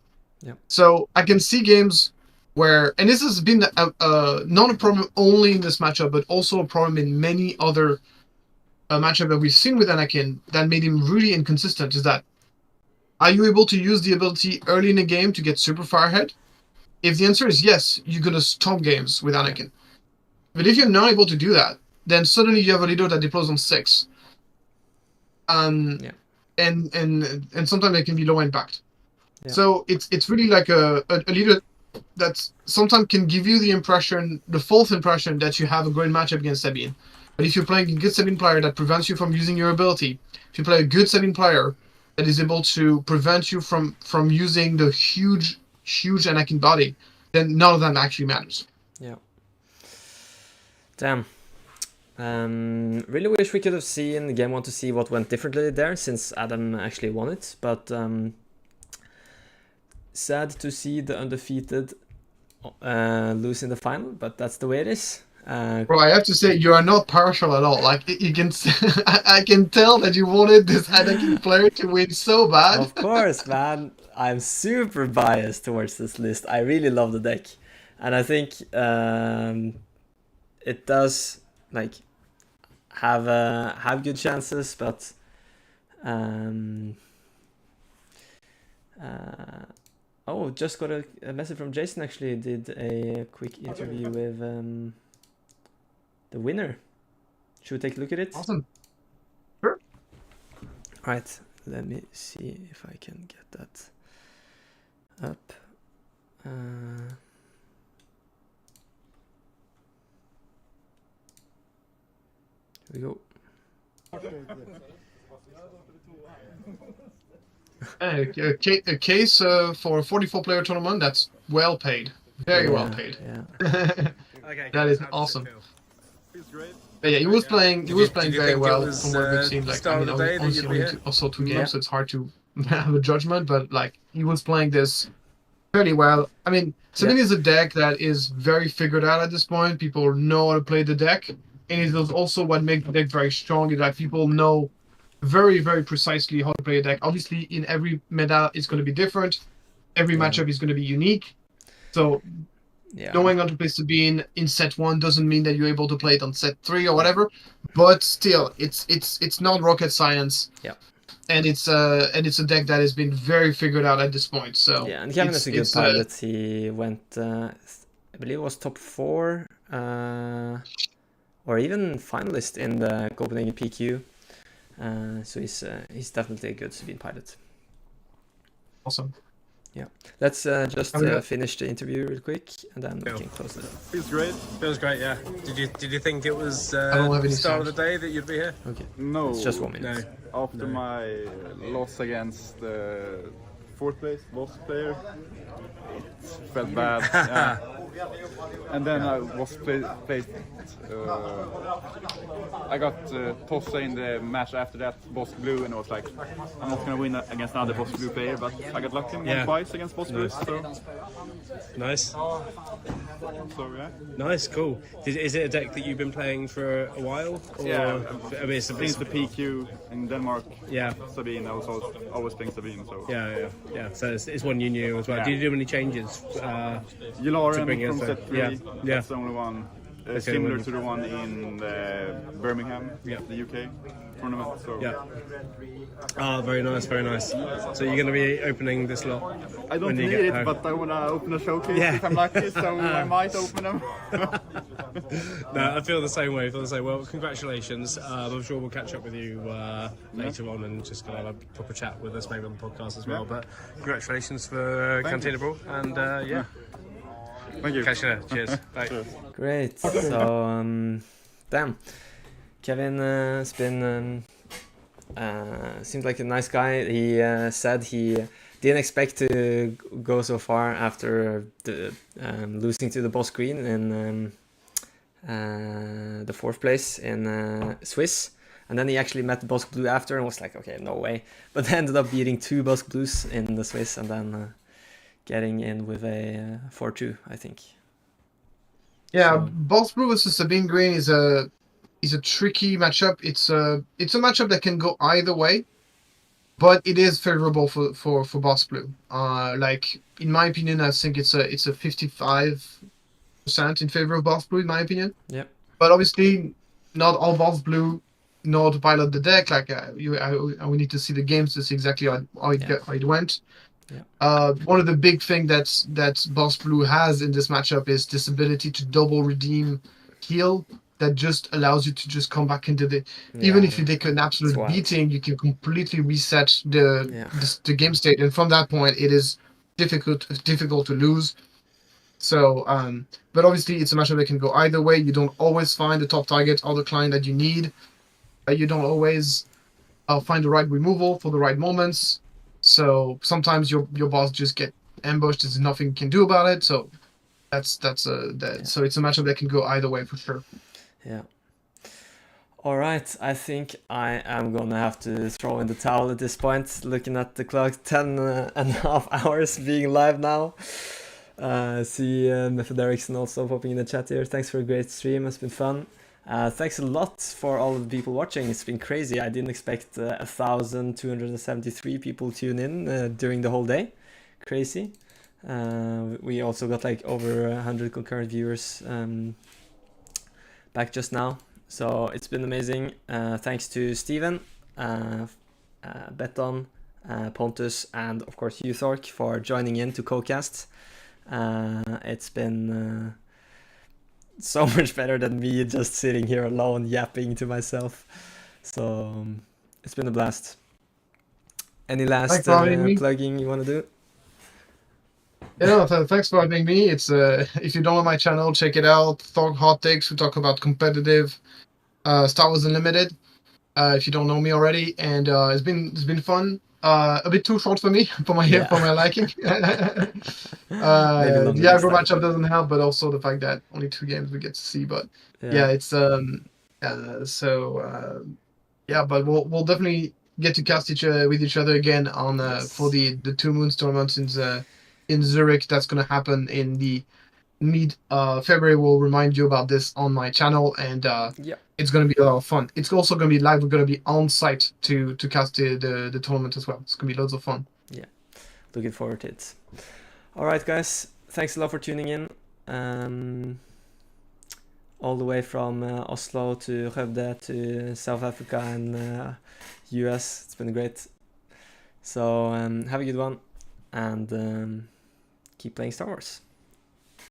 Yeah. So I can see games where, and this has been not a problem only in this matchup, but also a problem in many other matchups that we've seen with Anakin that made him really inconsistent, is that, are you able to use the ability early in the game to get super far ahead? If the answer is yes, you're going to stomp games with Anakin. But if you're not able to do that, then suddenly you have a leader that deploys on 6. And sometimes it can be low impact. Yeah. So it's really like a leader that sometimes can give you the false impression that you have a great matchup against Sabine. But if you're playing a good Sabine player that prevents you from using your ability, if you play a good Sabine player that is able to prevent you from using the huge Anakin body, then none of them actually matters. Yeah. Damn. Really wish we could have seen game 1 to see what went differently there, since Adam actually won it. But sad to see the undefeated lose in the final, but that's the way it is. Bro, I have to say, you are not partial at all. Like, you can, I can tell that you wanted this Anakin player to win so bad. Of course, man. I'm super biased towards this list. I really love the deck. And I think it does like have good chances, but just got a message from Jason. Actually, did a quick interview with the winner. Should we take a look at it? Awesome. Sure. Right. Let me see if I can get that up. Here we go. A case for a 44-player tournament, that's well paid. Very well paid. Yeah. Okay. That is awesome. But yeah, he was playing very well from what we've seen. Like, I mean, obviously I saw 2 games, so it's hard to have a judgment, but like he was playing this fairly well. I mean, Sabine is a deck that is very figured out at this point. People know how to play the deck, and it is also what makes the deck very strong. Is that people know very, very precisely how to play a deck. Obviously, in every meta, it's going to be different. Every matchup is going to be unique. So, knowing how to play Sabine in set 1 doesn't mean that you're able to play it on set 3 or whatever. But still, it's not rocket science. Yeah. And it's a deck that has been very figured out at this point. So yeah, and Kevin is a good pilot. He went, I believe it was top 4, or even finalist in the Copenhagen PQ. So he's definitely a good Sabine pilot. Awesome. Yeah, let's just finish the interview real quick, and then we can close it up. Feels great. Feels great, yeah. Did you think it was I don't have any the start of sound. the day that you'd be here? Okay. No. It's just 1 minute. No. After my loss against the 4th place boss player, it felt bad. Yeah. And then I was placed. I got tossed in the match after that, boss blue, and I was like, I'm not gonna win against another boss blue player, but I got lucky and won twice against boss blue. So. Nice. So yeah. Nice, cool. Is it a deck that you've been playing for a while? Or, Yeah. I mean, Since the PQ in Denmark. Yeah. Sabine, I was always playing Sabine. So. Yeah. So it's one you knew as well. Yeah. Did you do any changes? Yularen bring from us set 3. yeah. That's the only one. Similar to the one in Birmingham, the UK tournament. So. Yeah. Ah, very nice, very nice. So you're going to be opening this lot? I don't need it, but I want to open a showcase if I'm lucky, so I might open them. No, I feel the same way. Well, congratulations. I'm sure we'll catch up with you later on and just have a proper chat with us maybe on the podcast as well. But congratulations for Cantina Brawl, and yeah. Thank you. Catch you later. Cheers. Bye. Great. So, damn. Kevin has been seemed like a nice guy. He said he didn't expect to go so far after the losing to the boss green in the 4th place in Swiss. And then he actually met the boss blue after and was like, okay, no way. But they ended up beating 2 boss blues in the Swiss and then getting in with a 4-2, I think. Yeah, boss blue versus Sabine green is a tricky matchup. It's a matchup that can go either way, but it is favorable for boss blue. Like in my opinion, I think it's a 55% in favor of boss blue in my opinion. Yeah. But obviously, not all boss blue know how to pilot the deck. Like we need to see the games to see exactly how it went. Yeah. One of the big things that Boss Blue has in this matchup is this ability to double redeem heal that just allows you to just come back into the even if you take an absolute beating, you can completely reset the game state, and from that point it is difficult to lose. So but obviously it's a matchup that can go either way. You don't always find the top target or the client that you need. You don't always find the right removal for the right moments. So sometimes your boss just get ambushed. There's nothing you can do about it. So so it's a matchup that can go either way for sure. Yeah. All right. I think I am gonna have to throw in the towel at this point. Looking at the clock, 10.5 hours being live now. See Method Erickson also popping in the chat here. Thanks for a great stream. It's been fun. Thanks a lot for all of the people watching. It's been crazy. I didn't expect 1,273 people tune in during the whole day. Crazy. We also got like over 100 concurrent viewers back just now. So it's been amazing. Thanks to Steven, Beton, Pontus, and of course you, Thork, for joining in to co-cast. It's been so much better than me just sitting here alone yapping to myself. So it's been a blast. Any last plugging you want to do? Yeah, thanks for having me. It's if you don't know my channel, check it out. Thork Hot Takes. We talk about competitive Star Wars Unlimited. If you don't know me already, and it's been fun. A bit too short for me for my liking. The aggro matchup doesn't help, but also the fact that only 2 games we get to see. But it's but we'll definitely get to cast with each other again on for the 2 Moons tournaments in Zurich. That's gonna happen in the mid February. We'll remind you about this on my channel, and it's gonna be a lot of fun. It's also gonna be live. We're gonna be on site to cast the tournament as well. It's gonna be loads of fun. Yeah, looking forward to it. All right, guys, thanks a lot for tuning in. All the way from Oslo to Skövde to South Africa and US. It's been great. So have a good one, and keep playing Star Wars.